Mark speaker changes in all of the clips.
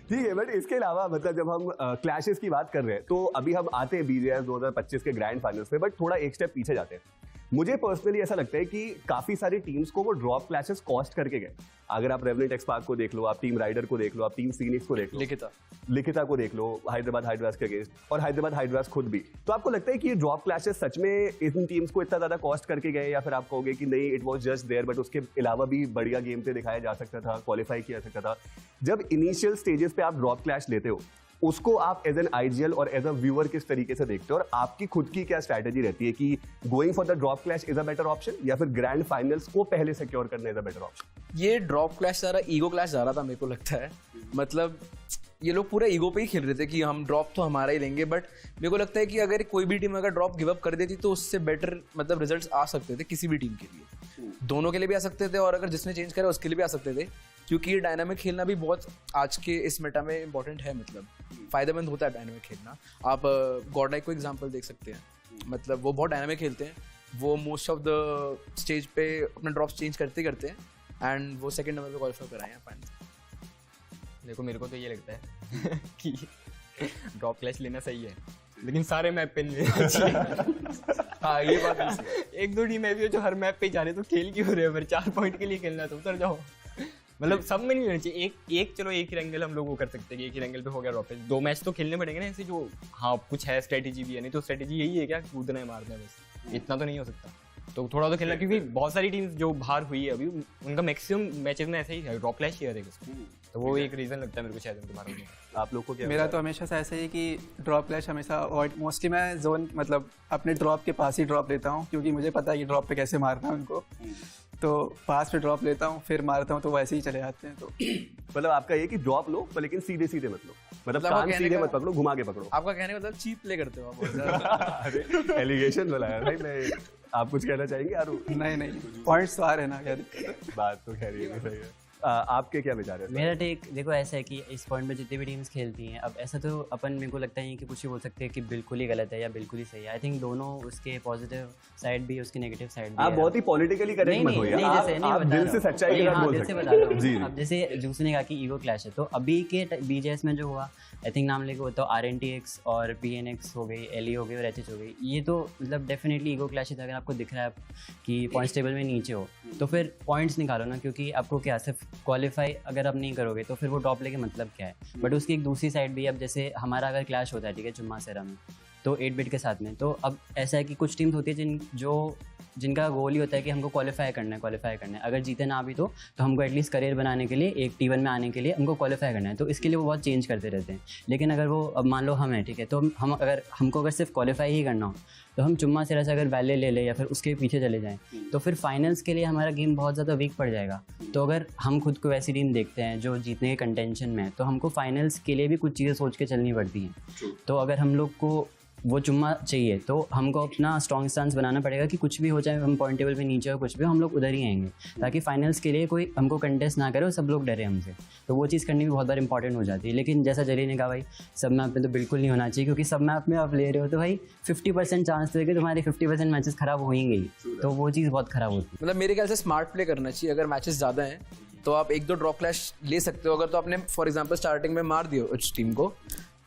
Speaker 1: ठीक है, बट इसके अलावा मतलब जब हम क्लैशेस की बात कर रहे हैं तो अभी हम आते हैं BGIS 2025 के ग्रैंड फाइनल्स में, बट थोड़ा एक स्टेप पीछे जाते हैं। मुझे पर्सनली ऐसा लगता है कि काफी सारी टीम्स को वो ड्रॉप क्लैशेस कॉस्ट करके गए। अगर आप रेवलेंट एक्सपार्क को देख लो, आप टीम राइडर को देख लो, आप टीम फीनिक्स को देख लो, लिखिता को देख लो, हैदराबाद हाइड्रास के अगेंस्ट, और हैदराबाद हाइड्रास खुद भी। तो आपको लगता है कि ये ड्रॉप क्लैशेस सच में इन टीम्स को इतना ज्यादा कॉस्ट करके गए, या फिर आप कहोगे कि नहीं, it was just there, but उसके अलावा भी बढ़िया गेम पे दिखाया जा सकता था, क्वालिफाई किया जा सकता था। जब इनिशियल स्टेजेस पे आप ड्रॉप क्लैश लेते हो, उसको आप एज एन आईजीएल और एज अ व्यूअर किस तरीके से देखते हो, और आपकी खुद की क्या स्ट्रैटेजी रहती है कि going for the drop clash is a better option, या फिर ग्रैंड फाइनल्स को पहले सिक्योर करना इज अ बेटर ऑप्शन?
Speaker 2: ये ड्रॉप क्लैश सारा ईगो क्लैश जा रहा था, मेरे को लगता है। मतलब ये लोग पूरा ईगो पे ही खेल रहे थे कि हम ड्रॉप तो हमारा ही लेंगे, बट मेरे को लगता है कि अगर कोई भी टीम अगर ड्रॉप गिव अप कर देती तो उससे बेटर मतलब रिजल्ट्स आ सकते थे किसी भी टीम के लिए, दोनों के लिए भी आ सकते थे, और अगर जिसने चेंज करा उसके लिए भी आ सकते थे, क्योंकि ये डायनामिक खेलना भी बहुत आज के इस मेटा में इंपॉर्टेंट है। मतलब फायदेमंद होता है डायनामिक खेलना। आप गॉडलाइक को एग्जांपल देख सकते हैं, मतलब वो बहुत डायनामिक खेलते हैं, वो मोस्ट ऑफ द स्टेज पे अपने ड्रॉप्स चेंज करते करते हैं, एंड वो सेकंड नंबर पे क्वालिफाई कराए हैं फाइनल।
Speaker 3: देखो मेरे को तो ये लगता है कि ड्रॉप क्लैश लेना सही है, लेकिन सारे मैप पे नहीं लेना चाहिए।
Speaker 2: हाँ, ये बात भी
Speaker 3: एक दो टीम ऐसी है जो हर मैप पे जा रहे, तो खेल क्यों रहे हो? फिर 4 पॉइंट के लिए खेलना है तो उतर जाओ। मतलब सब में नहीं लेना चाहिए। चलो एक ही एंगल हम लोग वो कर सकते हैं कि एक ही एंगल पे हो गया ड्रॉप। 2 मैच तो खेलने पड़ेंगे ना ऐसे, जो हाँ कुछ है स्ट्रेटेजी भी है, नहीं तो स्ट्रेटेजी यही है क्या, कूदना है मारना है बस, इतना तो नहीं हो सकता। तो थोड़ा तो खेलना, क्योंकि बहुत सारी टीम्स जो बाहर हुई है अभी, उनका मैक्सिमम मैचेस में ऐसा ही है, ड्रॉप क्लैश ही है उसको। तो वो एक रीजन लगता है मेरे को शायद उनके बारे में।
Speaker 1: आप लोग को क्या?
Speaker 4: मेरा तो हमेशा से ऐसा ही कि ड्रॉप क्लैश हमेशा अवॉइड, मोस्टली मैं जोन मतलब अपने ड्रॉप के पास ही ड्रॉप लेता हूँ, क्योंकि मुझे पता है कि ड्रॉप पे कैसे मारना है उनको, तो पास पे ड्रॉप लेता हूँ, फिर मारता हूँ तो वैसे ही चले जाते हैं। तो
Speaker 1: मतलब आपका ये कि ड्रॉप लो पर लेकिन सीधे सीधे मत लो, मतलब कान सीधे मत पकड़ो, घुमा के पकड़ो।
Speaker 2: आपका कहने का मतलब चीप प्ले करते हो आप बहुत ज़्यादा।
Speaker 1: अरे एलिगेशन लगाया भाई मैं। आप कुछ कहना चाहेंगे यार?
Speaker 4: नहीं, पॉइंट्स तो आ रहे ना, क्या
Speaker 1: बात तो खैर ये भी सही है। आपके क्या विचार है?
Speaker 5: मेरा टेक देखो ऐसा है कि इस पॉइंट में जितनी भी टीम्स खेलती हैं, अब ऐसा तो अपन मेरे को लगता है कि कुछ ही बोल सकते हैं कि बिल्कुल ही गलत है या बिल्कुल ही सही है। आई थिंक दोनों उसके पॉजिटिव साइड भी, उसकी नेगेटिव साइड भी।
Speaker 1: आप बहुत ही पॉलिटिकली करेक्ट मत होइए, आप दिल से सच्चाई के साथ बोल सकते हैं। जी,
Speaker 5: अब जैसे जूस ने कहा कि ईगो क्लैश है, तो अभी के BGS में जो हुआ, आई थिंक नाम लेके होता है RNTX और PNX हो गई, LE हो गई और HH हो गई, ये तो मतलब डेफिनेटली ईगो क्लैश है। अगर आपको दिख रहा है कि पॉइंट्स टेबल में नीचे हो, तो फिर पॉइंट्स निकालो ना, क्योंकि आपको क्या सिर्फ क्वालिफाई अगर आप नहीं करोगे तो फिर वो टॉप लेके मतलब क्या है। बट उसकी एक दूसरी साइड भी है। अब जैसे हमारा अगर क्लैश होता है, ठीक है, चुम्मा सेरा में, तो 8 बिट के साथ में, तो अब ऐसा है कि कुछ टीम्स होती है जिनका गोल ही होता है कि हमको क्वालिफाई करना है। अगर जीते ना भी तो हमको एटलीस्ट करियर बनाने के लिए, एक T1 में आने के लिए हमको क्वालिफाई करना है, तो इसके लिए वो बहुत चेंज करते रहते हैं। लेकिन अगर वो, अब मान लो हम हैं, ठीक है, तो हमको अगर सिर्फ क्वालिफाई ही करना हो, तो हम चुम्मा सेरा से अगर वैले ले लें या फिर उसके पीछे चले जाएं, तो फिर फाइनल्स के लिए हमारा गेम बहुत ज़्यादा वीक पड़ जाएगा। तो अगर हम खुद को वैसी टीम देखते हैं जो जीतने के कंटेंशन में है, तो हमको फाइनल्स के लिए भी कुछ चीज़ें सोच के चलनी पड़ती हैं। तो अगर हम लोग को वो चुम्मा चाहिए, तो हमको अपना स्ट्रॉन्ग स्टांस बनाना पड़ेगा कि कुछ भी हो जाए, हम पॉइंट टेबल पे नीचे हो, कुछ भी हम लोग उधर ही आएंगे, ताकि फाइनल्स के लिए कोई हमको कंटेस्ट ना करे और सब लोग डरे हमसे। तो वो चीज़ करनी भी बहुत बार इंपॉर्टेंट हो जाती है। लेकिन जैसा जली ने कहा भाई, सब मैप में तो बिल्कुल नहीं होना चाहिए, क्योंकि सब मैप में आप ले रहे हो तो भाई 50% चांस है कि तुम्हारे 50% मैचेस खराब होंगे ही, तो वो चीज़ बहुत खराब होती है।
Speaker 2: मतलब मेरे ख्याल से स्मार्ट प्ले करना चाहिए। अगर मैचेस ज़्यादा हैं तो आप 1-2 ड्रॉप क्लैश ले सकते हो। अगर तो आपने फॉर एग्जाम्पल स्टार्टिंग में मार दिया उस टीम को,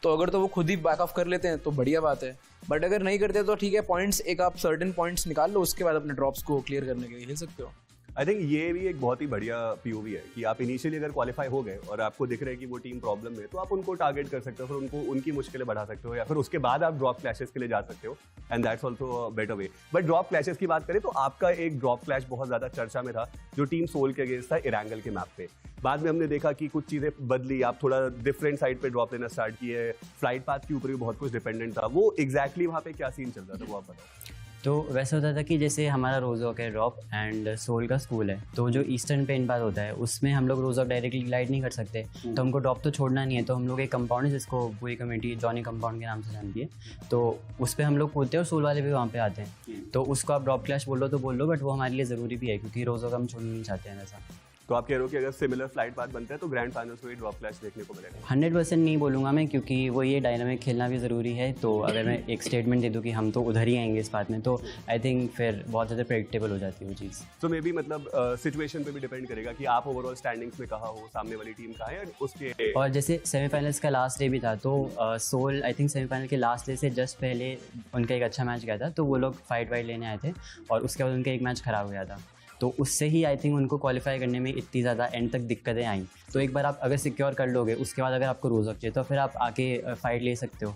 Speaker 2: तो अगर तो वो खुद ही बैक ऑफ कर लेते हैं तो बढ़िया बात है। बट अगर नहीं करते तो ठीक है, पॉइंट्स एक आप सर्टेन पॉइंट्स निकाल लो, उसके बाद अपने ड्रॉप्स को क्लियर करने के लिए खेल सकते हो।
Speaker 1: आई थिंक ये भी एक बहुत ही बढ़िया POV है कि आप इनिशियली अगर क्वालिफाई हो गए और आपको दिख रहा है कि वो टीम प्रॉब्लम में है, तो आप उनको टारगेट कर सकते हो, फिर उनको उनकी मुश्किलें बढ़ा सकते हो, या फिर उसके बाद आप ड्रॉप क्लैशेस के लिए जा सकते हो, and that's also better way. But drop clashes की बात करें तो आपका एक ड्रॉप क्लैश बहुत ज्यादा चर्चा में था, जो टीम सोल के अगेंस्ट था इरांगल के मैप पे। बाद में हमने देखा कि कुछ चीजें बदली, आप थोड़ा डिफरेंट साइड पे ड्रॉप लेना स्टार्ट किए, फ्लाइट पाथ के ऊपर भी बहुत कुछ डिपेंडेंट था। वो एग्जैक्टली वहाँ पे क्या सीन चल रहा था, वो आप बताओ।
Speaker 5: तो वैसे होता था कि जैसे हमारा रोज ऑफ है ड्रॉप एंड सोल का स्कूल है, तो जो ईस्टर्न पे इन बात होता है उसमें हम लोग रोज ऑफ डायरेक्टली ग्लाइड नहीं कर सकते, तो हमको ड्रॉप तो छोड़ना नहीं है। तो हम लोग एक कंपाउंड है जिसको पूरी कमेटी जॉनी कंपाउंड के नाम से जानती है, तो उस पर हम लोग कूदते हैं और सोल वाले भी वहाँ पे आते हैं। तो उसको आप ड्रॉप क्लैश बोल लो तो बोल लो, बट वो हमारे लिए ज़रूरी भी है, क्योंकि रोज ऑफ हम छोड़ना नहीं चाहते हैं वैसा।
Speaker 1: तो आप कह रहे हो कि अगर सिमिलर फ्लाइट पाथ बनता है तो ग्रैंड फाइनल्स में ड्रॉप क्लैश देखने को मिलेगा?
Speaker 5: 100% नहीं बोलूँगा मैं, क्योंकि वो ये डायनामिक खेलना भी ज़रूरी है। तो अगर मैं एक स्टेटमेंट दे दूँ कि हम तो उधर ही आएंगे इस बात में, तो आई थिंक फिर बहुत ज़्यादा प्रेडिक्टेबल हो जाती है वो चीज़।
Speaker 1: तो मे बी मतलब सिचुएशन पे भी डिपेंड करेगा कि आप ओवरऑल स्टैंडिंग्स में कहाँ हो, सामने वाली टीम कहाँ है उसके।
Speaker 5: और जैसे सेमीफाइनल्स का लास्ट डे भी था, तो सोल आई थिंक सेमीफाइनल के लास्ट डे से जस्ट पहले उनका एक अच्छा मैच गया था, तो वो लोग फाइट वाइट लेने आए थे और उसके बाद उनका एक मैच ख़राब हो गया था। तो उससे ही आई थिंक उनको क्वालिफाई करने में इतनी ज़्यादा एंड तक दिक्कतें आई। तो एक बार आप अगर सिक्योर कर लोगे, उसके बाद अगर आपको रोज़ चाहिए तो फिर आप आके फ़ाइट ले सकते हो।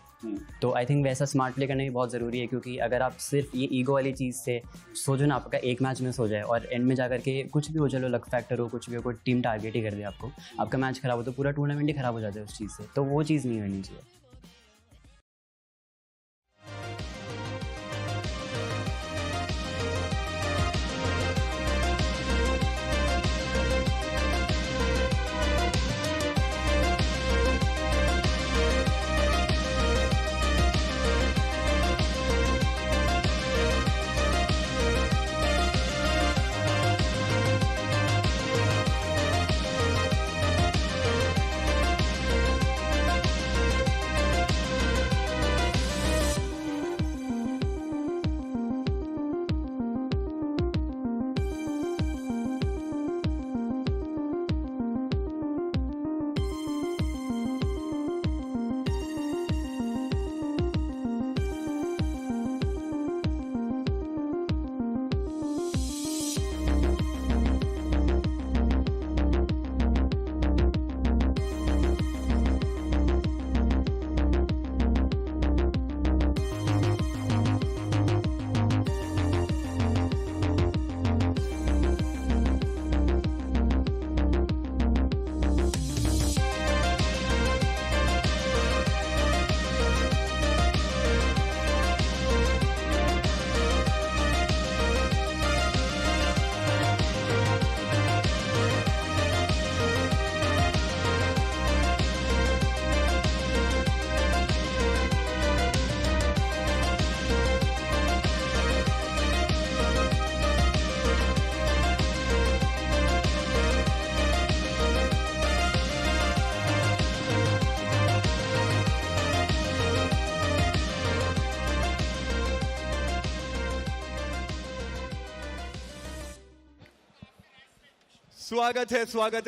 Speaker 5: तो आई थिंक वैसा स्मार्ट प्ले करना भी बहुत ज़रूरी है, क्योंकि अगर आप सिर्फ ये ईगो वाली चीज़ से सोचो ना, आपका एक मैच मिस हो जाए और एंड में जाकर के कुछ भी हो, चलो लक फैक्टर हो, कुछ भी हो, कोई टीम टारगेट ही कर दे आपको, आपका मैच ख़राब हो तो पूरा टूर्नामेंट ही ख़राब हो जाता है उस चीज़ से। तो वो चीज़ नहीं होनी चाहिए।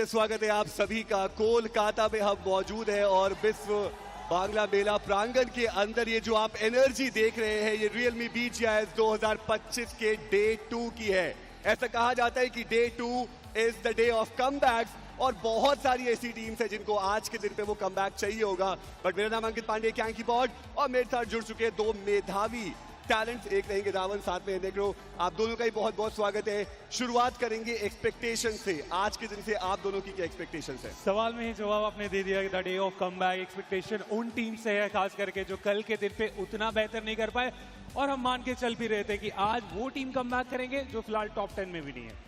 Speaker 1: स्वागत है आप सभी का। कोलकाता में हम मौजूद है और विश्व बांग्ला मेला प्रांगण के अंदर ये जो आप एनर्जी देख रहे हैं, ये realme BGIS 2025 के डे 2 की है। ऐसा कहा जाता है कि day 2 is the day of comebacks और बहुत सारी ऐसी टीम्स है जिनको आज के दिन पे वो कमबैक चाहिए होगा। बट मेरा नाम अंकित पांडे, कैंकी बोर्ड, और मेरे साथ जुड़ चुके हैं दो मेधावी टैलेंट्स, एक रहेंगे रावण, साथ में नेग्रो। आप दोनों का ही बहुत बहुत स्वागत है। शुरुआत करेंगे एक्सपेक्टेशन से। आज के दिन से आप दोनों की क्या एक्सपेक्टेशन है?
Speaker 6: सवाल में ही जवाब आपने दे दिया। The day of comeback expectation उन टीम से है, खास करके जो कल के दिन पे उतना बेहतर नहीं कर पाए, और हम मान के चल भी रहे थे कि आज वो टीम कमबैक करेंगे जो फिलहाल टॉप 10 में भी नहीं है।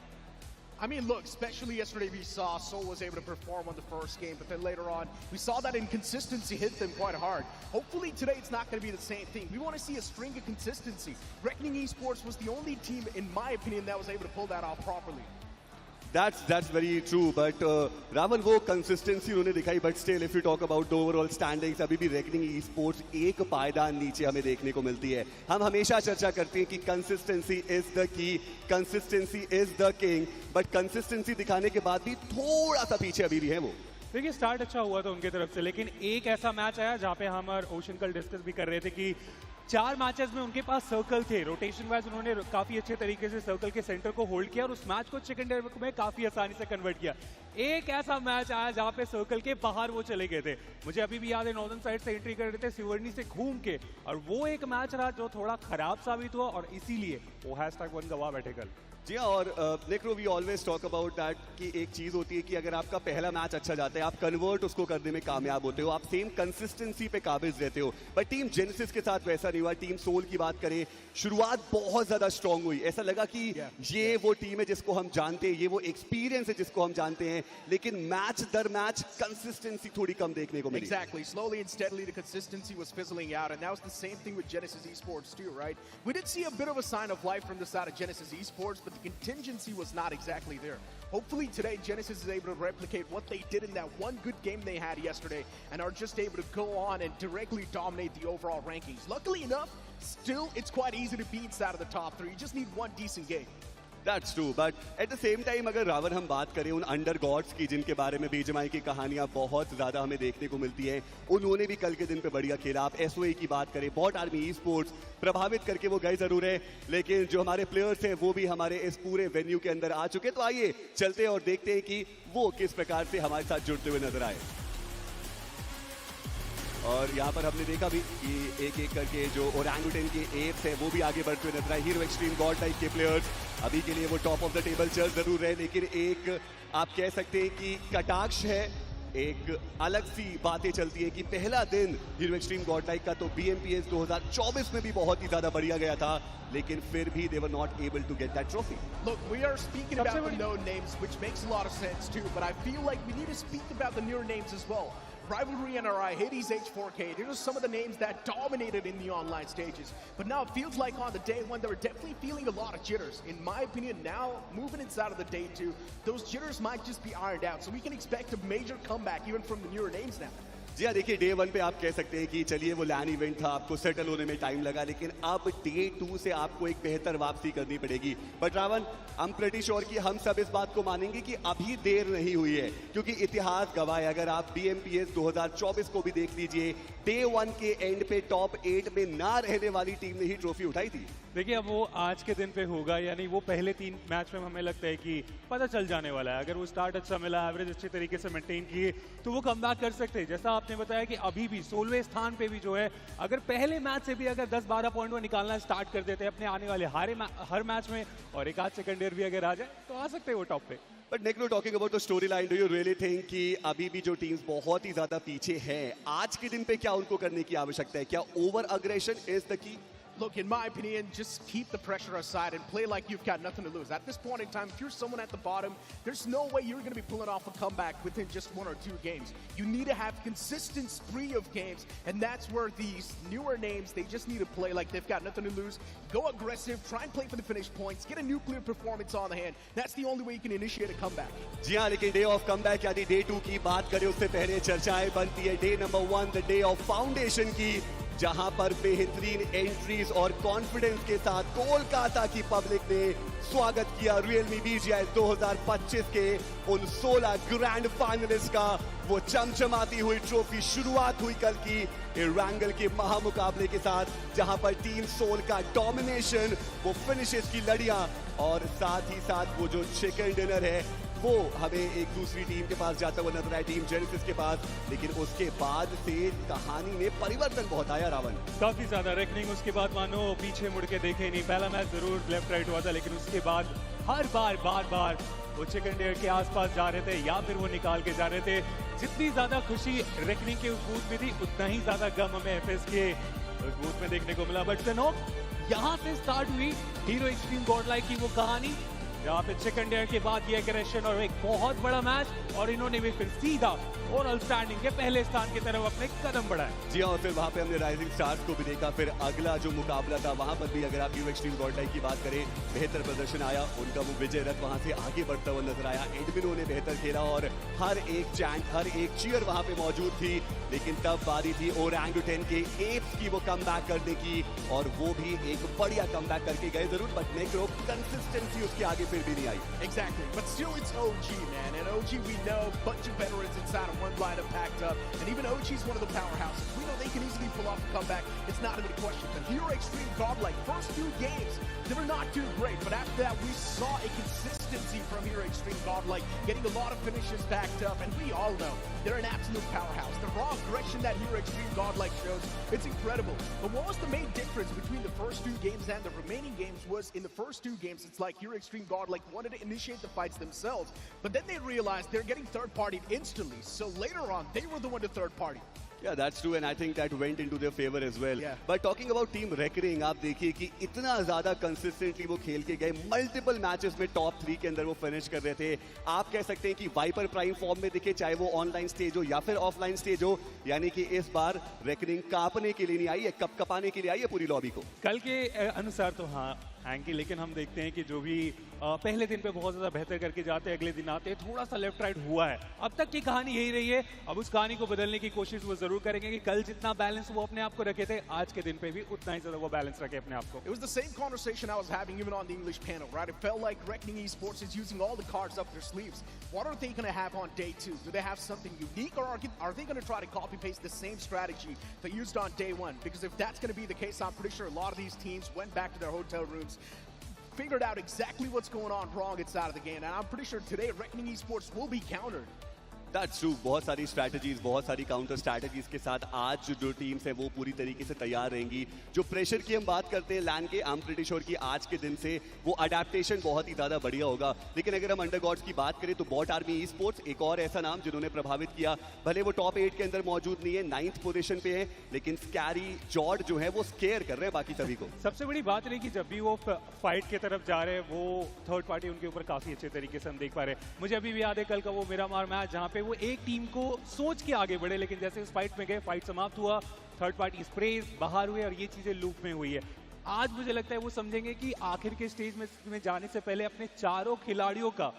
Speaker 7: I mean, look, especially yesterday we saw Seoul was able to perform on the first game, but then later on, we saw that inconsistency hit them quite hard. Hopefully today it's not going to be the same thing. We want to see a string of consistency. Reckoning Esports was the only team, in my opinion, that was able to pull that off properly.
Speaker 1: That's very true, but Ravan वो consistency उन्होंने दिखाई, but still if you talk about the overall standings, अभी भी reckoning esports एक पायदान नीचे हमें देखने को मिलती है। हम हमेशा चर्चा करते हैं कि consistency is the key, consistency is the king, but consistency दिखाने के बाद भी थोड़ा सा पीछे अभी भी है वो।
Speaker 6: देखिए, स्टार्ट अच्छा हुआ था उनकी तरफ से, लेकिन एक ऐसा मैच आया जहाँ पे हम और ओशन कल डिस्कस भी कर रहे थे कि 4 मैचेस में उनके पास सर्कल थे, रोटेशन वाइज उन्होंने काफी अच्छे तरीके से सर्कल के सेंटर को होल्ड किया और उस मैच को चिकन डिनर में काफी आसानी से कन्वर्ट किया। एक ऐसा मैच आया जहाँ पे सर्कल के बाहर वो चले गए थे, मुझे अभी भी याद है, नॉर्दर्न साइड से एंट्री कर रहे थे सिवर्णी से घूम के, और वो एक मैच रहा जो थोड़ा खराब साबित हुआ और इसीलिए वो #1 गवा बैठे कल।
Speaker 1: जी हाँ, और Necro we always talk about that कि एक चीज होती है कि अगर आपका पहला मैच अच्छा जाता है, आप कन्वर्ट उसको करने में कामयाब होते हो, आप सेम कंसिस्टेंसी पे काबिज रहते हो। बट टीम जेनेसिस के साथ वैसा नहीं हुआ। टीम सोल की बात करें, शुरुआत बहुत ज्यादा स्ट्रांग हुई, ऐसा लगा कि ये वो टीम है जिसको हम जानते हैं, ये वो एक्सपीरियंस है जिसको हम जानते हैं, लेकिन मैच दर मैच कंसिस्टेंसी थोड़ी कम देखने को मिली।
Speaker 7: Exactly. Slowly and steadily the consistency was fizzling out, and that was the same thing with Genesis Esports too, right? We did see a bit of a sign of life from the side of Genesis Esports, but The contingency was not exactly there. Hopefully today Genesis is able to replicate what they did in that one good game they had yesterday and are just able to go on and directly dominate the overall rankings. Luckily enough, still it's quite easy to beat out of the top 3. You just need one decent game.
Speaker 1: That's true, but at the same time अगर रावण हम बात करें उन under God's की जिनके बारे में BGMI की कहानियां बहुत ज्यादा हमें देखने को मिलती हैं, उन्होंने भी कल के दिन पे बढ़िया खेला. आप SOA की बात करें, बॉट आर्मी esports प्रभावित करके वो गए जरूर है, लेकिन जो हमारे प्लेयर्स हैं वो भी हमारे इस पूरे वेन्यू के अंदर आ चुके. तो आइए चलते हैं और देखते हैं कि वो किस प्रकार से हमारे साथ जुड़ते हुए नजर आए. और यहाँ पर हमने देखा भी कि एक एक करके जो ओरंगुटन के एप्स है वो भी आगे बढ़ते हुए नजर आए. हीरो एक्सट्रीम गॉड टाइप के प्लेयर्स अभी के लिए वो टॉप ऑफ द टेबल चल जरूर है, लेकिन एक आप कह सकते हैं कि कटाक्ष है. एक अलग सी बातें चलती है कि पहला दिन हीरो एक्सट्रीम गॉड टाइप का तो BMPS 2024 में भी बहुत ही ज्यादा बढ़िया गया था, लेकिन फिर भी they were not able to get that trophy.
Speaker 7: Look, we are speaking about the known names, which makes a lot of sense too, but I feel like we need to speak about the newer names as well. Rivalry NRI, Hades H4K, these are some of the names that dominated in the online stages. But now it feels like on the day one, they were definitely feeling a lot of jitters. In my opinion, now, moving inside of the day two, those jitters might just be ironed out. So we can expect a major comeback even from the newer names now.
Speaker 1: जी हाँ, देखिए day 1 पे आप कह सकते हैं कि चलिए वो लैन इवेंट था, आपको सेटल होने में टाइम लगा, लेकिन अब डे 2 से आपको एक बेहतर वापसी करनी पड़ेगी. But Ravan, I am pretty sure कि हम सब इस बात को मानेंगे कि अभी देर नहीं हुई है, क्योंकि इतिहास गवाह है. अगर आप BMPS 2024 को भी देख लीजिए, डे 1 के एंड पे टॉप 8 में ना रहने वाली टीम ने ही ट्रॉफी उठाई थी.
Speaker 6: देखिए अब वो आज के दिन पे होगा, यानी वो पहले 3 मैच में हमें लगता है कि पता चल जाने वाला है. अगर वो स्टार्ट अच्छा मिला, एवरेज अच्छे तरीके से मेंटेन किए, तो वो कमबैक कर सकते हैं. जैसा आपने बताया कि अभी भी 16वें स्थान पे भी जो है, अगर पहले मैच से भी अगर 10-12 पॉइंट वो निकालना स्टार्ट कर देते हैं अपने आने वाले हर मैच में, और एक आध सेकंड ईयर भी अगर आ जाए तो आ सकते हैं वो टॉप पे.
Speaker 1: But नेक्रो, talking about the story line, do you really think कि अभी भी जो टीम्स बहुत ही ज्यादा पीछे हैं, आज के दिन पे क्या उनको करने की आवश्यकता है? क्या over aggression is the key?
Speaker 7: Look, in my opinion, just keep the pressure aside and play like you've got nothing to lose. At this point in time, if you're someone at the bottom, there's no way you're going to be pulling off a comeback within just 1 or 2 games. You need to have consistent spree of games, and that's where these newer names, they just need to play like they've got nothing to lose. Go aggressive, try and play for the finish points, get a nuclear performance on the hand. That's the only way you can initiate a comeback.
Speaker 1: जी हाँ, लेकिन day of comeback यानी day 2 की बात करें उससे पहले चर्चाएं बनती है day number 1, the day of foundation की, जहां पर बेहतरीन एंट्रीज और कॉन्फिडेंस के साथ कोलकाता की पब्लिक ने स्वागत किया realme BGIS 2025 के उन 16 ग्रैंड फाइनलिस्ट का. वो चमचमाती हुई ट्रॉफी शुरुआत हुई कल की रैंगल के महामुकाबले के साथ, जहां पर टीम सोल का डोमिनेशन, वो फिनिशेस की लड़ियां, और साथ ही साथ वो जो चिकन डिनर है वो हमें एक दूसरी टीम के पास जाता हुआ नजर आया, टीम जेनेसिस के पास. लेकिन उसके बाद से कहानी में परिवर्तन बहुत आया रावण.
Speaker 6: काफी ज्यादा रेकनिंग उसके बाद मानो पीछे मुड़ के देखे नहीं. पहला मैच जरूर लेफ्ट राइट हुआ था, लेकिन उसके बाद हर बार वो चिकन डिनर के आसपास जा रहे थे या फिर वो निकाल के जा रहे थे. जितनी ज्यादा खुशी रेकनिंग के उस बूथ में थी, उतना ही ज्यादा गम हमें FS के उस बूथ में देखने को मिला. बट सनो, यहाँ से स्टार्ट हुई हीरो एक्सट्रीम गॉड लाइक की वो कहानी, जहाँ पे चिकन डिनर के बाद ये एग्रेशन और एक बहुत बड़ा मैच, और इन्होंने भी फिर सीधा ओवरऑल स्टैंडिंग के पहले स्थान की तरफ अपने कदम बढ़ाए.
Speaker 1: जी हाँ, और फिर वहाँ पे हमने राइजिंग स्टार्स को भी देखा. फिर अगला जो मुकाबला था वहाँ पर भी अगर आप हीरो एक्सट्रीम गॉड लाइक की बात करें, बेहतर प्रदर्शन आया उनका. वो विजय रथ वहाँ से आगे बढ़ता हुआ नजर आया. एडमिनों ने बेहतर खेला और हर एक चैंट, हर एक चीयर वहाँ पे मौजूद थी. लेकिन तब बारी थी ओरंगुटन के एप्स की वो कमबैक करने की, और वो भी एक बढ़िया कमबैक करके गए जरूर, बट नेक्रो कंसिस्टेंसी उसके आगे फिर भी नहीं आई.
Speaker 7: Exactly, but still it's OG, man. And OG, we know, bunch of veterans inside of one lineup packed up, and even OG's one of the powerhouses. We know they can easily pull off a comeback. It's not even a question. The Hero Extreme Godlike, first 2 games, they were not too great, but after that we saw a consistency from Hero Extreme Godlike, getting a lot of finishes backed up, and we all know they're an absolute powerhouse. The raw aggression that Hero Extreme Godlike shows, it's incredible. But what was the main difference between the first 2 games and the remaining games was in the first 2 games, it's like Hero Extreme Godlike wanted to initiate the fights themselves, but then they realized they're getting third-partied instantly, so later on, they were the one to third-party.
Speaker 1: Yeah, that's true, and I think that went into their favor as well.
Speaker 7: Yeah.
Speaker 1: But talking about team reckoning, आप देखिए कि इतना ज़्यादा consistently वो खेल के गए, multiple matches में top 3 के अंदर वो finish कर रहे थे. आप कह सकते हैं कि वाइपर प्राइम फॉर्म में दिखे, चाहे वो ऑनलाइन स्टेज हो या फिर ऑफलाइन स्टेज हो, यानी कि इस बार रेकनिंग कांपने के लिए नहीं आई है, कपाने के लिए आई है पूरी लॉबी को.
Speaker 6: कल के अनुसार तो हाँ हैंकी, लेकिन हम देखते हैं कि जो भी पहले दिन पे बहुत ज़्यादा बेहतर करके जाते हैं, अगले दिन आते हैं थोड़ा सा लेफ्ट राइट हुआ है। अब तक की कहानी यही रही है, अब उस कहानी को बदलने की कोशिश वो ज़रूर करेंगे कि कल जितना बैलेंस वो अपने आप को रखे थे, आज के दिन पे भी उतना ही ज़्यादा वो बैलेंस रखे अपने आप को।
Speaker 7: It was the same conversation I was having even on the English panel, right? It felt like Reckoning Esports is using all the cards up their sleeves. What are they going to have on day 2? Do they have something unique, or are they going to try to copy paste the same strategy they used on day 1? Because if that's going to be the case, I'm pretty sure a lot of these teams went back to their hotel rooms, figured out exactly what's going on wrong inside of the game, and I'm pretty sure today Reckoning Esports will be countered.
Speaker 1: That's true. बहुत सारी strategies, बहुत सारी counter strategies के साथ आज जो teams है वो पूरी तरीके से तैयार रहेंगी। जो प्रेशर की हम बात करते हैं लैंड के, आई एम प्रीटी श्योर कि आज के दिन से वो अडेप्टेशन बहुत ही ज्यादा बढ़िया होगा। लेकिन अगर हम अंडरगॉड्स की बात करें तो बॉट आर्मी ई स्पोर्ट्स एक और ऐसा नाम जिन्होंने प्रभावित किया, भले वो टॉप 8 के अंदर मौजूद नहीं है, 9th पोजीशन पे है, लेकिन स्कैरी जॉर्ड जो है वो स्केयर कर रहे हैं बाकी सभी को।
Speaker 6: सबसे बड़ी बात नहीं कि जब भी वो फाइट की तरफ जा रहे हैं, वो थर्ड पार्टी उनके ऊपर काफी अच्छे तरीके से हम देख पा रहे हैं। मुझे अभी भी याद है कल का वो मेरा मार मैच जहाँ पे वो एक टीम को सोच के आगे बढ़े, लेकिन जैसे इस फाइट में गए, फाइट समाप्त हुआ, थर्ड पार्टी स्प्रेज बाहर हुए और ये चीजें लूप में हुई है। आज मुझे लगता है वो समझेंगे कि आखिर के स्टेज में जाने से पहले अपने चारों खिलाड़ियों का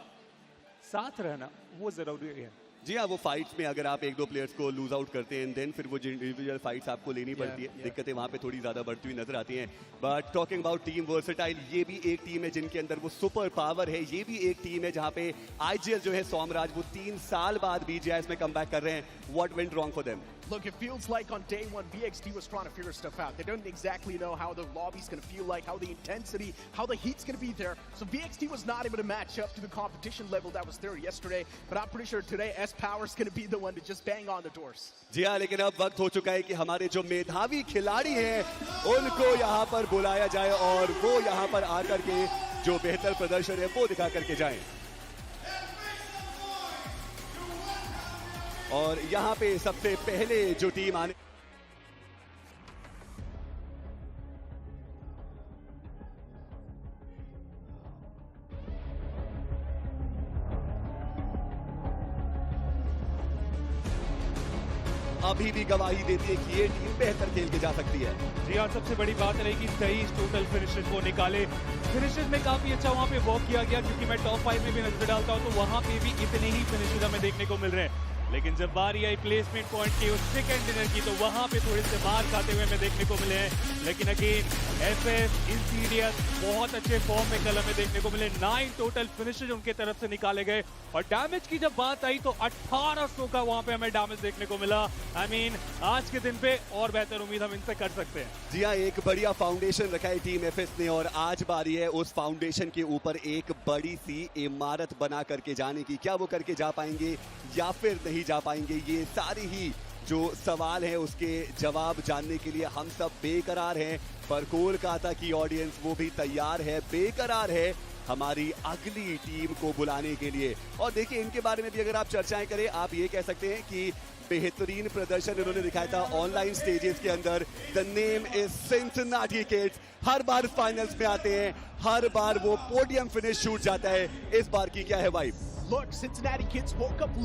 Speaker 6: साथ रहना वो जरूरी है।
Speaker 1: जी हाँ, वो फाइट्स में अगर आप 1-2 प्लेयर्स को लूज आउट करते हैं देन फिर वो इंडिविजुअल फाइट्स आपको लेनी पड़ती है, दिक्कतें वहाँ पे थोड़ी ज़्यादा बढ़ती हुई नजर आती हैं। But talking about team versatile, ये भी एक टीम है जिनके अंदर वो सुपर पावर है, ये भी एक टीम है जहाँ पे आईजीएल जो है सोमराज वो 3 साल बाद बीजीआईएस में कमबैक कर रहे हैं। What went wrong for them?
Speaker 7: Look, it feels like on day 1, BXT was trying to figure stuff out. They don't exactly know how the lobby's going to feel like, how the intensity, how the heat's going to be there. So BXT was not able to match up to the competition level that was there yesterday. But I'm pretty sure today S-Power's going to be the one to just bang on the doors.
Speaker 1: जी हाँ, लेकिन अब वक्त हो चुका है कि हमारे जो मेधावी खिलाड़ी हैं उनको यहाँ पर बुलाया जाए और वो यहाँ पर आकर के जो बेहतर प्रदर्शन है वो दिखा करके जाएं। और यहाँ पे सबसे पहले जो टीम आने अभी भी गवाही देती है कि ये टीम बेहतर खेल के जा सकती है।
Speaker 6: जी हाँ, सबसे बड़ी बात रहेगी सही टोटल फिनिशेस वो निकाले। फिनिशेस में काफी अच्छा वहाँ पे वॉक किया गया, क्योंकि मैं टॉप 5 में भी नजर डालता हूँ तो वहाँ पे भी इतने ही फिनिशेस हमें देखने को मिल रहे हैं। लेकिन जब बारी आई प्लेसमेंट पॉइंट की उस सेकंड डिनर की तो वहां पे थोड़े से मार खाते हुए हमें देखने को मिले हैं। लेकिन अगेन एफएस इंसीरियस बहुत अच्छे फॉर्म में कल हमें देखने को मिले। 9 टोटल फिनिशेस उनके तरफ से निकाले गए और डैमेज की जब बात आई तो 1800 का वहां पे हमें डैमेज देखने को मिला। आई मीन आज के दिन पे और बेहतर उम्मीद हम इनसे कर सकते हैं।
Speaker 1: जी हाँ, एक बढ़िया फाउंडेशन रखा है टीम एफएस ने और आज बारी है उस फाउंडेशन के ऊपर एक बड़ी सी इमारत बना करके जाने की। क्या वो करके जा पाएंगे या फिर नहीं जा पाएंगे, ये सारी ही जो सवाल है उसके जवाब जानने के लिए हम सब बेकरार हैं। पर कोलकाता की ऑडियंस वो भी तैयार है, बेकरार है हमारी अगली टीम को बुलाने के लिए। और देखिए इनके बारे में भी अगर आप चर्चाएं करें, आप ये कह सकते हैं कि बेहतरीन प्रदर्शन इन्होंने दिखाया था ऑनलाइन स्टेजेस के अंदर। The name is Cincinnati kids, her bar finals में आते हैं, हर बार वो पोडियम फिनिश शूट जाता है। इस बार की क्या है vibe?
Speaker 7: Look, Cincinnati kids woke up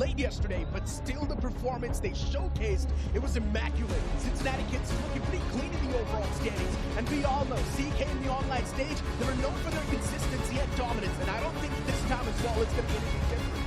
Speaker 7: late yesterday, but still the performance they showcased, it was immaculate. Cincinnati kids looking pretty clean in the overall standings, and we all know CK in the online stage, they were known for their consistency and dominance, and I don't think this time as well it's going to be anything different.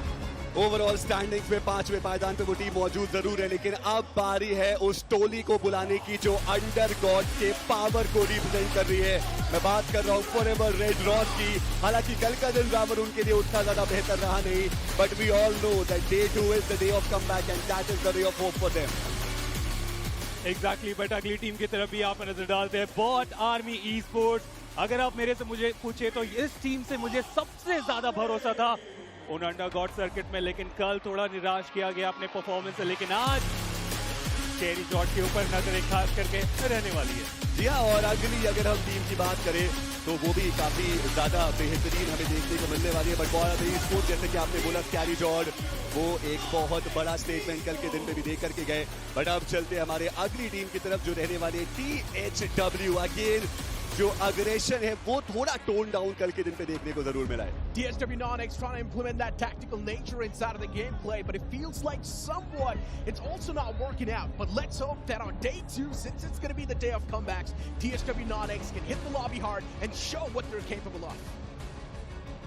Speaker 1: Overall standings में 5वें पायदान पे वो team मौजूद जरूर है, लेकिन अब बारी है उस टोली को बुलाने की जो अंडर गॉड के पावर को रिप्रेजेंट कर रही है। मैं बात कर रहा हूँ फॉरएवर रेड रॉस की। हालांकि कल का दिन रावर उनके लिए उतना ज्यादा बेहतर रहा नहीं, but we all know that day 2 is the day of comeback and that is the ray of hope for them.
Speaker 6: Exactly, but अगली टीम की तरफ भी आप नजर डालते हैं, बॉट आर्मी ई स्पोर्ट्स। अगर आप मेरे से मुझे पूछे तो इस टीम से मुझे सबसे ज्यादा भरोसा था उन अंडरगॉड सर्किट में, लेकिन कल थोड़ा निराश किया गया अपने परफॉर्मेंस से। लेकिन आज कैरी जॉर्ज के ऊपर नजर एक खास करके रहने वाली है।
Speaker 1: जी हाँ, और अगली अगर हम टीम की बात करें तो वो भी काफी ज्यादा बेहतरीन हमें देखने को मिलने वाली है। बट बॉट स्पोर्ट्स जैसे कि आपने बोला कैरी जॉर्ज वो एक बहुत बड़ा स्टेटमेंट कल के दिन पे भी दे करके गए। बट अब चलते हमारे अगली टीम की तरफ जो रहने वाली है THW। अगेन जो अग्रेशन है वो थोड़ा टोन डाउन कल के दिन पे देखने को जरूर मिला है।
Speaker 7: THW Non-X trying to implement that tactical nature inside of the gameplay, but it feels like somewhat it's also not working out. But let's hope that on day 2, since it's going to be the day of comebacks, THW Non-X can hit the lobby hard and show what they're capable of.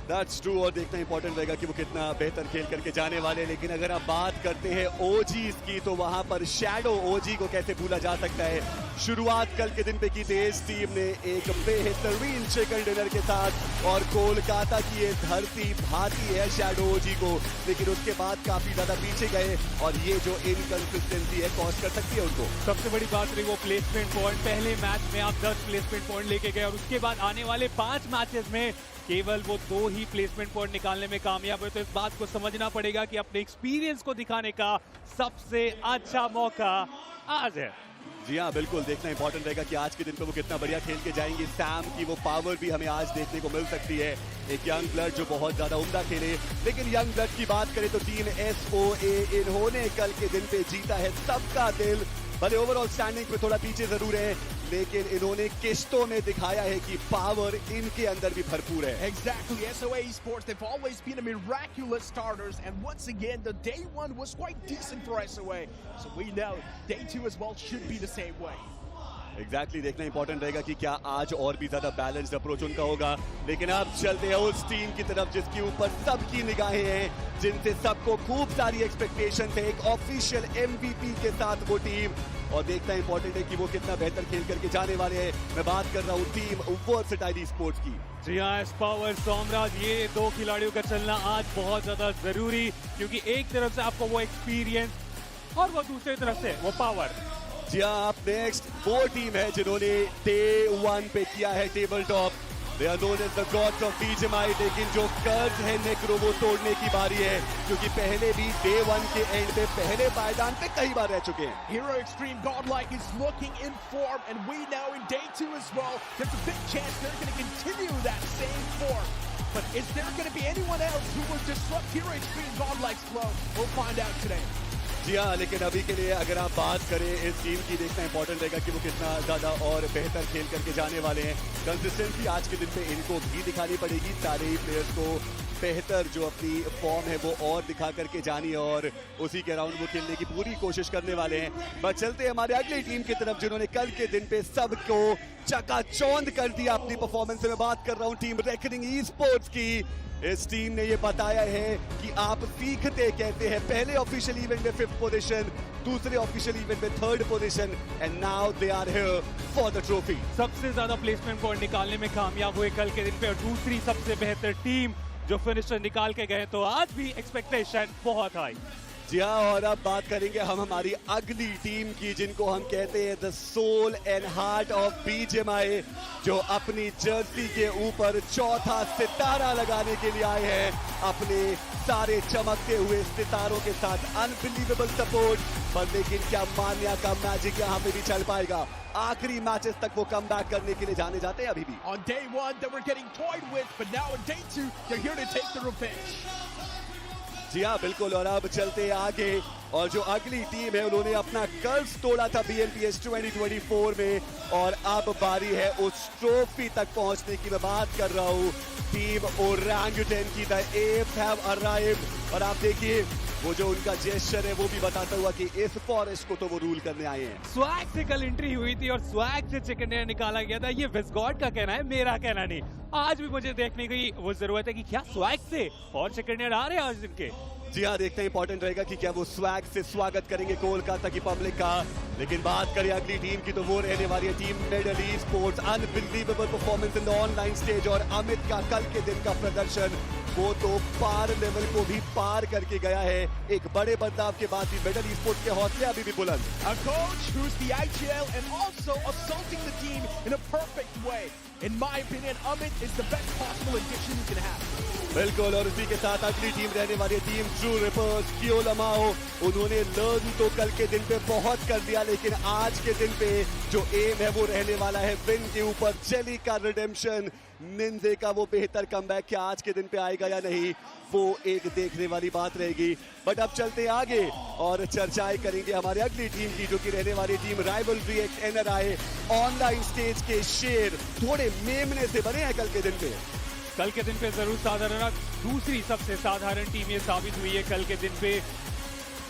Speaker 1: That's true, और देखना important रहेगा कि वो कितना बेहतर खेल करके जाने वाले हैं। लेकिन अगर आप बात करते हैं ओजीज की, तो वहां पर शैडो ओजी को कैसे भूला जा सकता है। शुरुआत कल के दिन पे की थी इस टीम ने एक बेहतरीन चिकन डिनर के साथ, और कोलकाता की ये धरती भाती है शैडो ओजी को, लेकिन उसके बाद काफी ज्यादा पीछे गए, और ये जो इनकंसिस्टेंसी है कॉस्ट कर सकती है उनको।
Speaker 6: सबसे बड़ी बात रही वो प्लेसमेंट पॉइंट। पहले मैच में आप 10 प्लेसमेंट पॉइंट लेके गए, और उसके बाद आने वाले 5 मैचेस में केवल वो 2 ही प्लेसमेंट पॉइंट निकालने में कामयाब हुए। तो इस बात को समझना पड़ेगा कि अपने एक्सपीरियंस को दिखाने का सबसे अच्छा मौका आज है।
Speaker 1: जी हाँ, बिल्कुल देखना इंपॉर्टेंट रहेगा कि आज के दिन पे वो कितना बढ़िया खेल के जाएंगे। सैम की वो पावर भी हमें आज देखने को मिल सकती है, एक यंग ब्लड जो बहुत ज्यादा उम्दा खेले। लेकिन यंग ब्लड की बात करें तो टीम SOA इन्होंने कल के दिन पे जीता है सबका दिल। भले ओवरऑल स्टैंडिंग पे थोड़ा पीछे जरूर है, लेकिन इन्होंने किश्तों में दिखाया है कि पावर इनके अंदर भी भरपूर है।
Speaker 7: Exactly, SOA Esports, they've always been a miraculous starters, and once again, the day one was quite decent for SOA. So we know day 2 as well should be the same way.
Speaker 1: Exactly देखना important रहेगा कि क्या आज और भी ज्यादा balanced approach उनका होगा। लेकिन अब चलते हैं उस टीम की तरफ जिसके ऊपर सबकी निगाहें हैं, जिनसे सबको खूब सारी एक्सपेक्टेशन थे, एक ऑफिशियल MVP के साथ वो टीम, और देखना इंपॉर्टेंट है कि वो कितना बेहतर खेल करके जाने वाले हैं। मैं बात कर रहा हूँ टीम वर्सेटाइल स्पोर्ट्स की।
Speaker 6: जी हाँ, पावर साम्राज्य, ये 2 खिलाड़ियों का चलना आज बहुत ज्यादा जरूरी, क्योंकि एक तरफ से आपको वो एक्सपीरियंस और वो दूसरी तरफ से वो पावर।
Speaker 1: जी हाँ, आप नेक्स्ट वो टीम है जिन्होंने डे 1 पे किया है table top. They are known as the gods of BGMI, लेकिन जो कर्ज है नेक्रो वो तोड़ने की बारी है, क्योंकि पहले भी डे 1 के एंड पे पहले पायदान पे कई बार रह चुके हैं।
Speaker 7: Hero Extreme Godlike is looking in form, and we know in day 2 as well, there's a big chance they're going to continue that same form. But is there going to be anyone else who will disrupt Hero Extreme Godlike's flow? We'll find out today.
Speaker 1: जी हाँ, लेकिन अभी के लिए अगर आप बात करें इस टीम की, देखना इंपॉर्टेंट रहेगा कि वो कितना ज्यादा और बेहतर खेल करके जाने वाले हैं। कंसिस्टेंसी आज के दिन पे इनको भी दिखानी पड़ेगी, सारे ही प्लेयर्स को बेहतर जो अपनी फॉर्म है वो और दिखा करके जानी है, और उसी के अराउंड वो खेलने की पूरी कोशिश करने वाले हैं। बस चलते हैं हमारे अगली टीम की तरफ, जिन्होंने कल के दिन पे सबको चकाचौंध कर दिया अपनी परफॉर्मेंस से। मैं बात कर रहा हूँ टीम रेकनिंग ई-स्पोर्ट्स की। इस टीम ने ये बताया है कि आप सीखते कहते हैं। पहले ऑफिशियल इवेंट में 5th पोजीशन, दूसरे ऑफिशियल इवेंट में 3rd position, and now they are here for the trophy.
Speaker 6: सबसे ज्यादा प्लेसमेंट पॉइंट निकालने में कामयाब हुए कल के दिन पे, और दूसरी सबसे बेहतर टीम जो फिनिशर निकाल के गए, तो आज भी एक्सपेक्टेशन बहुत हाई।
Speaker 1: जी हाँ, और अब बात करेंगे हम हमारी अगली टीम की, जिनको हम कहते हैं the soul and heart of BGMI, जो अपनी जर्सी के ऊपर 4था सितारा लगाने के लिए आए हैं अपने सारे चमकते हुए सितारों के साथ। अनबिलीवेबल सपोर्ट, पर लेकिन क्या मान्या का मैजिक यहाँ पे भी चल पाएगा? आखिरी मैचेस तक वो कम बैक करने के लिए जाने जाते हैं अभी भी।
Speaker 7: On day 1 they were getting toyed with, but now on day 2 they're here to take the revenge.
Speaker 1: जी हाँ, बिल्कुल, और अब चलते हैं आगे, और जो अगली टीम है उन्होंने अपना कर्ज तोड़ा था BNPS 2024 में, और अब बारी है उस ट्रॉफी तक पहुंचने की। मैं बात कर रहा हूँ टीम ओरंगुटन की। द एप्स हैव अराइव्ड, और आप देखिए वो जो उनका जेस्चर है वो भी बताता हुआ कि इस फॉरेस्ट को तो वो रूल करने आए हैं।
Speaker 6: स्वैग से कल एंट्री हुई थी और स्वैग से चिकन डिनर निकाला गया था। ये विस्गॉड का कहना है, मेरा कहना नहीं। आज भी मुझे देखने की वो जरूरत है कि क्या स्वैग से और चिकन डिनर आ रहे हैं आज इनके।
Speaker 1: जी हाँ, देखना इंपॉर्टेंट रहेगा कि क्या वो स्वैग से स्वागत करेंगे कोलकाता की पब्लिक का। लेकिन बात करें अगली टीम की, तो वो रहने वाली है team medal esports. Unbelievable performance in the online stage, और अमित का कल के दिन का प्रदर्शन वो तो पार लेवल को भी पार करके गया है। एक बड़े बदलाव के बाद भी मेडल ई-स्पोर्ट्स के हौसले अभी भी बुलंद।
Speaker 7: A coach who's the IGL and also assaulting the team in a perfect way. In my opinion, Amit is the best possible addition you can have.
Speaker 1: बिल्कुल, और उसी के साथ अगली टीम रहने वाली टीम ट्रू रिपर्स कियोलमाओ। उन्होंने लर्न तो कल के दिन पे बहुत कर दिया, लेकिन आज के दिन पे जो एम है वो रहने वाला है विन के ऊपर। जेली का रिडेम्पशन, निंजे का वो बेहतर कमबैक, क्या आज के दिन पे आएगा या नहीं, वो एक देखने वाली बात रहेगी। बट अब चलते हैं आगे और चर्चाएं करेंगे हमारे अगली टीम की, जो कि रहने वाली team rivalry x NRI। Online stage के शेर थोड़े मेमने से बने हैं कल के दिन पे।
Speaker 6: कल के दिन पे जरूर साधारण, दूसरी सबसे साधारण टीम ये साबित हुई है कल के दिन पे।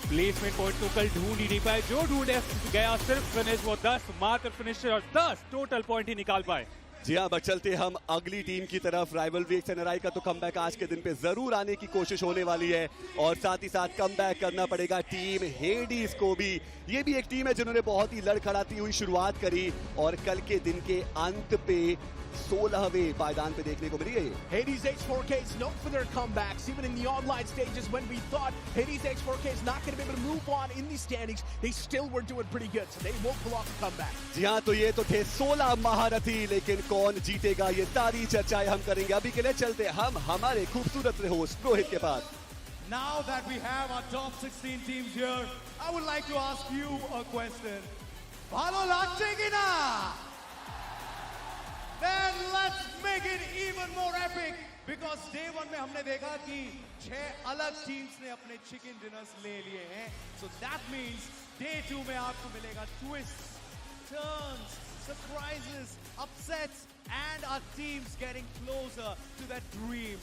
Speaker 6: प्लेसमेंट पॉइंट तो कल ढूंढ ही नहीं पाए, जो ढूंढे गया सिर्फ फिनिश, वो 10 मात्र फिनिशर और 10 टोटल पॉइंट ही निकाल पाए।
Speaker 1: जी हाँ, बट चलते हम अगली टीम की तरफ। राइवलरी एक्सएनआरआई का तो कमबैक आज के दिन पे जरूर आने की कोशिश होने वाली है और साथ ही साथ कमबैक करना पड़ेगा टीम हेडीज को भी। ये भी एक टीम है जिन्होंने बहुत ही लड़खड़ाती हुई शुरुआत करी और कल के दिन के अंत पे 16वें पायदान पे देखने को मिली है।
Speaker 7: Hades H4K is known for their comebacks, even in the online stages when we thought Hades H4K is not going to be able to move on in the standings, they still were doing pretty good, so they won't pull off a comeback.
Speaker 1: जी हाँ, तो ये तो थे 16 महारथी, लेकिन कौन जीतेगा ये सारी चर्चाएं हम करेंगे। अभी के लिए चलते हम हमारे खूबसूरत होस्ट रोहित के पास।
Speaker 8: Now that we have our top 16 teams here, I would like to ask you a question. Bhalo lagche ki na? Then let's make it even more epic because day one में हमने देखा कि 6 अलग teams ने अपने chicken dinners ले लिए हैं. So that means day 2 में आपको मिलेगा twists, turns, surprises, upsets, and our teams getting closer to that dream.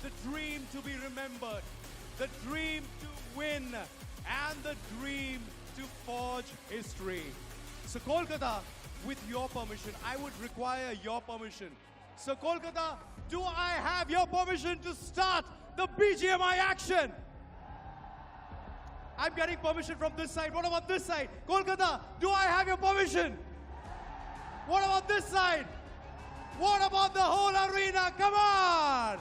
Speaker 8: The dream to be remembered, the dream to win, and the dream to forge history. So Kolkata, with your permission, I would require your permission. So Kolkata, do I have your permission to start the BGMI action? I'm getting permission from this side. What about this side? Kolkata, do I have your permission? What about this side? What about the whole arena? Come on!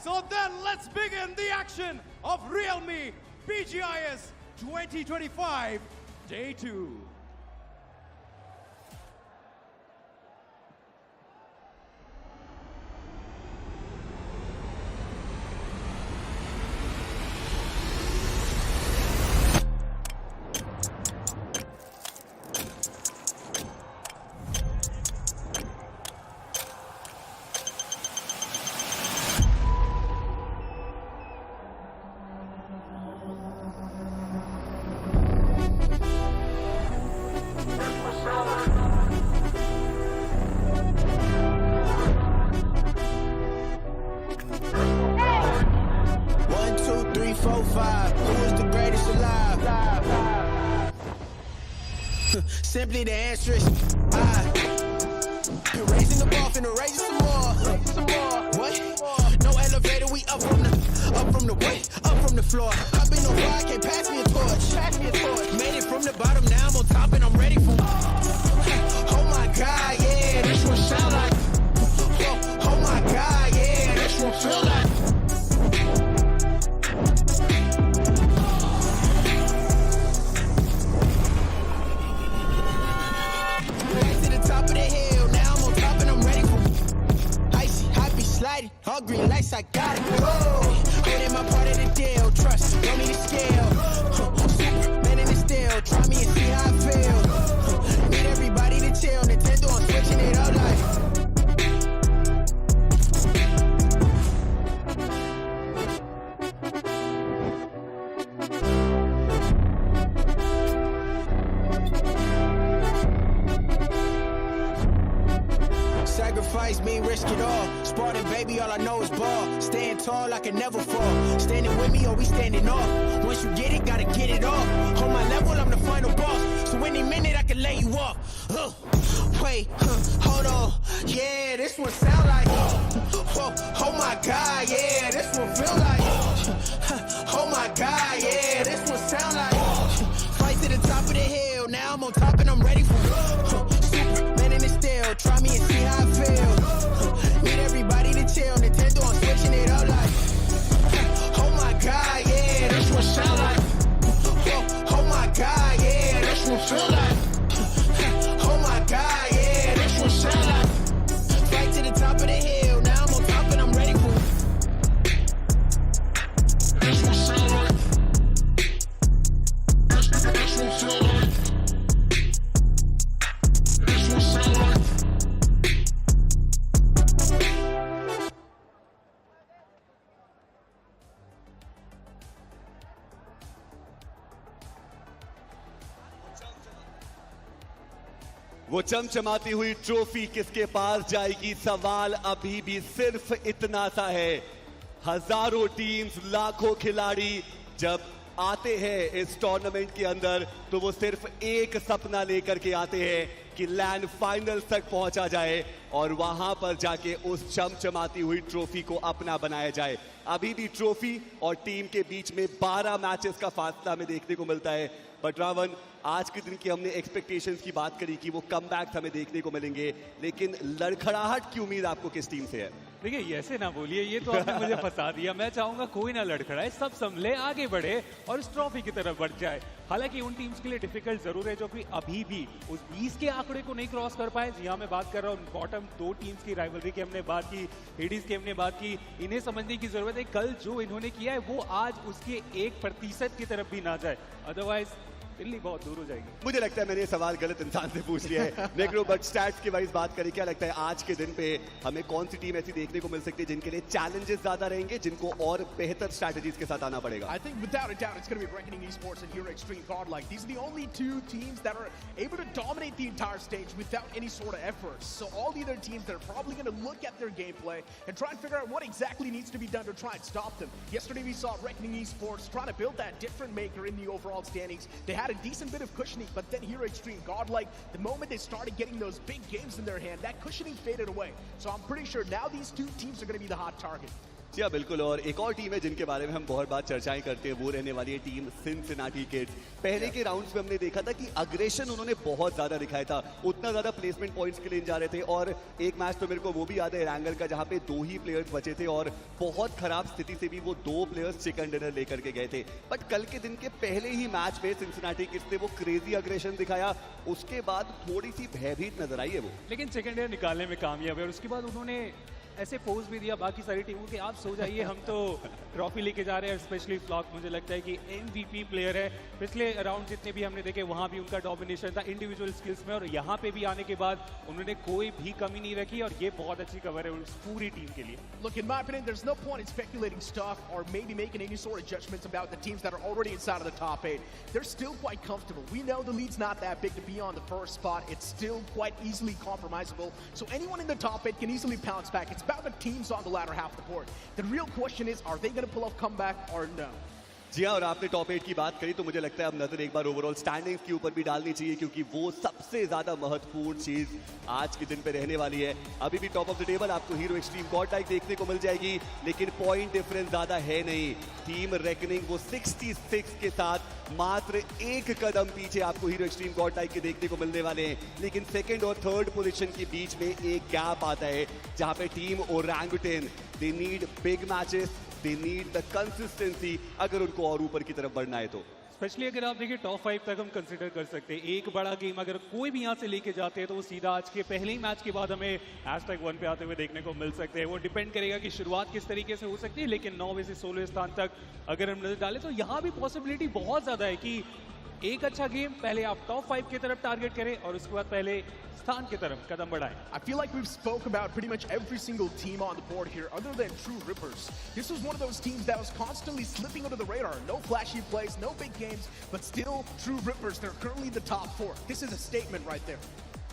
Speaker 8: So then let's begin the action of realme BGIS 2025 Day 2.
Speaker 9: Simply the answer is I. Raising the bar, finna raise it some more. What? No elevator, we up from the way, up from the floor. I've been on fire, can't pass me a torch. Made it from the bottom, now I'm on top and I'm ready for. Oh my God, yeah, this one sound like. Oh my God, yeah, this one feel like. All green lights, I got it. Holding my part of the deal. Trust, don't need a scale. Superman in the steel. Try me and see how I feel. Need everybody to chill. Nintendo, I'm switching it up like. Sacrifice mean risk it all. Spartan baby, all I know is ball. Stand tall, I can never fall. Standing with me or we standing off. Once you get it, gotta get it off. On my level, I'm the final boss. So any minute I can lay you off. Wait, hold on. Yeah, this one sound like. Oh my God, yeah, this one feel like. Oh my God, yeah, this one sound like. Fight to the top of the hill. Now I'm on top and I'm ready for. Superman in the steel. Try me and see how I feel. Need everybody to chill. Nintendo, I'm switching it up like. Oh my God, yeah, this one sound like. Oh my God, yeah, this one feel like. Oh my God, yeah, this one sound like. Fight to the top of the hill. Now I'm on top and I'm ready for. This one sound like. This one feel like. This one sound like.
Speaker 1: वो चमचमाती हुई trophy किसके पास जाएगी, सवाल अभी भी सिर्फ इतना सा है। हजारों टीम्स, लाखों खिलाड़ी जब आते हैं इस टूर्नामेंट के अंदर तो वो सिर्फ एक सपना लेकर के आते हैं कि लैंड फाइनल तक पहुंचा जाए और वहां पर जाके उस चमचमाती हुई ट्रॉफी को अपना बनाया जाए। अभी भी ट्रॉफी और टीम के बीच में 12 मैचेस का फासला हमें देखने को मिलता है। बट रावण, आज के दिन की हमने एक्सपेक्टेशंस की बात करी कि वो कमबैक्स हमें देखने को मिलेंगे, लेकिन लड़खड़ाहट की उम्मीद आपको किस टीम से है?
Speaker 6: देखिए, ये ऐसे ना बोलिए, ये तो आपने मुझे फंसा दिया। मैं चाहूंगा कोई ना लड़खड़ाए, सब संभले, आगे बढ़े और इस ट्रॉफी की तरफ बढ़ जाए। हालांकि उन टीम्स के लिए डिफिकल्ट जरूर है जो कि अभी भी उस 20 के आंकड़े को नहीं क्रॉस कर पाए। जी हाँ, मैं बात कर रहा हूँ बॉटम 2 टीम्स की राइवलरी की हमने बात की, हेडीज की हमने बात की। इन्हें समझने की जरूरत है, कल जो इन्होंने किया है वो आज उसके 1% की तरफ भी ना जाए, अदरवाइज दिल्ली बहुत दूर हो जाएगी।
Speaker 1: मुझे लगता है मैंने ये सवाल गलत इंसान से पूछ लिया है। नेग्रो, बट स्टैट्स की वाइज बात करें, क्या लगता है आज के दिन पे हमें कौन सी टीम ऐसी देखने को मिल सकती है जिनके लिए चैलेंजेस ज्यादा रहेंगे, जिनको और बेहतर स्ट्रैटेजीज के साथ आना पड़ेगा?
Speaker 7: I think without a doubt it's going to be Reckoning Esports and Hero Extreme Godlike. These are the only two teams that are able to dominate the entire stage without any sort of efforts. So all the other teams, they're probably going to look at their gameplay and try and figure out what exactly needs to be done to try and stop them. Yesterday we saw Reckoning Esports trying to build that different maker in the overall standings. They had a decent bit of cushioning, but then Hero Extreme Godlike, the moment they started getting those big games in their hand, that cushioning faded away. So I'm pretty sure now these two teams are going to be the hot target.
Speaker 1: जी हाँ, बिल्कुल। और एक और team है जिनके बारे में हम बहुत बार चर्चाएं करते हैं, वो रहने वाली है टीम सिनसिनाटी किड्स। पहले के राउंड्स में हमने देखा था कि अग्रेशन उन्होंने बहुत ज्यादा दिखाया था, उतना ज्यादा प्लेसमेंट पॉइंट्स के लिए जा रहे थे। और एक मैच तो मेरे को वो भी याद है एंगल का, जहां पे 2 ही प्लेयर्स बचे थे और बहुत खराब स्थिति से भी वो 2 प्लेयर्स चिकन डिनर लेकर के गए थे। बट कल के दिन के पहले ही मैच में सिनसिनाटी किड्स ने वो क्रेजी अग्रेशन दिखाया, उसके बाद थोड़ी सी भयभीत नजर आई है वो,
Speaker 6: लेकिन चिकन डिनर निकालने में कामयाब है। और उसके बाद उन्होंने ऐसे पोज भी दिया बाकी सारी टीमों के, आप सो जाइए, हम तो ट्रॉफी लेके जा रहे हैं। स्पेशली फ्लॉक मुझे लगता है कि MVP प्लेयर है, पिछले राउंड जितने भी हमने देखे वहां भी उनका डोमिनेशन था इंडिविजुअल स्किल्स में, और यहाँ पे भी आने के बाद उन्होंने कोई भी कमी नहीं रखी, और ये बहुत अच्छी कवर है उस पूरी टीम के लिए।
Speaker 7: Look, in my opinion, there's no point in speculating stuff or maybe making any sort of judgments about the teams that are already inside of the top 8. They're still quite comfortable. We know the lead's not that big to be on the first spot. It's still quite easily compromisable. So anyone in the top 8 can easily bounce back. It's about the teams on the latter half of the board. The real question is, are they going to pull off comeback or no?
Speaker 1: जी हाँ, और आपने top 8 की बात करी तो मुझे लगता है अब नजर एक बार ओवरऑल स्टैंडिंग्स के ऊपर भी डालनी चाहिए, क्योंकि वो सबसे ज्यादा महत्वपूर्ण चीज आज के दिन पे रहने वाली है। अभी भी टॉप ऑफ द टेबल आपको हीरो एक्सट्रीम गॉडलाइक देखने को मिल जाएगी, लेकिन पॉइंट डिफरेंस ज्यादा है नहीं। टीम रेकनिंग वो 66 के साथ मात्र 1 कदम पीछे आपको हीरो एक्सट्रीम गॉडलाइक के देखने को मिलने वाले हैं। लेकिन सेकंड और थर्ड पोजीशन के बीच में एक गैप आता है, जहां पे team Orangutan they need big matches, they need the consistency अगर उनको और ऊपर की तरफ बढ़ना है तो।
Speaker 6: स्पेशली अगर आप देखिए टॉप 5 तक हम कंसीडर कर सकते हैं। एक बड़ा गेम अगर कोई भी यहाँ से लेके जाते हैं तो वो सीधा आज के पहले ही मैच के बाद हमें #1 पे आते हुए देखने को मिल सकते हैं। वो डिपेंड करेगा कि शुरुआत किस तरीके से हो सकती है, लेकिन 9वें से 16वें स्थान तक अगर हम नजर डालें तो यहाँ भी पॉसिबिलिटी बहुत ज्यादा है कि एक अच्छा गेम पहले आप टॉप 5 की तरफ टारगेट करें और उसके बाद पहले स्थान की तरफ कदम बढ़ाएं।
Speaker 7: I feel like we've spoke about pretty much every single team on the board here other than True Rippers. This was one of those teams that was constantly slipping under the radar. No flashy plays, no big games, but still True Rippers, they're currently the top 4. This is a statement right there.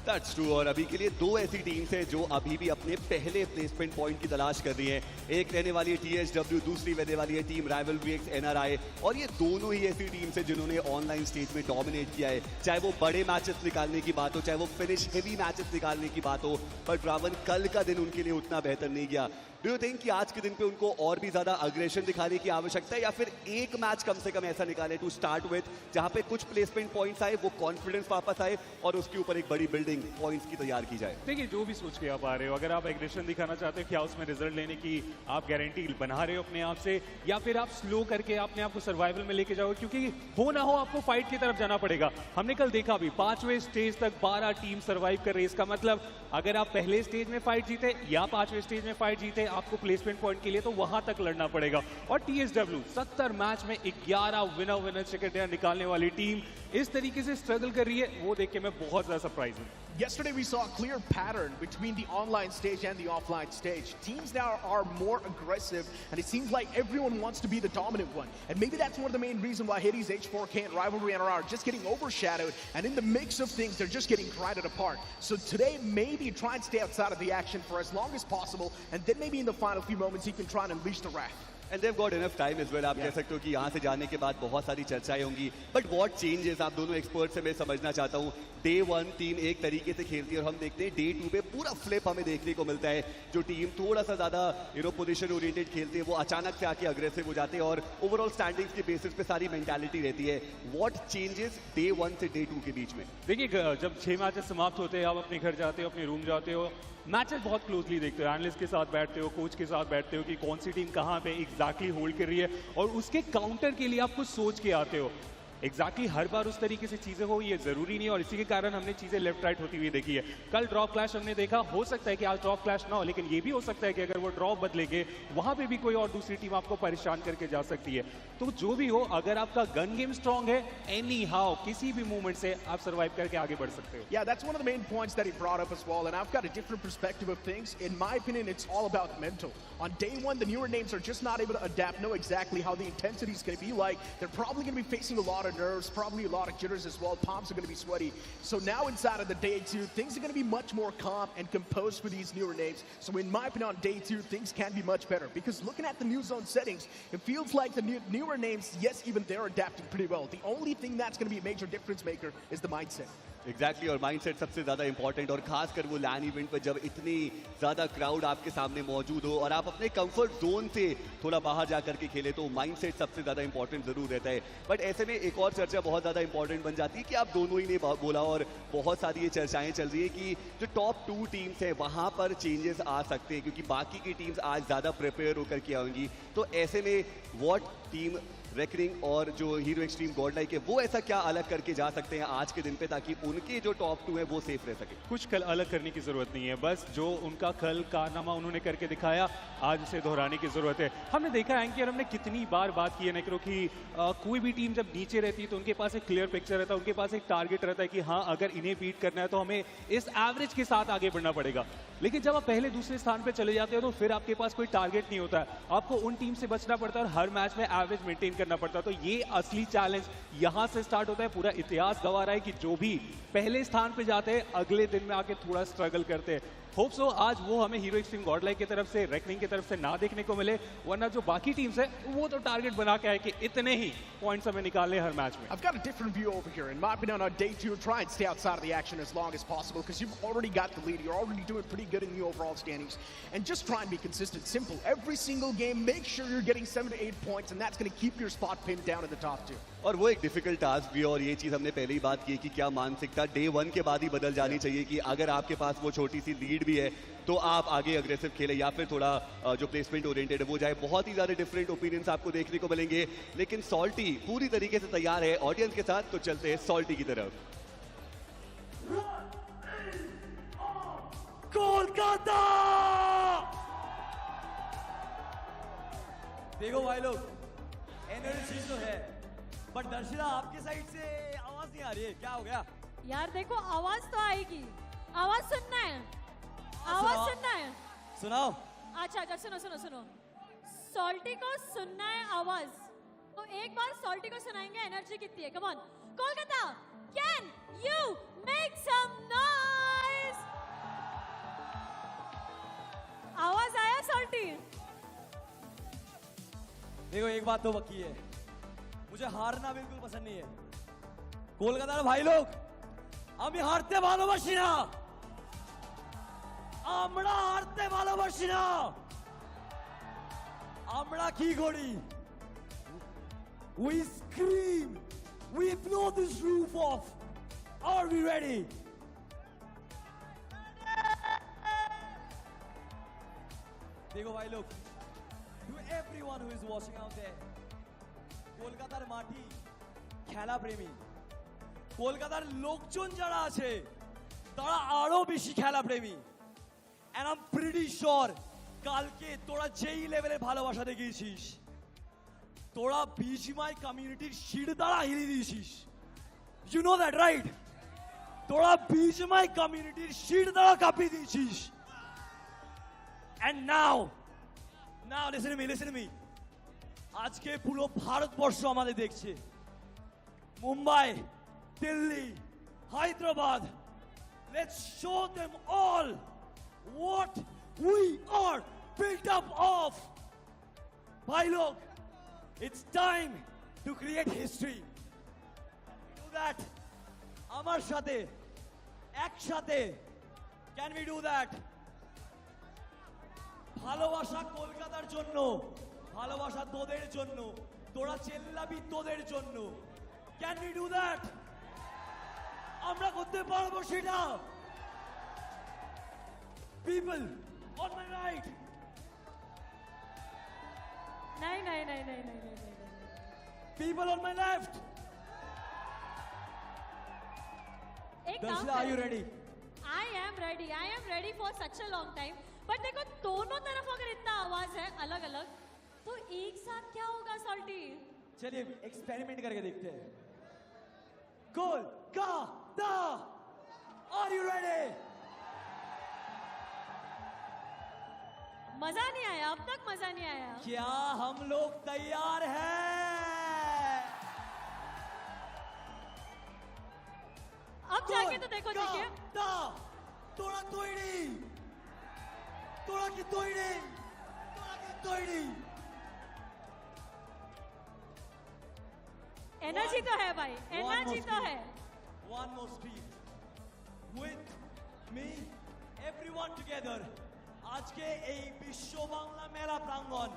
Speaker 1: That's true। और अभी के लिए 2 ऐसी teams हैं जो अभी भी अपने पहले प्लेसमेंट पॉइंट की तलाश कर रही है। एक रहने वाली है THW, दूसरी रहने वाली है टीम राइवलरी एक्स NRI, और ये दोनों ही ऐसी टीम्स हैं जिन्होंने ऑनलाइन स्टेज में डोमिनेट किया है, चाहे वो बड़े मैचेस निकालने की बात हो, चाहे वो फिनिश हेवी मैचेस निकालने की बात हो। पर रावण, कल का दिन उनके लिए उतना बेहतर नहीं गया। डू यू थिंक कि आज के दिन पे उनको और भी ज्यादा अग्रेशन दिखाने की आवश्यकता है, या फिर एक मैच कम से कम ऐसा निकाले टू स्टार्ट विद जहां पे कुछ प्लेसमेंट पॉइंट्स आए, वो कॉन्फिडेंस वापस आए और उसके ऊपर एक बड़ी बिल्डिंग पॉइंट्स की तैयार की जाए?
Speaker 6: देखिए, जो भी सोच के आप आ रहे हो, अगर आप एग्रेशन दिखाना चाहते हो क्या उसमें रिजल्ट लेने की आप गारंटी बना रहे हो अपने आप से, या फिर आप स्लो करके अपने आप को सर्वाइवल में लेके जाओ, क्योंकि हो ना हो आपको फाइट की तरफ जाना पड़ेगा। हमने कल देखा भी 5वें स्टेज तक 12 टीम सर्वाइव कर रही है। इसका मतलब अगर आप पहले स्टेज में फाइट जीते या 5वें स्टेज में फाइट जीते, आपको प्लेसमेंट पॉइंट के लिए तो वहां तक लड़ना पड़ेगा। और THW 70 मैच में 11 विनर चिकन डिनर निकालने वाली टीम इस तरीके से स्ट्रगल कर रही है, वो देख के मैं बहुत ज्यादा सरप्राइज हूं।
Speaker 7: Yesterday we saw a clear pattern between the online stage and the offline stage. Teams now are more aggressive, and it seems like everyone wants to be the dominant one. And maybe that's one of the main reasons why Hades, H4K, and Rivalry NRR are just getting overshadowed, and in the mix of things, they're just getting grinded apart. So today, maybe try and stay outside of the action for as long as possible, and then maybe in the final few moments, he can try and unleash the wrath.
Speaker 1: And Dev got enough time as well. आप कह सकते हो कि यहाँ से जाने के बाद बहुत सारी चर्चाएं होंगी. बट व्हाट चेंजेस, आप दोनों एक्सपर्ट से मैं समझना चाहता हूँ. डे 1 टीम एक तरीके से खेलती है और हम देखते हैं डे 2 पे पूरा फ्लिप हमें देखने को मिलता है. जो टीम थोड़ा सा ज्यादा पोजीशन ओरिएंटेड खेलते हैं वो अचानक से आके अग्रेसिव हो जाते हैं और ओवरऑल स्टैंडिंग्स के बेसिस पे सारी मेंटालिटी रहती है. व्हाट चेंजेस डे 1 से डे 2 के बीच में?
Speaker 6: देखिए, जब 6 मैचेस समाप्त होते हैं, आप अपने घर जाते हो, अपने रूम जाते हो, मैचेस बहुत क्लोजली देखते हो, एनालिस्ट के साथ बैठते हो, कोच के साथ बैठते हो कि कौन सी टीम कहाँ पे एग्जैक्टली होल्ड कर रही है और उसके काउंटर के लिए आप कुछ सोच के आते हो. एग्जैक्टली हर बार उस तरीके से चीज़ें हो ये ज़रूरी नहीं है और इसी के कारण हमने चीज़ें लेफ्ट राइट होती हुई देखी है. कल ड्रॉप क्लैश हमने देखा, हो सकता है कि आज ड्रॉप क्लैश ना हो, लेकिन ये भी हो सकता है कि अगर वो ड्रॉप बदलेंगे वहाँ पे भी कोई और दूसरी टीम आपको परेशान करके जा सकती है. तो जो भी हो, अगर आपका गन गेम स्ट्रांग है, एनी हाउ किसी भी मूवमेंट से आप सर्वाइव करके आगे बढ़ सकते हो.
Speaker 7: Yeah, that's one of the main points that he brought up as well, and I've got a different perspective of things. In my opinion, it's all about mental. On day 1, the newer names are just not able to adapt, know exactly how the intensity is going to be like. They're probably going to be facing a lot of nerves, probably a lot of jitters as well. Palms are going to be sweaty. So now inside of the day 2, things are going to be much more calm and composed for these newer names. So in my opinion, on day 2, things can be much better. Because looking at the new zone settings, it feels like the newer names, yes, even they're adapting pretty well. The only thing that's going to be a major difference maker is the mindset.
Speaker 1: Exactly और mindset सबसे ज्यादा important, और खासकर वो लैन event पर जब इतनी ज्यादा क्राउड आपके सामने मौजूद हो और आप अपने कंफर्ट जोन से थोड़ा बाहर जा करके खेले तो माइंडसेट सबसे ज्यादा इंपॉर्टेंट जरूर रहता है. बट ऐसे में एक और चर्चा बहुत ज्यादा इंपॉर्टेंट बन जाती है कि आप दोनों ही ने बोला और बहुत सारी ये चर्चाएं चल रही है कि जो टॉप 2 टीम्स है वहां पर चेंजेस आ सकते हैं क्योंकि बाकी की टीम्स आज ज्यादा प्रिपेयर होकर के आएंगी. तो ऐसे में व्हाट टीम रेकरिंग और जो हीरो एक्सट्रीम गॉडलाइक है वो ऐसा क्या अलग करके जा सकते हैं आज के दिन पे ताकि उनके जो टॉप 2 है वो सेफ रह सके?
Speaker 6: कुछ कल अलग करने की जरूरत नहीं है, बस जो उनका कल कारनामा उन्होंने करके दिखाया आज उसे दोहराने की जरूरत है. हमने देखा है कि हमने कितनी बार बात की है नेक्रो कि कोई भी टीम जब नीचे रहती है तो उनके पास एक क्लियर पिक्चर रहता है, उनके पास एक टारगेट रहता है कि हाँ अगर इन्हें बीट करना है तो हमें इस एवरेज के साथ आगे बढ़ना पड़ेगा. लेकिन जब आप पहले दूसरे स्थान पे चले जाते हो तो फिर आपके पास कोई टारगेट नहीं होता है, आपको उन टीम से बचना पड़ता है और हर मैच में एवरेज मेंटेन करना पड़ता है. तो ये असली चैलेंज यहां से स्टार्ट होता है. पूरा इतिहास गवाह रहा है कि जो भी पहले स्थान पे जाते हैं अगले दिन में आके थोड़ा स्ट्रगल करते हैं. होप सो आज वो हमें हीरो एक्सट्रीम गॉडलाइक की तरफ से, रेकनिंग की तरफ से ना देखने को मिले, वरना जो बाकी टीम्स है वो तो टारगेट बना के आए कि इतने ही पॉइंट्स हमें निकालने हर मैच में.
Speaker 7: I've got a different view over here. In my opinion, on day 2, try and stay outside of the action as long as possible because you've already got the lead. You're already doing pretty good in the overall standings. And just try and be consistent. Simple. Every single game, make sure you're getting 7 to 8 points, and that's going to keep your spot pinned down in the top 2.
Speaker 1: और वो एक difficult task भी है और ये चीज हमने पहले ही बात की कि क्या मानसिकता डे 1 के बाद ही बदल जानी चाहिए कि अगर आपके पास वो छोटी सी लीड भी है तो आप आगे अग्रेसिव खेले या फिर थोड़ा जो प्लेसमेंट ओरिएंटेड है वो जाए. बहुत ही ज्यादा डिफरेंट ओपिनियंस आपको देखने को मिलेंगे, लेकिन सॉल्टी पूरी तरीके से तैयार है ऑडियंस के साथ. तो चलते हैं सॉल्टी की तरफ.
Speaker 10: कोलकाता! देखो भाई लोग, एनर्जी तो है बट दर्शना आपके साइड से आवाज नहीं आ रही है, क्या हो गया?
Speaker 11: यार देखो आवाज तो आएगी, आवाज सुनना है, आवाज सुनना है.
Speaker 10: सुनाओ.
Speaker 11: अच्छा सुनो सुनो सुनो. सॉल्टी को सुनना है आवाज, तो एक बार सॉल्टी को सुनाएंगे एनर्जी कितनी है. Come on Kolkata, can you make some noise? आवाज आया सॉल्टी?
Speaker 10: देखो एक बात तो पक्की है, मुझे हारना बिल्कुल पसंद नहीं है. कोलकाता भाई लोग, আমি হারতে ভালোবাসি না, আমরা হারতে ভালোবাসি না. আমরা কি করি? We scream, we blow this roof off. Are we ready? देखो भाई लोग, to everyone who is watching out there, কলকাতার মাটি খেলা প্রেমী, কলকাতার লোকজন যারা আছে তারা আরো বেশি খেলা প্রেমী. and I'm pretty sure কালকে তোরা যেই লেভেলের ভালোবাসা দেখিয়েছিস, তোরা BGMI কমিউনিটির শির দ্বারা হিলিয়ে দিয়েছিস. You know that, right? তোরা BGMI কমিউনিটির শির দ্বারা কাঁপিয়ে দিয়েছিস. and now listen to me. আজকে পুরো ভারতবর্ষ আমাদের দেখছে. Mumbai, Delhi, Hyderabad, let's show them all what we are built up of. भाई लोग, it's time to create history. Do that. আমার সাথে একসাথে can we do that? ভালোবাসা কলকাতার জন্য, ভালোবাসা তোদের জন্য, তোরা চেল্লাবি তোদের জন্য। Can we do that? আমরা করতে পারবো সেটা। People on my right.
Speaker 11: नहीं नहीं नहीं नहीं नहीं नहीं नहीं
Speaker 10: People on my left.
Speaker 11: एक काम
Speaker 10: Darshana, are you ready?
Speaker 11: I am ready for such a long time. But देखो दोनों तरफ अगर इतना आवाज है अलग अलग तो एक साथ क्या होगा सॉल्टी?
Speaker 10: चलिए एक्सपेरिमेंट करके देखते हैं। Kolkata, are you ready?
Speaker 11: मजा नहीं आया, अब तक मजा नहीं आया।
Speaker 10: क्या हम लोग तैयार हैं?
Speaker 11: अब जाके तो देखो देखिए।
Speaker 10: तोड़ा तोड़ी, तोड़ा की तोड़ी, तोड़ा की तोड़ी।
Speaker 11: एनर्जी तो है भाई, एनर्जी तो है।
Speaker 10: One more speed. With me, everyone together. आज के এই বিশ্ব বাংলা মেলা প্রাঙ্গণ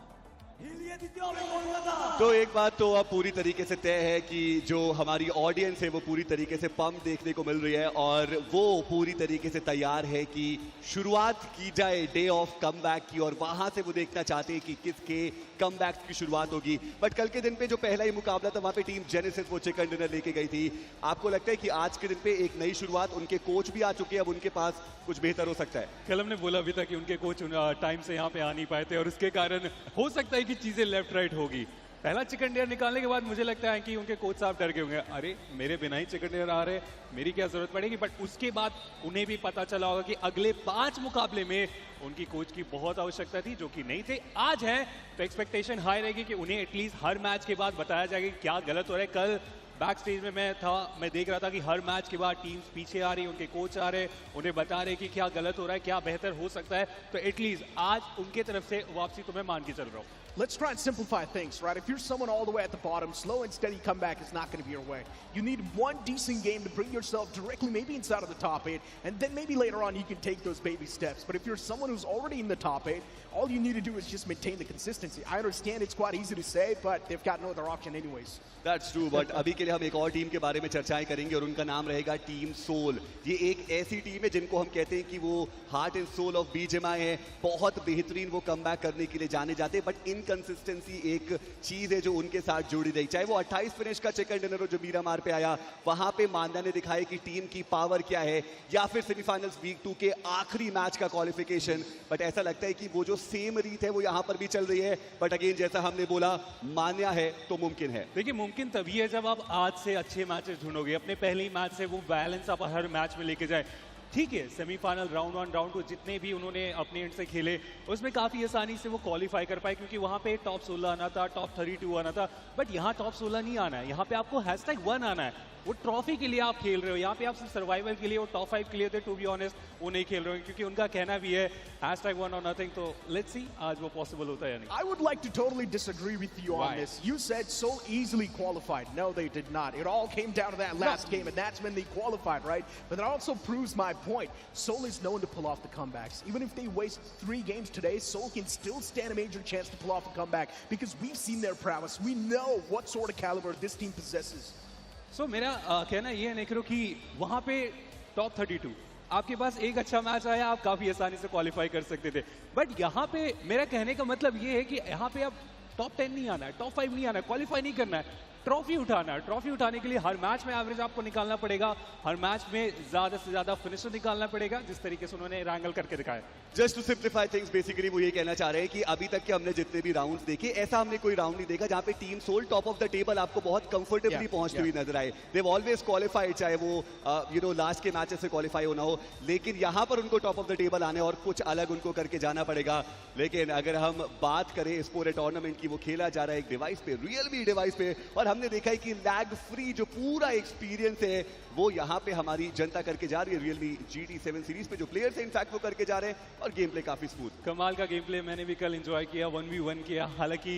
Speaker 10: হিলিয়ে দিতে হবে কলকাতা।
Speaker 1: तो एक बात तो अब पूरी तरीके से तय है कि जो हमारी ऑडियंस है वो पूरी तरीके से पंप देखने को मिल रही है और वो पूरी तरीके से तैयार है कि शुरुआत की जाए डे ऑफ कमबैक की और वहां से वो देखना चाहते हैं कि किसके कमबैक की शुरुआत होगी। बट कल के दिन पे जो पहला ही मुकाबला था वहां पे टीम जेनेसिस वो चिकन डिनर लेके गई थी। आपको लगता है कि आज के दिन पे एक नई शुरुआत, उनके कोच भी आ चुके हैं, अब उनके पास कुछ बेहतर हो सकता है?
Speaker 6: कल हमने बोला भी था कि उनके कोच टाइम से यहाँ पे आ नहीं पाए थे और उसके कारण हो सकता है कि चीजें लेफ्ट राइट होगी। पहला चिकन डिनर निकालने के बाद मुझे लगता है कि उनके कोच साहब डर गए होंगे, अरे मेरे बिना ही चिकन डिनर आ रहे, मेरी क्या जरूरत पड़ेगी। बट उसके बाद उन्हें भी पता चला होगा कि अगले 5 मुकाबले में उनकी कोच की बहुत आवश्यकता थी जो कि नहीं थे, आज है। तो एक्सपेक्टेशन हाई रहेगी कि उन्हें एटलीस्ट हर मैच के बाद बताया जाएगा कि क्या गलत हो रहा है। कल बैक स्टेज में मैं देख रहा था कि हर मैच के बाद टीम्स पीछे आ रही, उनके कोच आ रहे, उन्हें बता रहे कि क्या गलत हो रहा है, क्या बेहतर हो सकता है। तो एटलीस्ट आज उनके तरफ से वापसी तो मैं मान के चल रहा हूँ।
Speaker 7: Let's try and simplify things, right? If you're someone all the way at the bottom, slow and steady comeback is not going to be your way. You need one decent game to bring yourself directly maybe inside of the top 8, and then maybe later on you can take those baby steps. But if you're someone who's already in the top 8, all you need to do is just maintain the consistency. I understand it's quite easy to say, but they've got no other option anyways.
Speaker 1: That's true, but अभी के लिए हम एक और team के बारे में चर्चाएं करेंगे और उनका नाम रहेगा टीम सोल। ये एक ऐसी टीम है जिनको हम कहते हैं कि वो heart and soul of BGMI है। बहुत बेहतरीन वो कमबैक करने के लिए जाने जाते हैं, बट इनकंसिस्टेंसी एक चीज है जो उनके साथ जुड़ी रही। चाहे वो 28 फिनिश का चिकन डिनर हो जो मीरामार पे आया, वहां पे मांदा ने दिखाया कि टीम की पावर क्या है, या फिर सेमीफाइनल्स वीक 2 के आखिरी मैच का क्वालिफिकेशन। बट ऐसा लगता है कि वो जो सेम रीत है वो यहाँ पर भी चल रही है। बट अगेन जैसा हमने बोला, मान्या है तो मुमकिन है।
Speaker 6: देखिए मुमकिन तभी है जब आप आज से अच्छे मैचेस ढूंढोगे, अपने पहले ही मैच से वो बैलेंस आप हर मैच में लेके जाए। ठीक है, सेमीफाइनल राउंड 1 राउंड 2 जितने भी उन्होंने अपने एंड से खेले उसमें काफी आसानी से वो क्वालिफाई कर पाए, क्योंकि वहां पे टॉप 16 आना था, टॉप 32 आना था। बट यहाँ टॉप 16 नहीं आना है, यहाँ पे आपको #1 आना है। वो ट्रॉफी के लिए आप खेल रहे हो, यहाँ पे आप सिर्फ सर्वाइवल के लिए और टॉप 5 के लिए थे। टू बी ऑनेस्ट वो नहीं खेल रहे हो, क्योंकि उनका कहना भी है #1 or nothing। तो लेट्स सी आज वो पॉसिबल होता है या नहीं।
Speaker 7: I would like to totally disagree with you on this. You said so easily qualified. No, they did not. It all came down to that last game, and that's when they qualified, right? But that also proves my point. Seoul is known to pull off the comebacks. Even if they waste 3 games today, Seoul can still stand a major chance to pull off a comeback because we've seen their prowess. We know what sort of caliber this team possesses.
Speaker 6: सो मेरा कहना ये है नेकरो कि वहां पे top 32 आपके पास एक अच्छा मैच आया, आप काफी आसानी से क्वालिफाई कर सकते थे। बट यहाँ पे मेरा कहने का मतलब ये है कि यहाँ पे अब टॉप 10 नहीं आना है, टॉप 5 नहीं आना है, क्वालिफाई नहीं करना है, ट्रॉफी उठाना है। ट्रॉफी उठाने के लिए हर मैच में एवरेज आपको निकालना पड़ेगा, हर मैच में ज्यादा से ज्यादा फिनिशर निकालना पड़ेगा, जिस तरीके से उन्होंने रैंगल करके दिखाया।
Speaker 1: Just to simplify things, basically वो ये कहना चाह रहे हैं कि अभी तक के हमने जितने भी राउंड्स देखे, ऐसा हमने कोई राउंड नहीं देखा जहां पे team Soul top of the table आपको बहुत कंफर्टेबली पहुंचती हुई नजर आए। देव ऑलवेज क्वालिफाइड, चाहे वो लास्ट के मैचेस से क्वालिफाई होना हो, लेकिन यहां पर उनको टॉप ऑफ द टेबल आने और कुछ अलग उनको करके जाना पड़ेगा। लेकिन अगर हम बात करें इस पूरे टूर्नामेंट की, वो खेला जा रहा है एक डिवाइस पे, realme डिवाइस पे, और हमने देखा है कि लैग फ्री जो पूरा एक्सपीरियंस है वो यहाँ पे हमारी जनता करके जा रही है रियलमी GT7 सीरीज पे जो प्लेयर्स हैं इनफैक्ट वो करके जा रहे हैं और गेम प्ले काफी स्मूथ।
Speaker 6: कमाल का गेम प्ले मैंने भी कल एंजॉय किया, 1v1 किया। हालांकि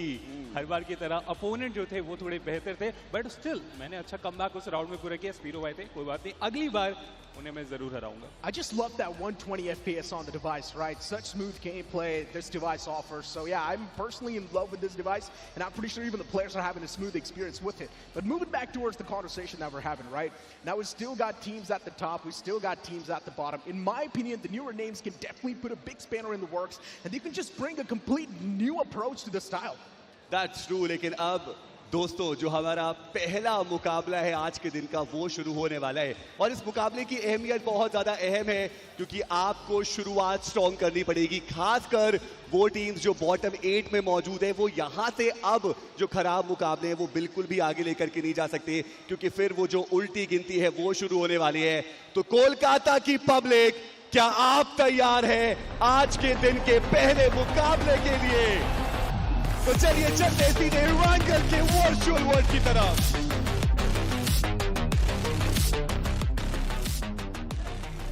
Speaker 6: हर बार की तरह अपोनेंट जो थे वो थोड़े बेहतर थे, बट स्टिल मैंने अच्छा कमबैक उस राउंड में पूरा किया। स्पीरो भाई थे, कोई बात नहीं, अगली बार उन्हें मैं जरूर हराऊंगा।
Speaker 7: I just love that 120 FPS on the device, right? Such smooth gameplay this device offers. So yeah, I'm personally in love with this device, and I'm pretty sure even the players are having a smooth experience with it. But moving back towards the conversation that we're having, right? Now we've still got teams at the top, we still got teams at the bottom. In my opinion, the newer names can definitely put a big spanner in the works, and they can just bring a complete new approach to the style.
Speaker 1: That's true, लेकिन अब दोस्तों जो हमारा पहला मुकाबला है आज के दिन का वो शुरू होने वाला है और इस मुकाबले की अहमियत बहुत ज़्यादा अहम है क्योंकि आपको शुरुआत स्ट्रॉन्ग करनी पड़ेगी, खासकर वो टीम्स जो बॉटम 8 में मौजूद है वो यहाँ से अब जो खराब मुकाबले हैं वो बिल्कुल भी आगे लेकर के नहीं जा सकते क्योंकि फिर वो जो उल्टी गिनती है वो शुरू होने वाली है। तो कोलकाता की पब्लिक, क्या आप तैयार हैं आज के दिन के पहले मुकाबले के लिए? तो चलिए चलते सीधे रंगल के वर्चुअल वर्ल्ड की तरफ।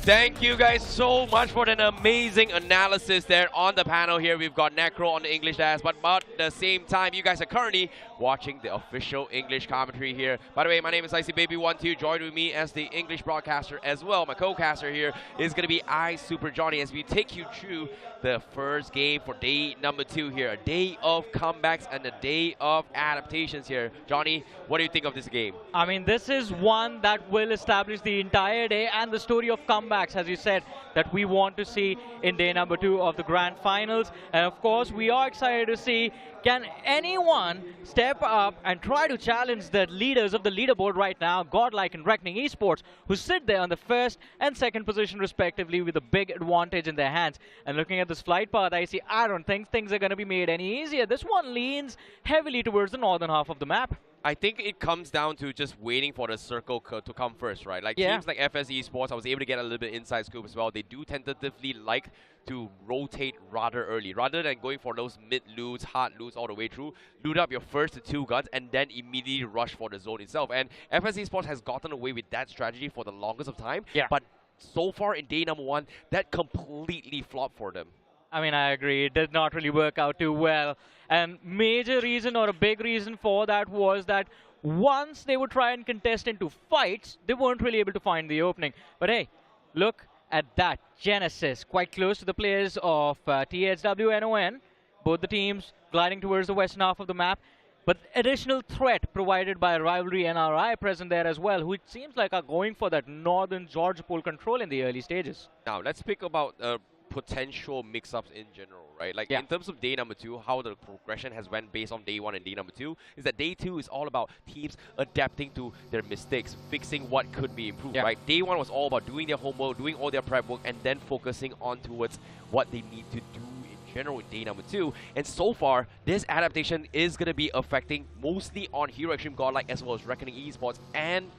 Speaker 12: Thank you guys so much for an amazing analysis there on the panel here. We've got Necro on the English dash, but at the same time, you guys are currently watching the official English commentary here. By the way, my name is ICBaby12. Join with me as the English broadcaster as well. My co-caster here is going to be Super Johnny as we take you through the first game for day number 2 here. A day of comebacks and a day of adaptations here. Johnny, what do you think of this game?
Speaker 13: I mean, this is one that will establish the entire day and the story of comebacks, as you said, that we want to see in day number 2 of the grand finals. And of course, we are excited to see, can anyone step up and try to challenge the leaders of the leaderboard right now, Godlike and Reckoning Esports, who sit there on the first and second position respectively with a big advantage in their hands. And looking at this flight path, I don't think things are going to be made any easier. This one leans heavily towards the northern half of the map.
Speaker 12: I think it comes down to just waiting for the circle to come first, right? Like teams like FS Esports, I was able to get a little bit inside scoop as well. They do tentatively like to rotate rather early, rather than going for those mid loots, hard loots all the way through. Loot up your first 2 guns and then immediately rush for the zone itself. And FS Esports has gotten away with that strategy for the longest of time.
Speaker 13: Yeah.
Speaker 12: But so far in day number 1, that completely flopped for them.
Speaker 13: I mean, I agree. It did not really work out too well. And major reason or a big reason for that was that once they would try and contest into fights, they weren't really able to find the opening. But hey, look at that. Genesis, quite close to the players of THW NON. Both the teams gliding towards the western half of the map. But additional threat provided by Rivalry NRI present there as well, who it seems like are going for that northern Georgia pole control in the early stages.
Speaker 12: Now, let's speak about potential mix-ups in general, right? Like in terms of day number 2, how the progression has went based on day 1 and day number 2 is that day 2 is all about teams adapting to their mistakes, fixing what could be improved, right? Day 1 was all about doing their homework, doing all their prep work, and then focusing on towards what they need to do in general in day number 2. And so far, this adaptation is going to be affecting mostly on Hero Extreme Godlike as well as Reckoning Esports, and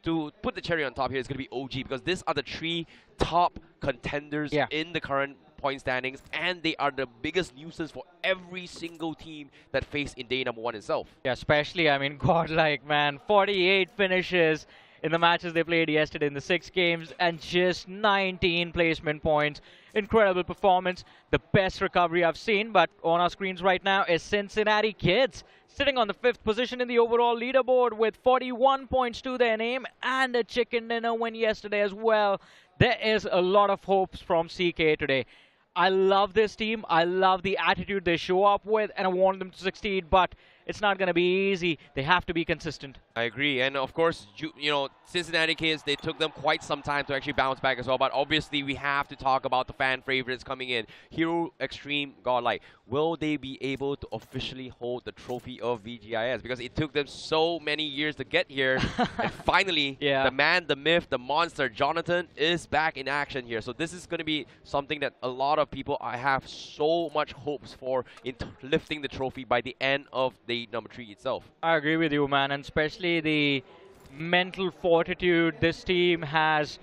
Speaker 12: to put the cherry on top here is going to be OG, because these are the 3 top contenders in the current point standings, and they are the biggest nuisance for every single team that faced in day number 1 itself.
Speaker 13: Yeah, especially, I mean, Godlike, man, 48 finishes in the matches they played yesterday in the 6 games and just 19 placement points. Incredible performance, the best recovery I've seen. But on our screens right now is Cincinnati Kids, sitting on the 5th position in the overall leaderboard with 41 points to their name and a chicken dinner win yesterday as well. There is a lot of hopes from CK today. I love this team. I love the attitude they show up with, and I want them to succeed, but it's not going to be easy. They have to be consistent.
Speaker 12: I agree. And of course, you know, Cincinnati Kids, they took them quite some time to actually bounce back as well. But obviously, we have to talk about the fan favorites coming in. Hero Extreme Godlike. Will they be able to officially hold the trophy of BGIS? Because it took them so many years to get here. And finally, the man, the myth, the monster, Jonathan, is back in action here. So this is going to be something that a lot of people have so much hopes for in lifting the trophy by the end of day number 3 itself.
Speaker 13: I agree with you, man, and especially the mental fortitude this team has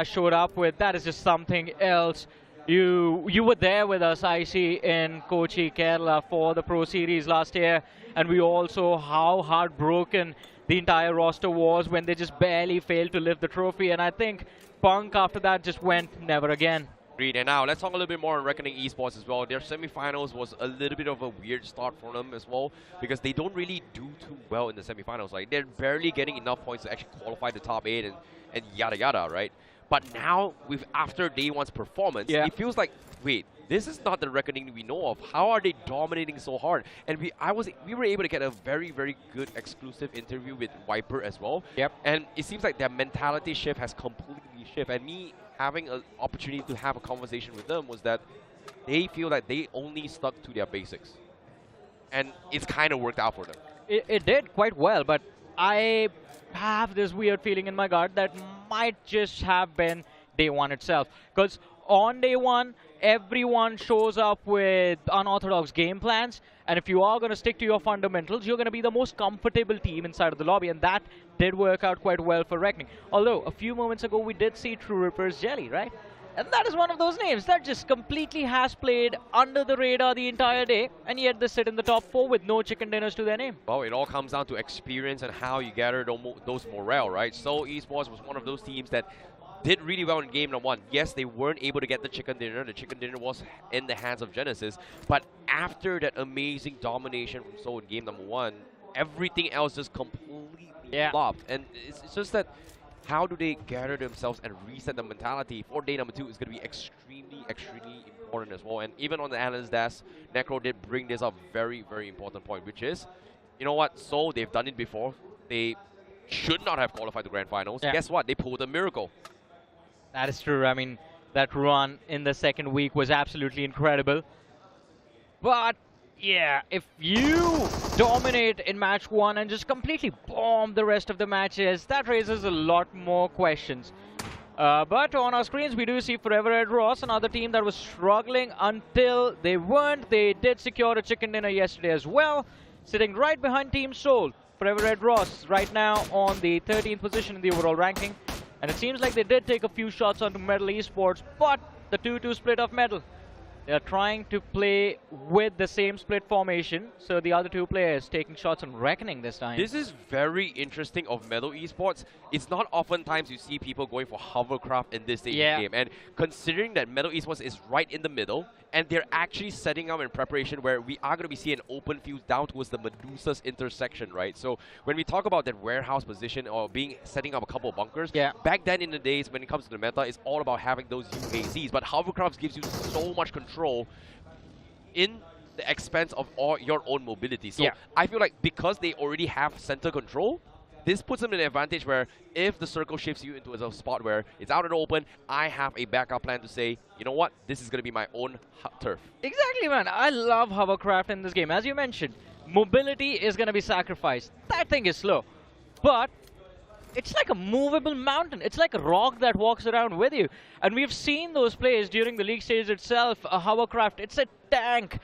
Speaker 13: showed up with. That is just something else. You were there with us, I see, in Kochi, Kerala for the Pro Series last year, and we all saw how heartbroken the entire roster was when they just barely failed to lift the trophy. And I think Punk after that just went never again.
Speaker 12: Agreed. And now let's talk a little bit more on Reckoning Esports as well. Their semifinals was a little bit of a weird start for them as well, because they don't really do too well in the semifinals. Like, they're barely getting enough points to actually qualify the top 8 and yada yada, right? But now, with after day one's performance, it feels like, wait, this is not the Reckoning we know of. How are they dominating so hard? And we were able to get a very, very good exclusive interview with Viper as well.
Speaker 13: Yep.
Speaker 12: And it seems like their mentality shift has completely shifted. And me having an opportunity to have a conversation with them was that they feel like they only stuck to their basics. And it's kind of worked out for them.
Speaker 13: It did quite well, but I have this weird feeling in my gut that might just have been day one itself. Because on day one, everyone shows up with unorthodox game plans, and if you are going to stick to your fundamentals, you're going to be the most comfortable team inside of the lobby, and that did work out quite well for Reckoning. Although, a few moments ago, we did see True Ripper's Jelly, right? And that is one of those names that just completely has played under the radar the entire day, and yet they sit in the top 4 with no chicken dinners to their name.
Speaker 12: Well, it all comes down to experience and how you gather those morale, right? So Esports was one of those teams that did really well in game number 1. Yes, they weren't able to get the chicken dinner. The chicken dinner was in the hands of Genesis. But after that amazing domination from Seoul in game number 1, everything else just completely flopped. And it's just that, how do they gather themselves and reset the mentality for day number 2 is going to be extremely, extremely important as well. And even on the analyst desk, Necro did bring this up very, very important point, which is, you know what, so they've done it before. They should not have qualified the grand finals. Guess what? They pulled a miracle.
Speaker 13: That is true. I mean, that run in the second week was absolutely incredible. But, yeah, if you dominate in match 1 and just completely bomb the rest of the matches, that raises a lot more questions. But on our screens, we do see Forever Red Ross, another team that was struggling until they weren't. They did secure a chicken dinner yesterday as well, sitting right behind Team Seoul. Forever Red Ross right now on the 13th position in the overall ranking. And it seems like they did take a few shots onto Metal Esports, but the 2-2 split of Metal. They are trying to play with the same split formation, so the other 2 players taking shots on Reckoning this time.
Speaker 12: This is very interesting of Metal Esports. It's not oftentimes you see people going for hovercraft in this stage of the game. And considering that Metal Esports is right in the middle, and they're actually setting up in preparation where we are going to be seeing an open field down towards the Medusa's intersection, right? So when we talk about that warehouse position or setting up a couple of bunkers, back then in the days when it comes to the meta, it's all about having those UAZs. But hovercrafts gives you so much control in the expense of all your own mobility. So I feel like because they already have center control, this puts them in an advantage where if the circle shifts you into a spot where it's out in the open, I have a backup plan to say, you know what, this is going to be my own turf.
Speaker 13: Exactly, man. I love hovercraft in this game. As you mentioned, mobility is going to be sacrificed. That thing is slow. But it's like a movable mountain. It's like a rock that walks around with you. And we've seen those plays during the league stage itself. A hovercraft, it's a tank.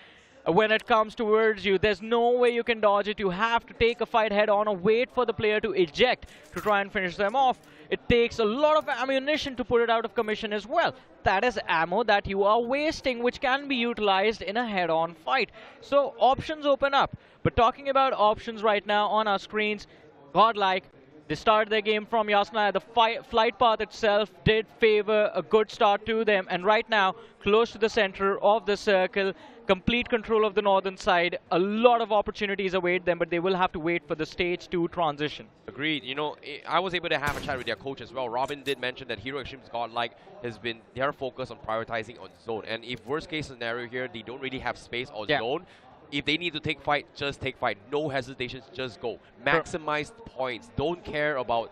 Speaker 13: When it comes towards you, there's no way you can dodge it. You have to take a fight head on or wait for the player to eject to try and finish them off. It takes a lot of ammunition to put it out of commission as well. That is ammo that you are wasting, which can be utilized in a head-on fight. So options open up. But talking about options right now on our screens, Godlike, they started their game from Yasnaya. The flight path itself did favor a good start to them. And right now, close to the center of the circle, complete control of the northern side. A lot of opportunities await them, but they will have to wait for the stage 2 transition.
Speaker 12: Agreed. You know, I was able to have a chat with their coach as well. Robin did mention that Hero Extreme's Godlike has been their focus on prioritizing on zone. And if worst case scenario here, they don't really have space on zone, if they need to take fight, just take fight. No hesitations, just go. Maximize points. Don't care about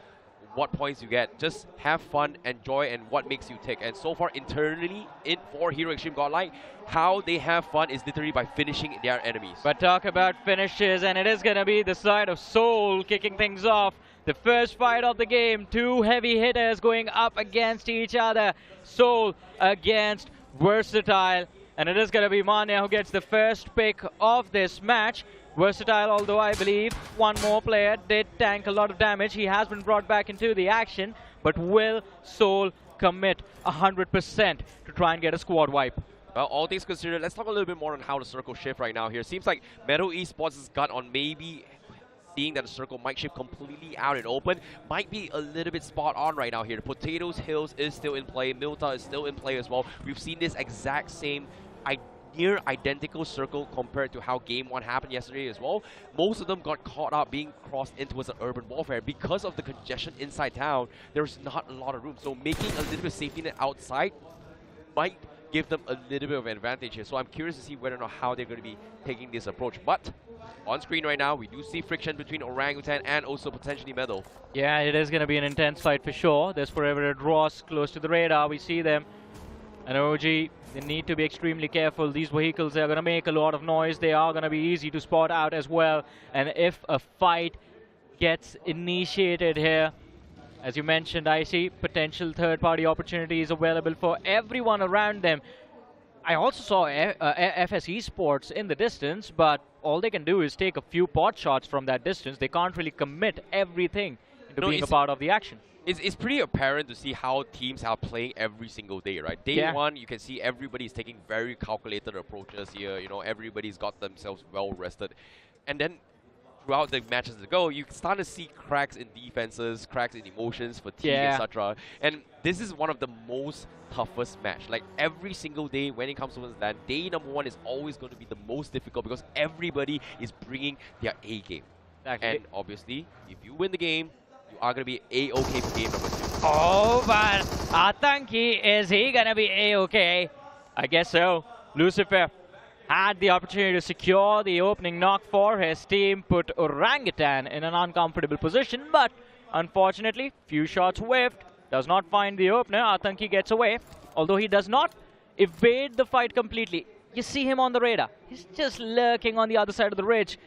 Speaker 12: what points you get. Just have fun, enjoy, and what makes you tick. And so far, internally, for Hero Extreme Godlike, how they have fun is literally by finishing their enemies.
Speaker 13: But talk about finishes, and it is going to be the side of Seoul kicking things off. The first fight of the game, 2 heavy hitters going up against each other. Seoul against Versatile. And it is going to be Manya who gets the first pick of this match. Versatile, although I believe one more player did tank a lot of damage. He has been brought back into the action. But will Seoul commit 100% to try and get a squad wipe.
Speaker 12: Well, all things considered, let's talk a little bit more on how the circle shift right now here. Seems like Metal Esports has got on maybe seeing that the circle might shift completely out and open. Might be a little bit spot on right now here. The Potatoes Hills is still in play. Milta is still in play as well. We've seen this exact same near identical circle compared to how game 1 happened yesterday as well. Most of them got caught up being crossed into as an urban warfare. Because of the congestion inside town, there's not a lot of room. So making a little bit of safety net outside might give them a little bit of an advantage here. So I'm curious to see whether or not how they're going to be taking this approach. But on screen right now, we do see friction between Orangutan and also potentially Metal.
Speaker 13: Yeah, it is going to be an intense fight for sure. There's forever a Dross close to the radar. We see them. And OG, they need to be extremely careful. These vehicles are going to make a lot of noise. They are going to be easy to spot out as well. And if a fight gets initiated here, as you mentioned, I see potential third-party opportunities available for everyone around them. I also saw FS Esports in the distance, but all they can do is take a few pot shots from that distance. They can't really commit everything into being a part of the action.
Speaker 12: It's pretty apparent to see how teams are playing every single day, right? Day 1, you can see everybody's taking very calculated approaches here. You know, everybody's got themselves well rested. And then throughout the matches to go, you start to see cracks in defenses, cracks in emotions, fatigue, etc. And this is one of the most toughest match. Like every single day when it comes to that, day number 1 is always going to be the most difficult because everybody is bringing their A game.
Speaker 13: Exactly.
Speaker 12: And obviously, if you win the game, you are going to be A-OK for game number 2.
Speaker 13: Oh, but Atanki, is he going to be A-OK? I guess so. Lucifer had the opportunity to secure the opening knock for his team, put Orangutan in an uncomfortable position, but unfortunately, few shots whiffed, does not find the opener. Atanki gets away, although he does not evade the fight completely. You see him on the radar. He's just lurking on the other side of the ridge,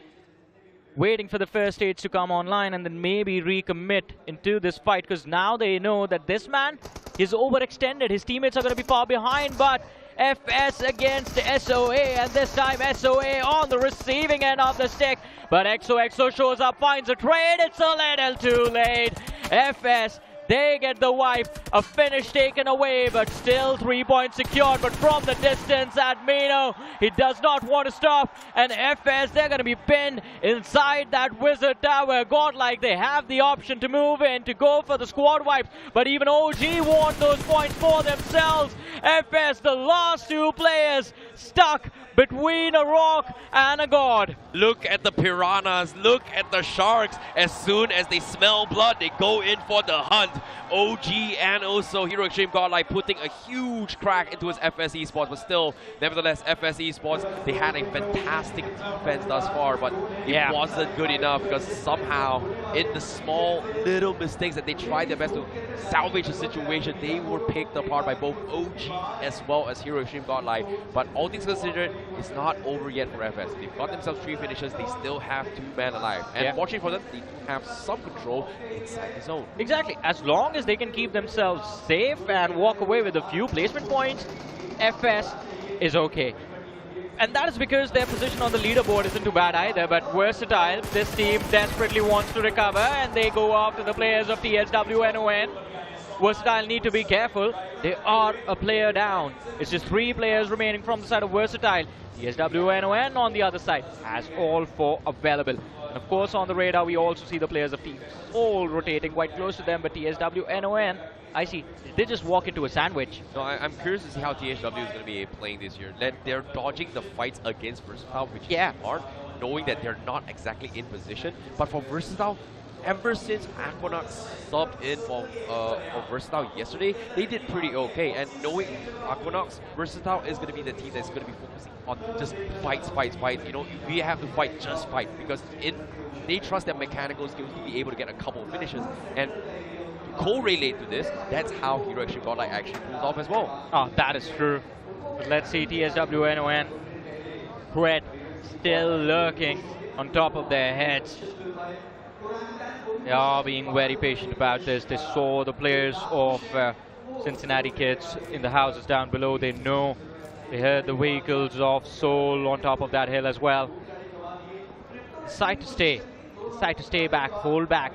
Speaker 13: waiting for the first stage to come online and then maybe recommit into this fight, because now they know that this man is overextended. His teammates are going to be far behind, but FS against SOA, and this time SOA on the receiving end of the stick. But XOXO shows up, finds a trade. It's a little too late. FS, they get the wipe, a finish taken away, but still 3 points secured. But from the distance, Admino, he does not want to stop. And FS, they're going to be pinned inside that wizard tower. Godlike, they have the option to move in, to go for the squad wipes. But even OG want those points for themselves. FS, the last 2 players, stuck between a rock and a god.
Speaker 12: Look at the piranhas, look at the sharks. As soon as they smell blood, they go in for the hunt. OG and also Hero Extreme Godlike putting a huge crack into his FS Esports, but still, nevertheless, FS Esports, they had a fantastic defense thus far, but it wasn't good enough because somehow, in the small little mistakes that they tried their best to salvage the situation, they were picked apart by both OG as well as Hero Extreme Godlike. But all things considered, it's not over yet for FS. They've got themselves 3 finishes, they still have 2 men alive. And watching for them, they have some control inside the zone.
Speaker 13: Exactly. As long as they can keep themselves safe and walk away with a few placement points, FS is okay. And that is because their position on the leaderboard isn't too bad either, but Versatile, this team desperately wants to recover, and they go after the players of TSW NON. Versatile need to be careful. They are a player down. It's just 3 players remaining from the side of Versatile. TSW NON on the other side has all 4 available. And of course, on the radar, we also see the players of Team all rotating quite close to them, but TSW NON, I see, they just walk into a sandwich.
Speaker 12: So I'm curious to see how TSW is going to be playing this year. They're dodging the fights against Versatile, which is smart, knowing that they're not exactly in position. But for Versatile, ever since Aquanax subbed in for Versatile yesterday, they did pretty okay. And knowing Aquanax, Versatile is going to be the team that's going to be focusing on just fights. You know, we have to fight, just fight, because they trust their mechanical skills to be able to get a couple of finishes. And to correlate to this, that's how Hero Extreme Godlike actually pulls off as well.
Speaker 13: Oh, that is true. But let's see TSW NON. Threat still lurking on top of their heads. They are being very patient about this. They saw the players of Cincinnati Kids in the houses down below. They know. They heard the vehicles of Seoul on top of that hill as well. Decide to stay. Decide to stay back, hold back.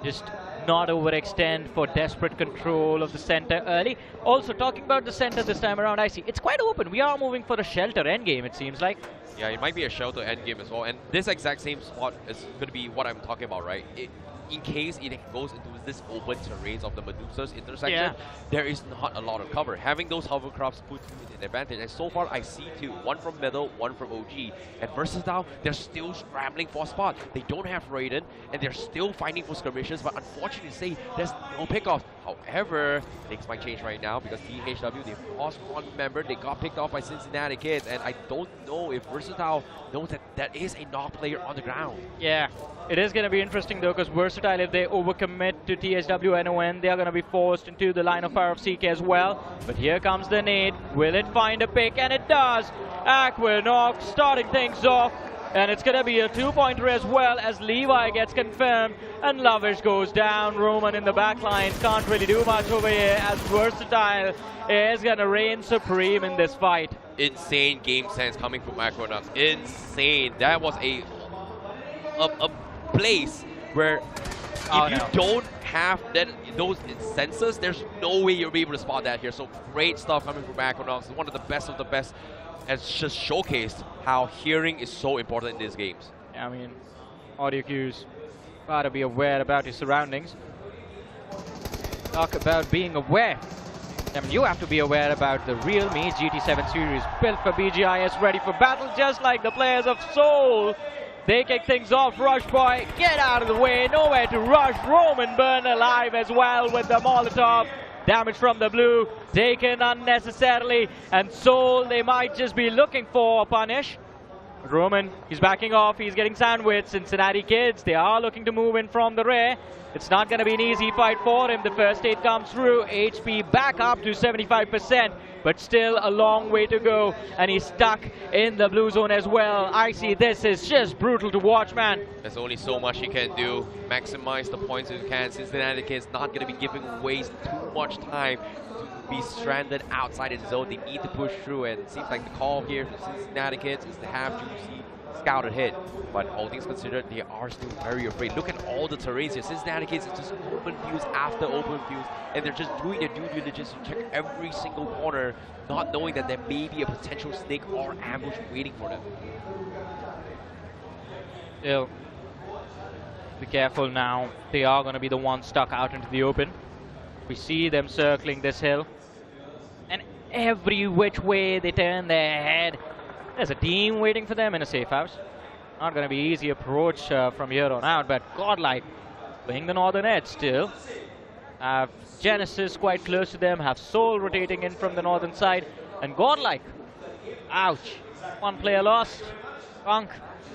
Speaker 13: Just not overextend for desperate control of the center early. Also, talking about the center this time around, I see it's quite open. We are moving for a shelter endgame, it seems like.
Speaker 12: Yeah, it might be a shelter endgame as well. And this exact same spot is going to be what I'm talking about, right? In case it goes into this open terrains of the Medusa's intersection, there is not a lot of cover. Having those hovercrafts puts you in an advantage. And so far, I see two. One from middle, one from OG. And Versatile, they're still scrambling for a spot. They don't have Raiden, and they're still fighting for skirmishes. But unfortunately to say, there's no pickoff. However, things might change right now because THW, they've lost one member. They got picked off by Cincinnati Kids. And I don't know if Versatile knows that that is a knock player on the ground.
Speaker 13: Yeah, it is going to be interesting though, because Versatile, if they overcommit to THW NON, they are going to be forced into the line of fire of CK as well. But here comes the nade. Will it find a pick? And it does. Aquinox starting things off. And it's going to be a 2-pointer as well as Levi gets confirmed. And Lavish goes down. Roman in the back line can't really do much over here as Versatile is going to reign supreme in this fight.
Speaker 12: Insane game sense coming from Aquinox. Insane. That was a place where if you don't have those sensors, there's no way you'll be able to spot that here. So great stuff coming from Aquinox. One of the best of the best. And just showcased how hearing is so important in these games.
Speaker 13: I mean, audio cues. Gotta be aware about your surroundings. Talk about being aware. I mean, you have to be aware about the realme GT7 series built for BGIS, ready for battle, just like the players of Seoul. They kick things off. Rush Boy, get out of the way. Nowhere to rush. Roman burned alive as well with the Molotov. Damage from the blue, taken unnecessarily, and Soul, they might just be looking for a punish. Roman, he's backing off, he's getting sandwiched. Cincinnati Kids, they are looking to move in from the rear. It's not going to be an easy fight for him. The first aid comes through, HP back up to 75%, but still a long way to go, and he's stuck in the blue zone as well. I see this is just brutal to watch, man.
Speaker 12: There's only so much he can do. Maximize the points if you can. Cincinnati Kids not going to be giving away too much time to be stranded outside the zone. They need to push through, and it seems like the call here for Cincinnati Kids is to have Juicy scouted hit. But all things considered, they are still very afraid. Look at all the terrains here. Cincinnati Kids is just open views after open views, and they're just doing their due diligence to check every single corner, not knowing that there may be a potential snake or ambush waiting for them.
Speaker 13: Still, be careful now. They are going to be the ones stuck out into the open. We see them circling this hill, and every which way they turn their head, there's a team waiting for them in a safe house. Not going to be easy approach from here on out, but Godlike playing the northern edge still. Have Genesis quite close to them, have Soul rotating in from the northern side, and Godlike, ouch, one player lost. Punk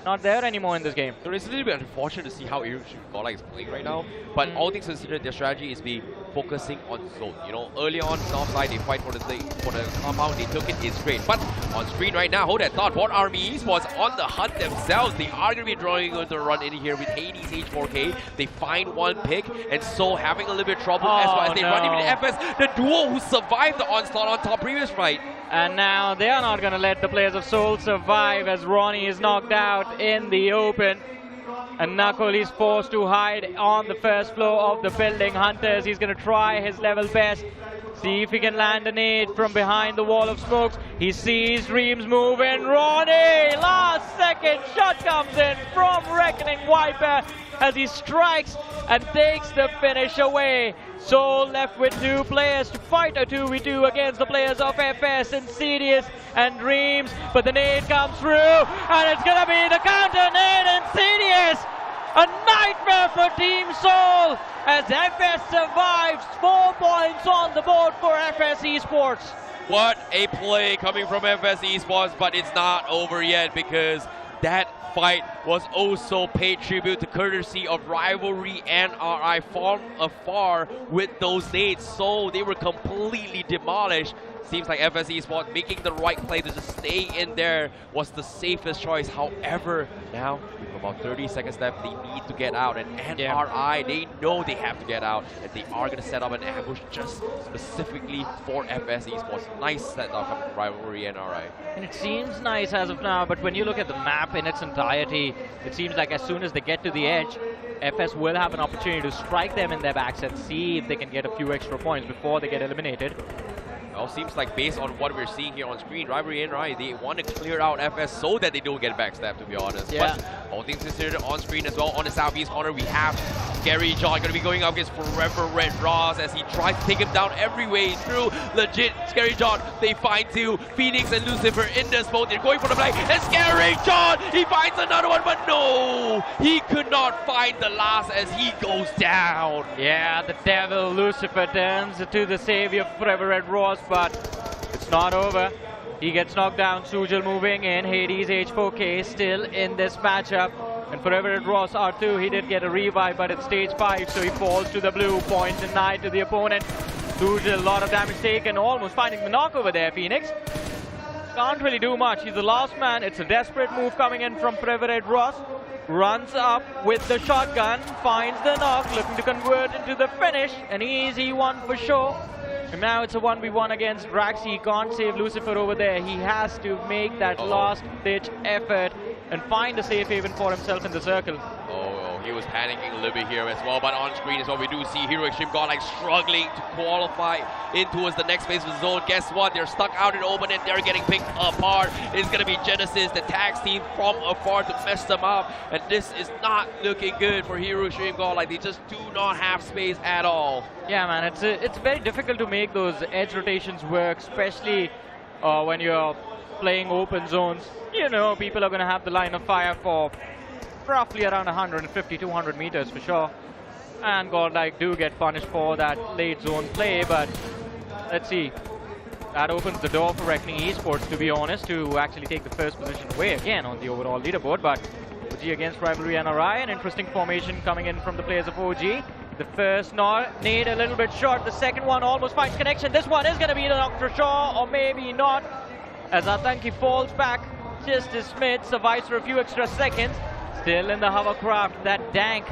Speaker 13: not there anymore in this game.
Speaker 12: So it's a little bit unfortunate to see how Godlike is playing right now, but all things considered, their strategy is be focusing on zone. You know, early on, south side, they fight for the compound, they took it, it's great. But on screen right now, hold that thought, What Army Esports on the hunt themselves. They are going to be drawing the run in here with Hades H4K. They find one pick, and so having a little bit of trouble as well as they run into FS, the duo who survived the onslaught on top previous fight.
Speaker 13: And now they are not going to let the players of Seoul survive as Ronnie is knocked out in the open. And Knuckle is forced to hide on the first floor of the building. Hunters, he's going to try his level best. See if he can land a nade from behind the wall of smokes. He sees Reams move in. Ronnie, last second shot comes in from Reckoning Viper as he strikes and takes the finish away. Soul left with two players to fight a 2v2 against the players of FS, Insidious and Dreams. But the nade comes through, and it's going to be the counter nade, Insidious. A nightmare for Team Soul as FS survives. 4 points on the board for FS Esports.
Speaker 12: What a play coming from FS Esports, but it's not over yet because that fight was also paid tribute to courtesy of Rivalry and RI from afar with those nades. So they were completely demolished. Seems like FS Esports making the right play to just stay in there was the safest choice. However, now we About 30 seconds left. They need to get out. And NRI, they know they have to get out. And they are going to set up an ambush just specifically for FS Esports. Nice setup coming from Rivalry NRI.
Speaker 13: And it seems nice as of now, but when you look at the map in its entirety, it seems like as soon as they get to the edge, FS will have an opportunity to strike them in their backs and see if they can get a few extra points before they get eliminated.
Speaker 12: Well, seems like based on what we're seeing here on screen, Rivalry NRI, they want to clear out FS so that they don't get backstabbed, to be honest.
Speaker 13: Yeah.
Speaker 12: But all things considered, on screen as well, on the southeast corner, we have Scary John going to be going up against Forever Red Ross as he tries to take him down every way through. Legit, Scary John, they find two. Phoenix and Lucifer in this boat. They're going for the flank. And Scary John, he finds another one, but no! He could not find the last as he goes down.
Speaker 13: Yeah, the devil Lucifer turns to the savior Forever Red Ross, but it's not over. He gets knocked down. Sujal moving in. Hades H4K still in this matchup. And Forever Red Ross R2, he did get a revive, but it's stage 5, so he falls to the blue. Point denied to the opponent. Sujal, a lot of damage taken, almost finding the knock over there, Phoenix. Can't really do much. He's the last man. It's a desperate move coming in from Forever Red Ross. Runs up with the shotgun, finds the knock, looking to convert into the finish. An easy one for sure. And now it's a 1v1 against Drax. He can't save Lucifer over there. He has to make that last-ditch effort and find a safe haven for himself in the circle.
Speaker 12: Oh, he was panicking a little bit here as well, but on screen is what we do see Hero Extreme Godlike struggling to qualify in towards the next phase of the zone. Guess what? They're stuck out in open and they're getting picked apart. It's going to be Genesis, the tags team from afar to mess them up, and this is not looking good for Hero Extreme Godlike. They just do not have space at all.
Speaker 13: Yeah, man, it's very difficult to make those edge rotations work, especially when you're playing open zones. You know, people are going to have the line of fire for roughly around 150, 200 meters for sure. And Godlike do get punished for that late zone play, but let's see. That opens the door for Reckoning Esports, to be honest, to actually take the first position away again on the overall leaderboard. But OG against Rivalry NRI, an interesting formation coming in from the players of OG. The first nade a little bit short, the second one almost finds connection. This one is going to be the knock for sure, or maybe not, as Atanki falls back just a smidge, survives for a few extra seconds. Still in the hovercraft, that dank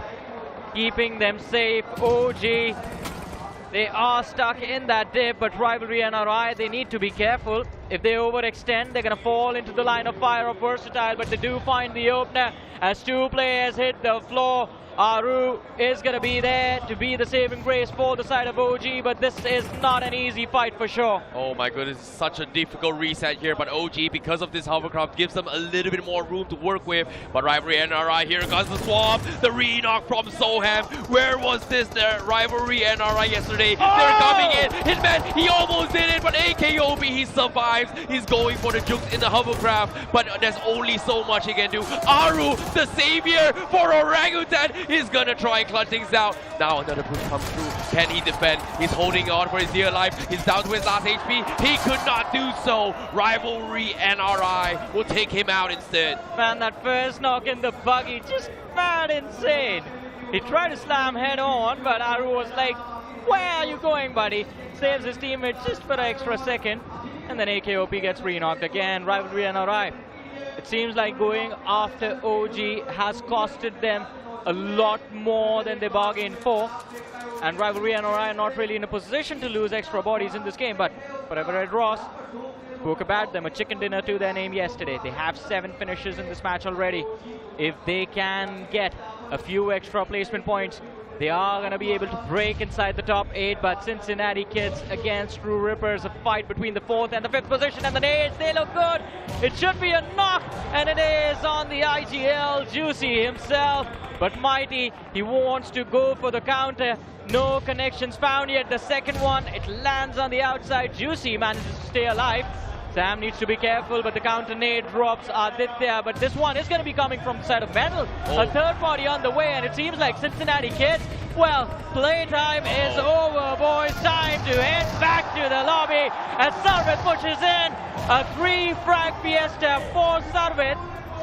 Speaker 13: keeping them safe. OG, they are stuck in that dip, but Rivalry NRI, they need to be careful. If they overextend, they're going to fall into the line of fire of Versatile, but they do find the opener as two players hit the floor. Aru is going to be there to be the saving grace for the side of OG, but this is not an easy fight for sure.
Speaker 12: Oh my goodness, it's such a difficult reset here, but OG, because of this hovercraft, gives them a little bit more room to work with. But Rivalry NRI, here comes the swamp, the re-knock from Soham. Where was this there? Rivalry NRI yesterday? They're coming in. Hitman, he almost did it, but AKOB, he survives. He's going for the jukes in the hovercraft, but there's only so much he can do. Aru, the savior for Orangutan, is gonna try and clutch things out. Now another push comes through. Can he defend? He's holding on for his dear life. He's down to his last HP. He could not do so. Rivalry NRI will take him out instead.
Speaker 13: Man, that first knock in the buggy, just mad insane. He tried to slam head on, but Aru was like, where are you going, buddy? Saves his teammate just for an extra second. And then AKOP gets re-knocked again. Rivalry NRI. It seems like going after OG has costed them a lot more than they bargained for, and Rivalry NRI are not really in a position to lose extra bodies in this game. But Forever Red Ross spoke about them, a chicken dinner to their name yesterday. They have 7 finishes in this match already. If they can get a few extra placement points, they are going to be able to break inside the top 8, but Cincinnati Kids against True Rippers, a fight between the 4th and the 5th position, and the nades, they look good. It should be a knock, and it is on the IGL, Juicy himself. But Mighty, he wants to go for the counter. No connections found yet. The second one, it lands on the outside. Juicy manages to stay alive. Sam needs to be careful, but the counter nade drops Aditya. But this one is going to be coming from the side of Metal. A third party on the way, and it seems like Cincinnati Kids, well, playtime is over, boys. Time to head back to the lobby as Sarvit pushes in. A 3-frag fiesta for Sarvit.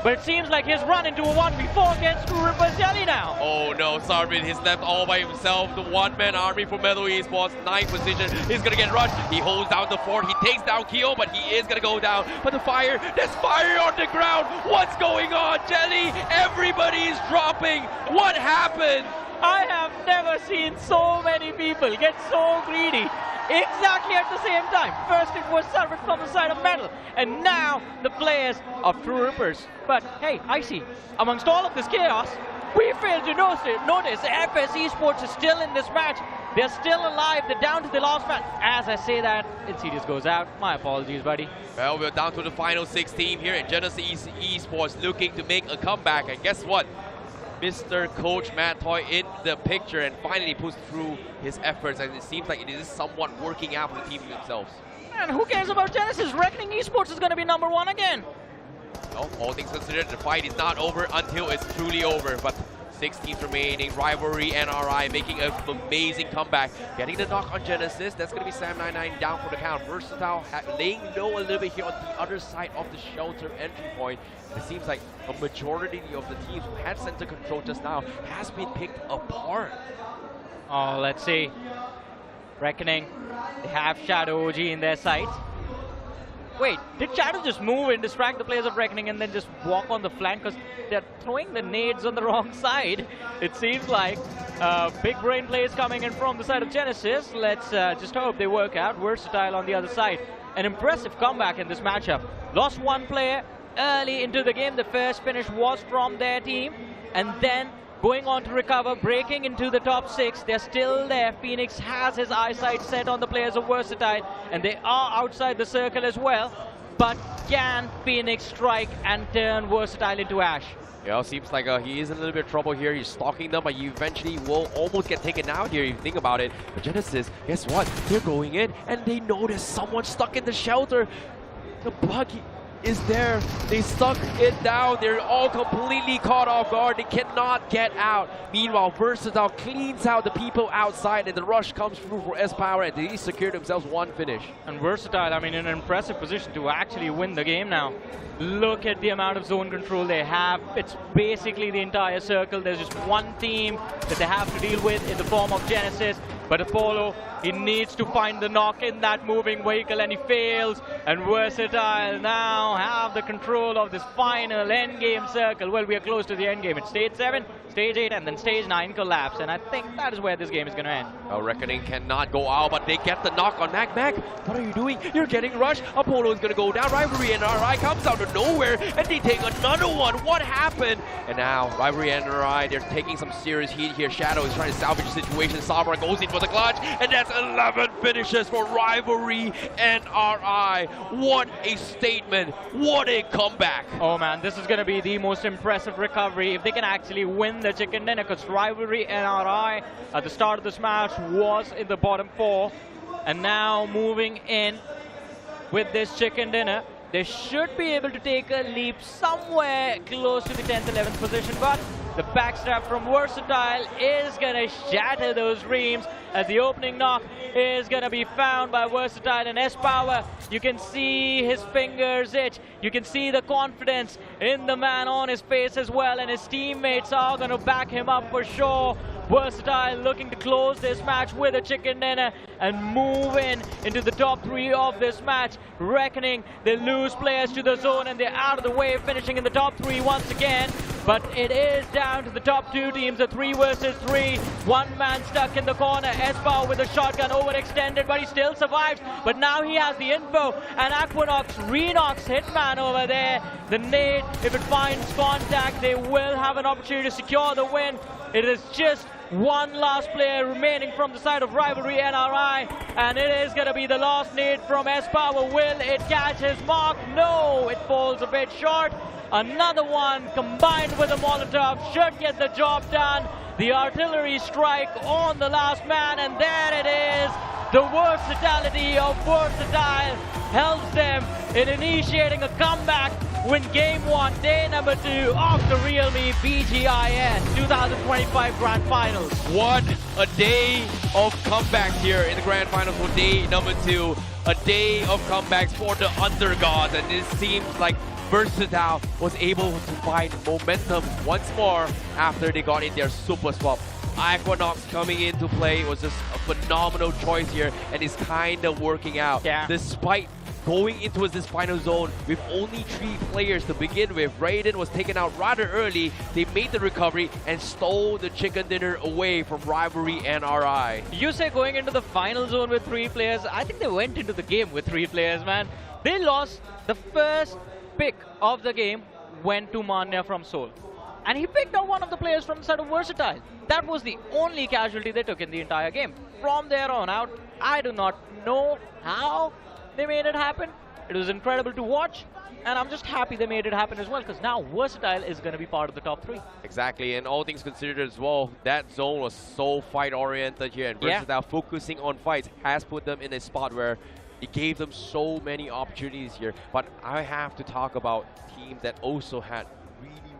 Speaker 13: but it seems like he's run into a 1v4 against Rupert Jelly now.
Speaker 12: Oh no, Sarvin, he's left all by himself. The one-man army for Metal Esports, 9th position. He's gonna get rushed. He holds down the fort. He takes down Keo, but he is gonna go down. But the fire, there's fire on the ground. What's going on, Jelly? Everybody's dropping. What happened?
Speaker 13: I have never seen so many people get so greedy exactly at the same time. First it was Sarvin from the side of Metal, and now the players of True Rippers. But hey, Icy, amongst all of this chaos, we failed to notice FS Esports is still in this match. They're still alive. They're down to the last match. As I say that, Insidious goes out. My apologies, buddy.
Speaker 12: Well, we're down to the final 6 team here, and Genesis Esports looking to make a comeback. And guess what? Mr. Coach Matt Toy in the picture and finally puts through his efforts, and it seems like it is somewhat working out for the team themselves.
Speaker 13: And who cares about Genesis? Reckoning Esports is going to be #1 again.
Speaker 12: Well, all things considered, the fight is not over until it's truly over. But 6 teams remaining, Rivalry, NRI making an amazing comeback. Getting the knock on Genesis, that's going to be Sam99 down for the count. Versatile laying low a little bit here on the other side of the shelter entry point. It seems like a majority of the teams who had center control just now has been picked apart.
Speaker 13: Oh, let's see. Reckoning, they have Shadow OG in their sight. Wait, did Shadow just move and distract the players of Reckoning and then just walk on the flank? Because they're throwing the nades on the wrong side. It seems like big brain plays coming in from the side of Genesis. Let's just hope they work out. Versatile on the other side. An impressive comeback in this matchup. Lost 1 player early into the game. The first finish was from their team. And then going on to recover, breaking into the top 6. They're still there. Phoenix has his eyesight set on the players of Versatile, and they are outside the circle as well. But can Phoenix strike and turn Versatile into ash?
Speaker 12: Yeah, seems like he is in a little bit of trouble here. He's stalking them, but you eventually will almost get taken out here if you think about it. But Genesis, guess what? They're going in, and they know there's someone stuck in the shelter. The bug is there. They stuck it down. They're all completely caught off guard. They cannot get out. Meanwhile, Versatile cleans out the people outside, and the rush comes through for S-Power, and they secure themselves 1 finish.
Speaker 13: And Versatile, I mean, in an impressive position to actually win the game now. Look at the amount of zone control they have. It's basically the entire circle. There's just 1 team that they have to deal with in the form of Genesis. But Apollo, he needs to find the knock in that moving vehicle, and he fails. And Versatile now have the control of this final endgame circle. Well, we are close to the endgame. It's stage 7, stage 8, and then stage 9 collapse. And I think that is where this game is going to end.
Speaker 12: Reckoning cannot go out, but they get the knock on Mac. Mac, what are you doing? You're getting rushed. Apollo is going to go down. Rivalry NRI comes out of nowhere, and they take another one. What happened? And now, Rivalry NRI, they're taking some serious heat here. Shadow is trying to salvage the situation. Sabra goes in for the clutch, and that's 11 finishes for Rivalry NRI. What a statement. What a comeback.
Speaker 13: Oh man, this is going to be the most impressive recovery if they can actually win the chicken dinner, because Rivalry NRI at the start of this match was in the bottom 4, and now moving in with this chicken dinner, they should be able to take a leap somewhere close to the 10th, 11th position, but the backstab from Versatile is going to shatter those dreams, as the opening knock is going to be found by Versatile. And S-Power, you can see his fingers itch. You can see the confidence in the man on his face as well, and his teammates are going to back him up for sure. Versatile looking to close this match with a chicken dinner and move into the top 3 of this match. Reckoning, they lose players to the zone and they're out of the way, finishing in the top 3 once again. But it is down to the top 2 teams, a 3 versus 3. 1 man stuck in the corner. Espoir with a shotgun overextended, but he still survives. But now he has the info, and Aquanox re-knocks Hitman over there. The nade, if it finds contact, they will have an opportunity to secure the win. It is just 1 last player remaining from the side of Rivalry NRI, and it is going to be the last nade from S-Power. Will it catch his mark? No, it falls a bit short. Another one combined with a Molotov should get the job done. The artillery strike on the last man, and there it is. The versatility of Versatile helps them in initiating a comeback, win game 1, day number 2 of the realme BGIS 2025 Grand Finals.
Speaker 12: What a day of comebacks here in the Grand Finals for day number 2. A day of comebacks for the undergods, and it seems like Versatile was able to find momentum once more after they got in their super swap. Equinox coming into play was just a phenomenal choice here, and is kind of working out.
Speaker 13: Yeah.
Speaker 12: Despite going into this final zone with only 3 players to begin with, Raiden was taken out rather early. They made the recovery and stole the chicken dinner away from Rivalry NRI.
Speaker 13: You say going into the final zone with 3 players. I think they went into the game with 3 players, man. They lost the first pick of the game, went to Manya from Seoul. And he picked up one of the players from the side of Versatile. That was the only casualty they took in the entire game. From there on out, I do not know how they made it happen. It was incredible to watch, and I'm just happy they made it happen as well, because now Versatile is going to be part of the top 3.
Speaker 12: Exactly, and all things considered as well, that zone was so fight-oriented here, and Versatile focusing on fights has put them in a spot where it gave them so many opportunities here. But I have to talk about teams that also had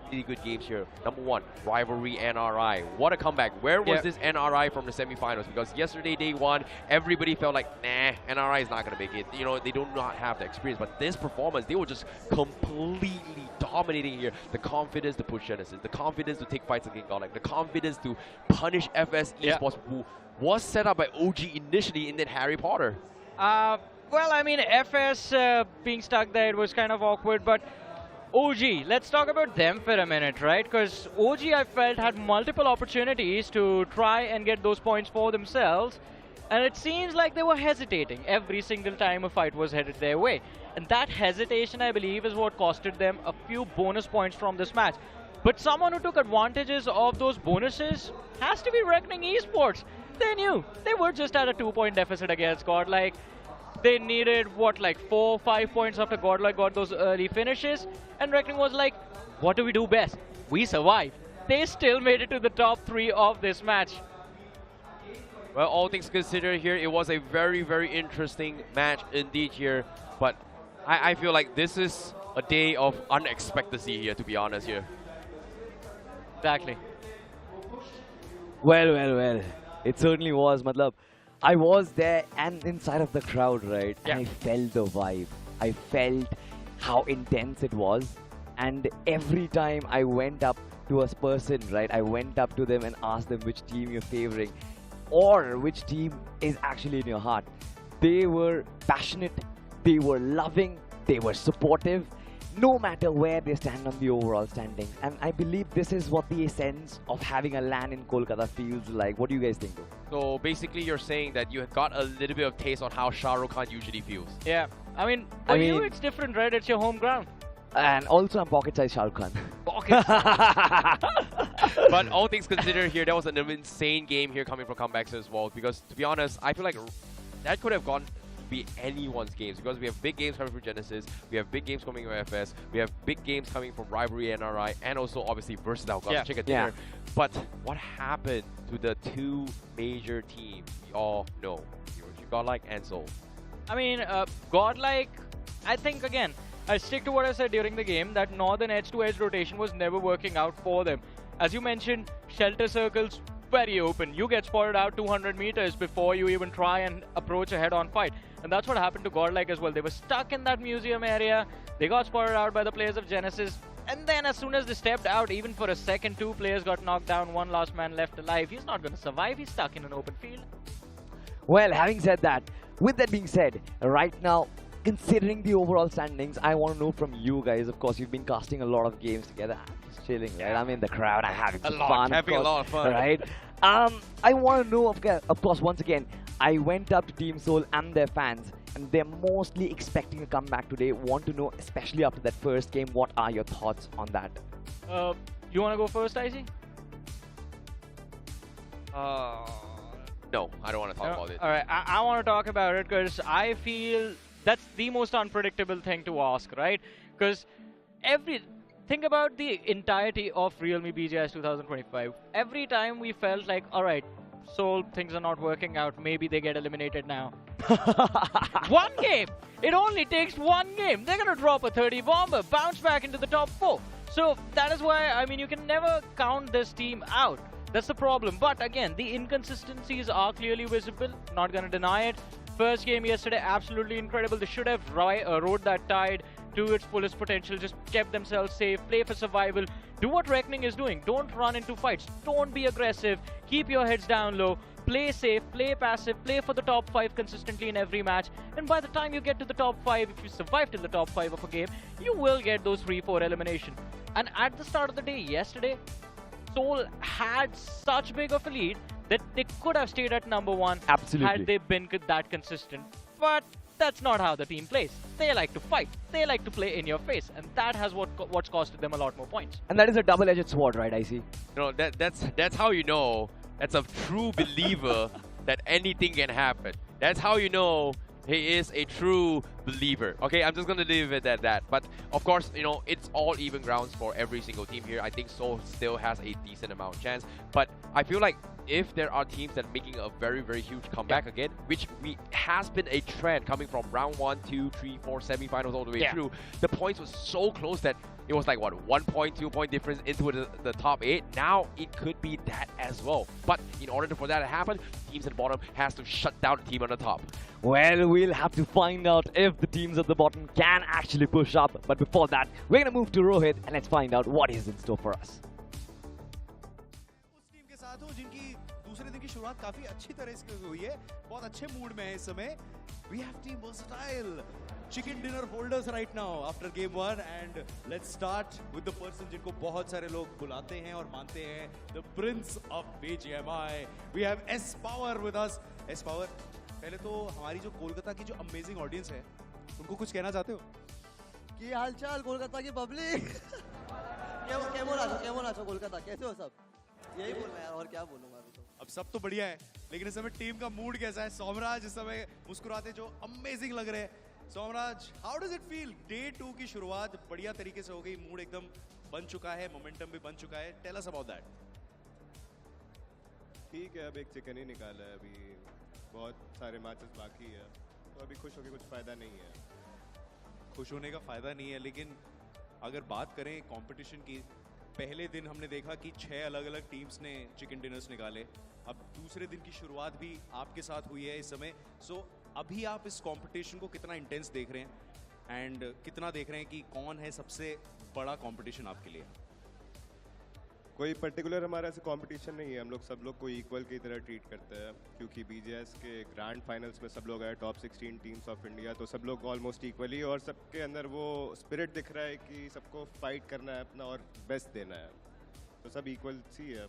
Speaker 12: really good games here. Number 1, Rivalry NRI. What a comeback. Where was this NRI from the semifinals? Because yesterday, day 1, everybody felt like, nah, NRI is not going to make it. You know, they do not have the experience. But this performance, they were just completely dominating here. The confidence to push Genesis, the confidence to take fights against Godlike, the confidence to punish FS Esports, who was set up by OG initially, and then Harry Potter.
Speaker 13: Well, I mean, FS being stuck there, it was kind of awkward, but OG, let's talk about them for a minute, right? Because OG, I felt, had multiple opportunities to try and get those points for themselves, and it seems like they were hesitating every single time a fight was headed their way. And that hesitation, I believe, is what costed them a few bonus points from this match. But someone who took advantages of those bonuses has to be Reckoning Esports. They knew. They were just at a 2-point deficit against Godlike. They needed, what, like 4 or 5 points after Godlike got those early finishes. And Reckoning was like, what do we do best? We survived. They still made it to the top 3 of this match.
Speaker 12: Well, all things considered here, it was a very, very interesting match indeed here. But I feel like this is a day of unexpectancy here, to be honest here.
Speaker 13: Exactly.
Speaker 14: Well. It certainly was, Matlab. I was there and inside of the crowd, right?
Speaker 13: Yeah.
Speaker 14: And I felt the vibe. I felt how intense it was. And every time I went up to a person, right, I went up to them and asked them which team you're favoring or which team is actually in your heart. They were passionate, they were loving, they were supportive, no matter where they stand on the overall standings. And I believe this is what the essence of having a LAN in Kolkata feels like. What do you guys think?
Speaker 12: So basically you're saying that you got a little bit of taste on how Shah Rukh Khan usually feels.
Speaker 13: Yeah. I mean, for you it's different, right? It's your home ground.
Speaker 14: And also I'm pocket-sized Shah Rukh Khan.
Speaker 12: But all things considered here, that was an insane game here coming from comebacks as well. Because to be honest, I feel like that could have gone be anyone's games, because we have big games coming from Genesis, we have big games coming from FS, we have big games coming from Rivalry NRI, and also obviously Versatile got chicken dinner. But what happened to the 2 major teams we all know? Godlike and Seoul.
Speaker 13: I mean, Godlike, I think again, I stick to what I said during the game, that northern edge-to-edge rotation was never working out for them. As you mentioned, shelter circles very open. You get spotted out 200 meters before you even try and approach a head-on fight. And that's what happened to Godlike as well. They were stuck in that museum area. They got spotted out by the players of Genesis. And then as soon as they stepped out, even for a second, 2 players got knocked down, 1 last man left alive. He's not going to survive. He's stuck in an open field.
Speaker 14: Well, having said that, with that being said, right now, considering the overall standings, I want to know from you guys, of course, you've been casting a lot of games together. I'm just chilling, right? I'm in the crowd, I'm having some fun.
Speaker 12: Having a lot of fun.
Speaker 14: Right? I want to know, of course, once again, I went up to Team Seoul and their fans, and they're mostly expecting a comeback today. Want to know, especially after that first game, what are your thoughts on that?
Speaker 13: You want to go first, IC?
Speaker 12: No, I don't want to talk about it.
Speaker 13: Alright, I want to talk about it because I feel that's the most unpredictable thing to ask, right? Because think about the entirety of realme BGIS 2025. Every time we felt like, alright, Seoul, things are not working out, maybe they get eliminated now. 1 game! It only takes 1 game. They're going to drop a 30 bomber, bounce back into the top 4. So that is why, I mean, you can never count this team out. That's the problem. But again, the inconsistencies are clearly visible. Not going to deny it. First game yesterday, absolutely incredible. They should have rode that tide to its fullest potential, just kept themselves safe, play for survival, do what Reckoning is doing. Don't run into fights, don't be aggressive, keep your heads down low, play safe, play passive, play for the top 5 consistently in every match, and by the time you get to the top 5, if you survive till the top 5 of a game, you will get those 3-4 elimination. And at the start of the day, yesterday, Seoul had such big of a lead that they could have stayed at number 1
Speaker 14: Absolutely.
Speaker 13: had they been that consistent. But that's not how the team plays. They like to fight. They like to play in your face, and that has what's costed them a lot more points.
Speaker 14: And that is a double-edged sword, right, I see?
Speaker 12: You know, that's how you know that's a true believer that anything can happen. That's how you know he is a true believer. Okay, I'm just gonna leave it at that. But of course, you know, it's all even grounds for every single team here. I think Seoul still has a decent amount of chance. But I feel like if there are teams that are making a very, very huge comeback again, which has been a trend coming from round 1, 2, 3, 4, semi-finals all the way through, the points was so close that it was like, what, 1 point, 2 point difference into the top 8. Now it could be that as well. But in order for that to happen, teams at the bottom has to shut down the team on the top.
Speaker 14: Well, we'll have to find out if the teams at the bottom can actually push up. But before that, we're going to move to Rohit and let's find out what is in store for us.
Speaker 8: उस team के साथ हो जिनकी दूसरे दिन की शुरुआत काफी अच्छी तरह से हुई है, बहुत अच्छे मूड में है इस समय. We have team versatile chicken dinner holders right now after game 1, and let's start with the person जिनको बहुत सारे लोग बुलाते हैं और मानते हैं, the prince of BGMI. We have S Power with us. S Power, पहले तो हमारी जो कोलकाता की जो अमेजिंग ऑडियंस है उनको कुछ कहना चाहते हो?
Speaker 10: কি হালচাল কলকাতা की पब्लिक কেমন আছো কলকাতা कैसे हो सब यही बोलना है और क्या बोलूंगा अभी तो.
Speaker 8: अब सब तो बढ़िया है, लेकिन इस समय टीम का मूड कैसा है? सोमराज इस समय मुस्कुराते जो अमेजिंग लग रहे हैं. Somraj, how does it feel? Day 2 की शुरुआत बढ़िया तरीके से हो गई, मूड एकदम बन चुका है, मोमेंटम भी बन चुका है. Tell us about that.
Speaker 15: ठीक है, अब एक चिकन ही निकाला है, अभी बहुत सारे मैचेस बाकी है, तो अभी खुश होकर कुछ फायदा नहीं है.
Speaker 8: खुश होने का फायदा नहीं है, लेकिन अगर बात करें कंपटीशन की, पहले दिन हमने देखा कि 6 अलग अलग टीम्स ने चिकन डिनर्स निकाले. अब दूसरे दिन की शुरुआत भी आपके साथ हुई है इस समय. सो अभी आप इस कंपटीशन को कितना इंटेंस देख रहे हैं एंड कितना देख रहे हैं कि कौन है सबसे बड़ा कंपटीशन आपके लिए?
Speaker 15: कोई पर्टिकुलर हमारा ऐसे कंपटीशन नहीं है, हम लोग सब लोग को इक्वल की तरह ट्रीट करते हैं, क्योंकि BGIS के ग्रैंड फाइनल्स में सब लोग आए, टॉप 16 टीम्स ऑफ इंडिया, तो सब लोग ऑलमोस्ट इक्वली, और सबके अंदर वो स्पिरिट दिख रहा है कि सबको फाइट करना है अपना और बेस्ट देना है, तो सब इक्वल सी है.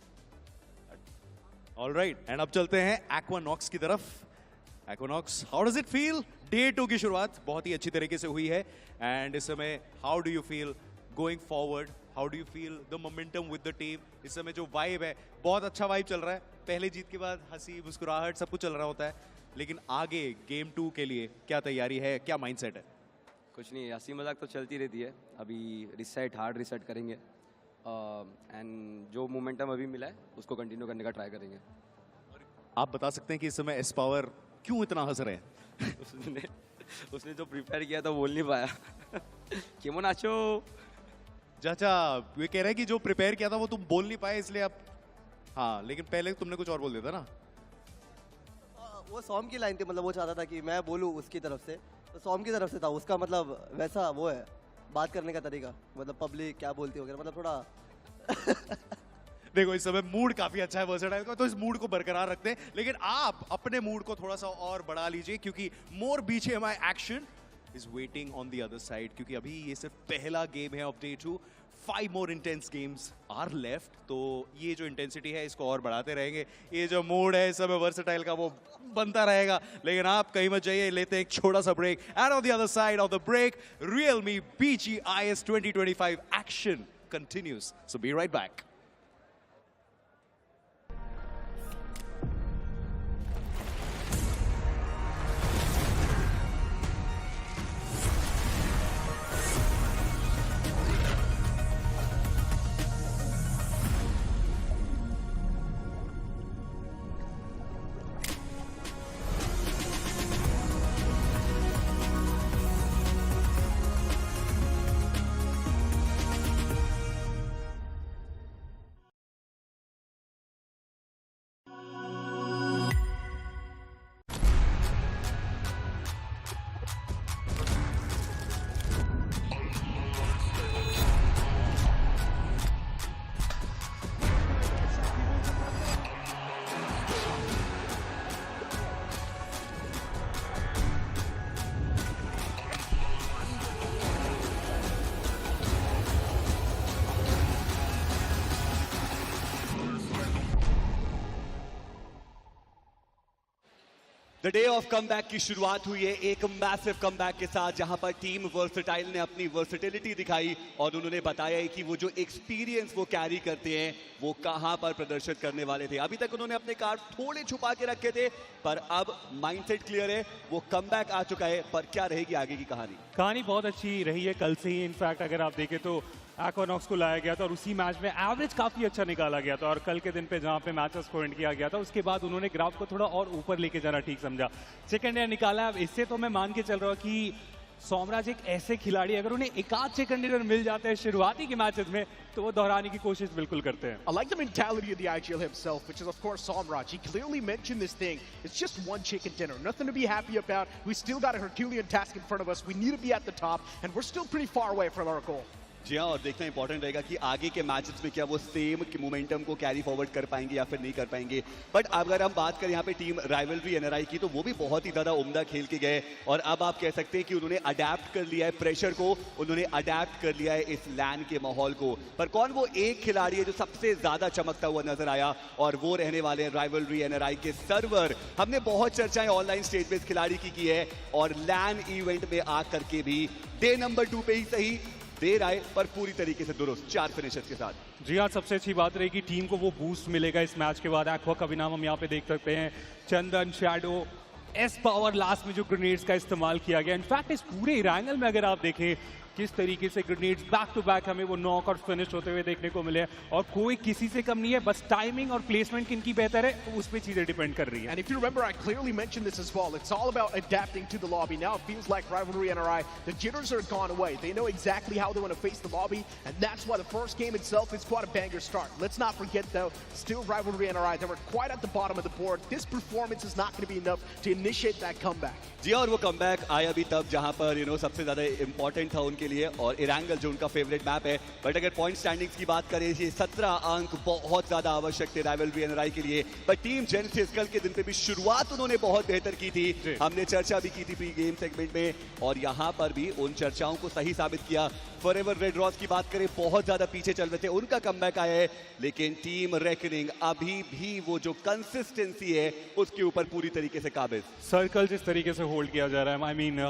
Speaker 8: ऑलराइट, एंड अब चलते हैं एक्वानॉक्स की तरफ. Aquanox, how does it feel? Day 2 की शुरुआत बहुत ही अच्छी तरीके से हुई है, एंड इस समय how do you feel going forward? How do you feel the momentum with the team? इस समय जो वाइब है, बहुत अच्छा वाइब चल रहा है. पहले जीत के बाद हंसी मुस्कुराहट सब कुछ चल रहा होता है, लेकिन आगे गेम 2 के लिए क्या तैयारी है, क्या माइंडसेट है?
Speaker 16: कुछ नहीं, हंसी मजाक तो चलती रहती है. अभी हार्ड रिसेट करेंगे एंड जो मोमेंटम अभी मिला है उसको कंटिन्यू करने का ट्राई करेंगे.
Speaker 8: आप बता सकते हैं कि इस समय एस पावर क्यों इतना हंस रहे हैं?
Speaker 16: उसने जो प्रिपेयर किया था बोल नहीं पाया. केमन आचो?
Speaker 8: चाचा, ये कह रहे हैं कि जो प्रिपेयर किया था वो तुम बोल नहीं पाए, इसलिए आप. हाँ, लेकिन पहले तुमने कुछ और बोल दिया था ना.
Speaker 10: वो सॉम की लाइन थी, मतलब वो चाहता था कि मैं बोलूँ उसकी तरफ से, तो सॉम की तरफ से था. उसका मतलब वैसा वो है बात करने का तरीका, मतलब पब्लिक क्या बोलती वगैरह, मतलब थोड़ा
Speaker 8: देखो इस समय मूड काफी अच्छा है वर्सेटाइल का, तो इस मूड को बरकरार रखते हैं, लेकिन आप अपने मूड को थोड़ा सा और बढ़ा लीजिए, क्योंकि मोर BGMI action is waiting on the other side, क्योंकि अभी ये सिर्फ पहला गेम है of day 2. 5 more intense games are left, तो ये जो इंटेंसिटी है इसको और बढ़ाते रहेंगे. ये जो मूड है इस समय वर्सेटाइल का वो बनता रहेगा, लेकिन आप कहीं मत जाइए, लेते हैं एक छोटा सा break. And on the other side of the break, realme BGIS 2025 action continues, so be right back.
Speaker 17: The day of comeback की शुरुआत हुई है एक मैसिव कमबैक के साथ, जहां पर टीम वर्सेटाइल ने अपनी वर्सेटिलिटी दिखाई और उन्होंने बताया है कि वो जो एक्सपीरियंस वो कैरी करते हैं वो कहां पर प्रदर्शित करने वाले थे। अभी तक उन्होंने अपने कार्ड थोड़े छुपा के रखे थे, पर अब माइंडसेट क्लियर है, वो कमबैक आ चुका है। पर क्या रहेगी आगे की कहानी?
Speaker 6: कहानी बहुत अच्छी रही है कल से ही। इनफैक्ट अगर आप देखें तो एक्वानॉक्स को लाया गया था और उसी मैच में एवरेज काफ़ी अच्छा निकाला गया था, और कल के दिन पे जहाँ पे मैचेस को एंड किया गया था उसके बाद उन्होंने ग्राफ को थोड़ा और ऊपर लेके जाना ठीक समझा, सेकंड ईयर निकाला। अब इससे तो मैं मान के चल रहा हूँ कि सोमराज एक ऐसे खिलाड़ी, अगर उन्हें एक आध सेकंड ईयर मिल जाते हैं शुरुआती के मैचेस में, तो वो दोहराने की कोशिश बिल्कुल करते हैं।
Speaker 7: I like the mentality of the IGL himself, which is of course Somraj. He clearly mentioned this thing. It's just one chicken dinner, nothing to be happy about. We still got a Herculean task in front of us. We need to be at the top, and we're still pretty far away from our goal.
Speaker 17: जी हाँ, और देखना important रहेगा कि आगे के matches में क्या वो सेम मोमेंटम को कैरी फॉरवर्ड कर पाएंगे या फिर नहीं कर पाएंगे। बट अगर हम बात करें यहाँ पे टीम राइवलरी एनआरआई की, तो वो भी बहुत ही ज़्यादा उम्दा खेल के गए, और अब आप कह सकते हैं कि उन्होंने अडेप्ट कर लिया है प्रेशर को, उन्होंने अडेप्ट कर लिया है इस लैन के माहौल को। पर कौन वो एक खिलाड़ी है जो सबसे ज़्यादा चमकता हुआ नजर आया, और वो रहने वाले हैं राइवलरी एनआरआई के सर्वर। हमने बहुत चर्चाएं ऑनलाइन स्टेज पे इस खिलाड़ी की है, और लैन इवेंट में आ करके भी डे नंबर 2 पे ही सही, देर आए पर पूरी तरीके से दुरुस्त 4 फिनिशर्स के साथ।
Speaker 6: जी हाँ, सबसे अच्छी बात रहेगी टीम को वो बूस्ट मिलेगा इस मैच के बाद। एक्वा का भी नाम हम यहाँ पे देख सकते हैं, चंदन, शैडो, एस पावर, लास्ट में जो ग्रेनेड्स का इस्तेमाल किया गया। इनफैक्ट इस पूरे इरांगल में अगर आप देखें किस तरीके से ग्रेनेड्स बैक टू बैक हमें वो नॉक और फिनिश होते हुए देखने को मिले, और कोई किसी से कम नहीं है, बस टाइमिंग और प्लेसमेंट किनकी बेहतर है तो उस पे चीजें डिपेंड कर रही है।
Speaker 7: And if you remember, I clearly mentioned this as well. It's all about adapting to the lobby. Now it feels like Rivalry NRI, the jitters are gone away. They know exactly how they want to face the lobby, and that's why the first game itself is quite a banger start. Let's not forget though, still Rivalry NRI, they were quite at the bottom of the board. This performance is not going to be enough to initiate that comeback.
Speaker 17: जी, और वो comeback आया भी तब जहां पर सबसे ज्यादा important था उनके लिए, और इरांगल जो उनका फेवरेट मैप है। बट अगर पॉइंट स्टैंडिंग्स की बात करें, ये 17 अंक बहुत ज्यादा आवश्यक थे राइवलरी एनआरआई के लिए। पर टीम जेनेसिस कल के दिन पे भी शुरुआत उन्होंने बहुत बेहतर की थी, हमने चर्चा भी की थी प्री गेम सेगमेंट में, और यहाँ पर भी उन चर्चाओं को सही साबित किया। फॉरएवर रेड रॉस की बात करें, बहुत ज्यादा पीछे चल रहे थे, उनका कमबैक आया है, लेकिन टीम रेकनिंग अभी भी वो जो कंसिस्टेंसी है उसके ऊपर पूरी तरीके से काबिज।
Speaker 6: सर्कल जिस तरीके से होल्ड किया जा रहा है, आई मीन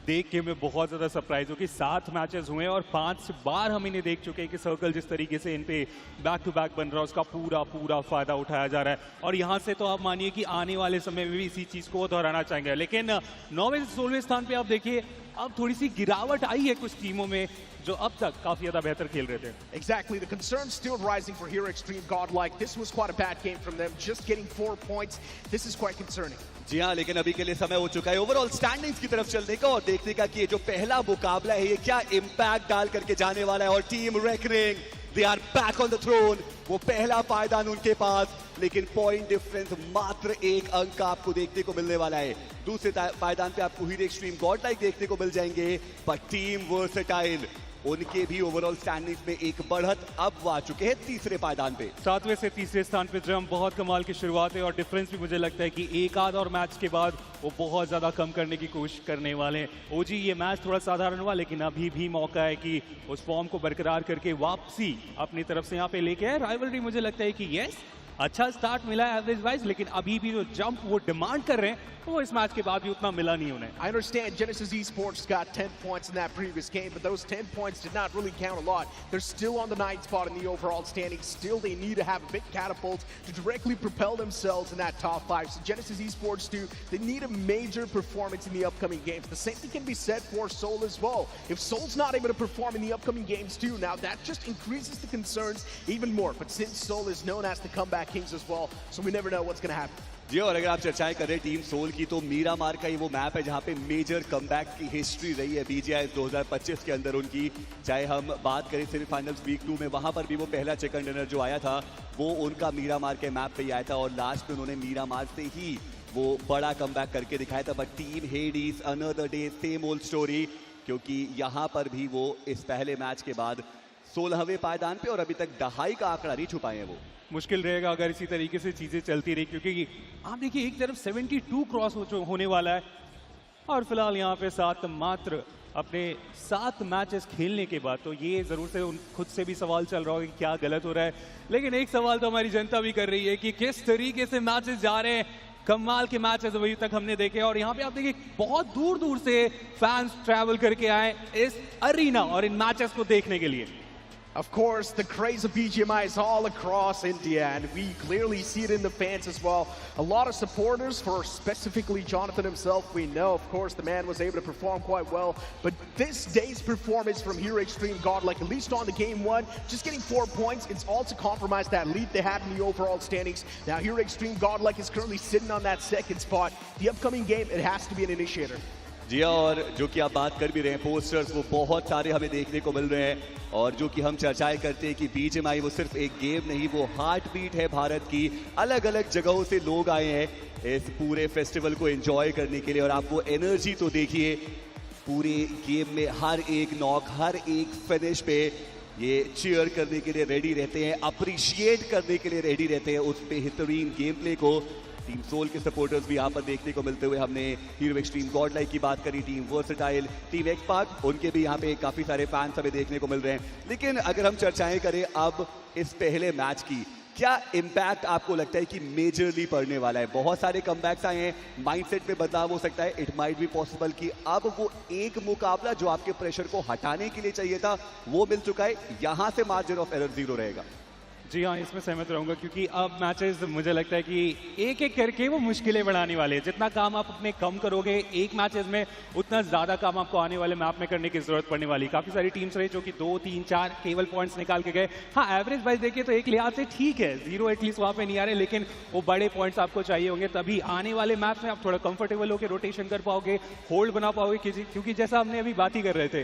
Speaker 6: देख के मैं बहुत ज़्यादा सरप्राइज हूँ कि 7 मैचेस हुए हैं और 5 बार हम इन्हें देख चुके हैं कि सर्कल जिस तरीके से इन पे बैक टू बैक बन रहा है उसका पूरा फ़ायदा उठाया जा रहा है, और यहाँ से तो आप मानिए कि आने वाले समय में भी इसी चीज़ को दोहराना चाहेंगे। लेकिन 9वें से 16वें स्थान पे आप देखिए अब थोड़ी सी गिरावट आई है कुछ टीमों में जो अब तक काफी ज्यादा बेहतर खेल रहे थे।
Speaker 7: Exactly, the concerns still rising for Hero Extreme Godlike. This was quite a bad game from them, just getting 4 points. This is quite concerning.
Speaker 17: जी हाँ, लेकिन अभी के लिए समय हो चुका है ओवरऑल स्टैंडिंग्स की तरफ चलने का और देखने का कि ये जो पहला मुकाबला है ये क्या इम्पैक्ट डाल करके जाने वाला है। और team Reckoning, they are back on the throne. वो पहला पायदान उनके पास, लेकिन पॉइंट डिफरेंस मात्र 1 अंक का आपको देखने को मिलने वाला है। दूसरे पायदान पे आपको हीरो एक्सट्रीम गॉडलाइक देखने को मिल जाएंगे, पर टीम वर्सेटाइल उनके भी ओवरऑल स्टैंडिंग्स में एक बढ़त अब आ चुके हैं तीसरे पायदान पे।
Speaker 6: 7वें से तीसरे स्थान पे जम बहुत कमाल की शुरुआत है, और डिफरेंस भी मुझे लगता है कि एक आध और मैच के बाद वो बहुत ज्यादा कम करने की कोशिश करने वाले हैं। ओजी, ये मैच थोड़ा साधारण हुआ, लेकिन अभी भी मौका है कि उस फॉर्म को बरकरार करके वापसी अपनी तरफ से यहाँ पे लेके आए। राइवलरी मुझे लगता है कि यस अच्छा स्टार्ट मिला है एवरेज वाइज, लेकिन अभी भी जो जंप वो डिमांड कर रहे हैं वो इस मैच के बाद भी उतना मिला नहीं उन्हें।
Speaker 7: I understand Genesis Esports got 10 points in that previous game, but those 10 points did not really count a lot. They're still on the 9th spot in the overall standings. Still, they need to have a big catapult to directly propel themselves in that top 5. So Genesis Esports too, they need a major performance in the upcoming games. The same thing can be said for Seoul as well. If Seoul's not able to perform in the upcoming games too, now that just increases the concerns even more. But since Seoul is known as the comeback kings as well, so we never know what's going to happen.
Speaker 17: जी, और अगर आप चर्चाएं कर रहे हैं team soul की, तो मीरामार का ही वो मैप है जहां पे मेजर कमबैक की हिस्ट्री रही है BGIS 2025 के अंदर उनकी। चाहे हम बात करें सेमीफाइनल्स वीक 2 में, वहां पर भी वो पहला चिकन डिनर जो आया था वो उनका मीरामार के मैप पे ही आया था, और लास्ट में उन्होंने मीरामार से ही वो बड़ा कमबैक करके दिखाया था। But team Hades another day same old story, क्योंकि यहाँ पर भी वो इस पहले मैच के बाद 16वें पायदान पे और अभी तक दहाई का आंकड़ा नहीं छुपाए हैं। वो
Speaker 6: मुश्किल रहेगा अगर इसी तरीके से चीजें चलती रही, क्योंकि आप देखिए एक तरफ 72 क्रॉस होने वाला है, और फिलहाल यहाँ पे 7 मात्र अपने 7 मैचेस खेलने के बाद, तो ये जरूर से खुद से भी सवाल चल रहा होगा कि क्या गलत हो रहा है। लेकिन एक सवाल तो हमारी जनता भी कर रही है कि किस तरीके से मैचेस जा रहे हैं। कमाल के मैचेस अभी तक हमने देखे और यहाँ पे आप देखिए बहुत दूर दूर से फैंस ट्रैवल करके आए इस अरीना और इन मैचेस को देखने के लिए.
Speaker 7: Of course, the craze of BGMI is all across India, and we clearly see it in the fans as well. A lot of supporters for specifically Jonathan himself. We know, of course, the man was able to perform quite well, but this day's performance from Hero Extreme Godlike, at least on the game one, just getting 4 points, it's also compromised that lead they had in the overall standings. Now, Hero Extreme Godlike is currently sitting on that second spot. The upcoming game, it has to be an initiator.
Speaker 17: जी हाँ, और जो कि आप बात कर भी रहे हैं पोस्टर्स वो बहुत सारे हमें देखने को मिल रहे हैं और जो कि हम चर्चाएं करते हैं कि BGMI वो सिर्फ एक गेम नहीं, वो हार्ट बीट है भारत की. अलग अलग जगहों से लोग आए हैं इस पूरे फेस्टिवल को एंजॉय करने के लिए और आप वो एनर्जी तो देखिए पूरे गेम में हर एक नॉक, हर एक फिनिश पे ये चीयर करने के लिए रेडी रहते हैं, अप्रिशिएट करने के लिए रेडी रहते हैं उस बेहतरीन गेम प्ले को. टीम सोल के सपोर्टर्स भी यहाँ पर देखने को मिलते हुए हमने हीरो एक्सट्रीम गॉडलाइक की बात करी, टीम वर्सेटाइल, टीम एक्सपार्क, उनके भी यहाँ पे काफी सारे फैंस हमें देखने को मिल रहे हैं. लेकिन अगर हम चर्चाएं करें अब इस पहले मैच की, क्या इम्पैक्ट आपको लगता है कि मेजरली पड़ने वाला है? बहुत सारे कमबैक्स आए हैं, माइंडसेट में बदलाव हो सकता है, इट माइट बी पॉसिबल कि अब वो एक मुकाबला जो आपके प्रेशर को हटाने के लिए चाहिए था वो मिल चुका है, यहाँ से मार्जिन ऑफ एरर 0 रहेगा.
Speaker 6: जी हाँ, इसमें सहमत रहूंगा क्योंकि अब मैचेस मुझे लगता है कि एक एक करके वो मुश्किलें बढ़ाने वाले हैं. जितना काम आप अपने कम करोगे एक मैचेस में उतना ज़्यादा काम आपको आने वाले मैप में करने की जरूरत पड़ने वाली. काफ़ी सारी टीम्स रही जो कि 2, 3, 4 केवल पॉइंट्स निकाल के गए. हाँ, एवरेज वाइज देखिए तो एक लिहाज से ठीक है, 0 एटलीस्ट वहाँ पे नहीं आ रहे, लेकिन वो बड़े पॉइंट्स आपको चाहिए होंगे तभी आने वाले मैच में आप थोड़ा कंफर्टेबल होकर रोटेशन कर पाओगे, होल्ड बना पाओगे. क्योंकि जैसा हमने अभी बात ही कर रहे थे,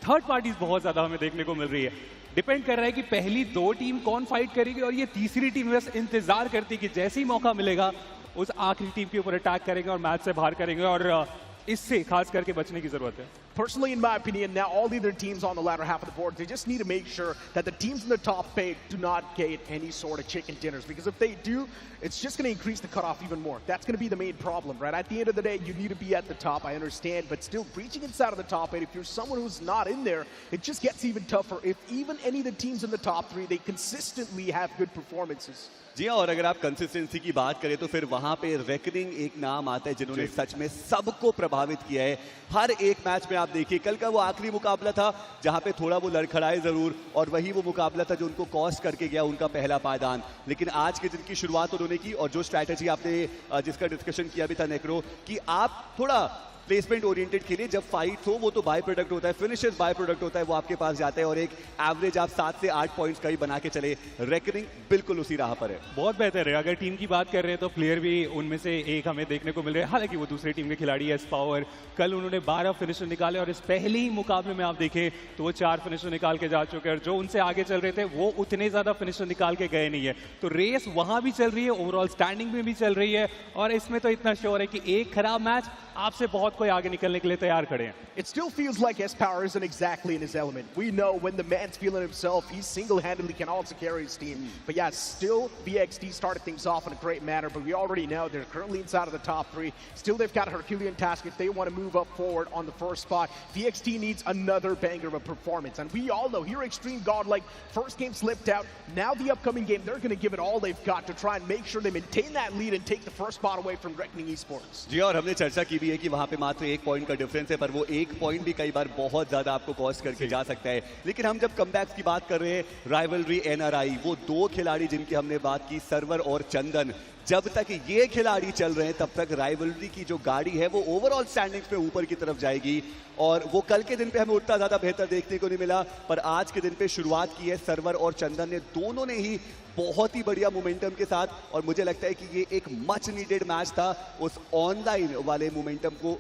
Speaker 6: थर्ड पार्टीज बहुत ज़्यादा हमें देखने को मिल रही है. डिपेंड कर रहा है कि पहली 2 टीम कौन फाइट करेगी और ये तीसरी टीम बस इंतजार करती है कि जैसे ही मौका मिलेगा उस आखिरी टीम के ऊपर अटैक करेंगे और मैच से बाहर करेंगे और इससे खास करके बचने की जरूरत है.
Speaker 7: Personally, in my opinion, now all the other teams on the latter half of the board, they just need to make sure that the teams in the top 8 do not get any sort of chicken dinners. Because if they do, it's just going to increase the cutoff even more. That's going to be the main problem, right? At the end of the day, you need to be at the top, I understand. But still, reaching inside of the top 8, if you're someone who's not in there, it just gets even tougher. If even any of the teams in the top 3, they consistently have good performances.
Speaker 17: जी हाँ, और अगर आप consistency की बात करें तो फिर वहां पे रेकनिंग एक नाम आता है जिन्होंने सच में सबको प्रभावित किया है. हर एक मैच में आप देखिए, कल का वो आखिरी मुकाबला था जहां पे थोड़ा वो लड़खड़ाए जरूर और वही वो मुकाबला था जो उनको कॉस्ट करके गया उनका पहला पायदान. लेकिन आज के दिन की शुरुआत उन्होंने की और जो स्ट्रैटेजी आपने जिसका डिस्कशन किया भी था नेक्रो कि आप थोड़ा प्लेसमेंट ओरिएंटेड खेलिए, जब फाइट हो वो तो बाय प्रोडक्ट होता है, फिनिशेस बाय प्रोडक्ट होता है, वो आपके पास जाता है और एक एवरेज आप 7 से 8 पॉइंट्स का ही बना के चले. रेकनिंग बिल्कुल उसी राह पर है.
Speaker 6: बहुत बेहतर है. अगर टीम की बात कर रहे हैं तो प्लेयर भी उनमें से एक हमें देखने को मिल रहे हैं, हालांकि वो दूसरी टीम के खिलाड़ी है एसपावर. कल उन्होंने 12 फिनिशर निकाले और इस पहले ही मुकाबले में आप देखें तो वो 4 फिनिशर निकाल के जा चुके हैं और जो उनसे आगे चल रहे थे वो उतने ज्यादा फिनिशर निकाल के गए नहीं है. तो रेस वहां भी चल रही है, ओवरऑल स्टैंडिंग में भी चल रही है और इसमें तो इतना श्योर है कि एक खराब मैच आपसे बहुत कोई आगे निकलने के लिए तैयार खड़े हैं.
Speaker 7: It still feels like S-Power isn't exactly in his element. We know when the man's feeling himself, he single-handedly can also carry his team. But yeah, still, VXD started things off in a great manner, but we already know they're currently inside of the top 3. Still, they've got a Herculean task if they want to move up forward on the first spot. VXD needs another banger of a performance. And we all know, here Extreme Godlike, first game slipped out. Now the upcoming game, they're going to give it all they've got to try and make sure they maintain that lead and take the first spot away from Reckoning Esports.
Speaker 17: जी, और हमने चर्चा की भी है कि वहां पे मात्र 1 पॉइंट का डिफरेंस है, पर वो 1 पॉइंट भी कई बार बहुत ज्यादा आपको कॉस्ट करके जा सकता है. लेकिन हम जब कमबैक्स की बात कर रहे हैं, राइवलरी एनआरआई, वो 2 खिलाड़ी जिनकी हमने बात की, सर्वर और चंदन, जब तक ये खिलाड़ी चल रहे हैं तब तक राइवलरी की जो गाड़ी है वो ओवरऑल स्टैंडिंग्स पे ऊपर की तरफ जाएगी. और वो कल के दिन पे हमें उतना ज्यादा बेहतर देखने को नहीं मिला, पर आज के दिन पे शुरुआत की है सर्वर और चंदन ने, दोनों ने ही बहुत ही बढ़िया मोमेंटम के साथ. और मुझे लगता है कि ये एक मच नीडेड मैच था उस ऑनलाइन वाले मोमेंटम को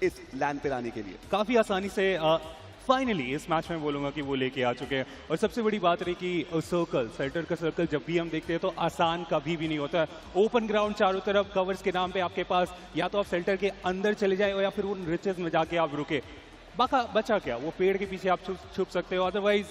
Speaker 17: इस लैंड पे लाने के लिए.
Speaker 6: काफी आसानी से फाइनली इस मैच में बोलूंगा कि वो लेके आ चुके हैं. और सबसे बड़ी बात रही कि सर्कल, सेंटर का सर्कल जब भी हम देखते हैं तो आसान कभी भी नहीं होता है. ओपन ग्राउंड चारों तरफ, कवर्स के नाम पे आपके पास या तो आप सेंटर के अंदर चले जाए या फिर उन रिचेस में जाके आप रुके. बचा क्या, वो पेड़ के पीछे आप छुप सकते हो. अदरवाइज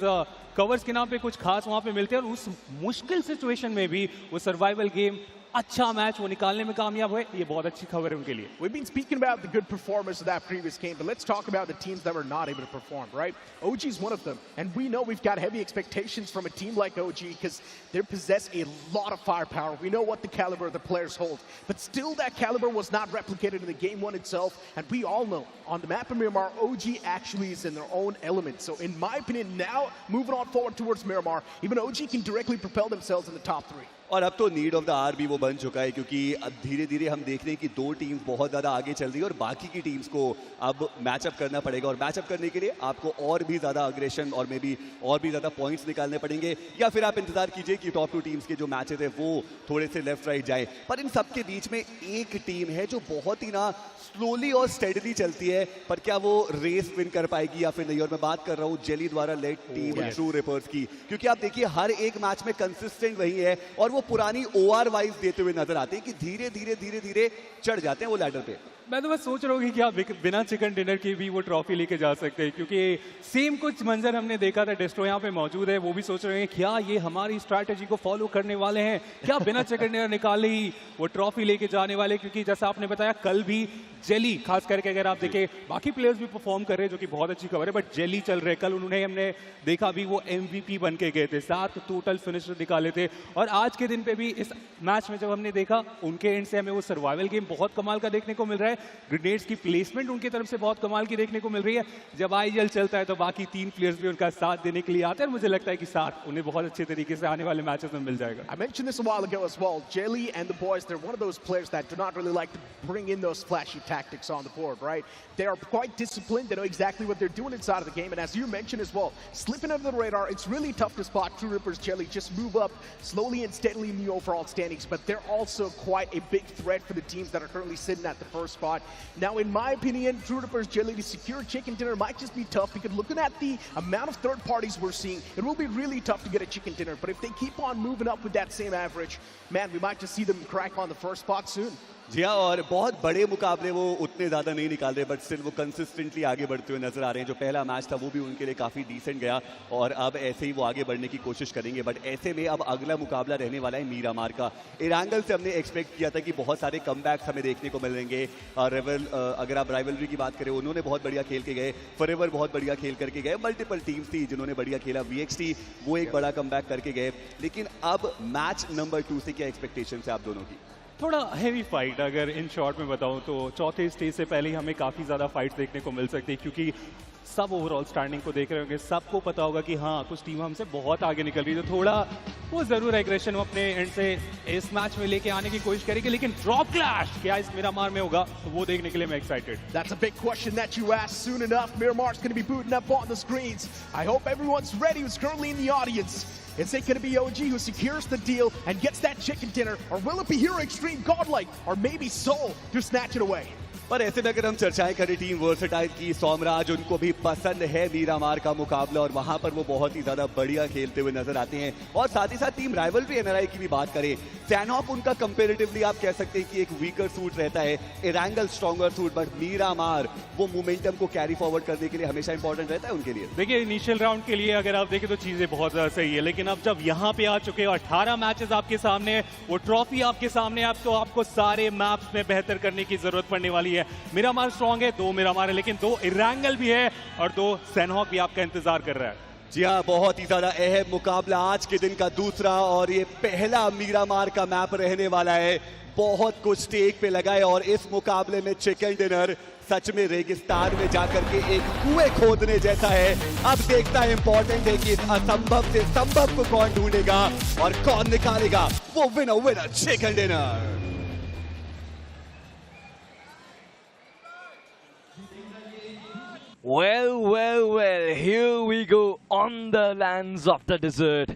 Speaker 6: कवर्स के नाम पे कुछ खास वहां पे मिलते हैं और उस मुश्किल सिचुएशन में भी वो सर्वाइवल गेम अच्छा मैच वो निकालने में कामयाब हुए, ये बहुत अच्छी खबर है उनके लिए.
Speaker 7: We've been speaking about the good performers of that previous game, but let's talk about the teams that were not able to perform, right? OG is one of them, and we know we've got heavy expectations from a team like OG because they possess a lot of firepower. We know what the caliber of the players hold, but still that caliber was not replicated in the game one itself, and we all know on the map of Miramar, OG actually is in their own element. So in my opinion, now moving on forward towards Miramar, even OG can directly propel themselves in the top 3.
Speaker 17: और अब तो need of the our भी वो बन चुका है, क्योंकि अब धीरे धीरे हम देख रहे हैं कि दो टीम्स बहुत ज़्यादा आगे चल रही है और बाकी की टीम्स को अब मैचअप करना पड़ेगा, और मैचअप करने के लिए आपको और भी ज़्यादा अग्रेशन और मे बी और भी ज़्यादा पॉइंट्स निकालने पड़ेंगे, या फिर आप इंतजार कीजिए कि टॉप 2 टीम्स के जो मैचेस है वो थोड़े से लेफ्ट राइट जाए. पर इन सब के बीच में एक टीम है जो बहुत ही ना स्लोली और स्टेडली चलती है, पर क्या वो रेस विन कर पाएगी या फिर नहीं. और मैं बात कर रहा हूँ जेली द्वारा लेड टीम ट्रू रिपर्स की, क्योंकि आप देखिए हर एक मैच में कंसिस्टेंट वही है और वो पुरानी OR वाइज देते हुए नजर आते हैं कि धीरे धीरे धीरे धीरे चढ़ जाते हैं वो लैडर पे.
Speaker 6: मैं तो बस सोच रहा हूँ कि क्या बिना चिकन डिनर के भी वो ट्रॉफी लेके जा सकते हैं, क्योंकि सेम कुछ मंजर हमने देखा था. डेस्ट्रो यहाँ पे मौजूद है, वो भी सोच रहे हैं क्या ये हमारी स्ट्रैटेजी को फॉलो करने वाले हैं, क्या बिना चिकन डिनर निकाले ही वो ट्रॉफी लेके जाने वाले. क्योंकि जैसा आपने बताया कल भी जेली, खास करके अगर आप देखें बाकी प्लेयर्स भी परफॉर्म कर रहे हैं जो कि बहुत अच्छी खबर है, बट जेली चल रहे. कल उन्होंने हमने देखा भी वो MVP बन के गए थे, 7 टोटल फिनिशर निकाले थे. और आज के दिन पे भी इस मैच में जब हमने देखा उनके एंड से हमें वो सर्वाइवल गेम बहुत कमाल का देखने को मिल रहा है. ग्रेनेड्स की प्लेसमेंट उनकी तरफ से बहुत कमाल की देखने को मिल रही है. जब IGL चलता है तो बाकी 3 प्लेयर्स भी उनका साथ देने के लिए आते हैं, और मुझे लगता है कि साथ उन्हें बहुत अच्छे तरीके से आने वाले मैचेस में मिल जाएगा.
Speaker 7: I mentioned this a while ago as well. Jelly and the boys, they're one of those players that do not really like to bring in those flashy tactics on the board, right? They are quite disciplined. They know exactly what they're doing inside of the game. And as you mentioned as well, slipping under the radar, it's really tough to spot. True Rippers, Jelly just move up slowly and steadily in the overall standings, but they're also quite a big threat for the teams that are currently sitting at the first spot. Now, in my opinion, True Rippers, Jelly to secure chicken dinner might just be tough, because looking at the amount of third parties we're seeing, it will be really tough to get a chicken dinner. But if they keep on moving up with that same average, man, we might just see them crack on the first spot soon.
Speaker 17: जी हाँ, और बहुत बड़े मुकाबले वो उतने ज़्यादा नहीं निकाल रहे, बट स्टिल वो कंसिस्टेंटली आगे बढ़ते हुए नजर आ रहे हैं. जो पहला मैच था वो भी उनके लिए काफ़ी डिसेंट गया, और अब ऐसे ही वो आगे बढ़ने की कोशिश करेंगे. बट ऐसे में अब अगला मुकाबला रहने वाला है मीरामार का. इरांगल से हमने एक्सपेक्ट किया था कि बहुत सारे कमबैक्स हमें देखने को मिलेंगे. अगर आप राइवलरी की बात करें, उन्होंने बहुत बढ़िया खेल के गए. फॉरएवर बहुत बढ़िया खेल करके गए. मल्टीपल टीम्स थी जिन्होंने बढ़िया खेला. VXT वो एक बड़ा कमबैक करके गए. लेकिन अब मैच नंबर 2 से क्या एक्सपेक्टेशन है आप दोनों की?
Speaker 6: थोड़ा हैवी फाइट, अगर इन शॉर्ट में बताऊं तो चौथे स्टेज से पहले ही हमें काफ़ी ज़्यादा फाइट्स देखने को मिल सकती है, क्योंकि सब ओवरऑल स्टैंडिंग को देख रहे होंगे. सबको पता होगा कि हाँ कुछ टीम हमसे बहुत आगे निकल रही है, तो थोड़ा वो ज़रूर एग्रेशन वो अपने एंड से इस मैच में लेके आने की कोशिश करेंगे. लेकिन ड्रॉप क्लैश क्या इस मिरामार में होगा, तो वो देखने के लिए मैं excited.
Speaker 7: That's a big question that you asked. Soon enough, Miramar's going to be booting up on the screens. I hope everyone's ready who's currently in the audience. Is it going to be OG who secures the deal and gets that chicken dinner, or will it be Hero Extreme Godlike, or maybe Soul to snatch it away?
Speaker 17: पर ऐसे में अगर हम चर्चाएं करें team versatile की, सोमराज उनको भी पसंद है मीरामार का मुकाबला, और वहां पर वो बहुत ही ज्यादा बढ़िया खेलते हुए नजर आते हैं. और साथ ही साथ टीम राइवलरी NRI की भी बात करें, सैनहॉक उनका कंपैरेटिवली आप कह सकते हैं कि एक वीकर सूट रहता है, इरांगल स्ट्रॉन्गर सूट, बट मीरामार वो मोमेंटम को कैरी फॉरवर्ड करने के लिए हमेशा इंपॉर्टेंट रहता है उनके लिए.
Speaker 6: देखिए इनिशियल राउंड के लिए अगर आप देखें तो चीजें बहुत ज्यादा सही है, लेकिन अब जब यहाँ पे आ चुके हैं 18 मैचेस आपके सामने, वो ट्रॉफी आपके सामने, अब तो आपको सारे मैप्स में बेहतर करने की जरूरत पड़ने वाली है. मिरामार स्ट्रॉन्ग है, 2 मिरामार है, लेकिन 2 इरांगल भी है और 2 सैनहॉक भी आपका इंतजार कर रहा है.
Speaker 17: जी हाँ, बहुत ही ज्यादा अहम मुकाबला आज के दिन का दूसरा, और ये पहला मीरामार का मैप रहने वाला है. बहुत कुछ स्टेक पे लगा है, और इस मुकाबले में चिकन डिनर सच में रेगिस्तान में जाकर के एक कुएं खोदने जैसा है. अब देखना इंपॉर्टेंट है कि इस असंभव से संभव को कौन ढूंढेगा और कौन निकालेगा वो winner chicken dinner.
Speaker 14: Well, here we go on the lands of the desert.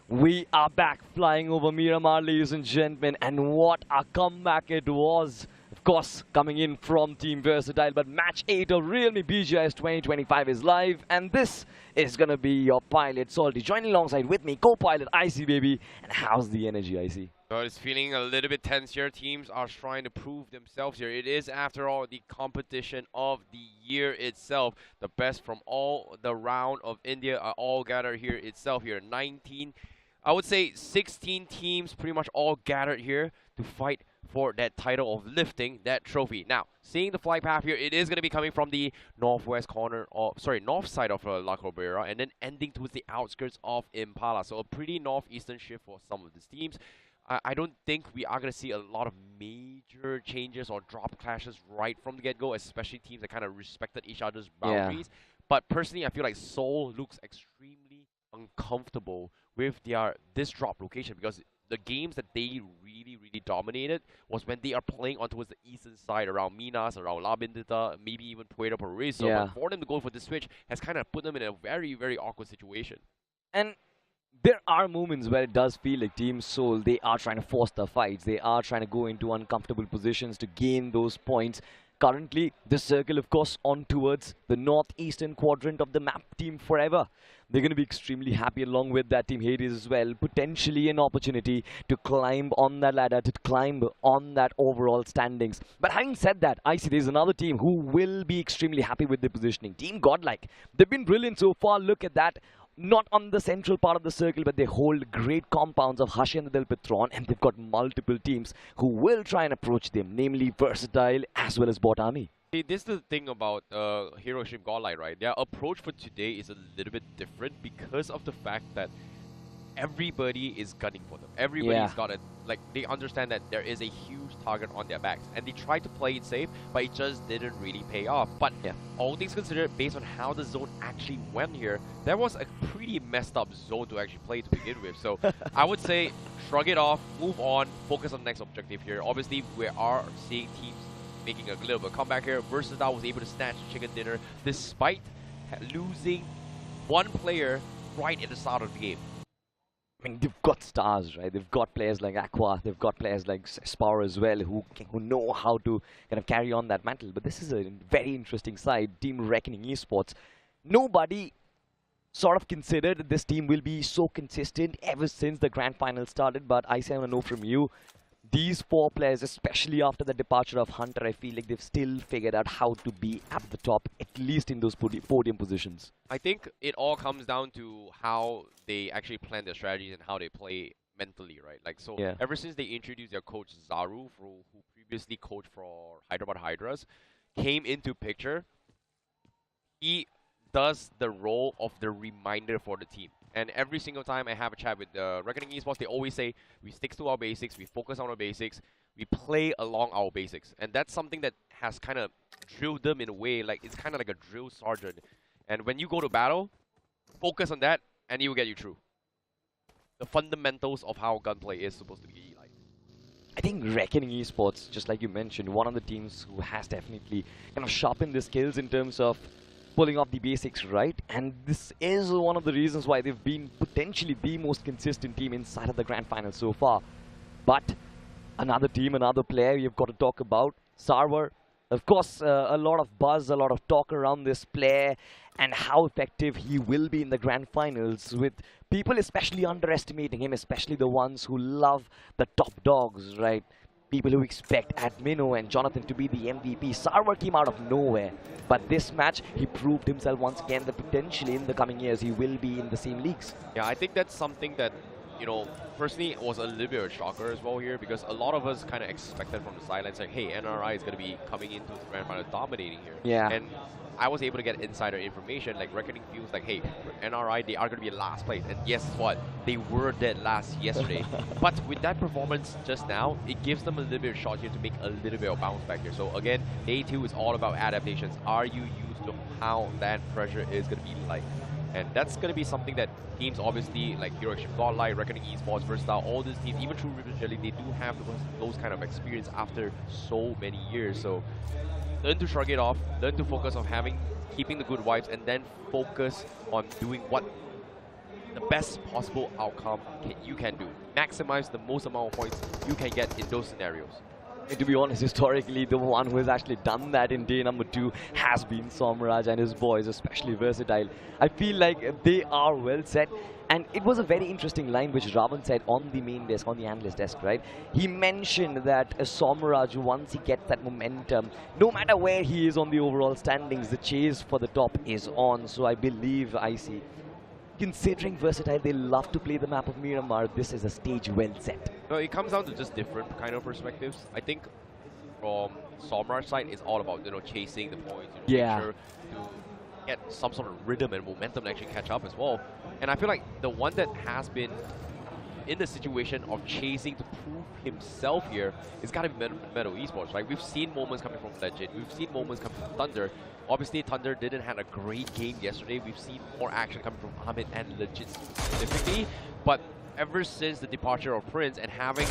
Speaker 14: We are back flying over Miramar, ladies and gentlemen, and what a comeback it was. Of course, coming in from Team Versatile, but match 8 of realme BGIS 2025 is live, and this is gonna be your pilot, Salty, joining alongside with me, co-pilot IC baby. And how's the energy, IC?
Speaker 12: So it's feeling a little bit tense here. Teams are trying to prove themselves here. It is, after all, the competition of the year itself. The best from all the round of India are all gathered here itself here. 19, I would say 16 teams pretty much all gathered here to fight for that title of lifting that trophy. Now, seeing the flight path here, it is going to be coming from the northwest corner, north side of La Cabrera, and then ending towards the outskirts of Impala. So a pretty northeastern shift for some of these teams. I don't think we are going to see a lot of major changes or drop clashes right from the get-go, especially teams that kind of respected each other's boundaries. But personally, I feel like Seoul looks extremely uncomfortable with this drop location, because the games that they really dominated was when they are playing on towards the eastern side, around Minas, around La Bendita, maybe even Puerto Paraiso. But for them to go for this switch has kind of put them in a very awkward situation.
Speaker 14: And there are moments where it does feel like Team Seoul, they are trying to force the fights. They are trying to go into uncomfortable positions to gain those points. Currently, this circle, of course, on towards the northeastern quadrant of the map, Team Forever. They're going to be extremely happy along with that Team Hades as well. Potentially an opportunity to climb on that ladder, to climb on that overall standings. But having said that, I see there's another team who will be extremely happy with their positioning. Team Godlike. They've been brilliant so far. Look at that. Not on the central part of the circle, but they hold great compounds of Hacienda del Patron, and they've got multiple teams who will try and approach them, namely Versatile as well as Bot Army.
Speaker 12: See, this is the thing about Hero Extreme Godlike, right? Their approach for today is a little bit different because of the fact that everybody is gunning for them. Everybody's got it. Like, they understand that there is a huge target on their backs, and they try to play it safe, but it just didn't really pay off. But all things considered, based on how the zone actually went here, there was a pretty messed up zone to actually play to begin with. So I would say shrug it off, move on, focus on the next objective here. Obviously, we are seeing teams making a little bit of a comeback here. Versatile was able to snatch chicken dinner despite losing one player right at the start of the game.
Speaker 14: I mean, they've got stars, right? They've got players like Aqua, they've got players like Spar as well, who know how to kind of carry on that mantle. But this is a very interesting side, Team Reckoning Esports. Nobody sort of considered that this team will be so consistent ever since the grand final started. But I want to know from you, these four players, especially after the departure of Hunter, I feel like they've still figured out how to be at the top, at least in those podium positions.
Speaker 12: I think it all comes down to how they actually plan their strategies and how they play mentally, right? Like, so ever since they introduced their coach Zaru, who previously coached for Hyderabad Hydras, came into picture, he does the role of the reminder for the team. And every single time I have a chat with Reckoning Esports, they always say, we stick to our basics, we focus on our basics, we play along our basics. And that's something that has kind of drilled them in a way, like it's kind of like a drill sergeant. And when you go to battle, focus on that, and it will get you through. The fundamentals of how gunplay is supposed to be like.
Speaker 14: I think Reckoning Esports, just like you mentioned, one of the teams who has definitely kind of sharpened the skills in terms of pulling off the basics right, and this is one of the reasons why they've been potentially the most consistent team inside of the grand final so far. But another team, another player you've got to talk about, Sarwar. Of course, a lot of buzz, a lot of talk around this player and how effective he will be in the grand finals, with people especially underestimating him, especially the ones who love the top dogs, right? People who expect Admino and Jonathan to be the MVP. Sarwar came out of nowhere. But this match, he proved himself once again that potentially in the coming years, he will be in the same leagues.
Speaker 12: Yeah, I think that's something that, you know, personally it was a little bit of a shocker as well here, because a lot of us kind of expected from the sidelines, like, hey, NRI is going to be coming into the grand final dominating here.
Speaker 14: Yeah.
Speaker 12: And I was able to get insider information, like Reckoning feels like, hey, NRI, they are going to be in last place. And guess what? They were dead last yesterday. But with that performance just now, it gives them a little bit of shot here to make a little bit of bounce back here. So again, day 2 is all about adaptations. Are you used to how that pressure is going to be like? And that's going to be something that teams, obviously, like Hero Extreme Godlike, Reckoning Esports, Versatile, all these teams, even True Rivers Jelly, they do have those kind of experience after so many years. So learn to shrug it off, learn to focus on keeping the good vibes, and then focus on doing what the best possible outcome you can do. Maximize the most amount of points you can get in those scenarios.
Speaker 14: And to be honest, historically, the one who has actually done that in day number 2 has been Somraj and his boys, especially Versatile. I feel like they are well set. And it was a very interesting line which Ravan said on the main desk, on the analyst desk, right? He mentioned that Somraj, once he gets that momentum, no matter where he is on the overall standings, the chase for the top is on. So I believe, I see, considering versatile, they love to play the map of Miramar. This is a stage well set.
Speaker 12: No, it comes down to just different kind of perspectives. I think from Somra's side, it's all about chasing the points, make sure to get some sort of rhythm and momentum to actually catch up as well. And I feel like the one that has been in the situation of chasing to prove himself here, it's got to be Metal Esports, right? We've seen moments coming from Legend, we've seen moments coming from Thunder. Obviously, Thunder didn't have a great game yesterday. We've seen more action coming from Amit and Legit specifically, but ever since the departure of Prince and having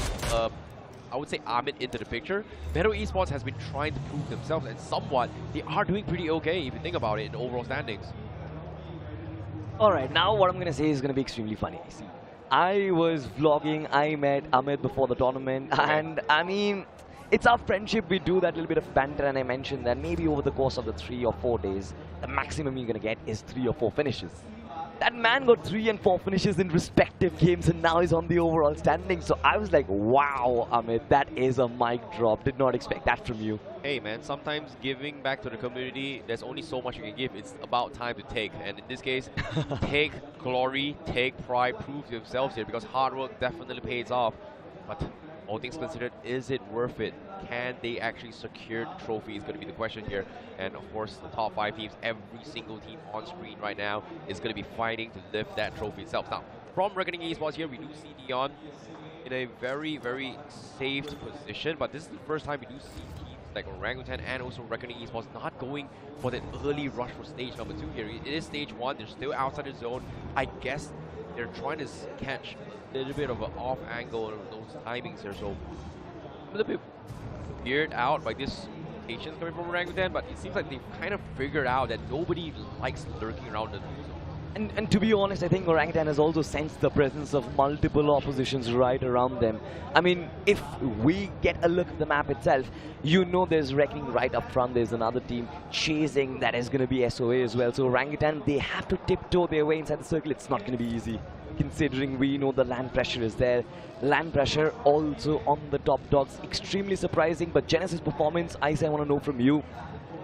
Speaker 12: I would say Amit into the picture, Metal Esports has been trying to prove themselves, and somewhat they are doing pretty okay if you think about it in the overall standings.
Speaker 14: Alright, now what I'm going to say is going to be extremely funny. See, I was vlogging, I met Amit before the tournament, and I mean, it's our friendship, we do that little bit of banter, and I mentioned that maybe over the course of the 3 or 4 days, the maximum you're going to get is 3 or 4 finishes. That man got 3 and 4 finishes in respective games, and now he's on the overall standing. So I was like, wow, Amit, that is a mic drop. Did not expect that from you.
Speaker 12: Hey man, sometimes giving back to the community, there's only so much you can give. It's about time to take. And in this case, take glory, take pride, prove yourselves here, because hard work definitely pays off. But all things considered, is it worth it? Can they actually secure the trophy is going to be the question here. And of course, the top 5 teams, every single team on screen right now is going to be fighting to lift that trophy itself. Now, from Reckoning Esports here, we do see Dion in a very, very safe position, but this is the first time we do see teams like Orangutan and also Reckoning Esports not going for that early rush for stage number 2 here. It is stage 1, they're still outside the zone. I guess they're trying to catch a little bit of an off angle of those timings here, so a little bit weird out by this patience coming from Orangutan, but it seems like they've kind of figured out that nobody likes lurking around the zone.
Speaker 14: And to be honest, I think Orangutan has also sensed the presence of multiple oppositions right around them. I mean, if we get a look at the map itself, you know there's Reckoning right up front. There's another team chasing that is going to be SOA as well. So Orangutan, they have to tiptoe their way inside the circle. It's not going to be easy, considering we know the land pressure is there. Land pressure also on the top dogs. Extremely surprising, but Genesis performance, I want to know from you.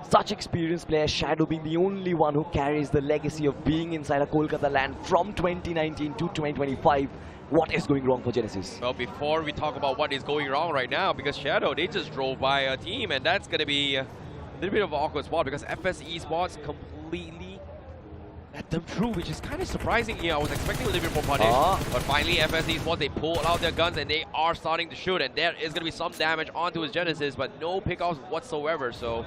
Speaker 14: Such experienced player, Shadow being the only one who carries the legacy of being inside a Kolkata land from 2019 to 2025. What is going wrong for Genesis?
Speaker 12: Well, before we talk about what is going wrong right now, because Shadow, they just drove by a team, and that's going to be a little bit of an awkward spot, because FS Esports completely let them through, which is kind of surprising here. I was expecting a little bit more punish, but finally FS Esports, they pull out their guns and they are starting to shoot, and there is going to be some damage onto his Genesis, but no pickoffs whatsoever. So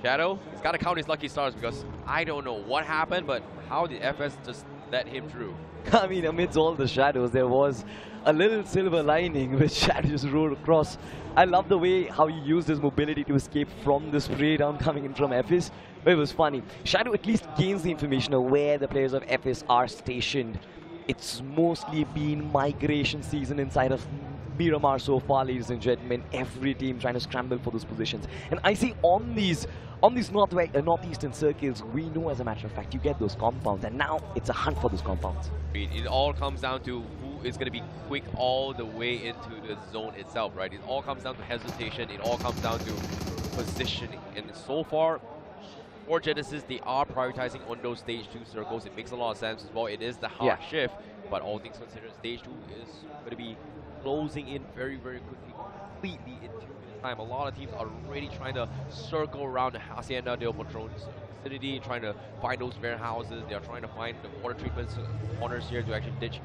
Speaker 12: Shadow, he's got to count his lucky stars, because I don't know what happened, but how did FS just let him through?
Speaker 14: I mean, amidst all the shadows, there was a little silver lining which Shadow just rode across. I love the way how he used his mobility to escape from the spray down coming in from FS. But it was funny. Shadow at least gains the information of where the players of FS are stationed. It's mostly been migration season inside of Miramar so far, ladies and gentlemen. Every team trying to scramble for those positions. And I see on these northeastern circles, we know as a matter of fact, you get those compounds. And now it's a hunt for those compounds.
Speaker 12: It all comes down to who is going to be quick all the way into the zone itself, right? It all comes down to hesitation. It all comes down to positioning. And so far, for Genesis, they are prioritizing on those stage 2 circles. It makes a lot of sense as well. It is the hard shift, but all things considered, stage 2 is going to be closing in very, very quickly, completely in 2 minutes time. A lot of teams are already trying to circle around the Hacienda del Patron's vicinity, trying to find those warehouses. They are trying to find the water treatment corners here to actually ditch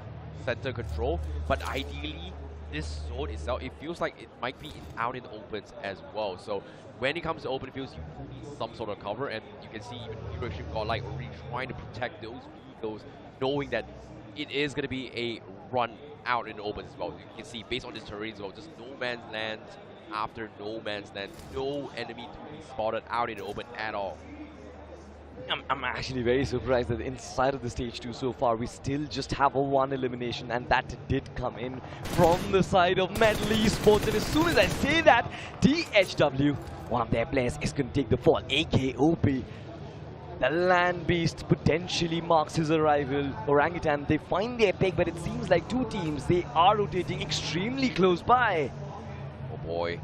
Speaker 12: center control. But ideally, this zone itself, it feels like it might be out in the opens as well. So when it comes to open fields, you need some sort of cover, and you can see even Leadership Godlike already trying to protect those vehicles, knowing that it is going to be a run out in the open as well. You can see based on this terrain as well, just no man's land after no man's land, no enemy to be spotted out in the open at all.
Speaker 14: I'm actually very surprised that inside of the stage 2 so far, we still just have a 1 elimination, and that did come in from the side of Metal Esports. And as soon as I say that, THW, one of their players, is going to take the fall. AKOP, the land beast, potentially marks his arrival. Orangutan, they find their pick, but it seems like 2 teams, they are rotating extremely close by.
Speaker 12: Oh boy,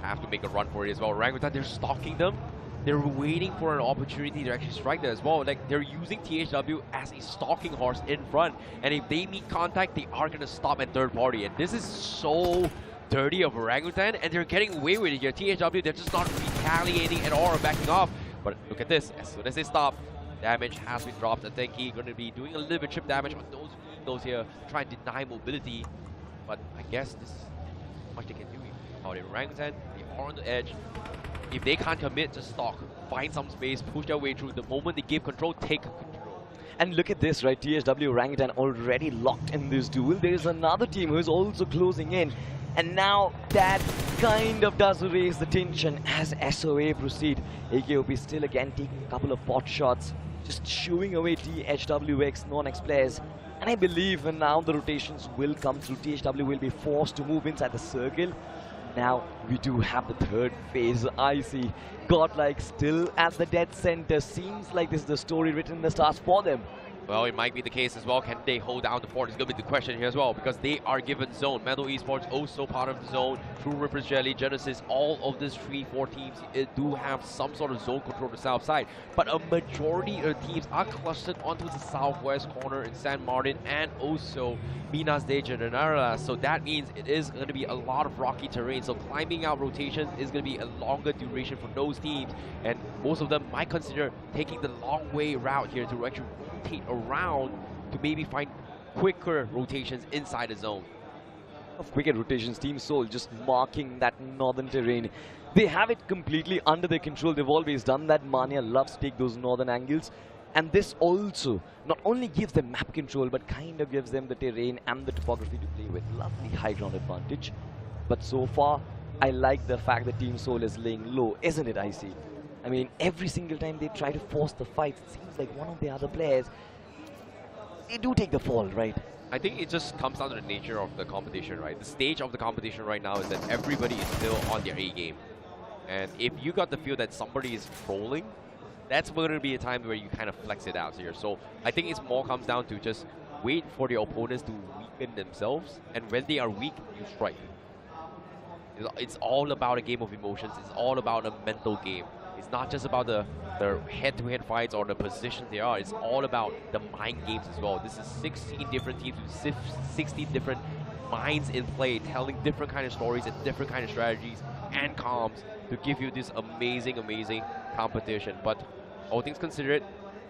Speaker 12: have to make a run for it as well. Orangutan, they're stalking them. they're waiting for an opportunity to actually strike there as well. Like, they're using THW as a stalking horse in front, and if they meet contact, they are going to stop at third party. And this is so dirty of Orangutan, and they're getting away with it here. THW, they're just not retaliating at all or backing off. But look at this, as soon as they stop, damage has been dropped. I think he's going to be doing a little bit chip damage on those windows here, trying to deny mobility. But I guess this is how much they can do. Now the Orangutan, they are on the edge. If they can't commit, just stalk, find some space, push their way through. The moment they give control, take control.
Speaker 14: And look at this, right? THW Orangutan already locked in this duel. There is another team who is also closing in. And now that kind of does erase the tension as SOA proceed. AKOP still again taking a couple of pot shots, just shooing away THWX non-X players. And I believe now the rotations will come through. THW will be forced to move inside the circle. Now we do have the third phase. I see Godlike still at the dead center. Seems like this is the story written in the stars for them.
Speaker 12: Well, it might be the case as well. Can they hold down the fort? It's going to be the question here as well, because they are given zone. Metal Esports also part of the zone. True Rippers, Jelly, Genesis, all of these 3-4 teams do have some sort of zone control to the south side. But a majority of teams are clustered onto the southwest corner in San Martin and also Minas de Generala. So that means it is going to be a lot of rocky terrain. So climbing out rotations is going to be a longer duration for those teams. And most of them might consider taking the long way route here to actually rotate around to maybe find quicker rotations inside the zone.
Speaker 14: Of quicker rotations, Team Soul just marking that northern terrain. They have it completely under their control. They've always done that. Mania loves to take those northern angles. And this also not only gives them map control, but kind of gives them the terrain and the topography to play with. Lovely high ground advantage. But so far, I like the fact that Team Soul is laying low, isn't it, IC? I mean, every single time they try to force the fight, it seems like one of the other players, they do take the fall, right?
Speaker 12: I think it just comes down to the nature of the competition, right? The stage of the competition right now is that everybody is still on their A game. And if you got the feel that somebody is trolling, that's going to be a time where you kind of flex it out here. So I think it's more comes down to just wait for the opponents to weaken themselves, and when they are weak, you strike. It's all about a game of emotions. It's all about a mental game. It's not just about the head-to-head fights or the positions they are. It's all about the mind games as well. This is 16 different teams with 16 different minds in play, telling different kind of stories and different kind of strategies and comms to give you this amazing, amazing competition. But all things considered,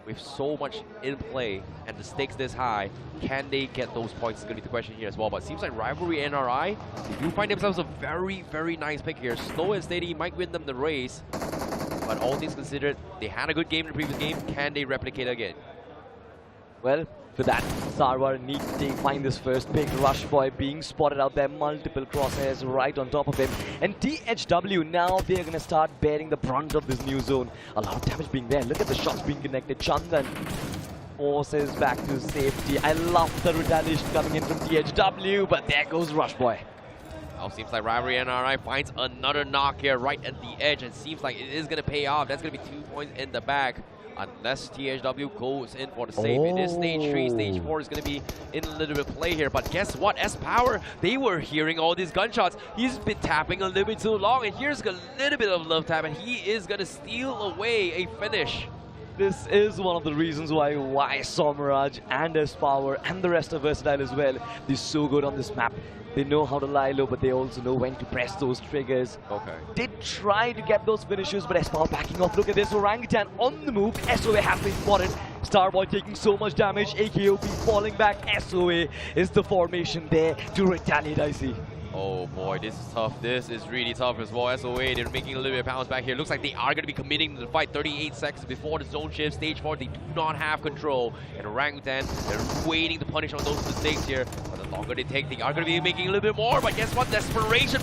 Speaker 12: with so much in play and the stakes this high, can they get those points is going to be the question here as well. But it seems like Rivalry NRI, they do find themselves a very, very nice pick here. Slow and steady might win them the race. But all things considered, they had a good game in the previous game. Can they replicate again?
Speaker 14: Well, for that, Sarwar needs to find this first pick. Rush Boy being spotted out there, multiple crosshairs right on top of him. And THW, now they're going to start bearing the brunt of this new zone. A lot of damage being there. Look at the shots being connected. Chandan forces back to safety. I love the retaliation coming in from THW, but there goes Rush Boy.
Speaker 12: Now seems like Rivalry NRI finds another knock here right at the edge, and seems like it is going to pay off. That's going to be 2 points in the back. Unless THW goes in for the save. It is stage 3, stage 4 is going to be in a little bit of play here. But guess what? S-Power, they were hearing all these gunshots. He's been tapping a little bit too long, and here's a little bit of love tap, and he is going to steal away a finish.
Speaker 14: This is one of the reasons why Somaraj and S-Power and the rest of Versatile as well, they're so good on this map. They know how to lie low, but they also know when to press those triggers.
Speaker 12: Okay.
Speaker 14: Did try to get those finishes, but S-Power backing off. Look at this, Orangutan on the move. SOA has been spotted. Starboy taking so much damage. AKOP falling back. SOA is the formation there to retaliate, I see.
Speaker 12: Oh boy, this is tough. This is really tough as well. SOA, they're making a little bit of bounce back here. Looks like they are going to be committing to the fight 38 seconds before the zone shift. Stage 4, they do not have control. And Orangutan, they're waiting to punish on those mistakes here. But the longer they take, they are going to be making a little bit more. But guess what? Desperation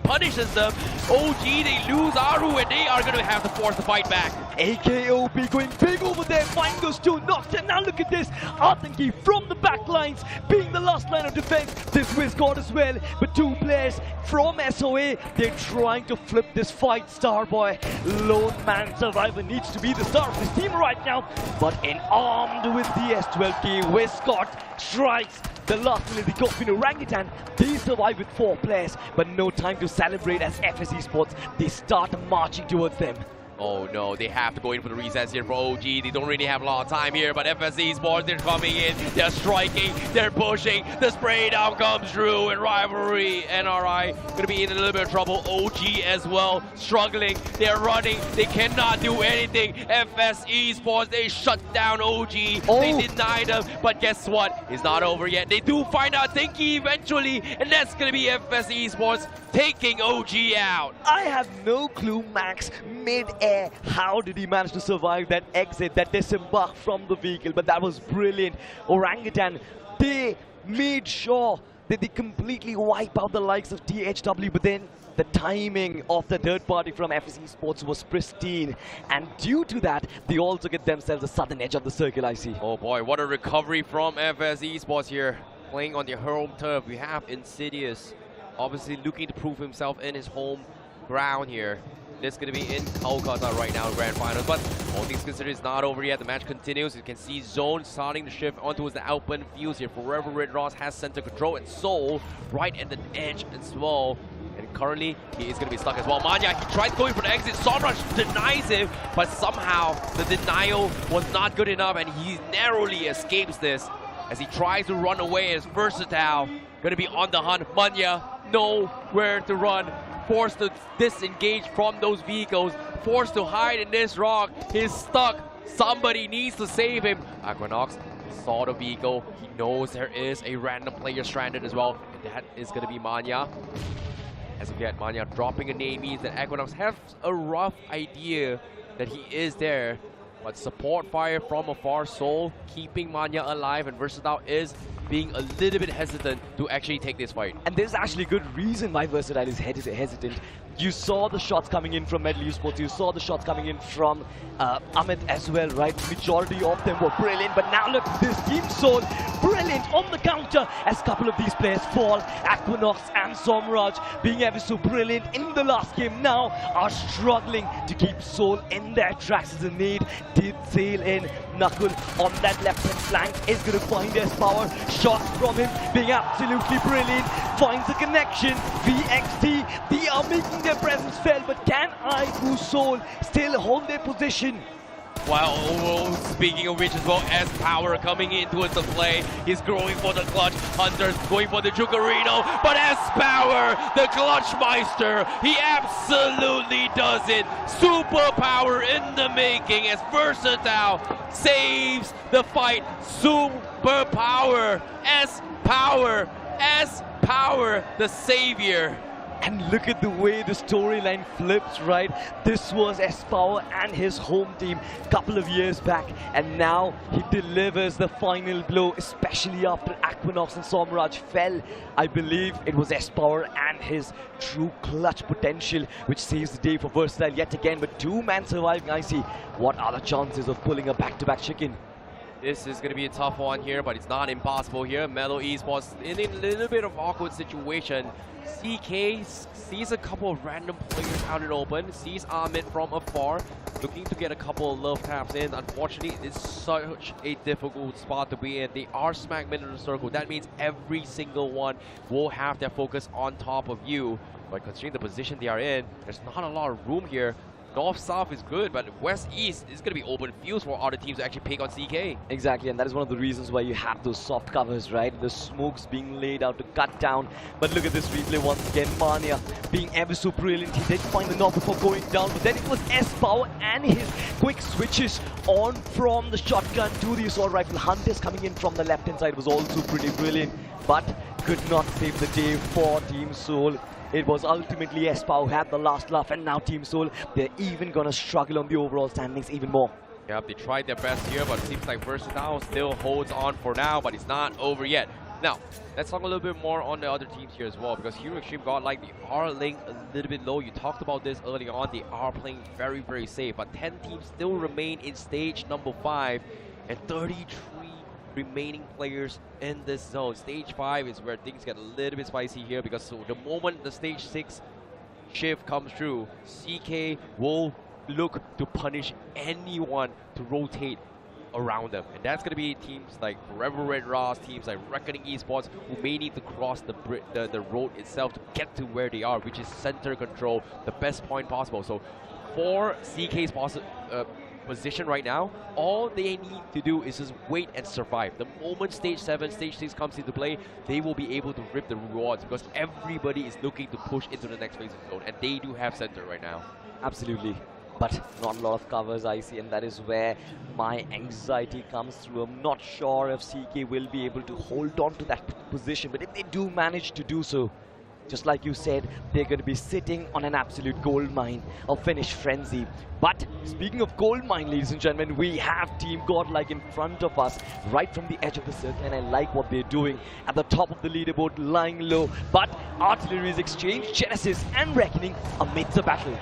Speaker 12: punishes them. OG, they lose Aru, and they are going to have to force the fight back.
Speaker 14: AKOP going big over there, find those two knocks, and now look at this, Atanki from the back lines, being the last line of defense. This was got as well, but two players from SOA, they're trying to flip this fight. Starboy, lone man survivor, needs to be the star of this team right now, but armed with the S12K, Westcott strikes. The last minute they got in Orangutan, they survive with 4 players, but no time to celebrate as FS Esports, they start marching towards them.
Speaker 12: Oh no, they have to go in for the resets here for OG. They don't really have a lot of time here, but FS Esports, they're coming in, they're striking, they're pushing, the spray down comes through, and Rivalry, NRI, gonna be in a little bit of trouble. OG as well, struggling, they're running, they cannot do anything. FS Esports, they shut down OG, they deny them, but guess what? It's not over yet. They do find out Tinky eventually, and that's gonna be FS Esports taking OG out.
Speaker 14: I have no clue, Max, mid-air, how did he manage to survive that exit, that disembark from the vehicle? But that was brilliant. Orangutan, they made sure that they completely wipe out the likes of THW, but then the timing of the third party from FS Esports was pristine, and due to that, they also get themselves a southern edge of the circle, I see.
Speaker 12: Oh boy, what a recovery from FS Esports here, playing on their home turf. We have Insidious, obviously looking to prove himself in his home ground here. This is going to be in Kolkata right now in Grand Finals, but all things considered, it's not over yet. The match continues. You can see Zone starting to shift onto the open fields here. Forever Red Ross has center control, and Soul right at the edge as well. And currently, he is going to be stuck as well. Manya, he tried going for the exit. Somrush denies him, but somehow the denial was not good enough, and he narrowly escapes this as he tries to run away as Versatile. Going to be on the hunt. Manya, nowhere to run. Forced to disengage from those vehicles. Forced to hide in this rock. He's stuck. Somebody needs to save him. Aquanox saw the vehicle. He knows there is a random player stranded as well. And that is going to be Manya. As of yet, Manya dropping a name means that Aquanox has a rough idea that he is there. But support fire from afar, Soul keeping Manya alive, and Versatile is being a little bit hesitant to actually take this fight.
Speaker 14: And there's actually good reason why Versatile is hesitant. You saw the shots coming in from Medley Esports, you saw the shots coming in from Amit as well, right? Majority of them were brilliant, but now look, this Team Soul, brilliant on the counter as a couple of these players fall. Aquanox and Somraj being ever so brilliant in the last game now are struggling to keep Soul in their tracks as a nade did sail in. Knuckle on that left-hand flank is going to find his power. Shots from him being absolutely brilliant. Finds a connection. VXT, they are making their presence felt, but can IQ Soul still hold their position?
Speaker 12: Well, speaking of which as well, S-Power coming into the play. He's going for the clutch. Hunter's going for the Jukarino, but S-Power, the Clutchmeister, he absolutely does it. Superpower in the making as Versatile saves the fight. Superpower, S-Power, S-Power, the savior.
Speaker 14: And look at the way the storyline flips, right? This was S-Power and his home team a couple of years back, and now he delivers the final blow, especially after Aquanox and Somraj fell. I believe it was S-Power and his true clutch potential which saves the day for Versatile yet again. But two-man surviving, I see. What are the chances of pulling a back-to-back chicken?
Speaker 12: This is going to be a tough one here, but it's not impossible here. Mellow Esports in a little bit of awkward situation. CK sees a couple of random players out in open, sees Amit from afar, looking to get a couple of love taps in. Unfortunately, it's such a difficult spot to be in. They are smack mid in the circle. That means every single one will have their focus on top of you. But considering the position they are in, there's not a lot of room here. North-South is good, but West-East is going to be open fields for other teams to actually pick on CK.
Speaker 14: Exactly, and that is one of the reasons why you have those soft covers, right? The smokes being laid out to cut down. But look at this replay once again. Mania being ever so brilliant. He did find the knock before going down, but then it was S-Power and his quick switches on from the shotgun to the assault rifle. Hunters coming in from the left-hand side was also pretty brilliant, but could not save the day for Team Soul. It was ultimately S-Power who had the last laugh, and now Team Soul, they're even going to struggle on the overall standings even more.
Speaker 12: Yep, they tried their best here, but it seems like Versatile still holds on for now, but it's not over yet. Now, let's talk a little bit more on the other teams here as well, because Hero Extreme got like the R lane a little bit low. You talked about this early on. They are playing very, very safe, but 10 teams still remain in stage number 5, and 33 remaining players in this zone. Stage 5 is where things get a little bit spicy here, because so the moment the stage 6 shift comes through, CK will look to punish anyone to rotate around them, and that's going to be teams like Forever Red Ross, teams like Reckoning Esports, who may need to cross the road itself to get to where they are, which is center control, the best point possible. So for CK's position right now, all they need to do is just wait and survive. The moment stage 7, stage 6 comes into play, they will be able to reap the rewards because everybody is looking to push into the next phase of the zone, and they do have center right now.
Speaker 14: Absolutely. But not a lot of covers I see, and that is where my anxiety comes through. I'm not sure if CK will be able to hold on to that position, but if they do manage to do so, just like you said, they're going to be sitting on an absolute gold mine, a finish frenzy. But speaking of gold mine, ladies and gentlemen, we have Team Godlike in front of us, right from the edge of the circle, and I like what they're doing at the top of the leaderboard, lying low. But artillery is exchanged, Genesis and Reckoning amidst the battle.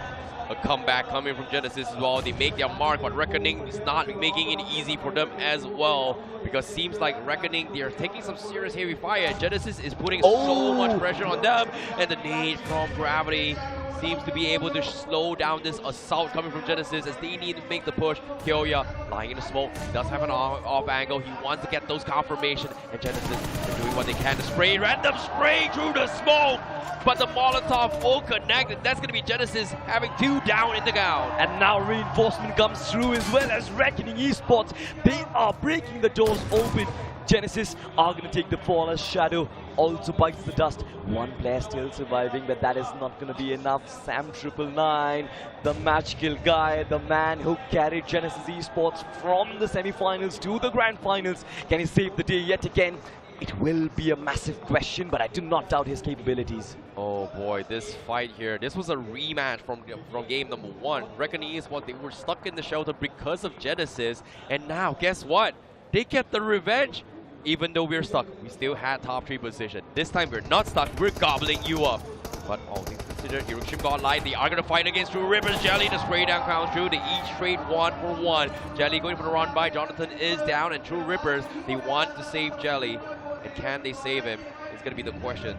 Speaker 12: A comeback coming from Genesis as well. They make their mark, but Reckoning is not making it easy for them as well, because seems like Reckoning, they're taking some serious heavy fire. Genesis is putting so much pressure on them, and the nade from Gravity seems to be able to slow down this assault coming from Genesis as they need to make the push. Kyoya lying in the smoke, he does have an off angle, he wants to get those confirmation, and Genesis is doing what they can to spray, random spray through the smoke, but the Molotov won't connect, and that's going to be Genesis having 2 down in the ground.
Speaker 14: And now reinforcement comes through as well as Reckoning Esports. They are breaking the doors open. Genesis are going to take the fall as Shadow also bites the dust. One player still surviving, but that is not going to be enough. Sam999, the match kill guy, the man who carried Genesis Esports from the semi-finals to the grand finals. Can he save the day yet again? It will be a massive question, but I do not doubt his capabilities.
Speaker 12: Oh boy, this fight here, this was a rematch from game number 1. Reckoning is what they were stuck in the shelter because of Genesis, and now guess what? They get the revenge. Even though we're stuck, we still had top 3 position. This time we're not stuck, we're gobbling you up. But all things considered, Hiroshima Godlike, they are going to fight against True Rippers. Jelly, the spray down counts through. They each trade 1 for 1. Jelly going for the run by. Jonathan is down, and True Rippers, they want to save Jelly. And can they save him? It's going to be the question.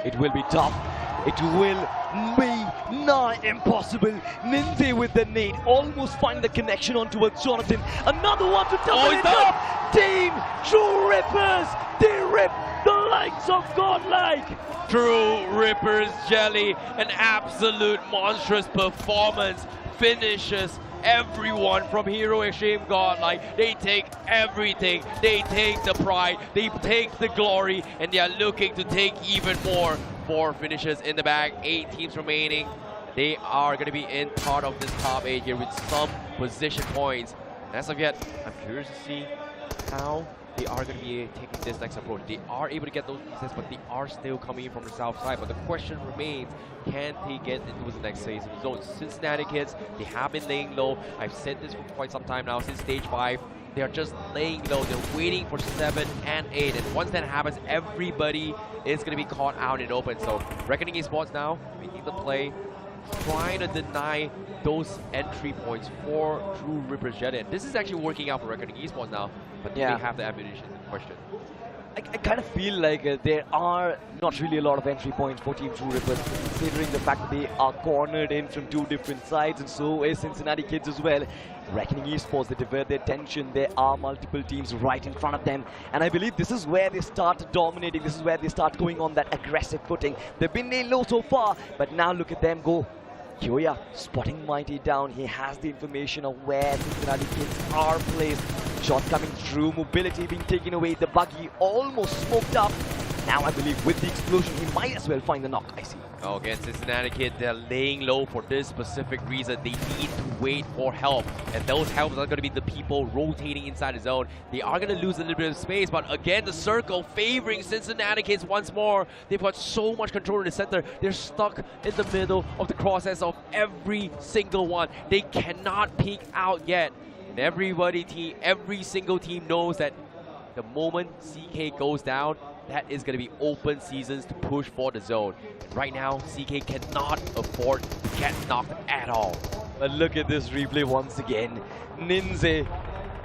Speaker 14: It will be tough. It will be nigh impossible. Ninze with the nade almost find the connection on towards Jonathan. Another one to double it up. Team True Rippers, they rip the likes of Godlike.
Speaker 12: True Rippers, Jelly, an absolute monstrous performance. Finishes everyone from Hero Extreme Godlike. They take everything. They take the pride. They take the glory. And they are looking to take even more. 4 finishes in the bag. 8 teams remaining. They are going to be in part of this top 8 here with some position points. As of yet, I'm curious to see how they are going to be taking this next approach. They are able to get those pieces, but they are still coming in from the south side. But the question remains, can they get into the next phase of the zone? Cincinnati kids, they have been laying low. I've said this for quite some time now, since stage 5. They are just laying low. They're waiting for 7 and 8. And once that happens, everybody is going to be caught out in open. So Reckoning Esports now making the play, trying to deny those entry points for True Rippers Jet. And this is actually working out for Reckoning Esports now, but do they have the ammunition in question?
Speaker 14: I kind of feel like there are not really a lot of entry points for Team True Rippers, considering the fact that they are cornered in from 2 different sides, and so is Cincinnati kids as well. Reckoning Esports, they divert their attention. There are multiple teams right in front of them, and I believe this is where they start dominating. This is where they start going on that aggressive footing. They've been nailed low so far, but now look at them go. Kyoya spotting Mighty down. He has the information of where Cincinnati kids are placed. Shot coming through, mobility being taken away, the buggy almost smoked up. Now I believe with the explosion, he might as well find the knock, I see.
Speaker 12: Oh, again, Cincinnati kid, they're laying low for this specific reason. They need to wait for help. And those helps are going to be the people rotating inside the zone. They are going to lose a little bit of space, but again, the circle favoring Cincinnati kids once more. They've got so much control in the center. They're stuck in the middle of the crosshairs of every single one. They cannot peek out yet. And every single team knows that the moment CK goes down, that is going to be open seasons to push for the zone. And right now, CK cannot afford to get knocked at all.
Speaker 14: But look at this replay once again. Ninze,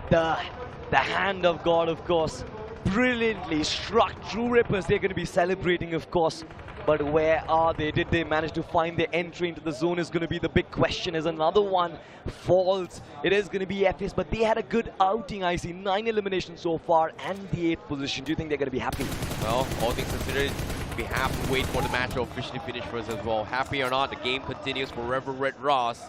Speaker 14: the hand of God, of course, brilliantly struck True Rippers. They're going to be celebrating, of course. But where are they? Did they manage to find their entry into the zone is going to be the big question. As another one falls, it is going to be FS, but they had a good outing. I see 9 eliminations so far and the 8th position. Do you think they're going to be happy?
Speaker 12: Well, all things considered, we have to wait for the match to officially finish for us as well. Happy or not, the game continues for Reverend Red Ross.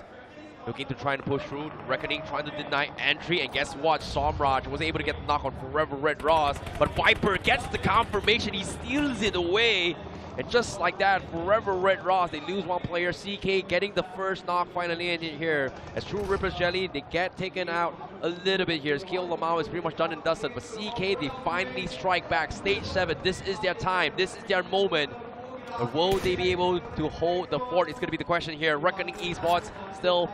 Speaker 12: looking to try and push through. Reckoning trying to deny entry, and guess what? Somraj was able to get the knock on Forever Red Ross, but Viper gets the confirmation. He steals it away. And just like that, Forever Red Ross, they lose one player. CK getting the first knock finally in here. As True Ripper's Jelly, they get taken out a little bit here. As Kill Lamau is pretty much done and dusted. But CK, they finally strike back. Stage 7, this is their time. This is their moment. But will they be able to hold the fort? It's going to be the question here. Reckoning Esports still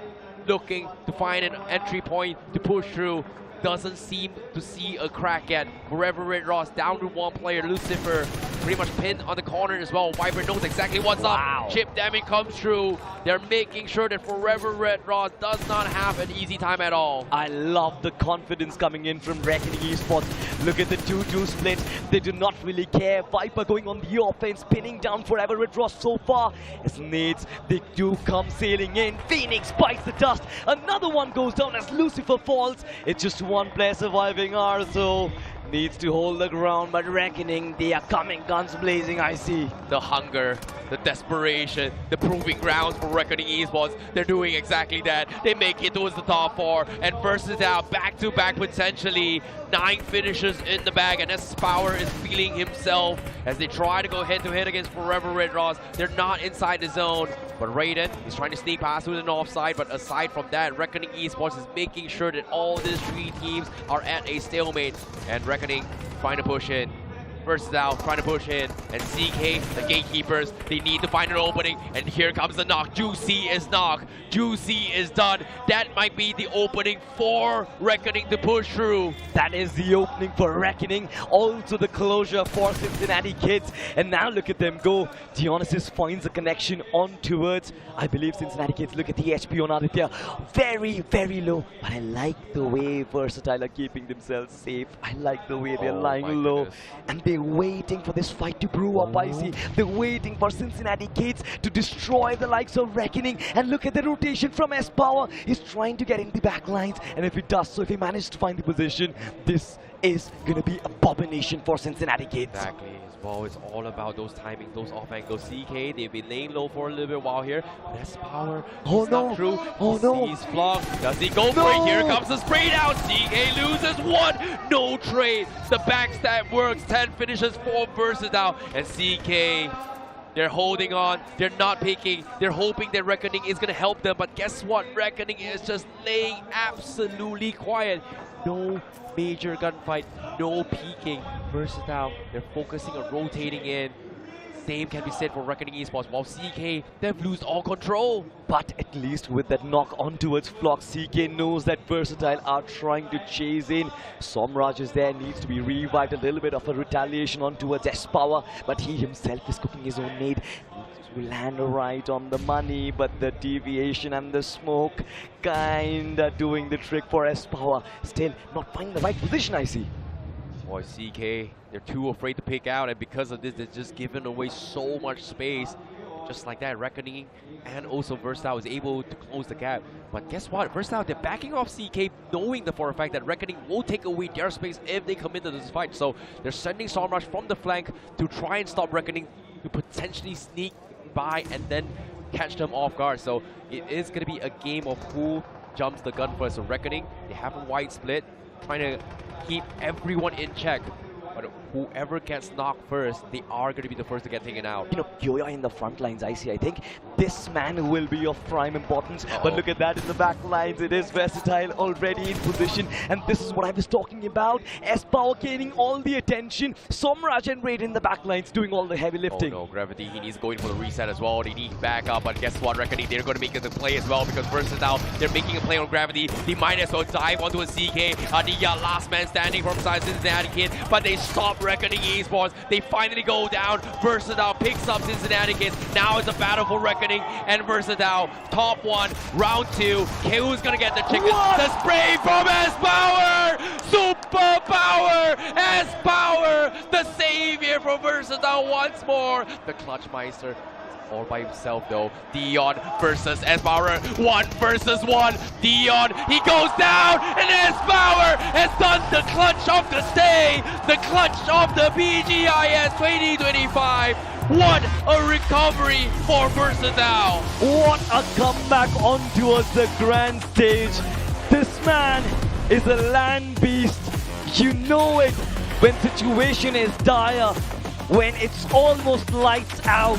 Speaker 12: looking to find an entry point to push through. Doesn't seem to see a crack yet. Forever Red Ross down to one player. Lucifer pretty much pinned on the corner as well. Viper knows exactly what's up. Chip damage comes through. They're making sure that Forever Red Ross does not have an easy time at all.
Speaker 14: I love the confidence coming in from Reckoning Esports. Look at the 2-2 split. They do not really care. Viper going on the offense, pinning down Forever Red Ross so far. As nades, they do come sailing in. Phoenix bites the dust. Another one goes down as Lucifer falls. It's just one player surviving. Arzo needs to hold the ground, but Reckoning, they are coming guns blazing. I see
Speaker 12: the hunger, the desperation, the proving grounds for Reckoning Esports. They're doing exactly that. They make it towards the top 4 and versus out back-to-back potentially 9 finishes in the bag, and S-Power is feeling himself as they try to go head-to-head against Forever Red Ross. They're not inside the zone, but Raiden is trying to sneak past with an offside. But aside from that, Reckoning Esports is making sure that all these 3 teams are at a stalemate, and Reckoning trying to push in. Versus out, trying to push in, and CK, the gatekeepers, they need to find an opening, and here comes the knock. Juicy is knocked. Juicy is done. That might be the opening for Reckoning to push through.
Speaker 14: That is the opening for Reckoning. Also the closure for Cincinnati Kids. And now look at them go. Dionysus finds a connection on towards, I believe, Cincinnati Kids. Look at the HP on Aditya. Very, very low. But I like the way Versatile are keeping themselves safe. I like the way they're lying low. And they're waiting for this fight to brew up, I see. They're waiting for Cincinnati Kids to destroy the likes of Reckoning. And look at the rotation from S-Power. He's trying to get in the back lines. And if he does so, if he manages to find the position, this is going to be abomination for Cincinnati Kids.
Speaker 12: Exactly. Well, it's all about those timings, those off angles. CK, they've been laying low for a little bit while here. S-Power, not through. He's flogged. Does he go for it? Here comes the spray down. CK loses 1. No trade. The backstab works. 10 finishes for Versatile. And CK, they're holding on. They're not picking. They're hoping that Reckoning is going to help them. But guess what? Reckoning is just laying absolutely quiet. No major gunfight, no peeking. Versatile, they're focusing on rotating in. Same can be said for Reckoning Esports, while CK, they've lost all control.
Speaker 14: But at least with that knock on towards Flock, CK knows that Versatile are trying to chase in. Somraj is there, needs to be revived. A little bit of a retaliation on towards S-Power, but he himself is cooking his own nade. We land right on the money, but the deviation and the smoke kinda doing the trick for S-Power. Still not finding the right position, I see.
Speaker 12: Boy, CK, they're too afraid to pick out, and because of this, they're just giving away so much space. Just like that, Reckoning and also Versatile is able to close the gap. But guess what? Versatile, they're backing off CK, knowing for a fact that Reckoning will take away their space if they come into this fight. So they're sending Somrush from the flank to try and stop Reckoning, to potentially sneak by and then catch them off guard. So it is going to be a game of who jumps the gun first. So Reckoning, they have a wide split, trying to keep everyone in check. But whoever gets knocked first, they are going to be the first to get taken out.
Speaker 14: You know, Kyoya in the front lines, I see. I think this man will be of prime importance. But look at that in the back lines. It is Versatile already in position. And this is what I was talking about. S-Power gaining all the attention. Somraj and Raid in the back lines doing all the heavy lifting.
Speaker 12: Oh no, Gravity, he needs going for the reset as well. They need back up. But guess what, Reckoning, they're going to make it a play as well, because Versatile, they're making a play on Gravity. They might as well dive onto a CK. Adiya, last man standing from side Cincinnati Kid. But they stop Reckoning Esports. They finally go down. Versatile picks up Cincinnati Kids. Now it's a battle for Reckoning and Versatile. Top 1, round 2. Who's gonna get the chicken? The spray from S-Power! Super power! S-Power! The savior from Versatile once more. The Clutch Meister all by himself though. Dion versus S-Power. 1 versus 1. Dion, he goes down, and S-Power has done the clutch of the day, the clutch of the BGIS 2025. What a recovery for Versatile.
Speaker 14: What a comeback on towards the grand stage. This man is a land beast. You know it when situation is dire, when it's almost lights out.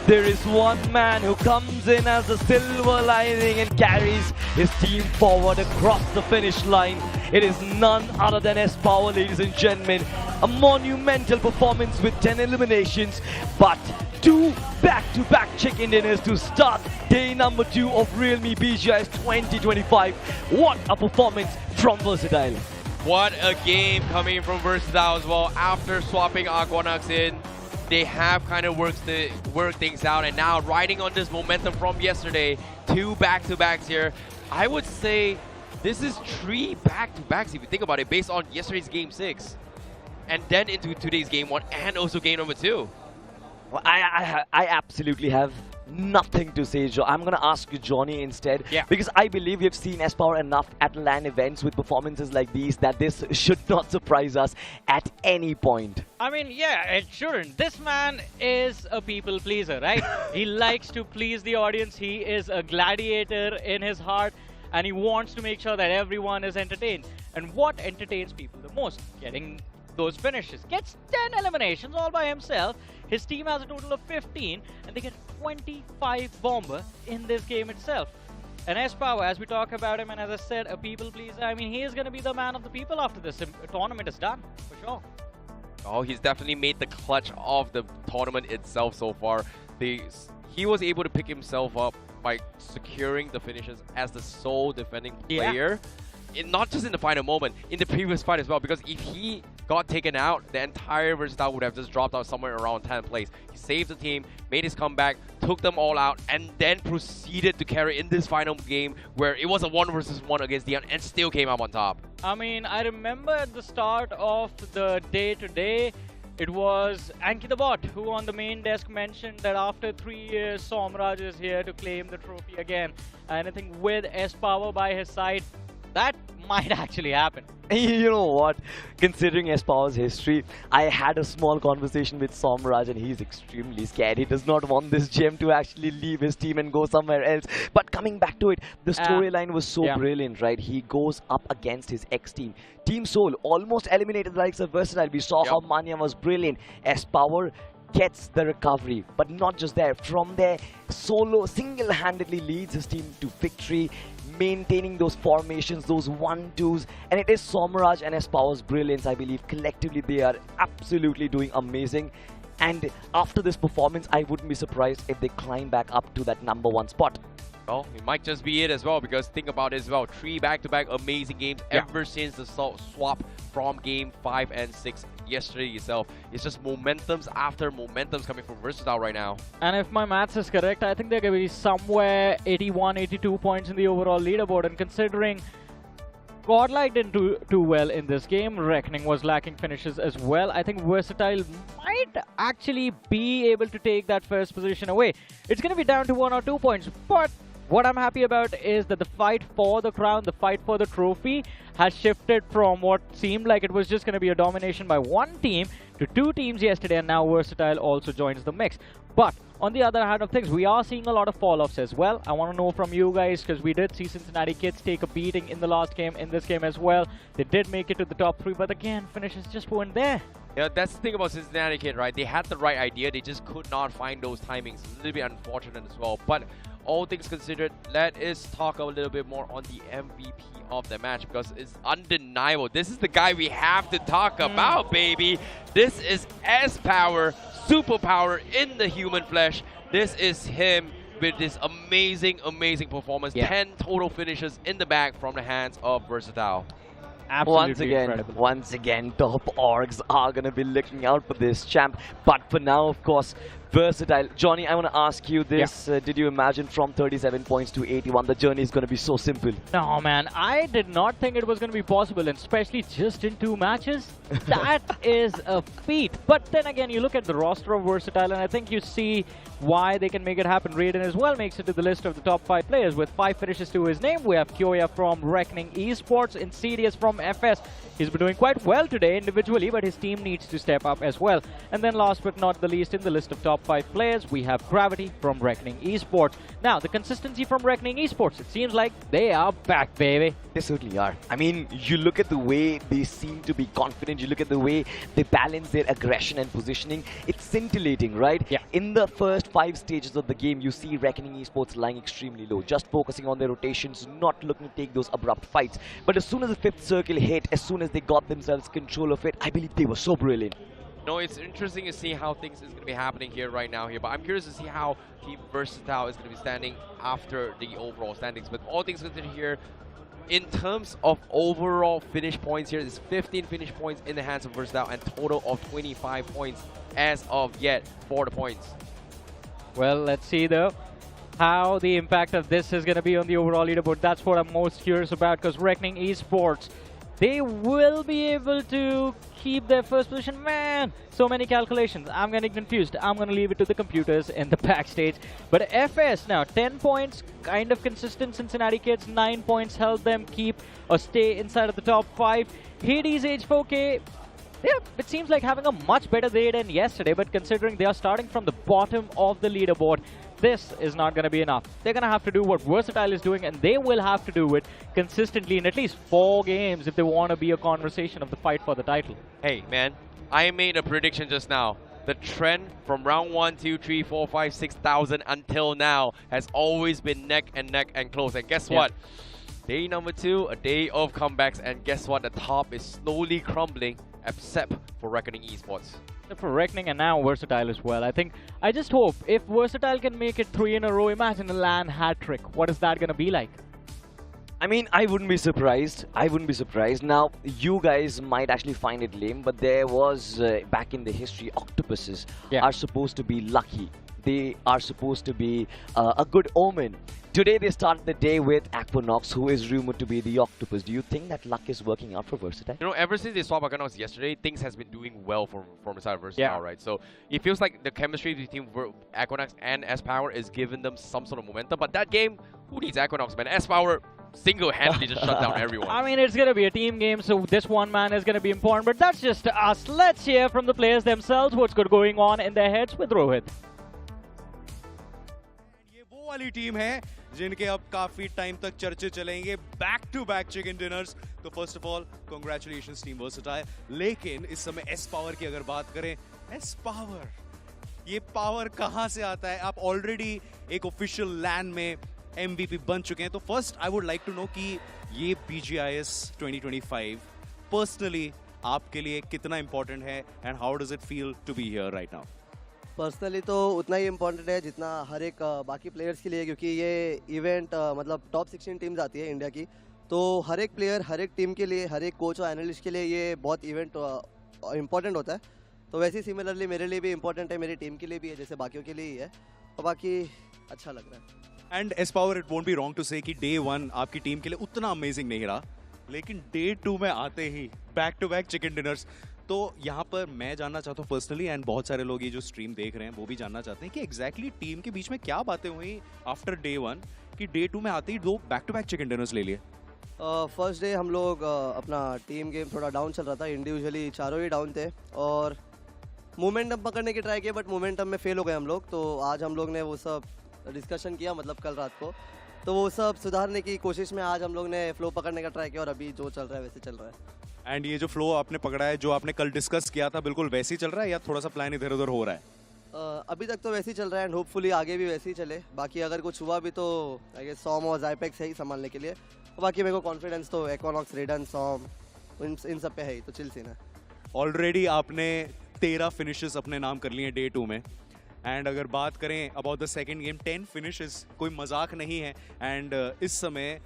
Speaker 14: There is one man who comes in as a silver lining and carries his team forward across the finish line. It is none other than S-Power, ladies and gentlemen. A monumental performance with 10 eliminations, but 2 back-to-back chicken dinners to start day number 2 of realme BGIS 2025. What a performance from Versatile.
Speaker 12: What a game coming from Versatile as well. After swapping Aquanax in, they have kind of worked things out, and now riding on this momentum from yesterday, 2 back-to-backs here. I would say this is 3 back-to-backs if you think about it, based on yesterday's game 6, and then into today's game 1, and also game number 2.
Speaker 14: Well, I absolutely have nothing to say, Joe. I'm going to ask you, Johnny, instead.
Speaker 13: Yeah.
Speaker 14: Because I believe we've seen S-Power enough at LAN events with performances like these that this should not surprise us at any point.
Speaker 13: I mean, yeah, it shouldn't. This man is a people pleaser, right? He likes to please the audience. He is a gladiator in his heart, and he wants to make sure that everyone is entertained. And what entertains people the most? Getting those finishes. Gets 10 eliminations all by himself. His team has a total of 15, and they get 25 bomber in this game itself. And S-Power, as we talk about him, and as I said, a people pleaser, I mean, he is going to be the man of the people after this tournament is done, for sure.
Speaker 12: Oh, he's definitely made the clutch of the tournament itself so far. He was able to pick himself up by securing the finishes as the sole defending player. Not just in the final moment, in the previous fight as well, because if he got taken out, the entire Versatile would have just dropped out somewhere around 10th place. He saved the team, made his comeback, took them all out, and then proceeded to carry in this final game where it was a 1 versus 1 against Dion and still came out on top.
Speaker 13: I mean, I remember at the start of the day today, it was Anki the Bot who on the main desk mentioned that after 3 years, Somraj is here to claim the trophy again. And I think with S-Power by his side, that might actually happen.
Speaker 14: You know what? Considering S-Power's history, I had a small conversation with Somraj and he's extremely scared. He does not want this gem to actually leave his team and go somewhere else. But coming back to it, the storyline was so brilliant, right? He goes up against his ex-team. Team Soul almost eliminated the likes of Versatile. We saw how Manya was brilliant. S-Power gets the recovery, but not just there. From there, Solo single-handedly leads his team to victory, maintaining those formations, those 1-2s, and it is Somraj and S-Power's brilliance. I believe collectively they are absolutely doing amazing, and after this performance I wouldn't be surprised if they climb back up to that #1 spot.
Speaker 12: Well, it might just be it as well, because think about it as well. 3 back-to-back amazing games ever since the swap from game 5 and 6 yesterday itself. It's just momentums after momentums coming from Versatile right now.
Speaker 13: And if my maths is correct, I think they're going to be somewhere 81, 82 points in the overall leaderboard. And considering Godlike didn't do too well in this game, Reckoning was lacking finishes as well, I think Versatile might actually be able to take that first position away. It's going to be down to 1 or 2 points, but what I'm happy about is that the fight for the crown, the fight for the trophy has shifted from what seemed like it was just going to be a domination by one team to 2 teams yesterday, and now Versatile also joins the mix. But on the other hand of things, we are seeing a lot of fall-offs as well. I want to know from you guys, because we did see Cincinnati Kids take a beating in the last game, in this game as well. They did make it to the top 3, but again, finishes just weren't there.
Speaker 12: Yeah, that's the thing about Cincinnati Kid, right? They had the right idea, they just could not find those timings. A little bit unfortunate as well. But all things considered, let us talk a little bit more on the MVP of the match, because it's undeniable. This is the guy we have to talk about, baby. This is S-Power, superpower in the human flesh. This is him with this amazing, amazing performance. 10 total finishes in the bag from the hands of Versatile.
Speaker 13: Absolutely
Speaker 14: once again, top orgs are going to be looking out for this champ. But for now, of course, Versatile. Johnny, I want to ask you this. Did you imagine from 37 points to 81, the journey is going to be so simple?
Speaker 13: No, man. I did not think it was going to be possible, and especially just in 2 matches. That is a feat. But then again, you look at the roster of Versatile, and I think you see why they can make it happen. Raiden as well makes it to the list of the top 5 players with 5 finishes to his name. We have Kyoya from Reckoning Esports, Insidious from FS. He's been doing quite well today individually, but his team needs to step up as well. And then last but not the least, in the list of top 5 players, we have Gravity from Reckoning Esports. Now, the consistency from Reckoning Esports, it seems like they are back, baby.
Speaker 14: They certainly are. I mean, you look at the way they seem to be confident, you look at the way they balance their aggression and positioning, it's scintillating, right?
Speaker 13: Yeah.
Speaker 14: In the first 5 stages of the game, you see Reckoning Esports lying extremely low, just focusing on their rotations, not looking to take those abrupt fights. But as soon as the 5th circle hit, as soon as they got themselves control of it, I believe they were so brilliant.
Speaker 12: No, it's interesting to see how things is going to be happening here right now but I'm curious to see how Team Versatile is going to be standing after the overall standings. But all things considered here, in terms of overall finish points here, there's 15 finish points in the hands of Versatile and total of 25 points as of yet for the points.
Speaker 13: Well, let's see though how the impact of this is going to be on the overall leaderboard. That's what I'm most curious about, because Reckoning Esports, they will be able to keep their first position. Man, so many calculations. I'm getting confused. I'm going to leave it to the computers in the backstage. But FS now, 10 points, kind of consistent. Cincinnati Kids, 9 points, helped them keep or stay inside of the top 5. Hades Age 4K, yeah, it seems like having a much better day than yesterday, but considering they are starting from the bottom of the leaderboard, this is not going to be enough. They're going to have to do what Versatile is doing, and they will have to do it consistently in at least 4 games if they want to be a conversation of the fight for the title.
Speaker 12: Hey, man, I made a prediction just now. The trend from round 1, 2, 3, 4, 5, 6,000 until now has always been neck and close. And guess what? Day number 2, a day of comebacks, and guess what? The top is slowly crumbling, except for Reckoning Esports.
Speaker 13: For Reckoning and now Versatile as well. I just hope if Versatile can make it 3 in a row, imagine a LAN hat-trick. What is that going to be like?
Speaker 14: I mean, I wouldn't be surprised. I wouldn't be surprised. Now, you guys might actually find it lame, but there was, back in the history, octopuses are supposed to be lucky. They are supposed to be a good omen. Today they started the day with Aquanox, who is rumored to be the octopus. Do you think that luck is working out for Versatile?
Speaker 12: You know, ever since they swapped Aquanox yesterday, things has been doing well for Versatile, right? So it feels like the chemistry between Aquanox and S-Power is giving them some sort of momentum. But that game, who needs Aquanox, man? S-Power single-handedly just shut down everyone.
Speaker 13: I mean, it's going to be a team game, so this one man is going to be important. But that's just us. Let's hear from the players themselves what's going on in their heads with Rohit.
Speaker 8: वाली team है जिनके अब काफी time तक चर्चे चलेंगे back to back chicken dinners. तो first of all congratulations team Versatile. लेकिन इस समय एस पावर की अगर बात करें, एस पावर, ये पावर कहां से आता है? आप ऑलरेडी एक ऑफिशियल लैन में MVP बन चुके हैं. तो first I would like to know कि ये BGIS 2025 पर्सनली आपके लिए कितना इंपॉर्टेंट है and how does it feel to be here right now?
Speaker 18: Personally तो उतना ही इम्पोर्टेंट है जितना हर एक बाकी प्लेयर्स के लिए, क्योंकि ये इवेंट मतलब टॉप 16 टीम्स आती है इंडिया की, तो हर एक प्लेयर, हर एक टीम के लिए, हर एक कोच और एनालिस्ट के लिए ये बहुत इवेंट इम्पोर्टेंट होता है. तो वैसे ही सिमिलरली मेरे लिए भी इम्पोर्टेंट है, मेरी टीम के लिए भी है, जैसे बाकियों के लिए ही है. और बाकी अच्छा लग रहा है.
Speaker 8: And S power, it won't be wrong to say कि डे 1 आपकी टीम के लिए उतना अमेजिंग नहीं रहा, लेकिन डे 2 में आते ही back to back chicken dinners. तो यहाँ पर मैं जानना चाहता हूँ पर्सनली, एंड बहुत सारे लोग ये जो स्ट्रीम देख रहे हैं वो भी जानना चाहते हैं कि एग्जैक्टली टीम के बीच में क्या बातें हुई आफ्टर डे 1 कि डे 2 में आते ही 2 back to back chicken dinners ले लिए.
Speaker 18: फर्स्ट डे हम लोग अपना टीम गेम थोड़ा डाउन चल रहा था, इंडिविजुअली चारों ही डाउन थे और मोमेंटम पकड़ने की ट्राई किया, बट मोमेंटम में फेल हो गए हम लोग. तो आज हम लोग ने वो सब डिस्कशन किया, मतलब कल रात को, तो वो सब सुधारने की कोशिश में आज हम लोग ने फ्लो पकड़ने का ट्राई किया और अभी जो चल रहा है वैसे चल रहा है.
Speaker 8: एंड ये जो फ्लो आपने पकड़ा है, जो आपने कल डिस्कस किया था, बिल्कुल वैसे ही चल रहा है या थोड़ा सा प्लान इधर उधर हो रहा है?
Speaker 18: अभी तक तो वैसे ही चल रहा है एंड होपफुली आगे भी वैसे ही चले. बाकी अगर कुछ हुआ भी तो आई गेस सॉम और जाइपेक्स है ही संभालने के लिए. बाकी मेरे को कॉन्फिडेंस तो एक्वानॉक्स, रेडन, सॉम इन सब पे है ही, तो चिल सीन है.
Speaker 8: ऑलरेडी आपने 13 फिनिशेस अपने नाम कर लिए डे 2 में, एंड अगर बात करें about the second game, 10 finishes कोई मजाक नहीं है. एंड इस समय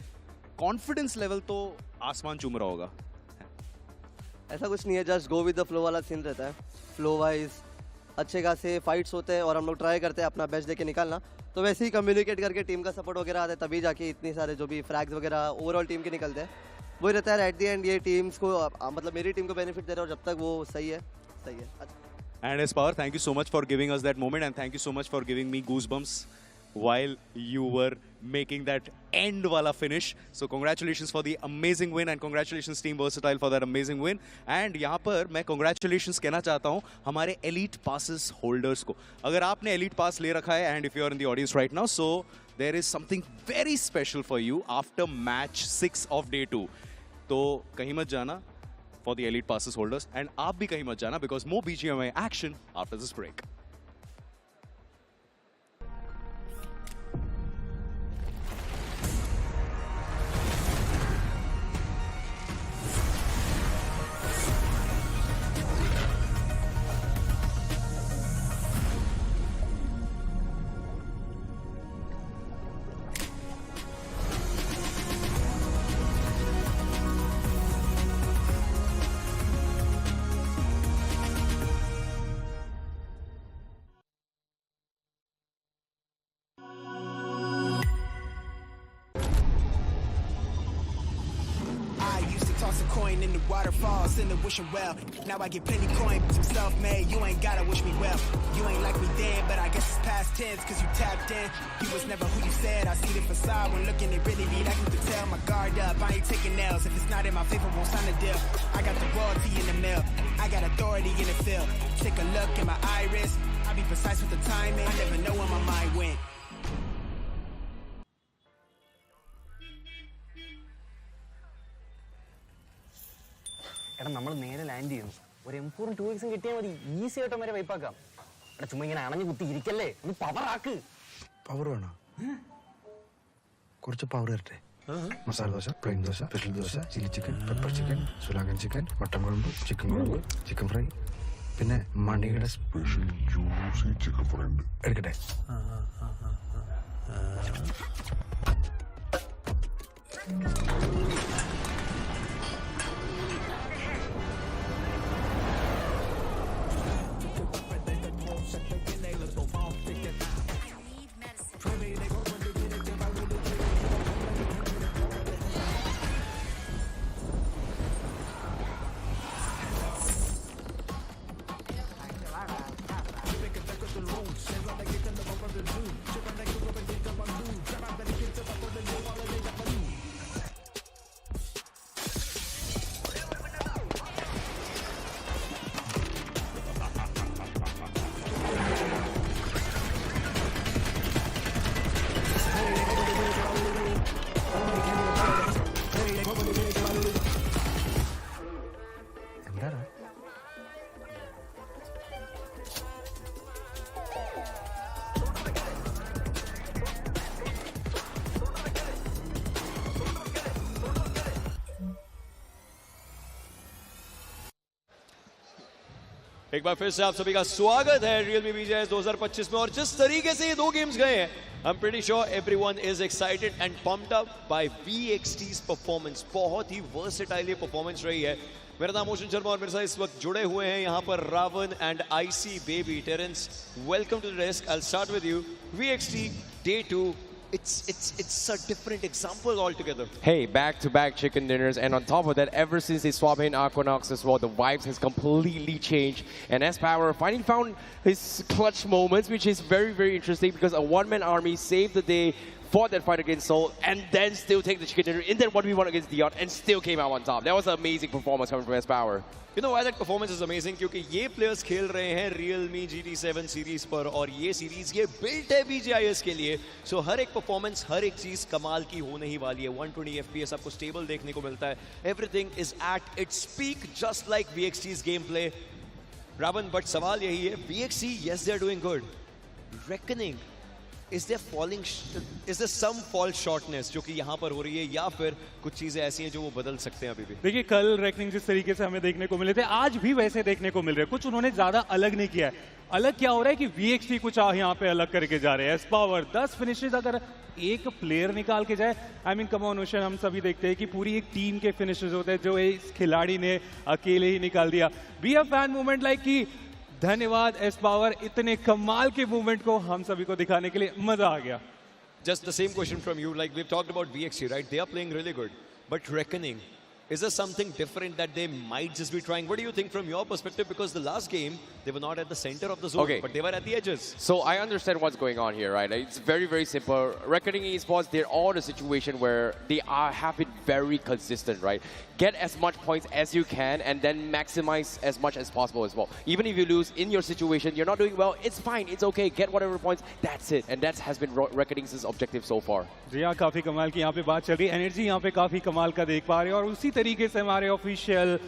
Speaker 8: कॉन्फिडेंस लेवल तो आसमान चूम रहा होगा.
Speaker 18: ऐसा कुछ नहीं है, just go with the flow वाला सीन रहता है. फ्लो वाइज अच्छे खासे फाइट्स होते हैं और हम लोग ट्राई करते हैं अपना बेस्ट दे के निकालना। तो वैसे ही कम्युनिकेट करके टीम का सपोर्ट वगैरह आता है, तभी जाके इतने सारे जो भी फ्रैग्स वगैरह ओवरऑल टीम के निकलते हैं, वही रहता है। एट द एंड ये टीम्स को मतलब मेरी टीम को बेनिफिट दे रहा है और जब तक वो सही है सही है।
Speaker 19: And ESPORTS, thank you so much for giving us that moment, and thank you so much for giving me goosebumps while you were making that end wala finish. So congratulations for the amazing win, and congratulations Team Versatile for that amazing win. And यहाँ पर मैं congratulations कहना चाहता हूँ हमारे elite passes holders को। अगर आपने elite pass ले रखा है, and if you are in the audience right now, so there is something very special for you after match 6 of day 2. तो कहीं मत जाना for the elite passes holders, and आप भी कहीं मत जाना because more BGMI action after this break.
Speaker 9: Toss a coin in the waterfalls, in the wishing well. Now I get plenty coin, some self-made. You ain't gotta wish me well. You ain't like me then, but I guess it's past tense, cause you tapped in. You was never who you said. I see the facade when looking, it really be like you could tell. My guard up, I ain't taking L's. If it's not in my favor, won't sign a deal. I got the royalty in the mail. I got authority in the field. Take a look in my iris. I be precise with the timing. I never know where my mind went.
Speaker 20: എടാ നമ്മൾ നേരെ land ചെയ്യുന്നു. ഒരു M4 2X കിട്ടിയാൽ മതി, easy ആയിട്ട് വരെ വൈപ്പാക്കാം. എടാ ചുമ്മാ ഇങ്ങനെ അണഞ്ഞു കുത്തി ഇരിക്കല്ലേ, ഒന്ന് പവർ ആക്ക്.
Speaker 21: പവർ വേണോ? കുറച്ച് പവർ തരട്ടെ. Masala dosa, plain dosa, special dosa, chilli chicken, pepper chicken, സുലാഗൻ ചിക്കൻ, മട്ടൻ കുഴമ്പ്, ചിക്കൻ കുഴമ്പ്, ചിക്കൻ ഫ്രൈ, പിന്നെ മണിയുടെ സ്പെഷ്യൽ ജ്യൂസി ചിക്കൻ ഫ്രൈ ഉണ്ട്. എടുക്കട്ടെ?
Speaker 22: एक बार फिर से आप सभी का स्वागत है realme BGIS 2025 में। और जिस तरीके से ये दो गेम्स गए हैं, I'm pretty sure everyone is excited and pumped up by VXT's performance. बहुत ही versatile ये performance रही है। मेरा नाम ओशन शर्मा और मेरे साथ इस वक्त जुड़े हुए हैं यहाँ पर Ravan and IC baby Terence. Welcome to the desk. I'll start with you. VXT Day 2. It's a different example altogether.
Speaker 12: Hey, back-to-back chicken dinners, and on top of that, ever since they swapped in Aquanox as well, the vibes has completely changed. And S-Power finally found his clutch moments, which is very, very interesting because a one-man army saved the day, fought that fight against Soul, and then still take the chicken dinner, and then 1v1 against Dion, and still came out on top. That was an amazing performance coming from S-Power.
Speaker 22: You know why that performance is amazing? क्योंकि ये players खेल रहे हैं realme GT7 series पर, और ये series ये built है BGIS के लिए। So हर एक performance, हर एक चीज कमाल की होने ही वाली है। 120 FPS आपको stable देखने को मिलता है। Everything is at its peak, just like VXT's gameplay. Ravan, but सवाल यही है, VXT, yes, they're doing good. Reckoning, is there some fall shortness जो कि यहाँ पर हो रही है, या फिर कुछ चीजें ऐसी हैं जो वो बदल सकते हैं अभी भी?
Speaker 6: देखिए, कल रेकनिंग जिस तरीके से हमें देखने को मिले थे, आज भी वैसे देखने को मिल रहे हैं। कुछ उन्होंने ज्यादा अलग नहीं किया है। अलग क्या हो रहा है कि VXT कुछ यहाँ पे अलग करके जा रहे हैं। S-Power 10 फिनिशेस अगर एक प्लेयर निकाल के जाए, I mean come on ocean, हम सभी देखते हैं कि पूरी एक टीम के फिनिशेस होते हैं जो इस खिलाड़ी ने अकेले ही निकाल दिया। We have fan movement like कि धन्यवाद एस पावर, इतने कमाल के मूवमेंट को हम सभी को दिखाने के लिए, मजा आ गया.
Speaker 22: Just the same question from you. Like we've talked about VXC, right? They are playing really good. But Reckoning, is there something different that they might just be trying? What do you think from your perspective? Because the last game, they were not at the center of the zone,
Speaker 12: Okay.
Speaker 22: but they were at the edges.
Speaker 12: So I understand what's going on here, right? It's very, very simple. Reckoning esports, they're all in a situation where they have been very consistent, right? Get as much points as you can and then maximize as much as possible as well. Even if you lose in your situation, you're not doing well, it's fine, it's okay. Get whatever points, that's it. And that has been Reckoning's objective so far.
Speaker 6: जी हाँ, काफी कमाल की यहाँ पे बात चल रही है. एनर्जी यहाँ पे काफी कमाल का देख पा रहे हैं और उसी तरीके से हमारे ऑफिशियल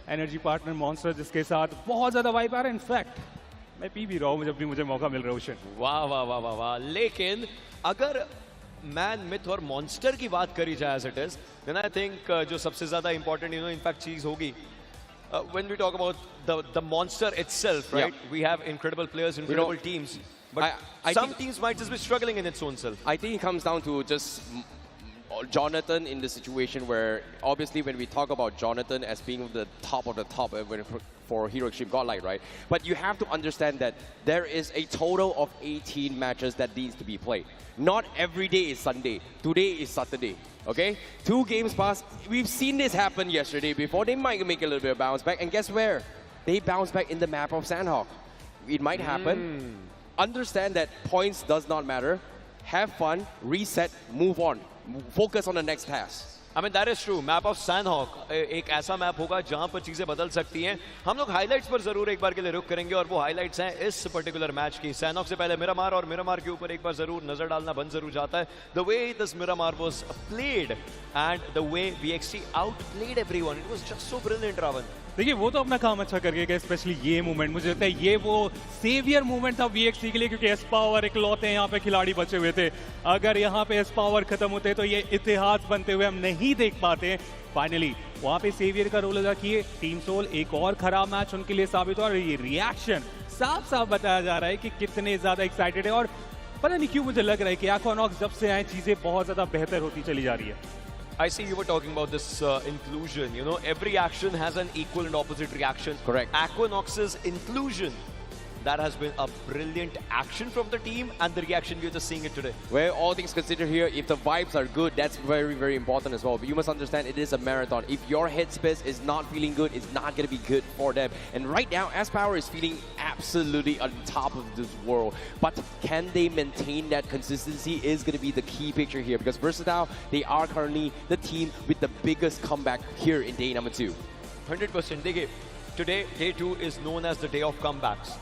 Speaker 6: एनर्जी पार्टनर मॉन्स्टर जिसके साथ बहुत ज्यादा वाइब आ रहा है. इनफैक्ट मैं पी भी रहा हूँ जब भी मुझे मौका मिल रहा है. ओशन,
Speaker 22: वाह वाह वाह वाह वाह. लेकिन अगर मैन, मिथ और मॉन्स्टर की बात करी जाए as it is, then I think जो सबसे ज्यादा इंपॉर्टेंट इनफैक्ट चीज होगी, when we talk about the monster itself, right?
Speaker 12: Yeah.
Speaker 22: We have incredible players, incredible teams, but
Speaker 12: I
Speaker 22: some
Speaker 12: think
Speaker 22: teams might just be struggling in its own self.
Speaker 12: I think it comes down to just Jonathan in the situation where, obviously, when we talk about Jonathan as being the top of the top for Hero Extreme Godlight, right? But you have to understand that there is a total of 18 matches that needs to be played. Not every day is Sunday. Today is Saturday. Okay? 2 games pass. We've seen this happen yesterday before. They might make a little bit of bounce back. And guess where? They bounce back in the map of Sandhawk. It might happen. Understand that points does not matter. Have fun, reset, move on. Focus on the next task.
Speaker 22: I mean, that is true. Map of Sandhawk एक ऐसा map होगा जहां पर चीजें बदल सकती हैं. हम लोग हाइलाइट्स पर जरूर एक बार के लिए रुक करेंगे और वो हाइलाइट्स हैं इस पर्टिकुलर मैच की. सैनहॉक से पहले मिरामार, और मिरामार के ऊपर एक बार जरूर नजर डालना बन जरूर जाता है. The way this Miramar was played and the way VXC outplayed everyone, it was just so brilliant, Ravan.
Speaker 6: देखिए वो तो अपना काम अच्छा करके गए. स्पेशली ये मूवमेंट मुझे लगता है ये वो सेवियर मूवमेंट था VXC के लिए, क्योंकि एस पावर इकलौते यहाँ पे खिलाड़ी बचे हुए थे. अगर यहाँ पे एस पावर खत्म होते तो ये इतिहास बनते हुए हम नहीं देख पाते. फाइनली वहाँ पे सेवियर का रोल अदा किए टीम सोल. एक और खराब मैच उनके लिए साबित हुआ और ये रिएक्शन साफ साफ बताया जा रहा है कि कितने ज्यादा एक्साइटेड है. और पता नहीं क्यों मुझे लग रहा है कि एक्वानॉक्स जब से आए चीजें बहुत ज्यादा बेहतर होती चली जा रही है.
Speaker 22: I see you were talking about this inclusion. You know, every action has an equal and opposite reaction.
Speaker 12: Correct.
Speaker 22: Aquanox's inclusion, that has been a brilliant action from the team, and the reaction we're just seeing it today.
Speaker 12: Well, all things considered here, if the vibes are good, that's very, very important as well. But you must understand it is a marathon. If your headspace is not feeling good, it's not going to be good for them. And right now, Aspower is feeling absolutely on top of this world. But can they maintain that consistency is going to be the key picture here. Because Versatile, they are currently the team with the biggest comeback here in day number 2.
Speaker 22: 100%. Today, day 2 is known as the day of comebacks.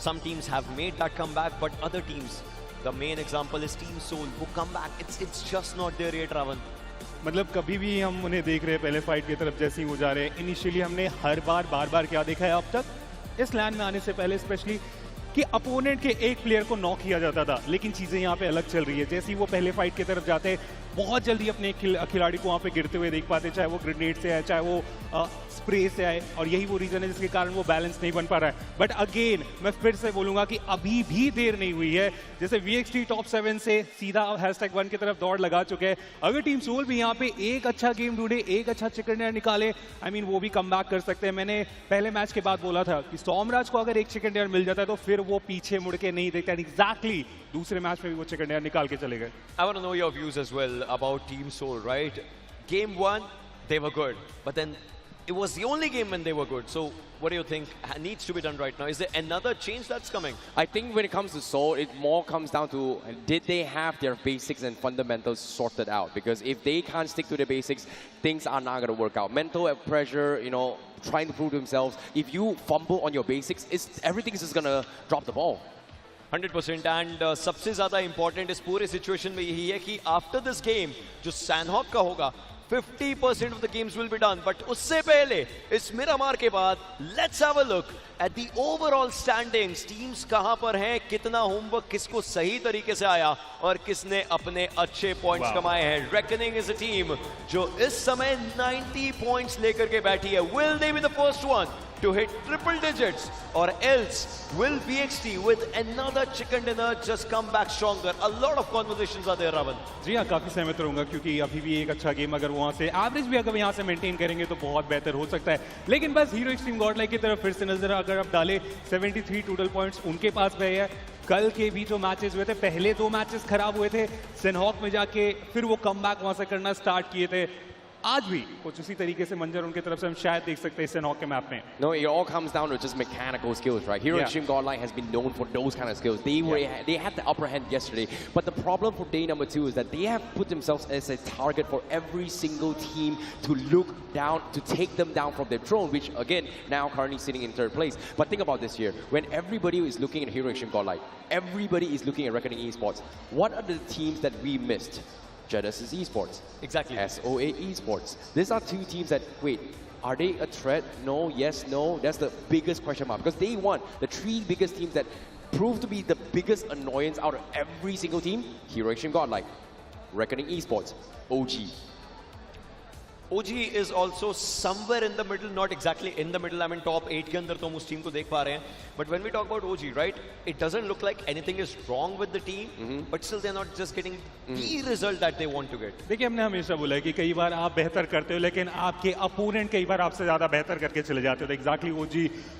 Speaker 22: Some teams have made that comeback, but other teams, the main example is Team Soul, who come back. It's just not there yet, Ravan.
Speaker 6: मतलब कभी भी हम उन्हें देख रहे हैं पहले fight की तरफ जैसे ही वो जा रहे हैं. इनिशियली हमने हर बार क्या देखा है अब तक इस लैंड में आने से पहले, स्पेशली कि अपोनेंट के एक प्लेयर को नॉक किया जाता था. लेकिन चीजें यहाँ पे अलग चल रही है. जैसे ही वो पहले फाइट की तरफ जाते हैं बहुत जल्दी अपने खिलाड़ी को वहाँ पे गिरते हुए देख पाते, चाहे वो ग्रेनेड से आए, चाहे वो स्प्रे से आए. और यही वो रीजन है जिसके कारण वो बैलेंस नहीं बन पा रहा है. बट अगेन मैं फिर से बोलूंगा कि अभी भी देर नहीं हुई है. जैसे VXT टॉप 7 से सीधा #1 की तरफ दौड़ लगा चुके हैं. अगर टीम सोल भी यहाँ पे एक अच्छा गेम ढूंढे, एक अच्छा चिकन डिनर निकाले, I mean, वो भी कम बैक कर सकते हैं. मैंने पहले मैच के बाद बोला था कि सोमराज को अगर एक चिकन डिनर मिल जाता है तो फिर वो पीछे मुड़ के नहीं देखता. एग्जैक्टली दूसरे मैच में भी वो चिकन डिनर निकाल के चले गए.
Speaker 22: I want to know your views as well about Team Soul, right? Game 1, they were good, but then it was the only game when they were good. So what do you think needs to be done right now? Is there another change that's coming?
Speaker 12: I think when it comes to Soul, it more comes down to did they have their basics and fundamentals sorted out? Because if they can't stick to the basics, things are not going to work out. Mental pressure, trying to prove themselves. If you fumble on your basics, everything's just going to drop the ball.
Speaker 22: 100%. And सबसे ज़्यादा important इस पूरे situation में यही है कि after this game जो Sanhok का होगा 50% of the games will be done. But उससे पहले इस मिरामार के बाद let's have a look at the overall standings. Teams कहाँ पर हैं, कितना होमवर्क किसको सही तरीके से आया और किसने अपने अच्छे पॉइंट्स कमाए हैं. Reckoning is a team जो इस समय 90 पॉइंट्स लेकर के बैठी है. Will they be the first one to hit triple digits, or else will BXT with another chicken dinner just come back stronger? A lot of conversations are there, Ravan.
Speaker 6: जी हाँ, काफी सहमत रहूंगा क्योंकि अभी भी एक अच्छा गेम अगर वहां से एवरेज भी अगर यहाँ से मेंटेन करेंगे तो बहुत बेहतर हो सकता है। लेकिन बस हीरो एक्सट्रीम गॉडलाइक की तरफ फिर से नजर अगर आप डाले 73 टोटल पॉइंट्स उनके पास गए हैं। कल के भी जो मैचेस हुए थे, पहले 2 मैचेस खराब हुए थे, सेनहॉक में जाके फिर वो कमबैक वहां से करना स्टार्ट किए थे। आज भी कुछ उसी तरीके से मंजर उनके तरफ से हम शायद देख सकते हैं सेनहॉक के मैप में।
Speaker 12: No, it all comes down to just mechanical skills, right? Hero Extreme Godlike has been known for those kind of skills. They had the upper hand yesterday, but the problem for day number 2 is that they have put themselves as a target for every single team to look down, to take them down from their throne, which again now currently sitting in 3rd place. But think about this year, when everybody is looking at Hero Extreme Godlike, everybody is looking at Reckoning Esports. What are the teams that we missed? Genesis Esports.
Speaker 22: Exactly.
Speaker 12: SOA Esports. These are 2 teams that, wait, are they a threat? No, yes, no. That's the biggest question mark. Because they won the 3 biggest teams that proved to be the biggest annoyance out of every single team. Hero Extreme Godlike, Reckoning Esports, OG.
Speaker 22: OG is also somewhere in the middle, not exactly in the middle. I mean, top 8 के अंदर तो हम उस team को देख पा रहे हैं. But when we talk about OG, right, it doesn't look like anything is wrong with the team, but still they're not just getting the result that they want to get.
Speaker 6: देखिए, हमने हमेशा बोला है कि कई बार आप बेहतर करते हो लेकिन आपके अपोनेंट कई बार आपसे ज्यादा बेहतर करके चले जाते हो। तो एग्जैक्टली OG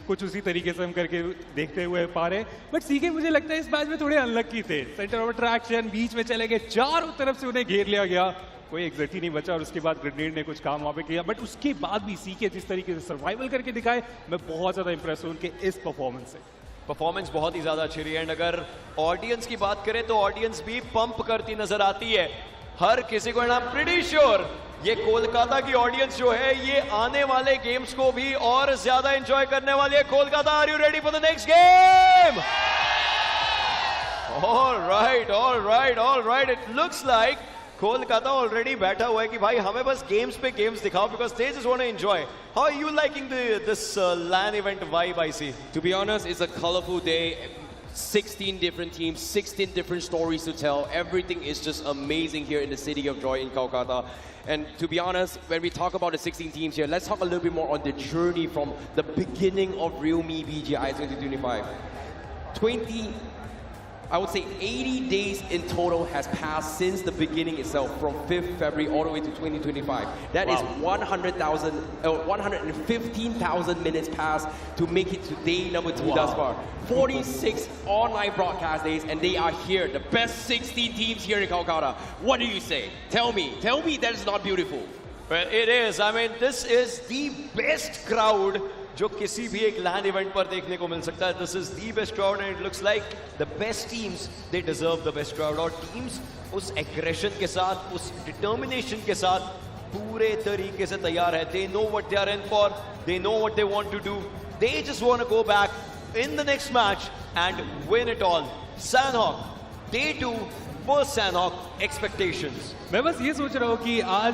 Speaker 6: कुछ उसी तरीके से हम करके देखते हुए पा रहे हैं। बट सीके मुझे लगता है इस मैच में थोड़े अनलकी थे। सेंटर ऑफ अट्रैक्शन बीच में चले गए, चारों तरफ से उन्हें घेर लिया गया, कोई एग्जिट ही नहीं बचा और उसके बाद ग्रेनेड ने कुछ काम वहां पे किया। बट उसके बाद भी सीके जिस तरीके से सर्वाइवल करके दिखाए, मैं बहुत ज्यादा इंप्रेस हूं उनके इस परफॉर्मेंस से।
Speaker 22: परफॉर्मेंस बहुत ही ज्यादा अच्छी रही है। एंड अगर ऑडियंस की बात करें तो ऑडियंस भी पंप करती नजर आती है हर किसी को। And I am pretty sure ये कोलकाता की ऑडियंस जो है ये आने वाले गेम्स को भी और ज्यादा एंजॉय करने वाली है। Kolkata, are you ready for the next game? All right, it looks like Kolkata already बैठा हुआ है कि भाई हमें बस गेम्स पे गेम्स दिखाओ, because they just want to enjoy. How are you liking this LAN event vibe, I see?
Speaker 12: To be honest, it's a colorful day. 16 different teams, 16 different stories to tell. Everything is just amazing here in the city of joy in Kolkata. And to be honest, when we talk about the 16 teams here, let's talk a little bit more on the journey from the beginning of realme BGIS 2025. I would say 80 days in total has passed since the beginning itself, from 5th February all the way to 2025. That is 115,000 minutes passed to make it to day number 2 thus far. 46 online broadcast days, and they are here, the best 16 teams here in Kolkata. What do you say? Tell me that is not beautiful.
Speaker 22: Well, it is. I mean, this is the best crowd जो किसी भी एक LAN event पर देखने को मिल सकता है. This is the best crowd and it looks like the best teams, they deserve the best crowd. और teams उस aggression के साथ, उस determination के साथ पूरे तरीके से तैयार है. They know what they are in for. They know what they want to do. They just want to go back in the next match and win it all. Sanhok, day 2, first Sanhok, expectations.
Speaker 6: मैं बस ये सोच रहा हूँ कि आज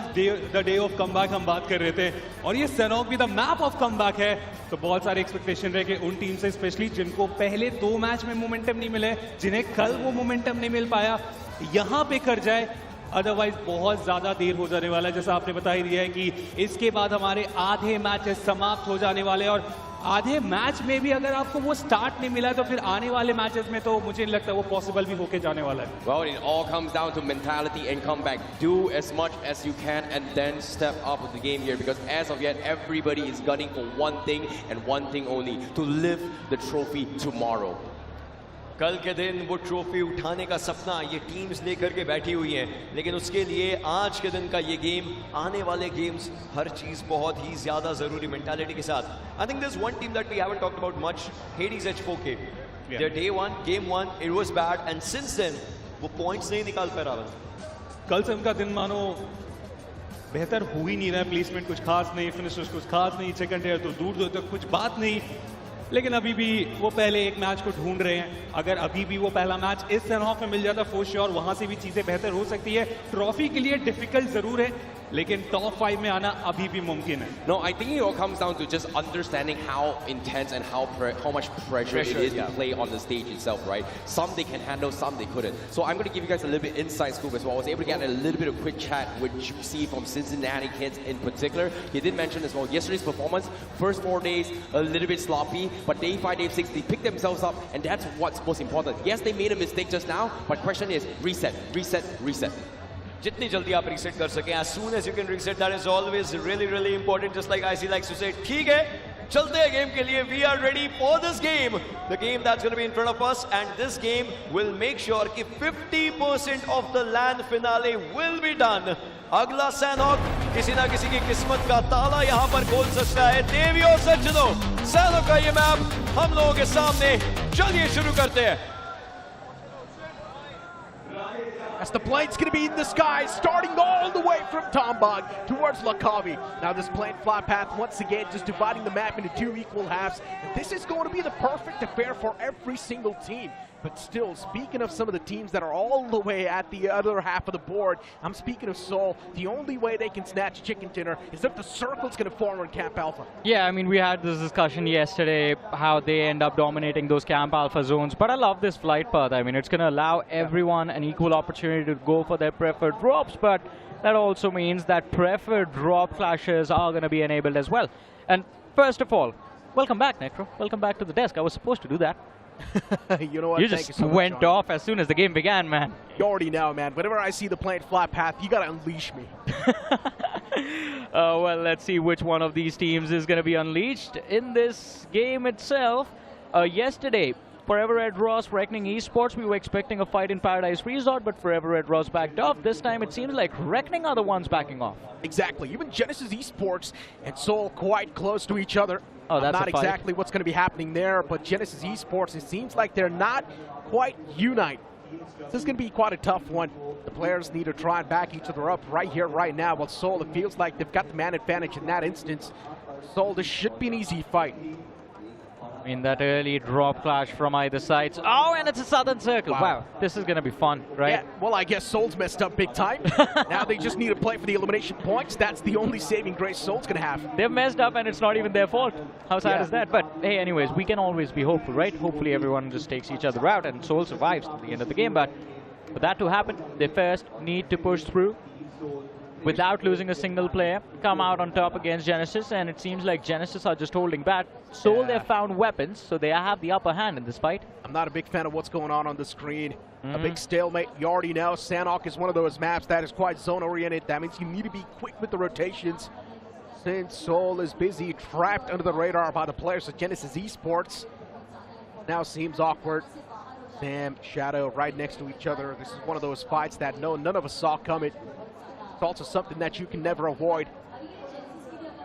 Speaker 6: the day of comeback हम बात कर रहे थे और ये सैनहॉक भी द मैप ऑफ कमबैक है, तो बहुत सारे एक्सपेक्टेशन रहे कि उन टीम से, स्पेशली जिनको पहले 2 मैच में मोमेंटम नहीं मिले, जिन्हें कल वो मोमेंटम नहीं मिल पाया, यहाँ पे कर जाए. अदरवाइज बहुत ज्यादा देर हो जाने वाला है. जैसा आपने बता ही दिया है कि इसके बाद हमारे आधे मैचेस समाप्त हो जाने वाले हैं और आधे मैच में भी अगर आपको वो स्टार्ट नहीं मिला तो फिर आने वाले मैचेस में तो मुझे नहीं लगता वो पॉसिबल भी होके जाने वाला है.
Speaker 12: Well, it all comes down to mentality and comeback. Do as much as you can and then step up with the game here, because as of yet everybody is gunning for one thing and one thing only, to lift the trophy tomorrow.
Speaker 22: कल के दिन वो trophy उठाने का सपना ये teams लेकर के बैठी हुई हैं, लेकिन उसके लिए आज के दिन का ये गेम, आने वाले गेम्स, हर चीज़ बहुत ही ज़्यादा ज़रूरी मेंटालिटी के साथ. I think this one team that we haven't talked about much, Hades H4K. Their day 1, game 1, it was bad, and since then वो पॉइंट्स नहीं निकाल पा रहा.
Speaker 6: कल से उनका दिन मानो बेहतर हो ही नहीं रहा है. प्लेसमेंट कुछ खास नहीं, फिनिशर्स कुछ खास नहीं, सेकंड ईयर तो दूर दूर तक कुछ बात नहीं, लेकिन अभी भी वो पहले एक मैच को ढूंढ रहे हैं. अगर अभी भी वो पहला मैच इस सैनहॉक में मिल जाता फॉर श्योर वहां से भी चीजें बेहतर हो सकती है. ट्रॉफी के लिए डिफिकल्ट जरूर है, लेकिन टॉप 5 में आना अभी भी मुमकिन है.
Speaker 12: No, I think it all comes down to just understanding how intense and how much pressure it is to play on the stage itself, right? Some they can handle, some they couldn't. So I'm going to give you guys a little bit inside scoop as well. I was able to get a little bit of quick chat with Juicy from Cincinnati Kids in particular. He did mention as well yesterday's performance, first 4 days a little bit sloppy, but day 5, day 6 they picked themselves up, and that's what's most important. Yes, they made a mistake just now, but question is reset, reset, reset.
Speaker 22: जितनी जल्दी आप reset कर सकें, as soon as you can reset, that is always really important. Just like IC likes to say, ठीक है, चलते हैं game के लिए. We are ready for this game, the game that's going to be in front of us, and this game will make sure कि 50% of the LAN finale will be done. अगला सैनॉक किसी ना किसी की किस्मत का ताला यहाँ पर खोल सकता है. देवी और सज्जनों, सैनॉक का ये मैप हम लोगों के सामने. चलिए शुरू करते हैं.
Speaker 7: As the plane's going to be in the sky, starting all the way from Tombog towards Lakavi. Now this plane fly path, once again, just dividing the map into 2 equal halves. And this is going to be the perfect affair for every single team. But still, speaking of some of the teams that are all the way at the other half of the board, I'm speaking of Seoul. The only way they can snatch chicken dinner is if the circle's going to form on Camp Alpha.
Speaker 13: Yeah, I mean, we had this discussion yesterday, how they end up dominating those Camp Alpha zones. But I love this flight path. I mean, it's going to allow everyone an equal opportunity to go for their preferred drops. But that also means that preferred drop clashes are going to be enabled as well. And first of all, welcome back, Necro. Welcome back to the desk. I was supposed to do that.
Speaker 7: You know what?
Speaker 13: You just went off as soon as the game began, man.
Speaker 7: You already know, man. Whenever I see the plane flat path, you gotta unleash me.
Speaker 13: Well, let's see which one of these teams is going to be unleashed in this game itself. Yesterday, Forever Red Ross, Reckoning Esports, we were expecting a fight in Paradise Resort, but Forever Red Ross backed off. This time it seems like Reckoning are the ones backing off.
Speaker 7: Exactly. Even Genesis Esports and Seoul quite close to each other.
Speaker 13: Oh, that's
Speaker 7: not
Speaker 13: a fight.
Speaker 7: exactly what's going to be happening there, but Genesis Esports, it seems like they're not quite unite. This is going to be quite a tough one. The players need to try and back each other up right here, right now. While Seoul, it feels like they've got the man advantage in that instance. Seoul, this should be an easy fight.
Speaker 13: I mean, that early drop clash from either side. Oh, and it's a Southern Circle. Wow, this is going to be fun, right?
Speaker 7: Yeah, well, I guess Seoul's messed up big time. Now they just need to play for the elimination points. That's the only saving grace Seoul's going to have.
Speaker 13: They've messed up and it's not even their fault. How sad is that? But hey, anyways, we can always be hopeful, right? Hopefully everyone just takes each other out and Seoul survives to the end of the game. But for that to happen, they first need to push through without losing a single player, come out on top against Genesis, and it seems like Genesis are just holding back. Seoul, they've found weapons, so they have the upper hand in this fight.
Speaker 7: I'm not a big fan of what's going on the screen. A big stalemate. You already know Sanhok is one of those maps that is quite zone-oriented. That means you need to be quick with the rotations. Since Seoul is busy, trapped under the radar by the players of Genesis Esports. Now seems awkward. Sam, Shadow right next to each other. This is one of those fights that none of us saw coming. It's also something that you can never avoid.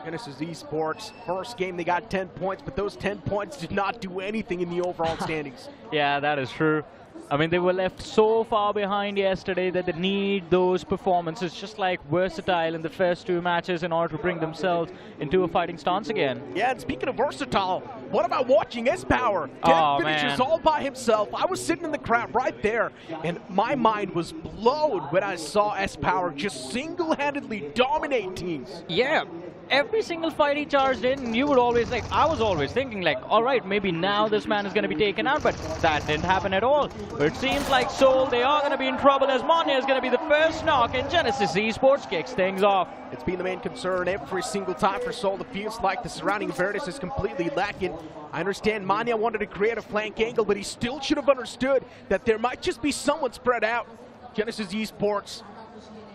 Speaker 7: Genesis Esports, first game they got 10 points, but those 10 points did not do anything in the overall standings.
Speaker 13: Yeah, that is true. I mean, they were left so far behind yesterday that they need those performances, just like Versatile in the first 2 matches, in order to bring themselves into a fighting stance again.
Speaker 7: Yeah, and speaking of Versatile, what about watching S-Power? 10 finishes all by himself. I was sitting in the crowd right there, and my mind was blown when I saw S-Power just single-handedly dominate teams.
Speaker 13: Yeah. Every single fight he charged in, you would always I was always thinking all right, maybe now this man is going to be taken out, but that didn't happen at all. But it seems like Seoul, they are going to be in trouble as Monya is going to be the first knock, and Genesis Esports kicks things off.
Speaker 7: It's been the main concern every single time for Seoul. It feels like the surrounding awareness is completely lacking. I understand Manya wanted to create a flank angle, but he still should have understood that there might just be someone spread out. Genesis Esports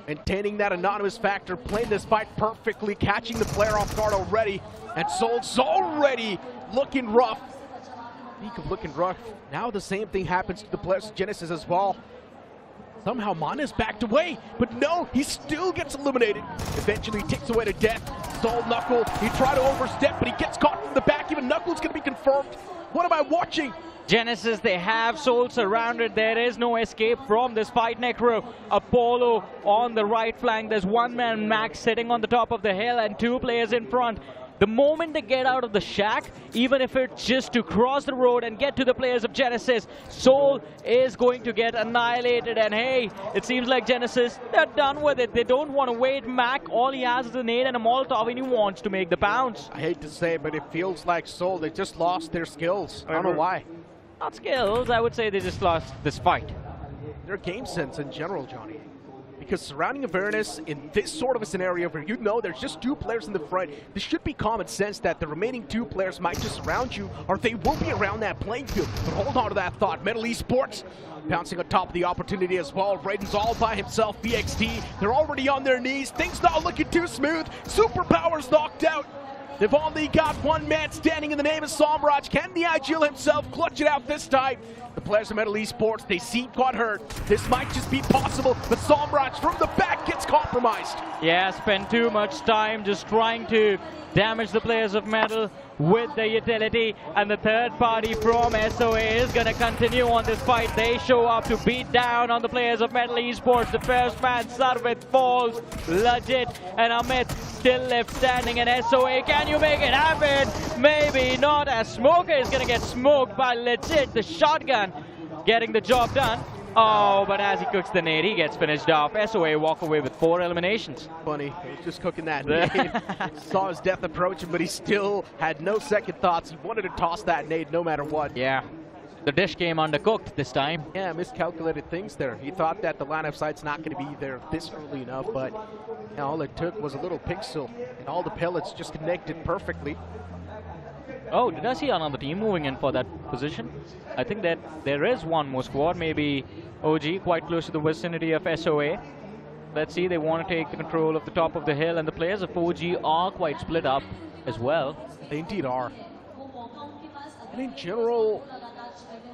Speaker 7: maintaining that anonymous factor, playing this fight perfectly, catching the player off guard already, and Seoul's already looking rough. Speak of looking rough, now the same thing happens to the players of Genesis as well. Somehow Mana's backed away, but no, he still gets eliminated. Eventually takes away to death. Seoul Knuckle, he tried to overstep, but he gets caught from the back. Even Knuckle's gonna be confirmed. What am I watching?
Speaker 13: Genesis, they have Seoul surrounded. There is no escape from this fight, Necro. Apollo on the right flank. There's one man, Max, sitting on the top of the hill and 2 players in front. The moment they get out of the shack, even if it's just to cross the road and get to the players of Genesis, Soul is going to get annihilated. And hey, it seems like Genesis, they're done with it. They don't want to wait. Mac, all he has is a nade and a Molotov, and he wants to make the pounce.
Speaker 7: I hate to say it, but it feels like Soul, they just lost their skills. I don't know why.
Speaker 13: Not skills, I would say they just lost this fight.
Speaker 7: Their game sense in general, Johnny. Because surrounding awareness in this sort of a scenario where you know there's just two players in the front, this should be common sense that the remaining two players might just surround you, or they will be around that playing field. But hold on to that thought. Metal Esports bouncing on top of the opportunity as well. Raiden's all by himself. BXT, they're already on their knees. Things not looking too smooth. Superpowers knocked out. They've only got one man standing in the name of Somraj. Can the IGL himself clutch it out this time? The players of Metal Esports, they seem quite hurt. This might just be possible, but Somraj from the back gets compromised.
Speaker 13: Yeah, spent too much time just trying to damage the players of Metal with the utility, and the third party from SOA is going to continue on this fight. They show up to beat down on the players of Metal Esports. The first man, Sarvit, falls legit, and Amit still left standing. And SOA, can you make it happen? Maybe not, as Smoker is going to get smoked by legit, the shotgun getting the job done. Oh, but as he cooks the nade, he gets finished off. SOA walk away with 4 eliminations.
Speaker 7: Funny, he was just cooking that nade. Saw his death approaching, but he still had no second thoughts. He wanted to toss that nade no matter what.
Speaker 13: Yeah, the dish came undercooked this time.
Speaker 7: Yeah, miscalculated things there. He thought that the line of sight's not going to be there this early enough, but you know, all it took was a little pixel, and all the pellets just connected perfectly.
Speaker 13: Oh, did I see another team moving in for that position? I think that there is one more squad, maybe OG, quite close to the vicinity of SOA. Let's see, they want to take the control of the top of the hill, and the players of OG are quite split up as well.
Speaker 7: They indeed are. And in general,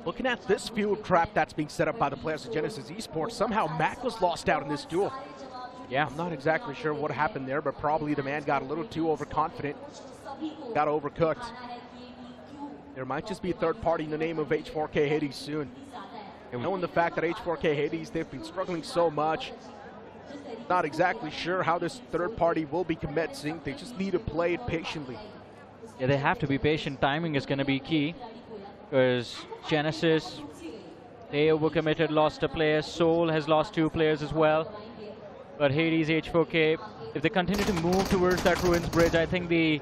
Speaker 7: looking at this field trap that's being set up by the players of Genesis Esports, somehow Mac was lost out in this duel.
Speaker 13: Yeah.
Speaker 7: I'm not exactly sure what happened there, but probably the man got a little too overconfident. Got overcooked. There might just be a third party in the name of H4K Hades soon. And knowing the fact that H4K Hades, they've been struggling so much, not exactly sure how this third party will be commencing. They just need to play it patiently.
Speaker 13: Yeah, they have to be patient. Timing is going to be key, because Genesis, they overcommitted, lost a player. Soul has lost 2 players as well. But Hades, H4K, if they continue to move towards that Ruins Bridge, I think the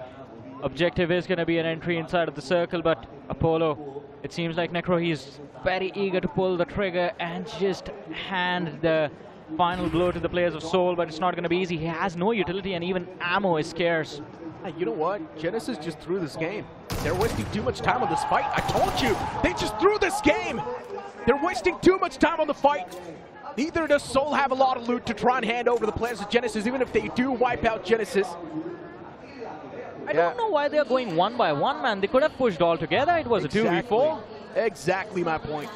Speaker 13: objective is going to be an entry inside of the circle. But Apollo, it seems like Necro, he's very eager to pull the trigger and just hand the final blow to the players of Soul, but it's not going to be easy. He has no utility, and even ammo is scarce.
Speaker 7: Hey, you know what? Genesis just threw this game. They're wasting too much time on this fight. I told you, they just threw this game. They're wasting too much time on the fight. Neither does Soul have a lot of loot to try and hand over to the players of Genesis, even if they do wipe out Genesis.
Speaker 13: I don't know why they're going 1 by 1, man. They could have pushed all together. It was a 2v4.
Speaker 7: Exactly my point.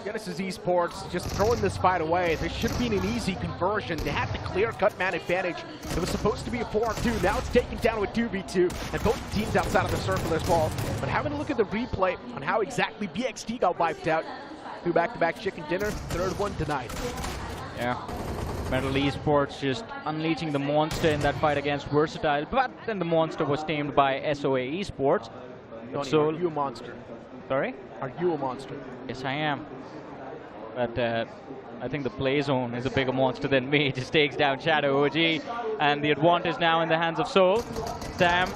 Speaker 7: Genesis Esports just throwing this fight away. This should have been an easy conversion. They had the clear-cut man advantage. It was supposed to be a 4-on-2. Now it's taken down to a 2v2. And both teams outside of the circle as well. But having a look at the replay on how exactly BXT got wiped out. 2 back-to-back chicken dinner, third one denied.
Speaker 13: Yeah. Metal Esports just unleashing the monster in that fight against Versatile, but then the monster was tamed by SOA Esports.
Speaker 7: Tony,
Speaker 13: So,
Speaker 7: are you a monster?
Speaker 13: sorry?
Speaker 7: Are you a monster?
Speaker 13: Yes, I am. But I think the play zone is a bigger monster than me. Just takes down Shadow OG, and the advantage now in the hands of Soul. Sam,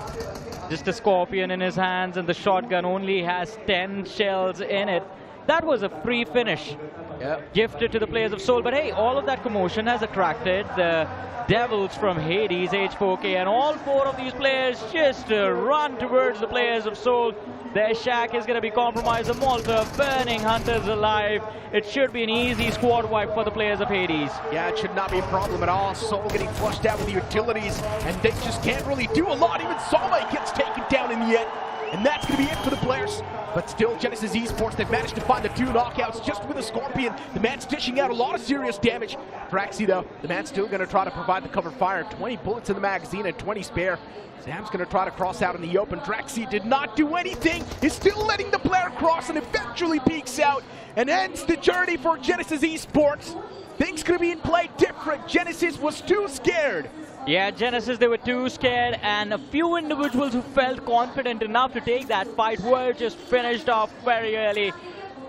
Speaker 13: just a scorpion in his hands, and the shotgun only has 10 shells in it. That was a free finish.
Speaker 7: Yep.
Speaker 13: Gifted to the players of Soul. But hey, all of that commotion has attracted the Devils from Hades, H4K, and all 4 of these players just run towards the players of Soul. Their shack is going to be compromised. The Malta burning Hunters alive. It should be an easy squad wipe for the players of Hades.
Speaker 7: Yeah, it should not be a problem at all. Soul getting flushed out with the utilities, and they just can't really do a lot. Even Salma gets taken down in the end. And that's going to be it for the players. But still, Genesis Esports, they've managed to find the 2 knockouts just with a Scorpion. The man's dishing out a lot of serious damage. Draxi, though, the man's still going to try to provide the cover fire. 20 bullets in the magazine and 20 spare. Sam's going to try to cross out in the open. Draxi did not do anything. He's still letting the player cross and eventually peeks out and ends the journey for Genesis Esports. Things going to be in play different. Genesis was too scared
Speaker 13: Yeah, Genesis, they were too scared, and a few individuals who felt confident enough to take that fight were just finished off very early.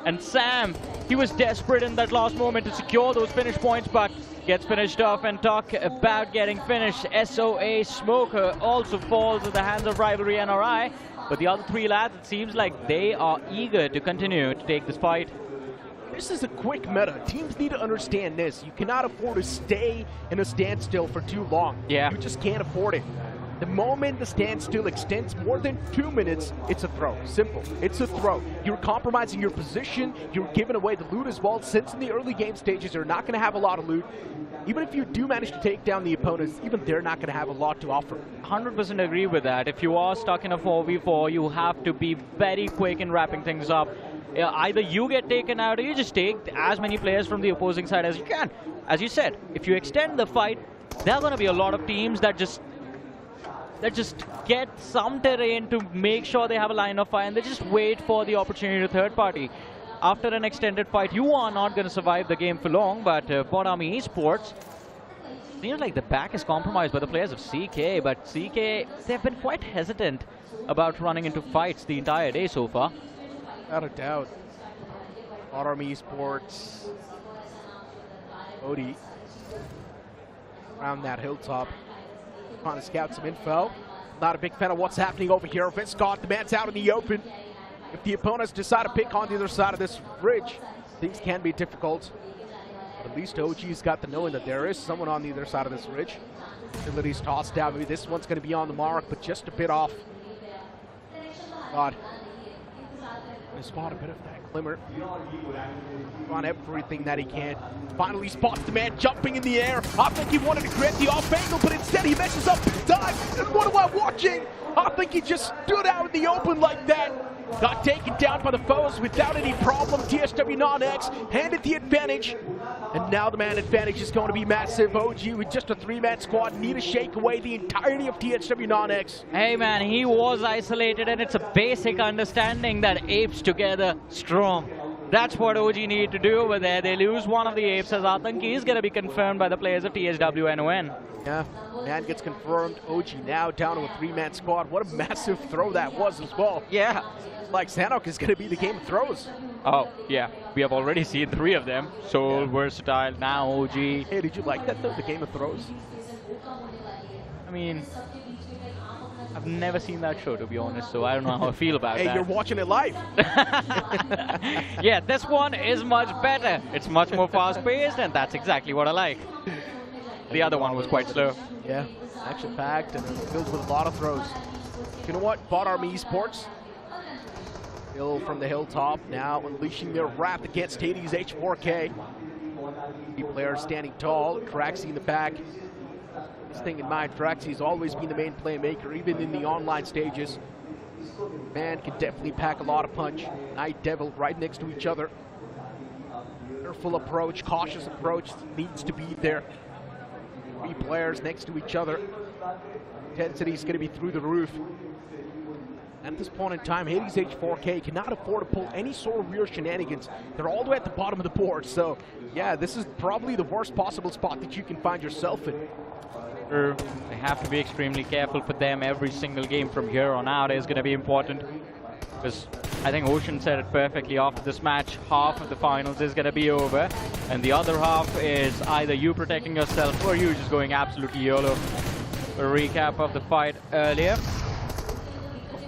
Speaker 13: And Sam, he was desperate in that last moment to secure those finish points, but gets finished off. And talk about getting finished, SOA Smoker also falls at the hands of Rivalry NRI. But the other three lads, it seems like they are eager to continue to take this fight.
Speaker 3: This is a quick meta. Teams need to understand this. You cannot afford to stay in a standstill for too long.
Speaker 13: Yeah.
Speaker 3: You just can't afford it. The moment the standstill extends more than 2 minutes, it's a throw. Simple. It's a throw. You're compromising your position. You're giving away the loot as well. Since in the early game stages, you're not going to have a lot of loot. Even if you do manage to take down the opponents, even they're not going to have a lot to offer.
Speaker 13: 100% agree with that. If you are stuck in a 4v4, you have to be very quick in wrapping things up. Either you get taken out or you just take as many players from the opposing side as you can. As you said, if you extend the fight, there are going to be a lot of teams that just get some terrain to make sure they have a line of fire, and they just wait for the opportunity to third party. After an extended fight, you are not going to survive the game for long, but for Army Esports, seems like the back is compromised by the players of CK, but CK, they've been quite hesitant about running into fights the entire day so far.
Speaker 3: Without a doubt. Army Esports, Odie, around that hilltop. Trying to scout some info. Not a big fan of what's happening over here. Scott, the man's out in the open. If the opponents decide to pick on the other side of this ridge, things can be difficult. But at least OG's got the knowing that there is someone on the other side of this ridge. Abilities tossed down. Maybe this one's going to be on the mark, but just a bit off. God. Gonna spot a bit of that glimmer. On everything that he can. Finally spots the man jumping in the air. I think he wanted to create the off angle, but instead he messes up big time. And what am I watching? I think he just stood out in the open like that. Got taken down by the foes without any problem. TSW Non-X handed the advantage. And now the man advantage is going to be massive. OG with just a 3-man squad need to shake away the entirety of TSW Non-X.
Speaker 13: Hey man, he was isolated, and it's a basic understanding that apes together strong. That's what OG need to do over there. They lose one of the apes, as Atanki is going to be confirmed by the players of TSW NON.
Speaker 3: Yeah, man gets confirmed. OG now down to a 3-man squad. What a massive throw that was as well.
Speaker 13: Yeah.
Speaker 3: Like Sanok is going to be the game of throws.
Speaker 13: Oh, yeah. We have already seen 3 of them. So versatile. Now OG.
Speaker 3: Hey, did you like that though, the game of throws?
Speaker 13: I mean, I've never seen that show, to be honest, so I don't know how I feel about that.
Speaker 3: Hey, you're watching it live.
Speaker 13: Yeah, this one is much better. It's much more fast-paced, and that's exactly what I like. The other one was quite slow.
Speaker 3: Yeah, action-packed and filled with a lot of throws. You know what? Bot Army Esports. Hill from the hilltop, now unleashing their wrath against Hades H4K. The player standing tall, Traxy in the back. This thing in mind, Traxy's always been the main playmaker, even in the online stages. Man can definitely pack a lot of punch. Night Devil right next to each other. Careful approach, cautious approach needs to be there. 3 players next to each other. Intensity is going to be through the roof. At this point in time, Hades H4K cannot afford to pull any sort of real shenanigans. They're all the way at the bottom of the board, so yeah, this is probably the worst possible spot that you can find yourself in.
Speaker 13: They have to be extremely careful for them. Every single game from here on out is going to be important. Because I think Ocean said it perfectly after this match. Half of the finals is going to be over. And the other half is either you protecting yourself or you just going absolutely YOLO. A recap of the fight earlier.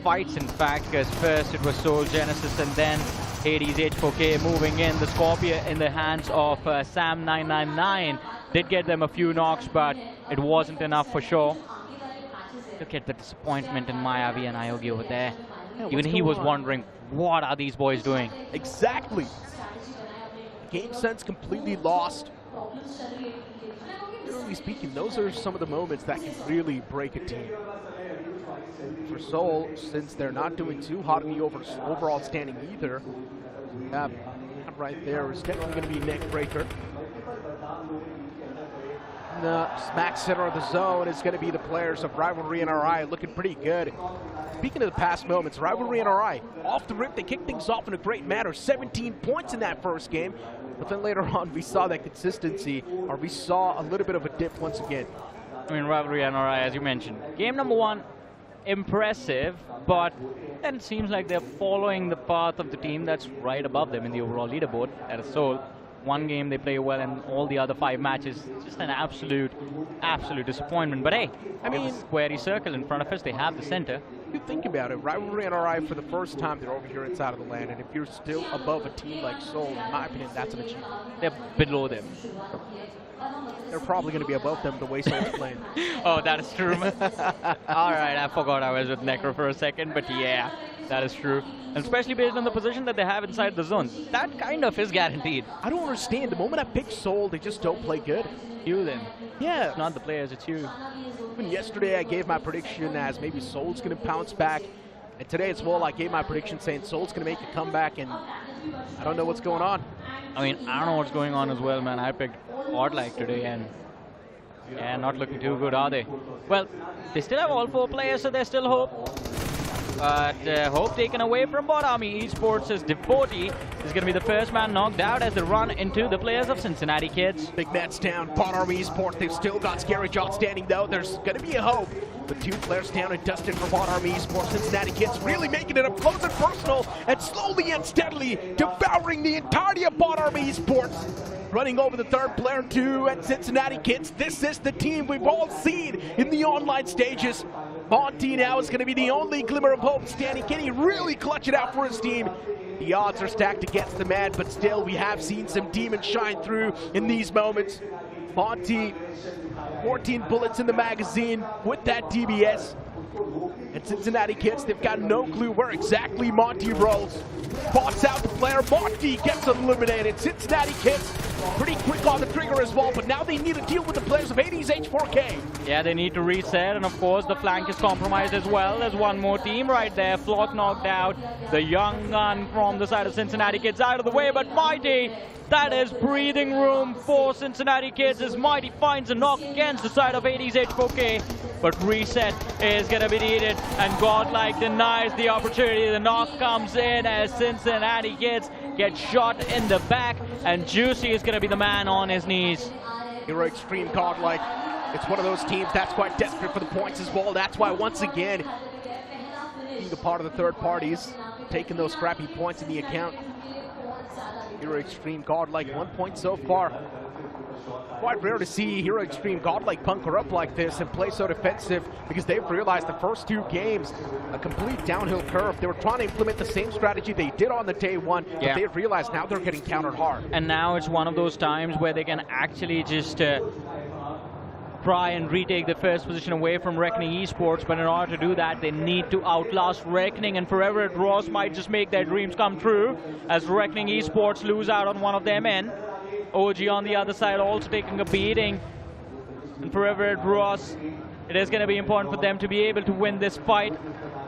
Speaker 13: Fights, in fact, because first it was Soul Genesis and then Hades H4K moving in. The Scorpio in the hands of Sam999 did get them a few knocks, but it wasn't enough for sure. Look at the disappointment in Mayavi and Ayogi over there.
Speaker 3: Yeah,
Speaker 13: even he was wondering, what are these boys doing?
Speaker 3: Exactly. Game sense completely lost. Generally speaking, those are some of the moments that can really break a team. For Soul, since they're not doing too hot in the overall standing either, that right there is definitely going to be a neck breaker. In the smack center of the zone is going to be the players of Rivalry NRI, looking pretty good. Speaking of the past moments, Rivalry NRI, off the rip, they kicked things off in a great manner. 17 points in that first game, but then later on we saw that consistency, or we saw a little bit of a dip once again.
Speaker 13: I mean, rivalry NRI, as you mentioned. Game number 1, impressive, but then it seems like they're following the path of the team that's right above them in the overall leaderboard at Seoul. One game they play well, and all the other 5 matches, just an absolute disappointment. But hey, I mean, the squarey circle in front of us, they have the center.
Speaker 3: You think about it, rivalry NRI for the first time they're over here inside of the land, and if you're still above a team like Seoul, in my opinion, that's an achievement.
Speaker 13: They're below them.
Speaker 3: They're probably going to be above them the way Seoul's playing.
Speaker 13: Oh, that is true. All right, I forgot I was with Necro for a second, but yeah, that is true. And especially based on the position that they have inside the zone. That kind of is guaranteed.
Speaker 3: I don't understand. The moment I pick Seoul, they just don't play good.
Speaker 13: You then.
Speaker 3: Yeah.
Speaker 13: It's not the players, it's you.
Speaker 3: Even yesterday, I gave my prediction as maybe Seoul's going to bounce back. And today as well, I gave my prediction saying Seoul's going to make a comeback, and I don't know what's going on.
Speaker 13: I mean, I don't know what's going on as well, man. I picked Odd-like today, and yeah, not looking too good, are they? Well, they still have all 4 players, so there's still hope. But hope taken away from Bot Army Esports as Devotee is going to be the first man knocked out as they run into the players of Cincinnati Kids.
Speaker 3: Big Nets down, Bot Army Esports. They've still got Scary John standing though. There's going to be a hope. The 2 players down and dusted for Bot Army Esports. Cincinnati Kids really making it up close and personal, and slowly and steadily devouring the entirety of Bot Army Esports. Running over the 3rd player too at Cincinnati Kids. This is the team we've all seen in the online stages. Monty now is going to be the only glimmer of hope standing. Can he really clutch it out for his team? The odds are stacked against the man, but still we have seen some demons shine through in these moments. Monty, 14 bullets in the magazine with that DBS. And Cincinnati Kids, they've got no clue where exactly Monty rolls. Bots out the player, Monty gets eliminated. Cincinnati Kids, pretty quick on the trigger as well, but now they need to deal with the players of 80s H4K.
Speaker 13: Yeah, they need to reset, and of course the flank is compromised as well. There's one more team right there. Flock knocked out. The young gun from the side of Cincinnati Kids out of the way, but Mighty, that is breathing room for Cincinnati Kids as Mighty finds a knock against the side of 80s H4K. But reset is going to be needed, and Godlike denies the opportunity. The knock comes in as Cincinnati Kids get shot in the back, and Juicy is going to be the man on his knees.
Speaker 3: Hero Extreme Godlike. It's one of those teams that's quite desperate for the points as well. That's why, once again, being a part of the third parties, taking those scrappy points in the account. Hero Extreme Godlike, 1 point so far. Quite rare to see Hero Extreme Godlike bunker up like this and play so defensive, because they've realized the first 2 games, a complete downhill curve. They were trying to implement the same strategy they did on the day 1, but they've realized now they're getting countered hard.
Speaker 13: And now it's one of those times where they can actually just try and retake the first position away from Reckoning Esports, but in order to do that, they need to outlast Reckoning, and Forever It Ross might just make their dreams come true as Reckoning Esports lose out on one of their men. OG on the other side also taking a beating, and Forever It Ross, it is going to be important for them to be able to win this fight.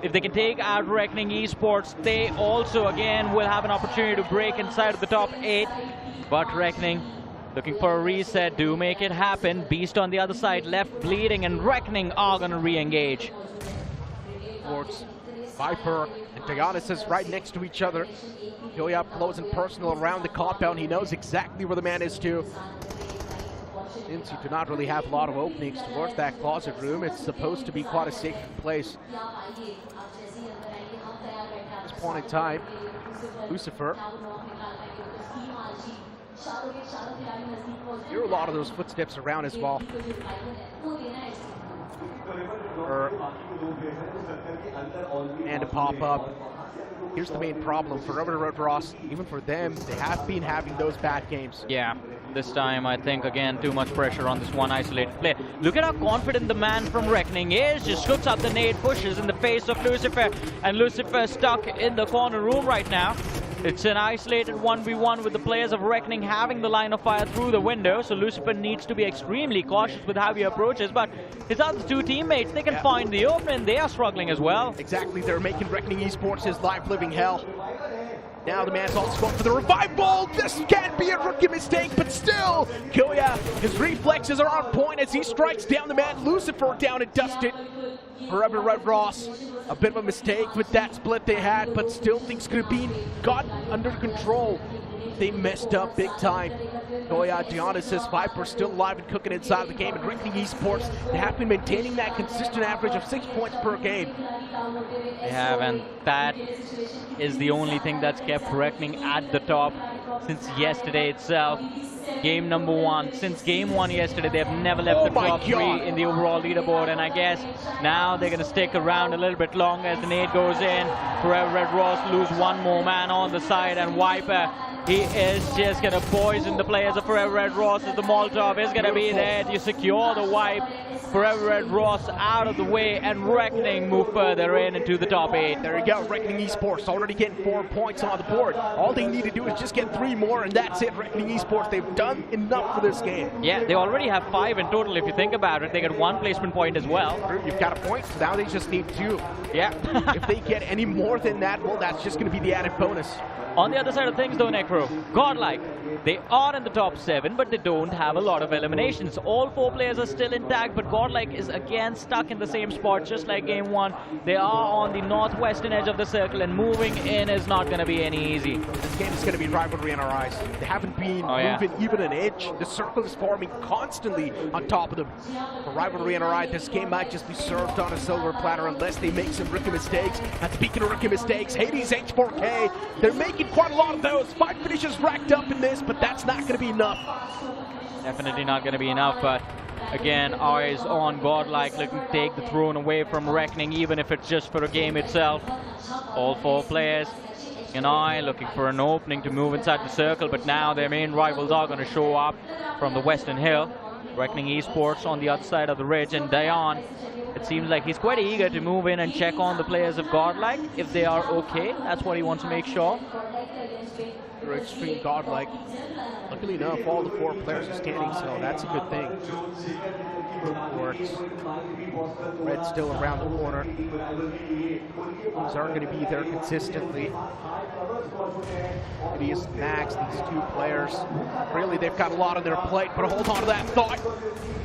Speaker 13: If they can take out Reckoning Esports, they also again will have an opportunity to break inside of the top 8, but Reckoning looking for a reset, do make it happen. Beast on the other side, left bleeding, and Reckoning are going to re-engage.
Speaker 3: Sports, Viper, and Dionysus right next to each other. Joey up close and personal around the compound. He knows exactly where the man is too. Since you do not really have a lot of openings towards that closet room, it's supposed to be quite a safe place. At this point in time, Lucifer. There are a lot of those footsteps around as well. And to pop up. Here's the main problem for Red Ross. Even for them, they have been having those bad games.
Speaker 13: Yeah, this time I think again too much pressure on this one isolated play. Look at how confident the man from Reckoning is. Just hooks up the nade, pushes in the face of Lucifer, and Lucifer stuck in the corner room right now. It's an isolated 1v1 with the players of Reckoning having the line of fire through the window, so Lucifer needs to be extremely cautious with how he approaches, but his other 2 teammates, they can find the opening. They are struggling as well.
Speaker 3: Exactly, they're making Reckoning Esports his life living hell. Now the man's also going for the revival. This can't be a rookie mistake, but still, Kyoya, his reflexes are on point as he strikes down the man. Lucifer down and dusted. Forever Red Ross, a bit of a mistake with that split they had, but still things could have been got under control. they messed up big time. Goya Dionysus, Viper still alive and cooking inside the game, and Reckoning Esports, they have been maintaining that consistent average of 6 points per game.
Speaker 13: They have, and that is the only thing that's kept Reckoning at the top since yesterday itself. Game number 1. Since game 1 yesterday, they have never left the top 3 in the overall leaderboard, and I guess now they're going to stick around a little bit longer as the nade goes in. Forever Red Ross lose one more man on the side, and Viper, he is just going to poison the players of Forever Red Ross as the Molotov is going to be there to secure the wipe. Forever Red Ross out of the way, and Reckoning move further in into the top 8.
Speaker 3: There you go, Reckoning Esports already getting 4 points on the board. All they need to do is just get 3 more, and that's it. Reckoning Esports, they've done enough for this game.
Speaker 13: Yeah, they already have 5 in total if you think about it. They get 1 placement point as well.
Speaker 3: You've got a point, now they just need 2.
Speaker 13: Yeah.
Speaker 3: If they get any more than that, well, that's just going to be the added bonus.
Speaker 13: On the other side of things though, Necro, Godlike, they are in the top 7, but they don't have a lot of eliminations. All 4 players are still intact, but Godlike is again stuck in the same spot, just like game 1. They are on the northwestern edge of the circle, and moving in is not going to be any easy.
Speaker 3: This game is going to be rivalry in our eyes. They haven't been moving even an inch. The circle is forming constantly on top of them. For rivalry in our eye, this game might just be served on a silver platter unless they make some rookie mistakes. And speaking of rookie mistakes, Hades H4K, they're making quite a lot of those. 5 finishes racked up in this, but that's not going to be enough.
Speaker 13: Definitely not going to be enough, but again, eyes on Godlike, looking to take the throne away from Reckoning, even if it's just for a game itself. All 4 players, an eye looking for an opening to move inside the circle, but now their main rivals are going to show up from the Western Hill. Reckoning Esports on the other side of the ridge, and Dayan, it seems like he's quite eager to move in and check on the players of Godlike if they are okay. That's what he wants to make sure.
Speaker 3: They're extreme Godlike. Luckily enough, all the 4 players are standing, so that's a good thing. Works. Red still around the corner. These aren't going to be there consistently. Hideous Max, these 2 players, really they've got a lot on their plate, but hold on to that thought.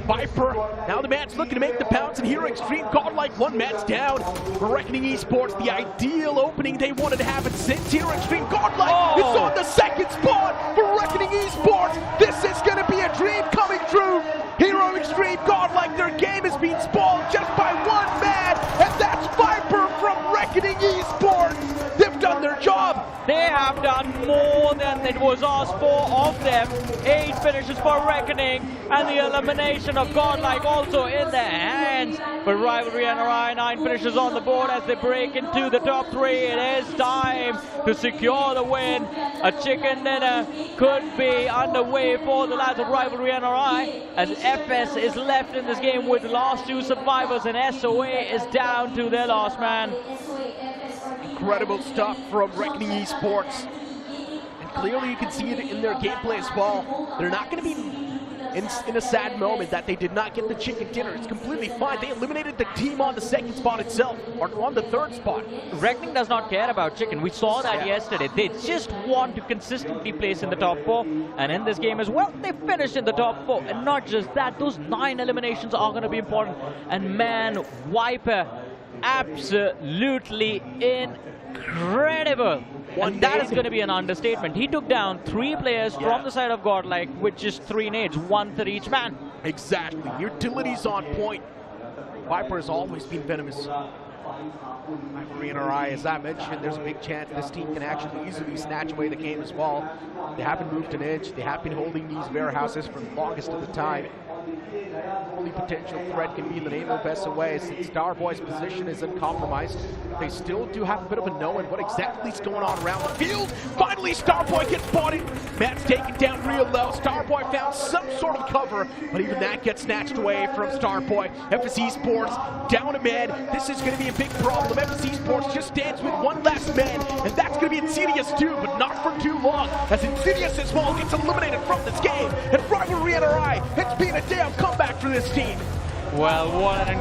Speaker 3: Viper, now the man's looking to make the pounce, and here Extreme Godlike, 1 man's down. For Reckoning Esports, the ideal opening they wanted to have it since here Extreme Godlike is on the 2nd spot for Reckoning Esports. This is going to be a dream coming true. Hero Extreme Godlike, their game has been spoiled just by 1 man, and that's Viper from Reckoning Esports. They've done their job.
Speaker 13: They have done more than it was asked for of them. 8 finishes for Reckoning, and the elimination of Godlike also in their hands. But Rivalry NRI, 9 finishes on the board as they break into the top 3. It is time to secure the win. A chicken dinner could be underway for the lads of Rivalry NRI, as FS is left in this game with the last 2 survivors, and SOA is down to their last man.
Speaker 3: Incredible stuff from Reckoning Esports. And clearly you can see it in their gameplay as well. They're not going to be in a sad moment that they did not get the chicken dinner. It's completely fine. They eliminated the team on the 2nd spot itself, or on the 3rd spot.
Speaker 13: Reckoning does not care about chicken. We saw that yesterday. They just want to consistently place in the top 4. And in this game as well, they finished in the top 4. And not just that, those 9 eliminations are going to be important. And man, Viper, absolutely incredible. And that is going to be an understatement. He took down 3 players from the side of Godlike with just 3 nades, 1 for each man.
Speaker 3: Exactly. Utility's on point. Viper has always been venomous. Rivalry in our eye, as I mentioned, there's a big chance this team can actually easily snatch away the game as well. They haven't moved an inch. They have been holding these warehouses for the longest of the time. Only potential threat can be in the name of SOA, since Starboy's position is uncompromised. They still do have a bit of a know on what exactly is going on around the field. Finally, Starboy gets spotted. Matt's taken down real low. Starboy found some sort of cover, but even that gets snatched away from Starboy. FS Esports down a man. This is going to be a big problem. FS Esports just stands with 1 last man, and that's going to be Insidious too, but not for too long, as Insidious as well gets eliminated from this game. And Rivalry NRI, it's been a damn comeback for this team.
Speaker 13: Well, what an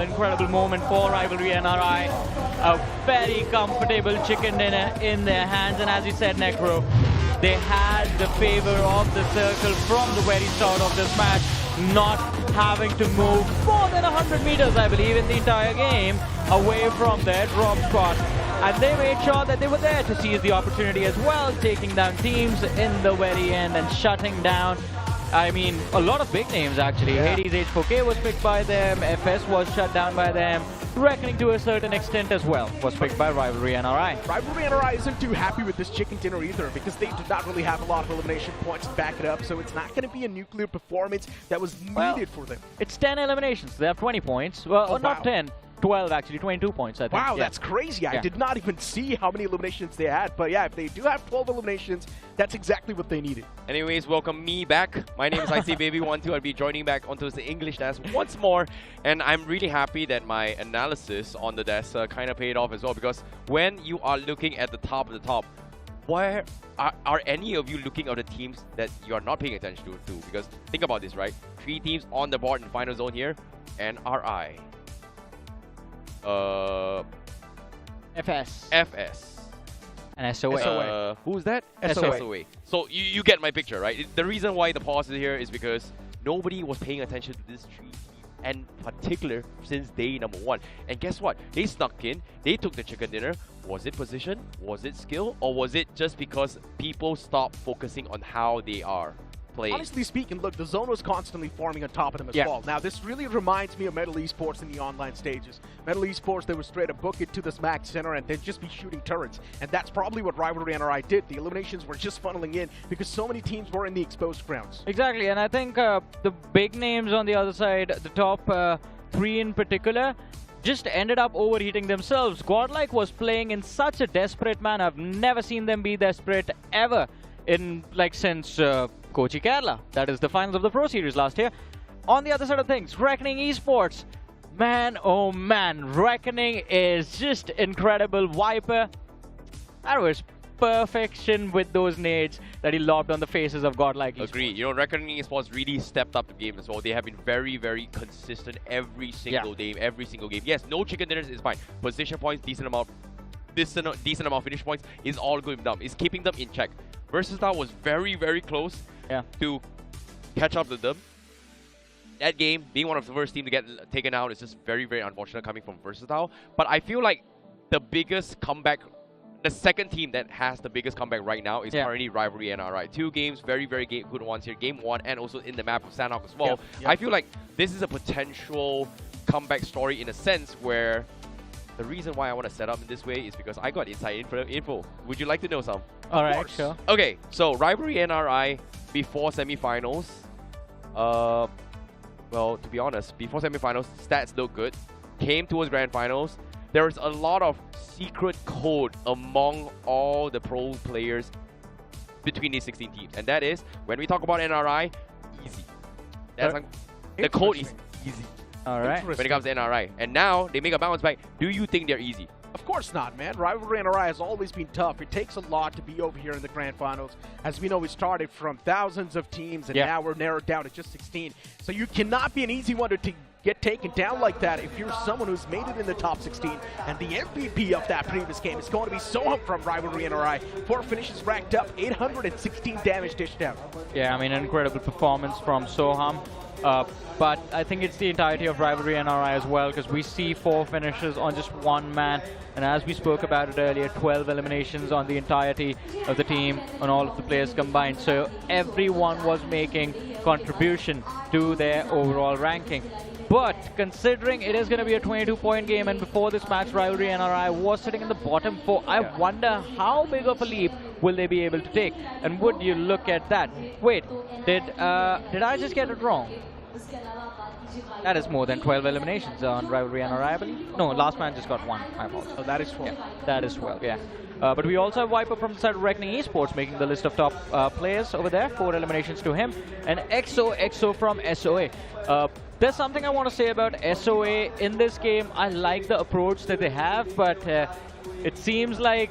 Speaker 13: incredible moment for Rivalry NRI. A very comfortable chicken dinner in their hands, and as you said, Necro, they had the favor of the circle from the very start of this match, not having to move more than 100 meters, I believe, in the entire game away from their drop spot. and they made sure that they were there to seize the opportunity as well, taking down teams in the very end and shutting down, I mean, a lot of big names actually. Hades H4K was picked by them, FS was shut down by them, Reckoning to a certain extent as well was picked by Rivalry NRI.
Speaker 3: Rivalry NRI isn't too happy with this chicken dinner either because they do not really have a lot of elimination points to back it up, so it's not going to be a nuclear performance that was needed for them.
Speaker 13: It's 10 eliminations. They have 20 points. Well, not 10. 12 actually, 22 points I think.
Speaker 3: Wow, that's crazy. I did not even see how many eliminations they had. But yeah, if they do have 12 eliminations, that's exactly what they needed.
Speaker 12: Anyways, welcome me back. My name is ICBaby12. I'll be joining back onto the English desk once more. And I'm really happy that my analysis on the desk kind of paid off as well, because when you are looking at the top of the top, where are any of you looking at the teams that you are not paying attention to? Because think about this, right? 3 teams on the board in final zone here. NRI.
Speaker 13: FS.
Speaker 12: And
Speaker 13: SOA.
Speaker 12: Who's that? SOA. So you get my picture, right? The reason why the pause is here is because nobody was paying attention to this 3 teams, and particular since day number 1. And guess what? They snuck in, they took the chicken dinner. Was it position? Was it skill? Or was it just because people stopped focusing on how they are playing?
Speaker 3: Honestly speaking, look, the zone was constantly forming on top of them as well. Now, this really reminds me of Metal Esports in the online stages. Metal Esports, they would straight up book it to the smack center and then just be shooting turrets. And that's probably what Rivalry NRI did. The eliminations were just funneling in because so many teams were in the exposed grounds.
Speaker 13: Exactly, and I think the big names on the other side, the top 3 in particular, just ended up overheating themselves. Godlike was playing in such a desperate manner. I've never seen them be desperate ever in since Kochi Kerala. That is the finals of the Pro Series last year. On the other side of things, Reckoning Esports. Man, oh man, Reckoning is just incredible. Viper, that was perfection with those nades that he lobbed on the faces of Godlike Esports.
Speaker 12: Agreed. You know, Reckoning Esports really stepped up the game as well. They have been very, very consistent every single game, Yes, no chicken dinners is fine. Position points, decent amount of finish points is all good with them. It's keeping them in check. Versatile was very, very close to catch up with them. That game, being one of the first teams to get taken out, is just very, very unfortunate coming from Versatile. But I feel like the biggest comeback, the second team that has the biggest comeback right now is currently Rivalry NRI. 2 games, very, very good ones here. Game 1 and also in the map of Sandhawk as well. I feel like this is a potential comeback story in a sense where the reason why I want to set up in this way is because I got inside info. Would you like to know some?
Speaker 13: Alright, sure.
Speaker 12: Okay, so Rivalry NRI before semifinals. Well, to be honest, before semifinals, stats look good. Came towards grand finals. There's a lot of secret code among all the pro players between these 16 teams. And that is, when we talk about NRI, easy. That's the code is easy.
Speaker 13: Alright.
Speaker 12: When it comes to NRI. And now, they make a bounce back. Do you think they're easy?
Speaker 3: Of course not, man. Rivalry NRI has always been tough. It takes a lot to be over here in the grand finals. As we know, we started from thousands of teams, and now we're narrowed down to just 16. So you cannot be an easy one to get taken down like that if you're someone who's made it in the top 16. And the MVP of that previous game is going to be Soham from Rivalry NRI. 4 finishes racked up, 816 damage dished out.
Speaker 13: Yeah, I mean, an incredible performance from Soham. But I think it's the entirety of Rivalry NRI as well, because we see 4 finishes on just 1 man. And as we spoke about it earlier, 12 eliminations on the entirety of the team, on all of the players combined. So everyone was making contribution to their overall ranking. But considering it is going to be a 22-point game, and before this match, Rivalry NRI was sitting in the bottom 4, I wonder how big of a leap will they be able to take? And would you look at that? Wait, did I just get it wrong? That is more than 12 eliminations on Rivalry NRI, I believe. No, last man just got 1. I apologize.
Speaker 3: Oh, that is 12.
Speaker 13: Yeah, that is 12, yeah. But we also have Viper from the side of Reckoning Esports making the list of top players over there. 4 eliminations to him. And EXO from SOA. There's something I want to say about SOA in this game. I like the approach that they have, but it seems like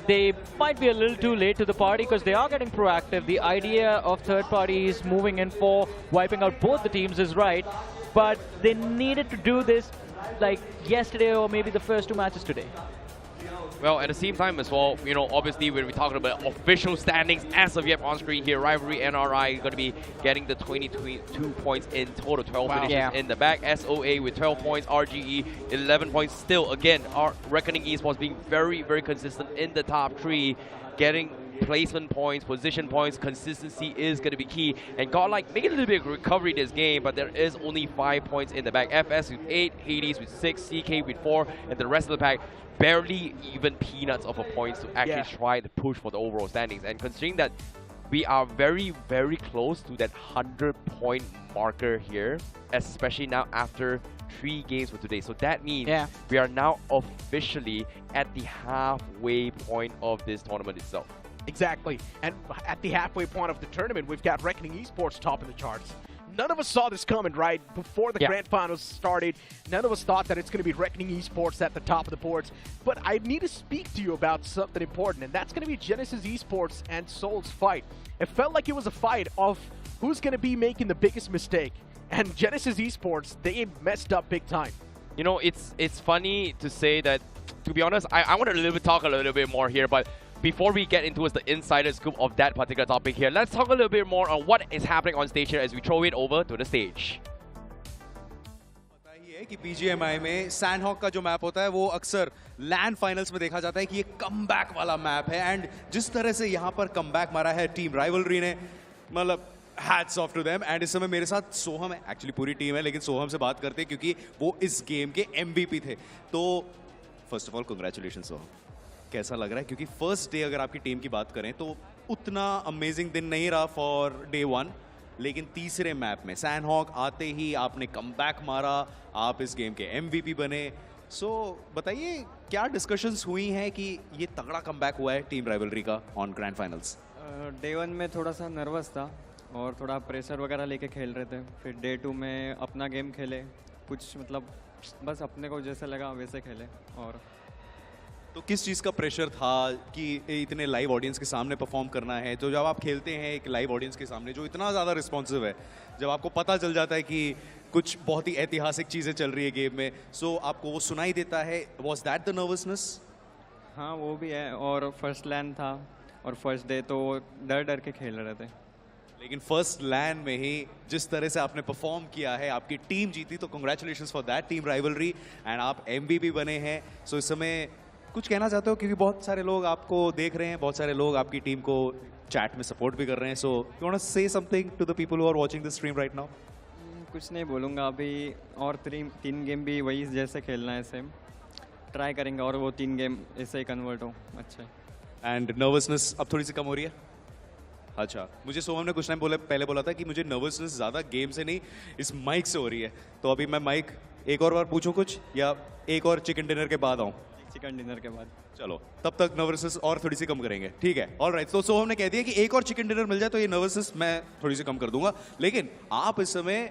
Speaker 13: they might be a little too late to the party because they are getting proactive. The idea of third parties moving in for wiping out both the teams is right, but they needed to do this like yesterday or maybe the first 2 matches today.
Speaker 12: Well, at the same time as well, you know, obviously when we're talking about official standings as of yet on screen here, Rivalry NRI going to be getting the 22 points in total, 12 finishes in the back. SOA with 12 points, RGE 11 points. Still, again, our Reckoning Esports being very, very consistent in the top 3, getting placement points, position points, consistency is going to be key. And Godlike making a little bit of recovery this game, but there is only 5 points in the back. FS with 8, Hades with 6, CK with 4, and the rest of the pack barely even peanuts of a points to actually try to push for the overall standings. And considering that we are very, very close to that 100-point marker here, especially now after 3 games for today. So that means we are now officially at the halfway point of this tournament itself.
Speaker 3: Exactly. And at the halfway point of the tournament, we've got Reckoning Esports topping the charts. None of us saw this coming, right? Before the grand finals started, none of us thought that it's going to be Reckoning Esports at the top of the boards. But I need to speak to you about something important, and that's going to be Genesis Esports and Soul's fight. It felt like it was a fight of who's going to be making the biggest mistake. And Genesis Esports, they messed up big time.
Speaker 12: You know, it's funny to say that, to be honest, I want to talk a little bit more here, but before we get into the insider scoop of that particular topic here, let's talk a little bit more on what is happening on stage here as we throw it over to the stage.
Speaker 19: कि BGMI में सैंडहॉक का जो map होता है वो अक्सर land finals में देखा जाता है कि ये कमबैक वाला मैप है एंड जिस तरह से यहाँ पर कमबैक मारा है टीम राइवलरी ने, मतलब hats off to them. And इस समय मेरे साथ सोहम है, एक्चुअली पूरी टीम है लेकिन सोहम से बात करते हैं क्योंकि वो इस गेम के MVP थे। तो फर्स्ट ऑफ ऑल कंग्रेचुलेशन सोहम, कैसा लग रहा है? क्योंकि फर्स्ट डे अगर आपकी टीम की बात करें तो उतना अमेजिंग दिन नहीं रहा फॉर डे 1, लेकिन तीसरे मैप में सैंडहॉक आते ही आपने कमबैक मारा, आप इस गेम के MVP बने। सो बताइए क्या डिस्कशंस हुई हैं कि ये तगड़ा कमबैक हुआ है टीम राइवलरी का ऑन ग्रैंड फाइनल्स?
Speaker 2: डे 1 में थोड़ा सा नर्वस था और थोड़ा प्रेशर वगैरह लेके खेल रहे थे। फिर डे 2 में अपना गेम खेले, कुछ मतलब बस अपने को जैसा लगा वैसे खेले। और
Speaker 19: तो किस चीज़ का प्रेशर था कि इतने लाइव ऑडियंस के सामने परफॉर्म करना है? तो जब आप खेलते हैं एक लाइव ऑडियंस के सामने जो इतना ज़्यादा रिस्पॉन्सिव है, जब आपको पता चल जाता है कि कुछ बहुत ही ऐतिहासिक चीज़ें चल रही है गेम में, सो आपको वो सुनाई देता है, वॉज दैट द नर्वसनेस?
Speaker 2: हाँ वो भी है, और फर्स्ट लैन था और फर्स्ट डे तो डर डर के खेल रहे थे।
Speaker 19: लेकिन फर्स्ट लैन में ही जिस तरह से आपने परफॉर्म किया है, आपकी टीम जीती, तो congratulations for that team rivalry and आप MVP बने हैं। सो इस समय कुछ कहना चाहते हो? क्योंकि बहुत सारे लोग आपको देख रहे हैं, बहुत सारे लोग आपकी टीम को चैट में सपोर्ट भी कर रहे हैं। So you want to say something to the people who are watching this stream right now?
Speaker 2: कुछ नहीं बोलूँगा अभी, और 3 गेम भी वही जैसे खेलना है, सेम ट्राई करेंगे और वो 3 गेम ऐसे ही कन्वर्ट हो। अच्छा।
Speaker 19: एंड नर्वसनेस अब थोड़ी सी कम हो रही है? अच्छा, मुझे सोहम ने कुछ टाइम पहले बोला था कि मुझे नर्वसनेस ज़्यादा गेम से नहीं इस माइक से हो रही है। तो अभी मैं माइक एक और बार पूछूं कुछ, या एक और चिकन डिनर के बाद आऊँ?
Speaker 2: चिकन डिनर के बाद।
Speaker 19: चलो तब तक नर्वसनेस और थोड़ी सी कम करेंगे, ठीक है? ऑलराइट। तो सोहम ने कह दिया कि एक और चिकन डिनर मिल जाए तो ये नर्वसनेस मैं थोड़ी सी कम कर दूंगा। लेकिन आप इस समय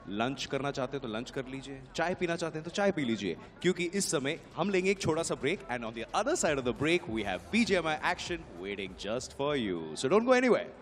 Speaker 19: लंच करना चाहते हैं तो लंच कर लीजिए, चाय पीना चाहते हैं तो चाय पी लीजिए, क्योंकि इस समय हम लेंगे एक छोटा सा break and on the other side of the break we have BGMI action waiting just for you, so don't go anywhere.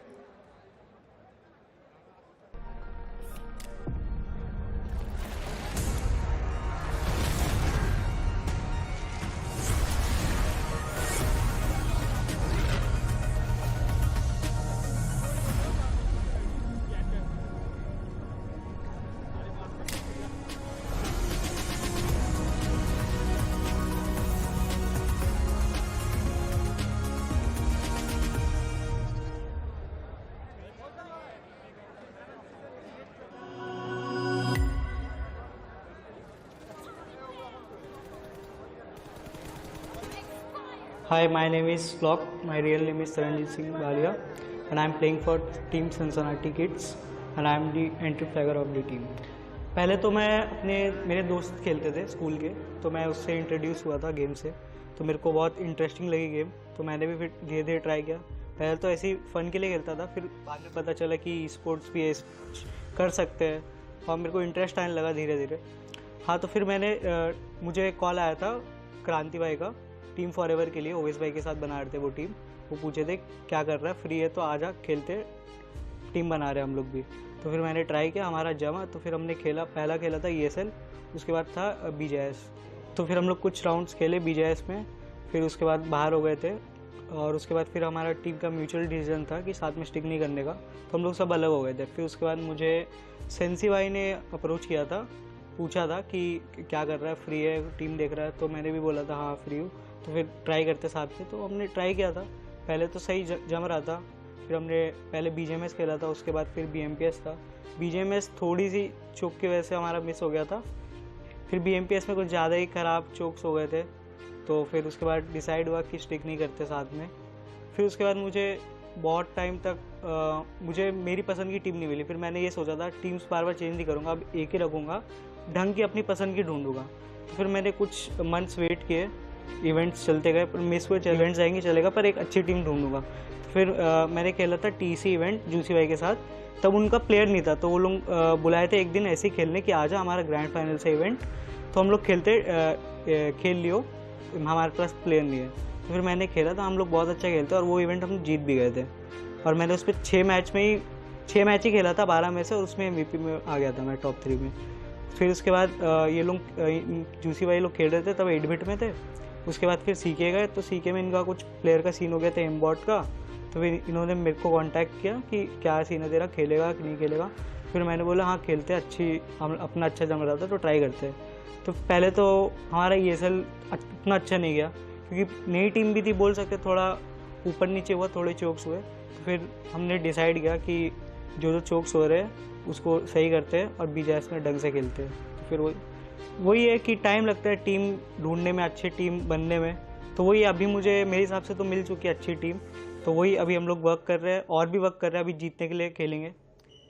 Speaker 4: Hi, my name is Flock. My real name is Saranjit Singh Balia, and I am playing for Team Cincinnati Kids, and I am the entry flagger of the team. पहले तो मैं मेरे दोस्त खेलते थे school के, तो मैं उससे इंट्रोड्यूस हुआ था गेम से, तो मेरे को बहुत इंटरेस्टिंग लगी गेम, तो मैंने भी फिर धीरे धीरे ट्राई किया। पहले तो ऐसे ही फ़न के लिए खेलता था, फिर बाद में पता चला कि स्पोर्ट्स भी कर सकते हैं और मेरे को इंटरेस्ट आने लगा धीरे धीरे। हाँ, तो फिर मुझे कॉल आया था क्रांति भाई का, टीम फॉरएवर के लिए ओवेस भाई के साथ बना रहे थे वो टीम। वो पूछे थे क्या कर रहा है, फ्री है तो आजा खेलते, टीम बना रहे हम लोग भी। तो फिर मैंने ट्राई किया, हमारा जमा, तो फिर हमने पहला खेला था ESL, उसके बाद था BGIS। तो फिर हम लोग कुछ राउंड्स खेले BGIS में, फिर उसके बाद बाहर हो गए थे और उसके बाद फिर हमारा टीम का म्यूचुअल डिसीजन था कि साथ में स्टिक नहीं करने का, तो हम लोग सब अलग हो गए थे। फिर उसके बाद मुझे सेंसी भाई ने अप्रोच किया था, पूछा था कि क्या कर रहा है, फ्री है, टीम देख रहा है, तो मैंने भी बोला था हाँ फ्री हूँ, तो फिर ट्राई करते साथ में। तो हमने ट्राई किया था, पहले तो सही जम रहा था, फिर हमने पहले BGMS खेला था, उसके बाद फिर BMPS था। BGMS थोड़ी सी चोक की वजह से हमारा मिस हो गया था, फिर BMPS में कुछ ज़्यादा ही ख़राब चोक्स हो गए थे, तो फिर उसके बाद डिसाइड हुआ कि स्टिक नहीं करते साथ में। फिर उसके बाद मुझे बहुत टाइम तक मुझे मेरी पसंद की टीम नहीं मिली। फिर मैंने ये सोचा था टीम्स बार बार चेंज नहीं करूँगा, अब एक ही रखूँगा, ढंग की अपनी पसंद की ढूंढूंगा। तो फिर मैंने कुछ मंथ्स वेट किए, इवेंट्स चलते गए, पर मिस हुए, इवेंट्स आएंगे चलेगा, पर एक अच्छी टीम ढूंढूंगा। तो फिर मैंने खेला था TC इवेंट जूसी भाई के साथ, तब उनका प्लेयर नहीं था, तो वो लोग बुलाए थे एक दिन ऐसे ही खेलने कि आजा हमारा ग्रैंड फाइनल से इवेंट, तो हम लोग खेल लियो, हमारे पास प्लेयर नहीं है। तो फिर मैंने खेला था, हम लोग बहुत अच्छा खेलते और वो इवेंट हम जीत भी गए थे। और मैंने उस पर 6 मैच ही खेला था 12 में से, और उसमें MVP में आ गया था मैं टॉप 3 में। फिर उसके बाद ये लोग जूसी भाई लोग खेल रहे थे, तब 8 बिट में थे। उसके बाद फिर CK गए, तो CK में इनका कुछ प्लेयर का सीन हो गया था एम्बॉट का, तो फिर इन्होंने मेरे को कांटेक्ट किया कि क्या सीन है तेरा, खेलेगा कि नहीं खेलेगा। फिर मैंने बोला हाँ खेलते, हम अपना अच्छा जम रहा था तो ट्राई करते हैं। तो पहले तो हमारा ESL उतना अच्छा नहीं गया, क्योंकि नई टीम भी थी, बोल सकते थोड़ा ऊपर नीचे हुआ, थोड़े चोक्स हुए। तो फिर हमने डिसाइड किया कि जो चोक्स हो रहे हैं उसको सही करते हैं और BGIS में ढंग से खेलते हैं। तो फिर वही है कि टाइम लगता है टीम ढूंढने में, अच्छी टीम बनने में। तो वही अभी मुझे मेरे हिसाब से तो मिल चुकी है अच्छी टीम, तो वही अभी हम लोग वर्क कर रहे हैं और भी वर्क कर रहे हैं। अभी जीतने के लिए खेलेंगे,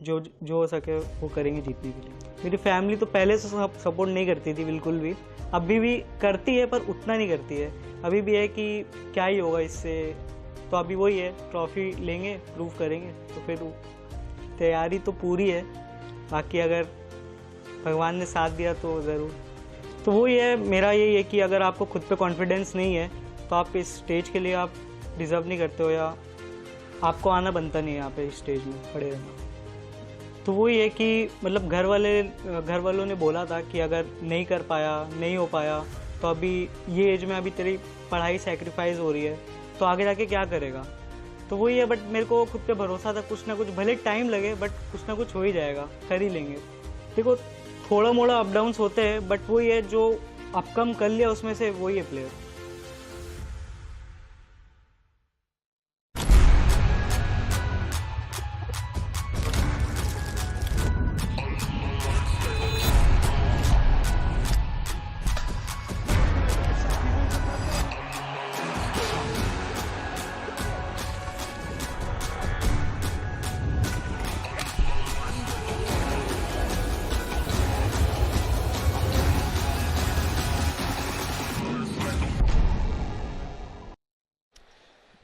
Speaker 4: जो हो सके वो करेंगे जीतने के लिए। मेरी फैमिली तो पहले से सपोर्ट नहीं करती थी बिल्कुल भी, अभी भी करती है पर उतना नहीं करती है। अभी भी है कि क्या ही होगा इससे, तो अभी वही है, ट्रॉफी लेंगे, प्रूव करेंगे, तो फिर तैयारी तो पूरी है। बाकी अगर भगवान ने साथ दिया तो ज़रूर। तो वही है, मेरा यही है कि अगर आपको खुद पे कॉन्फिडेंस नहीं है तो आप इस स्टेज के लिए आप डिज़र्व नहीं करते हो, या आपको आना बनता नहीं है यहाँ पे इस स्टेज में खड़े रहना। तो वही है कि मतलब घर वालों ने बोला था कि अगर नहीं कर पाया, नहीं हो पाया, तो अभी ये एज में अभी तेरी पढ़ाई सेक्रीफाइस हो रही है, तो आगे जाके क्या करेगा। तो वही है, बट मेरे को खुद पे भरोसा था, कुछ ना कुछ भले टाइम लगे बट कुछ ना कुछ हो ही जाएगा, कर ही लेंगे। देखो थोड़ा मोड़ा अप डाउन्स होते हैं, बट वही है जो अप कम कर लिया उसमें से वही है प्लेयर।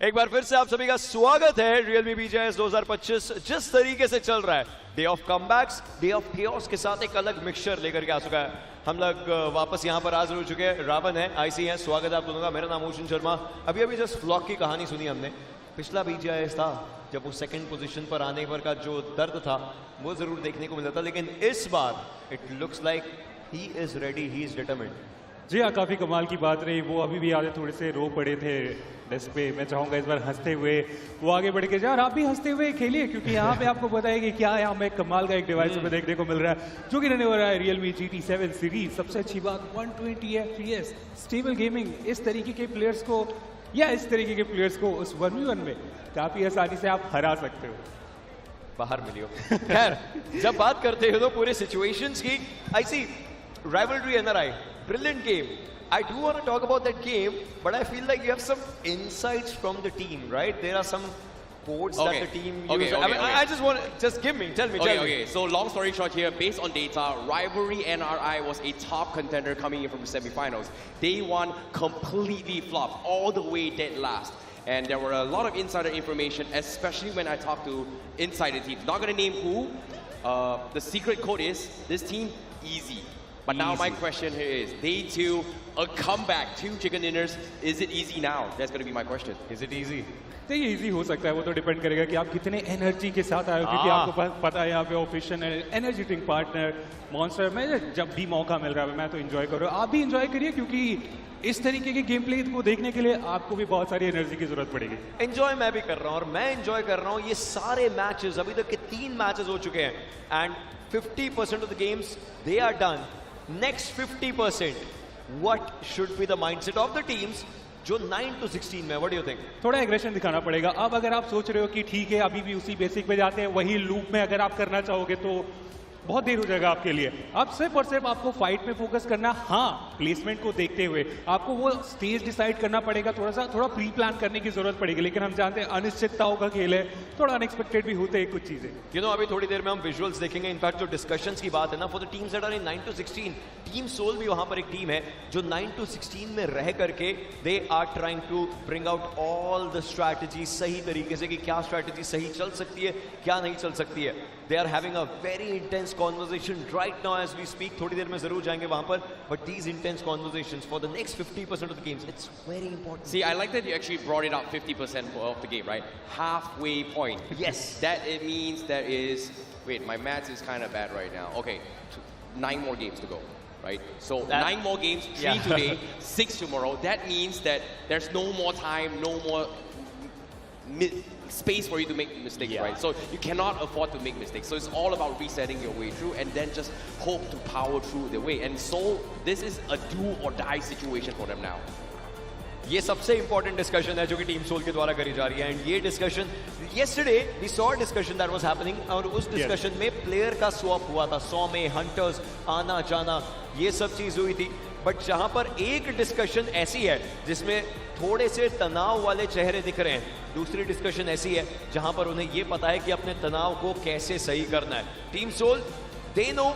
Speaker 22: एक बार फिर से आप सभी का स्वागत है realme BGIS 2025। जिस तरीके से चल रहा है, day of comebacks, day of chaos के साथ एक अलग मिक्सचर लेकर के आ चुका है। हम लोग वापस यहाँ पर हाजिर हो चुके हैं। रावण है, IC है, स्वागत है आप दोनों का। मेरा नाम ओशन शर्मा। अभी जस्ट व्लॉग की कहानी सुनी हमने। पिछला BGIS था जब वो सेकंड पोजीशन पर आने पर का जो दर्द था वो जरूर देखने को मिला था, लेकिन इस बार it looks like he is ready, he is determined.
Speaker 6: जी हाँ, काफ़ी कमाल की बात रही। वो अभी भी आगे थोड़े से रो पड़े थे डेस्क पे। मैं चाहूँगा इस बार हंसते हुए वो आगे बढ़ के जाए और आप भी हंसते हुए खेलिए, क्योंकि यहाँ पे आपको पता है कि क्या यहाँ में कमाल का एक डिवाइस हमें देखने को मिल रहा है, जो कि रहने वाला है realme GT7 सीरीज। सबसे अच्छी बात 120 FPS स्टेबल गेमिंग। इस तरीके के प्लेयर्स को या इस तरीके के प्लेयर्स को उस 1v1 में काफ़ी आसानी से आप हरा सकते हो।
Speaker 22: बाहर मिलियो। खैर, जब बात करते हो तो पूरे सिचुएशंस की, I see rivalry NRI, brilliant game. I do want to talk about that game, but I feel like you have some insights from the team, right? There are some codes that the team uses. I just want to, just give me, tell me.
Speaker 12: Okay, so long story short here, based on data, Rivalry NRI was a top contender coming in from the semifinals. Day one completely flopped, all the way dead last. And there were a lot of insider information, especially when I talked to insider teams. Not going to name who. The secret code is, this team, easy. But now my question here is, day 2, a comeback, 2 chicken dinners. Is it easy now? That's going to be my question. Is it easy?
Speaker 6: देखिए easy हो सकता है, वो तो depend करेगा कि आप कितने एनर्जी के साथ आए हो, क्योंकि आपको पता है यहाँ पे official energy drink partner monster में जब भी मौका मिल रहा है मैं तो एंजॉय कर रहा हूँ, आप भी एंजॉय करिए, क्योंकि इस तरीके के गेम प्ले को देखने के लिए आपको भी बहुत सारी एनर्जी की जरूरत पड़ेगी।
Speaker 22: एंजॉय मैं भी कर रहा हूँ और मैं एंजॉय कर रहा हूँ ये सारे मैचेस, अभी तक के 3 मैचेस हो चुके हैं and 50% of the games they are done. Next 50% what should be the mindset of the teams जो 9 to 16 में, व्हाट डू यू थिंक?
Speaker 6: थोड़ा एग्रेशन दिखाना पड़ेगा। अब अगर आप सोच रहे हो कि ठीक है अभी भी उसी बेसिक पे जाते हैं, वही लूप में अगर आप करना चाहोगे तो बहुत देर हो जाएगा आपके लिए। अब सिर्फ और सिर्फ आपको फाइट में फोकस करना, हाँ प्लेसमेंट को देखते हुए आपको वो स्टेज डिसाइड करना पड़ेगा, थोड़ा प्री प्लान करने की जरूरत पड़ेगी, लेकिन हम जानते हैं अनिश्चितताओं का खेल है, थोड़ा अनएक्सपेक्टेड भी होते हैं कुछ चीजें।
Speaker 22: You know, अभी थोड़ी देर में हम विजुअल्स देखेंगे। इनफैक्ट जो डिस्कशंस की बात है ना, for the teams that are in 9 to 16, team Soul भी वहां पर एक टीम है जो 9 to 16 में रह करके they are trying to bring out all the strategy सही तरीके से, कि क्या स्ट्रैटेजी सही चल सकती है क्या नहीं चल सकती है। They are having a very intense conversation right now as we speak. थोड़ी देर में जरूर जाएंगे वहां पर, but these intense conversations for the next 50% of the games, it's very important.
Speaker 12: See, I like that you actually brought it up 50% of the game, right? Halfway point.
Speaker 22: Yes.
Speaker 12: That it means there is, wait, my maths is kind of bad right now. Okay, 9 more games to go, right? So 9 more games, 3 today, 6 tomorrow. That means that there's no more time, no more space for you to make mistakes, right? So you cannot afford to make mistakes. So it's all about resetting your way through and then just hope to power through the way. And so this is a do or die situation for them now.
Speaker 22: ये सबसे important discussion है जो कि team soul के द्वारा करी जा रही है, एंड ये discussion yesterday we saw a discussion that was happening, और उस डिस्कशन में प्लेयर का स्वैप हुआ था, 100 में हंटर्स आना जाना ये सब चीज हुई थी। बट जहां पर एक डिस्कशन ऐसी है जिसमें थोड़े से तनाव वाले चेहरे दिख रहे हैं, दूसरी डिस्कशन ऐसी है जहां पर उन्हें ये पता है कि अपने तनाव को कैसे सही करना है। टीम सोल दे नो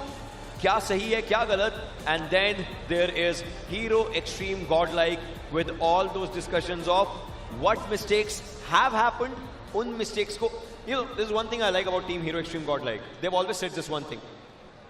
Speaker 22: क्या सही है क्या गलत, and then there is hero extreme god like with all those discussions of what mistakes have happened, un mistakes ko, you know, there's one thing I like about Team Hero Extreme Godlike. They've always said this one thing: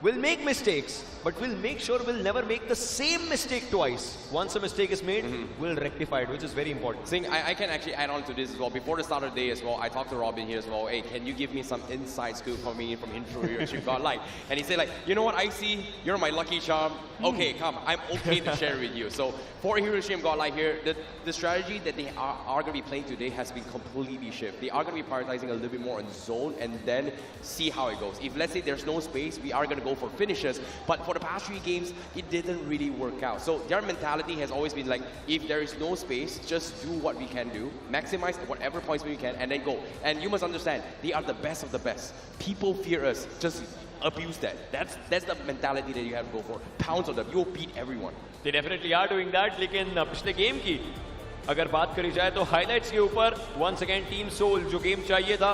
Speaker 22: we'll make mistakes, but we'll make sure we'll never make the same mistake twice. Once a mistake is made, we'll rectify it, which is very important.
Speaker 12: Sing, I can actually add on to this as well. Before the start of the day as well, I talked to Robin here as well. Hey, can you give me some inside scoop for me from Hero Extreme Godlike? And he said like, you know what, I see you're my lucky charm. Okay, come, I'm okay to share with you. So for Hero Extreme Godlike here, the strategy that they are going to be playing today has been completely shifted. They are going to be prioritizing a little bit more on zone and then see how it goes. If let's say there's no space, we are going to go for finishes. But for the past 3 games, it didn't really work out. So their mentality has always been like, if there is no space, just do what we can do, maximize whatever points we can, and then go. And you must understand, they are the best of the best. People fear us. Just abuse that. That's the mentality that you have to go for. Pounce on them. You'll beat everyone.
Speaker 22: They definitely are doing that. लेकिन पिछले game की अगर बात करी जाए तो highlights के ऊपर once again टीम सोल जो गेम चाहिए था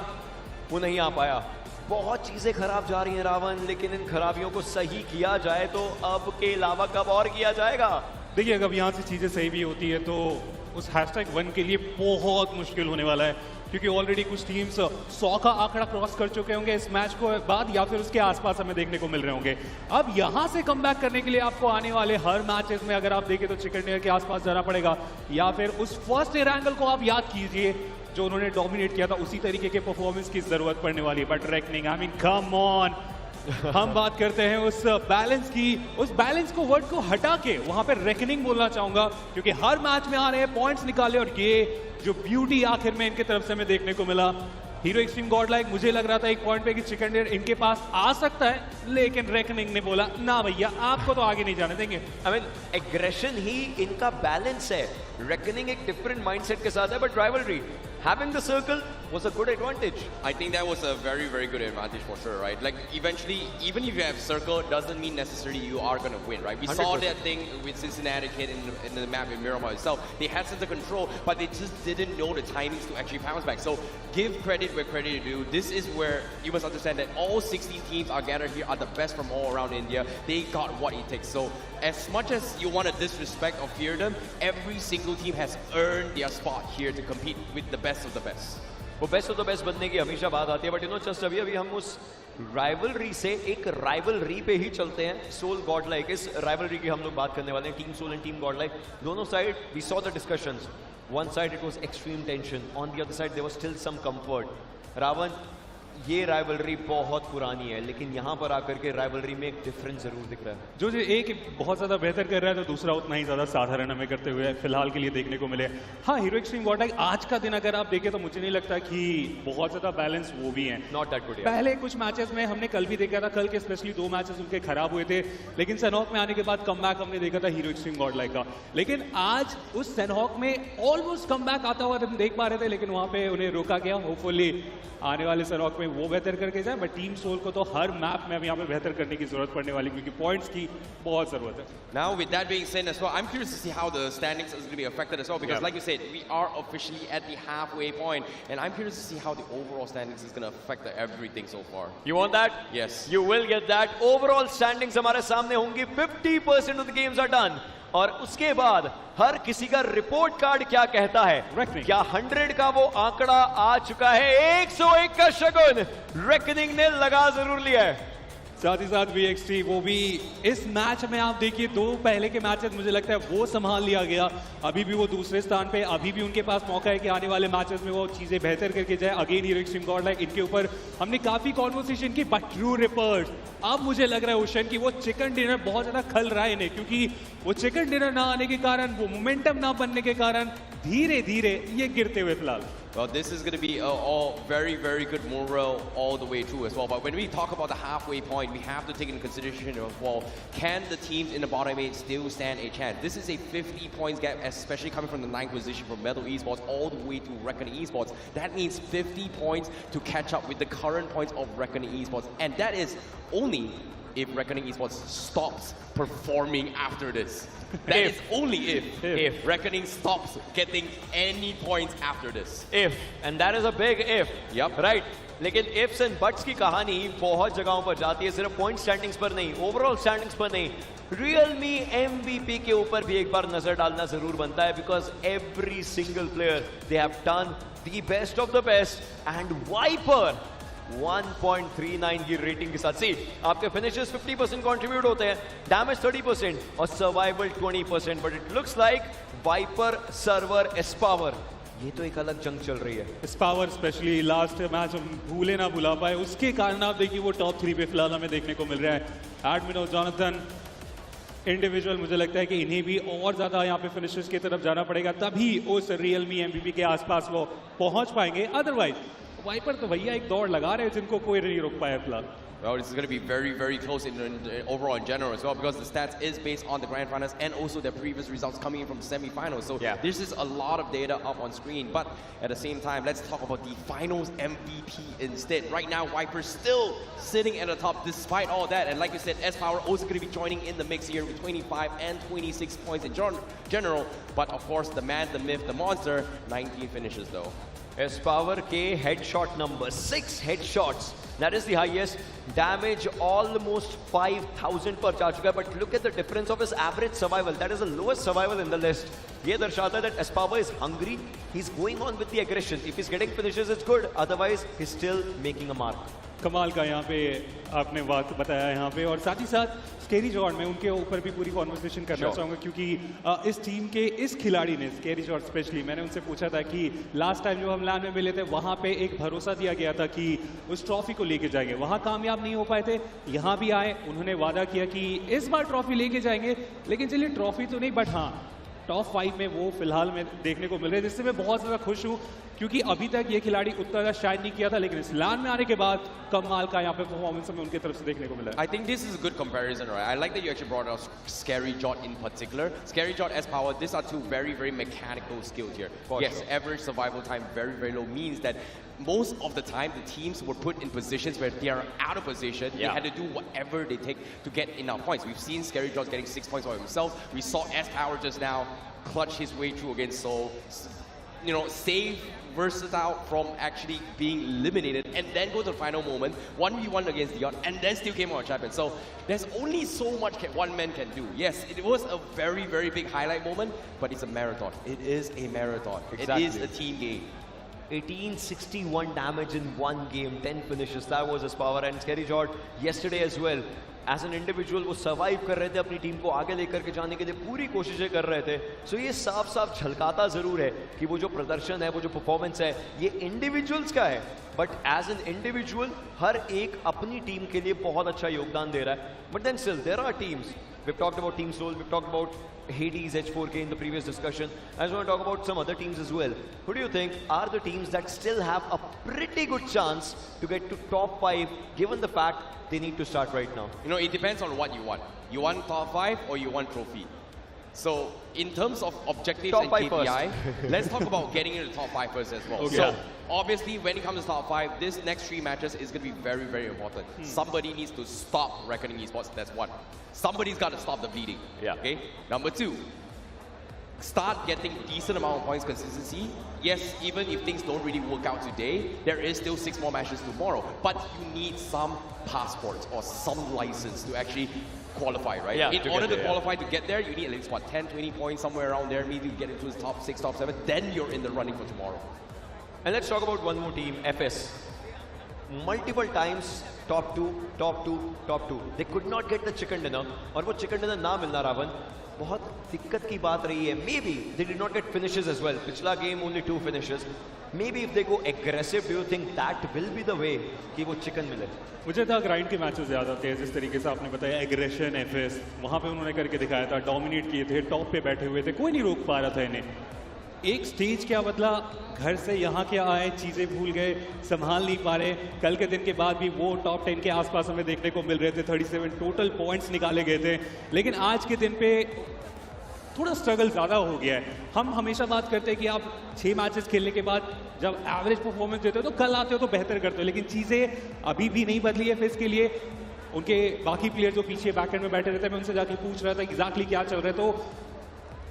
Speaker 22: वो नहीं आ पाया। बहुत चीजें खराब जा रही हैं रावण, लेकिन इन खराबियों को सही किया जाए तो अब के अलावा कब और किया जाएगा?
Speaker 6: देखिए अगर यहाँ से चीजें सही भी होती है तो उस #1 के लिए बहुत मुश्किल होने वाला है, क्योंकि ऑलरेडी कुछ टीम्स 100 का आंकड़ा क्रॉस कर चुके होंगे इस मैच को बाद, या फिर उसके आसपास हमें देखने को मिल रहे होंगे। अब यहाँ से कमबैक करने के लिए आपको आने वाले हर मैचेस में अगर आप देखें तो चिकन डिनर के आसपास जाना पड़ेगा, या फिर उस फर्स्ट एयर एंगल को आप याद कीजिए जो उन्होंने डोमिनेट किया था, उसी तरीके के परफॉर्मेंस की जरूरत पड़ने वाली है। But reckoning, I mean come on, हम बात करते हैं उस बैलेंस की, उस बैलेंस को वर्ड को हटा के वहां पे रेकनिंग बोलना चाहूंगा, क्योंकि हर मैच में आ रहे हैं पॉइंट्स निकाले, और ये जो ब्यूटी आखिर में इनके तरफ से हमें देखने को मिला। हीरो एक्सट्रीम गॉडलाइक, मुझे लग रहा था एक पॉइंट पे कि चिकन डिनर इनके पास आ सकता है, लेकिन रेकनिंग ने बोला ना भैया आपको तो आगे नहीं जाने देंगे।
Speaker 22: आई मीन एग्रेशन ही इनका बैलेंस है, रेकनिंग एक डिफरेंट माइंडसेट के साथ है, but rivalry having the circle was a good advantage.
Speaker 12: I think that was a very, very good advantage for sure, right? Like eventually, even if you have circle, doesn't mean necessarily you are going to win, right? We 100%. saw that thing with Cincinnati kid in the map in Miramar itself. They had sense of control, but they just didn't know the timings to actually bounce back. So give credit where credit is due. This is where you must understand that all 16 teams are gathered here are the best from all around India. They got what it takes. So as much as you want to disrespect or fear them, every single team has earned their spot here to compete with the best of the best.
Speaker 22: वो best of the best बनने की हमेशा बात आती है, but you know just अभी हम उस राइवलरी से एक राइवलरी पे ही चलते हैं. सोल गॉड लाइक, इस राइवलरी की हम लोग बात करने वाले हैं. Team Soul and team Godlike, दोनों side we saw the discussions. One side it was extreme tension, on the other side there was still some comfort. Ravan, ये राइवलरी बहुत पुरानी है, लेकिन यहाँ पर आकर के राइवलरी में एक डिफरेंस जरूर दिख रहा है.
Speaker 6: जो एक बहुत ज़्यादा बेहतर कर रहा है तो दूसरा उतना ही ज़्यादा साधारण हमें करते हुए फिलहाल के लिए देखने को मिले. हाँ, हीरो एक्सट्रीम गॉड लाइक आज का दिन अगर आप देखें तो मुझे नहीं लगता कि बहुत ज़्यादा बैलेंस वो भी हैं.
Speaker 22: Not that good.
Speaker 6: पहले कुछ मैचेस में हमने कल भी देखा था, कल के स्पेशली 2 मैचेस उनके खराब हुए थे, लेकिन सनहॉक में आने के बाद कमबैक हमने देखा था हीरो एक्सट्रीम गॉड लाइक का. लेकिन आज उस सनहॉक में ऑलमोस्ट कमबैक आता हुआ हम देख पा रहे थे, लेकिन वहाँ पे उन्हें रोका गया. होपफुली आने वाले सनहॉक में वो बेहतर करके जाए, बट टीम सोल को तो हर मैप में अब यहाँ पे बेहतर करने की जरूरत पड़ने वाली, क्योंकि पॉइंट्स की बहुत जरूरत है.
Speaker 5: Now with that being said as well, I'm curious to see how the standings is going to be affected as well, because like you said, we are officially at the halfway point, and I'm curious to see how the overall standings is going to affect everything so far.
Speaker 22: You want that?
Speaker 5: Yes.
Speaker 22: You will get that. Overall standings हमारे सामने होंगी. 50% of the games are done. और उसके बाद हर किसी का report card क्या कहता है. क्या 100 का वो आंकड़ा आ चुका है? 101 का शगुन रेकनिंग ने लगा जरूर लिया है.
Speaker 6: साथ ही साथ VXT वो भी इस मैच में आप देखिए 2 पहले के मैचेस मुझे लगता है वो संभाल लिया गया. अभी भी वो दूसरे स्थान पे, अभी भी उनके पास मौका है कि आने वाले मैचेस में वो चीजें बेहतर करके जाए. Again hero extreme god like, इनके ऊपर हमने काफी कॉन्वर्सेशन की, बट ट्रू रिपर्ट्स अब मुझे लग रहा है ओशन की वो चिकन डिनर बहुत ज्यादा खल रहा है इन्हें, क्योंकि वो चिकन डिनर ना आने के कारण, वो मोमेंटम ना बनने के कारण धीरे धीरे ये गिरते हुए फिलहाल.
Speaker 5: Well, this is going to be all very, very good morale all the way through as well. But when we talk about the halfway point, we have to take into consideration as well, can the teams in the bottom 8 still stand a chance? This is a 50 points gap, especially coming from the 9th position from Metal Esports all the way to Reckoning Esports. That means 50 points to catch up with the current points of Reckoning Esports. And that is only if Reckoning Esports stops performing after this. That is only if Reckoning stops getting any points after this.
Speaker 22: If, and that is a big if.
Speaker 5: Yep.
Speaker 22: Right. लेकिन ifs and buts की कहानी बहुत जगहों पर जाती है, सिर्फ point standings पर नहीं, ओवरऑल स्टैंडिंग्स पर नहीं. Realme MVP के ऊपर भी एक बार नजर डालना जरूर बनता है, because every single player they have done the best of the best, and Viper 1.39 की रेटिंग के साथ. सी आपके फिनिशेस 50% कंट्रीब्यूट होते हैं, डैमेज 30% और survival 20%, but it looks like Viper सर्वर एस्पावर, ये तो एक अलग जंग चल रही है.
Speaker 6: एस्पावर स्पेशली लास्ट मैच हम भूले ना भुला पाए, उसके कारण आप देखिए वो टॉप 3 पे फिलहाल हमें देखने को मिल रहा है. एडमिन और जॉनथन इंडिविजुअल, मुझे लगता है कि इन्हें भी और ज्यादा यहाँ पे फिनिशेस की तरफ जाना पड़ेगा, तभी उस रियलमी MVP के आसपास वो पहुंच पाएंगे. अदरवाइज वाइपर तो भैया एक दौड़ लगा रहे हैं जिनको कोई नहीं रोक पाया फिलहाल.
Speaker 5: Well, this is going to be very, very close in overall in general as well, because the stats is based on the grand finals and also their previous results coming in from semi-finals. So this is a lot of data up on screen. But at the same time, let's talk about the finals MVP instead. Right now, Viper's still sitting at the top despite all that. And like you said, S-Power also going to be joining in the mix here with 25 and 26 points in general. But of course, the man, the myth, the monster, 19 finishes though.
Speaker 22: S-Power के headshot number 6 headshots. That is the highest. Damage almost 5,000 पर जा चुका है. But look at the difference of his average survival. That is the lowest survival in the list. ये दर्शाता है that S-Power is hungry. He's going on with the aggression. If he's getting finishes, it's good. Otherwise, he's still making a mark.
Speaker 6: कमाल का यहाँ पे आपने बात बताया यहाँ पे, और साथ ही साथ स्केरी जॉर्ड में उनके ऊपर भी पूरी कॉन्वर्सेशन करना चाहूँगा, क्योंकि इस टीम के इस खिलाड़ी ने, स्केरी जॉर्ड स्पेशली, मैंने उनसे पूछा था कि लास्ट टाइम जो हम लैन में मिले थे वहाँ पे एक भरोसा दिया गया था कि उस ट्रॉफी को लेके जाएंगे. वहाँ कामयाब नहीं हो पाए थे, यहाँ भी आए, उन्होंने वादा किया कि इस बार ट्रॉफी लेके जाएंगे. लेकिन चलिए ट्रॉफी तो नहीं, बट हाँ टॉप 5 में वो फिलहाल में देखने को मिल रहे हैं, जिससे मैं बहुत ज़्यादा खुश हूँ, क्योंकि अभी तक ये खिलाड़ी उतना ज़्यादा शाइन नहीं किया था, लेकिन इस लान में आने के बाद कमाल का यहाँ पे परफॉर्मेंस हमें उनकी तरफ से देखने को मिला है.
Speaker 5: I think this is a good comparison, right? I like that you actually brought out Scary Jot in particular. Scary Jot, S-Power, these are two very, very mechanical skills here. Yes, average survival time very, very low means that most of the time the teams were put in positions where they are out of position. They had to do whatever they take to get enough points. We've seen Scary Jot getting 6 points by himself. We saw S-Power just now clutch his way through against Soul, you know, save versatile from actually being eliminated and then go to the final moment, 1v1 against Dion, and then still came out champion. So there's only so much one man can do. Yes, it was a very, very big highlight moment, but it's a marathon. It is a marathon. Exactly. It is a team game.
Speaker 22: 1861 damage in one game, 10 finishes. That was his power. And Scary Jot yesterday as well, as an individual, वो survive कर रहे थे, अपनी team को आगे लेकर के जाने के लिए पूरी कोशिशें कर रहे थे. So ये साफ साफ झलकाता जरूर है कि वो जो प्रदर्शन है, वो जो performance है, ये individuals का है. But as an individual, हर एक अपनी टीम के लिए बहुत अच्छा योगदान दे रहा है. But then still, there are teams. We've talked about Team Soul, we've talked about Hades, H4K in the previous discussion. I just want to talk about some other teams as well. Who do you think are the teams that still have a pretty good chance to get to top 5, given the fact they need to start right now?
Speaker 5: You know, it depends on what you want. You want top 5 or you want trophy? So, in terms of objectives
Speaker 22: top
Speaker 5: and
Speaker 22: 5
Speaker 5: KPI,
Speaker 22: first.
Speaker 5: let's talk about getting into the top 5 first as well.
Speaker 22: Okay.
Speaker 5: So, obviously, when it comes to top 5, this next 3 matches is going to be very, very important. Somebody needs to stop Reckoning Esports, that's one. Somebody's got to stop the bleeding.
Speaker 22: Yeah.
Speaker 5: Okay? Number 2, start getting decent amount of points consistency. Yes, even if things don't really work out today, there is still 6 more matches tomorrow. But you need some passports or some license to actually qualify, right?
Speaker 22: Yeah,
Speaker 5: in order to qualify to get there, you need at least, what, 10, 20 points, somewhere around there. Maybe you get into the top 6, top 7. Then you're in the running for tomorrow.
Speaker 22: And let's talk about one more team, FS. Multiple times top 2, top 2, top 2. They could not get the chicken dinner. और वो chicken dinner ना मिलना रावण बहुत दिक्कत की बात रही है. Maybe they did not get finishes as well. पिछला game only 2 finishes. Maybe if they go aggressive, do you think that will be the way कि वो chicken मिले?
Speaker 6: मुझे था ग्राइंड के मैचेस ज़्यादा थे, जिस तरीके से आपने बताया एग्रेशन एफएस, वहाँ पे उन्होंने करके दिखाया था, डोमिनेट किए थे, टॉप पे बैठे हुए थे, कोई नहीं रोक पा रहा था इन्हें. एक स्टेज क्या बदला, घर से यहाँ क्या आए, चीज़ें भूल गए, संभाल नहीं पा रहे. कल के दिन के बाद भी वो टॉप 10 के आसपास हमें देखने को मिल रहे थे, 37 टोटल पॉइंट्स निकाले गए थे. लेकिन आज के दिन पे थोड़ा स्ट्रगल ज़्यादा हो गया है. हम हमेशा बात करते हैं कि आप 6 मैचेस खेलने के बाद जब एवरेज परफॉर्मेंस देते हो तो कल आते हो तो बेहतर करते हो, लेकिन चीज़ें अभी भी नहीं बदली है फेस के लिए. उनके बाकी प्लेयर जो पीछे बैकएंड में बैठे रहते हैं, मैं उनसे जाके पूछ रहा था एग्जैक्टली क्या चल रहा है, तो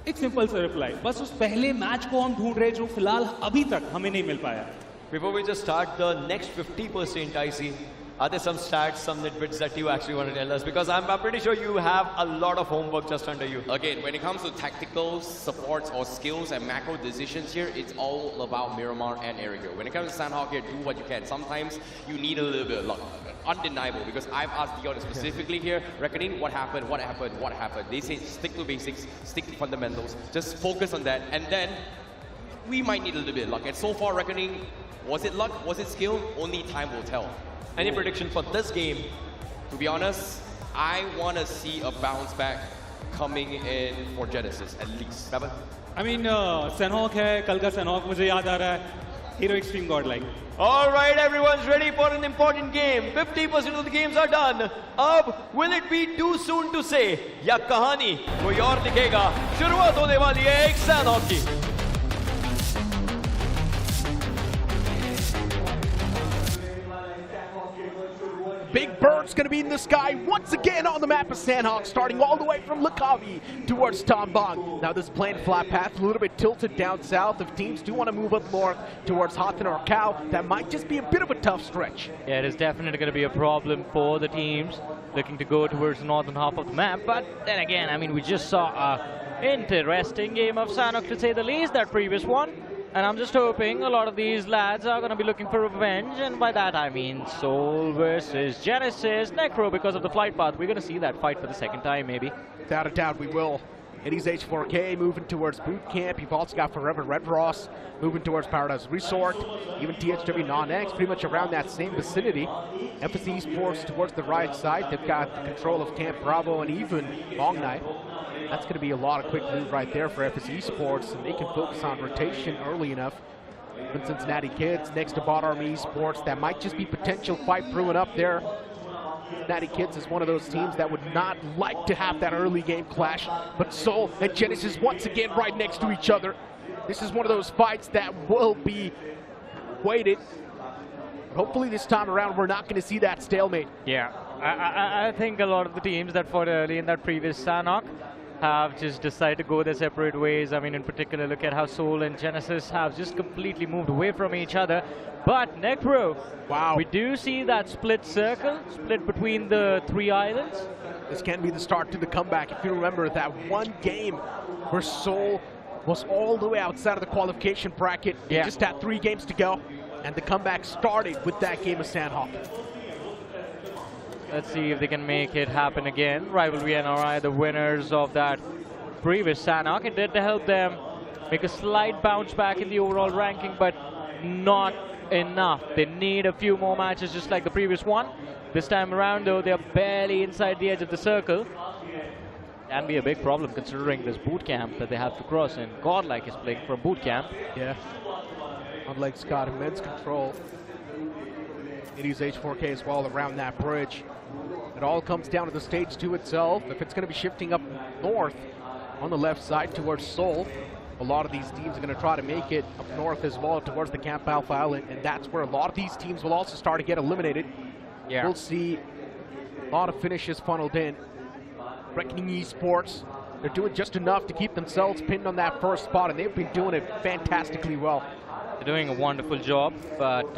Speaker 6: एक सिंपल सा रिप्लाई, बस उस पहले मैच को हम ढूंढ रहे जो फिलहाल अभी तक हमें नहीं मिल पाया.
Speaker 22: Before we just start the next 50%, I see, are there some stats, some nitbits that you actually want to tell us? Because I'm pretty sure you have a lot of homework just under you.
Speaker 5: Again, when it comes to tactical supports or skills and macro decisions here, it's all about Miramar and Eric. When it comes to Sandhawk here, do what you can. Sometimes you need a little bit of luck. Undeniable, because I've asked Dion specifically here, Reckoning, what happened, what happened, what happened. They say stick to basics, stick to fundamentals, just focus on that, and then we might need a little bit of luck. And so far, Reckoning, was it luck, was it skill? Only time will tell.
Speaker 22: Any prediction for this game?
Speaker 5: To be honest, I want to see a bounce back coming in for Genesis, at least.
Speaker 6: I mean, Sandhawk है, कल का Sandhawk मुझे याद आ रहा है. Hero Extreme Godlike.
Speaker 22: All right, everyone's ready for an important game. 50% of the games are done. अब will it be too soon to say? या कहानी कोई और दिखेगा? शुरुआत होने वाली है एक Sandhawk की.
Speaker 3: Big Bird's going to be in the sky once again on the map of Sandhawk, starting all the way from Lakavi towards Tombong. Now this planned flat path, a little bit tilted down south. If teams do want to move up north towards Houghton or Cow, that might just be a bit of a tough stretch.
Speaker 13: Yeah, it is definitely going to be a problem for the teams looking to go towards the northern half of the map. But then again, I mean, we just saw a interesting game of Sandhawk, to say the least, that previous one. And I'm just hoping a lot of these lads are going to be looking for revenge. And by that, I mean Soul versus Genesis. Necro, because of the flight path. We're going to see that fight for the second time, maybe.
Speaker 3: Without a doubt, we will. Eddie's H4K moving towards Boot Camp. You've also got Forever Red Ross moving towards Paradise Resort. Even THW Non-X pretty much around that same vicinity. FS Esports towards the right side. They've got the control of Camp Bravo and even Long Night. That's going to be a lot of quick move right there for FS Esports, and they can focus on rotation early enough. Even Cincinnati Kids next to Bot Army Esports, that might just be potential fight brewing up there. Cincinnati Kids is one of those teams that would not like to have that early game clash, but Soul and Genesis once again right next to each other. This is one of those fights that will be weighted. Hopefully this time around we're not going to see that stalemate.
Speaker 13: Yeah, I think a lot of the teams that fought early in that previous Sandhawk have just decided to go their separate ways. I mean, in particular, look at how Soul and Genesis have just completely moved away from each other. But Necro,
Speaker 3: wow,
Speaker 13: we do see that split circle, split between the 3 islands.
Speaker 3: This can be the start to the comeback. If you remember that one game where Soul was all the way outside of the qualification bracket. They just had 3 games to go, and the comeback started with that game of Sandhawk.
Speaker 13: Let's see if they can make it happen again. Rivalry NRI, the winners of that previous Sandhawk. It did help them make a slight bounce back in the overall ranking, but not enough. They need a few more matches just like the previous one. This time around, though, they're barely inside the edge of the circle. Can be a big problem considering this boot camp that they have to cross, and Godlike is playing from boot camp.
Speaker 3: Yeah. Unlike Scott, immense control. It is H4K as well around that bridge. It all comes down to the stage 2 itself. If it's going to be shifting up north on the left side towards Seoul, a lot of these teams are going to try to make it up north as well towards the Camp Alpha Island, and that's where a lot of these teams will also start to get eliminated.
Speaker 13: Yeah.
Speaker 3: We'll see a lot of finishes funneled in. Reckoning Esports, they're doing just enough to keep themselves pinned on that first spot, and they've been doing it fantastically well.
Speaker 13: They're doing a wonderful job, but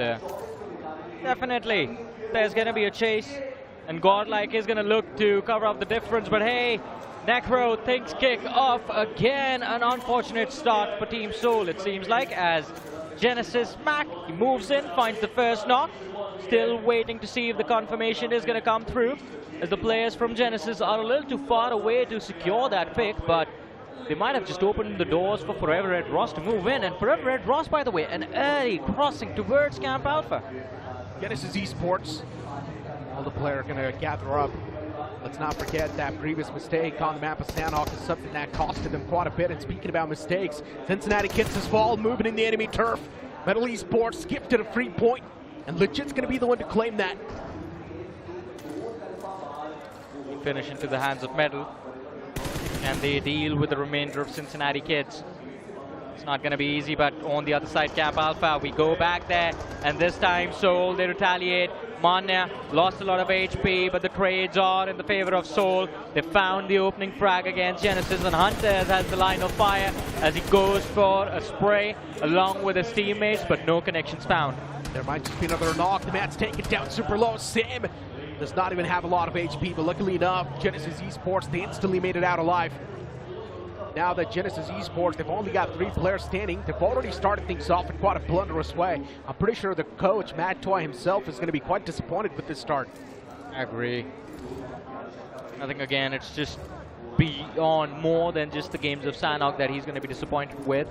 Speaker 13: definitely there's going to be a chase, and Godlike is going to look to cover up the difference, but hey, Necro, things kick off again. An unfortunate start for Team Seoul, it seems like, as Genesis Mac, he moves in, finds the first knock. Still waiting to see if the confirmation is going to come through, as the players from Genesis are a little too far away to secure that pick, but they might have just opened the doors for Forever Red Ross to move in. And Forever Red Ross, by the way, an early crossing towards Camp Alpha.
Speaker 3: Genesis Esports, all the players are going to gather up. Let's not forget that previous mistake on the map of Sandhawk is something that costed them quite a bit. And speaking about mistakes, Cincinnati Kids as well, moving in the enemy turf. Metal Esports gifted a free point, and Legit's going to be the one to claim that.
Speaker 13: Finish into the hands of Metal, and they deal with the remainder of Cincinnati Kids. It's not going to be easy, but on the other side, Camp Alpha, we go back there, and this time Seoul, they retaliate. Manya lost a lot of HP, but the trades are in the favor of Seoul. They found the opening frag against Genesis, and Hunters has the line of fire as he goes for a spray along with his teammates, but no connections found.
Speaker 3: There might just be another knock. The man's taken down super low. Sam does not even have a lot of HP, but luckily enough, Genesis Esports, they instantly made it out alive. Now that Genesis Esports, they've only got 3 players standing. They've already started things off in quite a blunderous way. I'm pretty sure the coach, Matt Toy himself, is going to be quite disappointed with this start.
Speaker 13: I agree. I think, again, it's just beyond more than just the games of Sandhawk that he's going to be disappointed with.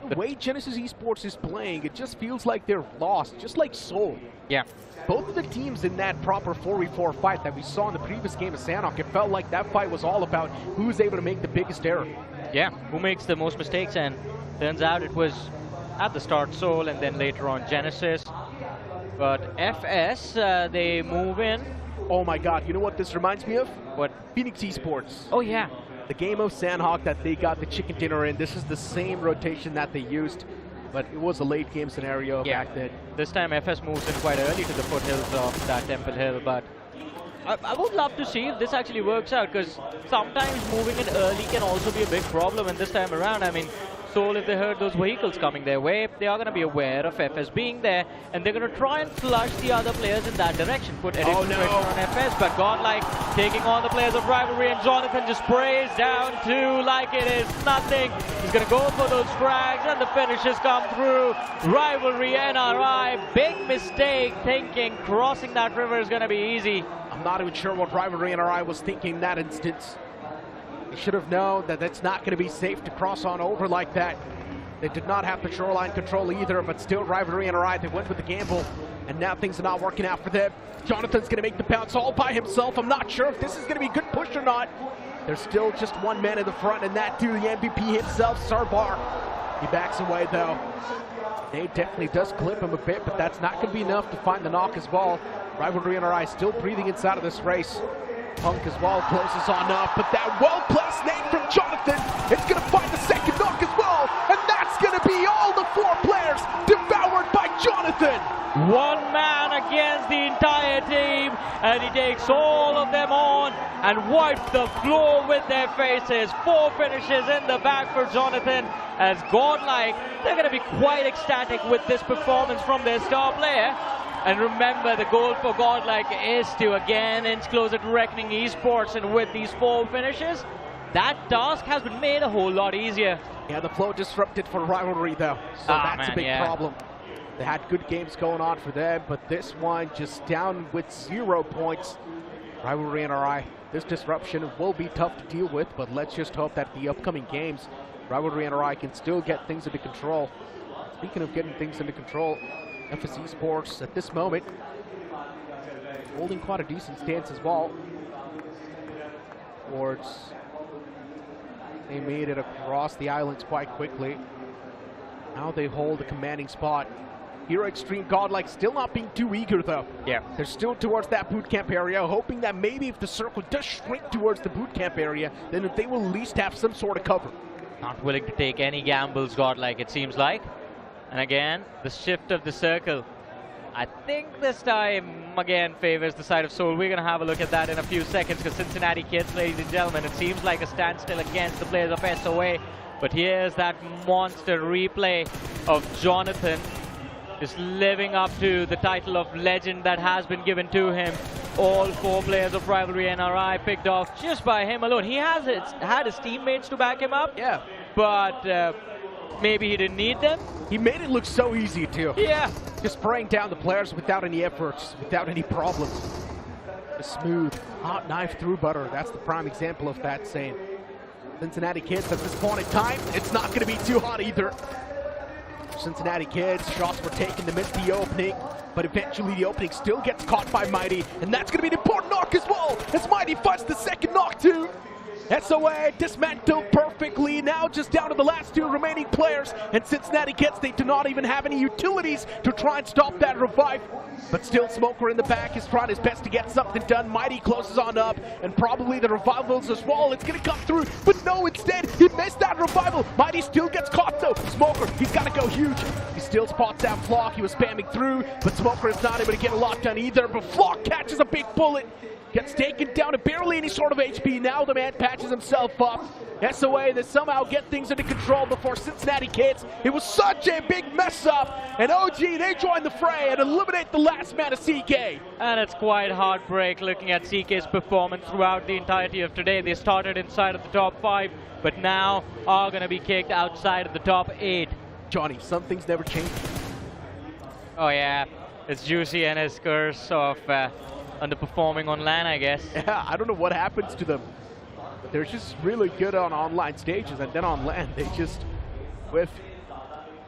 Speaker 3: The way Genesis Esports is playing, it just feels like they're lost, just like Seoul.
Speaker 13: Yeah.
Speaker 3: Both of the teams in that proper 4v4 fight that we saw in the previous game of Sandhawk, it felt like that fight was all about who's able to make the biggest error.
Speaker 13: Yeah, who makes the most mistakes, and turns out it was at the start Seoul and then later on Genesis. But FS, they move in.
Speaker 3: Oh my god, you know what this reminds me of?
Speaker 13: What?
Speaker 3: Phoenix Esports.
Speaker 13: Oh yeah.
Speaker 3: The game of Sandhawk that they got the chicken dinner in, this is the same rotation that they used, but it was a late game scenario back then.
Speaker 13: This time FS moves in quite early to the foothills of that Temple Hill, but I would love to see if this actually works out, because sometimes moving in early can also be a big problem, and this time around, I mean, Seoul, if they heard those vehicles coming their way, they are going to be aware of FS being there, and they're going to try and flush the other players in that direction, put additional pressure on FS, but Godlike taking on the players of Rivalry, and Jonathan just sprays down 2 like it is nothing. He's going to go for those frags, and the finishes come through. Rivalry NRI, big mistake, thinking crossing that river is going to be easy.
Speaker 3: I'm not even sure what Rivalry NRI was thinking in that instance. They should have known that it's not going to be safe to cross on over like that. They did not have the shoreline control either, but still Rivalry NRI, they went with the gamble, and now things are not working out for them. Jonathan's going to make the bounce all by himself. I'm not sure if this is going to be a good push or not. There's still just 1 man in the front, and that dude, the MVP himself, Sarbar. He backs away though. Nate definitely does clip him a bit, but that's not going to be enough to find the knock as well. Rivalry NRI still breathing inside of this race. Punk as well closes on up, but that well-placed nade from Jonathan, it's going to find the second knock as well, and that's going to be all the 4 players devoured by Jonathan.
Speaker 13: 1 man against the entire team, and he takes all of them on and wipes the floor with their faces. 4 finishes in the bag for Jonathan, as Godlike, they're going to be quite ecstatic with this performance from their star player. And remember, the goal for Godlike is to again inch closer to Reckoning Esports, and with these 4 finishes, that task has been made a whole lot easier.
Speaker 3: Yeah, the flow disrupted for Rivalry though, so that's a big problem. They had good games going on for them, but this one just down with 0 points. Rivalry NRI, this disruption will be tough to deal with, but let's just hope that the upcoming games, Rivalry NRI can still get things under control. Speaking of getting things under control, FS ESPORTS at this moment holding quite a decent stance as well. They made it across the islands quite quickly. Now they hold a commanding spot. Hero Extreme Godlike still not being too eager though.
Speaker 13: Yeah.
Speaker 3: They're still towards that boot camp area, hoping that maybe if the circle does shrink towards the boot camp area, then they will at least have some sort of cover.
Speaker 13: Not willing to take any gambles, Godlike, it seems like. And again, the shift of the circle. I think this time, again, favors the side of Seoul. We're going to have a look at that in a few seconds, because Cincinnati Kids, ladies and gentlemen, it seems like a standstill against the players of SOA. But here's that monster replay of Jonathan, just living up to the title of legend that has been given to him. All 4 players of Rivalry NRI picked off just by him alone. He has had his teammates to back him up.
Speaker 3: Yeah.
Speaker 13: But maybe he didn't need them.
Speaker 3: He made it look so easy too.
Speaker 13: Yeah.
Speaker 3: Just spraying down the players without any efforts, without any problems. A smooth, hot knife through butter. That's the prime example of that saying. Cincinnati Kids at this point in time, it's not going to be too hot either. Cincinnati Kids, shots were taken to miss the opening, but eventually the opening still gets caught by Mighty, and that's going to be an important knock as well, as Mighty finds the second knock too. SOA dismantled perfectly, now just down to the last 2 remaining players, and Cincinnati Kids, they do not even have any utilities to try and stop that revive. But still, Smoker in the back is trying his best to get something done. Mighty closes on up, and probably the revivals as well. It's going to come through, but no, instead, he missed that revival. Mighty still gets caught though. Smoker, he's got to go huge. He still spots that Flock. He was spamming through, but Smoker is not able to get a lot done either. But Flock catches a big bullet. Gets taken down to barely any sort of HP. Now the man patches himself up. SOA, they somehow get things under control before Cincinnati Kids. It was such a big mess up. And OG, they join the fray and eliminate the last man of CK.
Speaker 13: And it's quite heartbreak looking at CK's performance throughout the entirety of today. They started inside of the top 5, but now are going to be kicked outside of the top 8.
Speaker 3: Johnny, some things never change.
Speaker 13: Oh yeah, it's Juicy and his curse of underperforming on LAN, I guess.
Speaker 3: Yeah, I don't know what happens to them. But they're just really good on online stages, and then on LAN, they just whiff.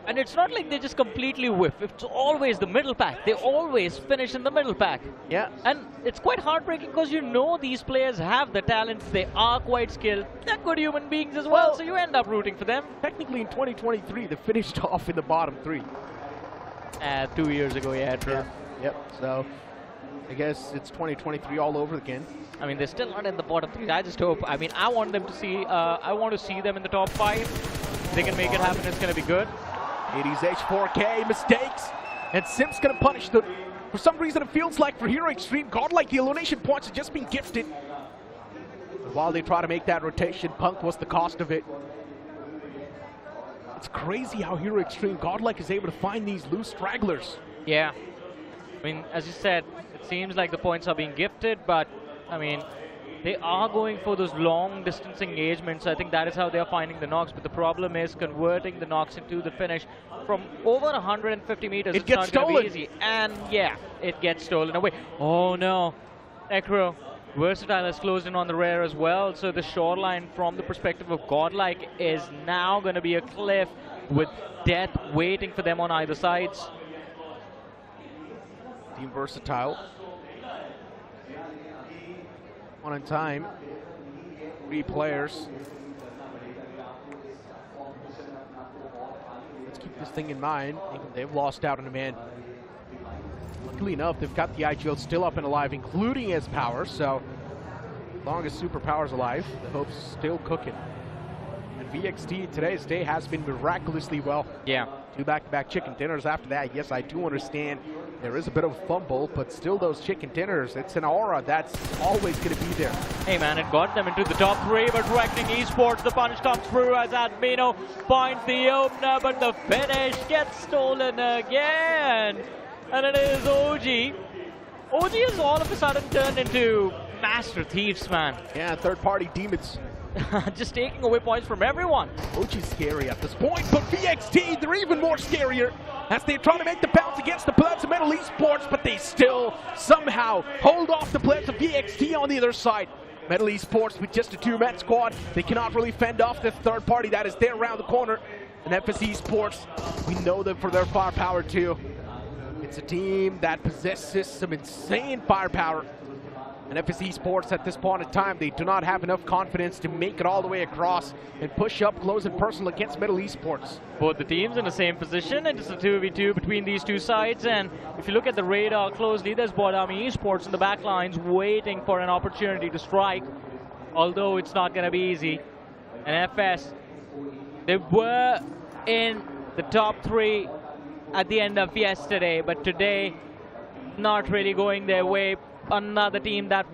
Speaker 13: And it's not like they just completely whiff. It's always the middle pack. They always finish in the middle pack.
Speaker 3: Yeah.
Speaker 13: And it's quite heartbreaking because you know these players have the talent. They are quite skilled. They're good human beings as well, so you end up rooting for them.
Speaker 3: Technically, in 2023, they finished off in the bottom 3.
Speaker 13: 2 years ago, yeah, true.
Speaker 3: Yeah. Yep, so I guess it's 2023 all over again.
Speaker 13: I mean, they're still not in the bottom 3. I just hope. I mean, I want them to see. I want to see them in the top 5. If they can make it happen, it's going to be good.
Speaker 3: 80s H4K mistakes, and Sim's going to punish them. For some reason, it feels like for Hero Extreme, Godlike, the elimination points have just been gifted. But while they try to make that rotation, Punk was the cost of it. It's crazy how Hero Extreme, Godlike is able to find these loose stragglers.
Speaker 13: Yeah. I mean, as you said, it seems like the points are being gifted, but, I mean, they are going for those long-distance engagements. I think that is how they are finding the knocks, but the problem is converting the knocks into the finish from over 150 meters.
Speaker 3: It gets
Speaker 13: not going to
Speaker 3: stolen.
Speaker 13: be easy. And, yeah, it gets stolen away. Oh, no. Necro. Versatile has closed in on the rear as well, so the shoreline from the perspective of Godlike is now going to be a cliff with death waiting for them on either sides.
Speaker 3: Team Versatile. One in time. 3 players. Let's keep this thing in mind. They've lost out on a man. Luckily enough, they've got the IGL still up and alive, including his power, so as long as Superpower's alive, the hope's still cooking. And VXT today's day has been miraculously well.
Speaker 13: Yeah.
Speaker 3: 2 back-to-back chicken dinners after that. Yes, I do understand there is a bit of a fumble, but still those chicken dinners, it's an aura that's always going to be there.
Speaker 13: Hey man, it got them into the top 3, but Reckoning Esports, the punish comes through as Admino finds the opener, but the finish gets stolen again. And it is OG. OG is all of a sudden turned into master thieves, man.
Speaker 3: Yeah, third-party demons.
Speaker 13: just taking away points from everyone.
Speaker 3: Which is scary at this point, but VXT, they're even more scarier as they try to make the bounce against the players of Metal Esports, but they still somehow hold off the players of VXT on the other side. Metal Esports with just a 2-man squad, they cannot really fend off the third party that is there around the corner. And FS Esports, we know them for their firepower too. It's a team that possesses some insane firepower. And FS Esports at this point in time, they do not have enough confidence to make it all the way across and push up close and personal against Metal Esports.
Speaker 13: Both the teams in the same position, and it's a 2v2 between these two sides. And if you look at the radar closely, there's Bodami Esports in the back lines waiting for an opportunity to strike, although it's not going to be easy. And FS, they were in the top 3 at the end of yesterday, but today not really going their way. Another team that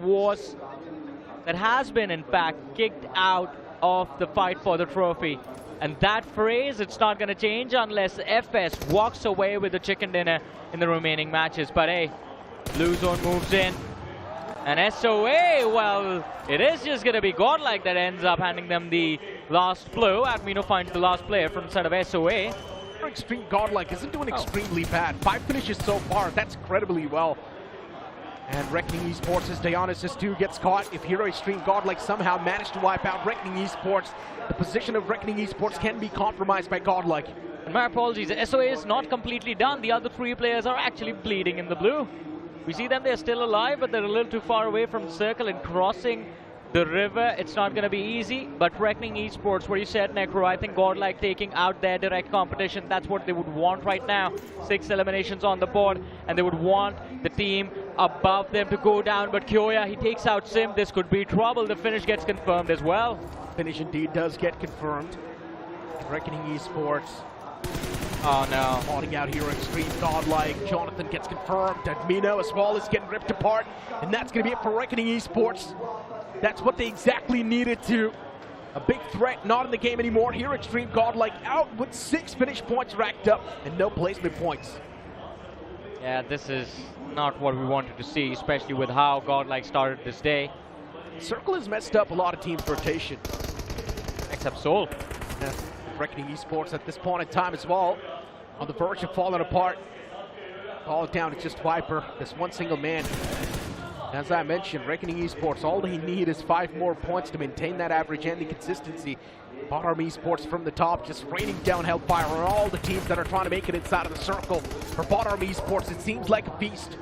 Speaker 13: has been in fact kicked out of the fight for the trophy. And that phrase, it's not going to change unless FS walks away with the chicken dinner in the remaining matches. But hey, Blue Zone moves in. And SOA, well, it is just going to be Godlike that ends up handing them the last blow. Admino finds the last player from the side of SOA.
Speaker 3: Extreme Godlike isn't doing extremely bad. 5 finishes so far, that's incredibly well. And Reckoning Esports as Dionysus 2 gets caught. If Hero Extreme Godlike somehow managed to wipe out Reckoning Esports, the position of Reckoning Esports can be compromised by Godlike.
Speaker 13: And my apologies, SOA is not completely done. The other 3 players are actually bleeding in the blue. We see them, they're still alive, but they're a little too far away from the circle and crossing the river. It's not going to be easy, but Reckoning Esports, where you said, Necro, I think Godlike taking out their direct competition, that's what they would want right now. 6 eliminations on the board, and they would want the team above them to go down. But Kyoya, he takes out Sim. This could be trouble. The finish gets confirmed as well.
Speaker 3: Finish indeed does get confirmed. Reckoning Esports.
Speaker 13: Oh no.
Speaker 3: Calling out here Extreme Godlike. Jonathan gets confirmed. Admino as well is getting ripped apart. And that's going to be it for Reckoning Esports. That's what they exactly needed to. A big threat, not in the game anymore. Here Extreme Godlike out with 6 finish points racked up and no placement points.
Speaker 13: Yeah, this is not what we wanted to see, especially with how Godlike started this day.
Speaker 3: Circle has messed up a lot of teams' rotation.
Speaker 13: Except Soul.
Speaker 3: Yeah. Reckoning Esports at this point in time as well, on the verge of falling apart. All down to just Viper, this one single man. As I mentioned, Reckoning Esports, all they need is 5 more points to maintain that average and the consistency. Bottom Esports from the top, just raining down hellfire on all the teams that are trying to make it inside of the circle. For Bottom Esports, it seems like a feast.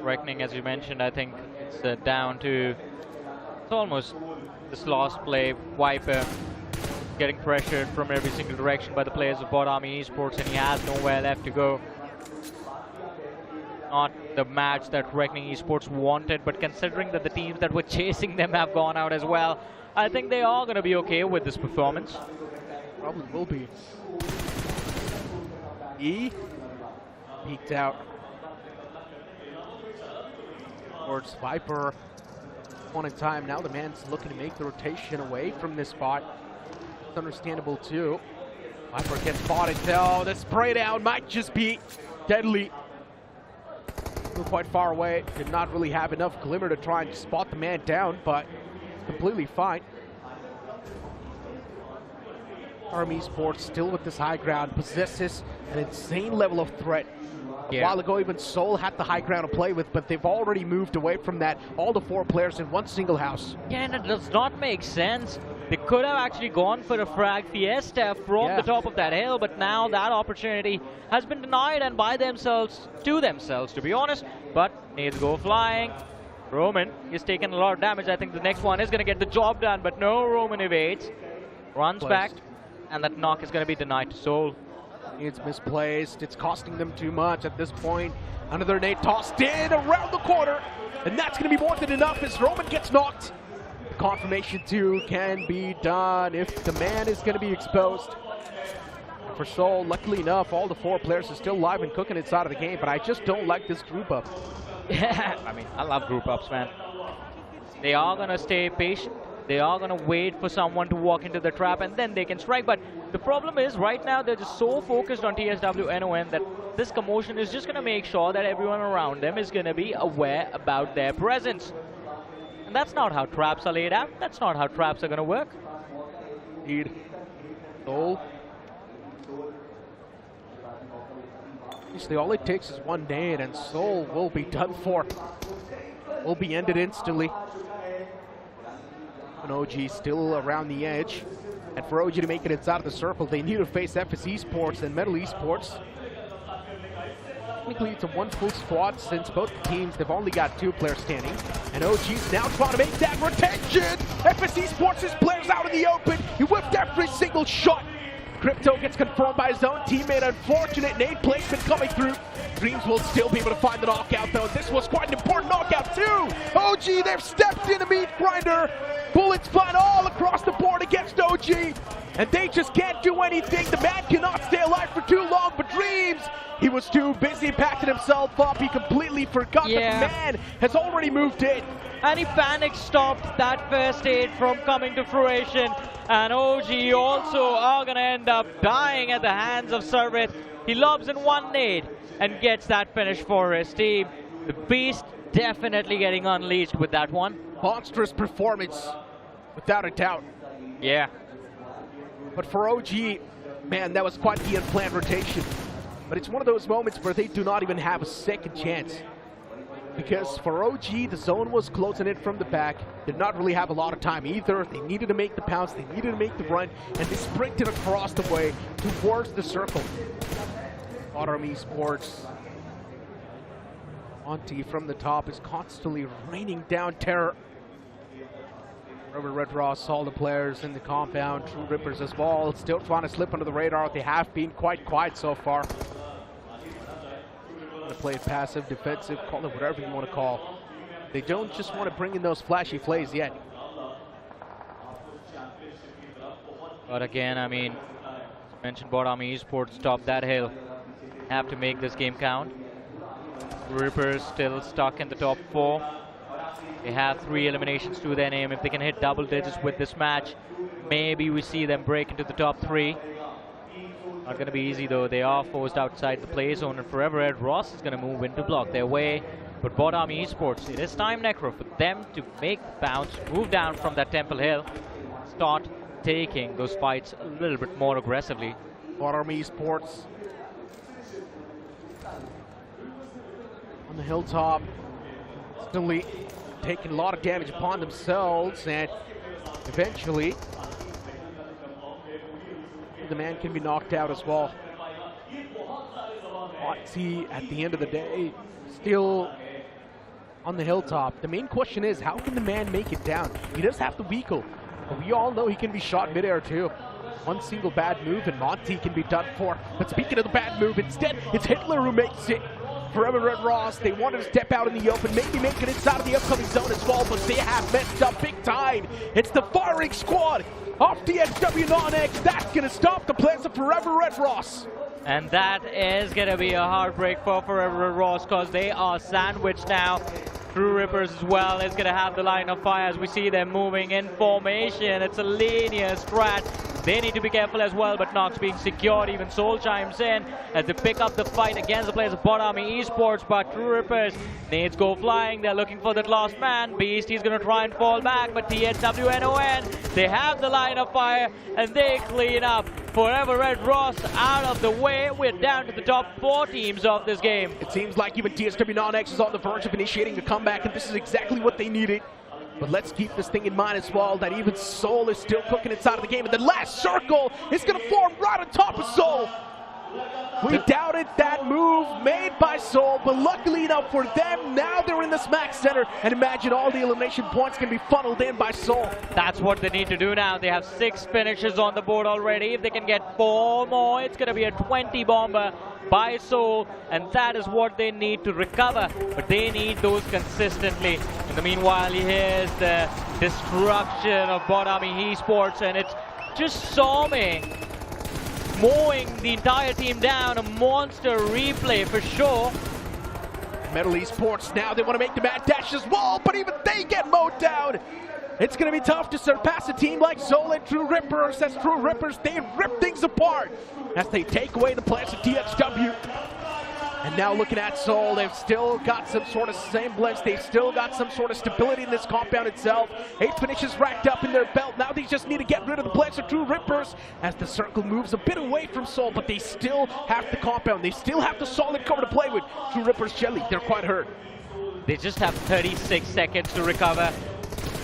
Speaker 13: Reckoning, as you mentioned, I think it's down to, it's almost this last play. Viper getting pressured from every single direction by the players of Bottom Esports, and he has nowhere left to go. Not the match that Reckoning Esports wanted, but considering that the teams that were chasing them have gone out as well, I think they are going to be okay with this performance.
Speaker 3: Probably will be. E peeked out towards Viper. One in time. Now the man's looking to make the rotation away from this spot. It's understandable too. Viper gets spotted. Oh, the spray down might just be deadly. We're quite far away. Did not really have enough glimmer to try and spot the man down, but completely fine. Army Esports still with this high ground, possesses an insane level of threat. A while ago, even Seoul had the high ground to play with, but they've already moved away from that. All the 4 players in one single house.
Speaker 13: Yeah, and it does not make sense. They could have actually gone for a frag fiesta from the top of that hill, but now that opportunity has been denied, and by themselves, to be honest. But nades go flying. Roman is taking a lot of damage. I think the next one is going to get the job done, but no, Roman evades. Runs back, and that knock is going to be denied to Soul.
Speaker 3: It's misplaced. It's costing them too much at this point. Another nade tossed in around the corner, and that's going to be more than enough as Roman gets knocked. Confirmation 2 can be done if the man is going to be exposed. For Seoul, luckily enough, all the 4 players are still live and cooking inside of the game, but I just don't like this group up.
Speaker 13: Yeah, I mean, I love group ups, man. They are going to stay patient. They are going to wait for someone to walk into the trap, and then they can strike. But the problem is, right now, they're just so focused on TSW NON that this commotion is just going to make sure that everyone around them is going to be aware about their presence. And that's not how traps are laid out. That's not how traps are going to work.
Speaker 3: Indeed. Soul. Actually, all it takes is one nade and Soul will be done for. Will be ended instantly. And OG still around the edge. And for OG to make it inside of the circle, they need to face FS Esports and Metal Esports. Technically, it's a one full squad since both teams, they've only got 2 players standing. And OG's now trying to make that rotation. FS Esports' players out in the open. He whipped every single shot. Crypto gets confirmed by his own teammate. Unfortunate nade placement coming through. Dreams will still be able to find the knockout though. This was quite an important knockout too. OG, they've stepped in a meat grinder. Bullets flying all across the board against OG. And they just can't do anything. The man cannot stay alive for too long, but Dreams, he was too busy packing himself up. He completely forgot that the man has already moved in.
Speaker 13: And he panic stopped that first aid from coming to fruition. And OG also are going to end up dying at the hands of Sarvit. He lobs in one nade and gets that finish for his team. The beast definitely getting unleashed with that one.
Speaker 3: Monstrous performance, without a doubt.
Speaker 13: Yeah.
Speaker 3: But for OG, man, that was quite the unplanned rotation. But it's one of those moments where they do not even have a second chance. Because for OG, the zone was closing in from the back. Did not really have a lot of time either. They needed to make the pounce, they needed to make the run, and they sprinted across the way towards the circle. BGMI Esports. Monty from the top is constantly raining down terror. Forever Red Ross, all the players in the compound, True Rippers as well, still trying to slip under the radar. They have been quite quiet so far. To play passive, defensive, call it whatever you want to call. They don't just want to bring in those flashy plays yet.
Speaker 13: But again, I mean, as mentioned, BGMI Esports top that hill. Have to make this game count. Rippers still stuck in the top 4. They have 3 eliminations to their name. If they can hit double digits with this match, maybe we see them break into the top 3. Not going to be easy though. They are forced outside the play zone, and Forever Red Ross is going to move in to block their way. But BGMI Esports, it is time, Necro, for them to make the bounce, move down from that Temple Hill, start taking those fights a little bit more aggressively.
Speaker 3: BGMI Esports on the hilltop, still taking a lot of damage upon themselves, and eventually the man can be knocked out as well. Monty, at the end of the day, still on the hilltop. The main question is, how can the man make it down? He does have the vehicle, but we all know he can be shot midair too. One single bad move and Monty can be done for. But speaking of the bad move, instead it's Hitler who makes it. Forever Red Ross, they wanted to step out in the open, maybe make it inside of the upcoming zone as well, but they have messed up big time. It's the firing squad off DXW Non-X. That's going to stop the plans of Forever Red Ross.
Speaker 13: And that is going to be a heartbreak for Forever Red Ross, because they are sandwiched now. True Rippers as well is going to have the line of fire as we see them moving in formation. It's a linear strat. They need to be careful as well, but Nox being secured. Even Soul chimes in as they pick up the fight against the players of BGMI Esports, but True Rippers, nades go flying. They're looking for that last man. Beast, he's going to try and fall back, but THWNON, they have the line of fire, and they clean up. Forever Red Ross out of the way. We're down to the top 4 teams of this game.
Speaker 3: It seems like even DSW Non-X is on the verge of initiating a comeback, and this is exactly what they needed. But let's keep this thing in mind as well, that even Soul is still cooking inside of the game. And the last circle is going to form right on top of Soul. We doubted that move made by Soul, but luckily enough for them, now they're in the smack center. And imagine all the elimination points can be funneled in by Soul.
Speaker 13: That's what they need to do now. They have 6 finishes on the board already. If they can get 4 more, it's going to be a 20 bomber by Soul, and that is what they need to recover, but they need those consistently. In the meanwhile, here's the destruction of BGMI Esports, and it's just Somi mowing the entire team down. A monster replay for sure.
Speaker 3: Metal Esports now, they want to make the mad dash as well, but even they get mowed down. It's going to be tough to surpass a team like Soul and True Rippers, as True Rippers, they rip things apart as they take away the plans of DXW. And now looking at Seoul, they've still got some sort of semblance. They've still got some sort of stability in this compound itself. 8 finishes racked up in their belt. Now they just need to get rid of the Blitz or True Rippers as the circle moves a bit away from Seoul, but they still have the compound. They still have the solid cover to play with. True Rippers, Jelly, they're quite hurt.
Speaker 13: They just have 36 seconds to recover.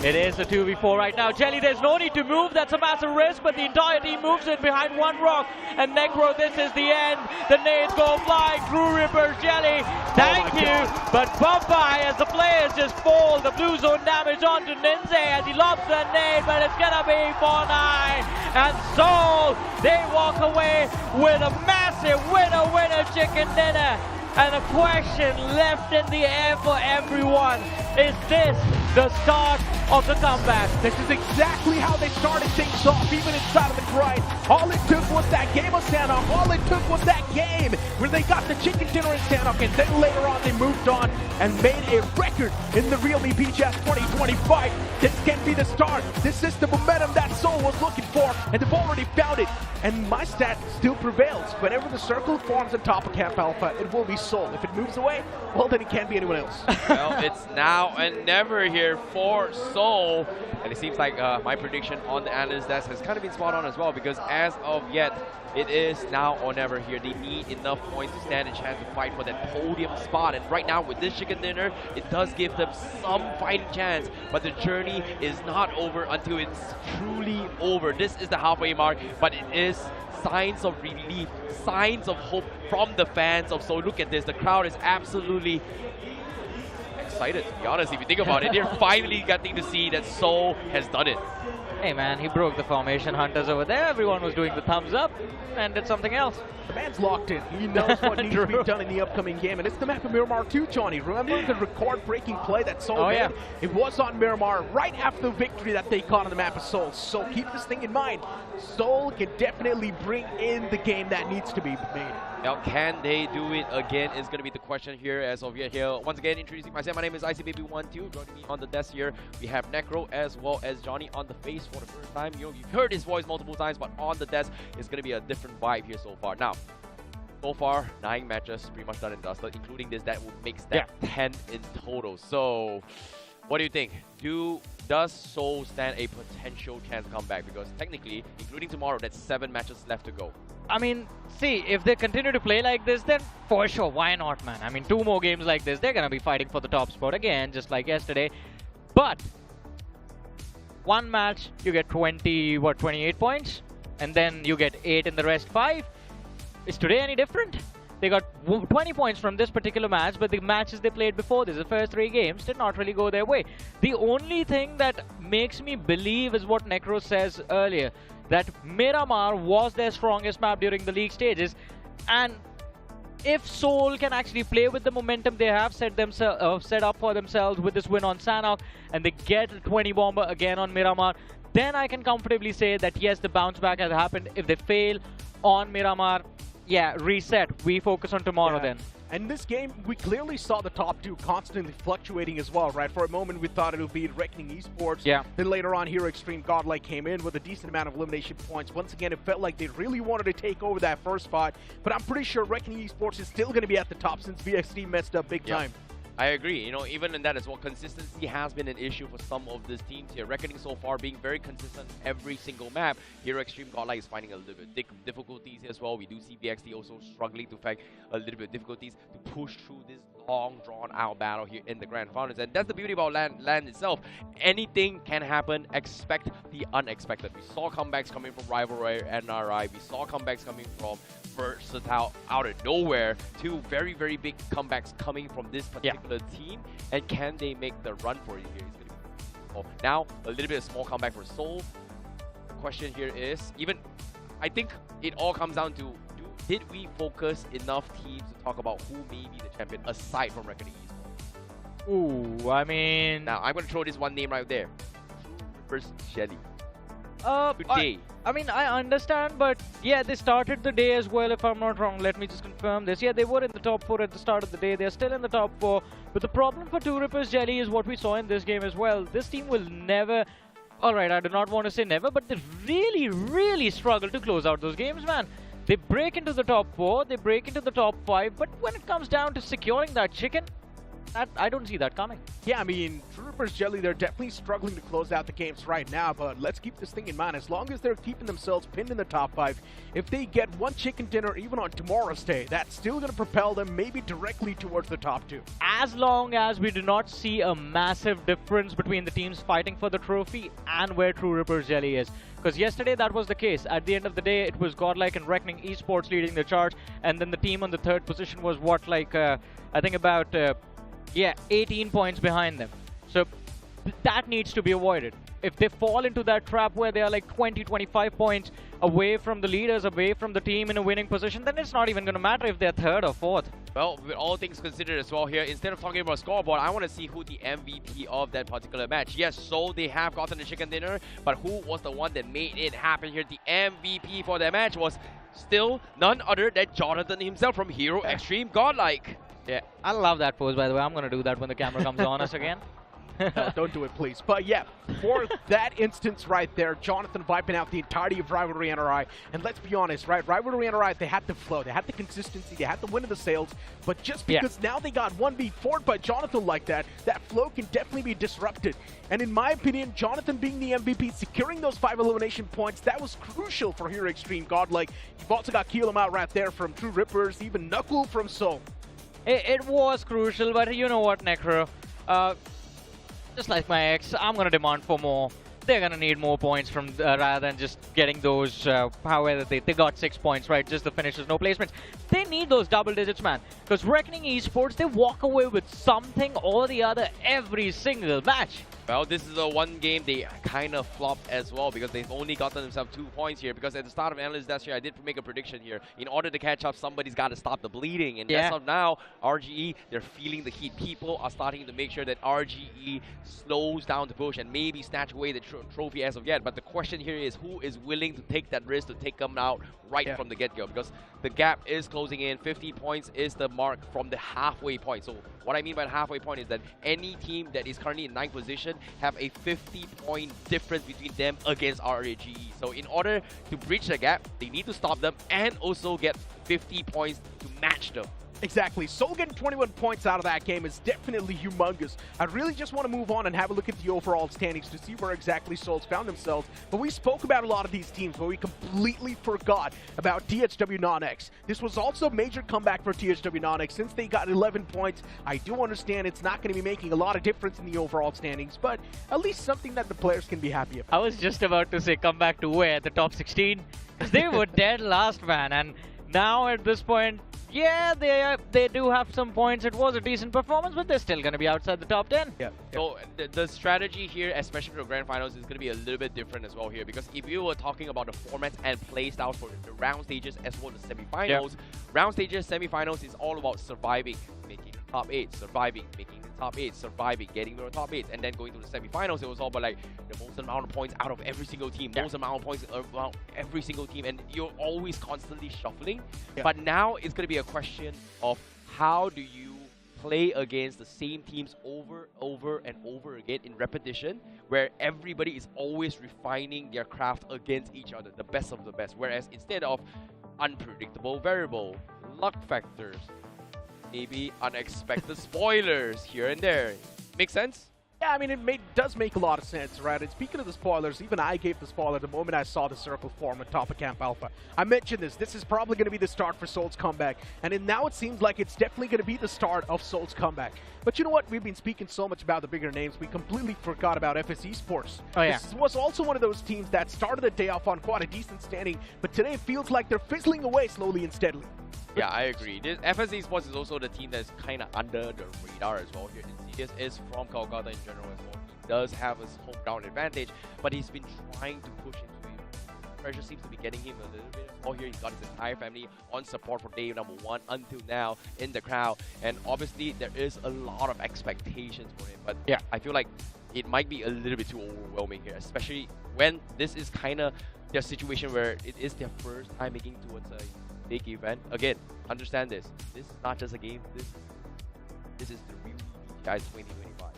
Speaker 13: It is a 2v4 right now. Jelly, there's no need to move. That's a massive risk, but the entire team moves in behind one rock. And Necro, this is the end. The nades go flying. True Rippers, Jelly, thank you. But bye-bye as the players just fall. The blue zone damage onto Ninze as he lobs the nade, but it's gonna be 4-9. And Seoul, they walk away with a massive winner chicken dinner. And a question left in the air for everyone. Is this the start of the comeback?
Speaker 3: This is exactly how they started things off, even inside of the grind. All it took was that game of Sanok. All it took was that game where they got the chicken dinner in Sanok, and then later on they moved on and made a record in the realme BGIS 2025. This can be the start. This is the momentum that Seoul was looking for, and they've already found it. And my stat still prevails. Whenever the circle forms on top of Camp Alpha, it will be Seoul. If it moves away, well, then it can't be anyone else.
Speaker 12: Well, it's now and never here for Seoul. And it seems like my prediction on the analyst desk has kind of been spot on as well, because as of yet, it is now or never here. They need enough points to stand a chance to fight for that podium spot. And right now with this chicken dinner, it does give them some fighting chance. But the journey is not over until it's truly over. This is the halfway mark, but it is signs of relief, signs of hope from the fans of Seoul. Look at this, the crowd is absolutely excited, to be honest. If you think about it, they're finally getting to see that Seoul has done it.
Speaker 13: Hey man, he broke the formation. Hunters over there, everyone was doing the thumbs up and did something else.
Speaker 3: The man's locked in. He knows what needs to be done in the upcoming game, and it's the map of Miramar 2, Johnny. Remember the record-breaking play that Seoul made?
Speaker 13: Yeah.
Speaker 3: It was on Miramar right after the victory that they caught on the map of Seoul. So keep this thing in mind. Seoul can definitely bring in the game that needs to be made.
Speaker 12: Now, can they do it again is going to be the question here as of yet here. Once again, introducing myself, my name is ICBaby12. Joining me on the desk here, we have Necro as well as Johnny on the face for the first time. You know, you've heard his voice multiple times, but on the desk, it's going to be a different vibe here so far. Now, so far, 9 matches pretty much done and dusted, including this. That makes that 10 in total. So, what do you think? Does Seoul stand a potential chance to come back? Because technically, including tomorrow, that's 7 matches left to go.
Speaker 13: I mean, see, if they continue to play like this, then for sure, why not, man? I mean, 2 more games like this, they're going to be fighting for the top spot again, just like yesterday. But 1 match, you get 28 points, and then you get 8 in the rest 5. Is today any different? They got 20 points from this particular match, but the matches they played before this, the first 3 games, did not really go their way. The only thing that makes me believe is what Necro says earlier, that Miramar was their strongest map during the league stages, and if Seoul can actually play with the momentum they have set up for themselves with this win on Sanok, and they get a 20 bomber again on Miramar, then I can comfortably say that yes, the bounce back has happened. If they fail on Miramar, yeah, reset. We focus on tomorrow then.
Speaker 3: And this game, we clearly saw the top 2 constantly fluctuating as well, right? For a moment, we thought it would be Reckoning Esports.
Speaker 13: Yeah.
Speaker 3: Then later on, Hero Extreme Godlike came in with a decent amount of elimination points. Once again, it felt like they really wanted to take over that first spot. But I'm pretty sure Reckoning Esports is still going to be at the top since VXT messed up big time.
Speaker 12: I agree. You know, even in that as well, consistency has been an issue for some of these teams here. Reckoning so far being very consistent every single map. Hero Extreme Godlike is finding a little bit difficulties as well. We do see VXT also struggling to find a little bit of difficulties to push through this long drawn out battle here in the Grand Finals. And that's the beauty about LAN itself. Anything can happen. Expect the unexpected. We saw comebacks coming from Rivalry NRI. We saw comebacks coming from Versatile out of nowhere. 2 very, very big comebacks coming from this particular team. And can they make the run for it here? It's gonna be now, a little bit of small comeback for Seoul. The question here is, I think it all comes down to, did we focus enough teams to talk about who may be the champion aside from Reckoning Esports?
Speaker 13: Ooh, I mean...
Speaker 12: Now, I'm going to throw this one name right there. True Rippers Jelly.
Speaker 13: Today. I mean, I understand, but yeah, they started the day as well, if I'm not wrong. Let me just confirm this. Yeah, they were in the top 4 at the start of the day. They're still in the top 4. But the problem for 2 Rippers Jelly is what we saw in this game as well. This team will never... Alright, I do not want to say never, but they really, really struggle to close out those games, man. They break into the top 4, they break into the top 5, but when it comes down to securing that chicken, I don't see that coming.
Speaker 3: Yeah, I mean, True Rippers Jelly, they're definitely struggling to close out the games right now, but let's keep this thing in mind. As long as they're keeping themselves pinned in the top 5, if they get one chicken dinner even on tomorrow's day, that's still going to propel them maybe directly towards the top 2.
Speaker 13: As long as we do not see a massive difference between the teams fighting for the trophy and where True Rippers Jelly is. Because yesterday that was the case. At the end of the day, it was Godlike and Reckoning Esports leading the charge, and then the team on the 3rd position was what, like, I think about... 18 points behind them. So that needs to be avoided. If they fall into that trap where they are like 20, 25 points away from the leaders, away from the team in a winning position, then it's not even going to matter if they're 3rd or 4th.
Speaker 12: Well, with all things considered as well here, instead of talking about scoreboard, I want to see who the MVP of that particular match. Yes, so they have gotten the chicken dinner, but who was the one that made it happen here? The MVP for that match was still none other than Jonathan himself from Hero Extreme Godlike.
Speaker 13: Yeah, I love that pose, by the way. I'm going to do that when the camera comes on us again.
Speaker 3: No, don't do it, please. But yeah, for that instance right there, Jonathan wiping out the entirety of Rivalry NRI. And let's be honest, right? Rivalry NRI, they had the flow, they had the consistency, they had the win of the sales. But just because now they got 1v forward by Jonathan like that, that flow can definitely be disrupted. And in my opinion, Jonathan being the MVP, securing those 5 elimination points, that was crucial for Hero Extreme Godlike. You've also got Keel out right there from True Rippers, even Knuckle from Seoul.
Speaker 13: It was crucial, but you know what, Necro? Just like my ex, I'm going to demand for more. They're going to need more points from rather than just getting those, however, they got 6 points, right? Just the finishes, no placements. They need those double digits, man. Because Reckoning Esports, they walk away with something or the other every single match.
Speaker 12: Well, this is the one game they kind of flopped as well because they've only gotten themselves 2 points here. Because at the start of Analyst Dash here, I did make a prediction here. In order to catch up, somebody's got to stop the bleeding. And as of now, RGE, they're feeling the heat. People are starting to make sure that RGE slows down the push and maybe snatch away the trophy as of yet. But the question here is who is willing to take that risk to take them out right from the get-go? Because the gap is closing in. 50 points is the mark from the halfway point. So what I mean by the halfway point is that any team that is currently in 9th position have a 50-point difference between them against RGE. So in order to bridge the gap, they need to stop them and also get 50 points to match them.
Speaker 3: Exactly. Seoul getting 21 points out of that game is definitely humongous. I really just want to move on and have a look at the overall standings to see where exactly Seoul's found themselves. But we spoke about a lot of these teams, but we completely forgot about THW Non-X. This was also a major comeback for THW Non-X since they got 11 points. I do understand it's not going to be making a lot of difference in the overall standings, but at least something that the players can be happy about.
Speaker 13: I was just about to say come back to where? The top 16? Because they were dead last, man. And now at this point, yeah, they do have some points. It was a decent performance, but they're still going to be outside the top 10.
Speaker 3: Yeah.
Speaker 12: So the strategy here, especially for the Grand Finals, is going to be a little bit different as well here. Because if you were talking about the formats and play styles for the round stages as well as the semifinals, round stages, semifinals is all about surviving, making the top 8, surviving, making the top 8, surviving, getting to the top 8, and then going to the semifinals. It was all about like the most amount of points out of every single team, most amount of points around every single team, and you're always constantly shuffling. But now it's going to be a question of how do you play against the same teams over and over again in repetition, where everybody is always refining their craft against each other, the best of the best. Whereas instead of unpredictable variable, luck factors, maybe unexpected spoilers here and there. Make sense?
Speaker 3: Yeah, I mean, it does make a lot of sense, right? And speaking of the spoilers, even I gave the spoiler the moment I saw the circle form on top of Camp Alpha. I mentioned this. This is probably going to be the start for Seoul's comeback. And now it seems like it's definitely going to be the start of Seoul's comeback. But you know what? We've been speaking so much about the bigger names, we completely forgot about FS Esports.
Speaker 13: Oh, yeah.
Speaker 3: This was also one of those teams that started the day off on quite a decent standing, but today it feels like they're fizzling away slowly and steadily.
Speaker 12: Yeah, I agree. FS Esports is also the team that's kind of under the radar as well here. Insidious is from Kolkata in general as well. He does have his home ground advantage, but he's been trying to push into it. Pressure seems to be getting him a little bit. Oh, here he's got his entire family on support for day number 1 until now in the crowd. And obviously there is a lot of expectations for him. But yeah, I feel like it might be a little bit too overwhelming here, especially when this is kind of their situation where it is their first time making towards a big event. Again, understand this. This is not just a game. This is the real BGIS 2025.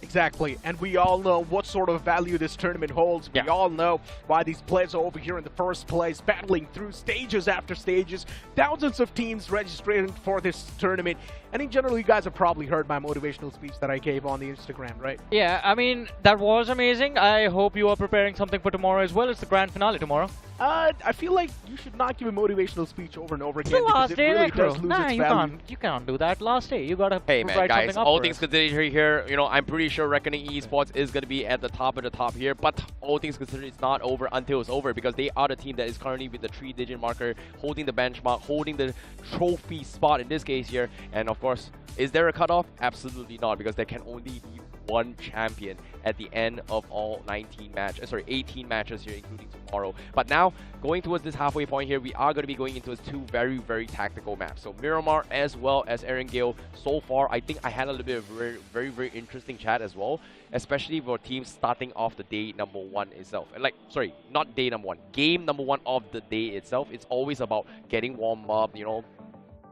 Speaker 3: Exactly, and we all know what sort of value this tournament holds. We all know why these players are over here in the first place, battling through stages after stages. Thousands of teams registering for this tournament. And in general, you guys have probably heard my motivational speech that I gave on the Instagram, right?
Speaker 13: Yeah, I mean, that was amazing. I hope you are preparing something for tomorrow as well. It's the grand finale tomorrow.
Speaker 3: I feel like you should not give a motivational speech over and over again.
Speaker 13: It's the last
Speaker 3: because
Speaker 13: day,
Speaker 3: it really
Speaker 13: bro.
Speaker 3: does lose
Speaker 13: Nah,
Speaker 3: its
Speaker 13: you
Speaker 3: value.
Speaker 13: can't do that. Last day, you gotta
Speaker 12: Hey man,
Speaker 13: write
Speaker 12: guys,
Speaker 13: something up
Speaker 12: all
Speaker 13: for
Speaker 12: things
Speaker 13: us.
Speaker 12: considered here, you know, I'm pretty sure Reckoning Esports is going to be at the top of the top here, but all things considered, it's not over until it's over, because they are the team that is currently with the 3-digit marker, holding the benchmark, holding the trophy spot in this case here, and of course, is there a cutoff? Absolutely not, because there can only be one champion at the end of all 18 matches here, including tomorrow. But now, going towards this halfway point here, we are going to be going into two very, very tactical maps. So Miramar as well as Erangel. So far, I think I had a little bit of very, very interesting chat as well, especially for teams starting off the day number one itself. And sorry, not day number one, game number one of the day itself. It's always about getting warm up, you know,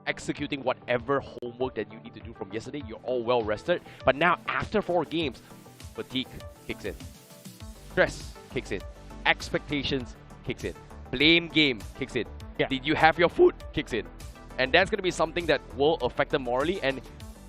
Speaker 12: executing whatever homework that you need to do from yesterday. You're all well rested. But now, after 4 games, fatigue kicks in. Stress kicks in. Expectations kicks in. Blame game kicks in. Did you have your food kicks in. And that's going to be something that will affect them morally. And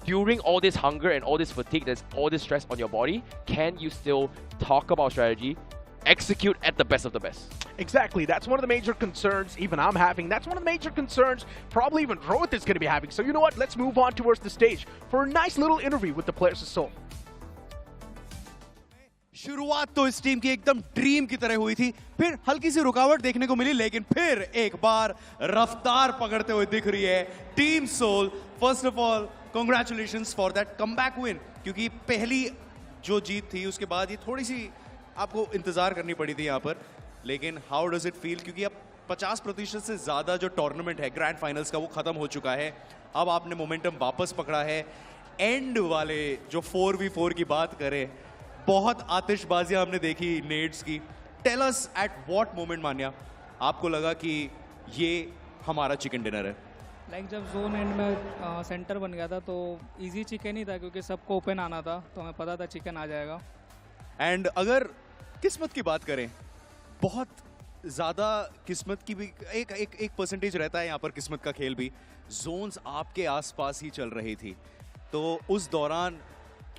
Speaker 12: during all this hunger and all this fatigue, there's all this stress on your body, can you still talk about strategy, execute at the best of the best?
Speaker 3: Exactly, that's one of the major concerns even I'm having. That's one of the major concerns probably even Rohit is going to be having. So you know what, let's move on towards the stage for a nice little interview with the players of Seoul.
Speaker 22: शुरुआत तो इस team की एकदम dream की तरह हुई थी, फिर हल्की सी रुकावट देखने को मिली, लेकिन फिर एक बार रफ्तार पकड़ते हुए दिख रही है team Soul. First of all congratulations for that comeback win, क्योंकि पहली जो जीत थी उसके बाद ये थोड़ी सी आपको इंतजार करनी पड़ी थी यहाँ पर, लेकिन हाउ डज इट फील, क्योंकि अब 50% से ज़्यादा जो टूर्नामेंट है ग्रैंड फाइनल्स का वो ख़त्म हो चुका है, अब आपने मोमेंटम वापस पकड़ा है। एंड वाले जो 4v4 की बात करें, बहुत आतिशबाजियां हमने देखी नेड्स की। Tell us at what moment Manya आपको लगा कि ये हमारा चिकन डिनर है?
Speaker 1: जब जोन एंड में सेंटर बन गया था तो इजी चिकन ही था, क्योंकि सबको ओपन आना था, तो हमें पता था चिकन आ जाएगा।
Speaker 22: एंड अगर किस्मत की बात करें, बहुत ज़्यादा किस्मत की भी एक परसेंटेज रहता है यहाँ पर किस्मत का खेल भी। जोन्स आपके आसपास ही चल रही थी, तो उस दौरान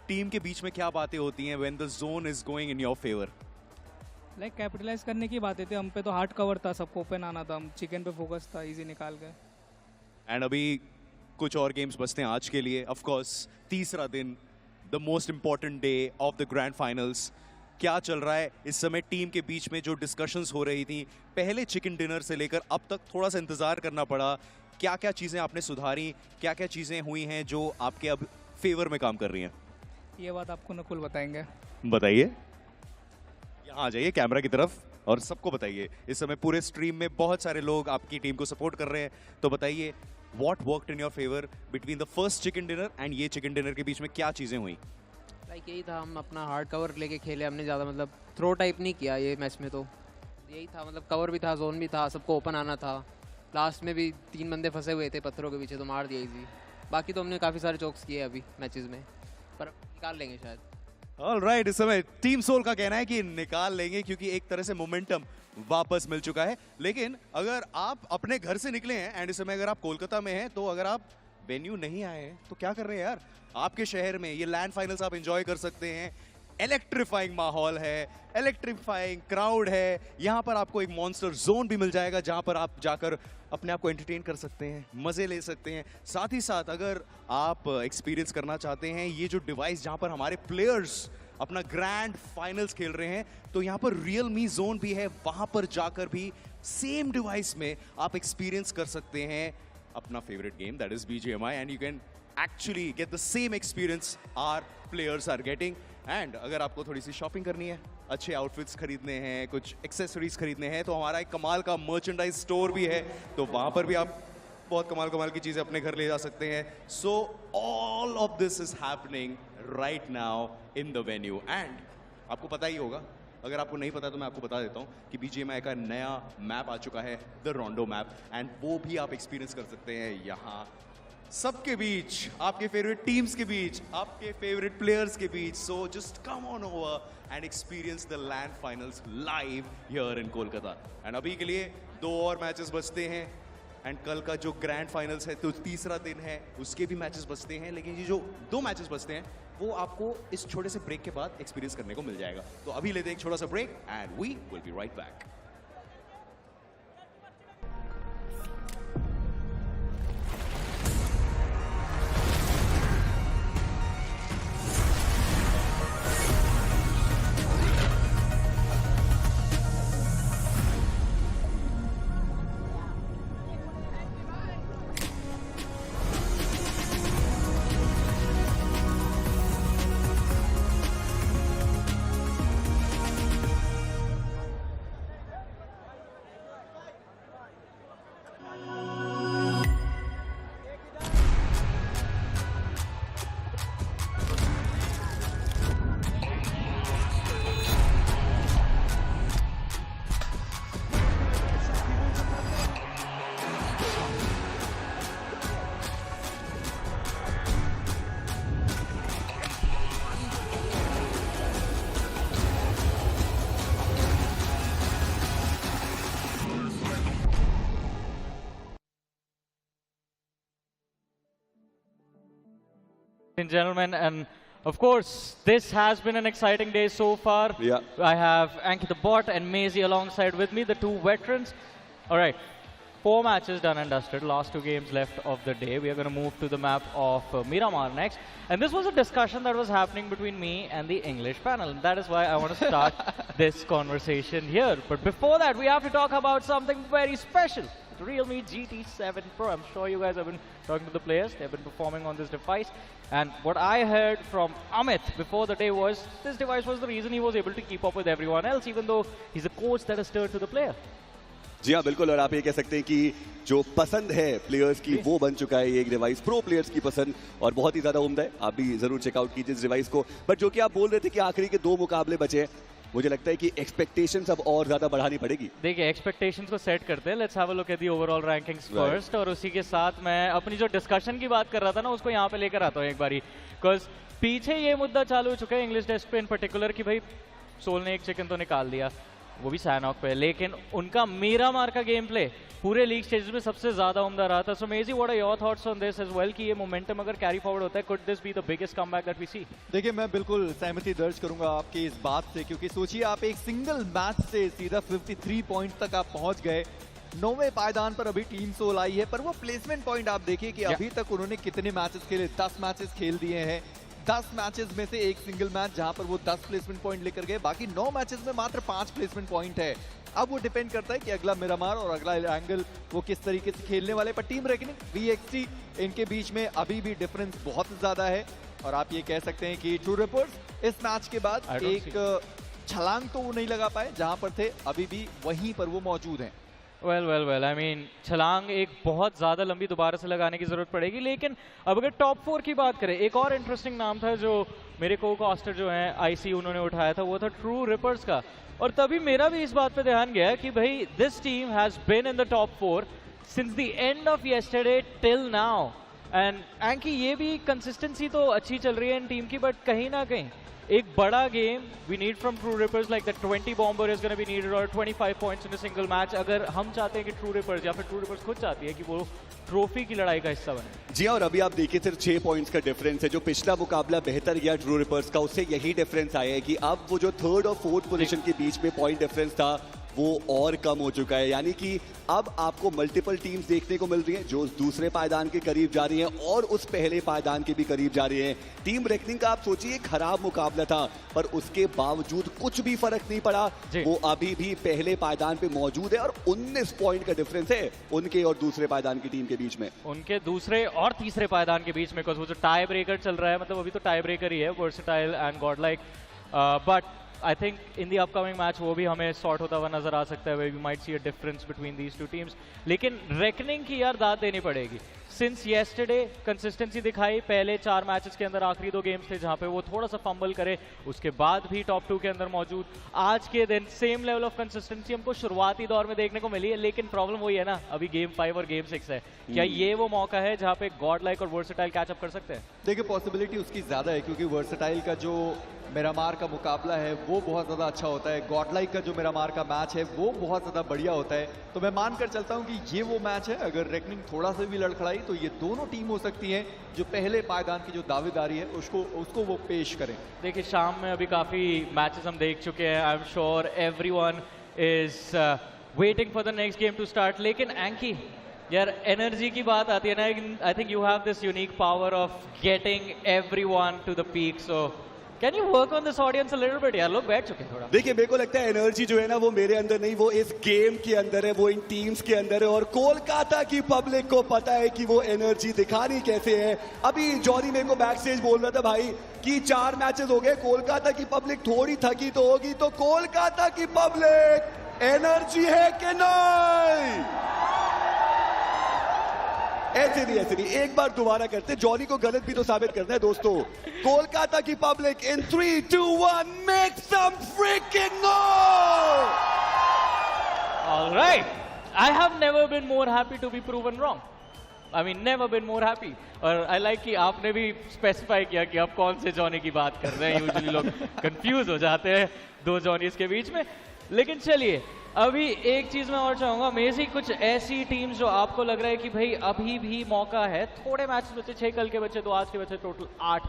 Speaker 22: टीम के बीच में क्या बातें होती हैं when the zone is going in your favour?
Speaker 1: Capitalise करने की बातें थी, हम पे तो हार्ड कवर था, सबको ओपन आना था, हम चिकन पे फोकस था, इजी निकाल गए।
Speaker 22: एंड अभी कुछ और गेम्स बचते हैं आज के लिए। ऑफ कोर्स तीसरा दिन, the most important day of the grand finals. क्या चल रहा है इस समय टीम के बीच में? जो डिस्कशंस हो रही थी पहले चिकन डिनर से लेकर अब तक, थोड़ा सा इंतजार करना पड़ा, क्या क्या चीज़ें आपने सुधारी, क्या क्या चीज़ें हुई हैं जो आपके अब फेवर में काम कर रही हैं?
Speaker 1: ये बात आपको नकुल बताएंगे।
Speaker 22: बताइए, यहाँ आ जाइए कैमरा की तरफ और सबको बताइए। इस समय पूरे स्ट्रीम में बहुत सारे लोग आपकी टीम को सपोर्ट कर रहे हैं, तो बताइए what worked in your favour between the first chicken dinner and ये चिकन डिनर के बीच में क्या चीज़ें हुई?
Speaker 11: यही था, हम अपना हार्ड कवर लेके खेले, हमने ज़्यादा मतलब थ्रो टाइप नहीं किया ये मैच में, तो यही था, मतलब कवर भी था, जोन भी था, सबको ओपन आना था। लास्ट में भी 3 बंदे फंसे हुए थे पत्थरों के पीछे, तो मार दिया इजी। बाकी तो हमने काफ़ी सारे चोक्स किए अभी मैचेस में, पर निकाल लेंगे शायद।
Speaker 22: ऑलराइट, इस समय टीम सोल का कहना है कि निकाल लेंगे, क्योंकि एक तरह से मोमेंटम वापस मिल चुका है। लेकिन अगर आप अपने घर से निकले हैं एंड इस समय अगर आप कोलकाता में हैं, तो अगर आप वेन्यू नहीं आए हैं तो क्या कर रहे हैं यार? आपके शहर में ये लैंड फाइनल्स आप एंजॉय कर सकते हैं। इलेक्ट्रीफाइंग माहौल है, इलेक्ट्रीफाइंग क्राउड है, यहाँ पर आपको एक मॉन्स्टर जोन भी मिल जाएगा जहाँ पर आप जाकर अपने आप को एंटरटेन कर सकते हैं, मज़े ले सकते हैं। साथ ही साथ अगर आप एक्सपीरियंस करना चाहते हैं ये जो डिवाइस जहाँ पर हमारे प्लेयर्स अपना ग्रैंड फाइनल्स खेल रहे हैं, तो यहाँ पर realme जोन भी है, वहाँ पर जाकर भी सेम डिवाइस में आप एक्सपीरियंस कर सकते हैं अपना favourite game, that is BGMI, and you can actually get the same experience our players are getting. And अगर आपको थोड़ी सी शॉपिंग करनी है, अच्छे आउटफिट्स खरीदने हैं, कुछ एक्सेसरीज खरीदने हैं, तो हमारा एक कमाल का मर्चेंडाइज स्टोर भी है, तो वहाँ पर भी आप बहुत कमाल की चीज़ें अपने घर ले जा सकते हैं। So all of this is happening right now in the venue. And आपको पता ही होगा, अगर आपको नहीं पता तो मैं आपको बता देता हूँ कि BGMI का नया मैप आ चुका है, द रोंडो मैप, एंड वो भी आप एक्सपीरियंस कर सकते हैं यहाँ सबके बीच, आपके फेवरेट टीम्स के बीच, आपके फेवरेट प्लेयर्स के बीच. So just come on over and experience the LAN finals live here in Kolkata. And अभी के लिए 2 और मैचेस बचते हैं. एंड कल का जो ग्रैंड फाइनल्स है तो तीसरा दिन है, उसके भी मैचेस बचते हैं. लेकिन ये जो 2 मैचेस बचते हैं वो आपको इस छोटे से ब्रेक के बाद एक्सपीरियंस करने को मिल जाएगा. तो अभी लेते हैं एक छोटा सा break and we will be right back.
Speaker 13: And gentlemen, and of course, this has been an exciting day so far.
Speaker 22: Yeah.
Speaker 13: I have Anki the Bot and Maisie alongside with me, the 2 veterans. All right, 4 matches done and dusted. Last 2 games left of the day. We are going to move to the map of Miramar next. And this was a discussion that was happening between me and the English panel. And that is why I want to start this conversation here. But before that, we have to talk about something very special. The realme GT7 Pro. I'm sure you guys have been talking to the players. They've been performing on this device. And what I heard from Amit before the day was this device was the reason he was able to keep up with everyone else, even though he's a coach that has turned to the player.
Speaker 17: जी हाँ बिल्कुल. और आप ये कह सकते हैं कि जो पसंद है प्लेयर्स की वो बन चुका है ये एक डिवाइस. प्रो प्लेयर्स की पसंद और बहुत ही ज़्यादा उम्दा है. आप भी ज़रूर चेकआउट कीजिए इस डिवाइस को. बट जो कि आप बोल रहे थे कि आखिरी के 2 मुकाबले बचे हैं, मुझे लगता है कि एक्सपेक्टेशंस अब और ज़्यादा बढ़ानी पड़ेगी.
Speaker 13: देखिए एक्सपेक्टेशंस को सेट करते हैं. Let's have a look at the overall rankings first. और उसी के साथ मैं अपनी जो डिस्कशन की बात कर रहा था ना उसको यहाँ पे लेकर आता हूँ एक बारी. बिकॉज पीछे ये मुद्दा चालू हो चुका है इंग्लिश डेस्क पे इन पर्टिकुलर कि भाई सोल ने एक चिकन तो निकाल दिया, वो भी सैनॉक पे, लेकिन उनका मीरामार का गेम प्ले पूरे लीग स्टेजेस में सबसे ज्यादा उम्दा रहा था. सो मेजी what are your thoughts on this as well कि ये मोमेंटम अगर कैरी फॉरवर्ड होता है, could this be the biggest comeback that we see?
Speaker 15: देखिए मैं बिल्कुल सहमति दर्ज करूंगा आपकी इस बात से, क्योंकि सोचिए आप एक सिंगल मैच से सीधा 53 पॉइंट तक आप पहुंच गए. 9वें पायदान पर अभी टीम सोल आई है, पर वो प्लेसमेंट पॉइंट आप देखिए कि अभी तक उन्होंने कितने मैचेस खेले. 10 मैचेस खेल दिए हैं. 10 मैचेस में से एक सिंगल मैच जहां पर वो 10 प्लेसमेंट पॉइंट लेकर गए. बाकी 9 मैचेस में मात्र 5 प्लेसमेंट पॉइंट है. अब वो डिपेंड करता है कि अगला मिरामार और अगला एंगल वो किस तरीके से खेलने वाले. पर टीम रेकनिंग VXT इनके बीच में अभी भी डिफरेंस बहुत ज्यादा है. और आप ये कह सकते हैं कि ट्रू रिपर्स इस मैच के बाद एक छलांग तो वो नहीं लगा पाए, जहां पर थे अभी भी वहीं पर वो मौजूद हैं.
Speaker 13: वेल आई मीन छलांग एक बहुत ज़्यादा लंबी दोबारा से लगाने की ज़रूरत पड़ेगी. लेकिन अब अगर टॉप 4 की बात करें, एक और इंटरेस्टिंग नाम था जो मेरे को-कास्टर जो हैं IC उन्होंने उठाया था, वो था ट्रू रिपर्स का. और तभी मेरा भी इस बात पे ध्यान गया कि भाई this team has been in the top 4 since the end of yesterday till now. And एंकी ये भी कंसिस्टेंसी तो अच्छी चल रही है इन टीम की, बट कहीं ना कहीं एक बड़ा game we need from true rippers like the 20 bomber is gonna be needed और 25 points in a single match. अगर हम चाहते हैं कि ट्रू रिपर्स या फिर ट्रू रिपर्स खुद चाहती है कि वो ट्रॉफी की लड़ाई का हिस्सा बने.
Speaker 17: जी और अभी आप देखिए सिर्फ 6 पॉइंट्स का डिफरेंस है. जो पिछला मुकाबला बेहतर गया ट्रू रिपर्स का, उससे यही डिफरेंस आया है कि अब वो जो 3rd और 4th पोजीशन के बीच में पॉइंट डिफरेंस था वो और कम हो चुका है. यानी कि अब आपको मल्टीपल टीम्स देखने को मिल रही हैं जो दूसरे पायदान के करीब जा रही हैं और उस पहले पायदान के भी करीब जा रही हैं. टीम रेकनिंग का आप सोचिए खराब मुकाबला था, पर उसके बावजूद कुछ भी फर्क नहीं पड़ा. वो अभी भी पहले पायदान पे मौजूद है और 19 पॉइंट का डिफरेंस है उनके और दूसरे पायदान की टीम के बीच में.
Speaker 13: उनके दूसरे और तीसरे पायदान के बीच में, बिकॉज वो जो टाई ब्रेकर चल रहा है, मतलब अभी तो टाई ब्रेकर ही है, versatile and Godlike. But I think in the upcoming match वो भी हमें सॉर्ट होता हुआ नजर आ सकता है. We might see a difference between these two teams. लेकिन रेकनिंग की यार दाद देनी पड़ेगी. सिंस येस्टरडे कंसिस्टेंसी दिखाई, पहले 4 मैचेस के अंदर आखिरी 2 गेम्स थे जहां पे वो थोड़ा सा फंबल करे, उसके बाद भी टॉप 2 के अंदर मौजूद। आज के दिन सेम लेवल ऑफ कंसिस्टेंसी हमको शुरुआती दौर में देखने को मिली है, लेकिन प्रॉब्लम वही है ना, अभी गेम 5 और गेम 6 है। क्या ये वो मौका है जहां पे गॉड लाइक और वर्सेटाइल कैच अप कर सकते हैं?
Speaker 15: देखिए पॉसिबिलिटी उसकी ज़्यादा है, क्योंकि वर्सेटाइल का जो मिरामार का मुकाबला है वो बहुत ज़्यादा अच्छा होता है, गॉडलाइक का जो मिरामार का मैच है वो बहुत ज़्यादा बढ़िया होता है। तो मैं मानकर चलता हूँ कि ये वो मैच है, अगर रेकनिंग थोड़ा सा भी लड़खड़ाई तो ये दोनों टीम हो सकती हैं जो पहले पायदान की जो दावेदारी है उसको वो पेश करें।
Speaker 13: देखिए शाम में अभी काफ़ी मैचेस हम देख चुके हैं, I am sure everyone is waiting for the next game to start. लेकिन एंकी यार एनर्जी की बात आती है ना, I think you have this unique power of getting everyone to the peak, so can you work on this audience a little bit? यार लोग बैठ चुके हैं थोड़ा।
Speaker 17: देखिए मेरे को लगता है एनर्जी जो है ना वो मेरे अंदर नहीं, वो इस गेम के अंदर है, वो इन टीम्स के अंदर है, और कोलकाता की पब्लिक को पता है कि वो एनर्जी दिखानी कैसे है। अभी जॉनी मेरे को बैक स्टेज बोल रहा था भाई कि 4 मैचेस हो गए, कोलकाता की पब्लिक थोड़ी थकी तो होगी, तो कोलकाता की पब्लिक एनर्जी है कि नहीं? ऐसे नहीं, एक बार दोबारा करते, जॉनी को गलत भी तो साबित करना है दोस्तों। कोलकाता की public in 3, 2, 1 make some freaking noise.
Speaker 13: Alright, I have never been more happy to be proven wrong, I mean never been more happy. और आई लाइक कि आपने भी स्पेसिफाई किया कि आप कौन से जॉनी की बात कर रहे हैं, यूजुअली लोग कंफ्यूज हो जाते हैं 2 जॉनीज के बीच में। लेकिन चलिए अभी एक चीज मैं और चाहूंगा, मेजी कुछ ऐसी टीम्स जो आपको लग रहा है कि भाई अभी भी मौका है, थोड़े मैच बचे, 6 कल के बचे, 2 आज के बचे, टोटल 8,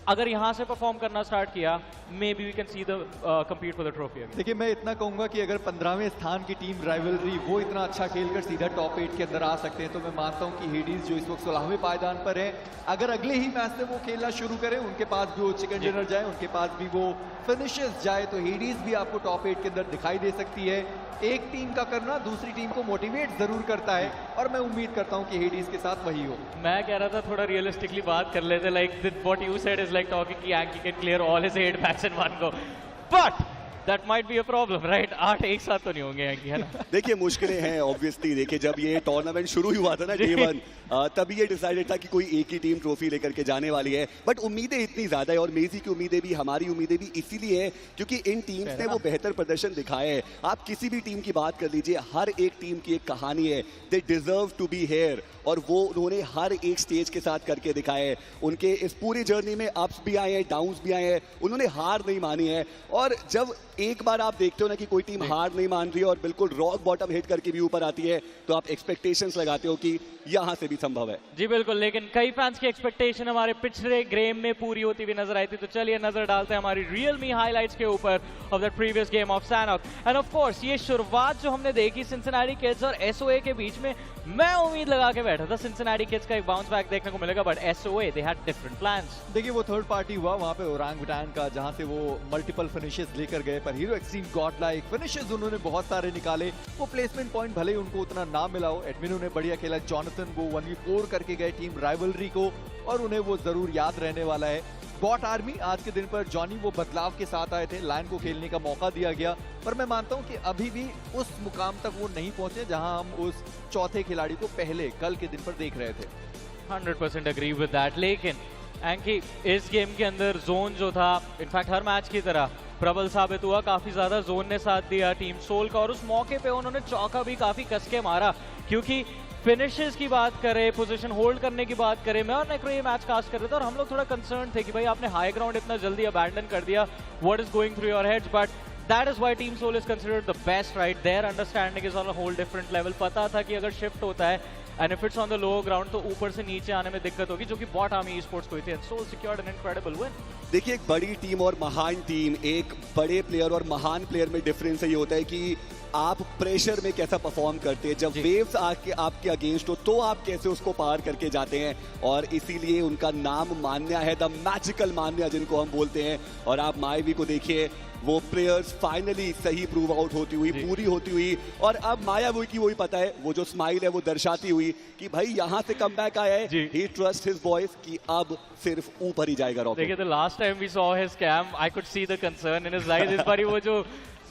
Speaker 13: अगर यहाँ से परफॉर्म करना स्टार्ट किया, maybe we can see the compete for the trophy.
Speaker 15: देखिए मैं इतना कहूंगा कि अगर 15वें स्थान की टीम राइवलरी वो इतना अच्छा खेलकर सीधा टॉप 8 के अंदर आ सकते हैं, तो मैं मानता हूं कि हेडीज जो इस वक्त 16वें पायदान पर है, अगर अगले ही मैच से वो खेलना शुरू करें, उनके पास भी वो चिकन डिनर जाए, उनके पास भी वो फिनिशेस जाए, तो हेडीज भी आपको टॉप 8 के अंदर दिखाई दे सकती है। एक टीम का करना दूसरी टीम को मोटिवेट जरूर करता है, और मैं उम्मीद करता हूं कि हेडीज के साथ वही हो।
Speaker 13: मैं कह रहा था थोड़ा रियलिस्टिकली बात कर लेते, like what you said is like talking कि एंकी can clear all his 8 match इन one go, but that might be a problem right? 8 एक साथ तो नहीं होंगे एंकी, है ना?
Speaker 17: देखिए मुश्किलें हैं ऑब्वियसली। देखिए जब ये टूर्नामेंट शुरू ही हुआ था ना डे 1, तभी ये डिसाइडेड था कि कोई एक ही टीम ट्रॉफी लेकर के जाने वाली है, बट उम्मीदें इतनी ज्यादा है, और मेजी की उम्मीदें भी, हमारी उम्मीदें भी इसीलिए है क्योंकि इन टीम्स ने वो बेहतर प्रदर्शन दिखाया है। आप किसी भी टीम की बात कर लीजिए, हर एक टीम की एक कहानी है, they deserve to be here, और वो उन्होंने हर एक स्टेज के साथ करके दिखाया है। उनके इस पूरी जर्नी में अप्स भी आए हैं, डाउन्स भी आए हैं, उन्होंने हार नहीं मानी है। और जब एक बार आप देखते हो ना कि कोई टीम हार नहीं मान रही है और बिल्कुल रॉक बॉटम हिट करके भी ऊपर आती है, तो आप एक्सपेक्टेशंस लगाते हो कि यहाँ से भी संभव है।
Speaker 13: जी बिल्कुल, लेकिन कई फैंस की एक्सपेक्टेशन हमारे पिछले गेम में पूरी होती हुई नजर आई थी, तो चलिए नजर डालते हैं हमारी realme हाइलाइट्स के ऊपर of the previous game of सैनॉक। And of course ये शुरुआत जो हमने देखी सिंसिनाटी किड्स और एसओए के बीच में, मैं उम्मीद लगा के बैठा था सिंसिनाटी किड्स का एक बाउंस बैक देखने को मिलेगा, but SOA they had different plans.
Speaker 15: देखिए वो थर्ड पार्टी हुआ वहां पे ओरांगुटान का, जहां से वो मल्टीपल फिनिशेस लेकर गए, पर हीरो एक्सट्रीम गॉडलाइक फिनिशेस उन्होंने बहुत सारे निकाले। वो प्लेसमेंट पॉइंट भले ही उनको उतना ना मिला हो, एडमिनो ने बढ़िया खेला, जॉनथन वो 1v4 करके गए टीम राइवलरी को, और उन्हें वो जरूर याद रहने वाला है। गॉट आर्मी आज के दिन पर जॉनी वो बदलाव के साथ आए थे, लाइन को खेलने का मौका दिया गया, पर मैं मानता हूं कि अभी भी उस मुकाम तक वो नहीं पहुंचे जहां हम उस चौथे खिलाड़ी को पहले कल के दिन पर देख रहे थे।
Speaker 13: 100% एग्री विद दैट। लेकिन एंकी इस गेम के अंदर जोन जो था, इनफैक्ट हर मैच की तरह प्रबल साबित हुआ, काफी ज्यादा जोन ने साथ दिया टीम सोल का, और उस मौके पे उन्होंने चौका भी काफी कस के मारा, क्योंकि फिनिशेस की बात करें, पोजीशन होल्ड करने की बात करें, मैं और नेक्रो ये मैच कास्ट कर रहे थे और हम लोग थोड़ा कंसर्न थे कि भाई आपने हाई ग्राउंड इतना जल्दी अबैंडन कर दिया, what is going through your heads, but that is why team Soul is considered the best, right? Their understanding is on a whole different level. पता था कि अगर शिफ्ट होता है and if it's on the lower ground तो ऊपर से नीचे आने में दिक्कत होगी, जो कि बॉट आर्मी स्पोर्ट्स को हुई थी, and Soul secured an incredible win.
Speaker 17: देखिए एक बड़ी टीम और महान टीम, एक बड़े प्लेयर और महान प्लेयर में डिफरेंस ये होता है कि आप प्रेशर में कैसा परफॉर्म करते हैं, जब वेव्स आके आपके अगेंस्ट हो तो आप कैसे उसको पार करके जाते हैं, और इसीलिए उनका नाम मान्या है, द मैजिकल मान्या जिनको हम बोलते हैं। और आप मायावी को देखिए, वो प्लेयर्स फाइनली सही प्रूव आउट होती हुई, पूरी होती हुई, और अब मायावी की वही पता है, वो जो स्माइल है वो दर्शाती हुई कि भाई यहाँ से कमबैक आया है, ही ट्रस्ट हिज बॉयज कि अब सिर्फ ऊपर ही जाएगा रॉकेट।
Speaker 13: देखिए the last time we saw his cam, I could see the concern in his eyes, इस बार वो जो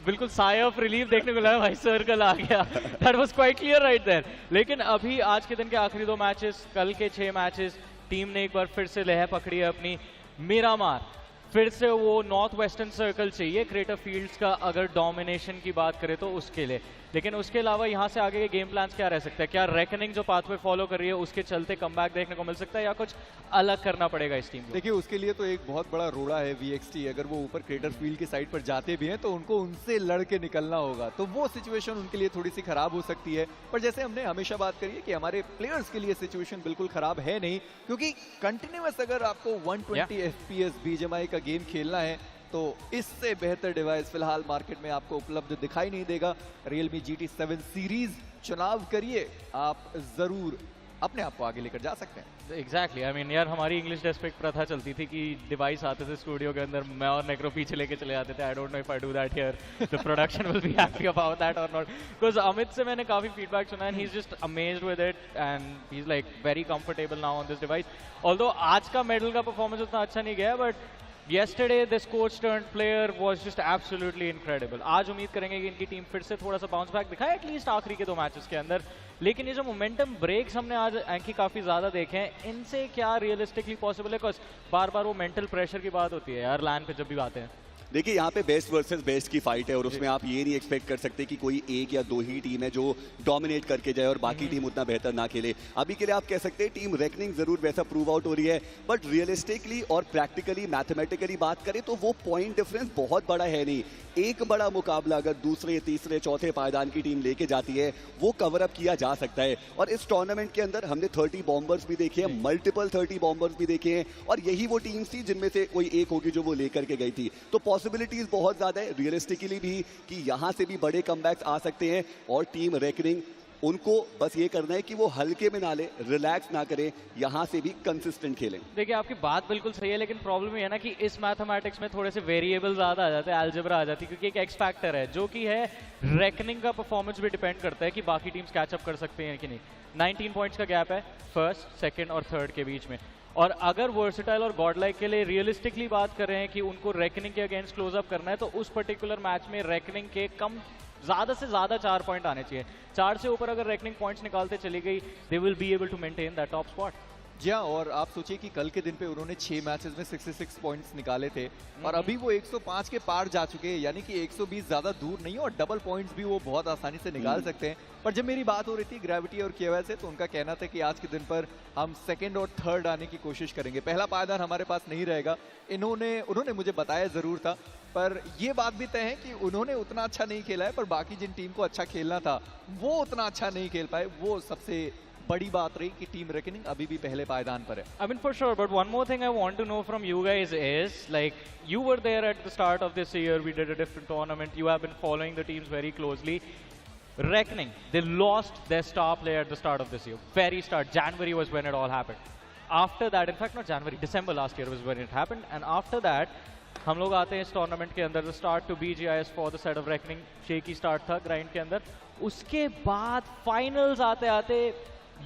Speaker 13: बिल्कुल साय ऑफ रिलीफ देखने को लगा, भाई सर्कल आ गया। That was quite clear right there. लेकिन अभी आज के दिन के आखिरी 2 मैचेस, कल के 6 मैचेस, टीम ने एक बार फिर से लहर पकड़ी है अपनी। मिरामार फिर से वो नॉर्थ वेस्टर्न सर्कल चाहिए क्रिएटर फील्ड्स का अगर डोमिनेशन की बात करें तो उसके लिए। लेकिन उसके अलावा यहाँ से आगे के गेम प्लान्स क्या रह सकते हैं? क्या रेकनिंग जो पाथवे फॉलो कर रही है उसके चलते कमबैक देखने को मिल सकता है या कुछ अलग करना पड़ेगा इस टीम को?
Speaker 15: देखिए उसके लिए तो एक बहुत बड़ा रोड़ा है VXT। अगर वो ऊपर क्रिएटर फील्ड की साइड पर जाते भी हैं तो उनको उनसे लड़ के निकलना होगा, तो वो सिचुएशन उनके लिए थोड़ी सी खराब हो सकती है। पर जैसे हमने हमेशा बात करी है कि हमारे प्लेयर्स के लिए सिचुएशन बिल्कुल खराब है नहीं, क्योंकि कंटिन्यूअस अगर आपको 120 FPS BGMI का गेम खेलना है तो इससे बेहतर डिवाइस फिलहाल मार्केट में आपको उपलब्ध दिखाई नहीं देगा। Realme GT7 सीरीज चुनाव करिए, आप जरूर अपने आप को आगे लेकर जा सकते हैं।
Speaker 13: एग्जैक्टली, आई मीन यार हमारी इंग्लिश डेस्क पे एक प्रथा चलती थी कि डिवाइस आते थे स्टूडियो के अंदर, मैं और नेक्रो पीछे लेके चले जाते थे। I don't know if I do that here, the production will be happy about that और नॉट, बिकॉज अमित से मैंने काफी फीडबैक सुना and he is just amazed with it and he is like very comfortable now on this device. Although आज का medal का performance उतना अच्छा नहीं गया, but yesterday this coach turned player was just absolutely incredible. आज उम्मीद करेंगे कि इनकी टीम फिर से थोड़ा सा बाउंस बैक दिखाए एटलीस्ट आखिरी के 2 मैचेस के अंदर। लेकिन ये जो मोमेंटम ब्रेक्स हमने आज एंकी काफी ज्यादा देखे हैं, इनसे क्या रियलिस्टिकली पॉसिबल है? बिकॉज बार बार वो मेंटल प्रेशर की बात होती है यार लैन पे जब भी आते हैं।
Speaker 17: देखिए यहाँ पे बेस्ट वर्सेस बेस्ट की फाइट है और उसमें आप ये नहीं एक्सपेक्ट कर सकते कि कोई 1 या 2 ही टीम है जो डोमिनेट करके जाए और बाकी टीम उतना बेहतर ना खेले। अभी के लिए आप कह सकते हैं टीम रेकनिंग जरूर वैसा प्रूव आउट हो रही है, बट रियलिस्टिकली और प्रैक्टिकली मैथमेटिकली बात करें तो वो पॉइंट डिफरेंस बहुत बड़ा है नहीं। एक बड़ा मुकाबला अगर दूसरे तीसरे चौथे पायदान की टीम लेके जाती है वो कवर अप किया जा सकता है। और इस टूर्नामेंट के अंदर हमने 30 बॉम्बर्स भी देखे हैं, मल्टीपल 30 बॉम्बर्स भी देखे हैं, और यही वो टीम थी जिनमें से कोई एक होगी जो वो लेकर के गई थी। तो पॉसिबिलिटीज बहुत ज्यादा है रियलिस्टिकली भी कि यहां से भी बड़े कमबैक्स आ सकते हैं। और टीम रेकनिंग उनको बस ये करना है कि वो हल्के में ना ले, रिलैक्स ना करें, यहां से भी कंसिस्टेंट खेलें।
Speaker 13: देखिए आपकी बात बिल्कुल सही है, लेकिन प्रॉब्लम ये है ना कि इस मैथमेटिक्स में थोड़े से वेरिएबल ज्यादा आ जाते हैं, अलजेब्रा आ जाती है, क्योंकि एक एक्स फैक्टर है जो कि है रेकनिंग का परफॉर्मेंस भी डिपेंड करता है कि बाकी टीम्स कैचअप कर सकते हैं कि नहीं। 19 पॉइंट्स का गैप है फर्स्ट, सेकंड और थर्ड के बीच में, और अगर वर्सेटाइल और गॉडलाइक के लिए रियलिस्टिकली बात कर रहे हैं कि उनको रेकनिंग के अगेंस्ट क्लोज अप करना है, तो उस पर्टिकुलर मैच में रेकनिंग के कम ज्यादा से ज्यादा 4 पॉइंट आने चाहिए। 4 से ऊपर अगर रेकनिंग पॉइंट्स निकालते चली गई, they will be able to maintain that top spot.
Speaker 15: जी हाँ, और आप सोचिए कि कल के दिन पे उन्होंने 6 मैचेस में 66 पॉइंट्स निकाले थे और अभी वो 105 के पार जा चुके हैं, यानी कि 120 ज्यादा दूर नहीं है और डबल पॉइंट्स भी वो बहुत आसानी से निकाल सकते हैं। पर जब मेरी बात हो रही थी ग्रेविटी और केवल से, तो उनका कहना था कि आज के दिन पर हम सेकंड और थर्ड आने की कोशिश करेंगे, पहला पायदान हमारे पास नहीं रहेगा। उन्होंने मुझे बताया जरूर था, पर ये बात भी तय है कि उन्होंने उतना अच्छा नहीं खेला है, पर बाकी जिन टीम को अच्छा खेलना था वो उतना अच्छा नहीं खेल पाए। वो सबसे बड़ी बात रही कि टीम रेकनिंग अभी भी पहले पायदान पर है।
Speaker 13: I mean for sure, but one more thing I want to know from you guys is, like, you were there at the start of this year, we did a different tournament, you have been following the teams very closely. Reckoning, they lost their star player at the start of this year, very start, January was when it all happened. After that, in fact not January, December last year was when it happened, and after that हम लोग आते हैं इस tournament के अंदर, the start to BGIS for the side of Reckoning, shaky start था grind के अंदर, उसके बाद फाइनल्स आते आते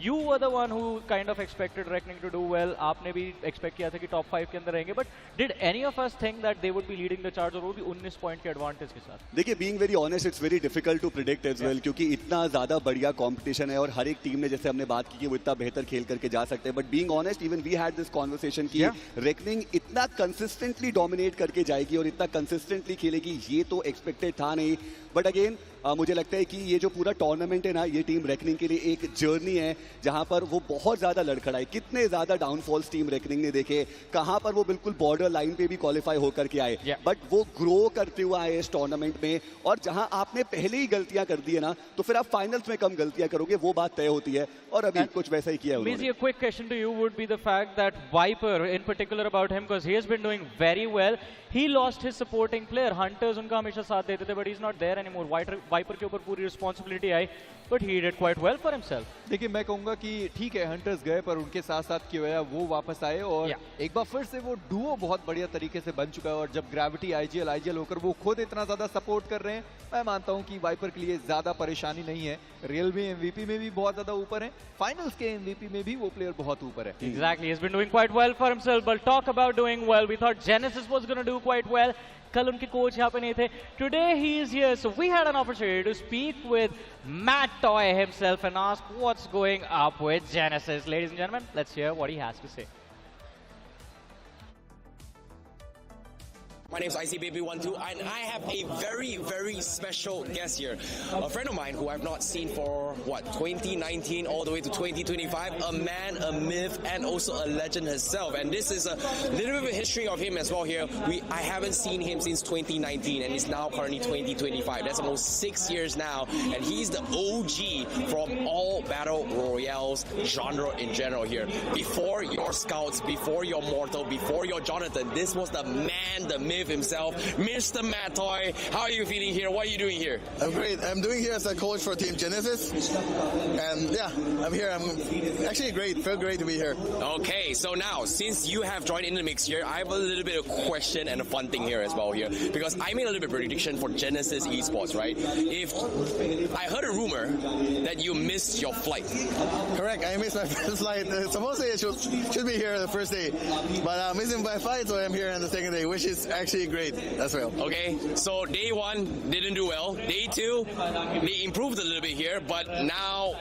Speaker 13: You were the one who kind of expected Reckoning to do well. आपने भी expect किया था कि top 5 के अंदर रहेंगे, but did any of us think that they would be leading the charge और वो भी 19 पॉइंट के एडवांटेज के साथ?
Speaker 17: देखिए, being very honest, it's very difficult to predict as well, क्योंकि इतना ज़्यादा बढ़िया competition है और हर एक टीम ने, जैसे हमने बात की कि वो इतना बेहतर खेल करके जा सकते हैं, but being honest, even we had this conversation कि Reckoning इतना consistently dominate करके जाएगी और इतना consistently खेलेगी, ये तो expected था नहीं। बट अगेन मुझे लगता है कि ये जो पूरा टूर्नामेंट है ना, ये टीम रेकनिंग के लिए एक जर्नी है जहां पर वो बहुत ज़्यादा लड़खड़ा है। कितने ज़्यादा डाउनफॉल्स टीम रेकनिंग ने देखे, कहां पर वो बिल्कुल बॉर्डर लाइन पे भी क्वालिफाई होकर के आए, बट वो ग्रो करते हुए आए इस टूर्नामेंट में। और जहां आपने पहले ही गलतियां कर दी है ना, तो फिर आप फाइनल्स में कम गलतियां करोगे, वो बात तय होती है, और अभी कुछ वैसा ही किया है उन्होंने।
Speaker 13: A quick question to you would be the fact that Viper, in particular about him, because he has been doing very well. He lost his supporting player. Hunters उनका हमेशा साथ देते थे, but he's not there anymore. Viper के ऊपर पूरी responsibility I, but he did quite well for himself.
Speaker 15: देखिए, मैं कहूंगा कि ठीक है, हंटर्स गए, पर उनके साथ साथ किया वो वापस आए और एक बार फिर से वो डुओ बहुत बढ़िया तरीके से बन चुका है। और जब ग्रेविटी आईजीएल होकर वो खुद इतना ज्यादा सपोर्ट कर रहे हैं, मैं मानता हूं कि वाइपर के लिए ज्यादा परेशानी नहीं है। रियलमी एमवीपी में भी बहुत ज्यादा ऊपर है, फाइनल्स के एमवीपी में भी वो प्लेयर बहुत ऊपर है।
Speaker 13: Exactly, he's been doing quite well for himself. But talk about doing well, we thought Genesis was going to do quite well. कल उनके कोच यहाँ पे नहीं थे. Today he is here, so we had an opportunity to speak with Matt Toy himself and ask what's going up with Genesis. Ladies and gentlemen, let's hear what he has to say.
Speaker 10: My name is ICBaby12, and I have a very, very special guest here. A friend of mine who I've not seen for, 2019 all the way to 2025. A man, a myth, and also a legend himself. And this is a little bit of a history of him as well here. I haven't seen him since 2019, and he's now currently 2025. That's almost 6 years now. And he's the OG from all Battle Royales genre in general here. Before your Scouts, before your Mortal, before your Jonathan, this was the man, the myth himself, Mr. Matt Toy. How are you feeling here? What are you doing here?
Speaker 16: I'm great. I'm doing here as a coach for Team Genesis. And yeah, I'm here. I'm actually great. Feel great to be here.
Speaker 10: Okay, so now, since you have joined in the mix here, I have a little bit of question and a fun thing here as well here. Because I made a little bit of prediction for Genesis Esports, right? If I heard a rumor that you missed your flight.
Speaker 16: Correct. I missed my first flight. Supposedly it should be here the first day. But I'm missing my flight, so I'm here on the second day, which is actually great as well.
Speaker 10: Okay, so day 1 didn't do well. Day 2, they improved a little bit here, but now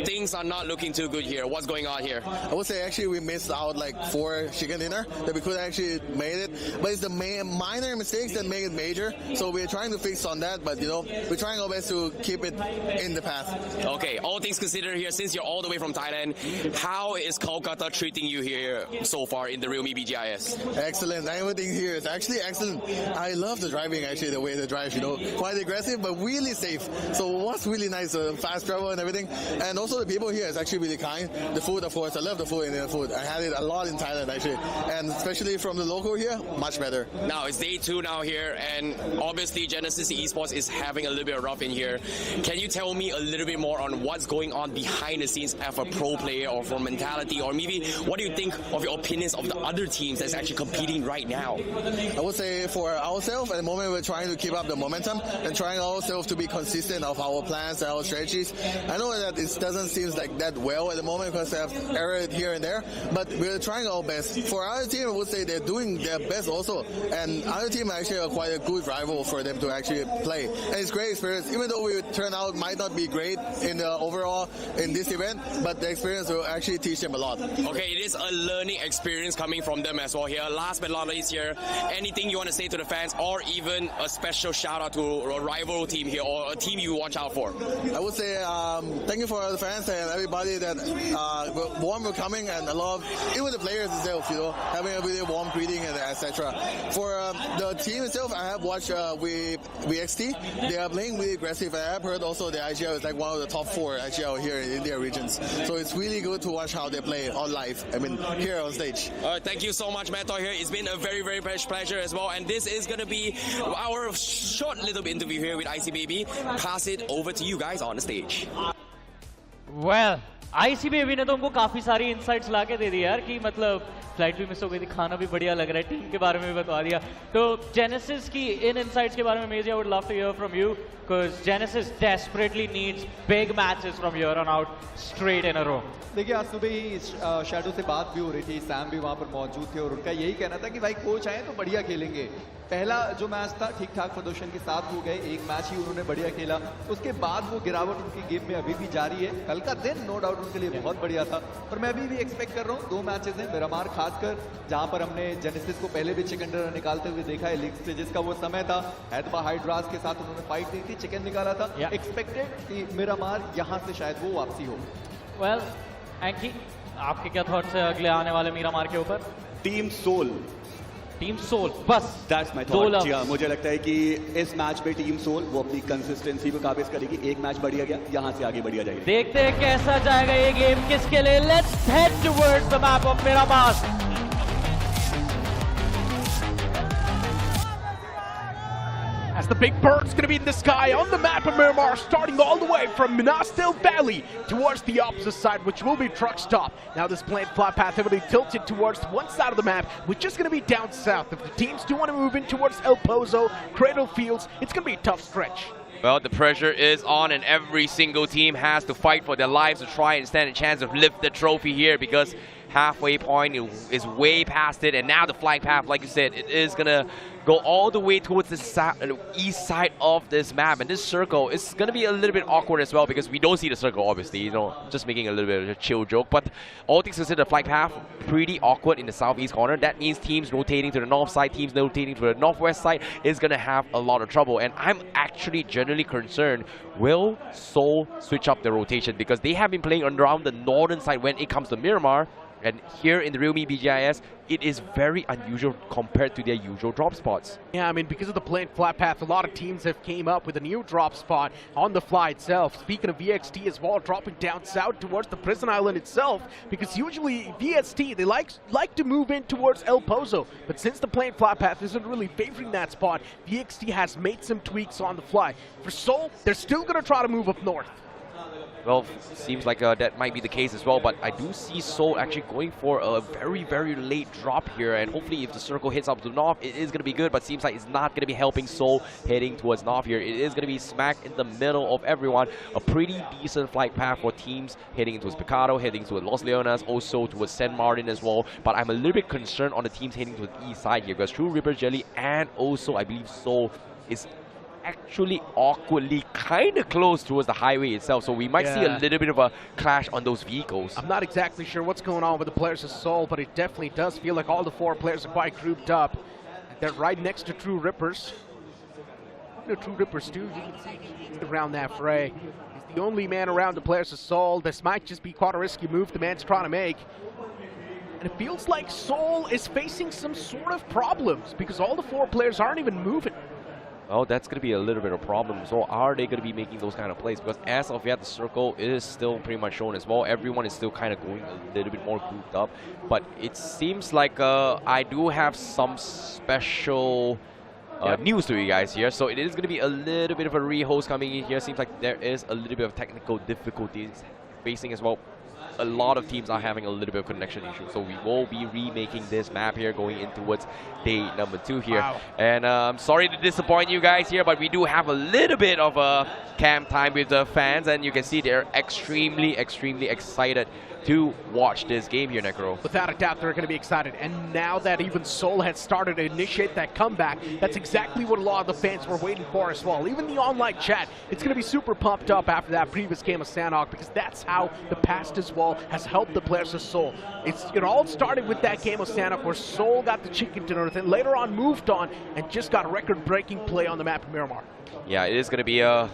Speaker 10: things are not looking too good here. What's going on here?
Speaker 16: I would say actually we missed out like 4 chicken dinner that we could actually made it, but it's the minor mistakes that make it major. So we're trying to fix on that, but you know we're trying our best to keep it in the path.
Speaker 10: Okay, all things considered here, since you're all the way from Thailand, how is Kolkata treating you here so far in the realme BGIS?
Speaker 16: Excellent. Everything here is actually excellent. I love the driving, actually, the way they drive, you know, quite aggressive, but really safe. So it was really nice, fast travel and everything. And also the people here is actually really kind. The food, of course, I love the food, Indian food. I had it a lot in Thailand, actually. And especially from the local here, much better.
Speaker 10: Now, it's day 2 now here, and obviously Genesis Esports is having a little bit of rough in here. Can you tell me a little bit more on what's going on behind the scenes as a pro player or for mentality, or maybe what do you think of your opinions of the other teams that's actually competing right now?
Speaker 16: I would say for ourselves, at the moment we're trying to keep up the momentum and trying ourselves to be consistent of our plans and our strategies. I know that it doesn't seem like that well at the moment because they have errors here and there, but we're trying our best. For our team, I would say they're doing their best also, and other team actually are quite a good rival for them to actually play. And it's great experience, even though we turn out might not be great in the overall in this event, but the experience will actually teach them a lot.
Speaker 10: Okay, it is a learning experience coming from them as well here. Last but not least here, anything you want to say to the fans, or even a special shout out to a rival team here or a team you watch out for?
Speaker 16: I would say thank you for the fans and everybody that warm welcoming, and a lot of, even the players itself, you know, having a really warm greeting and etc. For the team itself, I have watched VXT. They are playing really aggressive, and I have heard also the IGL is like one of the top 4 IGL here in India regions. So it's really good to watch how they play on live. I mean, here on stage.
Speaker 10: Thank you so much, Matt Toy here. It's been a very, very pleasure as well, and this is going to be our short little interview here with ICBaby. Pass it over to you guys on the stage.
Speaker 13: Well, ICBaby ने तो हमको काफी सारी insights लाके दे दी यार कि मतलब flight भी मिस हो गई थी, खाना भी बढ़िया लग रहा है, टीम के बारे में भी बता दिया. तो Genesis की इन insights के बारे में Maisie, I would love to hear from you because Genesis desperately needs big matches from here on out straight in a row.
Speaker 15: देखिए आज सुबह ही शैडो से बात भी हो रही थी, सैम भी वहाँ पर मौजूद थे और उनका यही कहना था कि भाई कोच आए तो बढ़िया खेलेंगे. पहला जो मैच था ठीक ठाक प्रदर्शन के साथ हो गए, एक मैच ही उन्होंने बढ़िया खेला, उसके बाद वो गिरावट उनकी गेम में अभी भी जारी है. कल का दिन नो डाउट उनके लिए बहुत बढ़िया था, पर मैं अभी भी एक्सपेक्ट कर रहा हूँ 2 मैचेस हैं. मिरामार खासकर जहाँ पर हमने जेनेसिस को पहले भी चिकन डिनर निकालते हुए देखा है, लीग स्टेजेस का वो समय था, हैदबा हाइड्रास के साथ उन्होंने फाइट दी थी, चिकन निकाला था. एक्सपेक्टेड कि मिरामार यहाँ से शायद वो वापसी हो.
Speaker 13: वेल एंकी, आपके क्या थॉट्स है अगले आने वाले मिरामार के ऊपर?
Speaker 17: Team Soul.
Speaker 13: टीम सोल बस.
Speaker 17: That's my thought. जी हाँ, मुझे लगता है कि इस मैच में टीम सोल वो अपनी कंसिस्टेंसी को काबिज करेगी. एक मैच बढ़िया गया, यहाँ से आगे बढ़िया जाएगी.
Speaker 13: देखते हैं कैसा जाएगा ये गेम किसके लिए. Let's head towards the map of Miramar.
Speaker 3: As the big bird's going to be in the sky on the map of Miramar, starting all the way from Minastil Valley towards the opposite side, which will be truck stop. Now this planned flat path heavily tilted towards one side of the map, which is going to be down south. If the teams do want to move in towards El Pozo, Cradle Fields, it's going to be a tough stretch.
Speaker 12: Well, the pressure is on, and every single team has to fight for their lives to try and stand a chance of lift the trophy here, because halfway point. It is way past it, and now the flying path, like you said, it is gonna go all the way towards the east side of this map. And this circle is gonna be a little bit awkward as well because we don't see the circle, obviously. You know, just making a little bit of a chill joke. But all things considered, the flying path pretty awkward in the southeast corner. That means teams rotating to the north side, teams rotating to the northwest side is gonna have a lot of trouble. And I'm actually generally concerned, will Seoul switch up the rotation? Because they have been playing around the northern side when it comes to Miramar. And here in the realme BGIS, it is very unusual compared to their usual drop spots.
Speaker 3: Yeah, I mean, because of the planned flat path, a lot of teams have came up with a new drop spot on the fly itself. Speaking of VXT as well, dropping down south towards the prison island itself, because usually VST, they like to move in towards El Pozo. But since the planned flat path isn't really favoring that spot, VXT has made some tweaks on the fly. For Seoul, they're still going to try to move up north.
Speaker 12: Well, seems like that might be the case as well, but I do see Seoul actually going for a very, very late drop here, and hopefully if the circle hits up to the north, it is going to be good, but seems like it's not going to be helping Seoul heading towards north here. It is going to be smack in the middle of everyone. A pretty decent flight path for teams heading towards Picado, heading towards Los Leonas, also towards San Martin as well, but I'm a little bit concerned on the teams heading to the east side here, because True Ripper Jelly and also I believe Seoul is actually awkwardly kind of close towards the highway itself, so we might see a little bit of a clash on those vehicles.
Speaker 3: I'm not exactly sure what's going on with the players of Seoul, but it definitely does feel like all the four players are quite grouped up. They're right next to True Rippers. The True Rippers too, you can see he's around that fray. He's the only man around the players of Seoul. This might just be quite a risky move the man's trying to make. And it feels like Seoul is facing some sort of problems because all the four players aren't even moving.
Speaker 12: Oh, that's going to be a little bit of a problem. So are they going to be making those kind of plays? Because as of yet, the circle is still pretty much shown as well. Everyone is still kind of going a little bit more grouped up. But it seems like I do have some special news to you guys here. So it is going to be a little bit of a rehost coming in here. Seems like there is a little bit of technical difficulties facing as well. A lot of teams are having a little bit of connection issues, so we will be remaking this map here going in towards day number 2 here. Wow. And I'm sorry to disappoint you guys here, but we do have a little bit of a camp time with the fans, and you can see they're extremely, extremely excited to watch this game here, Necro.
Speaker 3: Without a doubt, they're going to be excited. And now that even Seoul has started to initiate that comeback, that's exactly what a lot of the fans were waiting for as well. Even the online chat, it's going to be super pumped up after that previous game of Sanhok, because that's how the past as well has helped the players of Seoul. It all started with that game of Sanhok where Seoul got the chicken dinner, then later on moved on and just got a record-breaking play on the map of Miramar.
Speaker 12: Yeah, it is going to be a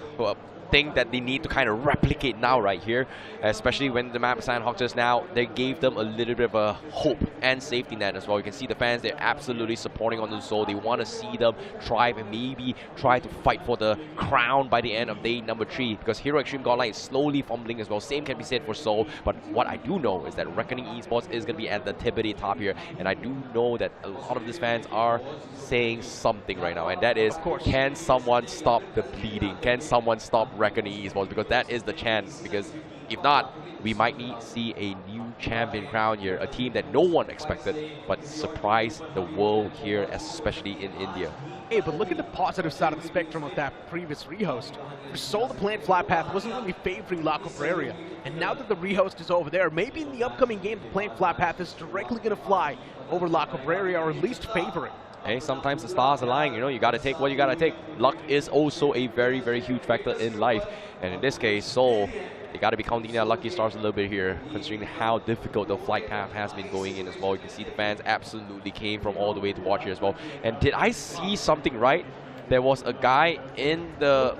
Speaker 12: thing that they need to kind of replicate now right here, especially when the map of Sanhok just now, they gave them a little bit of a hope and safety net as well. You can see the fans, they're absolutely supporting on the Seoul. They want to see them thrive and maybe try to fight for the crown by the end of day number 3, because Hero Extreme Godline is slowly fumbling as well. Same can be said for Seoul, but what I do know is that Reckoning Esports is going to be at the tippity top here, and I do know that a lot of these fans are saying something right now, and that is, can someone stop the bleeding? Can someone stop Reckoning Esports? Because that is the chance, because if not, we might see a new champion crown here, a team that no one expected, but surprised the world here, especially in India.
Speaker 3: Hey, but look at the positive side of the spectrum of that previous rehost. For Seoul, the planned flat path wasn't really favoring La Cabrera, and now that the rehost is over there, maybe in the upcoming game, the planned flat path is directly going to fly over La Cabrera, or at least favor it.
Speaker 12: Hey, sometimes the stars align, you know, you got to take what you got to take. Luck is also a very, very huge factor in life. And in this case, Seoul, they got to be counting their lucky stars a little bit here, considering how difficult the flight path has been going in as well. You can see the fans absolutely came from all the way to watch it as well. And did I see something right? There was a guy in the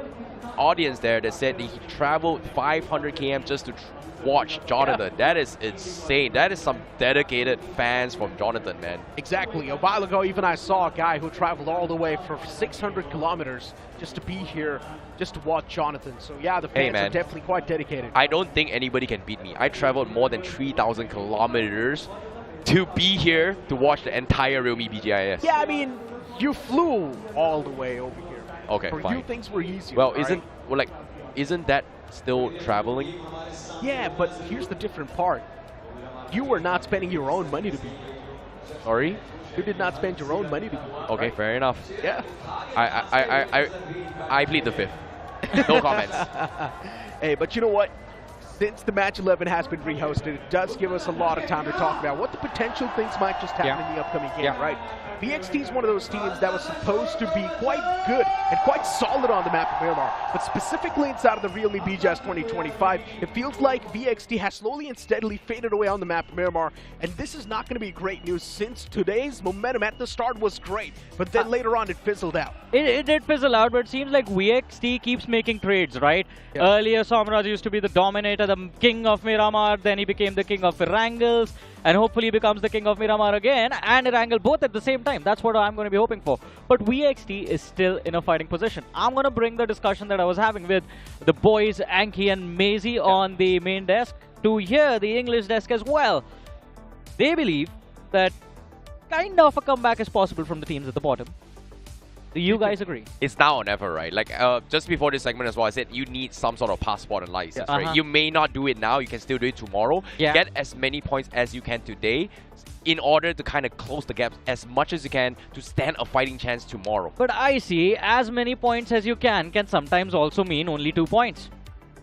Speaker 12: audience there that said that he traveled 500 km just to watch Jonathan. That is insane. That is some dedicated fans from Jonathan, man.
Speaker 3: Exactly. A while ago, even I saw a guy who traveled all the way for 600 kilometers just to be here, just to watch Jonathan. So yeah, the fans are definitely quite dedicated.
Speaker 12: I don't think anybody can beat me. I traveled more than 3,000 kilometers to be here to watch the entire realme BGIS.
Speaker 3: Yeah, I mean, you flew all the way over here.
Speaker 12: Okay,
Speaker 3: for
Speaker 12: fine.
Speaker 3: you, things were easier.
Speaker 12: Well,
Speaker 3: right?
Speaker 12: isn't that still traveling?
Speaker 3: Yeah, but here's the different part. You were not spending your own money to be here.
Speaker 12: Sorry?
Speaker 3: You did not spend your own money to be here.
Speaker 12: Okay,
Speaker 3: right?
Speaker 12: fair enough.
Speaker 3: Yeah.
Speaker 12: I plead the fifth. No comments.
Speaker 3: Hey, but you know what? since the match 11 has been rehosted, it does give us a lot of time to talk about what the potential things might just happen in the upcoming game, right? VXT is one of those teams that was supposed to be quite good and quite solid on the map of Miramar, but specifically inside of the realme BGIS 2025, it feels like VXT has slowly and steadily faded away on the map of Miramar, and this is not going to be great news since today's momentum at the start was great, but then later on it fizzled out.
Speaker 13: It did fizzle out, but it seems like VXT keeps making trades, right? Earlier, Somraj used to be the dominator, the king of Miramar, then he became the king of Erangels, and hopefully becomes the king of Miramar again and Erangel both at the same time. That's what I'm going to be hoping for. But VXT is still in a fighting position. I'm going to bring the discussion that I was having with the boys, Anki and Maisie on the main desk to here, the English desk as well. They believe that kind of a comeback is possible from the teams at the bottom. Do you guys agree?
Speaker 12: It's now or never, right? Like, just before this segment as well, I said you need some sort of passport and license, right? You may not do it now, you can still do it tomorrow. Get as many points as you can today in order to kind of close the gap as much as you can to stand a fighting chance tomorrow.
Speaker 13: But I see as many points as you can sometimes also mean only 2 points.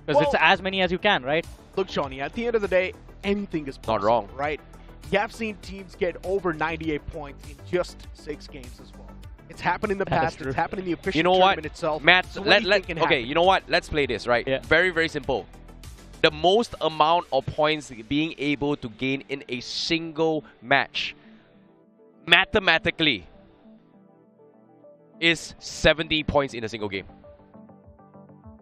Speaker 13: Because it's as many as you can, right?
Speaker 3: Look, Shawnee, at the end of the day, anything is possible,
Speaker 12: not wrong,
Speaker 3: right? You have seen teams get over 98 points in just 6 games as well. It's happened in the past. It's happened in the official tournament itself.
Speaker 12: Matt,
Speaker 3: so
Speaker 12: okay, you know what? Let's play this, right? Very, very simple. The most amount of points being able to gain in a single match, mathematically, is 70 points in a single game.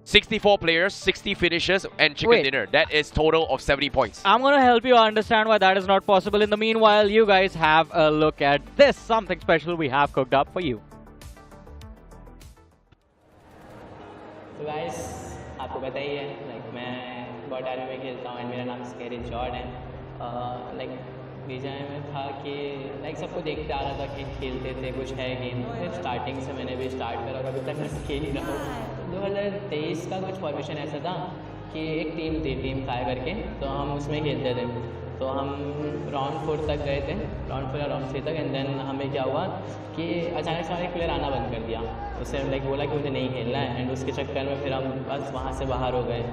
Speaker 12: 64 players, 60 finishes, and chicken dinner. That is total of 70 points.
Speaker 13: I'm going to help you understand why that is not possible. In the meanwhile, you guys have a look at this. Something special we have cooked up for you.
Speaker 8: So guys, आपको पता ही है, like मैं bot army में खेलता हूँ and मेरा नाम scary जॉर्ड है. Like BGMI में था कि लाइक सबको देखते आ रहा था कि खेलते थे, कुछ है गेम. फिर स्टार्टिंग से मैंने भी स्टार्ट करा और अभी तक मैं खेल ही रहा हूँ. 2023 का कुछ फॉर्मेशन ऐसा था कि एक टीम थी, टीम फायर करके, तो हम उसमें खेलते थे. तो हम राउंड 4 तक गए थे, राउंड 4 या राउंड 3 तक. एंड देन हमें क्या हुआ कि अचानक से एक प्लेयर आना बंद कर दिया. उससे लाइक बोला कि मुझे नहीं खेलना है, एंड उसके चक्कर में फिर हम बस वहाँ से बाहर हो गए.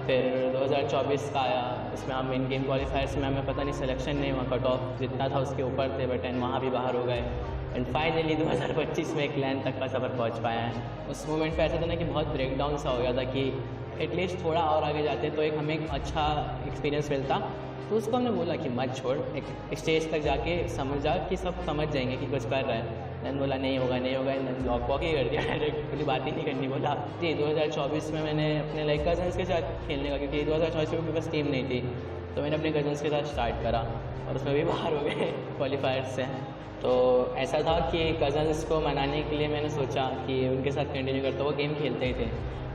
Speaker 8: फिर 2024 का आया, उसमें हम इन गेम क्वालिफायर्स में हमें पता नहीं सिलेक्शन नहीं हुआ, कट ऑफ जितना था उसके ऊपर थे, बट एंड वहाँ भी बाहर हो गए. एंड फाइनली 2025 में एक लैंड तक का सफ़र पहुँच पाया है. उस मोमेंट पे ऐसा था ना कि बहुत ब्रेक डाउन सा हो गया था कि एटलीस्ट थोड़ा और आगे जाते तो एक हमें एक अच्छा एक्सपीरियंस मिलता. तो उसको हमने बोला कि मत छोड़, एक स्टेज तक जाके समझ जा कि सब समझ जाएंगे कि कुछ कर रहा है. देन बोला नहीं होगा नहीं होगा, देन ब्लॉक वॉक ही कर दिया, डायरेक्ट कोई बात ही नहीं करनी. बोला जी 2024 में मैंने अपने लाइक कजन्स के साथ खेलने का, क्योंकि 2024 में मेरे पास टीम नहीं थी, तो मैंने अपने कजन्स के साथ स्टार्ट करा और उसमें भी बाहर हो गए क्वालिफायर्स से. तो ऐसा था कि कज़न्स को मनाने के लिए मैंने सोचा कि उनके साथ कंटिन्यू करता, वो गेम खेलते ही थे.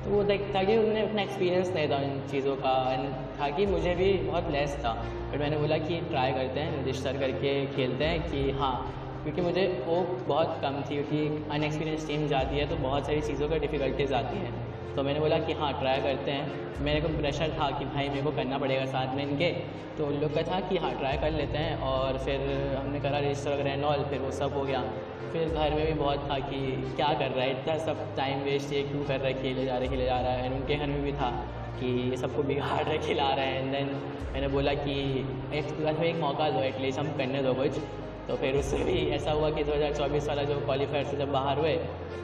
Speaker 8: तो वो देख था कि उन्हें अपना एक्सपीरियंस नहीं था इन चीज़ों का, एंड था कि मुझे भी बहुत लेस था. बट मैंने बोला कि ट्राई करते हैं, रजिस्टर करके खेलते हैं कि हाँ, क्योंकि मुझे वो बहुत कम थी, क्योंकि अनएक्सपीरियंस टीम जाती है तो बहुत सारी चीज़ों का डिफ़िकल्टीज आती हैं. तो मैंने बोला कि हाँ ट्राई करते हैं. मेरे को प्रेशर था कि भाई मेरे को करना पड़ेगा साथ में इनके, तो उन लोग का था कि हाँ ट्राई कर लेते हैं. और फिर हमने करा रजिस्टर वगैरह एंड ऑल, फिर वो सब हो गया. फिर घर में भी बहुत था कि क्या कर रहा है, इतना सब टाइम वेस्ट है, क्यों कर रहा है, खेले जा रहा है. एंड उनके घर में भी था कि ये सबको बिगाड़ रहे, खिला रहे हैं. एंड देन मैंने बोला कि एक मौका दो, एटलीस्ट हम करने दो कुछ. तो फिर उससे भी ऐसा हुआ कि 2024 वाला जो क्वालिफायर से जब बाहर हुए,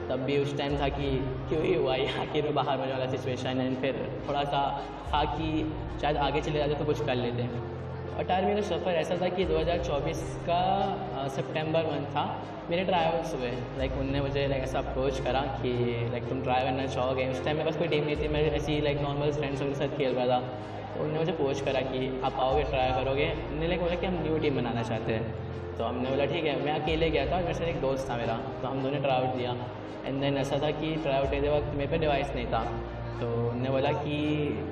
Speaker 8: तब भी उस टाइम था कि क्यों ही हुआ ये, आखिर में बाहर होने वाला सिचुएशन. एंड फिर थोड़ा सा था कि शायद आगे चले जाते तो कुछ कर लेते. और आर्मी का सफ़र ऐसा था कि 2024 का सितंबर मंथ था, मेरे ट्रायल्स हुए. लाइक उनने मुझे लाइक ऐसा अप्रोच करा कि लाइक तुम ट्राई करना चाहोगे. उस टाइम मेरे पास कोई टीम नहीं थी, मैं ऐसी लाइक नॉर्मल फ्रेंड्स के साथ खेल रहा था. तो उन्होंने मुझे अप्रोच करा कि आप आओगे, ट्राई करोगे. उन्होंने लाइक बोला कि हम न्यू टीम बनाना चाहते हैं. तो हमने बोला ठीक है. मैं अकेले गया था और मेरे साथ एक दोस्त था मेरा, तो हम दोनों ट्राई आउट दिया. एंड देन ऐसा था कि ट्राई आउट देते वक्त मेरे पे डिवाइस नहीं था, तो उन्होंने बोला कि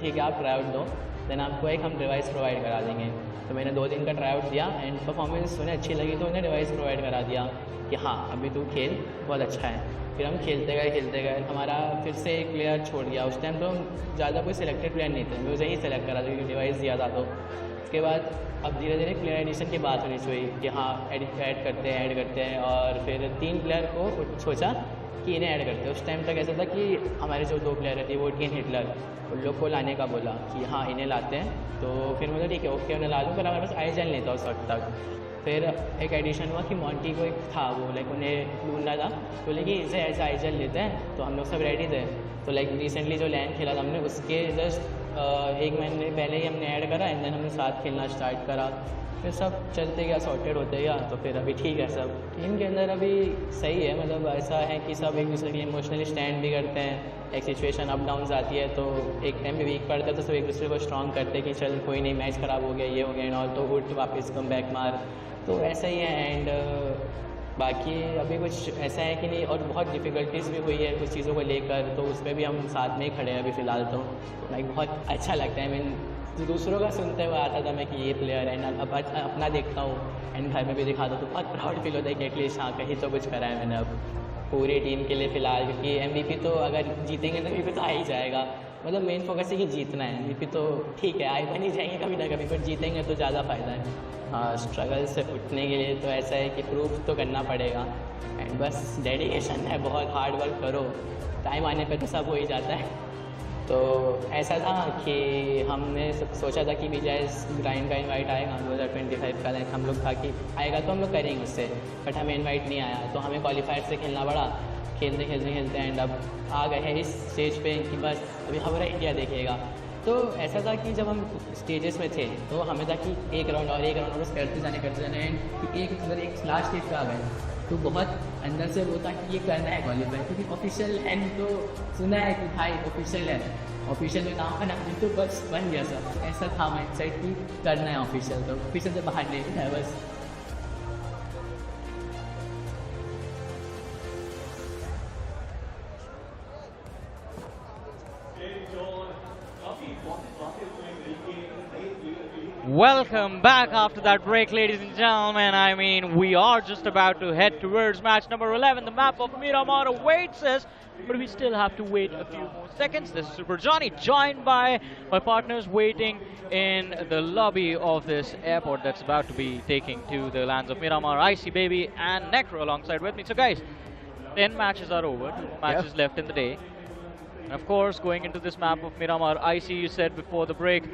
Speaker 8: ठीक है आप ट्राई आउट दो, देन आपको एक हम डिवाइस प्रोवाइड करा देंगे. तो मैंने 2 दिन का ट्राई आउट दिया एंड परफॉर्मेंस उन्हें अच्छी लगी, तो उन्हें डिवाइस प्रोवाइड करा दिया कि हाँ अभी तू खेल, बहुत अच्छा है. फिर हम खेलते गए. हमारा फिर से एक प्लेयर छोड़ गया. उस टाइम तो ज़्यादा कोई सिलेक्टेड प्लेयर नहीं थे, मैं उसे ही सेलेक्ट करा था क्योंकि डिवाइस दिया था. तो उसके बाद अब धीरे धीरे प्लेयर एडिशन की बात होनी चाहिए कि हाँ ऐड करते हैं. और फिर 3 प्लेयर को सोचा कि इन्हें ऐड करते हैं। उस टाइम तक ऐसा था कि हमारे जो 2 प्लेयर थे वोटिंग हिटलर, उन लोग को लाने का बोला कि हाँ इन्हें लाते हैं। तो फिर मुझे ठीक है ओके उन्हें ला दूँ, पर हमारे पास आईजल नहीं था उस वक्त तक। फिर एक एडिशन हुआ कि मॉन्टी को एक था वो लाइक उन्हें ढूंढना था, तो लेकिन इसे ऐसा आईजल लेते हैं। तो हम लोग सब रेडी थे। तो लाइक रिसेंटली जो लैंड खेला था हमने उसके जस्ट 1 महीने पहले ही हमने ऐड करा एंड देन हमने साथ खेलना स्टार्ट करा। फिर सब चलते गया, सॉर्टेड होते गया। तो फिर अभी ठीक है, सब टीम के अंदर अभी सही है। मतलब ऐसा है कि सब एक दूसरे के लिए इमोशनली स्टैंड भी करते हैं। एक सिचुएशन अप डाउन आती है तो एक टाइम में वीक पड़ता है तो सब एक दूसरे को स्ट्रॉन्ग करते हैं कि चल कोई नहीं, मैच ख़राब हो गया, ये हो गया एंड ऑल, तो उठ वापस कम बैक मार। तो ऐसा ही है। एंड बाकी अभी कुछ ऐसा है कि नहीं, और बहुत डिफ़िकल्टीज़ भी हुई है कुछ चीज़ों को लेकर, तो उस पर भी हम साथ में ही खड़े हैं अभी फ़िलहाल। तो लाइक बहुत अच्छा लगता है। आई मीन दूसरों का सुनते हुए आता था मैं कि ये प्लेयर है ना, अब अपना देखता हूँ एंड घर में भी दिखाता हूँ तो बहुत प्राउड फील होता है कि एटलीस्ट हाँ कहीं तो कुछ करा है मैंने अब पूरी टीम के लिए फ़िलहाल। क्योंकि MVP तो अगर जीतेंगे तो MVP तो आ ही जाएगा। मतलब मेन फोकस है कि जीतना है। MVP तो ठीक है आए बन ही जाएंगे कभी ना कभी, पर जीतेंगे तो ज़्यादा फ़ायदा है। हाँ, स्ट्रगल से उठने के लिए तो ऐसा है कि प्रूफ तो करना पड़ेगा एंड बस डेडिकेशन है, बहुत हार्ड वर्क करो, टाइम आने पे तो सब हो ही जाता है। तो ऐसा था कि हमने सोचा था कि BGIS ग्राइंड का इनवाइट आएगा 2025 का, लाइक हम लोग था कि आएगा तो हम लोग करेंगे उससे, बट हमें इनवाइट नहीं आया। तो हमें क्वालिफायर से खेलना पड़ा, खेलते खेलते खेलते एंड अब आ गए हैं इस स्टेज पे कि बस अभी हमारा इंडिया देखेगा। तो ऐसा था कि जब हम स्टेजेस में थे तो हमें था कि एक राउंड और बस करते जाने एंड एक लास्ट स्टेज पे आ गए तो बहुत अंदर से वो था कि ये करना है क्वालिफाई, क्योंकि ऑफिशियल एंड तो सुना है कि भाई ऑफिशियल है, ऑफिशियल में नाम बना तो बस बन गया सब। तो ऐसा था माइंडसेट कि करना है ऑफिशियल, तो ऑफिशियल से बाहर नहीं है बस।
Speaker 13: Welcome back after that break, ladies and gentlemen. I mean, we are just about to head towards match number 11. The map of Miramar awaits us, but we still have to wait a few more seconds. This is Super Johnny, joined by my partners waiting in the lobby of this airport that's about to be taking to the lands of Miramar. Icy Baby and Necro alongside with me. So guys, 10 matches are over, 2 matches left in the day. And of course, going into this map of Miramar, Icy, you said before the break,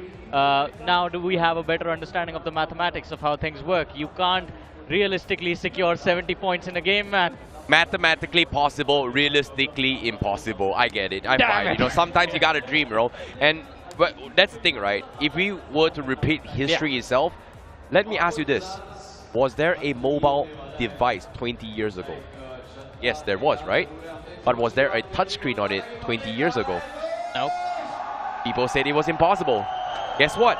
Speaker 13: now do we have a better understanding of the mathematics of how things work? You can't realistically secure 70 points in a game, man.
Speaker 5: Mathematically possible, realistically impossible. I get it. I'm fine. You know, sometimes you gotta dream, bro. And but that's the thing, right? If we were to repeat history itself, let me ask you this: was there a mobile device 20 years ago? Yes, there was, right? But was there a touchscreen on it 20 years ago?
Speaker 13: No.
Speaker 5: People said it was impossible. Guess what?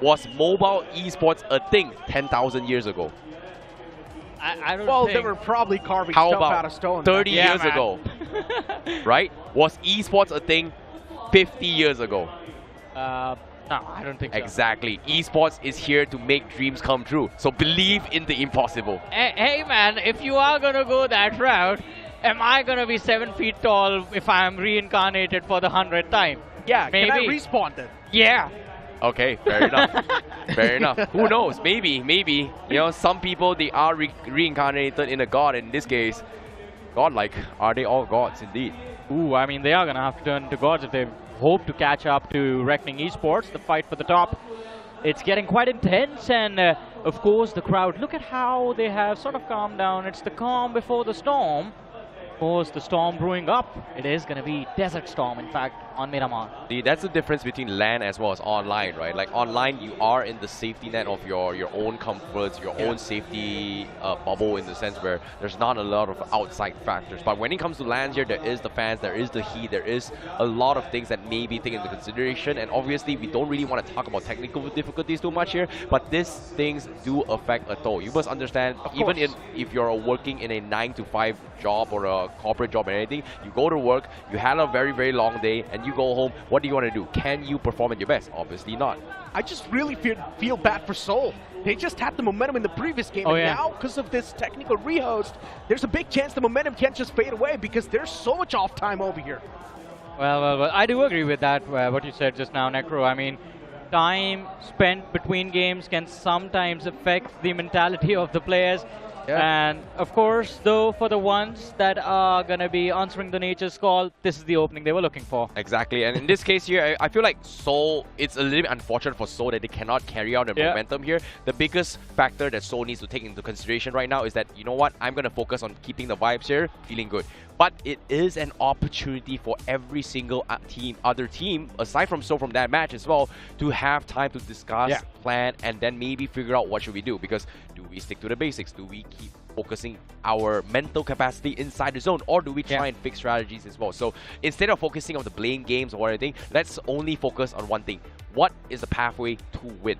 Speaker 5: Was mobile esports a thing 10,000 years ago?
Speaker 13: I don't
Speaker 3: well,
Speaker 13: think.
Speaker 3: they were probably carving
Speaker 5: How
Speaker 3: stuff
Speaker 5: about
Speaker 3: out of stone.
Speaker 5: 30
Speaker 3: Yeah,
Speaker 5: years
Speaker 3: man.
Speaker 5: ago? Right? Was esports a thing 50 years ago?
Speaker 13: No, I don't think so.
Speaker 5: Exactly. Esports is here to make dreams come true. So believe in the impossible.
Speaker 13: Hey man, if you are gonna go that route, am I gonna be 7 feet tall if I'm reincarnated for the 100th time?
Speaker 3: Yeah,
Speaker 13: maybe.
Speaker 3: can I respawn then?
Speaker 13: Yeah.
Speaker 5: Okay, fair enough. Fair enough. Who knows? Maybe. You know, some people, they are reincarnated in a god. In this case, godlike. Are they all gods indeed?
Speaker 13: Ooh, I mean, they are gonna have to turn to gods if they hope to catch up to Reckoning Esports. The fight for the top, it's getting quite intense, and of course the crowd, look at how they have sort of calmed down. It's the calm before the storm. Of course, the storm brewing up. It is going to be Desert Storm, in fact, on Miramar.
Speaker 5: See, that's the difference between LAN as well as online, right? Like online, you are in the safety net of your own comforts, your own safety bubble, in the sense where there's not a lot of outside factors. But when it comes to LAN here, there is the fans, there is the heat, there is a lot of things that may be taken into consideration. And obviously, we don't really want to talk about technical difficulties too much here, but these things do affect a toll. You must understand, even if you're working in a 9-to-5 job or a corporate job or anything, you go to work, you had a very, very long day, and you go home, what do you want to do? Can you perform at your best? Obviously not.
Speaker 3: I just really feel bad for Seoul. They just had the momentum in the previous game, and now, because of this technical rehost, there's a big chance the momentum can't just fade away because there's so much off time over here.
Speaker 13: Well, I do agree with that, what you said just now, Necro. I mean, time spent between games can sometimes affect the mentality of the players. And of course, though, for the ones that are going to be answering the nature's call, this is the opening they were looking for.
Speaker 12: Exactly, and in this case here, I feel like Seoul, it's a little bit unfortunate for Seoul that they cannot carry out the momentum here. The biggest factor that Seoul needs to take into consideration right now is that, you know what, I'm going to focus on keeping the vibes here, feeling good. But it is an opportunity for every single other team, aside from Seoul from that match as well, to have time to discuss, plan, and then maybe figure out what should we do. Because do we stick to the basics? Do we keep focusing our mental capacity inside the zone, or do we try and fix strategies as well? So instead of focusing on the blame games or anything, let's only focus on one thing. What is the pathway to win?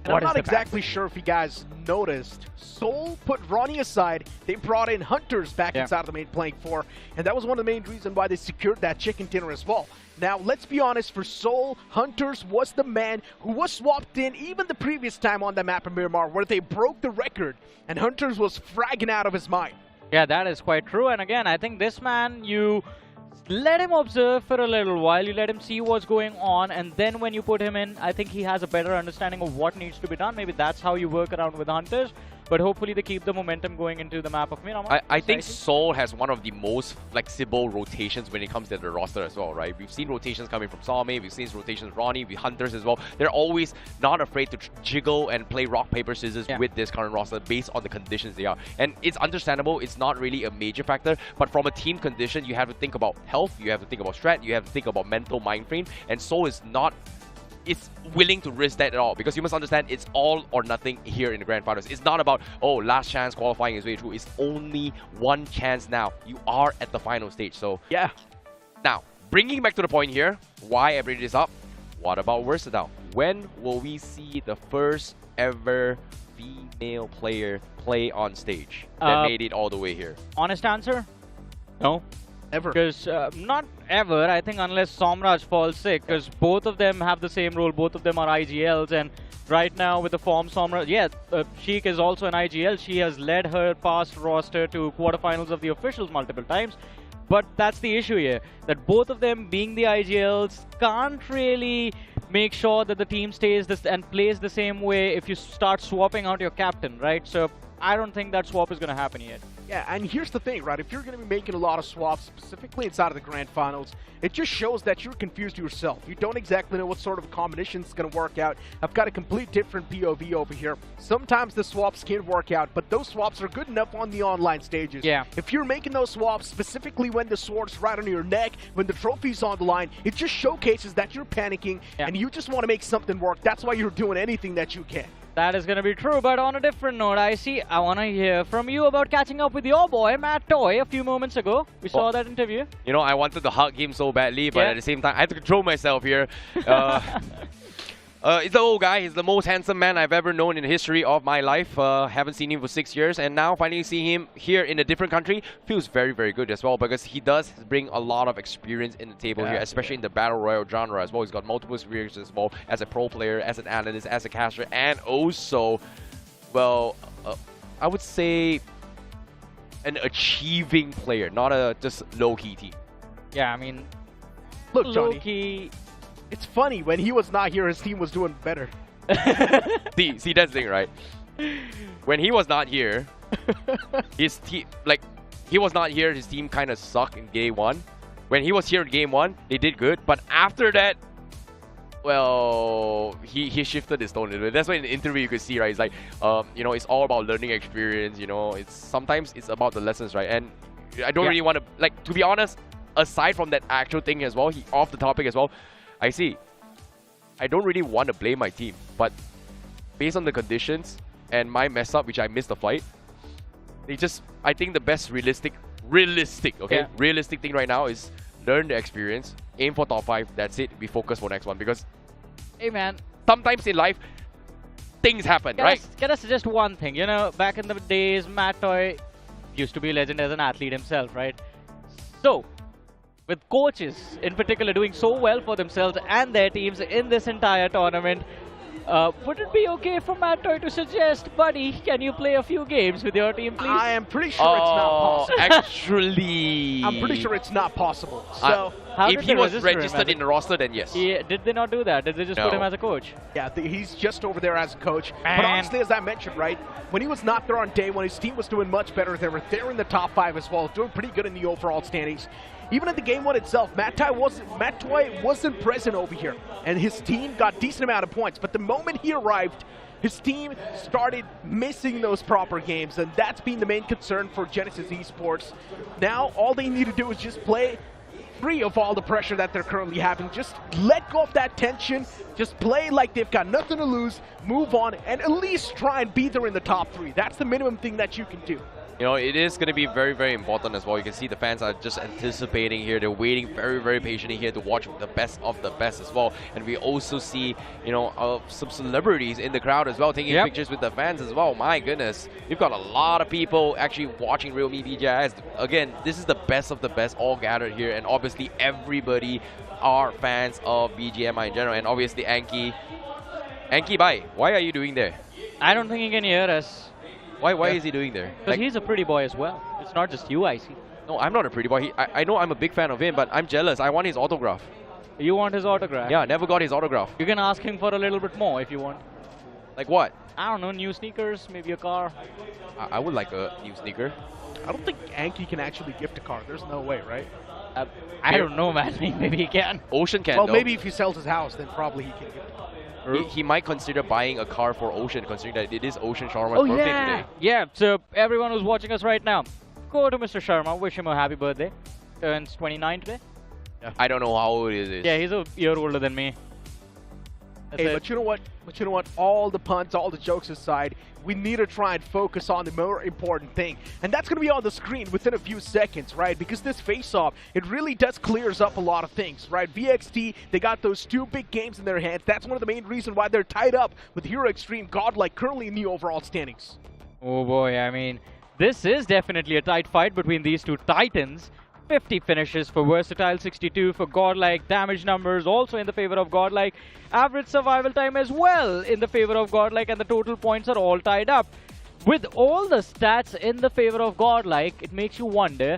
Speaker 3: And I'm not exactly sure if you guys noticed, Seoul put Ronnie aside. They brought in Hunters back inside of the main playing four, and that was one of the main reasons why they secured that chicken dinner as well. Now, let's be honest, for Seoul, Hunters was the man who was swapped in even the previous time on the map in Miramar, where they broke the record, and Hunters was fragging out of his mind.
Speaker 13: Yeah, that is quite true. And again, I think this man, you let him observe for a little while, you let him see what's going on, and then when you put him in, I think he has a better understanding of what needs to be done. Maybe that's how you work around with Hunters, but hopefully they keep the momentum going into the map of Miramar.
Speaker 12: I think Seoul has one of the most flexible rotations when it comes to the roster as well, right? We've seen rotations coming from Salme, we've seen rotations Ronnie, with Hunters as well. They're always not afraid to jiggle and play rock, paper, scissors with this current roster based on the conditions they are. And it's understandable, it's not really a major factor, but from a team condition, you have to think about health, you have to think about strat, you have to think about mental mind frame, and Seoul is not willing to risk that at all, because you must understand it's all or nothing here in the Grand Finals. It's not about, oh, last chance qualifying his way through. It's only one chance now. You are at the final stage, so
Speaker 3: yeah.
Speaker 12: Now, bringing back to the point here, why I bring this up, what about Versatile? When will we see the first ever female player play on stage that made it all the way here?
Speaker 13: Honest answer? No.
Speaker 3: Ever.
Speaker 13: Because not ever, I think, unless Somraj falls sick, because both of them have the same role, both of them are IGLs, and right now with the form Somraj, Sheik is also an IGL. She has led her past roster to quarterfinals of the officials multiple times, but that's the issue here, that both of them being the IGLs can't really make sure that the team stays and plays the same way if you start swapping out your captain, right? So I don't think that swap is going to happen yet.
Speaker 3: Yeah, and here's the thing, right? If you're going to be making a lot of swaps, specifically inside of the Grand Finals, it just shows that you're confused yourself. You don't exactly know what sort of combination is going to work out. I've got a complete different POV over here. Sometimes the swaps can work out, but those swaps are good enough on the online stages.
Speaker 13: Yeah.
Speaker 3: If you're making those swaps, specifically when the sword's right on your neck, when the trophy's on the line, it just showcases that you're panicking and you just want to make something work. That's why you're doing anything that you can.
Speaker 13: That is going to be true, but on a different note, I want to hear from you about catching up with your boy, Matt Toy, a few moments ago. We saw that interview.
Speaker 12: You know, I wanted to hug him so badly, but at the same time, I had to control myself here. He's the old guy. He's the most handsome man I've ever known in the history of my life. Haven't seen him for 6 years, and now finally seeing him here in a different country feels very, very good as well, because he does bring a lot of experience in the table here, especially in the Battle Royale genre as well. He's got multiple experiences as well, as a pro player, as an analyst, as a caster, and also, well, I would say an achieving player, not a just low-key team.
Speaker 13: Yeah, I mean,
Speaker 3: look, Johnny,
Speaker 13: low-key.
Speaker 3: It's funny, when he was not here, his team was doing better.
Speaker 12: see, that's the thing, right? When he was not here, his team, he was not here, his team kind of sucked in game one. When he was here in game one, they did good, but after that, well, he shifted his tone a little bit. That's why in the interview you could see, right? It's like, you know, it's all about learning experience, you know, sometimes it's about the lessons, right? And I don't really want to, to be honest, aside from that actual thing as well, off the topic as well, I don't really want to blame my team, but based on the conditions and my mess up, which I missed the flight, I think the best realistic thing right now is learn the experience, aim for top 5, that's it, we focus for next one, because,
Speaker 13: hey man,
Speaker 12: sometimes in life, things happen, right?
Speaker 13: Can I suggest one thing? You know, back in the days, Matt Toy used to be a legend as an athlete himself, right? So, with coaches in particular doing so well for themselves and their teams in this entire tournament, would it be okay for Matt Toy to suggest, buddy, can you play a few games with your team, please?
Speaker 3: I am pretty sure it's not possible.
Speaker 12: Actually,
Speaker 3: I'm pretty sure it's not possible. So
Speaker 13: How
Speaker 12: if
Speaker 13: did
Speaker 12: he
Speaker 13: they
Speaker 12: was
Speaker 13: register him
Speaker 12: registered
Speaker 13: as
Speaker 12: in the roster, then yes.
Speaker 13: Did they not do that? Did they just put him as a coach?
Speaker 3: Yeah, he's just over there as a coach.
Speaker 13: Man.
Speaker 3: But honestly, as I mentioned, right, when he was not there on day one, his team was doing much better. They were there in the top 5 as well, doing pretty good in the overall standings. Even in the game one itself, Matt Toy wasn't present over here, and his team got decent amount of points. But the moment he arrived, his team started missing those proper games, and that's been the main concern for Genesis Esports. Now, all they need to do is just play free of all the pressure that they're currently having. Just let go of that tension, just play like they've got nothing to lose, move on, and at least try and be there in the top 3. That's the minimum thing that you can do.
Speaker 12: You know, it is going to be very, very important as well. You can see the fans are just anticipating here. They're waiting very, very patiently here to watch the best of the best as well. And we also see, you know, some celebrities in the crowd as well, taking pictures with the fans as well. My goodness, we've got a lot of people actually watching realme BGIS. Again, this is the best of the best all gathered here. And obviously, everybody are fans of BGMI in general. And obviously, Anki. Anki, bye. Why are you doing there?
Speaker 13: I don't think he can hear us.
Speaker 12: Why is he doing there?
Speaker 13: Because he's a pretty boy as well. It's not just you, I see.
Speaker 12: No, I'm not a pretty boy. I know I'm a big fan of him, but I'm jealous. I want his autograph.
Speaker 13: You want his autograph?
Speaker 12: Yeah, never got his autograph.
Speaker 13: You can ask him for a little bit more if you want.
Speaker 12: Like what?
Speaker 13: I don't know, new sneakers, maybe a car.
Speaker 12: I would like a new sneaker.
Speaker 3: I don't think Anki can actually gift a car. There's no way, right?
Speaker 13: I don't know, man. Maybe he can.
Speaker 12: Ocean can,
Speaker 3: well,
Speaker 12: though.
Speaker 3: maybe if he sells his house, then probably he can gift a car.
Speaker 12: He might consider buying a car for Ocean, considering that it is Ocean Sharma's birthday today.
Speaker 13: Yeah, so everyone who's watching us right now, go to Mr. Sharma, wish him a happy birthday. Turns 29 today.
Speaker 12: Yeah. I don't know how old he is.
Speaker 13: Yeah, he's a year older than me.
Speaker 3: Hey, but you know what? All the puns, all the jokes aside, we need to try and focus on the more important thing. And that's going to be on the screen within a few seconds, right? Because this face-off, it really does clears up a lot of things, right? VXT, they got those 2 big games in their hands. That's one of the main reasons why they're tied up with Hero Extreme Godlike currently in the overall standings.
Speaker 13: Oh boy, I mean, this is definitely a tight fight between these 2 titans. 50 finishes for Versatile, 62 for Godlike. Damage numbers also in the favor of Godlike. Average survival time as well in the favor of Godlike, and the total points are all tied up. With all the stats in the favor of Godlike, it makes you wonder,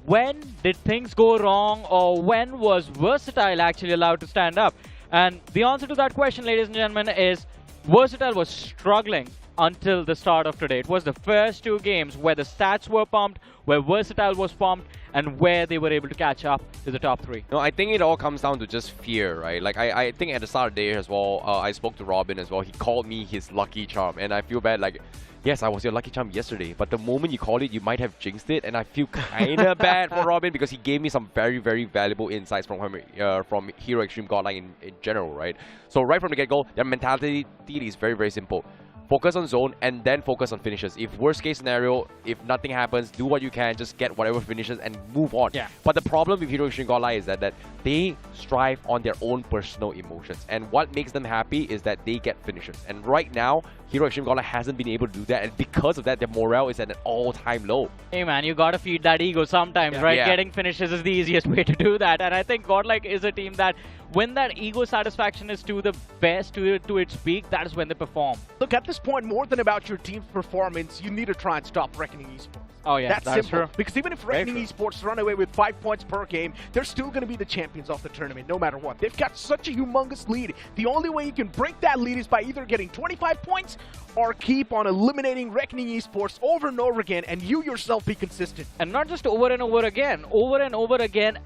Speaker 13: when did things go wrong, or when was Versatile actually allowed to stand up? And the answer to that question, ladies and gentlemen, is Versatile was struggling until the start of today. It was the first 2 games where the stats were pumped, where Versatile was pumped, and where they were able to catch up to the top 3.
Speaker 12: No, I think it all comes down to just fear, right? Like, I think at the start of the day as well, I spoke to Robin as well. He called me his lucky charm, and I feel bad, like, yes, I was your lucky charm yesterday, but the moment you call it, you might have jinxed it, and I feel kind of bad for Robin, because he gave me some very, very valuable insights from Hero Extreme Godlike in general, right? So right from the get-go, their mentality is very, very simple. Focus on zone and then focus on finishes. If worst case scenario, if nothing happens, do what you can, just get whatever finishes and move on.
Speaker 13: Yeah.
Speaker 12: But the problem with Hero Extreme Godlike is that they strive on their own personal emotions. And what makes them happy is that they get finishes. And right now, Hero Extreme Godlike hasn't been able to do that. And because of that, their morale is at an all-time low.
Speaker 13: Hey man, you gotta feed that ego sometimes, right?
Speaker 12: Yeah.
Speaker 13: Getting finishes is the easiest way to do that. And I think Godlike is a team that, when that ego satisfaction is to the best, to its peak, that is when they perform.
Speaker 3: Look, at this point, more than about your team's performance, you need to try and stop Reckoning Esports.
Speaker 13: Oh yeah,
Speaker 3: that's simple.
Speaker 13: true.
Speaker 3: Because even if Reckoning Esports run away with 5 points per game, they're still going to be the champions of the tournament, no matter what. They've got such a humongous lead. The only way you can break that lead is by either getting 25 points or keep on eliminating Reckoning Esports over and over again, and you yourself be consistent.
Speaker 13: And not just over and over again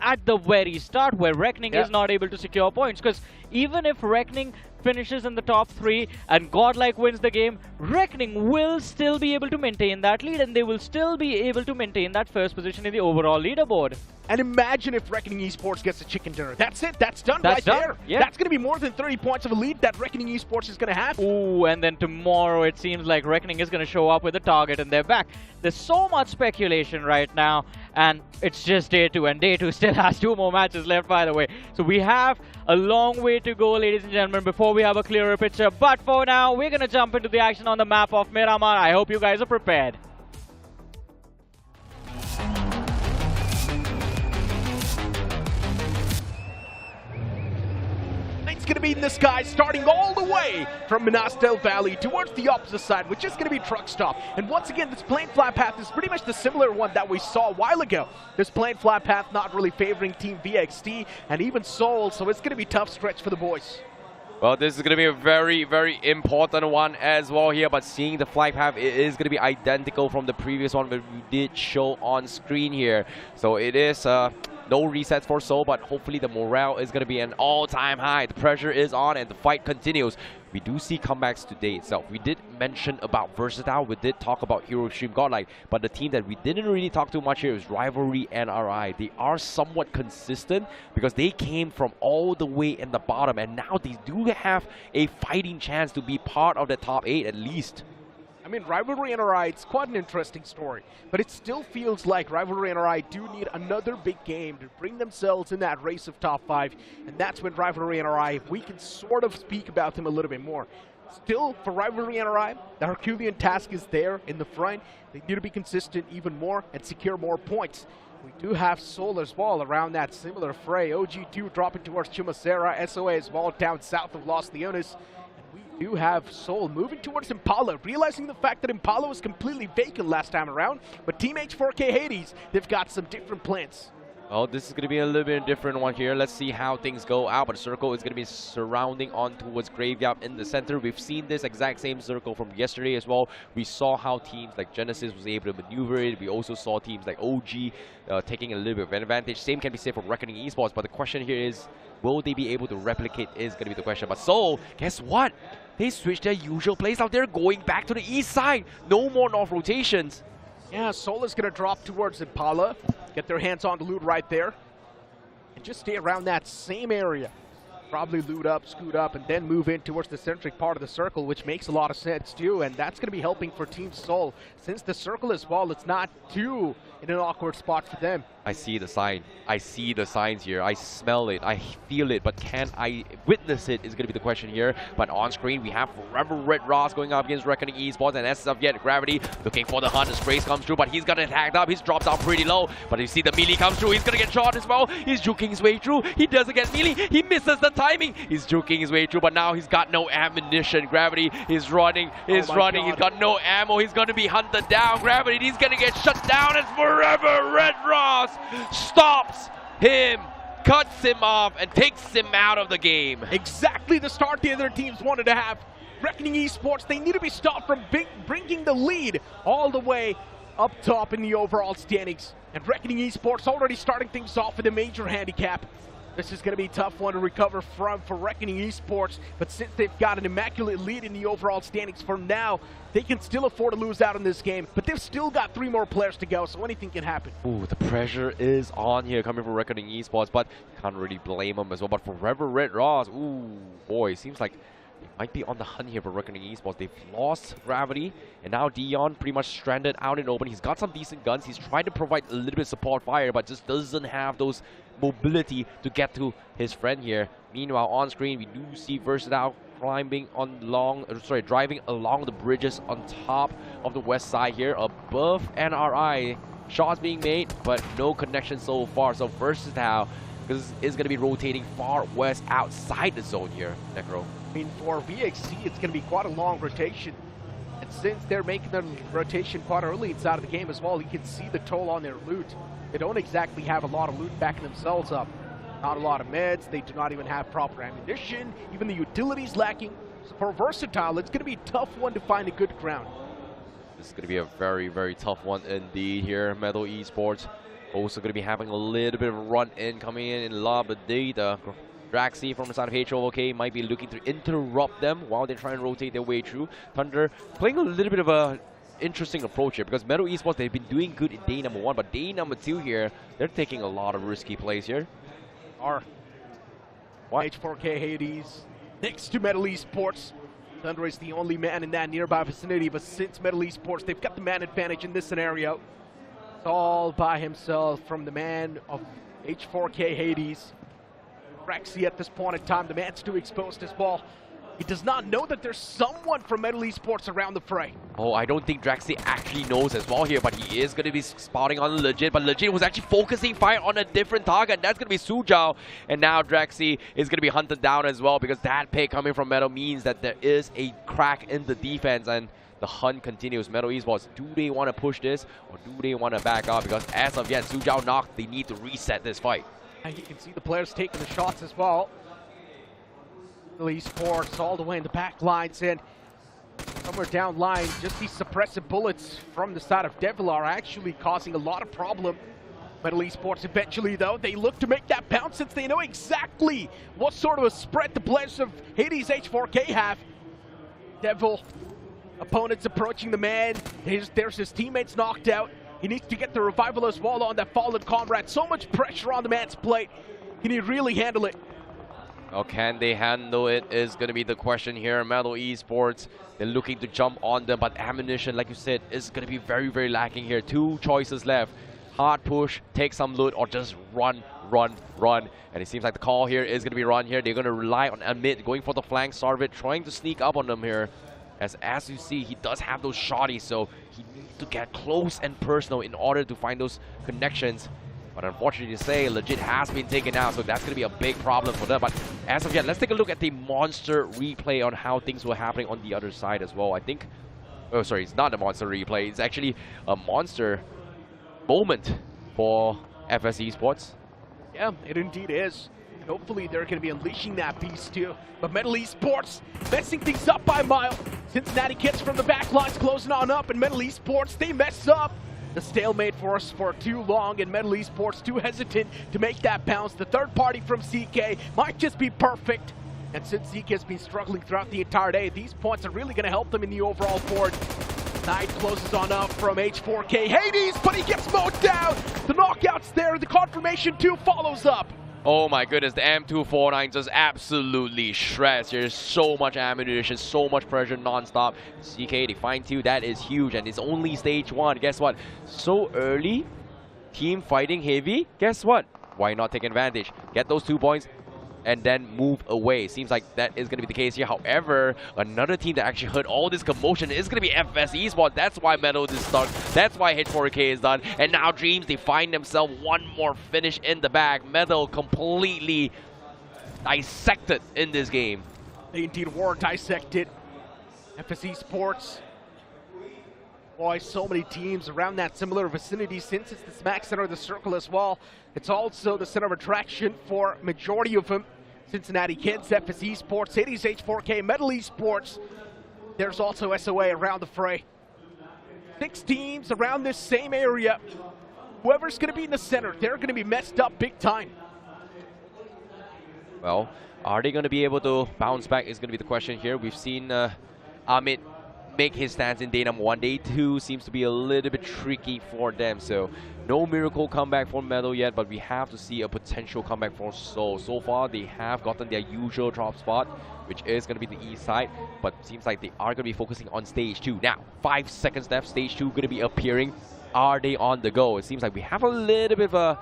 Speaker 13: at the very start, where Reckoning is not able to secure points. Because even if Reckoning finishes in the top 3 and Godlike wins the game, Reckoning will still be able to maintain that lead, and they will still be able to maintain that first position in the overall leaderboard.
Speaker 3: And imagine if Reckoning Esports gets a chicken dinner. That's it. That's done
Speaker 13: That's done.
Speaker 3: there.
Speaker 13: Yeah.
Speaker 3: That's going to be more than 30 points of a lead that Reckoning Esports is going to have.
Speaker 13: Ooh, and then tomorrow it seems like Reckoning is going to show up with a target in their back. There's so much speculation right now, and it's just day 2, and day 2 still has 2 more matches left, by the way. So we have a long way to go, ladies and gentlemen, before we have a clearer picture. But for now, we're going to jump into the action on the map of Miramar. I hope you guys are prepared.
Speaker 3: Going to be in the sky, starting all the way from Minas Del Valley towards the opposite side, which is going to be truck stop. And once again, this plane flat path is pretty much the similar one that we saw a while ago. This plane flat path not really favoring Team VXT and even Seoul, so it's going to be a tough stretch for the boys.
Speaker 12: Well, this is going to be a very, very important one as well here, but seeing the flight path, it is going to be identical from the previous one that we did show on screen here. So it is no resets for Seoul, but hopefully the morale is going to be an all-time high. The pressure is on and the fight continues. We do see comebacks today itself. We did mention about Versatile, we did talk about Hero Stream Godlike, but the team that we didn't really talk too much here is Rivalry NRI. They are somewhat consistent because they came from all the way in the bottom, and now they do have a fighting chance to be part of the top 8 at least.
Speaker 3: I mean, Rivalry NRI, it's quite an interesting story, but it still feels like Rivalry NRI do need another big game to bring themselves in that race of top 5, and that's when Rivalry NRI, if we can sort of speak about them a little bit more. Still, for Rivalry NRI, the Herculean task is there in the front. They need to be consistent even more and secure more points. We do have Seoul as well around that similar fray. OG2 dropping towards Chumacera, SOA as well down south of Los Leones. We do have Seoul moving towards Impala, realizing the fact that Impala was completely vacant last time around, but Team H4K Hades, they've got some different plans.
Speaker 12: Well, this is going to be a little bit different one here. Let's see how things go out, but the circle is going to be surrounding on towards Graveyard in the center. We've seen this exact same circle from yesterday as well. We saw how teams like Genesis was able to maneuver it. We also saw teams like OG taking a little bit of an advantage. Same can be said for Reckoning Esports, but the question here is, will they be able to replicate is going to be the question. But Seoul, guess what? They switched their usual place out there, going back to the east side. No more north rotations.
Speaker 3: Yeah, Seoul is going to drop towards Impala, get their hands on the loot right there, and just stay around that same area. Probably loot up, scoot up, and then move in towards the centric part of the circle, which makes a lot of sense too, and that's going to be helping for Team Seoul. Since the circle as well, it's not too in an awkward spot for them.
Speaker 12: I see the sign. I see the signs here. I smell it. I feel it. But can I witness it is going to be the question here. But on screen, we have Forever Red Ross going up against Reckoning Esports and SF Yet Gravity looking for the hunt. The sprays comes through, but he's got it tagged up. He's dropped down pretty low. But you see the melee comes through. He's going to get shot as well. He's juking his way through. He doesn't get melee. He misses the timing. He's juking his way through, but now he's got no ammunition. Gravity is running. He's running. He's got no ammo. He's going to be hunted down. Gravity, he's going to get shut down. It's Forever Red Ross stops him, cuts him off, and takes him out of the game.
Speaker 3: Exactly the start the other teams wanted to have. Reckoning Esports, they need to be stopped from bringing the lead all the way up top in the overall standings. And Reckoning Esports already starting things off with a major handicap. This is going to be a tough one to recover from for Reckoning Esports, but since they've got an immaculate lead in the overall standings for now, they can still afford to lose out in this game, but they've still got 3 more players to go, so anything can happen.
Speaker 12: Ooh, the pressure is on here coming from Reckoning Esports, but can't really blame them as well. But Forever Red Ross, ooh, boy, seems like they might be on the hunt here for Reckoning Esports. They've lost Gravity, and now Dion pretty much stranded out in open. He's got some decent guns. He's trying to provide a little bit of support fire, but just doesn't have those mobility to get to his friend here. Meanwhile, on screen, we do see Versatile driving along the bridges on top of the west side here, above NRI. Shots being made, but no connection so far. So Versatile is going to be rotating far west outside the zone here, Necro.
Speaker 3: I mean, for VXT, it's going to be quite a long rotation. And since they're making the rotation quite early inside of the game as well, you can see the toll on their loot. They don't exactly have a lot of loot backing themselves up. Not a lot of meds. They do not even have proper ammunition. Even the utilities lacking. So for Versatile, it's going to be a tough one to find a good ground.
Speaker 12: This is going to be a very, very tough one indeed here. Metal Esports also going to be having a little bit of a run-in coming in Lava Data. Draxi from the side of HOK might be looking to interrupt them while they try and rotate their way through. Thunder playing a little bit of a interesting approach here because Metal Esports, they've been doing good in day number 1, but day number 2 here, they're taking a lot of risky plays here.
Speaker 3: H4K Hades next to Metal Esports. Thunder is the only man in that nearby vicinity, but since Metal Esports, they've got the man advantage in this scenario. It's all by himself from the man of H4K Hades. Rexy at this point in time, the man's too exposed as well. He does not know that there's someone from Metal Esports around the fray.
Speaker 12: Oh, I don't think Draxi actually knows as well here, but he is going to be spotting on Legit, but Legit was actually focusing fire on a different target. That's going to be Suzhou, and now Draxi is going to be hunted down as well, because that pick coming from Metal means that there is a crack in the defense, and the hunt continues. Metal Esports, do they want to push this, or do they want to back up? Because as of yet, Suzhou knocked, they need to reset this fight.
Speaker 3: And you can see the players taking the shots as well. Esports all the way in the back lines, and somewhere down line, just these suppressive bullets from the side of Devil are actually causing a lot of problem. Metal Esports eventually, though, they look to make that bounce since they know exactly what sort of a spread the players of Hades H4K have. Devil, opponents approaching the man. There's his teammates knocked out. He needs to get the revival as well on that fallen comrade. So much pressure on the man's plate. Can he really handle it?
Speaker 12: Well, can they handle it is going to be the question here. Metal Esports, they're looking to jump on them, but ammunition, like you said, is going to be very, very lacking here. Two choices left. Hard push, take some loot, or just run. And it seems like the call here is going to be run here. They're going to rely on Amit, going for the flank. Sarvit trying to sneak up on them here. As you see, he does have those shotties, so he needs to get close and personal in order to find those connections. But unfortunately to say, Legit has been taken out, so that's going to be a big problem for them. But as of yet, let's take a look at the monster replay on how things were happening on the other side as well. I think, oh sorry, it's not a monster replay. It's actually a monster moment for FS Esports.
Speaker 3: Yeah, it indeed is. And hopefully they're going to be unleashing that beast too. But Metal Esports messing things up by a mile. Cincinnati Kids from the back lines closing on up, and Metal Esports, they mess up. The stalemate for us for too long, and Metal Esports too hesitant to make that bounce. The third party from CK might just be perfect. And since CK has been struggling throughout the entire day, these points are really going to help them in the overall board. Knight closes on up from H4K Hades, but he gets mowed down. The knockout's there, the confirmation too follows up.
Speaker 12: Oh my goodness, the M249 just absolutely shreds. There's so much ammunition, so much pressure non-stop. CK, they find two, that is huge, and it's only stage one. Guess what? So early, team fighting heavy, guess what? Why not take advantage? Get those 2 points, and then move away. Seems like that is going to be the case here. However, another team that actually heard all this commotion is going to be FS Esports. That's why Metal is stuck. That's why H4K is done. And now Dreams, they find themselves one more finish in the bag. Metal completely dissected in this game.
Speaker 3: They indeed were dissected. FS Esports. Boy, so many teams around that similar vicinity, since it's the smack center of the circle as well. It's also the center of attraction for majority of them. Cincinnati Kids, FS Esports, Hades H4K, Metal Esports. There's also SOA around the fray. 6 teams around this same area. Whoever's going to be in the center, they're going to be messed up big time.
Speaker 12: Well, are they going to be able to bounce back is going to be the question here. We've seen Amit make his stance in day number 1. Day 2 seems to be a little bit tricky for them, so no miracle comeback for Metal yet, but we have to see a potential comeback for Seoul. So far, they have gotten their usual drop spot, which is going to be the east side, but seems like they are going to be focusing on stage 2. Now, 5 seconds left, stage 2 going to be appearing. Are they on the go? It seems like we have a little bit of a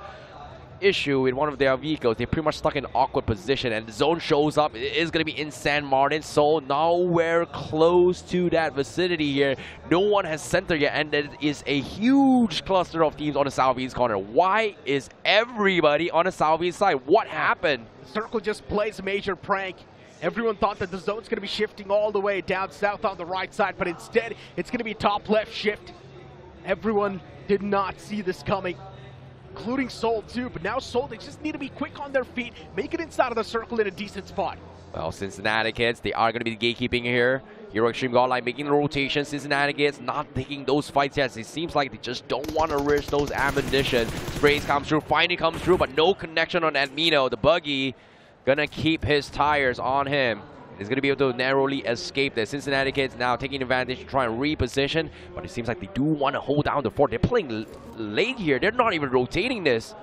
Speaker 12: issue with one of their vehicles. They're pretty much stuck in an awkward position, and the zone shows up. It is going to be in San Martin, so nowhere close to that vicinity here. No one has center yet, and there is a huge cluster of teams on the southeast corner. Why is everybody on the southeast side? What happened?
Speaker 3: The circle just plays a major prank. Everyone thought that the zone's going to be shifting all the way down south on the right side, but instead it's going to be top left shift. Everyone did not see this coming, including Seoul too, but now Seoul, they just need to be quick on their feet, make it inside of the circle in a decent spot.
Speaker 12: Well, Cincinnati Kids, they are going to be the gatekeeping here. Hero Extreme Godlike making the rotation. Cincinnati Kids not taking those fights yet. It seems like they just don't want to risk those ammunition. Sprays comes through, finally comes through, but no connection on Admino. The buggy gonna keep his tires on him. He's going to be able to narrowly escape this. Cincinnati Kids now taking advantage to try and reposition, but it seems like they do want to hold down the fort. They're playing late here. They're not even rotating this.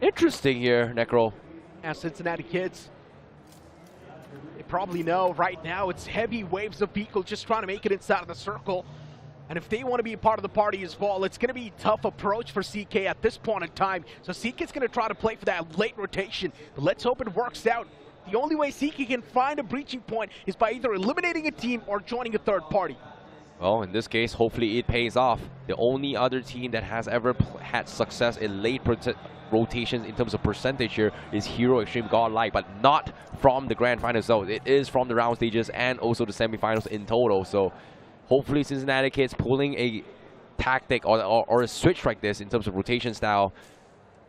Speaker 12: Interesting here, Necro.
Speaker 3: Yeah, Cincinnati Kids, they probably know right now it's heavy waves of people just trying to make it inside of the circle. And if they want to be a part of the party as well, it's going to be a tough approach for CK at this point in time. So CK's going to try to play for that late rotation, but let's hope it works out. The only way Seeky can find a breaching point is by either eliminating a team or joining a third party.
Speaker 12: Well, in this case, hopefully it pays off. The only other team that has ever had success in late rotations in terms of percentage here is Hero Extreme Godlike, but not from the grand finals. So it is from the round stages and also the semifinals in total. So hopefully Cincinnati Kids pulling a tactic or a switch like this in terms of rotation style,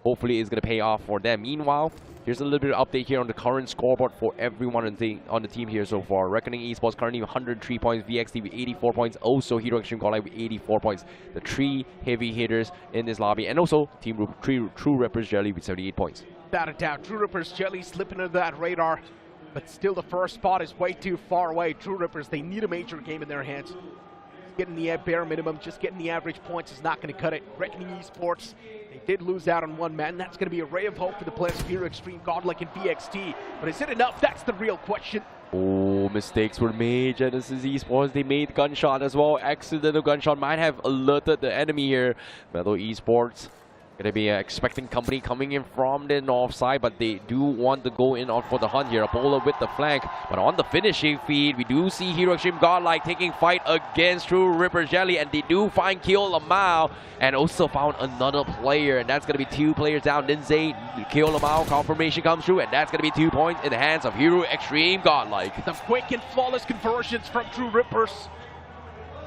Speaker 12: hopefully it's going to pay off for them. Meanwhile, here's a little bit of update here on the current scoreboard for everyone on the team here so far. Reckoning Esports currently 103 points, VXT with 84 points, also Hero Extreme Godlike with 84 points. The three heavy hitters in this lobby, and also Team True Rippers Jelly with 78 points.
Speaker 3: Without a doubt, True Rippers Jelly slipping under that radar, but still the first spot is way too far away. True Rippers, they need a major game in their hands. Getting the bare minimum, just getting the average points is not going to cut it. Reckoning Esports, they did lose out on one man. That's going to be a ray of hope for the players of Hero Extreme Godlike and VXT. But is it enough? That's the real question.
Speaker 12: Oh, mistakes were made. Genesis Esports, they made gunshot as well. Accidental gunshot might have alerted the enemy here. Metal Esports going to be expecting company coming in from the north side, but they do want to go in on for the hunt here. Apollo with the flank, but on the finishing feed, we do see Hero Extreme Godlike taking fight against True Ripper Jelly, and they do find Kyo Lamau, and also found another player, and that's going to be 2 players down. Lindsay, Kyo Lamau, confirmation comes through, and that's going to be 2 points in the hands of Hero Extreme Godlike.
Speaker 3: The quick and flawless conversions from True Rippers,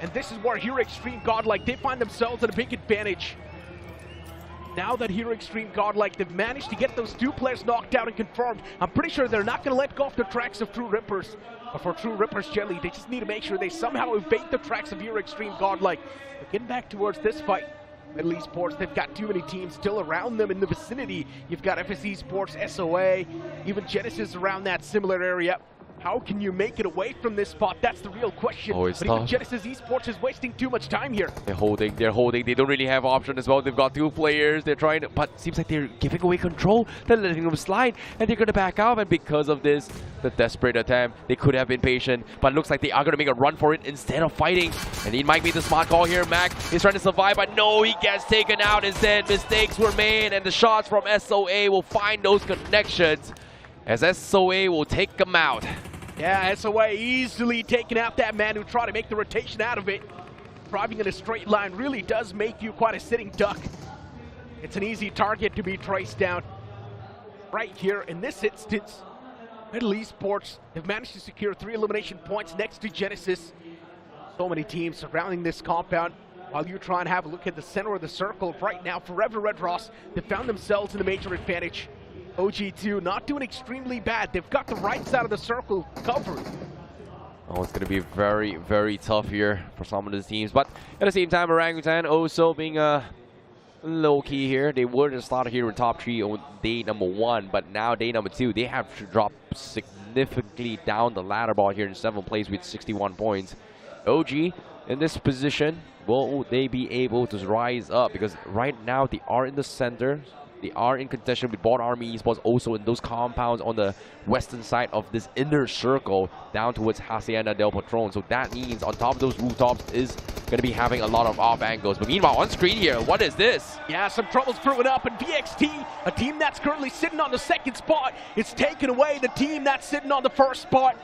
Speaker 3: and this is where Hero Extreme Godlike, they find themselves at a big advantage. Now that Hero Extreme Godlike, they've managed to get those 2 players knocked out and confirmed, I'm pretty sure they're not going to let go of the tracks of True Rippers. But for True Rippers Jelly, they just need to make sure they somehow evade the tracks of Hero Extreme Godlike. But getting back towards this fight, Metal Esports, they've got too many teams still around them in the vicinity. You've got FS Esports, SOA, even Genesis around that similar area. How can you make it away from this spot? That's the real question.
Speaker 12: Oh, it's
Speaker 3: but
Speaker 12: tough.
Speaker 3: even Genesis Esports is wasting too much time here.
Speaker 12: They're holding. They don't really have option as well. They've got 2 players. They're trying to, but seems like they're giving away control. They're letting them slide, and they're going to back out. And because of this, the desperate attempt, they could have been patient, but looks like they are going to make a run for it instead of fighting. And it might be the smart call here. Mac is trying to survive, but no, he gets taken out instead. Mistakes were made, and the shots from SOA will find those connections, as SOA will take them out.
Speaker 3: Yeah, SOA easily taking out that man who tried to make the rotation out of it. Driving in a straight line really does make you quite a sitting duck. It's an easy target to be traced down. Right here in this instance, Metal Esports, they've managed to secure 3 elimination points next to Genesis. So many teams surrounding this compound. While you try and have a look at the center of the circle right now, Forever Red Ross, they found themselves in a major advantage. OG2 not doing extremely bad. They've got the right side of the circle covered.
Speaker 12: Oh, it's going to be very, very tough here for some of these teams. But at the same time, Orangutan also being low-key here. They were to start here in top 3 on day number 1, but now day number 2, they have to drop significantly down the ladder bar here in 7th place with 61 points. OG in this position, will they be able to rise up? Because right now they are in the center. They are in contention with Board Army Esports, also in those compounds on the western side of this inner circle down towards Hacienda del Patron. So that means on top of those rooftops is going to be having a lot of off angles. But meanwhile, on screen here, what is this?
Speaker 3: Yeah, some trouble's brewing up, and VXT, a team that's currently sitting on the 2nd spot, it's taken away the team that's sitting on the 1st spot.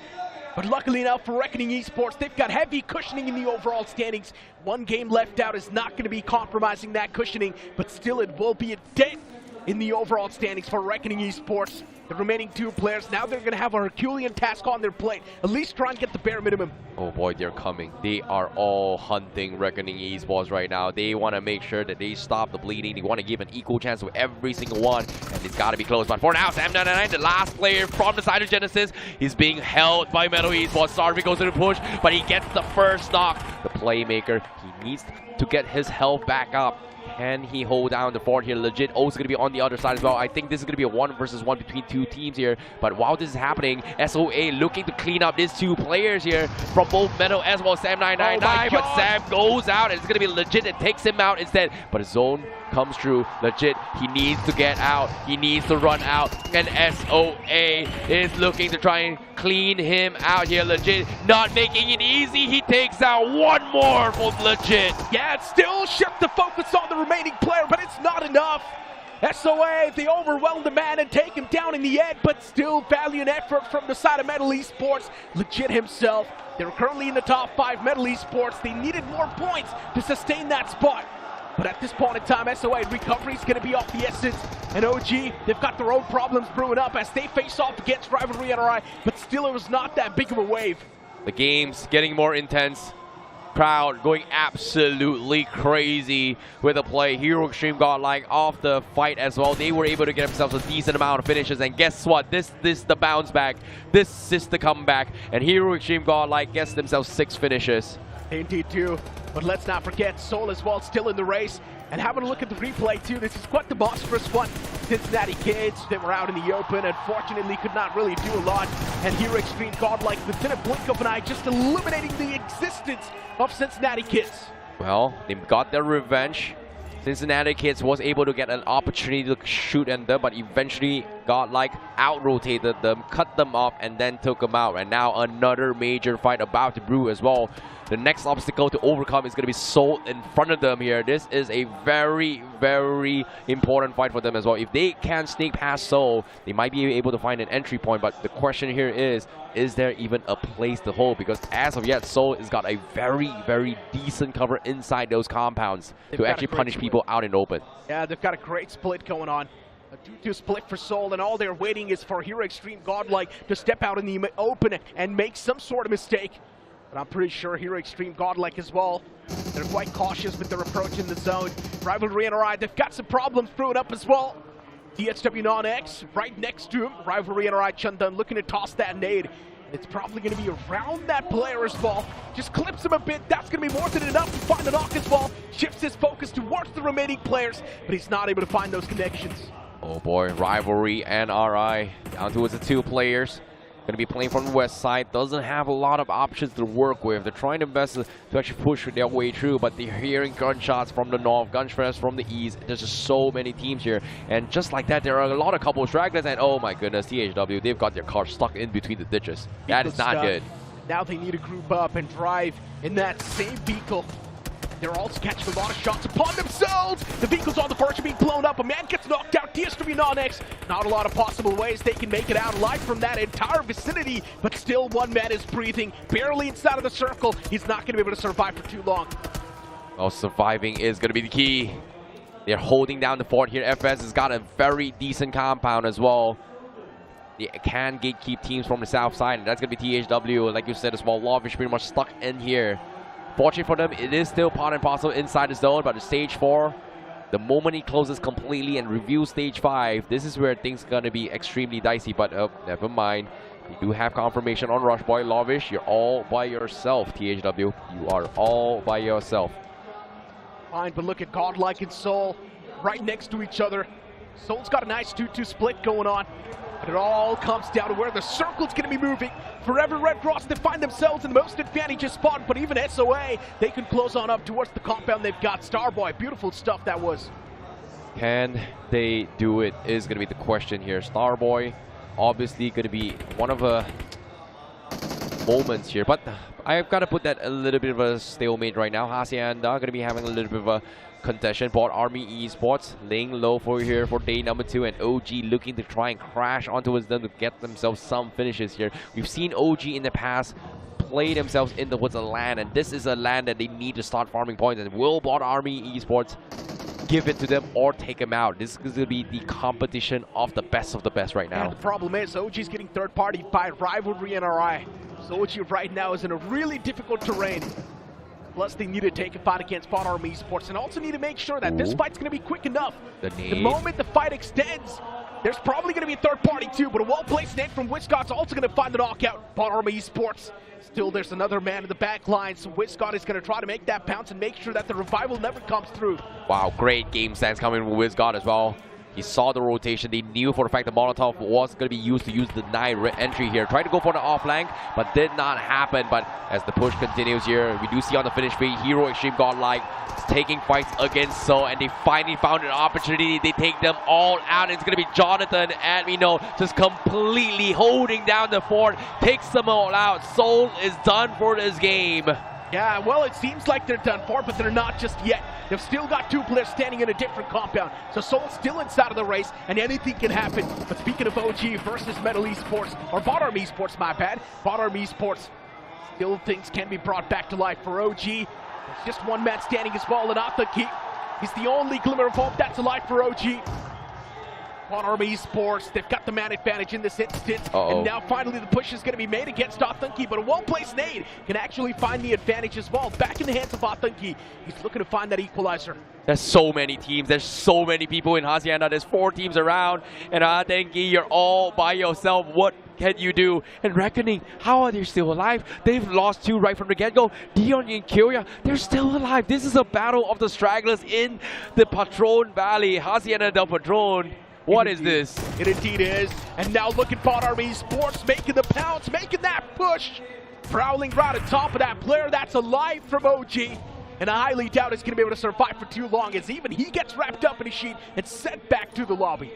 Speaker 3: But luckily enough for Reckoning Esports, they've got heavy cushioning in the overall standings. 1 game left out is not going to be compromising that cushioning, but still it will be a dent in the overall standings for Reckoning Esports. The remaining 2 players, now they're going to have a Herculean task on their plate. At least try and get the bare minimum.
Speaker 12: Oh boy, they're coming. They are all hunting Reckoning Esports right now. They want to make sure that they stop the bleeding. They want to give an equal chance to every single one. And it's got to be close. But for now, Sam99, the last player from the side of Genesis, is being held by Metal Esports. Sarvi goes to the push, but he gets the first knock. The playmaker, he needs to get his health back up. Can he hold down the fort here? Legit also going to be on the other side as well. I think this is going to be a 1 versus 1 between 2 teams here. But while this is happening, SOA looking to clean up these 2 players here from both Metal as well as Sam999. But Sam goes out, and it's going to be Legit that takes him out instead. But his zone comes through. Legit, he needs to get out. He needs to run out. And SOA is looking to try and clean him out here. Legit not making it easy. He takes out 1 more from Legit.
Speaker 3: Yeah, it's still shift the focus on the remaining player, but it's not enough. SOA, they overwhelm the man and take him down in the end, but still valiant effort from the side of Metal Esports. Legit himself. They're currently in the top 5 Metal Esports. They needed more points to sustain that spot. But at this point in time, SOA recovery is going to be off the essence. And OG, they've got their own problems brewing up as they face off against Rivalry NRI, but still it was not that big of a wave.
Speaker 12: The game's getting more intense. Crowd going absolutely crazy with the play. Hero Extreme Godlike off the fight as well. They were able to get themselves a decent amount of finishes, and guess what? This is the bounce back. This is the comeback, and Hero Extreme Godlike gets themselves 6 finishes.
Speaker 3: Indeed too, but let's not forget Soul as well, still in the race. And having a look at the replay too, this is quite the monstrous one. Cincinnati Kids, they were out in the open, unfortunately could not really do a lot. And Hero Extreme Godlike, within a blink of an eye, just eliminating the existence of Cincinnati Kids.
Speaker 12: Well, they got their revenge. Cincinnati Kids was able to get an opportunity to shoot at them, but eventually Godlike out-rotated them, cut them off, and then took them out. And now another major fight about to brew as well. The next obstacle to overcome is going to be Soul in front of them here. This is a very, very important fight for them as well. If they can sneak past Soul, they might be able to find an entry point. But the question here is there even a place to hold? Because as of yet, Soul has got a very, very decent cover inside those compounds to actually punish people out in the open.
Speaker 3: Yeah, they've got a great split going on. A 2-2 split for Soul, and all they're waiting is for Hero Extreme Godlike to step out in the open and make some sort of mistake. But I'm pretty sure Hero Extreme Godlike as well. They're quite cautious with their approach in the zone. Rivalry NRI, they've got some problems brewing up as well. DHW Non-X right next to him. Rivalry NRI Chundan looking to toss that nade. And it's probably going to be around that player as well. Just clips him a bit. That's going to be more than enough to find the knock as well. Shifts his focus towards the remaining players, but he's not able to find those connections.
Speaker 12: Oh boy, Rivalry NRI down towards the 2 players. Going to be playing from the west side. Doesn't have a lot of options to work with. They're trying their best to actually push their way through, but they're hearing gunshots from the north, gunshots from the east. There's just so many teams here. And just like that, there are a lot of couple of stragglers, and oh my goodness, THW, they've got their car stuck in between the ditches. That is not good.
Speaker 3: Now they need to group up and drive in that same vehicle. They're also catching a lot of shots upon themselves. The vehicle's on the verge of being blown up. A man gets knocked out. DSW Non-X. Not a lot of possible ways they can make it out alive from that entire vicinity. But still, one man is breathing. Barely inside of the circle. He's not going to be able to survive for too long.
Speaker 12: Well, surviving is going to be the key. They're holding down the fort here. FS has got a very decent compound as well. They can gatekeep teams from the south side. And that's going to be THW. Like you said, a small Lavish pretty much stuck in here. Fortunately for them, it is still part and parcel inside the zone, but at stage 4, the moment he closes completely and reviews stage 5, this is where things are going to be extremely dicey, but never mind. We do have confirmation on Rush Boy. Lavish, you're all by yourself, THW. You are all by yourself.
Speaker 3: Fine, but look at Godlike and Soul right next to each other. Soul's got a nice 2-2 split going on, but it all comes down to where the circle's going to be moving. Forever Red Cross, they find themselves in the most advantageous spot, but even SOA, they can close on up towards the compound they've got. Starboy, beautiful stuff that was.
Speaker 12: Can they do it is going to be the question here. Starboy, obviously going to be one of the moments here, but I've got to put that a little bit of a stalemate right now. Hacienda going to be having a little bit of a contention. Bought Army Esports laying low for here for day number 2, and OG looking to try and crash onto them to get themselves some finishes here. We've seen OG in the past play themselves in towards a land, and this is a land that they need to start farming points, and will Bought Army Esports give it to them or take them out? This is going to be the competition of the best right now.
Speaker 3: And the problem is OG's getting third party by Rivalry NRI. So OG right now is in a really difficult terrain. Plus, they need to take a fight against Bought Army Esports, and also need to make sure that this fight's going to be quick enough. The moment the fight extends, there's probably going to be a third party too, but a well-placed nade from Wiscott's also going to find the knockout. Bought Army Esports. Still, there's another man in the back line, so Wiscott is going to try to make that bounce and make sure that the revival never comes through.
Speaker 12: Wow, great game stance coming from Wiscott as well. He saw the rotation. They knew for the fact that Molotov was going to be used to use the deny entry here. Tried to go for the off flank, but did not happen. But as the push continues here, we do see on the finish feed, Hero Extreme Godlike taking fights against Soul, and they finally found an opportunity. They take them all out. It's going to be Jonathan and just completely holding down the fort, takes them all out. Soul is done for this game.
Speaker 3: Yeah, well, it seems like they're done for, but they're not just yet. They've still got 2 players standing in a different compound. So Seoul's still inside of the race, and anything can happen. But speaking of OG versus Metal Esports, or BotArm Esports, my bad. BotArm Esports, still things can be brought back to life for OG. It's just one man standing as well, and Ataki. He's the only glimmer of hope that's alive for OG. BotArm Esports, they've got the man advantage in this instance. And now finally the push is going to be made against Ataki, but a well-placed nade can actually find the advantage as well. Back in the hands of Ataki. He's looking to find that equalizer.
Speaker 12: There's so many teams. There's so many people in Hacienda. There's 4 teams around. And Ataki, you're all by yourself. What can you do? And Reckoning, how are they still alive? They've lost 2 right from the get-go. Dion and Kyoya, they're still alive. This is a battle of the stragglers in the Patron Valley. Hacienda del Patron. What is this?
Speaker 3: It indeed is. And now look at BotArm Esports making the pounce, making that push. Prowling right on top of that player that's alive from OG. And I highly doubt he's going to be able to survive for too long, as even he gets wrapped up in his sheet and sent back to the lobby.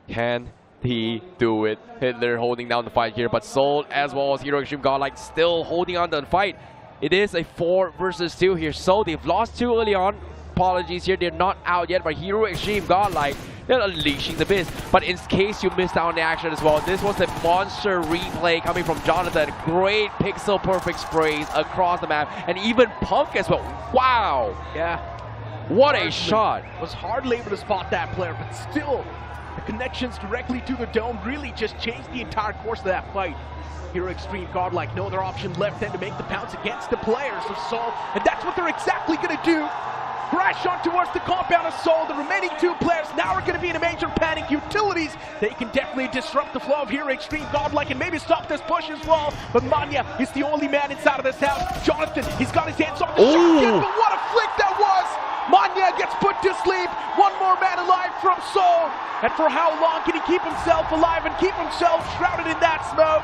Speaker 12: Can he do it? Hitler holding down the fight here, but Seoul as well as Hero Extreme Godlike still holding on to the fight. It is a 4 versus 2 here. So they've lost 2 early on. Apologies here, they're not out yet, but Hero Extreme Godlike, they're unleashing the beast. But in case you missed out on the action as well, this was a monster replay coming from Jonathan. Great pixel perfect sprays across the map, and even Punk as well. Wow.
Speaker 3: Yeah.
Speaker 12: What a shot.
Speaker 3: Was hardly able to spot that player, but still, the connections directly to the dome really just changed the entire course of that fight. Hero Extreme Godlike, no other option left than to make the pounce against the players of Seoul, and that's what they're exactly going to do. Crash on towards the compound of Seoul. The remaining 2 players now are going to be in a major panic. Utilities, they can definitely disrupt the flow of Hero Extreme Godlike and maybe stop this push as well. But Manya is the only man inside of this house. Jonathan, he's got his hands on the shotgun, but what a flick that was! Manya gets put to sleep. 1 more man alive from Seoul. And for how long can he keep himself alive and keep himself shrouded in that smoke?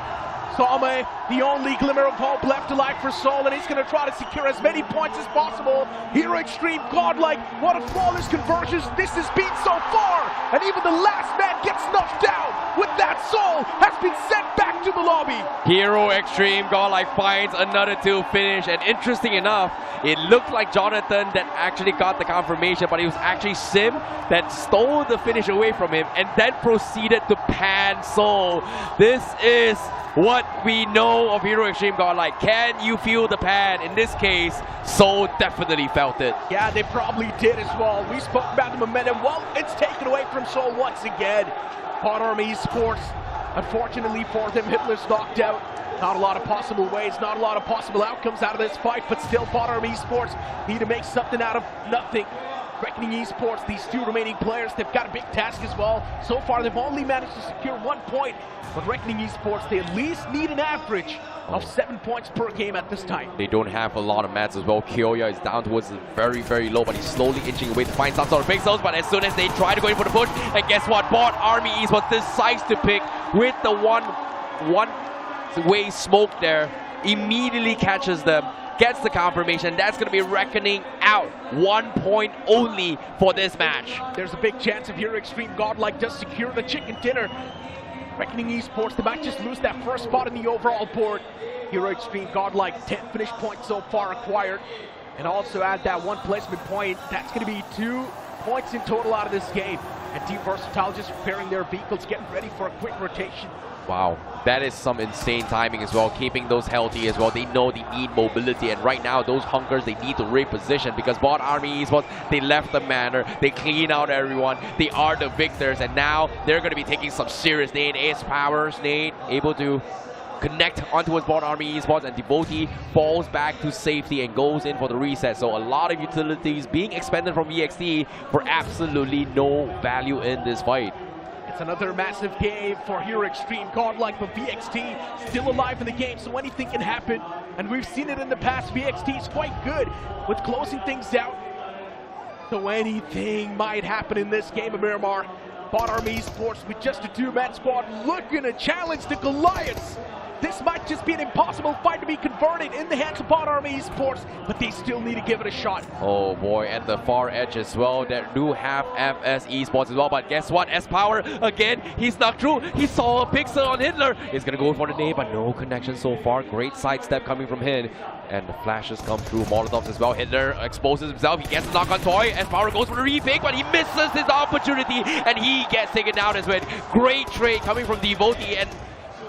Speaker 3: Salme, the only glimmer of hope left alive for Seoul, and he's going to try to secure as many points as possible. Hero Extreme Godlike, what a flawless conversions this has been so far, and even the last man gets snuffed out. With that, Seoul has been sent back to the lobby.
Speaker 12: Hero Extreme Godlike finds another 2 finish, and interesting enough, it looked like Jonathan that actually got the confirmation, but it was actually Sim that stole the finish away from him and then proceeded to pan Seoul. This is what we know of Hero Extreme Godlike. Can you feel the pan? In this case, Seoul definitely felt it.
Speaker 3: Yeah, they probably did as well. We spoke about the momentum. Well, it's taken away from Seoul once again. BotArm Esports, unfortunately for them, Hitler's knocked out. Not a lot of possible ways, not a lot of possible outcomes out of this fight, but still BotArm Esports need to make something out of nothing. Reckoning Esports, these 2 remaining players, they've got a big task as well. So far, they've only managed to secure 1 point. But Reckoning Esports, they at least need an average of 7 points per game at this time.
Speaker 12: They don't have a lot of mats as well. Kyoya is down towards the very, very low, but he's slowly inching away to find some sort of pixels. But as soon as they try to go in for the push, and guess what? BotArm Esports decides to pick with the one-way smoke there. Immediately catches them. Gets the confirmation. That's going to be Reckoning out. 1 point only for this match.
Speaker 3: There's a big chance if Hero Extreme Godlike does secure the chicken dinner. Reckoning Esports, they might just lose that first spot in the overall board. Hero Extreme Godlike, 10 finish points so far acquired. And also add that 1 placement point. That's going to be 2 points in total out of this game. And Team Versatile just preparing their vehicles, getting ready for a quick rotation.
Speaker 12: Wow, that is some insane timing as well, keeping those healthy as well. They know they need mobility, and right now those hunkers, they need to reposition because BotArm Esports, they left the manor, they clean out everyone, they are the victors, and now they're going to be taking some serious nade. Ace powers, nade, able to connect onto his BotArm Esports, and Devotee falls back to safety and goes in for the reset. So a lot of utilities being expended from VXT for absolutely no value in this fight.
Speaker 3: It's another massive game for Hero Extreme Godlike, but VXT still alive in the game, so anything can happen. And we've seen it in the past. VXT is quite good with closing things out. So anything might happen in this game of Miramar. BotArm Esports with just a 2-man squad looking to challenge the Goliaths. this might just be an impossible fight to be converted in the hands of Bot Army Esports, but they still need to give it a shot.
Speaker 5: Oh boy, at the far edge as well, they do have FS Esports as well, but guess what? S-Power, again, he snuck through, he saw a pixel on Hitler, he's gonna go for the nade, but no connection so far. Great sidestep coming from him, and the flashes come through, Molotovs as well. Hitler exposes himself, he gets a knock on Toy, S-Power goes for the repick, but he misses his opportunity, and he gets taken down as well. Great trade coming from Devotee, and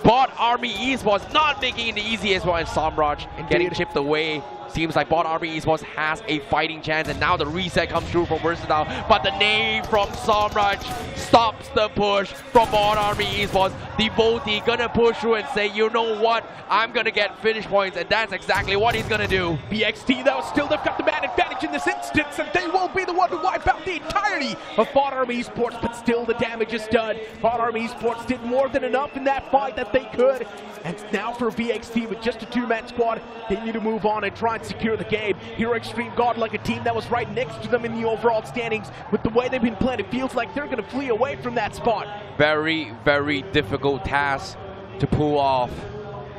Speaker 5: Bot Army Esports not making it easy as well, and Samraj getting chipped away. Seems like Bot Army Esports has a fighting chance, and now the reset comes through from Versatile, but the name from Samraj stops the push from Bot Army Esports. Devotee gonna push through and say, you know what, I'm gonna get finish points, and that's exactly what he's gonna do.
Speaker 3: BXT though, still they've got the man advantage in this instance, and they will be the one to wipe out the entirety of Bot Army Esports, but still the damage is done. Bot Army Esports did more than enough in that fight that they could, and now for BXT with just a two-man squad, they need to move on and try and secure the game. Hero Extreme God, like a team that was right next to them in the overall standings, with the way they've been playing, it feels like they're going to flee away from that spot.
Speaker 5: Very, very difficult task to pull off.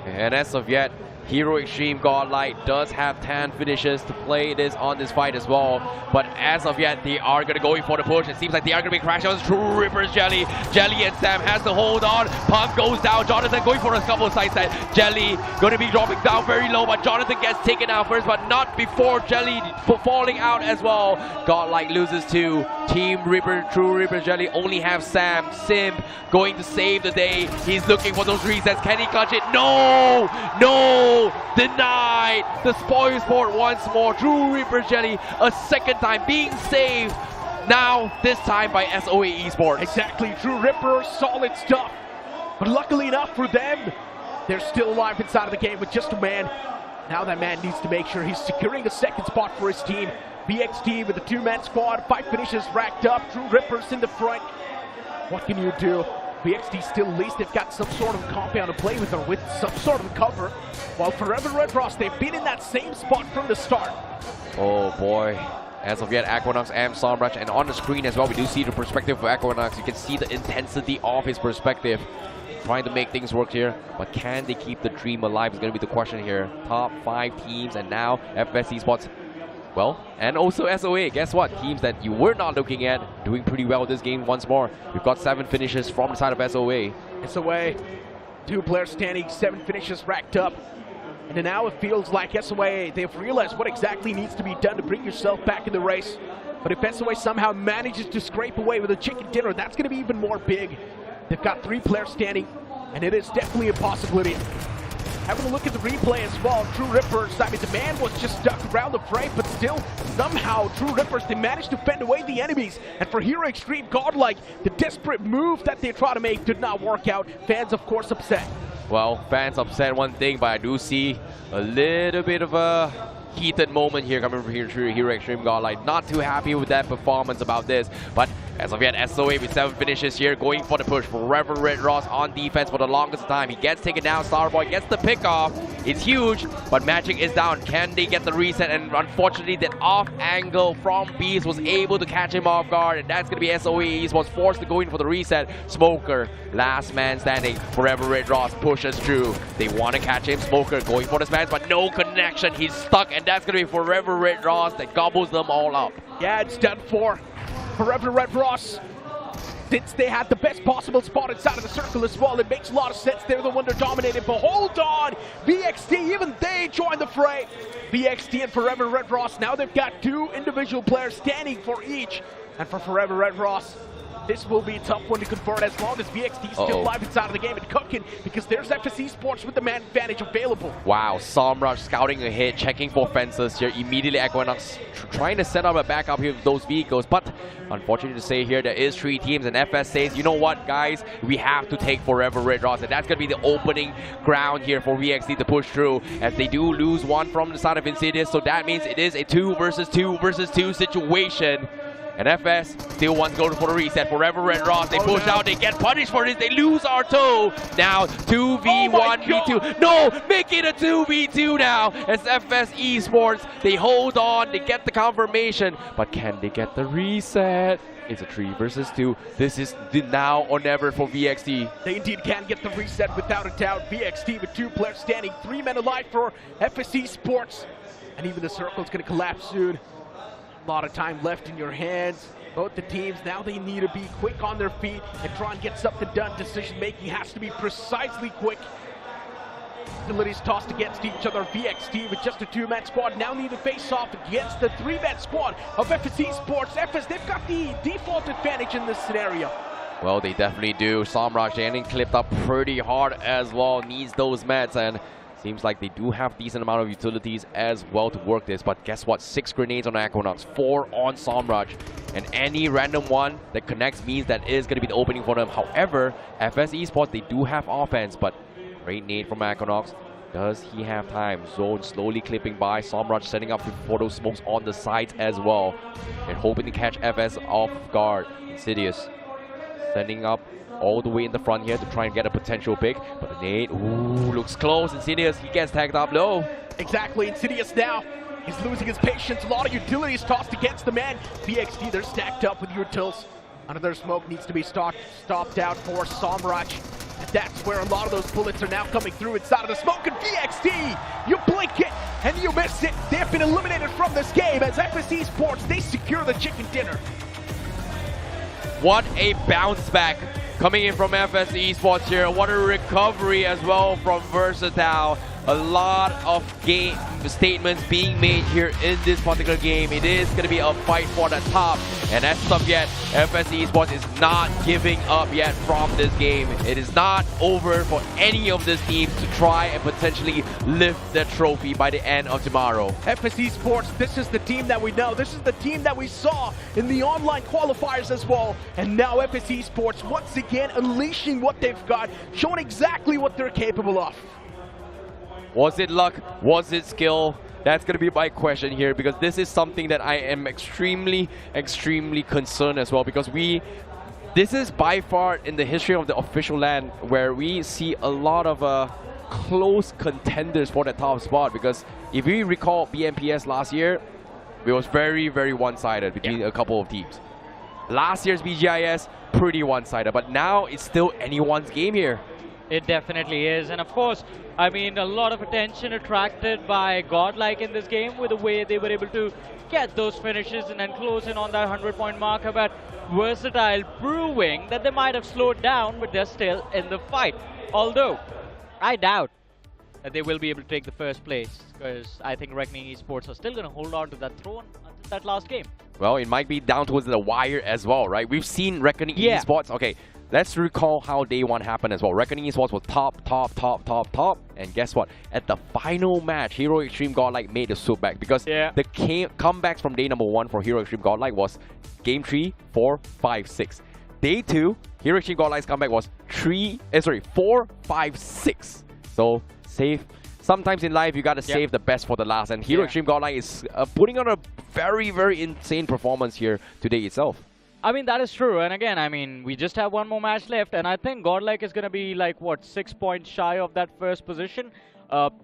Speaker 5: And as of yet, Hero Extreme Godlight does have 10 finishes to play this on this fight as well. But as of yet, they are going to go in for the push. It seems like they are going to be crashing on True Ripper's Jelly. Jelly and Sam has to hold on. Pump goes down. Jonathan going for a couple of side set. Jelly going to be dropping down very low, but Jonathan gets taken out first, but not before Jelly falling out as well. Godlight loses to Team Ripper. True Ripper's Jelly only have Sam. Simp going to save the day. He's looking for those resets. Can he clutch it? No! No! Denied the spoil sport once more. True Reaper Jelly a second time being saved. Now this time by SOA Esports.
Speaker 3: Exactly, True Ripper, solid stuff. But luckily enough for them, they're still alive inside of the game with just a man. Now that man needs to make sure he's securing a second spot for his team. BXT with a two-man squad, 5 finishes racked up. True Rippers in the front. What can you do? BXT still at least they've got some sort of compound to play with, or with some sort of cover. While Forever Red Ross, they've been in that same spot from the start.
Speaker 5: Oh boy. As of yet, Equinox and Samraj, and on the screen as well, we do see the perspective of Equinox. You can see the intensity of his perspective. Trying to make things work here, but can they keep the dream alive is going to be the question here. Top 5 teams, and now FS Esports. Well, and also SOA, guess what? Teams that you were not looking at doing pretty well this game once more. We've got 7 finishes from the side of SOA.
Speaker 3: SOA, 2 players standing, 7 finishes racked up. And now it feels like SOA, they've realized what exactly needs to be done to bring yourself back in the race. But if SOA somehow manages to scrape away with a chicken dinner, that's going to be even more big. They've got 3 players standing, and it is definitely a possibility. Having a look at the replay as well, True Rippers, I mean, the man was just stuck around the frame, but still, somehow, True Rippers, they managed to fend away the enemies. And for Hero Extreme Godlike, the desperate move that they try to make did not work out. Fans, of course, upset.
Speaker 5: Well, fans upset one thing, but I do see a little bit of a heated moment here coming from Hero Extreme Godlight. Not too happy with that performance about this, but as of yet, SOA with 7 finishes here, going for the push. Forever Red Ross on defense for the longest time. He gets taken down, Starboy gets the pick off. It's huge, but Magic is down. Can they get the reset? And unfortunately, that off angle from Beast was able to catch him off guard, and that's going to be SOA. He was forced to go in for the reset. Smoker, last man standing. Forever Red Ross pushes through. They want to catch him. Smoker going for the smash, but no connection. He's stuck, and that's going to be Forever Red Ross that gobbles them all up.
Speaker 3: Yeah, it's done for Forever Red Ross. Since they had the best possible spot inside of the circle as well, it makes a lot of sense. They're the one they're dominated, but hold on! BXT, even they join the fray. BXT and Forever Red Ross, now they've got 2 individual players standing for each. And for Forever Red Ross, this will be a tough one to convert as long as BXT is still alive inside of the game and cooking, because there's FS Esports with the man advantage available.
Speaker 5: Wow, Samraj scouting ahead, checking for fences here. Immediately Equinox trying to set up a backup here with those vehicles, but unfortunately to say here, there is 3 teams, and FS says, you know what, guys, we have to take Forever Red Ross, and that's going to be the opening ground here for VXT to push through, as they do lose 1 from the side of Insidious, so that means it is a 2 versus 2 versus 2 situation.
Speaker 12: And FS still wants to go for the reset. Forever Red Ross, they push out, they get punished for this, they lose R2. Now 2v1v2. No, make it a 2v2 now. As FS Esports, they hold on, they get the confirmation. But can they get the reset? It's a 3 versus 2. This is the now or never for VXT.
Speaker 3: They indeed can get the reset without a doubt. VXT with 2 players standing, 3 men alive for FS Esports. And even the circle's going to collapse soon. A lot of time left in your hands. Both the teams, now they need to be quick on their feet and try and get something done. Decision making has to be precisely quick. Abilities tossed against each other. VXT with just a 2-man squad now need to face off against the 3-man squad of FS Esports. FS, they've got the default advantage in this scenario.
Speaker 12: Well, they definitely do. Samraj getting clipped up pretty hard as well. Needs those mats, and seems like they do have decent amount of utilities as well to work this. But guess what? 6 grenades on Equinox, 4 on Samraj. And any random one that connects means that is going to be the opening for them. However, FS Esports, they do have offense, but great nade from Equinox. Does he have time? Zone slowly clipping by. Samraj setting up for those smokes on the sides as well. And hoping to catch FS off guard. Insidious sending up all the way in the front here to try and get a potential pick. But the nade, ooh, looks close. Insidious, he gets tagged up low.
Speaker 3: Exactly, Insidious now. He's losing his patience. A lot of utilities tossed against the man. VXT, they're stacked up with utils. Another smoke needs to be stopped out for Samraj. And that's where a lot of those bullets are now coming through inside of the smoke. And VXT, you blink it and you miss it. They have been eliminated from this game as FS Esports, they secure the chicken dinner.
Speaker 12: What a bounce back coming in from FS Esports here. What a recovery as well from Versatile. A lot of game statements being made here in this particular game. It is going to be a fight for the top. And as of yet, FS Esports is not giving up yet from this game. It is not over for any of these teams to try and potentially lift the trophy by the end of tomorrow.
Speaker 3: FS Esports, this is the team that we know. This is the team that we saw in the online qualifiers as well. And now FS Esports once again unleashing what they've got, showing exactly what they're capable of.
Speaker 12: Was it luck? Was it skill? That's going to be my question here, because this is something that I am extremely concerned as well, because this is by far in the history of the official LAN where we see a lot of close contenders for the top spot, because if we recall BMPS last year, it was very one-sided between a couple of teams. Last year's BGIS, pretty one-sided, but now it's still anyone's game here.
Speaker 13: It definitely is, and of course, I mean, a lot of attention attracted by Godlike in this game with the way they were able to get those finishes and then close in on that 100-point marker. But Versatile proving that they might have slowed down, but they're still in the fight. Although, I doubt that they will be able to take the first place, because I think Reckoning Esports are still going to hold on to that throne until that last game.
Speaker 12: Well, it might be down towards the wire as well, right? We've seen Reckoning Esports. Okay, let's recall how day one happened as well. Reckoning Esports was top. And guess what? At the final match, Hero Extreme Godlike made the swoop back, because the comebacks from day number 1 for Hero Extreme Godlike was game 3, 4, 5, 6. Day 2, Hero Extreme Godlike's comeback was 4, 5, 6. So save. Sometimes in life, you gotta save the best for the last, and Hero Extreme Godlike is putting on a very insane performance here today itself.
Speaker 13: I mean, that is true. And again, I mean, we just have one more match left. And I think Godlike is going to be like, what, 6 points shy of that first position.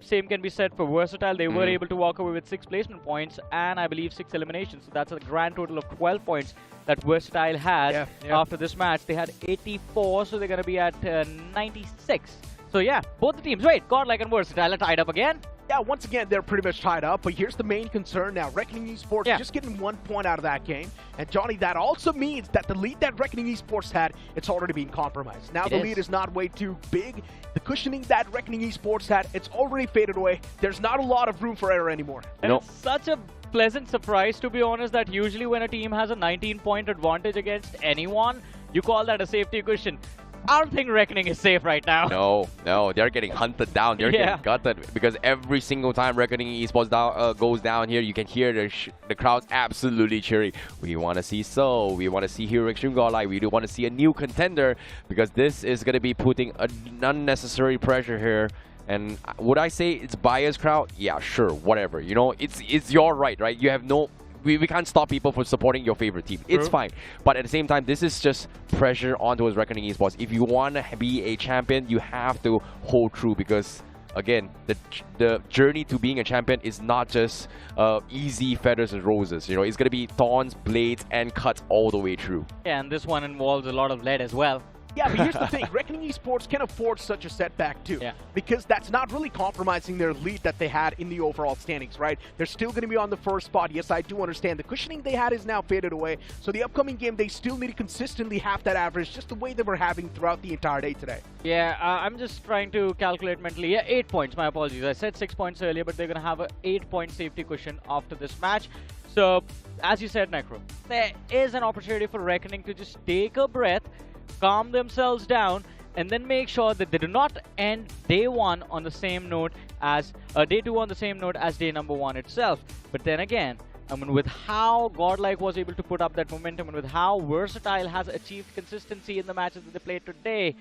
Speaker 13: Same can be said for Versatile. They were able to walk away with 6 placement points and I believe 6 eliminations. So that's a grand total of 12 points that Versatile has after this match. They had 84, so they're going to be at 96. So yeah, both the teams, Godlike and Versatile are tied up again.
Speaker 3: Yeah, once again, they're pretty much tied up, but here's the main concern now. Reckoning Esports just getting 1 point out of that game. And Johnny, that also means that the lead that Reckoning Esports had, it's already being compromised. Now the lead is not way too big. The cushioning that Reckoning Esports had, it's already faded away. There's not a lot of room for error anymore.
Speaker 13: And it's such a pleasant surprise, to be honest, that usually when a team has a 19-point advantage against anyone, you call that a safety cushion. I don't think Reckoning is safe right now.
Speaker 12: No, they're getting hunted down. They're getting gutted, because every single time Reckoning Esports goes down here, you can hear the crowds absolutely cheering. We want to see we want to see Hero Extreme Godlike. We do want to see a new contender, because this is going to be putting an unnecessary pressure here. And would I say it's biased crowd? Yeah, sure, whatever. You know, it's your right? You have
Speaker 5: we can't stop people from supporting your favorite team. It's fine. But at the same time, this is just pressure onto us Reckoning Esports. If you want to be a champion, you have to hold true, because again, the journey to being a champion is not just easy feathers and roses. You know, it's going to be thorns, blades, and cuts all the way through.
Speaker 13: Yeah, and this one involves a lot of lead as well.
Speaker 3: Yeah, but here's the thing. Reckoning Esports can afford such a setback too. Yeah. Because that's not really compromising their lead that they had in the overall standings, right? They're still going to be on the first spot. Yes, I do understand the cushioning they had is now faded away. So the upcoming game, they still need to consistently have that average, just the way they were having throughout the entire day today.
Speaker 13: Yeah, I'm just trying to calculate mentally. Yeah, 8 points. My apologies. I said 6 points earlier, but they're going to have an 8-point safety cushion after this match. So, as you said, Necro, there is an opportunity for Reckoning to just take a breath, calm themselves down, and then make sure that they do not end day 1 on the same note as day 2 on the same note as day number 1 itself. But then again, I mean, with how Godlike was able to put up that momentum and with how Versatile has achieved consistency in the matches that they played today,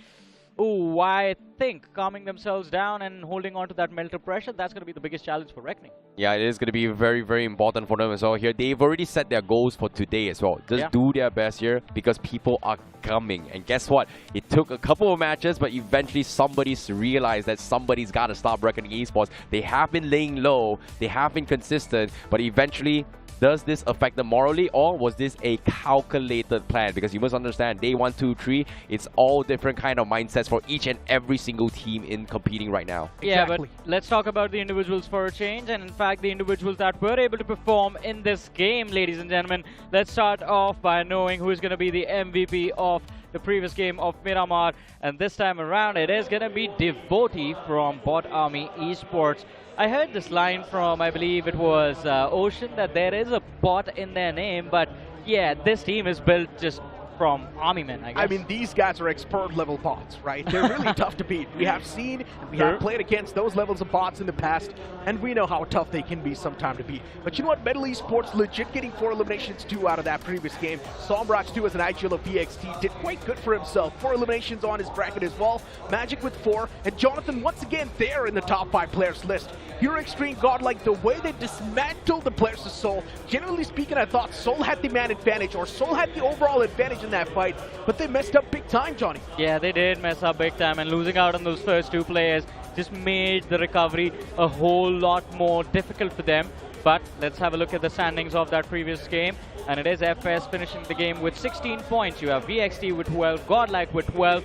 Speaker 13: ooh, I think calming themselves down and holding on to that mental pressure, that's going to be the biggest challenge for Reckoning.
Speaker 5: Yeah, it is going to be very, very important for them as well here. They've already set their goals for today as well. Just do their best here, because people are coming. And guess what? It took a couple of matches, but eventually somebody's realized that somebody's got to stop Reckoning Esports. They have been laying low, they have been consistent, but eventually, does this affect them morally, or was this a calculated plan? Because you must understand, day 1, 2, 3, it's all different kind of mindsets for each and every single team in competing right now.
Speaker 13: Yeah, but let's talk about the individuals for a change, and in fact, the individuals that were able to perform in this game, ladies and gentlemen. Let's start off by knowing who is going to be the MVP of the previous game of Miramar, and this time around, it is going to be Devotee from Bot Army Esports. I heard this line from, I believe it was Ocean, that there is a bot in their name, but yeah, this team is built just from army men, I guess.
Speaker 3: I mean, these guys are expert level bots, right? They're really tough to beat. We have seen, we have played against those levels of bots in the past, and we know how tough they can be sometime to beat. But you know what? Battle Esports legit getting 4 eliminations, 2 out of that previous game. Sombrach, too, as an IGL of VXT, did quite good for himself. 4 eliminations on his bracket as well. Magic with 4, and Jonathan once again there in the top 5 players list. Hero Extreme Godlike, the way they dismantled the players of Seoul. Generally speaking, I thought Seoul had the man advantage, or Seoul had the overall advantage in that fight, but they messed up big time, Johnny.
Speaker 13: Yeah, they did mess up big time, and losing out on those first 2 players just made the recovery a whole lot more difficult for them. But let's have a look at the standings of that previous game, and it is FS finishing the game with 16 points. You have VXT with 12, Godlike with 12,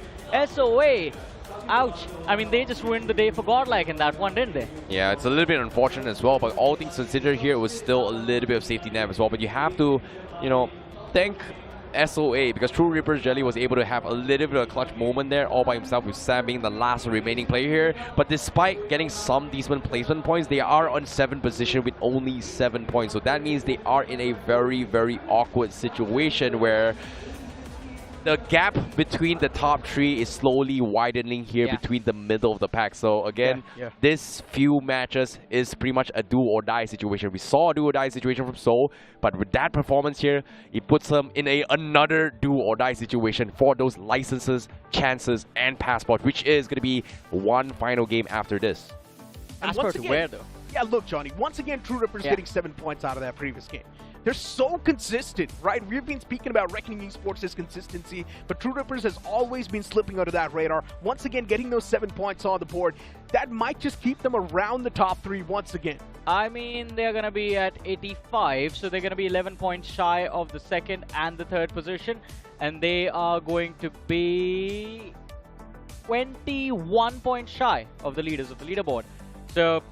Speaker 13: SOA. Ouch. I mean, they just ruined the day for Godlike in that one, didn't they?
Speaker 5: Yeah, it's a little bit unfortunate as well, but all things considered here, it was still a little bit of safety net as well. But you have to, you know, thank SOA, because True Reaper's Jelly was able to have a little bit of a clutch moment there all by himself, with Sam being the last remaining player here. But despite getting some decent placement points, they are on 7th position with only 7 points. So that means they are in a very, very awkward situation where the gap between the top 3 is slowly widening here between the middle of the pack. So again, this few matches is pretty much a do or die situation. We saw a do or die situation from Seoul, but with that performance here, it puts them in another do or die situation for those licenses, chances, and passport, which is going to be one final game after this.
Speaker 13: Passport to where though?
Speaker 3: Yeah, look, Johnny, once again, True Ripper's getting 7 points out of that previous game. They're so consistent, right? We've been speaking about Reckoning Esports' consistency, but True Rippers has always been slipping under that radar. Once again, getting those 7 points on the board, that might just keep them around the top 3 once again.
Speaker 13: I mean, they're going to be at 85, so they're going to be 11 points shy of the 2nd and the 3rd position, and they are going to be 21 points shy of the leaders of the leaderboard. So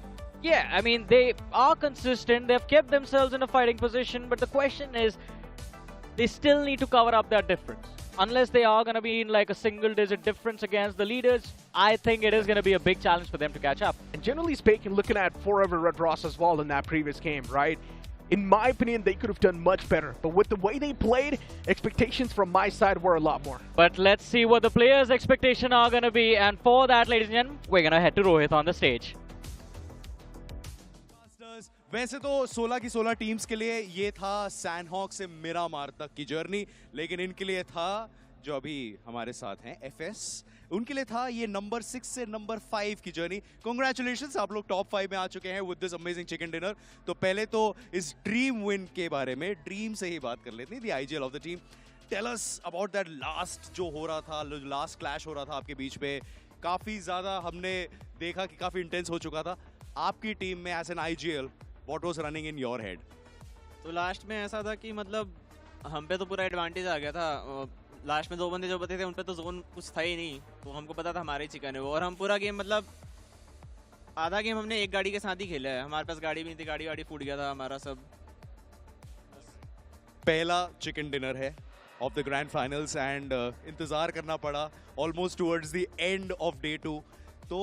Speaker 13: yeah, I mean, they are consistent. They've kept themselves in a fighting position, but the question is, they still need to cover up that difference. Unless they are going to be in like a single-digit difference against the leaders, I think it is going to be a big challenge for them to catch up.
Speaker 3: And generally speaking, looking at Forever Red Ross as well in that previous game, right? In my opinion, they could have done much better. But with the way they played, expectations from my side were a lot more.
Speaker 13: But let's see what the players' expectations are going to be. And for that, ladies and gentlemen, we're going to head to Rohit on the stage.
Speaker 19: वैसे तो 16 की 16 teams के लिए ये था सैंडहॉक से मिरामार तक की जर्नी, लेकिन इनके लिए था जो अभी हमारे साथ हैं FS, उनके लिए था ये नंबर 6 से नंबर 5 की जर्नी। Congratulations, आप लोग टॉप 5 में आ चुके हैं with this amazing chicken dinner. तो पहले तो इस ड्रीम विन के बारे में, ड्रीम से ही बात कर लेते हैं, the IGL of the team. Tell us about that last जो हो रहा था, लास्ट क्लैश हो रहा था आपके बीच में, काफी ज्यादा हमने देखा कि काफी इंटेंस हो चुका था। आपकी टीम में as an IGL, what was running in your head?
Speaker 14: तो लास्ट में ऐसा था कि मतलब हम पे तो पूरा एडवांटेज आ गया था। लास्ट में 2 बंदे जो बचे थे उन पे तो जोन कुछ था ही नहीं, तो हमको पता था हमारे चिकन है वो, और हम पूरा गेम मतलब आधा गेम हमने एक गाड़ी के साथ ही खेला है। हमारे पास गाड़ी भी नहीं थी, गाड़ी फूट गया था हमारा सब।
Speaker 19: पहला चिकन डिनर है of the grand finals and इंतजार करना पड़ा almost towards the end of day 2। तो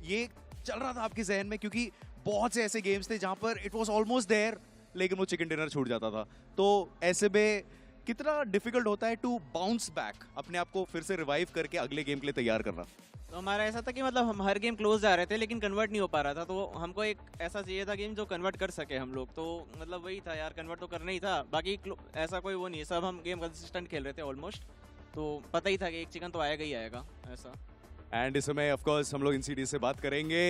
Speaker 19: ये चल रहा था आपके जहन में, क्योंकि बहुत से ऐसे गेम्स थे जहां पर इट वाज ऑलमोस्ट देयर लेकिन वो चिकन डिनर छूट जाता था। तो ऐसे में कितना डिफिकल्ट होता है टू बाउंस बैक, अपने आप को फिर से रिवाइव करके अगले गेम के लिए तैयार करना?
Speaker 14: तो हमारा ऐसा था कि मतलब हम हर गेम क्लोज जा रहे थे लेकिन कन्वर्ट नहीं हो पा रहा था, तो हमको एक ऐसा चाहिए था गेम जो कन्वर्ट कर सके हम लोग। तो मतलब वही था यार, कन्वर्ट तो करना ही था। बाकी ऐसा कोई वो नहीं है, सब हम गेम कंसिस्टेंट खेल रहे थे ऑलमोस्ट, तो पता ही था कि एक चिकन तो आएगा ही आएगा ऐसा।
Speaker 19: एंड इस समय ऑफ कोर्स हम लोग INCD से बात करेंगे।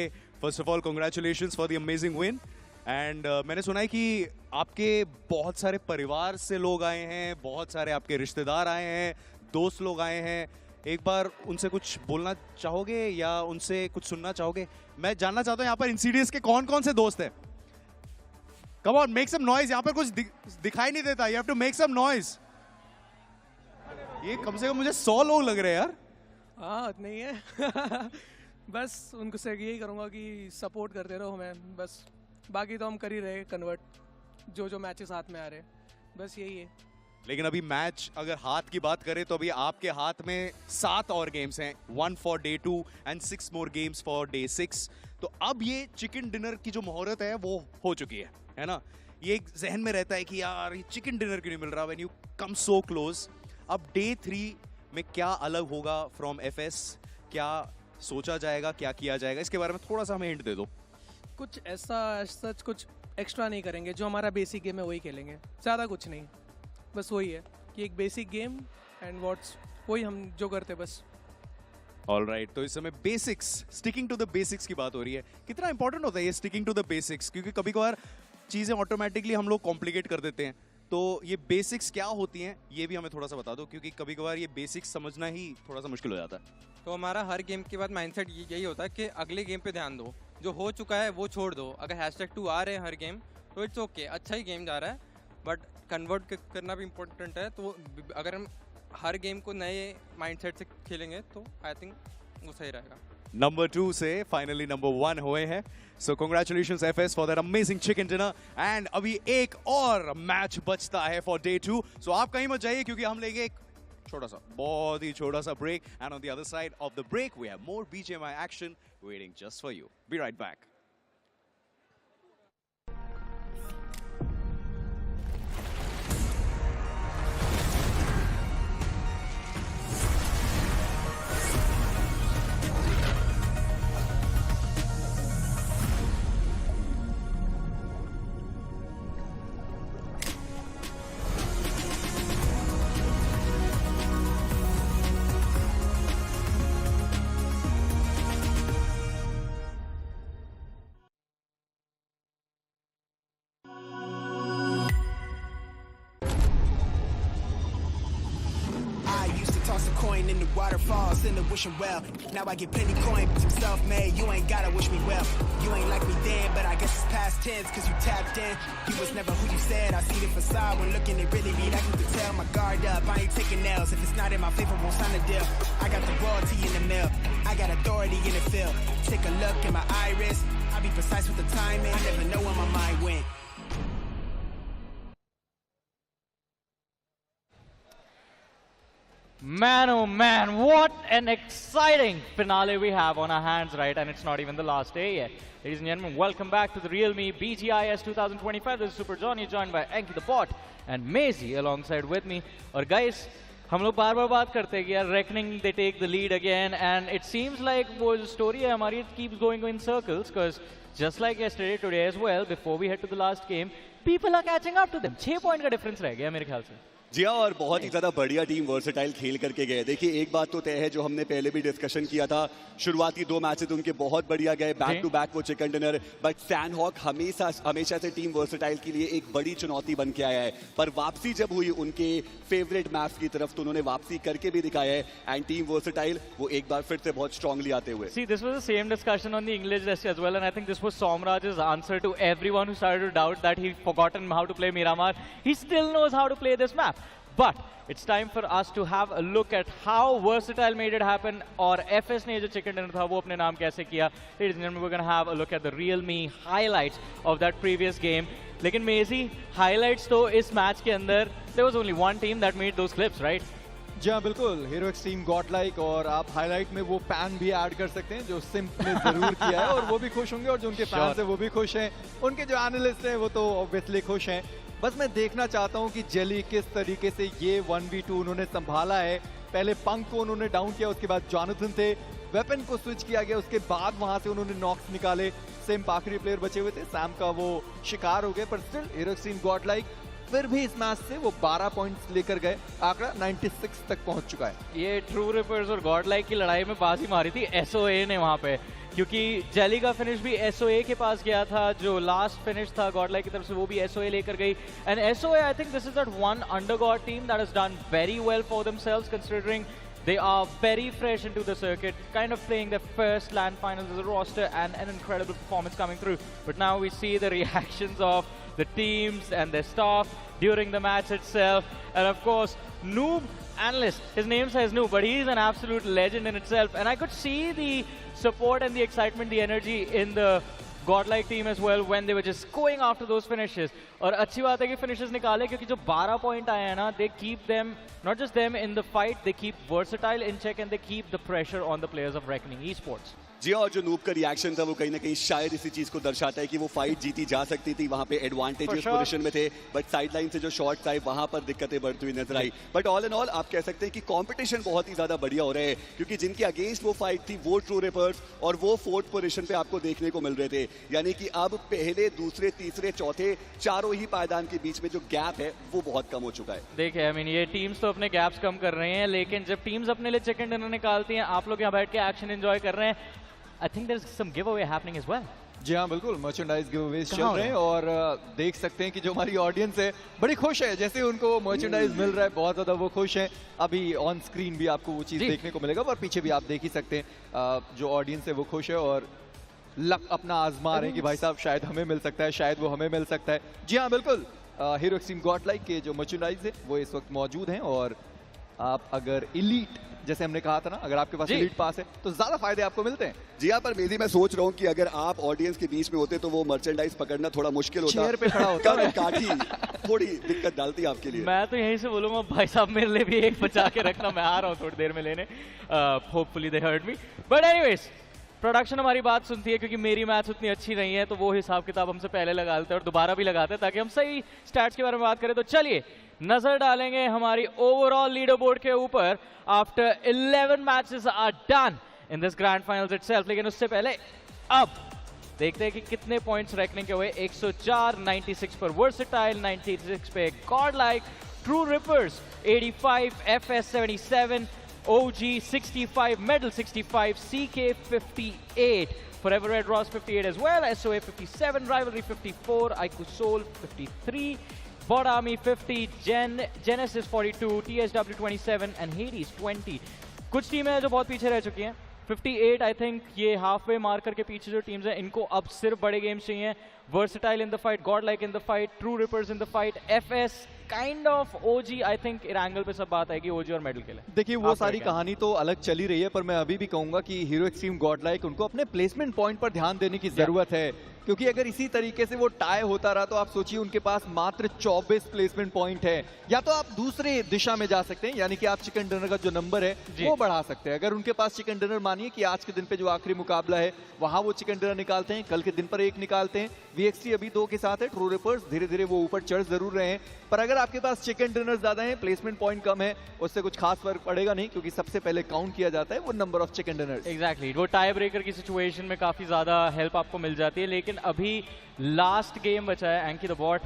Speaker 19: First of all congratulations for the amazing win. And मैंने सुना है कि आपके बहुत सारे परिवार से लोग आए हैं, बहुत सारे आपके रिश्तेदार आए हैं, दोस्त लोग आए हैं। एक बार उनसे कुछ बोलना चाहोगे या उनसे कुछ सुनना चाहोगे? मैं जानना चाहता हूँ यहाँ पर INCDs के कौन कौन से दोस्त हैं? Come on, make some noise. यहाँ पर कुछ दिखाई नहीं देता, you have to make some noise. ये कम से कम मुझे 100 लोग लग रहे हैं यार।
Speaker 18: हाँ इतना ही है। बस उनको से यही करूँगा कि सपोर्ट करते रहो हमें, बस बाकी तो हम कर ही रहे कन्वर्ट, जो मैचेस हाथ में आ रहे, बस यही है।
Speaker 19: लेकिन अभी मैच अगर हाथ की बात करें तो अभी आपके हाथ में 7 और गेम्स हैं, 1 for day 2 and 6 more games for day 6। तो अब ये चिकन डिनर की जो मुहूर्त है वो हो चुकी है ना? ये एक जहन में रहता है कि यार ये चिकन डिनर क्यों नहीं मिल रहा when you come so close. अब डे 3 में क्या अलग होगा फ्रॉम FS? क्या सोचा जाएगा, क्या किया जाएगा? इसके बारे में थोड़ा सा हमें हिंट दे दो।
Speaker 18: कुछ ऐसा सच कुछ एक्स्ट्रा नहीं करेंगे, जो हमारा बेसिक गेम है वही खेलेंगे, ज़्यादा कुछ नहीं। बस वही है कि एक बेसिक गेम एंड व्हाट्स, वही हम जो करते बस।
Speaker 19: ऑलराइट, तो इस समय basics, sticking to the basics की बात हो रही है। कितना इंपॉर्टेंट होता है ये स्टिकिंग टू द बेसिक्स? क्योंकि कभी कभार चीज़ें ऑटोमेटिकली हम लोग कॉम्प्लिकेट कर देते हैं। तो ये बेसिक्स क्या होती हैं ये भी हमें थोड़ा सा बता दो, क्योंकि कभी कभार ये बेसिक्स समझना ही थोड़ा सा मुश्किल हो जाता है।
Speaker 23: तो हमारा हर गेम के बाद माइंडसेट यही होता है कि अगले गेम पे ध्यान दो, जो हो चुका है वो छोड़ दो। अगर #2 आ रहे हैं हर गेम तो इट्स ओके, अच्छा ही गेम जा रहा है, बट कन्वर्ट करना भी इम्पोर्टेंट है। तो अगर हम हर गेम को नए माइंडसेट से खेलेंगे तो आई थिंक वो सही रहेगा।
Speaker 19: नंबर 2 से फाइनली नंबर 1 हुए हैं। सो congratulations FS for that amazing chicken dinner. And अभी एक और मैच बचता है फॉर डे 2। सो आप कहीं मत जाइए क्योंकि हम लेंगे एक छोटा सा, बहुत ही छोटा सा break. And on the other side of the break we have more BGMI action waiting just for you. Be right back.
Speaker 9: In the waterfalls, in the wishing well. Now I get plenty coin, but I'm self-made. You ain't gotta wish me well. You ain't like me then, but I guess it's past tense, cause you tapped in. You was never who you said. I see the facade when looking at really me, like you could tell. My guard up, I ain't taking nails. If it's not in my favor, won't sign the deal. I got the royalty in the mail. I got authority in the field. Take a look in my iris. I be precise with the timing. I never know where my mind went.
Speaker 13: Man, oh man, what an exciting finale we have on our hands, right? And it's not even the last day yet. Ladies and gentlemen, welcome back to the realme BGIS 2025. This is Super Johnny, joined by ENG the Bot and Maisie alongside with me. Or guys, हम लोग बार बार बात करते हैं कि यार reckoning they take the lead again, and it seems like वो जो story है हमारी keeps going in circles, because just like yesterday, today as well, before we head to the last game, people are catching up to them. 6 point का difference रह गया मेरे ख्याल से.
Speaker 17: जी हाँ, और बहुत ही ज़्यादा बढ़िया टीम वर्सेटाइल खेल करके गए। देखिए एक बात तो तय है, जो हमने पहले भी डिस्कशन किया था, शुरुआती 2 मैचेस उनके बहुत बढ़िया गए, बैक टू बैक वो चिकन डिनर, बट सैंडहॉक हमेशा से टीम वर्सेटाइल के लिए एक बड़ी चुनौती बन के आया है। पर वापसी जब हुई उनके फेवरेट मैच की तरफ, तो उन्होंने वापसी करके भी दिखाया है, एंड टीम वर्सेटाइल वो एक बार फिर से बहुत स्ट्रांगली आते हुए।
Speaker 13: See, this was the same discussion on the English test as well, and I think this was Somraj's answer to everyone who started to doubt that he'd forgotten how to play Miramar. He still knows how to play this map. But it's time for us to have a look at how Versatile made it happen, और FS ने जो chicken dinner था वो अपने नाम कैसे किया. Ladies and gentlemen, we're going to have a look at the realme highlights of that previous game. लेकिन मेजी, highlights तो इस match के अंदर, there was only one team that made those clips, right?
Speaker 15: जी हाँ बिल्कुल, हीरो एक्सट्रीम गॉड लाइक, और आप हाईलाइट में वो पैन भी ऐड कर सकते हैं जो सिम्प ने जरूर किया है, और वो भी खुश होंगे, और जो उनके फैंस हैं वो भी खुश हैं, उनके जो एनालिस्ट हैं वो तो ऑब्वियसली खुश हैं। बस मैं देखना चाहता हूं कि जेली किस तरीके से ये 1v2 उन्होंने संभाला है। पहले पंक को उन्होंने डाउन किया, उसके बाद जॉनथन थे, वेपन को स्विच किया गया, उसके बाद वहां से उन्होंने नॉक्स निकाले, सिम्प आखिरी प्लेयर बचे हुए थे, सैम का वो शिकार हो गए, पर still hero extreme god like फिर भी इस मैच से वो 12 पॉइंट्स लेकर गए, आंकड़ा 96 तक पहुंच चुका है।
Speaker 13: ये ट्रू रिपर्स और गॉड लाइक की लड़ाई में बाजी मारी थी एसओए ने वहां पे, क्योंकि जेली का फिनिश भी एसओए के पास गया था, जो लास्ट फिनिश था गॉड लाइक की तरफ से वो भी एसओए लेकर गई। And SOA, I think this is that one underdog team that has done very well for themselves, considering they are very fresh into the circuit, kind of playing their first LAN finals as a roster, and an incredible performance coming through. But now we see the reactions of the teams and their staff during the match itself. And of course, Noob analyst, his name says Noob, but he's an absolute legend in itself. And I could see the support and the excitement, the energy in the godlike team as well when they were just going after those finishes. और अच्छी बात है कि finishes निकाले, क्योंकि जो 12 point आए हैं ना, they keep them, not just them in the fight, they keep Versatile in check and they keep the pressure on the players of Reckoning Esports.
Speaker 17: जी, और जो नूब का रिएक्शन था वो कहीं ना कहीं शायद इसी चीज को दर्शाता है कि वो फाइट जीती जा सकती थी, वहां पे एडवांटेजेस पोजीशन में थे, बट साइडलाइन से जो शॉट्स आए वहां पर दिक्कतें बढ़ती हुई नजर आई। बट ऑल इन ऑल आप कह सकते हैं कि कंपटीशन बहुत ही ज्यादा बढ़िया हो रहा है, क्योंकि जिनके अगेंस्ट वो फाइट थी वो ट्रू रिपर्स और वो 4th पोजीशन पे आपको देखने को मिल रहे थे, यानी कि अब पहले, दूसरे, तीसरे, चौथे, चारों ही पायदान के बीच में जो गैप है वो बहुत कम हो चुका है।
Speaker 13: देखिए, आई मीन ये टीम्स तो अपने गैप्स कम कर रहे हैं, लेकिन जब टीम्स अपने लिए चिकन डिनर निकालती हैं, आप लोग यहाँ बैठ के एक्शन एंजॉय कर रहे हैं, I think there's some giveaway happening as well.
Speaker 15: जी हाँ बिल्कुल, मर्चेंडाइज गिवअवेज चल रहे हैं, और देख सकते हैं कि जो हमारी ऑडियंस है बड़ी खुश है, जैसे उनको मर्चेंडाइज मिल रहा है बहुत ज़्यादा वो खुश हैं। अभी ऑन स्क्रीन भी आपको वो चीज़ देखने को मिलेगा, और पीछे भी आप देख ही सकते हैं जो ऑडियंस है वो खुश है और लक अपना आजमा रहे हैं कि भाई साहब शायद हमें मिल सकता है, शायद वो हमें मिल सकता है। जी हाँ बिल्कुल, हीरो एक्सट्रीम गॉड लाइक के जो मर्चेंडाइज है वो इस वक्त मौजूद हैं, और आप अगर इलीट, जैसे हमने कहा था ना, अगर आपके पास एलीट पास है तो ज्यादा फायदे आपको मिलते हैं।
Speaker 17: जी हाँ, पर मेरी मैं सोच रहा हूँ कि अगर आप ऑडियंस के बीच में होते तो वो मर्चेंडाइज पकड़ना थोड़ा मुश्किल होता,
Speaker 15: चेयर पे खड़ा होता,
Speaker 17: काठी थोड़ी दिक्कत डालती आपके लिए।
Speaker 13: मैं तो यहीं से बोलूंगा भाई साहब मेरे लिए भी एक बचा के रखना, मैं आ रहा हूँ थोड़ी देर में लेने, hopefully they heard me. But anyways, production हमारी बात सुनती है, क्योंकि मेरी मैच उतनी अच्छी नहीं है, तो वो हिसाब किताब हमसे पहले लगा लेते हैं और दोबारा भी लगाते हैं, ताकि हम सही स्टैट्स के बारे में बात करें। तो चलिए नजर डालेंगे हमारी ओवरऑल लीडर बोर्ड के ऊपर after 11 matches are done in this grand finals itself. लेकिन उससे पहले अब देखते हैं कि कितने पॉइंट्स रखने के हुए। 104, 96 पर वर्सेटाइल, 96 पे Godlike, true reapers 85, FS 77, OG 65, Medal 65, CK 58, Forever Red Ross 58 as well, SOA 57, Rivalry 54, Aiku Soul 53, Bot Army 50, Genesis 42, TSW 27 and Hades 20. कुछ टीमें हैं जो बहुत पीछे रह चुकी हैं। 58 आई थिंक ये हाफ वे मार्कर के पीछे जो टीम्स हैं, इनको अब सिर्फ बड़े गेम्स चाहिए। Versatile in the fight, Godlike in the fight, true reapers in the fight, FS kind of OG, I think angle पे सब बात आएगी OG और मेडल के लिए।
Speaker 15: देखिए वो सारी कहानी तो अलग चली रही है, पर मैं अभी भी कहूंगा कि हीरो एक्सट्रीम गॉडलाइक, उनको अपने प्लेसमेंट पॉइंट पर ध्यान देने की जरूरत है, क्योंकि अगर इसी तरीके से वो टाई होता रहा तो आप सोचिए उनके पास मात्र 24 प्लेसमेंट पॉइंट है। या तो आप दूसरे दिशा में जा सकते हैं, यानी कि आप चिकन डिनर का जो नंबर है वो बढ़ा सकते हैं। अगर उनके पास चिकन डिनर, मानिए कि आज के दिन पे जो आखिरी मुकाबला है वहां वो चिकन डिनर निकालते हैं, कल के दिन पर एक निकालते हैं, VXT अभी 2 के साथ है, ट्रू रिपर्स धीरे धीरे वो ऊपर चढ़ जरूर रहे हैं, पर अगर आपके पास चिकन डिनर ज्यादा है, प्लेसमेंट पॉइंट कम है, उससे कुछ खास फर्क पड़ेगा नहीं, क्योंकि सबसे पहले काउंट किया जाता है वो number of chicken dinners.
Speaker 13: Exactly, वो टाई ब्रेकर की सिचुएशन में काफी ज्यादा हेल्प आपको मिल जाती है। लेकिन अभी लास्ट गेम बचा है, एंकी द बॉट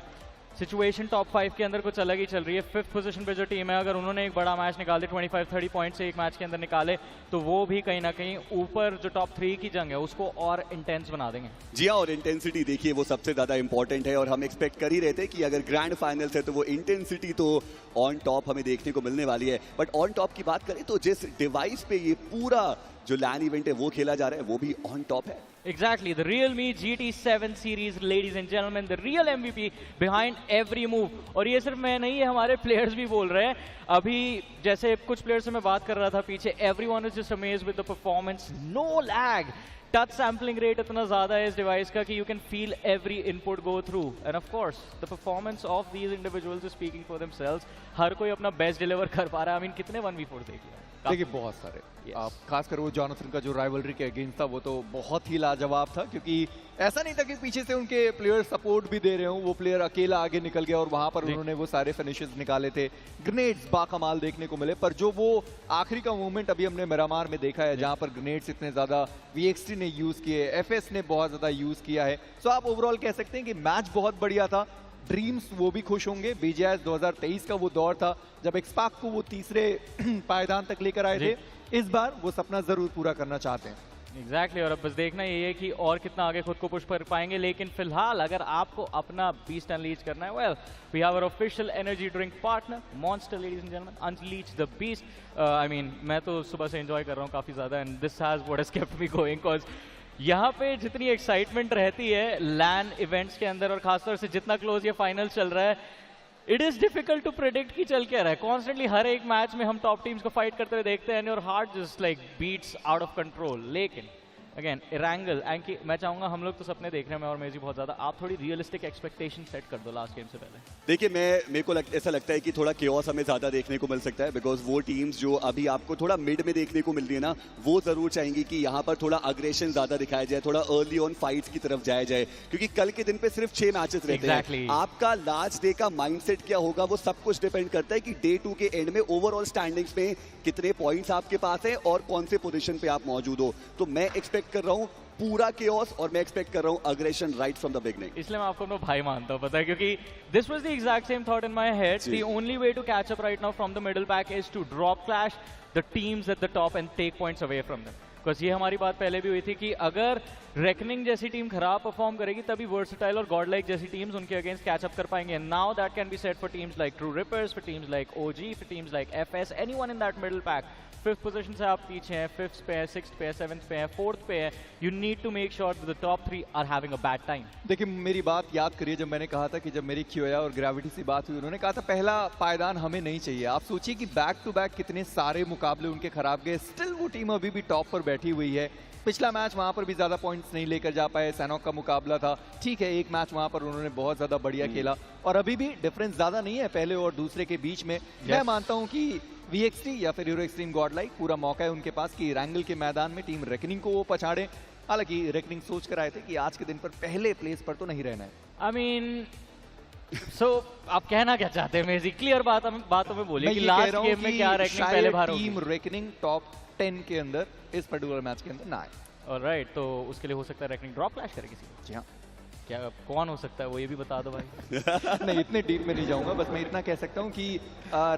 Speaker 13: सिचुएशन टॉप 5 के अंदर कुछ अलग ही चल रही है। 5th पोजीशन पे जो टीम है, अगर उन्होंने एक बड़ा मैच निकाल दे 25-30 पॉइंट से एक मैच के अंदर निकाले, तो वो भी कहीं ना कहीं ऊपर जो टॉप 3 की जंग है उसको और इंटेंस बना देंगे।
Speaker 17: जी हाँ, और इंटेंसिटी देखिए वो सबसे ज़्यादा इंपॉर्टेंट है, और हम एक्सपेक्ट कर ही रहे थे कि अगर ग्रैंड फाइनल्स है तो वो इंटेंसिटी तो ऑन टॉप हमें देखने को मिलने वाली है। बट ऑन टॉप की बात करें तो जिस डिवाइस पे ये पूरा जो लैन इवेंट है वो खेला जा रहा है वो भी ऑन टॉप है।
Speaker 13: Exactly, the realme GT7 series, ladies and gentlemen, the real MVP behind every move. और ये सिर्फ मैं नहीं, है हमारे प्लेयर्स भी बोल रहे हैं। अभी जैसे कुछ प्लेयर्स से मैं बात कर रहा था पीछे, everyone is just amazed with the performance, no lag. Touch sampling rate इतना ज़्यादा है इस डिवाइस का कि you can feel every input go through, and of course the performance of these individuals is speaking for themselves. हर कोई अपना best deliver कर पा रहा है। आई मीन कितने 1v4 देख लिया?
Speaker 15: देखिए बहुत सारे। आप खासकर वो जॉनसन का जो राइवलरी के अगेंस्ट था वो तो बहुत ही लाजवाब था, क्योंकि ऐसा नहीं था कि पीछे से उनके प्लेयर सपोर्ट भी दे रहे हो, वो प्लेयर अकेला आगे निकल गया और वहां पर उन्होंने वो सारे फिनिशेस निकाले थे। ग्रेनेड्स बाकमाल देखने को मिले, पर जो वो आखिरी का मूवमेंट अभी हमने मिरामार में देखा है जहां पर ग्रेनेड्स इतने ज्यादा VXT ने यूज किए, FS ने बहुत ज्यादा यूज किया है, सो आप ओवरऑल कह सकते हैं कि मैच बहुत बढ़िया था। ड्रीम्स वो भी खुश होंगे। BGIS 2023 का वो दौर था जब एक्सपाक को वो तीसरे पायदान तक लेकर आए थे, इस बार वो सपना जरूर पूरा करना चाहते हैं।
Speaker 13: एग्जैक्टली, और अब बस देखना ये है कि और कितना आगे खुद को पुश कर पाएंगे। लेकिन फिलहाल अगर आपको अपना बीस्ट अनलीच करना है, well we have our official energy drink partner Monster, ladies and gentleman, unleash the beast. I mean मैं तो सुबह से एंजॉय कर रहा हूँ काफ़ी ज़्यादा, and this has what has kept me going, because यहाँ पे जितनी एक्साइटमेंट रहती है लैन इवेंट्स के अंदर, और खासतौर से जितना क्लोज ये फाइनल चल रहा है, it is difficult to predict कि चल क्या रहा है। कॉन्स्टेंटली हर एक मैच में हम टॉप टीम्स को फाइट करते हुए देखते हैं, और heart just like beats out of control. लेकिन अगेन इरैंगल एंकी, मैं चाहूंगा हम लोग तो सपने देख रहे हैं, मैं और मेजी बहुत ज्यादा, आप थोड़ी रियलिस्टिक एक्सपेक्टेशन सेट कर दो लास्ट गेम से पहले।
Speaker 17: देखिए मेरे को ऐसा लगता है कि थोड़ा केओस हमें ज़्यादा देखने को मिल सकता है, बिकॉज वो टीम्स जो अभी आपको थोड़ा मिड में देखने को मिल रही है ना, वो ज़रूर चाहेंगी कि यहाँ पर थोड़ा अग्रेशन ज़्यादा दिखाया जाए, थोड़ा अर्ली ऑन फाइट्स की तरफ जाया जाए, क्योंकि कल के दिन पे सिर्फ 6 मैचेस रहते हैं। आपका लास्ट डे का माइंडसेट क्या होगा वो सब कुछ डिपेंड करता है कि डे 2 के एंड में ओवरऑल स्टैंडिंग्स में कितने पॉइंट्स आपके पास है और कौन से पोजीशन पे आप मौजूद हो। तो मैं एक्सपेक्ट कर रहा हूँ पूरा केओस, और मैं एक्सपेक्ट कर रहा हूँ aggression right from the beginning.
Speaker 13: इसलिए मैं आपको अपना भाई मानता हूँ, पता है, क्योंकि this was the exact same thought in my head. The only way to catch up right now from the middle pack is to drop clash the teams at the top and take points away from them. Because ये हमारी बात पहले भी हुई थी कि अगर reckoning जैसी टीम खराब परफॉर्म करेगी तभी वर्सेटाइल और गॉड लाइक जैसी टीम्स उनके अगेंस्ट कैच अप कर पाएंगे। Now that can be set for teams like true reapers, for teams like OG, for teams like FS, anyone in that middle pack. 5th position से आप पीछे हैं, 5th पे है, 6th पे है, 7th पे है, 4th पे है। You need to make sure the top 3 are having a bad time.
Speaker 15: देखिए मेरी बात याद करिए, जब मैंने कहा था कि जब मेरी क्योया और ग्रेविटी से बात हुई, उन्होंने कहा था पहला पायदान हमें नहीं चाहिए। आप सोचिए कि बैक टू बैक कितने सारे मुकाबले उनके खराब गए, स्टिल वो टीम अभी भी टॉप पर बैठी हुई है। पिछला मैच वहां पर भी ज्यादा पॉइंट्स नहीं लेकर जा पाए, सैनॉक का मुकाबला था, ठीक है, एक मैच वहां पर उन्होंने बहुत ज्यादा बढ़िया खेला, और अभी भी डिफरेंस ज्यादा नहीं है पहले और दूसरे के बीच में। मैं मानता हूं कि VXT या फिर यूरो एक्सट्रीम गॉडलाइक पूरा मौका है उनके पास कि रैंगल के मैदान में टीम रेकनिंग को वो पछाड़े। हालांकि रेकनिंग सोच कर आए थे कि आज के दिन पर पहले प्लेस पर तो नहीं रहना है।
Speaker 13: आई मीन सो आप कहना क्या चाहते हैं मेजी? क्लियर बातों में बोलिए कि लास्ट गेम में क्या रेकनिंग पहले बार होगी।
Speaker 15: टीम रेकनिंग टॉप 10 के अंदर इस पर्टिकुलर मैच के अंदर ना आए।
Speaker 13: ऑलराइट, तो उसके लिए हो सकता है रेकनिंग ड्रॉप क्लैश करे किसी को।
Speaker 15: जी हाँ,
Speaker 13: क्या कौन हो सकता है वो ये भी बता दो भाई।
Speaker 15: नहीं, इतने डीप में नहीं जाऊंगा, बस मैं इतना कह सकता हूँ कि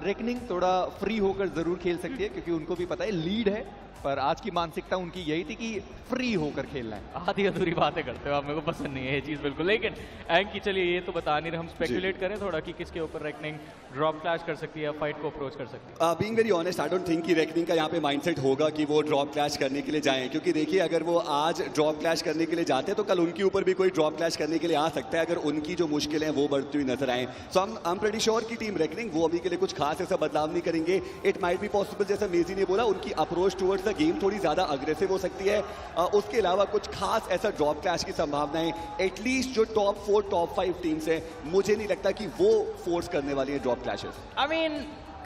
Speaker 15: रेकनिंग थोड़ा फ्री होकर जरूर खेल सकती है, क्योंकि उनको भी पता है लीड है, पर आज की मानसिकता उनकी यही थी कि फ्री होकर खेलना है।
Speaker 13: आधी अधूरी बातें करते हो आप, मेरे को पसंद नहीं है ये चीज़ बिल्कुल। लेकिन एंग की चलिए ये तो बता नहीं रहे, हम स्पेकुलेट करें थोड़ा कि किसके ऊपर रेकनिंग ड्रॉप क्लैश कर सकती है या फाइट को अप्रोच कर सकती है।
Speaker 17: Being very honest, I don't think कि रेकनिंग का यहाँ पे माइंडसेट होगा कि वो ड्रॉप क्लैश करने के लिए जाएं, क्योंकि देखिए अगर वो आज ड्रॉप क्लैश करने के लिए जाते हैं तो कल उनके ऊपर भी कोई ड्रॉप क्लैश करने के लिए आ सकता है, अगर उनकी जो मुश्किलें वो बढ़ती हुई नजर आए। सो आई एम प्रीटी श्योर कि टीम रेकनिंग वो अभी के लिए कुछ खास ऐसा बदलाव नहीं करेंगे। इट माइट बी पॉसिबल, जैसा मेजी ने बोला, उनकी अप्रोच टुवर्ड्स द गेम थोड़ी ज्यादा अग्रेसिव हो सकती है। उसके अलावा कुछ खास ऐसा ड्रॉप क्लैश की संभावनाएं एटलीस्ट जो टॉप 4 टॉप 5 टीम्स हैं, मुझे नहीं लगता कि वो फोर्स करने वाली है ड्रॉप क्लैशेस।
Speaker 13: आई मीन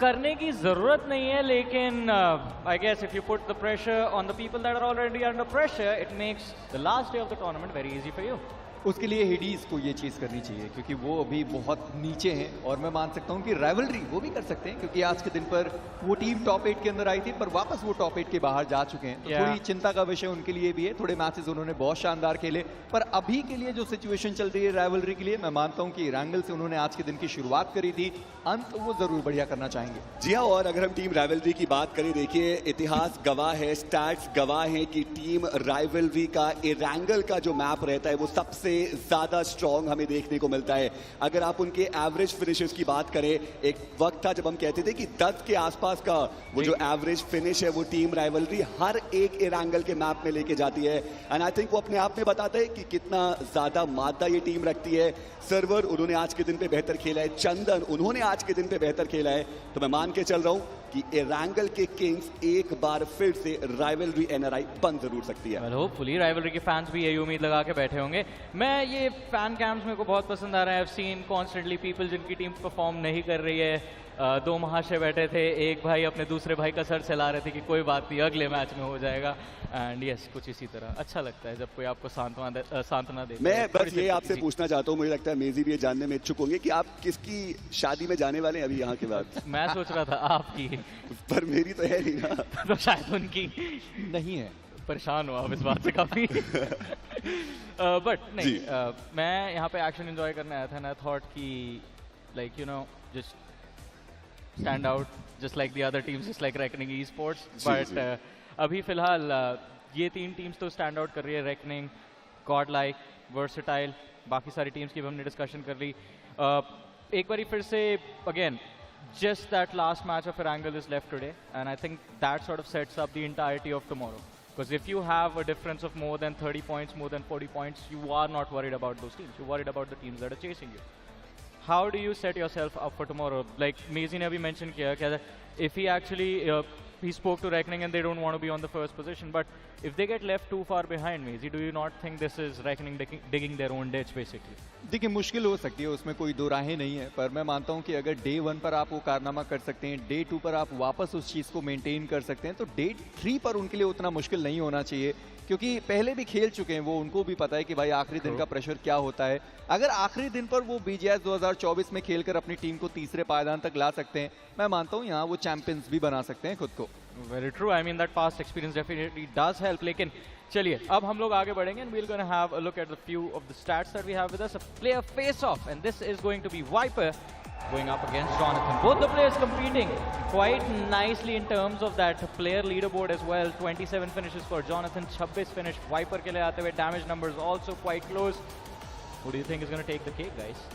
Speaker 13: करने की जरूरत नहीं है, लेकिन I guess if you put the pressure on the people that are already under pressure, it makes the last day of the tournament very easy for you.
Speaker 15: उसके लिए Hades को ये चीज़ करनी चाहिए क्योंकि वो अभी बहुत नीचे हैं और मैं मान सकता हूँ कि राइवलरी वो भी कर सकते हैं क्योंकि आज के दिन पर वो टीम टॉप 8 के अंदर आई थी पर वापस वो टॉप 8 के बाहर जा चुके हैं, तो थोड़ी चिंता का विषय उनके लिए भी है। थोड़े मैचेस उन्होंने बहुत शानदार खेले पर अभी के लिए जो सिचुएशन चल रही है राइवलरी के लिए, मैं मानता हूँ कि रैंगल से उन्होंने आज के दिन की शुरुआत करी थी, अंत वो जरूर बढ़िया करना चाहेंगे।
Speaker 17: जी हाँ, और अगर हम टीम राइवलरी की बात करें, देखिए इतिहास गवाह है, स्टैट्स गवाह है कि टीम राइवलरी का एरैंगल का जो मैप रहता है वो सबसे ज्यादा स्ट्रॉन्ग हमें देखने को मिलता है। अगर आप उनके एवरेज फिनिशेस की बात करें, एक वक्त था जब हम कहते थे कि 10 के आसपास का वो जो एवरेज फिनिश है वो टीम राइवलरी हर एक एरैंगल के मैप में लेके जाती है। एंड आई थिंक वो अपने आप में बताता है कि कितना ज्यादा मादा ये टीम रखती है। सर्वर उन्होंने आज के दिन पे बेहतर खेला है, चंदन उन्होंने आज के दिन पे बेहतर खेला है, तो मैं मान के चल रहा हूं कि एरैंगल के किंग्स एक बार फिर से राइवलरी एनआरआई बन जरूर सकती है।
Speaker 13: होपफुली राइवलरी के फैंस भी यही उम्मीद लगा के बैठे होंगे। मैं ये फैन कैम्प्स मेरे को बहुत पसंद आ रहा है। I've seen constantly people जिनकी टीम परफॉर्म नहीं कर रही है, दो महाशय बैठे थे, एक भाई अपने दूसरे भाई का सर चला रहे थे कि कोई बात नहीं अगले मैच में हो जाएगा। एंड यस, कुछ इसी तरह अच्छा लगता है जब कोई आपको सांत्वना दे।
Speaker 17: मैं बस ये आपसे पूछना चाहता हूँ, मुझे लगता है मेजी भी ये जानने में इच्छुक होंगे कि आप किसकी शादी में जाने वाले हैं अभी यहाँ के बाद।
Speaker 13: मैं सोच रहा था आपकी
Speaker 17: पर मेरी तो है नहीं ना।
Speaker 13: तो शायद उनकी
Speaker 15: नहीं है।
Speaker 13: परेशान हुआ आप इस बात से काफी। बट नहीं, मैं यहाँ पे एक्शन एंजॉय करने आया था ना, थॉट कि like you know just stand out just like the other teams, just like Reckoning ESPORTS, but अभी फिलहाल ये तीन टीम्स तो stand out कर रही है, Reckoning, Godlike, Versatile, बाकी सारी टीम्स की भी हमने डिस्कशन कर ली। एक बारी फिर से again just that last match of Erangel is left today and I think that sort of sets up the entirety of tomorrow, because if you have a difference of more than 30 points, more than 40 points, you are not worried about those teams, you're worried about the teams that are chasing you. How do you set yourself up for tomorrow? Like Maisie ने अभी mention किया कि if he actually he spoke to Reckoning and they don't want to be on the first position, but if they get left too far behind, Maisie, do you not think this is Reckoning digging their own ditch basically?
Speaker 15: देखिए मुश्किल हो सकती है, उसमें कोई दो राहें नहीं है, पर मैं मानता हूं कि अगर डे 1 पर आप वो कारनामा कर सकते हैं, डे 2 पर आप वापस उस चीज़ को मेंटेन कर सकते हैं, तो डे 3 पर उनके लिए उतना मुश्किल नहीं होना चाहिए क्योंकि पहले भी खेल चुके हैं वो, उनको भी पता है कि भाई आखिरी दिन का प्रेशर क्या होता है। अगर आखिरी दिन पर वो BGIS 2024 में खेलकर अपनी टीम को तीसरे पायदान तक ला सकते हैं, मैं मानता हूँ यहाँ वो चैंपियंस भी बना सकते हैं खुद को।
Speaker 13: Very true. I mean that past experience definitely does help. लेकिन चलिए अब हम लोग आगे बढ़ेंगे and we're going to have a look at the few of the stats that we have with us. A player face-off and this is going to be Viper going up against Jonathan. Both the players competing quite nicely in terms of that player leaderboard as well. 27 finishes for Jonathan, 26 finish Viper के लिए आते हुए, damage numbers also quite close. Who do you think is going to take the cake, guys?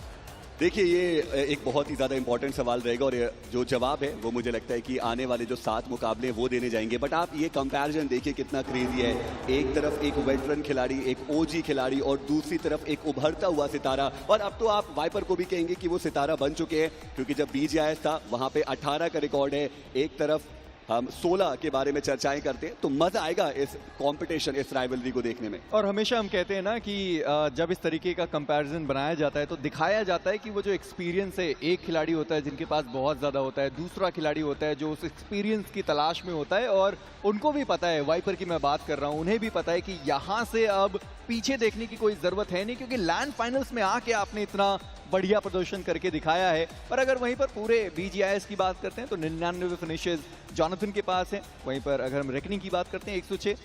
Speaker 17: देखिए ये एक बहुत ही ज़्यादा important सवाल रहेगा और जो जवाब है वो मुझे लगता है कि आने वाले जो 7 मुकाबले वो देने जाएंगे। बट आप ये कंपैरिजन देखिए कितना क्रेजी है, एक तरफ एक वेटरन खिलाड़ी, एक OG खिलाड़ी और दूसरी तरफ एक उभरता हुआ सितारा। और अब तो आप वाइपर को भी कहेंगे कि वो सितारा बन चुके हैं क्योंकि जब BGIS था वहाँ पे 18 का रिकॉर्ड है, एक तरफ हम 16 के बारे में चर्चाएं करते हैं, तो मजा आएगा इस कंपटीशन, इस राइवलरी को देखने में।
Speaker 15: और हमेशा हम कहते हैं ना कि जब इस तरीके का कंपैरिजन बनाया जाता है तो दिखाया जाता है कि वो जो एक्सपीरियंस है, एक खिलाड़ी होता है जिनके पास बहुत ज़्यादा होता है, दूसरा खिलाड़ी होता है जो उस एक्सपीरियंस की तलाश में होता है। और उनको भी पता है, वाइपर की मैं बात कर रहा हूँ, उन्हें भी पता है कि यहाँ से अब पीछे देखने की कोई ज़रूरत है नहीं क्योंकि लैंड फाइनल्स में आके आपने इतना बढ़िया प्रदर्शन करके दिखाया है। पर अगर वहीं पर पूरे BGIS की बात करते हैं तो 99 फिनिशेस जॉनथन के पास हैं। वहीं पर अगर हम रेकनिंग की बात करते हैं 106,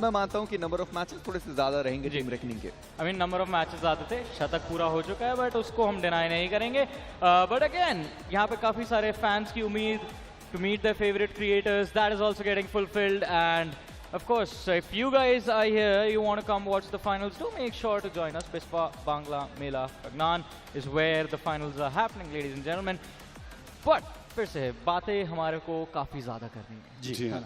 Speaker 15: मैं मानता हूं कि नंबर ऑफ मैचेस थोड़े से ज़्यादा रहेंगे टीम रेकनिंग के।
Speaker 13: I mean number of matches ज़्यादा थे, शतक पूरा हो चुका है बट उसको हम डिनाई नहीं करेंगे। बट अगेन यहाँ पे काफ़ी सारे फैंस की उम्मीद to meet the favourite creators, that is also getting fulfilled and of course, if you guys are here, you want to come watch the finals, do make sure to join us. Bispa Bangla Mela Kagnan is where the finals are happening, ladies and gentlemen. But फिर से बातें हमारे को काफी ज्यादा करनी है
Speaker 15: जी
Speaker 13: हाँ,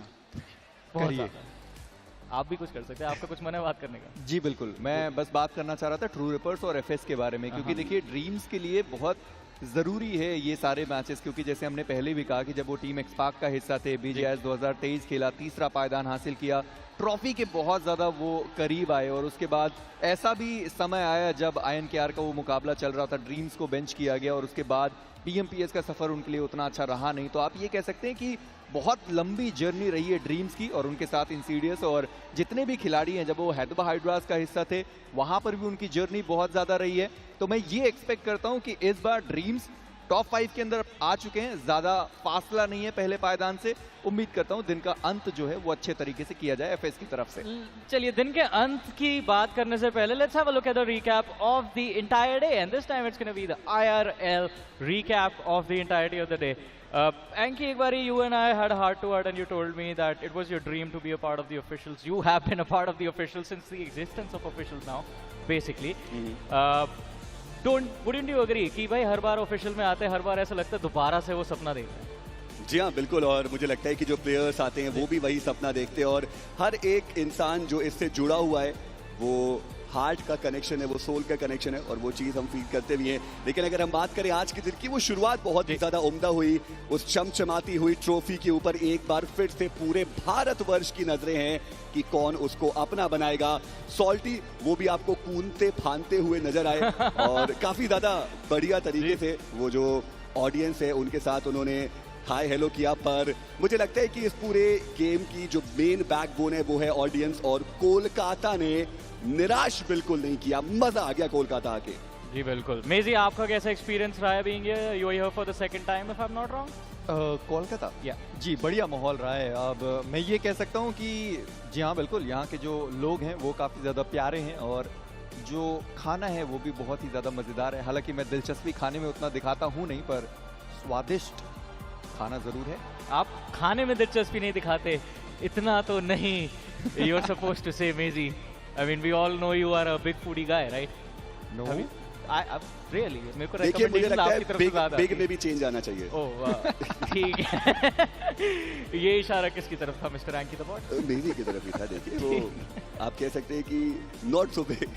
Speaker 13: बहुत ज्यादा। आप भी कुछ कर सकते हैं, आपका कुछ मन है बात करने का?
Speaker 15: जी बिल्कुल, मैं बस बात करना चाह रहा था ट्रू रिपर्स और FS के बारे में, क्योंकि देखिए ड्रीम्स के लिए बहुत ज़रूरी है ये सारे मैचेस, क्योंकि जैसे हमने पहले भी कहा कि जब वो टीम एक्सपार्क का हिस्सा थे, BGIS 2023 खेला, तीसरा पायदान हासिल किया, ट्रॉफी के बहुत ज़्यादा वो करीब आए और उसके बाद ऐसा भी समय आया जब INKR का वो मुकाबला चल रहा था, ड्रीम्स को बेंच किया गया और उसके बाद BMPS का सफ़र उनके लिए उतना अच्छा रहा नहीं, तो आप ये कह सकते हैं कि बहुत लंबी जर्नी रही है ड्रीम्स की और उनके साथ इंसीडियस और जितने भी खिलाड़ी हैं, जब वो हैदराबाद हाइड्रास का हिस्सा थे वहाँ पर भी उनकी जर्नी बहुत ज़्यादा रही है। तो मैं ये एक्सपेक्ट करता हूँ कि इस बार ड्रीम्स टॉप 5 के अंदर आ चुके हैं, ज़्यादा फासला नहीं है पहले पायदान से। उम्मीद करता हूँ दिन का अंत जो है वो अच्छे तरीके से किया जाए FS की तरफ से।
Speaker 13: चलिए दिन के अंत की बात करने से पहले let's have a look at the recap of the entire day and this time it's gonna be the IRL recap of the entirety of the day. Anki, एक बारी you and I had a heart to heart and you told me that it was your dream to be a part of the officials. You have been a part of the officials since the existence of officials now, basically. Wouldn't you agree कि भाई हर बार official में आते हैं, हर बार ऐसा लगता है दोबारा से वो सपना देखते हैं?
Speaker 17: जी हाँ बिल्कुल, और मुझे लगता है कि जो प्लेयर्स आते हैं वो भी वही सपना देखते हैं और हर एक इंसान जो इससे जुड़ा हुआ है वो हार्ट का कनेक्शन है, वो सोल का कनेक्शन है और वो चीज़ हम फील करते भी हैं। लेकिन अगर हम बात करें आज के दिन की, वो शुरुआत बहुत ही ज़्यादा उम्दा हुई। उस चमचमाती हुई ट्रॉफी के ऊपर एक बार फिर से पूरे भारतवर्ष की नजरें हैं कि कौन उसको अपना बनाएगा। सॉल्टी वो भी आपको कूदते फानते हुए नजर आए और काफ़ी ज़्यादा बढ़िया तरीके से वो जो ऑडियंस है उनके साथ उन्होंने हाय हेलो किया। पर मुझे लगता है कि इस पूरे गेम की जो मेन बैकबोन है वो है ऑडियंस, और कोलकाता ने निराश बिल्कुल नहीं किया, मजा आ गया कोलकाता आके।
Speaker 13: जी बिल्कुल। मेजी, आपका कैसा एक्सपीरियंस रहा है being here? You are here for the second time if I am not wrong.
Speaker 15: Kolkata जी बढ़िया माहौल रहा है। अब मैं ये कह सकता हूँ कि जी हाँ बिल्कुल, यहाँ के जो लोग हैं वो काफ़ी ज़्यादा प्यारे हैं और जो खाना है वो भी बहुत ही ज़्यादा मज़ेदार है। हालांकि मैं दिलचस्पी खाने में उतना दिखाता हूँ नहीं, पर स्वादिष्ट खाना ज़रूर है।
Speaker 13: आप खाने में दिलचस्पी नहीं दिखाते, इतना तो नहीं। यू आर सपोज्ड टू से मेजी, I mean, we all know you are a big foodie guy, right?
Speaker 17: No.
Speaker 13: Really? मेरे को
Speaker 17: देखिए मुझे लगता है बिग में भी चेंज आना चाहिए।
Speaker 13: ओह वाह, ठीक है। ये इशारा किसकी तरफ था मिस्टर एंकी द बॉट?
Speaker 17: मेरी की तरफ ही था। देखिए वो आप कह सकते हैं कि not so big.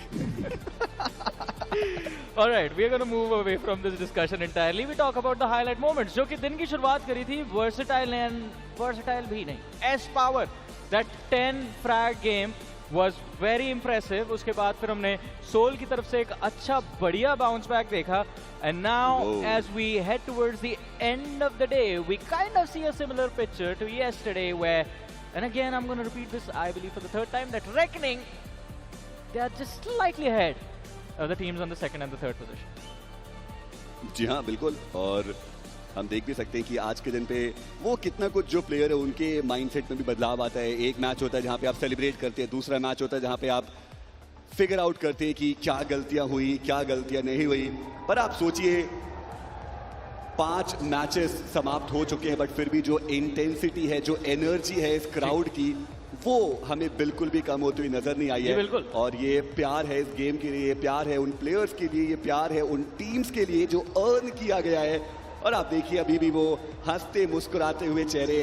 Speaker 13: Alright, we are going to move away from this discussion entirely. We talk about the highlight moments, जो कि दिन की शुरुआत करी थी versatile भी नहीं, S Power, that 10 frag game was very impressive. उसके बाद फिर हमने सोल की तरफ से एक अच्छा बढ़िया बाउंस बैक देखा, and now as we head towards the end of the day we kind of see a similar picture to yesterday where, and again I'm going to repeat this I believe for the third time, that Reckoning they are just slightly ahead of the teams on the second and the third position.
Speaker 17: जी हाँ बिल्कुल, और हम देख भी सकते हैं कि आज के दिन पे वो कितना कुछ जो प्लेयर है उनके माइंडसेट में भी बदलाव आता है। एक मैच होता है जहाँ पे आप सेलिब्रेट करते हैं, दूसरा मैच होता है जहाँ पे आप फिगर आउट करते हैं कि क्या गलतियाँ हुई क्या गलतियाँ नहीं हुई। पर आप सोचिए 5 मैचेस समाप्त हो चुके हैं, बट फिर भी जो इंटेंसिटी है, जो एनर्जी है इस क्राउड की, वो हमें बिल्कुल भी कम होती हुई नजर नहीं आई है। और ये प्यार है इस गेम के लिए, ये प्यार है उन प्लेयर्स के लिए, ये प्यार है उन टीम्स के लिए जो अर्न किया गया है। और आप देखिए अभी भी वो हंसते मुस्कुराते हुए चेहरे,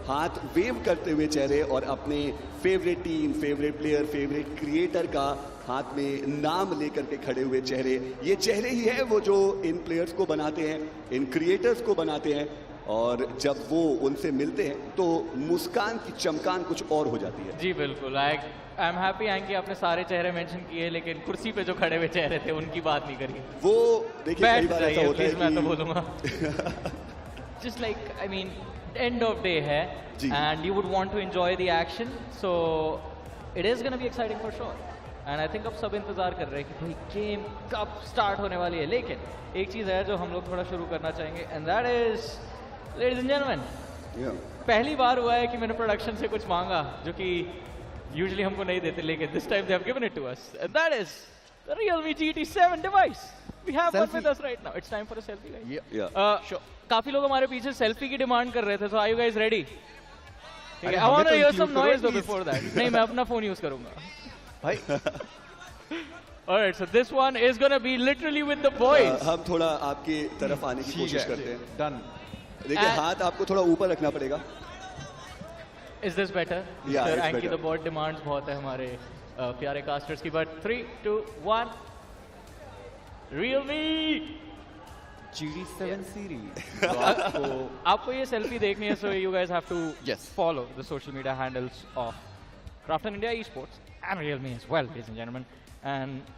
Speaker 17: हाथ वेव करते हुए चेहरे और अपने favourite team, favourite player, favourite creator का हाथ में नाम लेकर के खड़े हुए चेहरे, ये चेहरे ही है वो जो इन प्लेयर्स को बनाते हैं, इन क्रिएटर्स को बनाते हैं। और जब वो उनसे मिलते हैं तो मुस्कान की चमकान कुछ और हो जाती है।
Speaker 13: जी बिल्कुल, आई एम हैप्पी कि आपने सारे चेहरे मेंशन किए, लेकिन कुर्सी पे जो खड़े हुए चेहरे थे उनकी बात नहीं करी।
Speaker 17: वो देखिए कई बार ऐसा होता है
Speaker 13: मैं तो बोलूँगा just like I mean end of day है and you would want to enjoy the action, so it is gonna be exciting for sure. And I think अब सब इंतजार कर रहे हैं कि भाई गेम कब स्टार्ट होने वाली है। लेकिन एक चीज़ है जो हम लोग थोड़ा शुरू करना चाहेंगे, and that is ladies and gentleman, पहली बार हुआ है कि मैंने प्रोडक्शन से कुछ मांगा जो कि यूजुअली हमको नहीं देते, लेकिन this time they have given it to us, and that is the Realme GT7 device. We have one with us right now. It's time for a selfie guys. काफी लोग हमारे पीछे सेल्फी की डिमांड कर रहे थे, so are you guys ready? ठीक है, I want to hear some noise दो बिफोर दैट। नहीं, मैं अपना फोन यूज करूंगा भाई। Alright, so this one is gonna be literally with the boys.
Speaker 17: हम थोड़ा आपकी तरफ आने की कोशिश करते हैं। डन। देखिए हाथ आपको थोड़ा ऊपर रखना पड़ेगा।
Speaker 13: Is this better?
Speaker 17: Yeah,
Speaker 13: Sir,
Speaker 17: it's
Speaker 13: Anki
Speaker 17: better.
Speaker 13: the bot demands बहुत है हमारे प्यारे कास्टर्स की, but 3, 2, 1 Realme
Speaker 15: GT7 series.
Speaker 13: तो आपको ये सेल्फी देखनी है, so you guys have to follow the social media handles of Krafton India Esports and Realme as well, ladies and gentlemen. And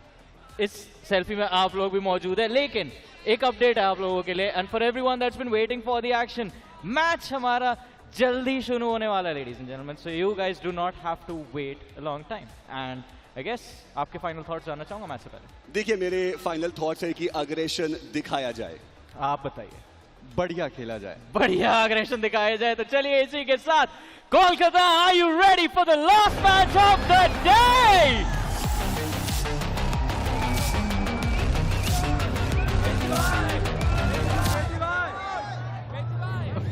Speaker 13: इस सेल्फी में आप लोग भी मौजूद है, लेकिन एक अपडेट है आप लोगों के लिए, and for everyone that's been waiting for the action, match हमारा जल्दी शुरू होने वाला है, ladies and gentlemen. So you guys do not have to wait a long time. And I guess आपके final thoughts जानना चाहूँगा मैच से पहले.
Speaker 17: देखिए मेरे फाइनल थॉट्स है कि अग्रेशन दिखाया जाए.
Speaker 13: आप बताइए.
Speaker 15: बढ़िया खेला जाए.
Speaker 13: बढ़िया अग्रेशन दिखाया जाए. तो चलिए इसी के साथ Kolkata, are you ready for the last match of the day?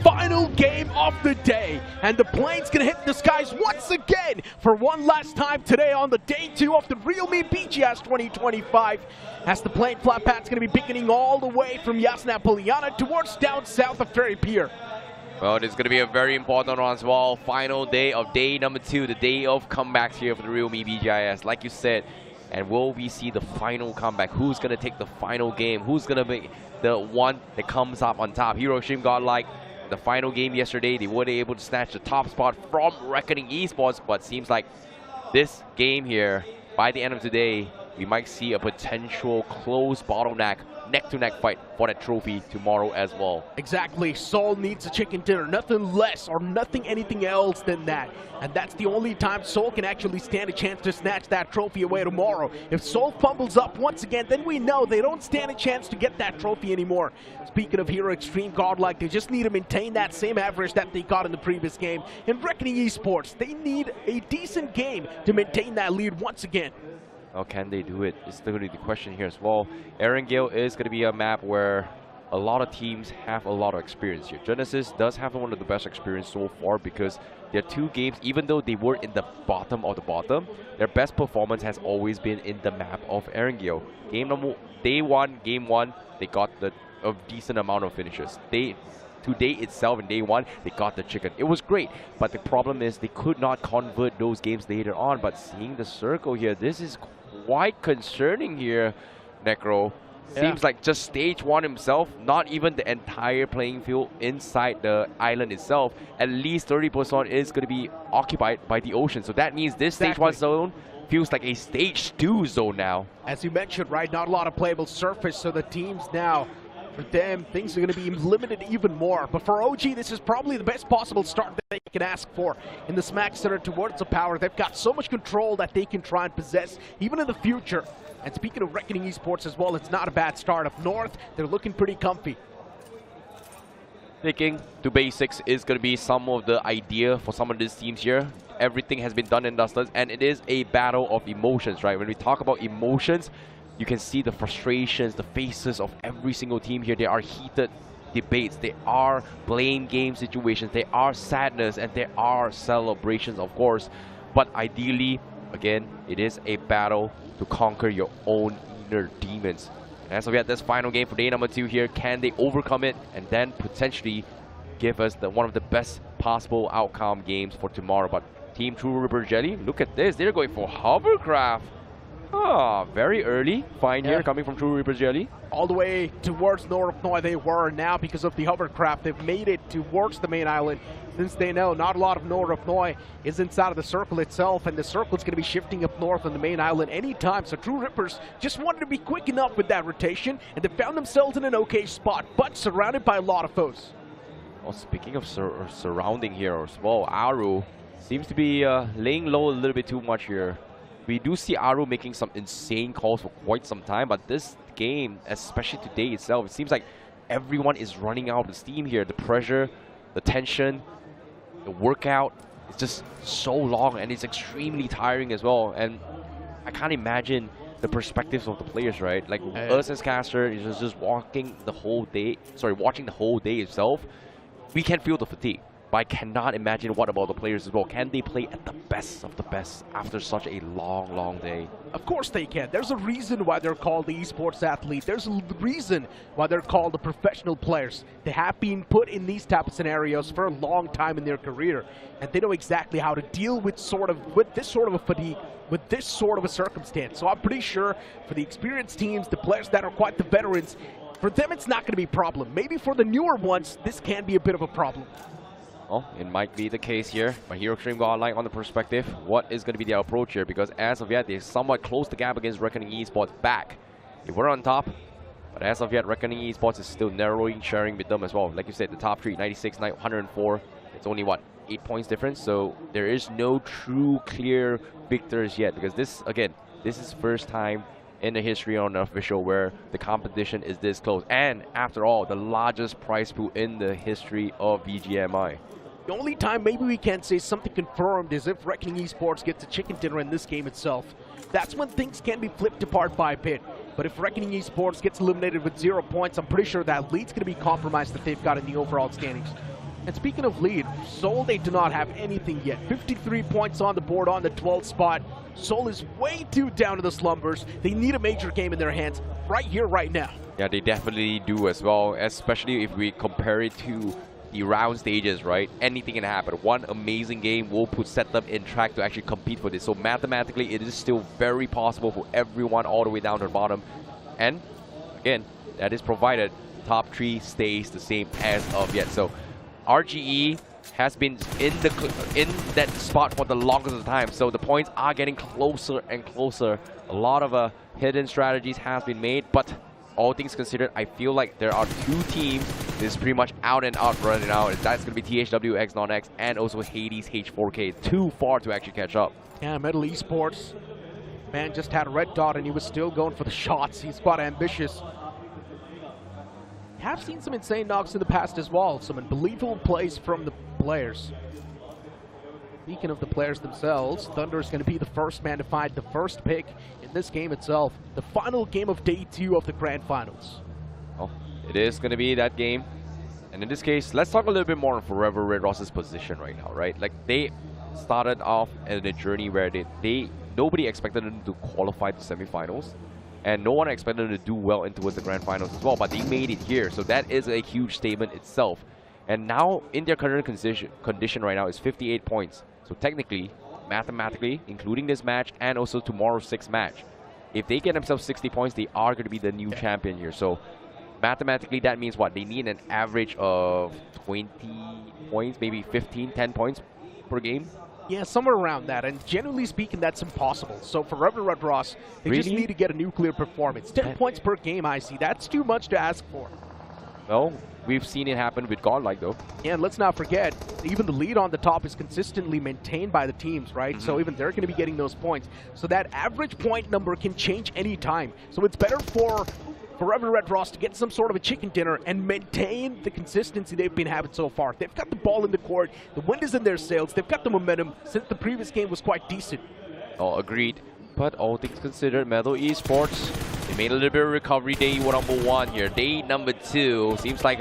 Speaker 3: Final game of the day, and the plane's gonna hit the skies once again for one last time today on the day 2 of the realme BGIS 2025, as the plane flight path's gonna be beginning all the way from Yasna Poliana towards down south of Ferry Pier.
Speaker 5: Well, it's going to be a very important one as well. Final day of day number 2, the day of comebacks here for the realme BGIS, like you said. And will we see the final comeback? Who's going to take the final game? Who's going to be the one that comes up on top? Hiroshima Godlike, the final game yesterday, they weren't able to snatch the top spot from Reckoning Esports, but seems like this game here, by the end of today, we might see a potential close bottleneck, neck-to-neck fight for that trophy tomorrow as well.
Speaker 3: Exactly. Seoul needs a chicken dinner, nothing less or nothing anything else than that. And that's the only time Seoul can actually stand a chance to snatch that trophy away tomorrow. If Seoul fumbles up once again, then we know they don't stand a chance to get that trophy anymore. Speaking of Hero Extreme Godlike, they just need to maintain that same average that they got in the previous game. In Reckoning Esports, they need a decent game to maintain that lead once again.
Speaker 5: Well, can they do it? It's literally the question here as well. Erangel is going to be a map where a lot of teams have a lot of experience here. Genesis does have one of the best experience so far because their 2 games, even though they were in the bottom of the bottom, their best performance has always been in the map of Erangel. Day 1, game 1, they got a decent amount of finishes. Today itself in day 1, they got the chicken. It was great, but the problem is they could not convert those games later on. But seeing the circle here, this is quite concerning here, Necro. Seems like just stage 1 himself, not even the entire playing field inside the island itself. At least 30% is going to be occupied by the ocean. So that means this stage 1 zone feels like a stage 2 zone now.
Speaker 3: As you mentioned, right, not a lot of playable surface, so the teams now, for them, things are going to be limited even more. But for OG, this is probably the best possible start that they can ask for in the smack center towards the power. They've got so much control that they can try and possess, even in the future. And speaking of Reckoning Esports as well, it's not a bad start. Up north, they're looking pretty comfy.
Speaker 5: Sticking to basics is going to be some of the idea for some of these teams here. Everything has been done and dusted, and it is a battle of emotions, right? When we talk about emotions, you can see the frustrations, the faces of every single team here. There are heated debates, there are blame game situations, there are sadness, and there are celebrations, of course. But ideally, again, it is a battle to conquer your own inner demons. And as of yet, this final game for day number 2 here, can they overcome it and then potentially give us one of the best possible outcome games for tomorrow? But Team True Ripper Jelly, look at this, they're going for hovercraft. Ah, very early find here coming from True Reaper's Jelly.
Speaker 3: All the way towards North Noi they were. Now, because of the hovercraft, they've made it towards the main island. Since they know not a lot of North Noi is inside of the circle itself, and the circle's going to be shifting up north on the main island anytime. So True Rippers just wanted to be quick enough with that rotation, and they found themselves in an okay spot, but surrounded by a lot of foes.
Speaker 5: Well, speaking of surrounding here as well, Aru seems to be laying low a little bit too much here. We do see Aru making some insane calls for quite some time, but this game, especially today itself, it seems like everyone is running out of steam here. The pressure, the tension, the workout, it's just so long and it's extremely tiring as well. And I can't imagine the perspectives of the players, right? Like us as caster is just watching the whole day itself. We can feel the fatigue. But I cannot imagine what about the players as well. Can they play at the best of the best after such a long, long day?
Speaker 3: Of course they can. There's a reason why they're called the esports athlete. There's a reason why they're called the professional players. They have been put in these type of scenarios for a long time in their career, and they know exactly how to deal with this sort of a fatigue, with this sort of a circumstance. So I'm pretty sure for the experienced teams, the players that are quite the veterans, for them it's not going to be a problem. Maybe for the newer ones, this can be a bit of a problem.
Speaker 5: Well, it might be the case here, but Hero Extreme Godlike on the perspective. What is going to be their approach here? Because as of yet, they somewhat close the gap against Reckoning Esports back. They were on top,
Speaker 12: But as of yet, Reckoning Esports is still narrowing, sharing with them as well. Like you said, the top three, 96, 104. It's only, what, 8 points difference? So there is no true clear victors yet, because this, again, this is first time in the history on an official where the competition is this close. And after all, the largest prize pool in the history of BGMI.
Speaker 3: The only time maybe we can say something confirmed is if Reckoning Esports gets a chicken dinner in this game itself. That's when things can be flipped apart by a bit. But if Reckoning Esports gets eliminated with 0 points, I'm pretty sure that lead's going to be compromised that they've got in the overall standings. And speaking of lead, Seoul, they do not have anything yet. 53 points on the board on the 12th spot. Seoul is way too down to the slumbers. They need a major game in their hands right here, right now.
Speaker 12: Yeah, they definitely do as well, especially if we compare it to the round stages, right? Anything can happen. One amazing game will set them in track to actually compete for this. So mathematically, it is still very possible for everyone all the way down to the bottom. And again, that is provided top 3 stays the same as of yet. So RGE has been in that spot for the longest of the time. So the points are getting closer and closer. A lot of hidden strategies have been made, but all things considered, I feel like there are 2 teams that is pretty much out and out running out. That's going to be THW, X Non X, and also Hades H4K. Too far to actually catch up.
Speaker 3: Yeah, Metal Esports, man, just had a red dot and he was still going for the shots. He's quite ambitious. Have seen some insane knocks in the past as well. Some unbelievable plays from the players. Speaking of the players themselves, Thunder is going to be the first man to find the first pick in this game itself. The final game of day 2 of the grand finals.
Speaker 12: Oh, it is going to be that game. And in this case, let's talk a little bit more on Forever Red Ross's position right now, right? Like, they started off in a journey where nobody expected them to qualify to semifinals. And no one expected them to do well towards the grand finals as well. But they made it here. So that is a huge statement itself. And now, in their current condition right now is 58 points. So technically, mathematically, including this match and also tomorrow's 6th match, if they get themselves 60 points, they are going to be the new champion here. So mathematically, that means what? They need an average of 20 points, maybe 15, 10 points per game.
Speaker 3: Yeah, somewhere around that. And generally speaking, that's impossible. So for Forever Red Ross, they just need to get a nuclear performance. 10 points per game, I see. That's too much to ask for.
Speaker 12: Well, we've seen it happen with Godlike, though.
Speaker 3: Yeah, and let's not forget, even the lead on the top is consistently maintained by the teams, right? So even they're going to be getting those points. So that average point number can change any time. So it's better for Forever Red Ross to get some sort of a chicken dinner and maintain the consistency they've been having so far. They've got the ball in the court. The wind is in their sails. They've got the momentum since the previous game was quite decent.
Speaker 12: Oh, agreed. But all things considered, Metal Esports, they made a little bit of recovery. Day number 1 here. Day number 2 seems like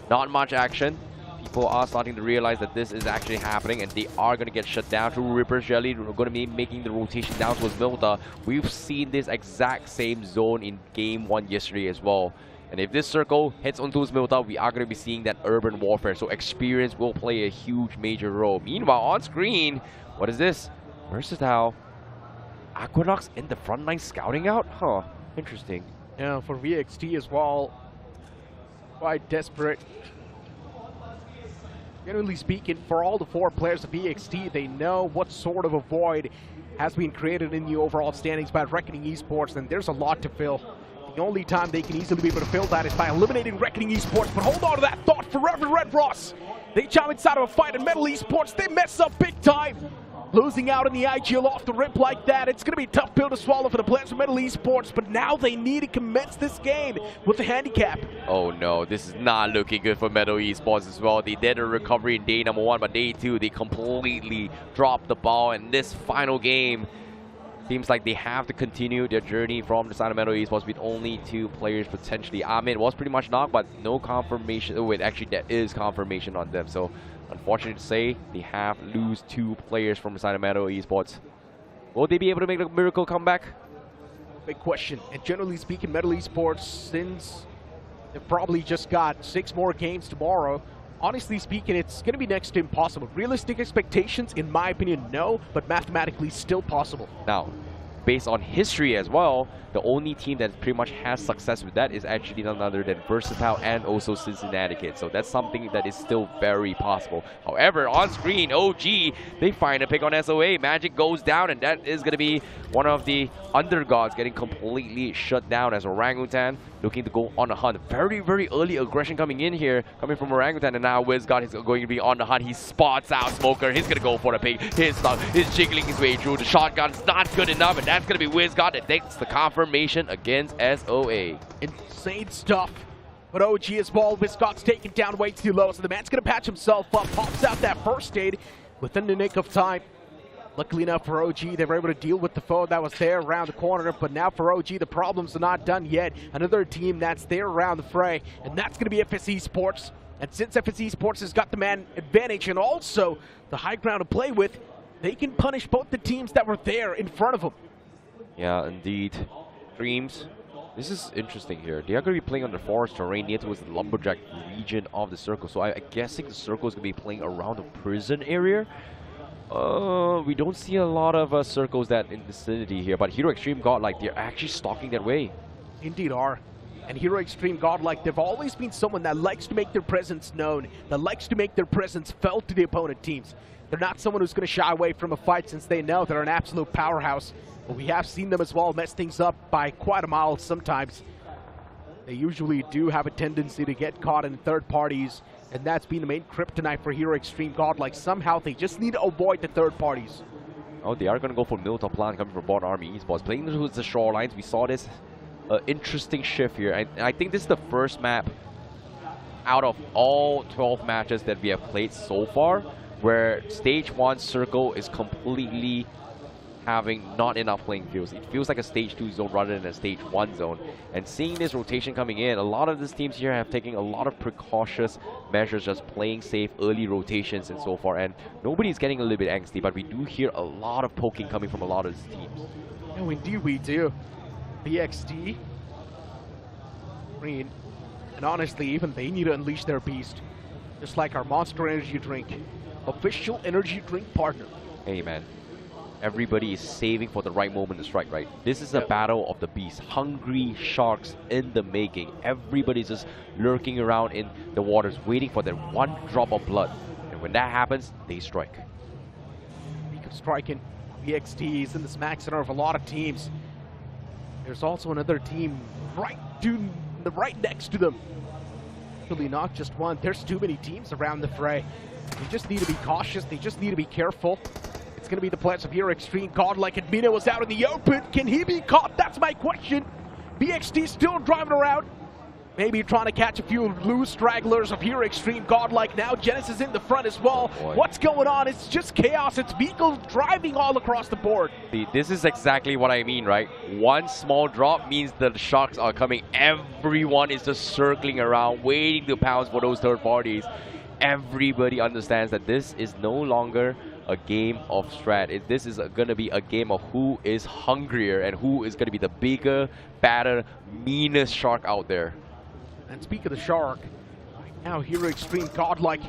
Speaker 12: not much action. People are starting to realize that this is actually happening, and they are going to get shut down through Ripper's Jelly. We're going to be making the rotation down towards Milta. We've seen this exact same zone in game 1 yesterday as well. And if this circle heads onto Milta, we are going to be seeing that urban warfare. So experience will play a huge major role. Meanwhile, on screen, what is this? Versatile. Aquanox in the front line scouting out? Huh. Interesting.
Speaker 3: Yeah, for VXT as well. Quite desperate. Generally speaking, for all the 4 players of VXT, they know what sort of a void has been created in the overall standings by Reckoning Esports, and there's a lot to fill. The only time they can easily be able to fill that is by eliminating Reckoning Esports, but hold on to that thought. Forever Red Ross, they jump inside of a fight, and Metal Esports, they mess up big time. Losing out in the IGL off the rip like that, it's going to be a tough pill to swallow for the players of Metal Esports, but now they need to commence this game with a handicap.
Speaker 12: Oh no, this is not looking good for Metal Esports as well. They did a recovery in day number 1, but day 2, they completely dropped the ball. And this final game seems like they have to continue their journey from the side of Metal Esports with only 2 players potentially. Ahmed was pretty much knocked, but no confirmation. Oh, wait, actually, there is confirmation on them. So unfortunate to say, they have lose 2 players from the side of Metal Esports. Will they be able to make a miracle comeback?
Speaker 3: Big question. And generally speaking, Metal Esports, since they've probably just got 6 more games tomorrow, honestly speaking, it's going to be next to impossible. Realistic expectations, in my opinion, no, but mathematically still possible.
Speaker 12: Now, based on history as well, the only team that pretty much has success with that is actually none other than Versatile and also Cincinnati Kids. So that's something that is still very possible. However, on screen, OG, they find a pick on SOA. Magic goes down, and that is going to be one of the undergods getting completely shut down as Orangutan looking to go on a hunt. Very, very early aggression coming in here, coming from Orangutan, and now WizGod is going to be on the hunt. He spots out Smoker. He's going to go for the pick. He's jiggling his way through. The shotgun's not good enough, and that's going to be WizGod that takes the confirmation against SOA.
Speaker 3: Insane stuff. But OG is ball. WizGod's taken down way too low, so the man's going to patch himself up. Pops out that first aid within the nick of time. Luckily enough for OG, they were able to deal with the foe that was there around the corner. But now for OG, the problems are not done yet. Another team that's there around the fray, and that's going to be FS Esports. And since FS Esports has got the man advantage and also the high ground to play with, they can punish both the teams that were there in front of them.
Speaker 12: Yeah, indeed. Dreams. This is interesting here. They are going to be playing on the forest terrain near towards the Lumberjack region of the circle. So I'm guessing the circle is going to be playing around the prison area. We don't see a lot of circles that in vicinity here, but Hero Extreme Godlike, they're actually stalking that way.
Speaker 3: Indeed are. And Hero Extreme Godlike, they've always been someone that likes to make their presence known, that likes to make their presence felt to the opponent teams. They're not someone who's going to shy away from a fight since they know they're an absolute powerhouse. But we have seen them as well mess things up by quite a mile sometimes. They usually do have a tendency to get caught in third parties, and that's been the main kryptonite for Hero Extreme Godlike. Somehow they just need to avoid the third parties.
Speaker 12: Oh, they are going to go for Milltop Plan coming from Bot Army Esports. Playing towards the shorelines, we saw this interesting shift here. And I think this is the first map out of all 12 matches that we have played so far where Stage 1 circle is completely having not enough playing fields. It feels like a Stage 2 zone rather than a Stage 1 zone. And seeing this rotation coming in, a lot of these teams here have taken a lot of precautious measures, just playing safe early rotations and so far. And nobody's getting a little bit angsty, but we do hear a lot of poking coming from a lot of these teams.
Speaker 3: No, indeed we do. BXD, Green, and honestly, even they need to unleash their beast. Just like our Monster Energy Drink, official energy drink partner.
Speaker 12: Hey, man. Everybody is saving for the right moment to strike, right? This is a battle of the beasts. Hungry sharks in the making. Everybody's just lurking around in the waters, waiting for that one drop of blood. And when that happens, they strike.
Speaker 3: Speak of striking, BXD is in the smack center of a lot of teams. There's also another team right next to them. Actually, not just one. There's too many teams around the fray. They just need to be cautious. They just need to be careful. It's going to be the players of Hero Extreme Godlike, and Mina was out in the open. Can he be caught? That's my question. BXD still driving around. Maybe trying to catch a few loose stragglers of Hero Extreme Godlike. Now Genesis in the front as well.
Speaker 12: Boy.
Speaker 3: What's going on? It's just chaos. It's vehicles driving all across the board.
Speaker 12: See, this is exactly what I mean, right? One small drop means the sharks are coming. Everyone is just circling around, waiting to pounce for those third parties. Everybody understands that this is no longer a game of strat. This is going to be a game of who is hungrier and who is going to be the bigger, badder, meanest shark out there.
Speaker 3: And speak of the shark, right now Hero Extreme Godlike,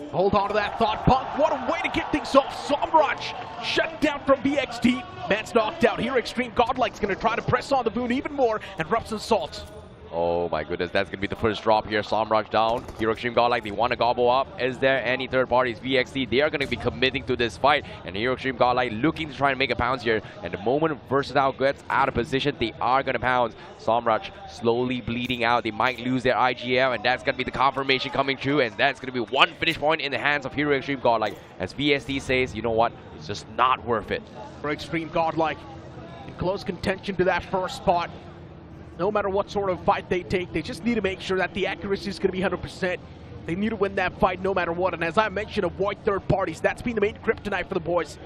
Speaker 3: hold on to that thought, Punk. What a way to get things off. Somraj shut down from BXD. Man's knocked out. Hero Extreme Godlike's going to try to press on the Boon even more and rub some salt.
Speaker 12: Oh my goodness, that's going to be the first drop here. Samraj down. Hero Extreme Godlike, they want to gobble up. Is there any third parties? VXD, they are going to be committing to this fight. And Hero Extreme Godlike looking to try and make a pounce here. And the moment Versatile gets out of position, they are going to pounce. Samraj slowly bleeding out. They might lose their IGL, and that's going to be the confirmation coming through. And that's going to be one finish point in the hands of Hero Extreme Godlike. As VSD says, you know what? It's just not worth it.
Speaker 3: Hero Extreme Godlike in close contention to that first spot. No matter what sort of fight they take, they just need to make sure that the accuracy is going to be 100%. They need to win that fight no matter what. And as I mentioned, avoid third parties. That's been the main kryptonite for the boys.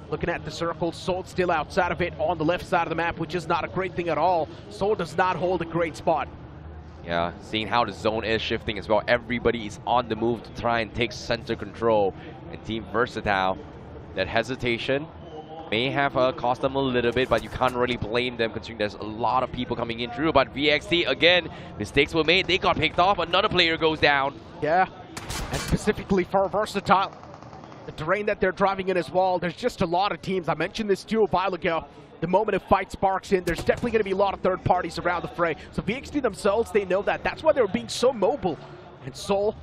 Speaker 3: Looking at the circle, Soul still outside of it on the left side of the map, which is not a great thing at all. Soul does not hold a great spot.
Speaker 12: Yeah, seeing how the zone is shifting as well. Everybody is on the move to try and take center control. And Team Versatile, that hesitation may have cost them a little bit, but you can't really blame them considering there's a lot of people coming in through. But VXT, again, mistakes were made. They got picked off. Another player goes down.
Speaker 3: Yeah, and specifically for Versatile, the terrain that they're driving in as well. There's just a lot of teams. I mentioned this too a while ago. The moment a fight sparks in, there's definitely going to be a lot of third parties around the fray. So VXT themselves, they know that. That's why they're being so mobile. And Seoul,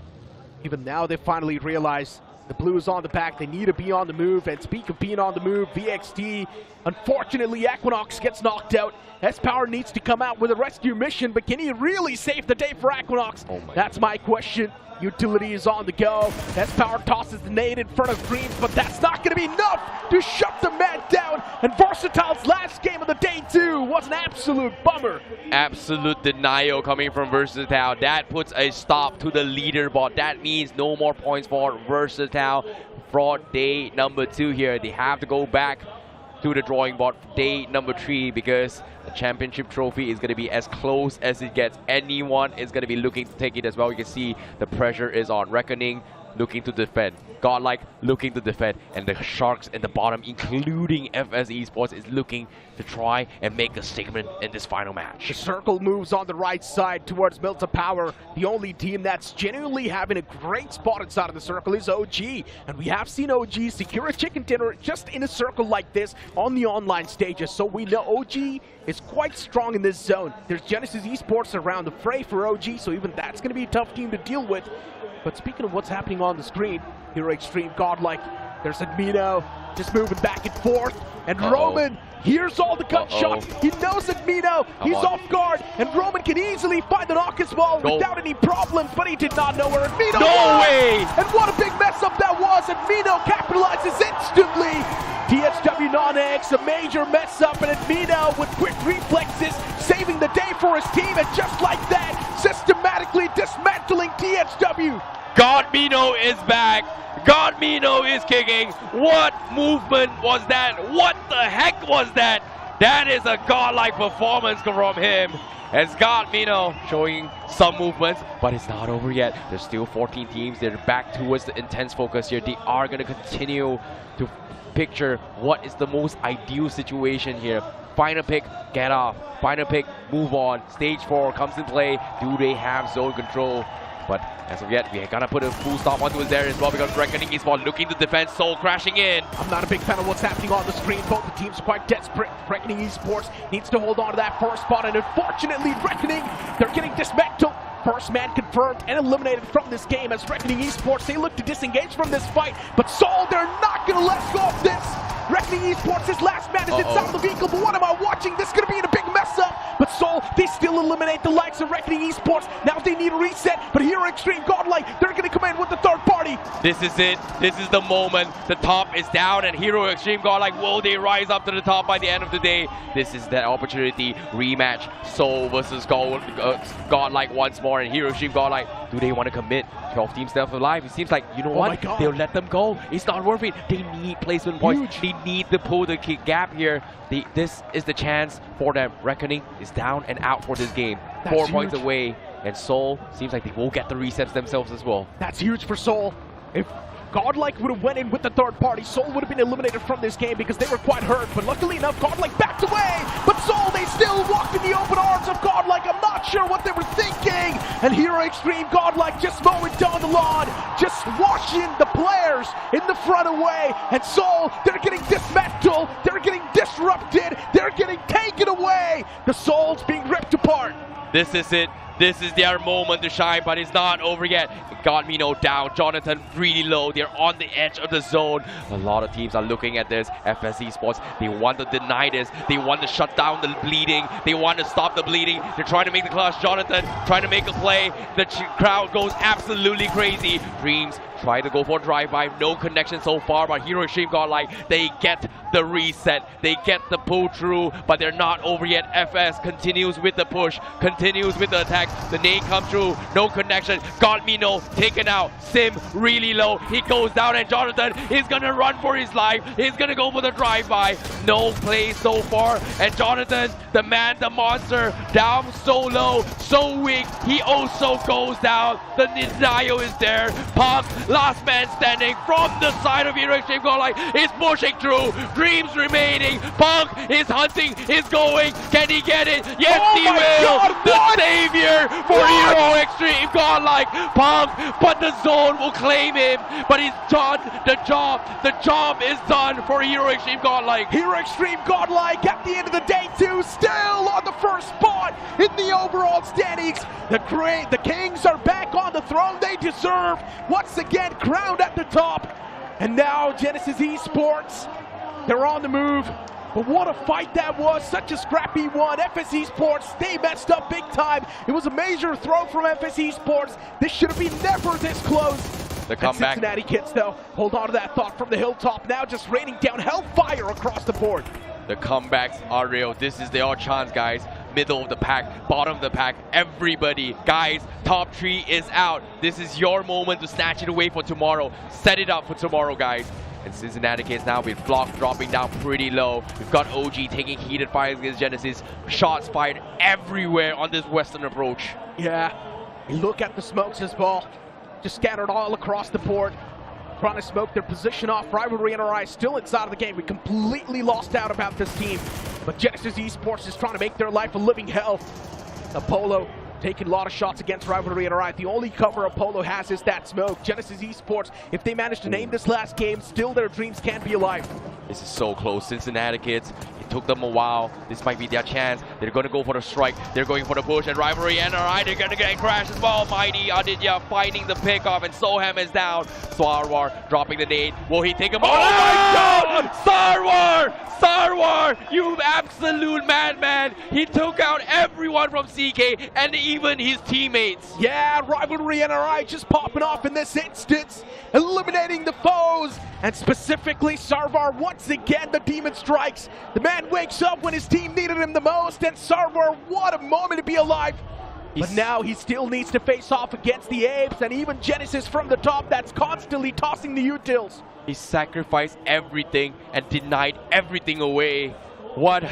Speaker 3: even now they finally realize the blue is on the back. They need to be on the move. And speak of being on the move, VXT, unfortunately, Equinox gets knocked out. S-Power needs to come out with a rescue mission, but can he really save the day for Equinox? That's my question. Utility is on the go. S-Power tosses the nade in front of Dreams, but that's not going to be enough to shut the man down. And Versatile's last game of the day too was an absolute bummer.
Speaker 12: Absolute denial coming from Versatile. That puts a stop to the leaderboard. That means no more points for Versatile for day number 2 here. They have to go back to the drawing board for day number 3 because the championship trophy is going to be as close as it gets. Anyone is going to be looking to take it as well. You can see the pressure is on. Reckoning looking to defend. Godlike looking to defend. And the Sharks in the bottom, including FS Esports, is looking to try and make a statement in this final match.
Speaker 3: The circle moves on the right side towards Mills Power. The only team that's genuinely having a great spot inside of the circle is OG. And we have seen OG secure a chicken dinner just in a circle like this on the online stages. So we know OG is quite strong in this zone. There's Genesis Esports around the fray for OG, so even that's going to be a tough team to deal with. But speaking of what's happening on the screen, Hero Extreme Godlike, there's Admino just moving back and forth. And Roman hears all the gunshots. He knows Admino. He's off guard. And Roman can easily find the knock as well without any problems, but he did not know where Admino was.
Speaker 12: Way!
Speaker 3: And what a big mess up that was. Admino capitalizes instantly. THW non-X, a major mess up, and Admino with quick reflexes, saving the day for his team, and just like that, systematically dismantling THW.
Speaker 12: Godmino is back. Godmino is kicking. What movement was that? What the heck was that? That is a godlike performance from him. As Godmino showing some movements, but it's not over yet. There's still 14 teams. They're back towards the intense focus here. They are going to continue to picture what is the most ideal situation here. Find a pick, get off. Find a pick, move on. Stage 4 comes in play. Do they have zone control? But as of yet, we're gonna put a full stop onto his there as well because Reckoning Esports looking to defend, Soul crashing in.
Speaker 3: I'm not a big fan of what's happening on the screen. Both the teams are quite desperate. Reckoning Esports needs to hold on to that first spot, and unfortunately, Reckoning, they're getting dismantled. First man confirmed and eliminated from this game as Reckoning Esports, they look to disengage from this fight, but Soul, they're not gonna let go of this. Reckoning Esports, his last man is inside the vehicle, but what am I watching? This is gonna be in a big mess up. But Soul, they still eliminate the likes of Reckoning Esports. Now they need a reset, but Hero Extreme Godlike, they're gonna come in with the third party.
Speaker 12: This is it. This is the moment. The top is down and Hero Extreme Godlike, will they rise up to the top by the end of the day? This is that opportunity. Rematch, Soul versus Godlike once more, and Hero Extreme Godlike, do they want to commit? 12 teams left alive. It seems like, you know what? They'll let them go. It's not worth it. They need placement points. They need to pull the gap here. This is the chance for them. Reckoning is down and out for this game.
Speaker 3: That's
Speaker 12: 4
Speaker 3: huge.
Speaker 12: points away. And Soul seems like they will get the resets themselves as well.
Speaker 3: That's huge for Soul. If Godlike would have went in with the third party, Soul would have been eliminated from this game because they were quite hurt. But luckily enough, Godlike backed away. But Soul, they still walked in the open arms of Godlike. I'm not sure what they were thinking. And Hero Extreme Godlike just mowing down the lawn, just washing the players in the front away. And Soul, they're getting dismantled. They're getting disrupted. They're getting taken away. The Soul's being ripped apart.
Speaker 12: This is it. This is their moment to shine, but it's not over yet. Godmino down, Jonathan really low. They're on the edge of the zone. A lot of teams are looking at this. FS Esports, they want to deny this. They want to shut down the bleeding. They want to stop the bleeding. They're trying to make the clutch. Jonathan trying to make a play. The crowd goes absolutely crazy. Dreams try to go for drive-by. No connection so far, but Hero Extreme Godlike, they get the reset. They get the pull through, but they're not over yet. FS continues with the push, continues with the attack. The nade comes through, no connection. Godmino taken out. Sim really low. He goes down, and Jonathan is gonna run for his life. He's gonna go for the drive-by. No play so far, and Jonathan, the man, the monster, down so low, so weak. He also goes down. The denial is there. Punk, last man standing from the side of Hero Extreme Godlike, is pushing through. Dreams remaining. Punk is hunting, is going. Can he get it? Yes, he will. God, the savior here for Hero Extreme Godlike. Pump, but the zone will claim him. But he's done the job. The job is done for Hero Extreme Godlike.
Speaker 3: Hero Extreme Godlike at the end of the day too, still on the first spot in the overall standings. The Kings are back on the throne they deserve. Once again crowned at the top. And now Genesis Esports, they're on the move. But what a fight that was, such a scrappy one. FS Esports, they messed up big time. It was a major throw from FS Esports. This should have been never this close.
Speaker 12: The comeback.
Speaker 3: Cincinnati Kids though, hold on to that thought from the hilltop, now just raining down hellfire across the board.
Speaker 12: The comebacks are real. This is their chance, guys. Middle of the pack, bottom of the pack, everybody. Guys, top 3 is out. This is your moment to snatch it away for tomorrow. Set it up for tomorrow, guys. And Cincinnati Kids now with Flock dropping down pretty low. We've got OG taking heated fires against Genesis. Shots fired everywhere on this western approach.
Speaker 3: Yeah, look at the smokes as well. Just scattered all across the board. Trying to smoke their position off. Rivalry NRI still inside of the game. We completely lost out about this team. But Genesis Esports is trying to make their life a living hell. Apollo taking a lot of shots against Rivalry NRI. The only cover Apollo has is that smoke. Genesis Esports, if they manage to name this last game, still their dreams can be alive.
Speaker 12: This is so close. Cincinnati Kids, it took them a while. This might be their chance. They're going to go for the strike. They're going for the push. And Rivalry NRI, they're going to get crashed as well. Mighty Aditya finding the pickoff. And Soham is down. Sarwar dropping the nade. Will he take him out?
Speaker 3: Oh my God!
Speaker 12: Sarwar! Sarwar! You absolute madman! He took out everyone from CK and even his teammates.
Speaker 3: Yeah, Rivalry NRI just popping off in this instance. Eliminating the foes. And specifically, Sarwar once again, the demon strikes. The man wakes up when his team needed him the most. And Sarwar, what a moment to be alive. But now he still needs to face off against the Apes and even Genesis from the top that's constantly tossing the utils.
Speaker 12: He sacrificed everything and denied everything away. What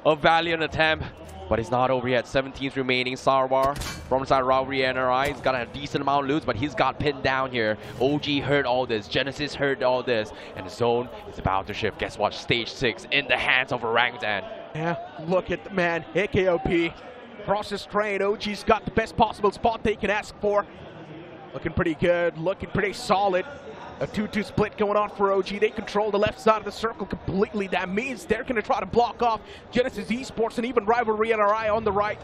Speaker 12: a valiant attempt. But it's not over yet. 17th remaining. Sarwar from inside Rivalry NRI. He's got a decent amount of loot, but he's got pinned down here. OG heard all this. Genesis heard all this. And the zone is about to shift. Guess what? Stage 6 in the hands of Orangutan.
Speaker 3: Yeah, look at the man. AKOP. Across his train, OG's got the best possible spot they can ask for. Looking pretty good. Looking pretty solid. A 2-2 split going on for OG. They control the left side of the circle completely. That means they're going to try to block off Genesis Esports and even Rivalry NRI on the right.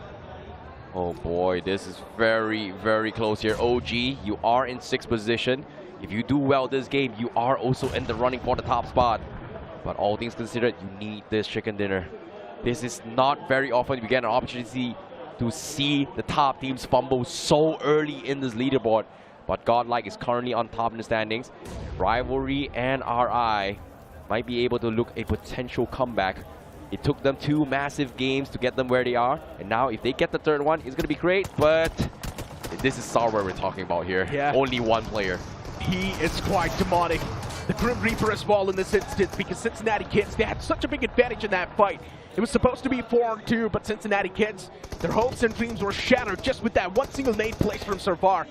Speaker 12: Oh boy, this is very, very close here. OG, you are in 6th position. If you do well this game, you are also in the running for the top spot. But all things considered, you need this chicken dinner. This is not very often you get an opportunity to see the top teams fumble so early in this leaderboard. But Godlike is currently on top in the standings. Rivalry and RI might be able to look a potential comeback. It took them 2 massive games to get them where they are. And now if they get the 3rd one, it's going to be great. But this is Sarwar we're talking about here.
Speaker 3: Yeah.
Speaker 12: Only one player.
Speaker 3: He is quite demonic. The Grim Reaper as well in this instance because Cincinnati Kids, they had such a big advantage in that fight. It was supposed to be 4-2, but Cincinnati Kids, their hopes and dreams were shattered just with that one single nade place from Sarwar.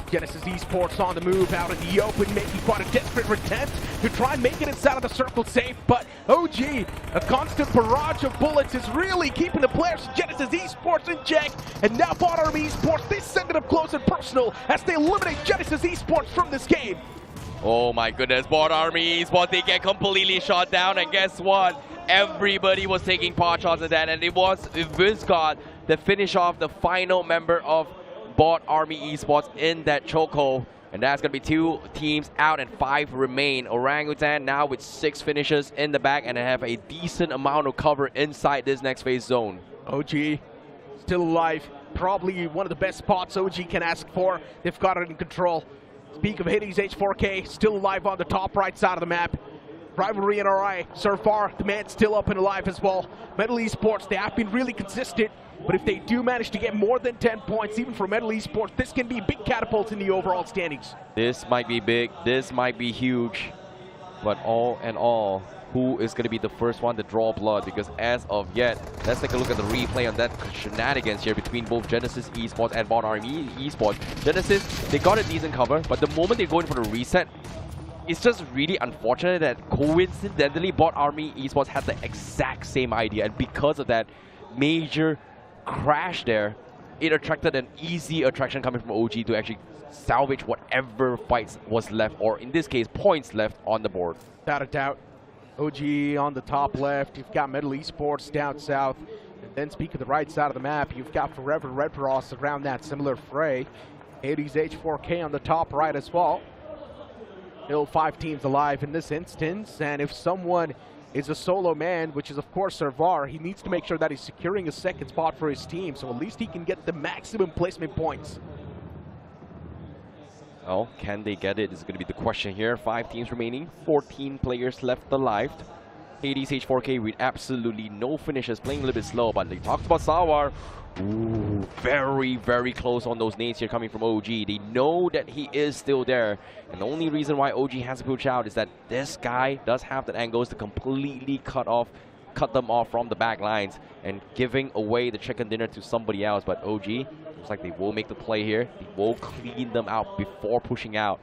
Speaker 3: Genesis Esports on the move out in the open, making quite a desperate attempt to try and make it inside of the circle safe, but OG, a constant barrage of bullets is really keeping the players of Genesis Esports in check, and now Bot Army Esports, they send it up close and personal as they eliminate Genesis Esports from this game.
Speaker 12: Oh my goodness, Bot Army Esports, they get completely shot down, and guess what? Everybody was taking pot shots at that, and it was Vizgod that finished off the final member of Bot Army Esports in that chokehold. And that's going to be 2 teams out and 5 remain. Orangutan now with 6 finishes in the back and have a decent amount of cover inside this next phase zone.
Speaker 3: OG still alive. Probably one of the best spots OG can ask for. They've got it in control. Speak of Hades H4K, still alive on the top right side of the map. Rivalry NRI, so far, the man's still up and alive as well. Metal Esports, they have been really consistent. But if they do manage to get more than 10 points, even for Metal Esports, this can be big catapults in the overall standings.
Speaker 12: This might be big. This might be huge. But all in all, who is going to be the first one to draw blood? Because as of yet, let's take a look at the replay on that shenanigans here between both Genesis Esports and Bot Army Esports. Genesis, they got a decent cover, but the moment they go in for the reset, it's just really unfortunate that coincidentally Bot Army Esports had the exact same idea. And because of that major crash there, it attracted an easy attraction coming from OG to actually salvage whatever fights was left, or in this case, points left on the board.
Speaker 3: Without a doubt. OG on the top left. You've got Metal Esports down south. And then speaking of the right side of the map, you've got Forever Red Ross around that similar fray. Hades H4K on the top right as well. Still 5 teams alive in this instance, and if someone is a solo man, which is of course Servar, he needs to make sure that he's securing a second spot for his team, so at least he can get the maximum placement points.
Speaker 12: Well, can they get it is going to be the question here. 5 teams remaining, 14 players left alive. Hades H4K with absolutely no finishes, playing a little bit slow, but they talked about Sawar. Ooh, very, very close on those nades here coming from OG. They know that he is still there. And the only reason why OG has to push out is that this guy does have the angles to completely cut them off from the back lines and giving away the chicken dinner to somebody else. But OG, looks like they will make the play here. They will clean them out before pushing out.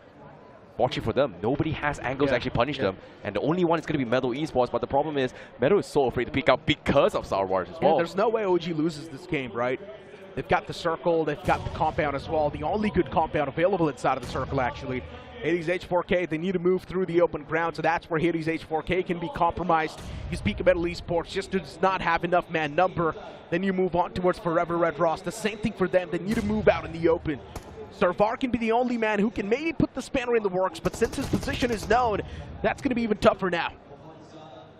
Speaker 12: Fortunately for them, nobody has angles to actually punish them. And the only one is going to be Metal Esports, but the problem is Metal is so afraid to pick out because of Star Wars as well.
Speaker 3: There's no way OG loses this game, right? They've got the circle, they've got the compound as well. The only good compound available inside of the circle, actually. Hades H4K, they need to move through the open ground, so that's where Hades H4K can be compromised. You speak of Metal Esports, just does not have enough man number. Then you move on towards Forever Red Ross. The same thing for them, they need to move out in the open. Servar can be the only man who can maybe put the spanner in the works, but since his position is known, that's going to be even tougher now.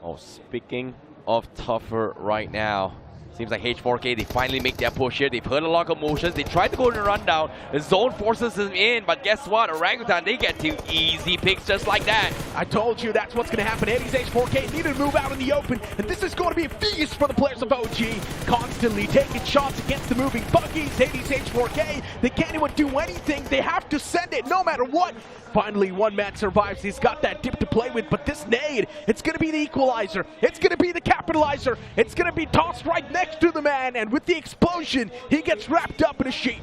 Speaker 12: Oh, speaking of tougher right now, seems like H4K, they finally make their push here. They've heard a lot of commotions. They tried to go in a rundown. The zone forces them in, but guess what? Orangutan, they get 2 easy picks just like that.
Speaker 3: I told you that's what's going to happen. Hades H4K need to move out in the open, and this is going to be a feast for the players of OG. Constantly taking shots against the moving buggies. Hades H4K, they can't even do anything. They have to send it no matter what. Finally, one man survives. He's got that dip to play with, but this nade, it's going to be the equalizer. It's going to be the capitalizer. It's going to be tossed right next to the man, and with the explosion, he gets wrapped up in a sheet.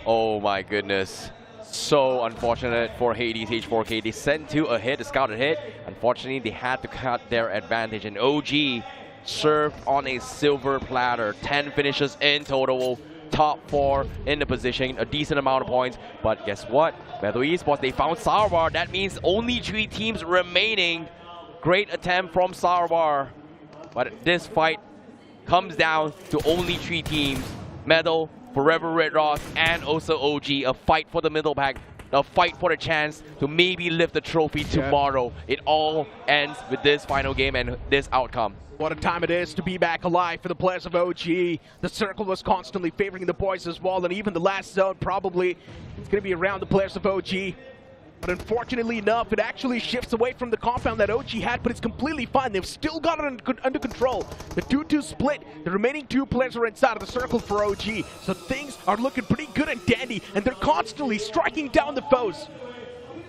Speaker 12: Oh my goodness. So unfortunate for Hades H4K. They sent 2 ahead, the scout ahead. Unfortunately, they had to cut their advantage, and OG served on a silver platter. 10 finishes in total. Top 4 in the position, a decent amount of points. But guess what? Metal Esports, they found Sarwar. That means only 3 teams remaining. Great attempt from Sarwar. But this fight comes down to only 3 teams. Metal, Forever Red Ross, and also OG. A fight for the middle pack. A fight for the chance to maybe lift the trophy tomorrow. It all ends with this final game and this outcome.
Speaker 3: What a time it is to be back alive for the players of OG. The circle was constantly favoring the boys as well, and even the last zone probably it's going to be around the players of OG. But unfortunately enough, it actually shifts away from the compound that OG had, but it's completely fine. They've still got it under control. The 2-2 split, the remaining 2 players are inside of the circle for OG, so things are looking pretty good and dandy, and they're constantly striking down the foes.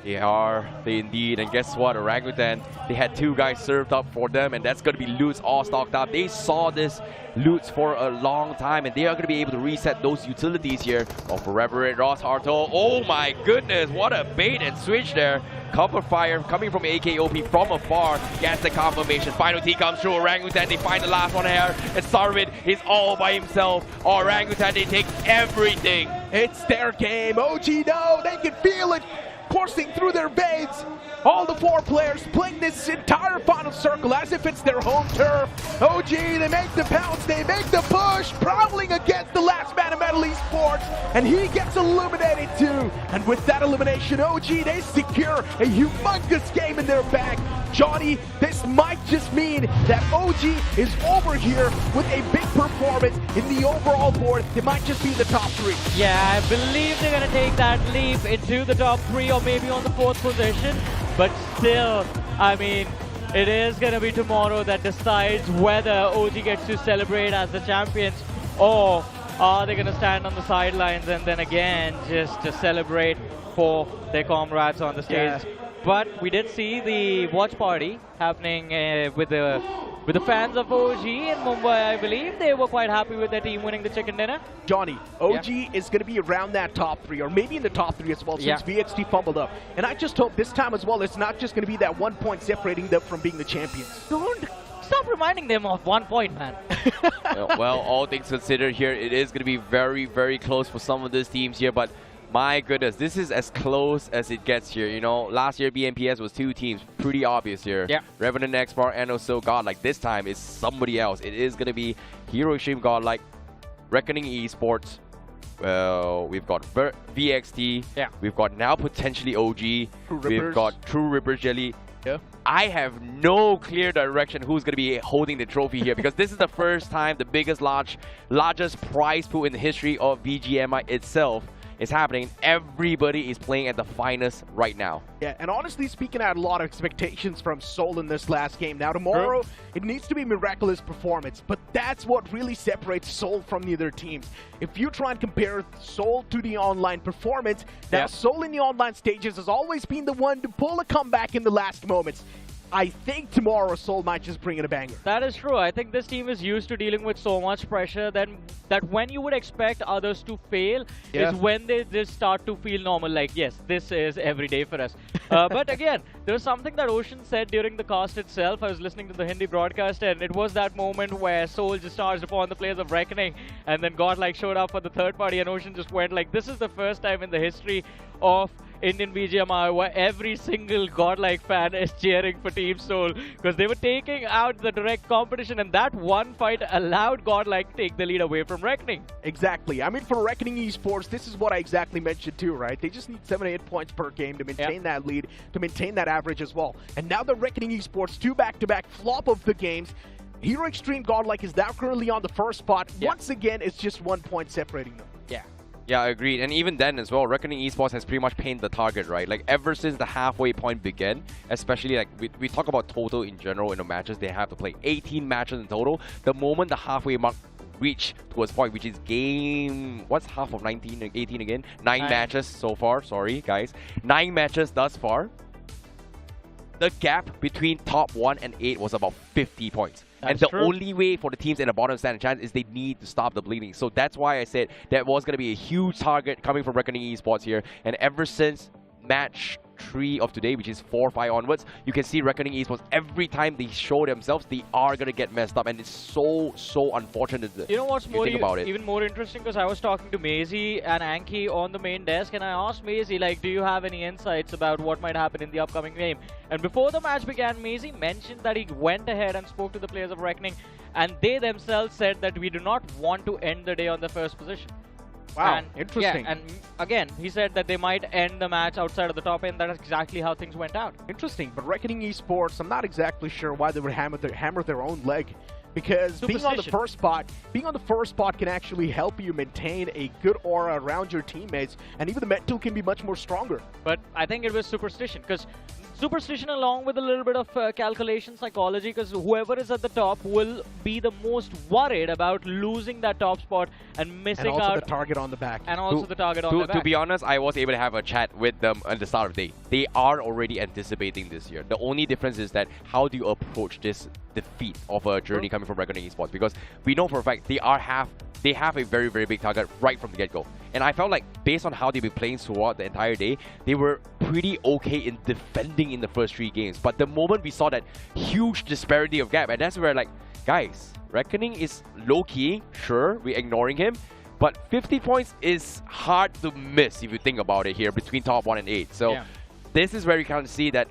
Speaker 12: They indeed, and guess what? Orangutan, they had 2 guys served up for them, and that's going to be Lutz all stocked up. They saw this Lutz for a long time, and they are going to be able to reset those utilities here. Oh, Forever Red Ross Harto. Oh my goodness, what a bait and switch there. Cover fire coming from AKOP from afar. Gets the confirmation. Final T comes through. Orangutan, they find the last one here, and Sarvid is all by himself. Orangutan, they take everything.
Speaker 3: It's their game. OG, no, they can feel it coursing through their veins. All the 4 players playing this entire final circle as if it's their home turf. OG, they make the pounce, they make the push, prowling against the last man of Metal Esports, and he gets eliminated too. And with that elimination, OG, they secure a humongous game in their bag. Johnny, this might just mean that OG is over here with a big performance in the overall board. They might just be in the top 3.
Speaker 13: Yeah, I believe they're going to take that leap into the top 3 or maybe on the 4th position. But still, I mean, it is going to be tomorrow that decides whether OG gets to celebrate as the champions, or are they going to stand on the sidelines and then again just to celebrate for their comrades on the stage. Yeah. But we did see the watch party happening with the fans of OG in Mumbai, I believe. They were quite happy with their team winning the chicken dinner.
Speaker 3: Johnny, OG is going to be around that top 3, or maybe in the top 3 as well, since VXT fumbled up. And I just hope this time as well, it's not just going to be that 1 point separating them from being the champions.
Speaker 13: Stop stop reminding them of 1 point, man.
Speaker 12: Well, all things considered here, it is going to be very, very close for some of these teams here, but my goodness, this is as close as it gets here. You know, last year BMPS was 2 teams, pretty obvious here.
Speaker 13: Yeah.
Speaker 12: Revenant Export and also Godlike. This time it's somebody else. It is going to be Hero Extreme Godlike, Reckoning Esports. Well, we've got VXT.
Speaker 13: Yeah.
Speaker 12: We've got now potentially OG. We've got True Rippers Jelly.
Speaker 3: Yeah.
Speaker 12: I have no clear direction who's going to be holding the trophy here because this is the first time the largest prize pool in the history of BGMI itself is happening. Everybody is playing at the finest right now.
Speaker 3: Yeah, and honestly speaking, I had a lot of expectations from Seoul in this last game. Now tomorrow, it needs to be miraculous performance, but that's what really separates Seoul from the other teams. If you try and compare Seoul to the online performance, now Seoul in the online stages has always been the one to pull a comeback in the last moments. I think tomorrow Seoul might just bring in a banger.
Speaker 13: That is true. I think this team is used to dealing with so much pressure that when you would expect others to fail is when they just start to feel normal, like, yes, this is every day for us. But again, there was something that Ocean said during the cast itself. I was listening to the Hindi broadcast, and it was that moment where Seoul just charged upon the players of Reckoning and then Godlike showed up for the third party, and Ocean just went like, this is the first time in the history of Indian BGMI where every single Godlike fan is cheering for Team Seoul because they were taking out the direct competition, and that one fight allowed Godlike to take the lead away from Reckoning.
Speaker 3: Exactly. I mean, for Reckoning Esports, this is what I exactly mentioned too, right? They just need 7 or 8 points per game to maintain that lead, to maintain that average as well. And now the Reckoning Esports 2 back-to-back flop of the games. Hero Extreme Godlike is now currently on the first spot. Once again, it's just 1 point separating them.
Speaker 12: Yeah, I agreed. And even then as well, Reckoning Esports has pretty much painted the target, right? Like, ever since the halfway point began, especially like we talk about total in general in the matches, they have to play 18 matches in total. The moment the halfway mark reach towards point, which is game, what's half of 19, 18 again? 9 matches so far, sorry guys. 9 matches thus far. The gap between top 1 and 8 was about 50 points. And the only way for the teams in the bottom to stand a chance is they need to stop the bleeding. So that's why I said that was going to be a huge target coming from Reckoning Esports here. And ever since match 3 of today, which is 4-5 onwards, you can see Reckoning Esports, every time they show themselves, they are going to get messed up. And it's so unfortunate.
Speaker 13: You know what's
Speaker 12: more,
Speaker 13: even more interesting? Because I was talking to Maisie and Anki on the main desk, and I asked Maisie, like, do you have any insights about what might happen in the upcoming game? And before the match began, Maisie mentioned that he went ahead and spoke to the players of Reckoning, and they themselves said that we do not want to end the day on the first position.
Speaker 3: Wow, interesting.
Speaker 13: Yeah, and again, he said that they might end the match outside of the top end. That is exactly how things went out.
Speaker 3: Interesting, but Reckoning Esports, I'm not exactly sure why they would hammer their own leg. Because being on the first spot can actually help you maintain a good aura around your teammates, and even the mental can be much more stronger.
Speaker 13: But I think it was superstition, because superstition along with a little bit of calculation psychology, because whoever is at the top will be the most worried about losing that top spot and missing out.
Speaker 3: And also the target on the back.
Speaker 13: And also the target on the back.
Speaker 12: To be honest, I was able to have a chat with them at the start of the day. They are already anticipating this year. The only difference is that how do you approach this defeat of a journey coming from Reckoning Esports, because we know for a fact they have a very, very big target right from the get-go. And I felt like based on how they've been playing throughout the entire day, they were pretty okay in defending in the first 3 games. But the moment we saw that huge disparity of gap, and that's where, like, guys, Reckoning is low-key, sure, we're ignoring him, but 50 points is hard to miss if you think about it here between top 1 and 8. So this is where you kind of see that,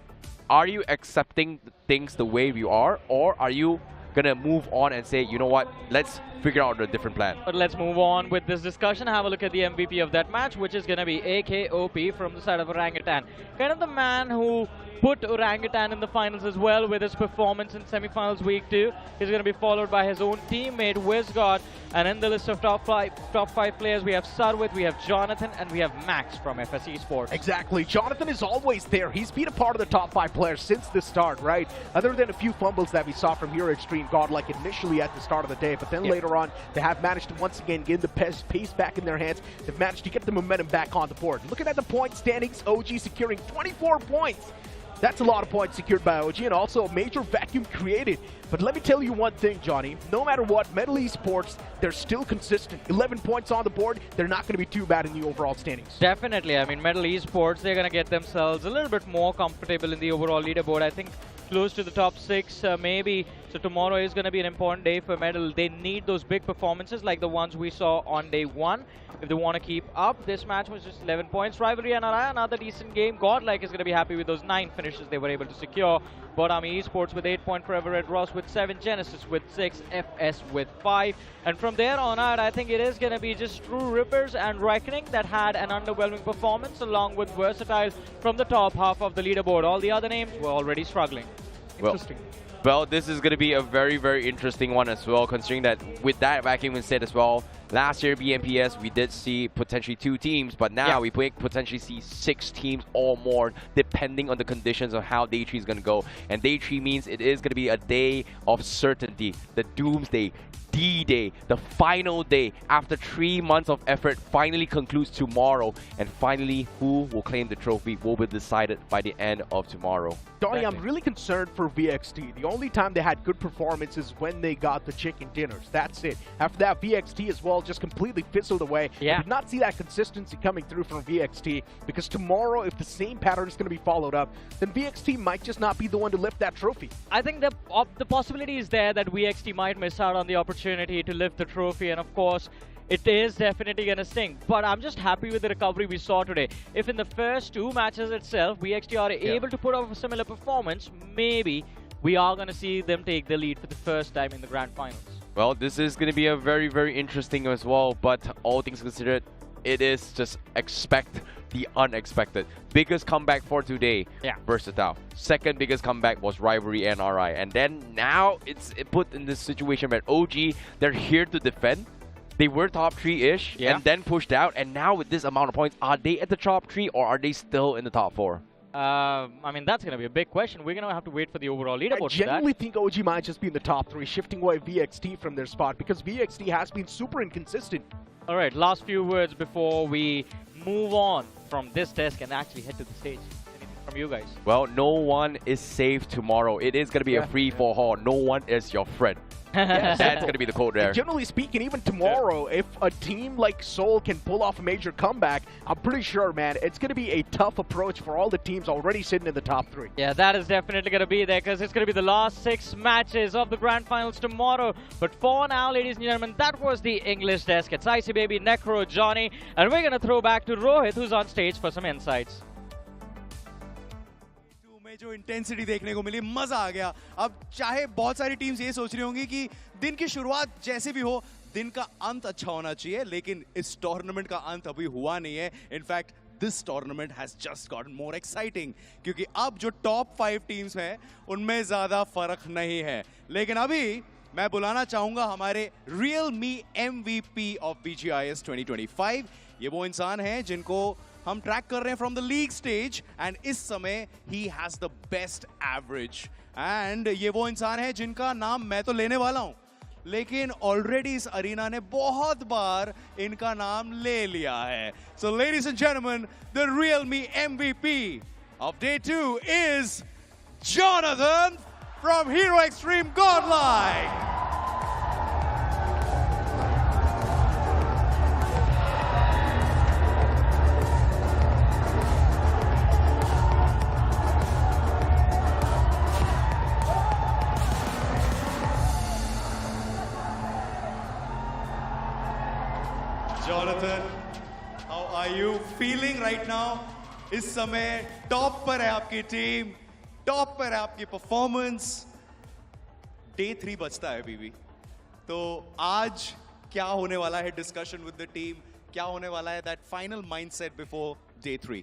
Speaker 12: are you accepting things the way you are, or are you gonna move on and say, you know what, let's figure out a different plan?
Speaker 13: But let's move on with this discussion. Have a look at the MVP of that match, which is gonna be AKOP from the side of Orangutan. Kind of the man who put Orangutan in the finals as well with his performance in semifinals week 2. He's going to be followed by his own teammate Wizgod, and in the list of top five players we have Sarwit, we have Jonathan, and we have Max from FS Esports.
Speaker 3: Exactly. Jonathan is always there. He's been a part of the top 5 players since the start, right? Other than a few fumbles that we saw from Hero Extreme Godlike initially at the start of the day, but then later on they have managed to once again get the pace back in their hands. They've managed to get the momentum back on the board. Looking at the point standings, OG securing 24 points. That's a lot of points secured by OG, and also a major vacuum created. But let me tell you one thing, Johnny. No matter what, Metal Esports, they're still consistent. 11 points on the board. They're not going to be too bad in the overall standings.
Speaker 13: Definitely. I mean, Metal Esports, they're going to get themselves a little bit more comfortable in the overall leaderboard. I think close to the top 6, maybe So tomorrow is going to be an important day for Medal. They need those big performances like the ones we saw on day 1 if they want to keep up. This match was just 11 points. Rivalry NRI, another decent game. Godlike is going to be happy with those 9 finishes they were able to secure. Bodami Esports with 8 points, Forever Red Ross with 7, Genesis with 6, FS with 5. And from there on out, I think it is going to be just True Rippers and Reckoning that had an underwhelming performance, along with Versatile from the top half of the leaderboard. All the other names were already struggling. Interesting.
Speaker 5: Well, this is going to be a very, very interesting one as well, considering that with that vacuum instead as well, last year BMPS we did see potentially 2 teams, but now we potentially see 6 teams or more, depending on the conditions of how day 3 is going to go. And day 3 means it is going to be a day of certainty, the doomsday, D-Day, the final day after 3 months of effort finally concludes tomorrow, and finally who will claim the trophy will be decided by the end of tomorrow.
Speaker 3: Donnie, I'm really concerned for VXT. The only time they had good performances when they got the chicken dinners. That's it. After that, VXT as well just completely fizzled away. I did not see that consistency coming through from VXT, because tomorrow, if the same pattern is going to be followed up, then VXT might just not be the one to lift that trophy.
Speaker 13: I think the possibility is there that VXT might miss out on the opportunity to lift the trophy, and of course, it is definitely going to sting. But I'm just happy with the recovery we saw today. If in the first 2 matches itself, VXT are able to put up a similar performance, maybe we are going to see them take the lead for the first time in the grand finals.
Speaker 5: Well, this is going to be a very, very interesting as well, but all things considered, it is just expect the unexpected. Biggest comeback for today, Versatile. Second biggest comeback was Rivalry NRI. And then now it's put in this situation where OG, they're here to defend. They were top 3-ish and then pushed out. And now with this amount of points, are they at the top 3 or are they still in the top 4?
Speaker 13: I mean, that's going to be a big question. We're going to have to wait for the overall leaderboard.
Speaker 3: I genuinely think OG might just be in the top 3, shifting away VXT from their spot, because VXT has been super inconsistent.
Speaker 13: All right, last few words before we move on from this desk and actually head to the stage. Anything from you guys?
Speaker 5: Well, no one is safe tomorrow. It is going to be a free-for-all. No one is your friend. That's going to be the quote there.
Speaker 3: Generally speaking, even tomorrow, if a team like Seoul can pull off a major comeback, I'm pretty sure, man, it's going to be a tough approach for all the teams already sitting in the top 3.
Speaker 13: Yeah, that is definitely going to be there, because it's going to be the last 6 matches of the grand finals tomorrow. But for now, ladies and gentlemen, that was the English desk. It's Icy Baby, Necro, Johnny, and we're going to throw back to Rohit, who's on stage for some insights.
Speaker 7: जो intensity देखने को मिली, मजा आ गया. अब चाहे बहुत सारी teams ये सोच रही होंगी कि दिन की शुरुआत जैसे भी हो, दिन का अंत अच्छा होना चाहिए, लेकिन इस टूर्नामेंट का अंत अभी हुआ नहीं है. In fact this tournament has just gotten more exciting, क्योंकि अब जो टॉप 5 टीम्स हैं उनमें ज्यादा फर्क नहीं है. लेकिन अभी मैं बुलाना चाहूंगा हमारे realme MVP ऑफ BGIS 2025. ये वो इंसान हैं जिनको हम ट्रैक कर रहे हैं from the league stage, and इस समय he has the best average. And ये वो इंसान है जिनका नाम मैं तो लेने वाला हूं, लेकिन ऑलरेडी इस अरीना ने बहुत बार इनका नाम ले लिया है. So ladies and gentleman, the realme MVP of day 2 is Jonathan from Hero Extreme Godlike. Jonathan, how are you feeling right now? इस समय टॉप पर है आपकी टीम, टॉप पर है आपकी परफॉर्मेंस. डे 3 बचता है अभी भी, तो आज क्या होने वाला है डिस्कशन विद द टीम, क्या होने वाला है that final mindset before day 3?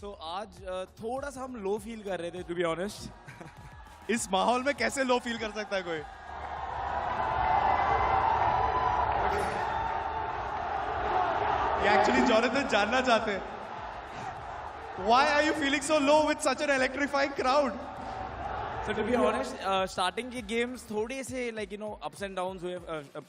Speaker 20: सो आज थोड़ा सा हम लो फील कर रहे थे, टू बी ऑनेस्ट.
Speaker 7: इस माहौल में कैसे लो फील कर सकता है कोई? Actually, Jonathan जानना चाहते हैं, why are you feeling so low with such an electrifying crowd?
Speaker 20: So to be honest, starting के games थोड़े से like you know ups and downs हुए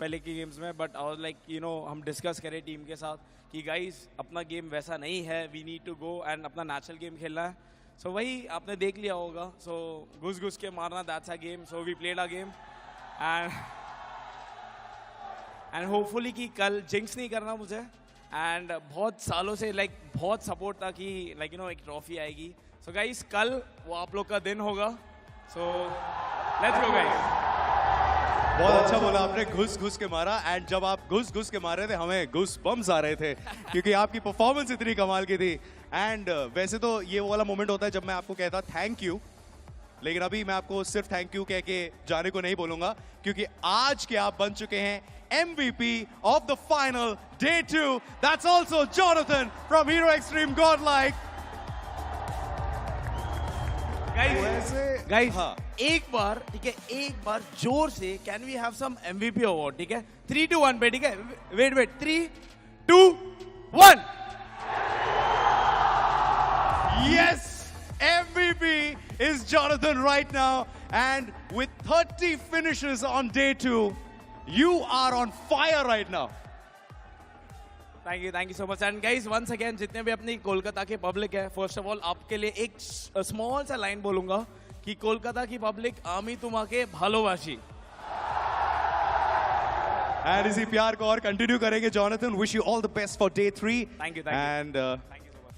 Speaker 20: पहले के games में, but I was like you know हम discuss करें team के साथ कि guys अपना game वैसा नहीं है, we need to go and अपना natural game खेलना है. So वही आपने देख लिया होगा. So घुस के मारना, that's our game. So we played our game and hopefully कि कल jinx नहीं करना मुझे. एंड बहुत सालों से लाइक बहुत सपोर्ट था कि लाइक यू नो एक ट्रॉफी आएगी. सो गाइस, कल वो आप लोग का दिन होगा. सो Let's go guys.
Speaker 19: बहुत अच्छा बोला आपने, घुस घुस के मारा। एंड जब आप घुस घुस के मार रहे थे हमें घुस बम्स आ रहे थे क्योंकि आपकी परफॉर्मेंस इतनी कमाल की थी। एंड वैसे तो ये वाला मोमेंट होता है जब मैं आपको कहता थैंक यू, लेकिन अभी मैं आपको सिर्फ थैंक यू कह के जाने को नहीं बोलूंगा क्योंकि आज के आप बन चुके हैं MVP of the final day 2. That's also Jonathan from Hero Extreme Godlike.
Speaker 20: Guys, एक बार, ठीक है, एक बार जोर से can we have some MVP award, ठीक है? 3, 2, 1 पे, ठीक है? Wait 3, 2, 1.
Speaker 19: Yes, MVP is Jonathan right now, and with 30 finishes on day 2, you are on fire right now.
Speaker 20: Thank you so much. And guys once again जितने भी अपनी कोलकाता के public है, फर्स्ट ऑफ ऑल आपके लिए एक स्मॉल सा line बोलूंगा कि कोलकाता की पब्लिक आमी तुम्हाके भालोबाशी।
Speaker 19: एंड इसी प्यार को और कंटिन्यू करेंगे। Jonathan, wish you all the best for day 3।
Speaker 20: Thank you
Speaker 19: and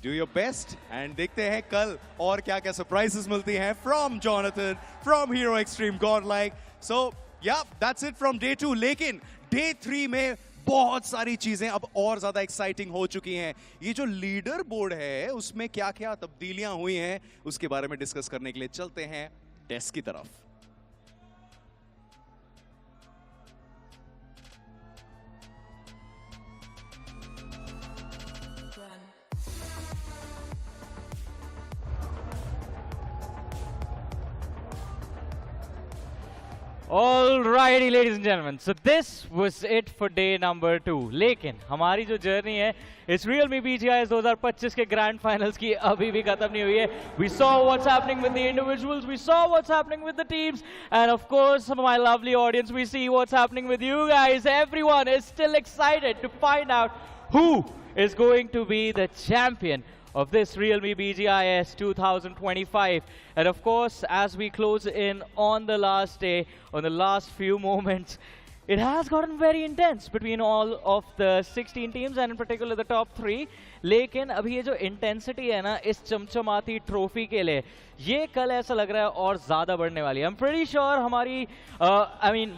Speaker 19: do your best एंड देखते हैं कल और क्या क्या सरप्राइजेस मिलती हैं from Jonathan from Hero Xtreme Godlike. So yeah that's it from day 2। लेकिन डे 3 में बहुत सारी चीजें अब और ज्यादा एक्साइटिंग हो चुकी हैं। ये जो लीडर बोर्ड है उसमें क्या क्या तब्दीलियां हुई हैं उसके बारे में डिस्कस करने के लिए चलते हैं डेस्क की तरफ।
Speaker 13: Alrighty, ladies and gentlemen, so this was it for day number 2. लेकिन हमारी जो जर्नी है इस realme BGIS 2025 के ग्रैंड फाइनल्स की अभी भी खत्म नहीं हुई है। We saw what's happening with the individuals, we saw what's happening with the teams, and of course, my lovely audience, we see what's happening with you guys. Everyone is still excited to find out who is going to be the champion of this realme BGIS 2025. And of course, as we close in on the last day, on the last few moments, it has gotten very intense between all of the 16 teams and in particular the top 3. लेकिन अभी ये जो intensity है ना इस चमचमाती trophy के लिए, ये कल ऐसा लग रहा है और ज्यादा बढ़ने वाली है। I'm pretty sure हमारी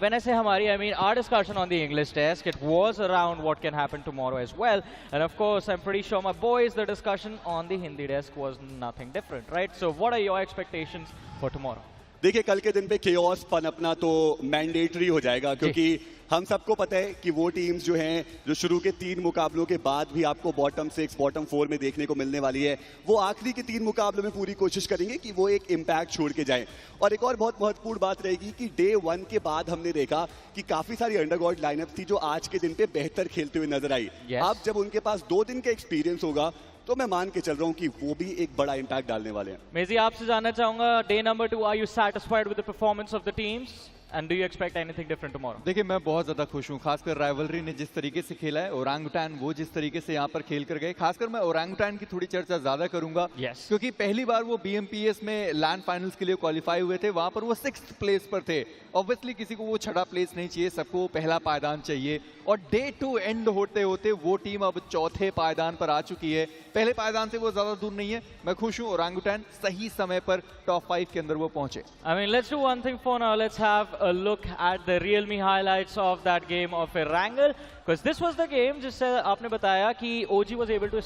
Speaker 13: when I say हमारी, I mean our discussion on the English desk, it was around what can happen tomorrow as well. And of course, I'm pretty sure my boys, the discussion on the Hindi desk was nothing different, right? So what are your expectations for tomorrow?
Speaker 17: देखिए, कल के दिन पे chaos पनपना तो mandatory हो जाएगा क्योंकि हम सबको पता है कि वो टीम्स जो हैं जो शुरू के 3 मुकाबलों के बाद भी आपको बॉटम 6 बॉटम 4 में देखने को मिलने वाली है, वो आखिरी के 3 मुकाबलों में पूरी कोशिश करेंगे कि वो एक इम्पैक्ट छोड़ के जाएं। और एक और बहुत महत्वपूर्ण बात रहेगी कि डे 1 के बाद हमने देखा कि काफी सारी अंडरगॉड लाइनअप थी जो आज के दिन पे बेहतर खेलते हुए नजर आई। अब जब उनके पास 2 दिन का एक्सपीरियंस होगा तो मैं मान के चल रहा हूं कि वो भी एक बड़ा इम्पैक्ट डालने वाले हैं।
Speaker 13: मेजी, आपसे जानना चाहूंगा, day number 2, are you satisfied with the performance of the teams and do you expect anything different tomorrow?
Speaker 15: देखिए, मैं बहुत ज्यादा खुश हूं, खासकर राइवलरी ने जिस तरीके से खेला है। ओरंगुटान वो जिस तरीके से यहाँ पर खेल कर गए, खासकर मैं ओरंगुटान की थोड़ी चर्चा ज्यादा करूंगा क्योंकि पहली बार वो BMPS में लैंड फाइनल्स के लिए क्वालिफाई हुए थे, वहां पर वो 6th प्लेस पर थे। ऑब्वियसली किसी को वो छठा प्लेस नहीं चाहिए, सबको पहला पायदान चाहिए। और डे 2 एंड होते होते वो टीम अब 4थे पायदान पर आ चुकी है, पहले पायदान से वो ज्यादा दूर नहीं है। मैं खुश हूँ, ओरंगुटान सही समय पर टॉप 5 के अंदर वो पहुंचे।
Speaker 13: I mean, let's do one thing for now. Let's have a look at the realme highlights of that game of Erangel, because this was the game जिससे आपने बताया कि OG was able to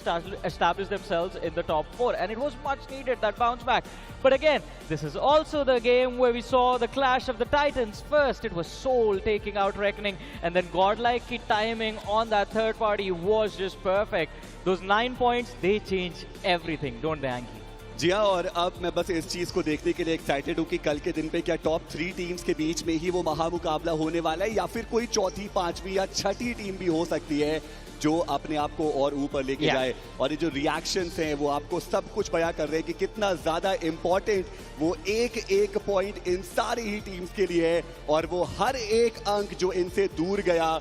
Speaker 13: establish themselves in the top 4, and it was much needed, that bounce back. But again, this is also the game where we saw the clash of the titans. First, it was Soul taking out Reckoning, and then Godlike की timing on that third party was just perfect. Those 9 points, they change everything, don't they, Anki?
Speaker 17: जी हाँ, और अब मैं बस इस चीज को देखने के लिए एक्साइटेड हूँ कि कल के दिन पे क्या टॉप 3 टीम्स के बीच में ही वो महामुकाबला होने वाला है या फिर कोई चौथी, 5वीं या 6ठी टीम भी हो सकती है जो अपने आप को और ऊपर लेके जाए। और ये जो रिएक्शंस हैं वो आपको सब कुछ बयां कर रहे हैं कि कितना ज्यादा इंपॉर्टेंट वो एक पॉइंट इन सारी ही टीम्स के लिए है, और वो हर एक अंक जो इनसे दूर गया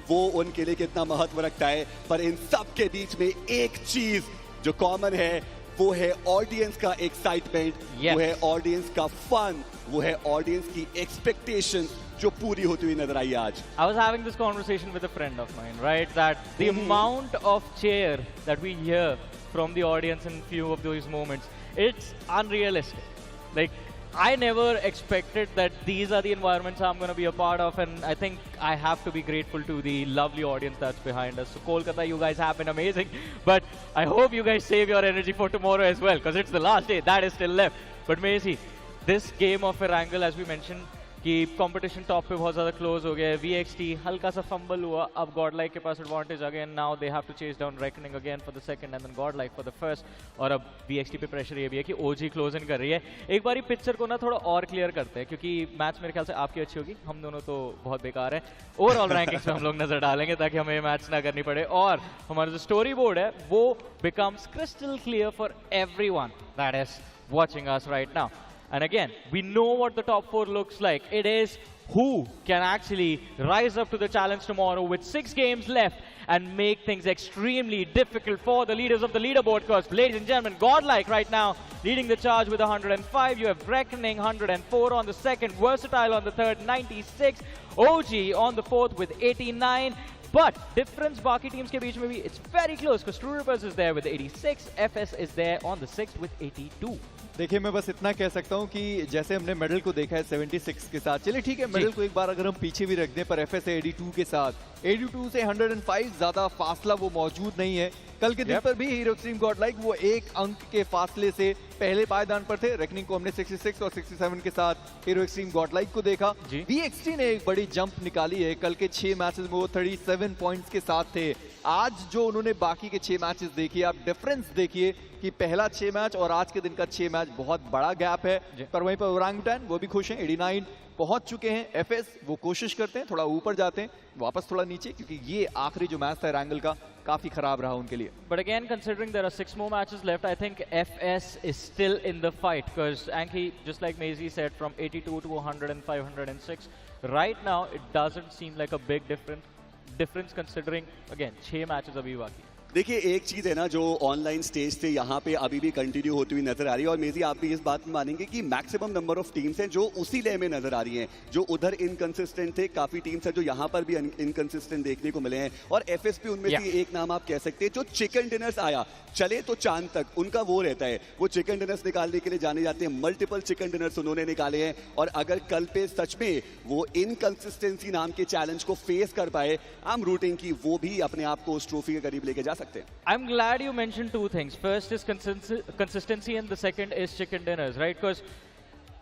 Speaker 17: वो उनके लिए कितना महत्व रखता है। पर इन सब के बीच में एक चीज जो कॉमन है वो है ऑडियंस का एक्साइटमेंट, वो है ऑडियंस का फन, वो है ऑडियंस की एक्सपेक्टेशन जो पूरी होती हुई नजर आई आज।
Speaker 13: I was having this conversation with a friend of mine, right? That the amount of cheer that we hear from the audience in few of those moments, it's unrealistic. Like I never expected that these are the environments I'm going to be a part of, and I think I have to be grateful to the lovely audience that's behind us. So Kolkata, you guys have been amazing, but I hope you guys save your energy for tomorrow as well, because it's the last day. That is still left. But Maisie, this game of Erangel, as we mentioned, कि competition top पे बहुत ज़्यादा close हो गया है. VXT हल्का सा fumble हुआ, अब गॉडलाइक के पास advantage again. Now they have to chase down Reckoning again for the second and then Godlike for the first. और अब VXT पे प्रेशर ये भी है कि OG क्लोज इन कर रही है. एक बारी पिक्चर को ना थोड़ा और क्लियर करते हैं, क्योंकि मैच मेरे ख्याल से आपकी अच्छी होगी, हम दोनों तो बहुत बेकार है. ओवरऑल रैंकिंग्स में हम लोग नजर डालेंगे ताकि हमें मैच ना करनी पड़े, और हमारा जो स्टोरी बोर्ड है वो becomes crystal clear for everyone that is watching us right now. And again, we know what the top 4 looks like. It is who can actually rise up to the challenge tomorrow with 6 games left and make things extremely difficult for the leaders of the leaderboard. Because, ladies and gentlemen, godlike right now, leading the charge with 105. You have Reckoning 104 on the second, Versatile on the third, 96. OG on the fourth with 89. But difference बाकी teams के बीच में भी it's very close because True Rippers is there with 86. FS is there on the sixth with 82.
Speaker 15: देखिए मैं बस इतना कह सकता हूँ कि जैसे हमने मेडल को देखा है 76 के साथ, चलिए ठीक है मेडल को एक बार अगर हम पीछे भी रख दें, पर FS है 82 के साथ, 82 से 105 ज्यादा फासला वो मौजूद नहीं है. कल के दिन पर भी हीरो एक्सट्रीम गॉडलाइक वो एक अंक के फासले से पहले पायदान पर थे. रेकनिंग को हमने 66 और 67 के साथ हीरो एक्सट्रीम गॉडलाइक को देखा. VXT ने एक बड़ी जंप निकाली है. कल के 6 मैचेस में वो 37 पॉइंट्स के साथ थे. आज जो उन्होंने बाकी के 6 मैचेस देखिए, आप डिफरेंस देखिए कि पहला 6 मैच और आज के दिन का 6 मैच बहुत बड़ा गैप है. पर वहीं पर ओरांगुटान वो भी खुश हैं, 89 पहुंच चुके हैं. FS वो कोशिश करते हैं थोड़ा ऊपर जाते हैं, वापस थोड़ा नीचे, क्योंकि ये आखिरी जो मैच था एरंगल का काफी खराब रहा उनके लिए.
Speaker 13: But again, considering there are 6 more matches left, I think FS is still in the fight because Anki, just like Maisie said, from 82 to 105, 106, right now it doesn't seem like a big difference considering again 6 matches अभी बाकी.
Speaker 17: देखिए एक चीज है ना, जो online stage थे यहाँ पे अभी भी कंटिन्यू होती हुई नजर आ रही है. और मेजी आप भी इस बात में मानेंगे कि मैक्सिमम नंबर ऑफ टीम्स हैं जो उसी ले में नजर आ रही हैं. जो उधर इनकंसिस्टेंट थे, काफी टीम्स हैं जो यहाँ पर भी इनकंसिस्टेंट देखने को मिले हैं. और FS उनमें से एक नाम आप कह सकते हैं जो चिकन डिनर्स आया, चले तो चांद तक, उनका वो रहता है. वो चिकन डिनर्स निकालने के लिए जाने जाते हैं. मल्टीपल चिकन डिनर्स उन्होंने निकाले हैं. और अगर कल पे सच में वो इनकंसिस्टेंसी नाम के चैलेंज को फेस कर पाए, आई एम रूटिंग कि वो भी अपने आप को उस ट्रॉफी के करीब लेके जा सकते हैं.
Speaker 13: I'm glad you mentioned 2 things. First is consistency and the second is chicken dinners, right? Because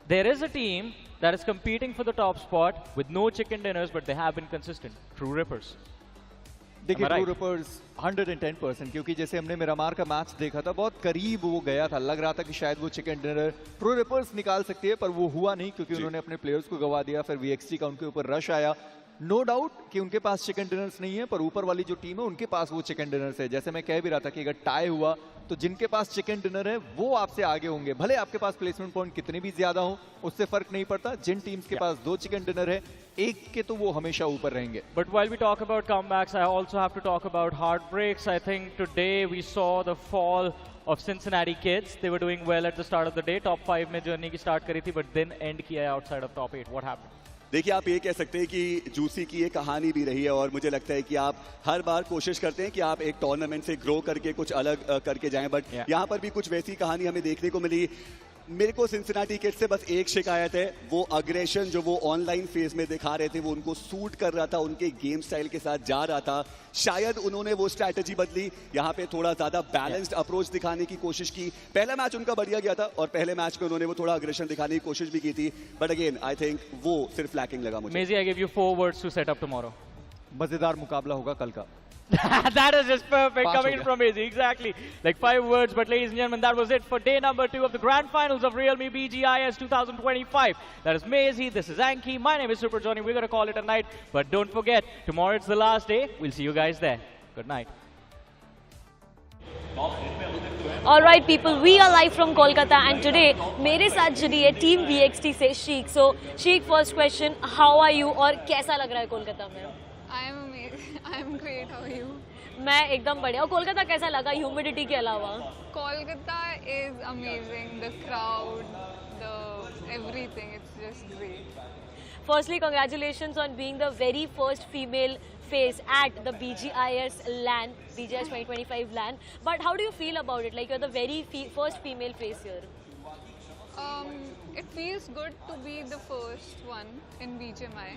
Speaker 13: there is a team that is competing for the top spot with no chicken dinners, but they have been consistent. True Rippers.
Speaker 15: देखिए true reapers 110%, क्योंकि जैसे हमने मिरामार का match देखा था, बहुत करीब वो गया था, लग रहा था कि शायद वो चिकन डिनर ट्रू रिपर्स निकाल सकती है, पर वो हुआ नहीं क्योंकि उन्होंने अपने प्लेयर्स को गवा दिया. फिर VXT का उनके ऊपर रश आया. नो डाउट कि उनके पास चिकन डिनर्स नहीं है, पर ऊपर वाली जो टीम है उनके पास वो चिकन डिनर्स है. जैसे मैं कह भी रहा था कि अगर टाई हुआ तो जिनके पास चिकन डिनर है वो आपसे आगे होंगे. भले आपके पास प्लेसमेंट पॉइंट कितने भी ज्यादा हो, उससे फर्क नहीं पड़ता. जिन टीम्स के पास 2 चिकन डिनर है, एक के तो वो हमेशा ऊपर रहेंगे.
Speaker 13: But while we talk about comebacks, I also have to talk about heartbreaks. I think today we saw the fall of Cincinnati Kids. They were doing well at the start of the day. Top 5 में journey की start करी थी, but then end किया outside of top 8. What happened?
Speaker 17: देखिए आप ये कह सकते हैं कि जूसी की ये कहानी भी रही है. और मुझे लगता है कि आप हर बार कोशिश करते हैं कि आप एक टूर्नामेंट से ग्रो करके कुछ अलग करके जाएं, बट यहाँ पर भी कुछ वैसी कहानी हमें देखने को मिली. मेरे को सिंसिनाटी किड्स से बस एक शिकायत है, वो अग्रेशन जो वो ऑनलाइन फेज में दिखा रहे थे वो उनको सूट कर रहा था, उनके गेम स्टाइल के साथ जा रहा था. शायद उन्होंने वो स्ट्रैटेजी बदली, यहाँ पे थोड़ा ज्यादा बैलेंस्ड अप्रोच दिखाने की कोशिश की. पहला मैच उनका बढ़िया गया था और पहले मैच में उन्होंने वो थोड़ा अग्रेशन दिखाने की कोशिश भी की थी, बट अगेन आई थिंक वो सिर्फ लैकिंग लगा मुझे.
Speaker 13: Maisie, I give you 4 words to set up tomorrow.
Speaker 15: मजेदार मुकाबला होगा कल का.
Speaker 13: That is just perfect coming in from Maisie. Exactly. Like 5 words, but ladies and gentlemen, that was it for day number 2 of the grand finals of realme BGIS 2025. That is Maisie, this is Anki, my name is Super Johnny. We're going to call it a night, but don't forget, tomorrow it's the last day. We'll see you guys there. Good night.
Speaker 2: Alright people, we are live from Kolkata and today मेरे साथ जुड़ी है team VXT से Sikh. So Sikh, first question, how are you और कैसा लग रहा है कोलकाता में?
Speaker 4: I'm great. How are you?
Speaker 2: मैं एकदम बढ़िया. और कोलकाता कैसा लगा ह्यूमिडिटी के अलावा?
Speaker 4: Kolkata is amazing. The crowd, the everything. It's just great.
Speaker 2: Firstly, congratulations on being the very first female face at the BGIS LAN, BGIS 2025 LAN. But how do you feel about it? Like you're the very first female face here.
Speaker 4: It feels good to be the first one in BGMI,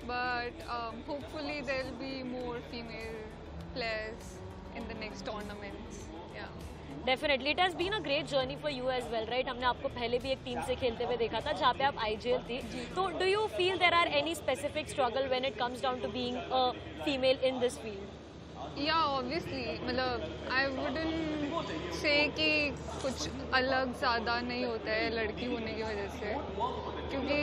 Speaker 4: but hopefully there'll be more female players in the next tournaments. Yeah.
Speaker 2: Definitely, it has been a great journey for you as well, right? हमने आपको पहले भी एक team से खेलते हुए देखा था जहाँ पे आप IGL थी. तो do you feel there are any specific struggle when it comes down to being a female in this field?
Speaker 4: Yeah, obviously. मतलब I wouldn't say कि कुछ अलग ज़्यादा नहीं होता है लड़की होने की वजह से, क्योंकि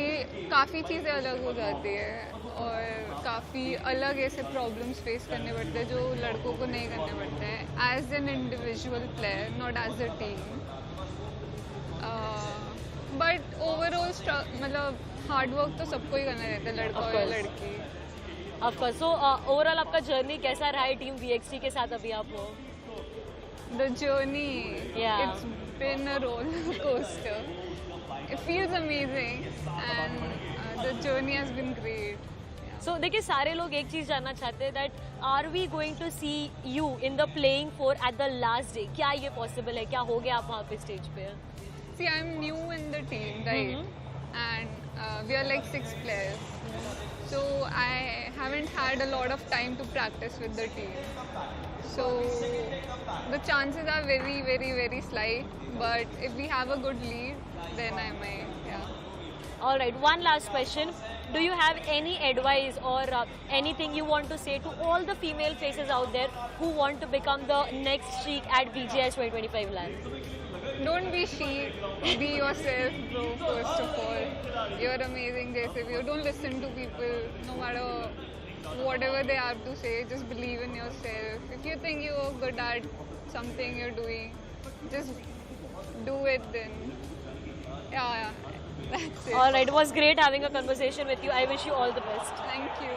Speaker 4: काफ़ी चीज़ें अलग हो जाती है और काफ़ी अलग ऐसे प्रॉब्लम्स फेस करने पड़ते हैं जो लड़कों को नहीं करने पड़ते हैं as an individual player, not as a team. But overall मतलब हार्ड वर्क तो सबको ही करना रहता है, लड़का हो या लड़की.
Speaker 2: Of course. So overall आपका जर्नी कैसा रहा है टीम VXT के साथ अभी आप हो?
Speaker 4: The journey,
Speaker 2: Yeah.
Speaker 4: it's been a roller coaster. It feels amazing and the journey has been great.
Speaker 2: So देखिए सारे लोग एक चीज़ जानना चाहते हैं that are we going to see you in the playing four at the last day? क्या ये possible है? क्या हो गया आप वहाँ पे स्टेज पे?
Speaker 4: See, I'm new in the team, right? And we are like 6 players. So I haven't had a lot of time to practice with the team. So the chances are very, very, very slight. But if we have a good lead, then I might, yeah.
Speaker 2: All right, one last question. Do you have any advice or anything you want to say to all the female faces out there who want to become the next Sheik at BGIS 2025 LAN?
Speaker 4: Don't be chic, be yourself, bro, first of all. You're amazing, जैसे भी हो. Don't listen to people, no matter whatever they have to say. Just believe in yourself. If you think you're good at something you're doing, just do it then. Yeah, that's it.
Speaker 2: All right, it was great having a conversation with you. I wish you all the best.
Speaker 4: Thank you.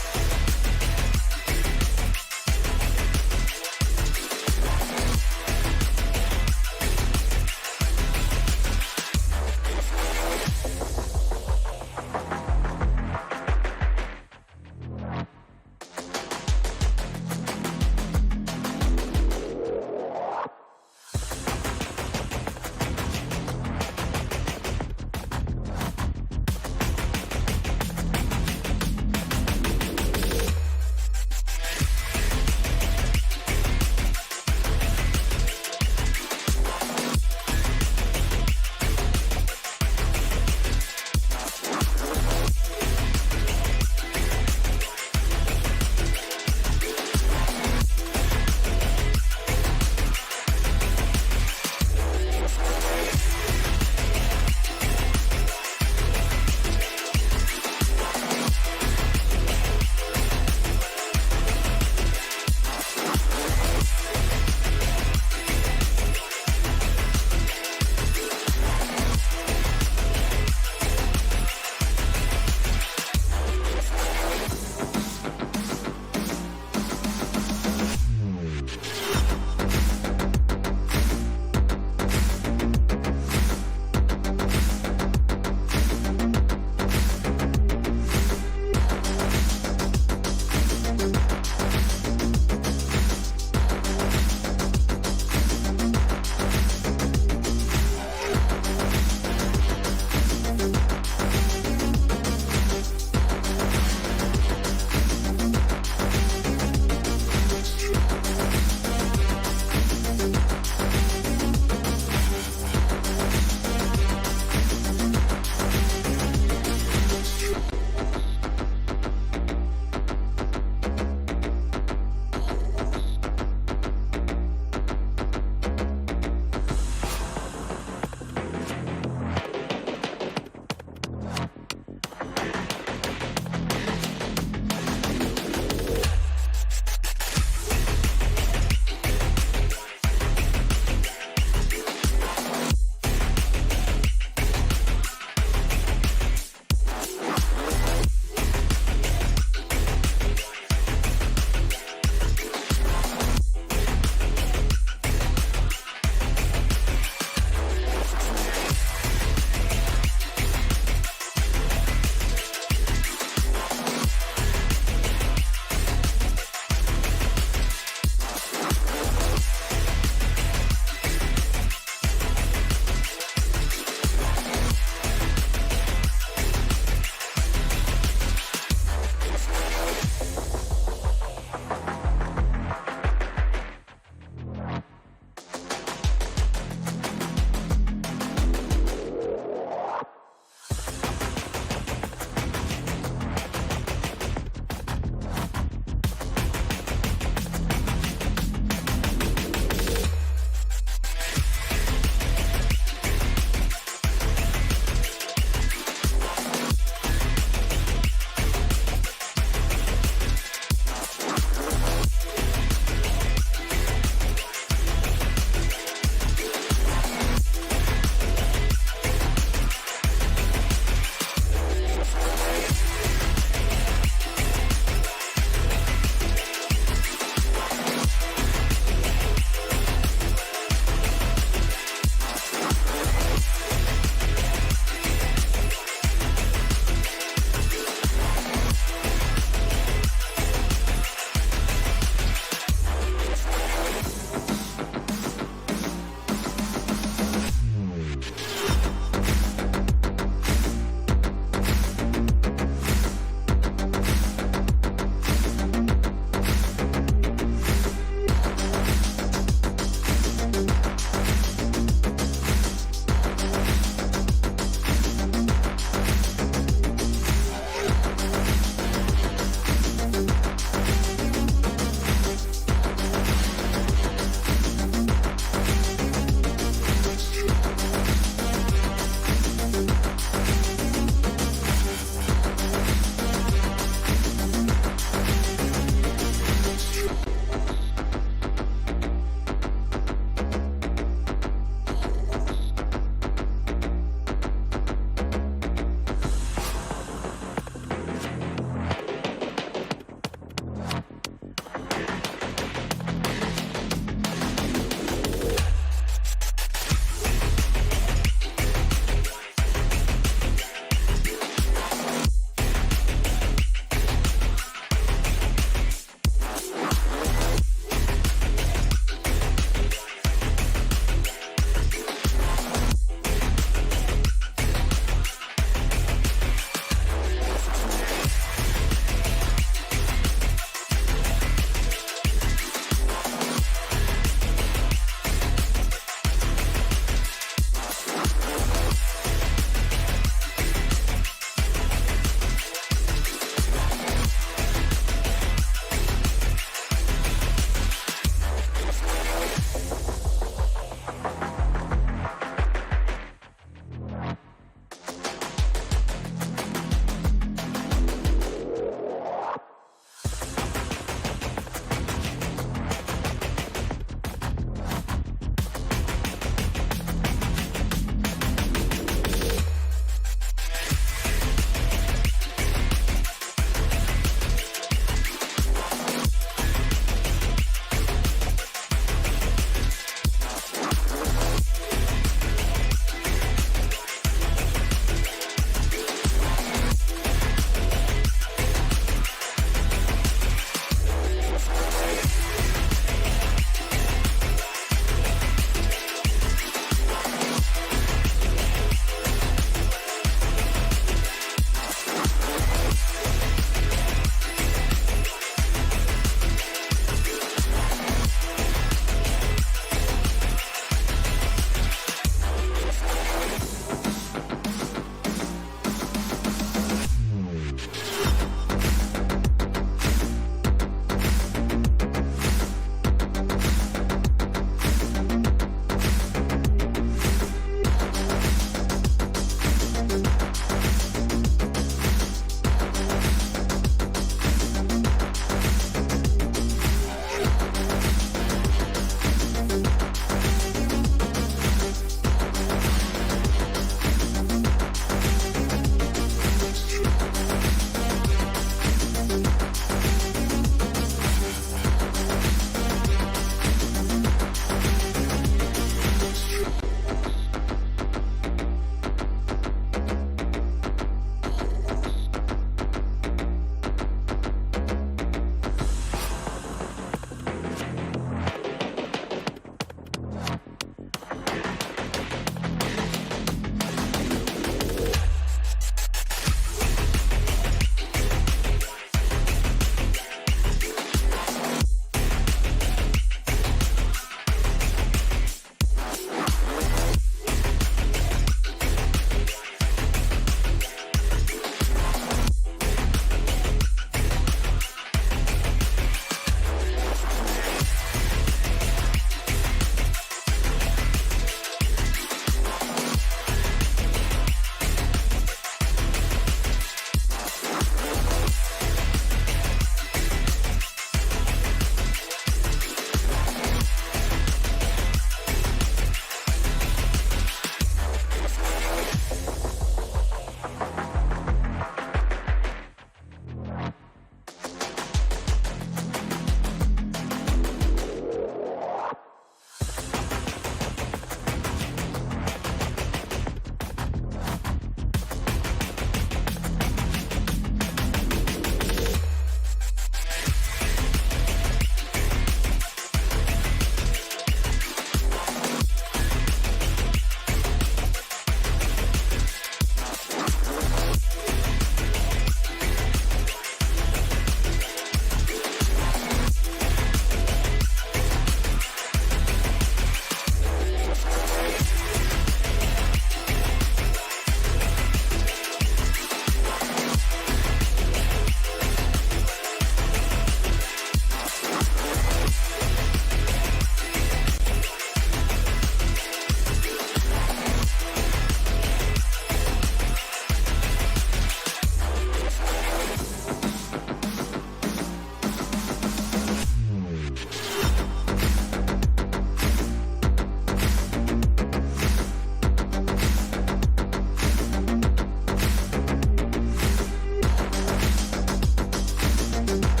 Speaker 9: Bye.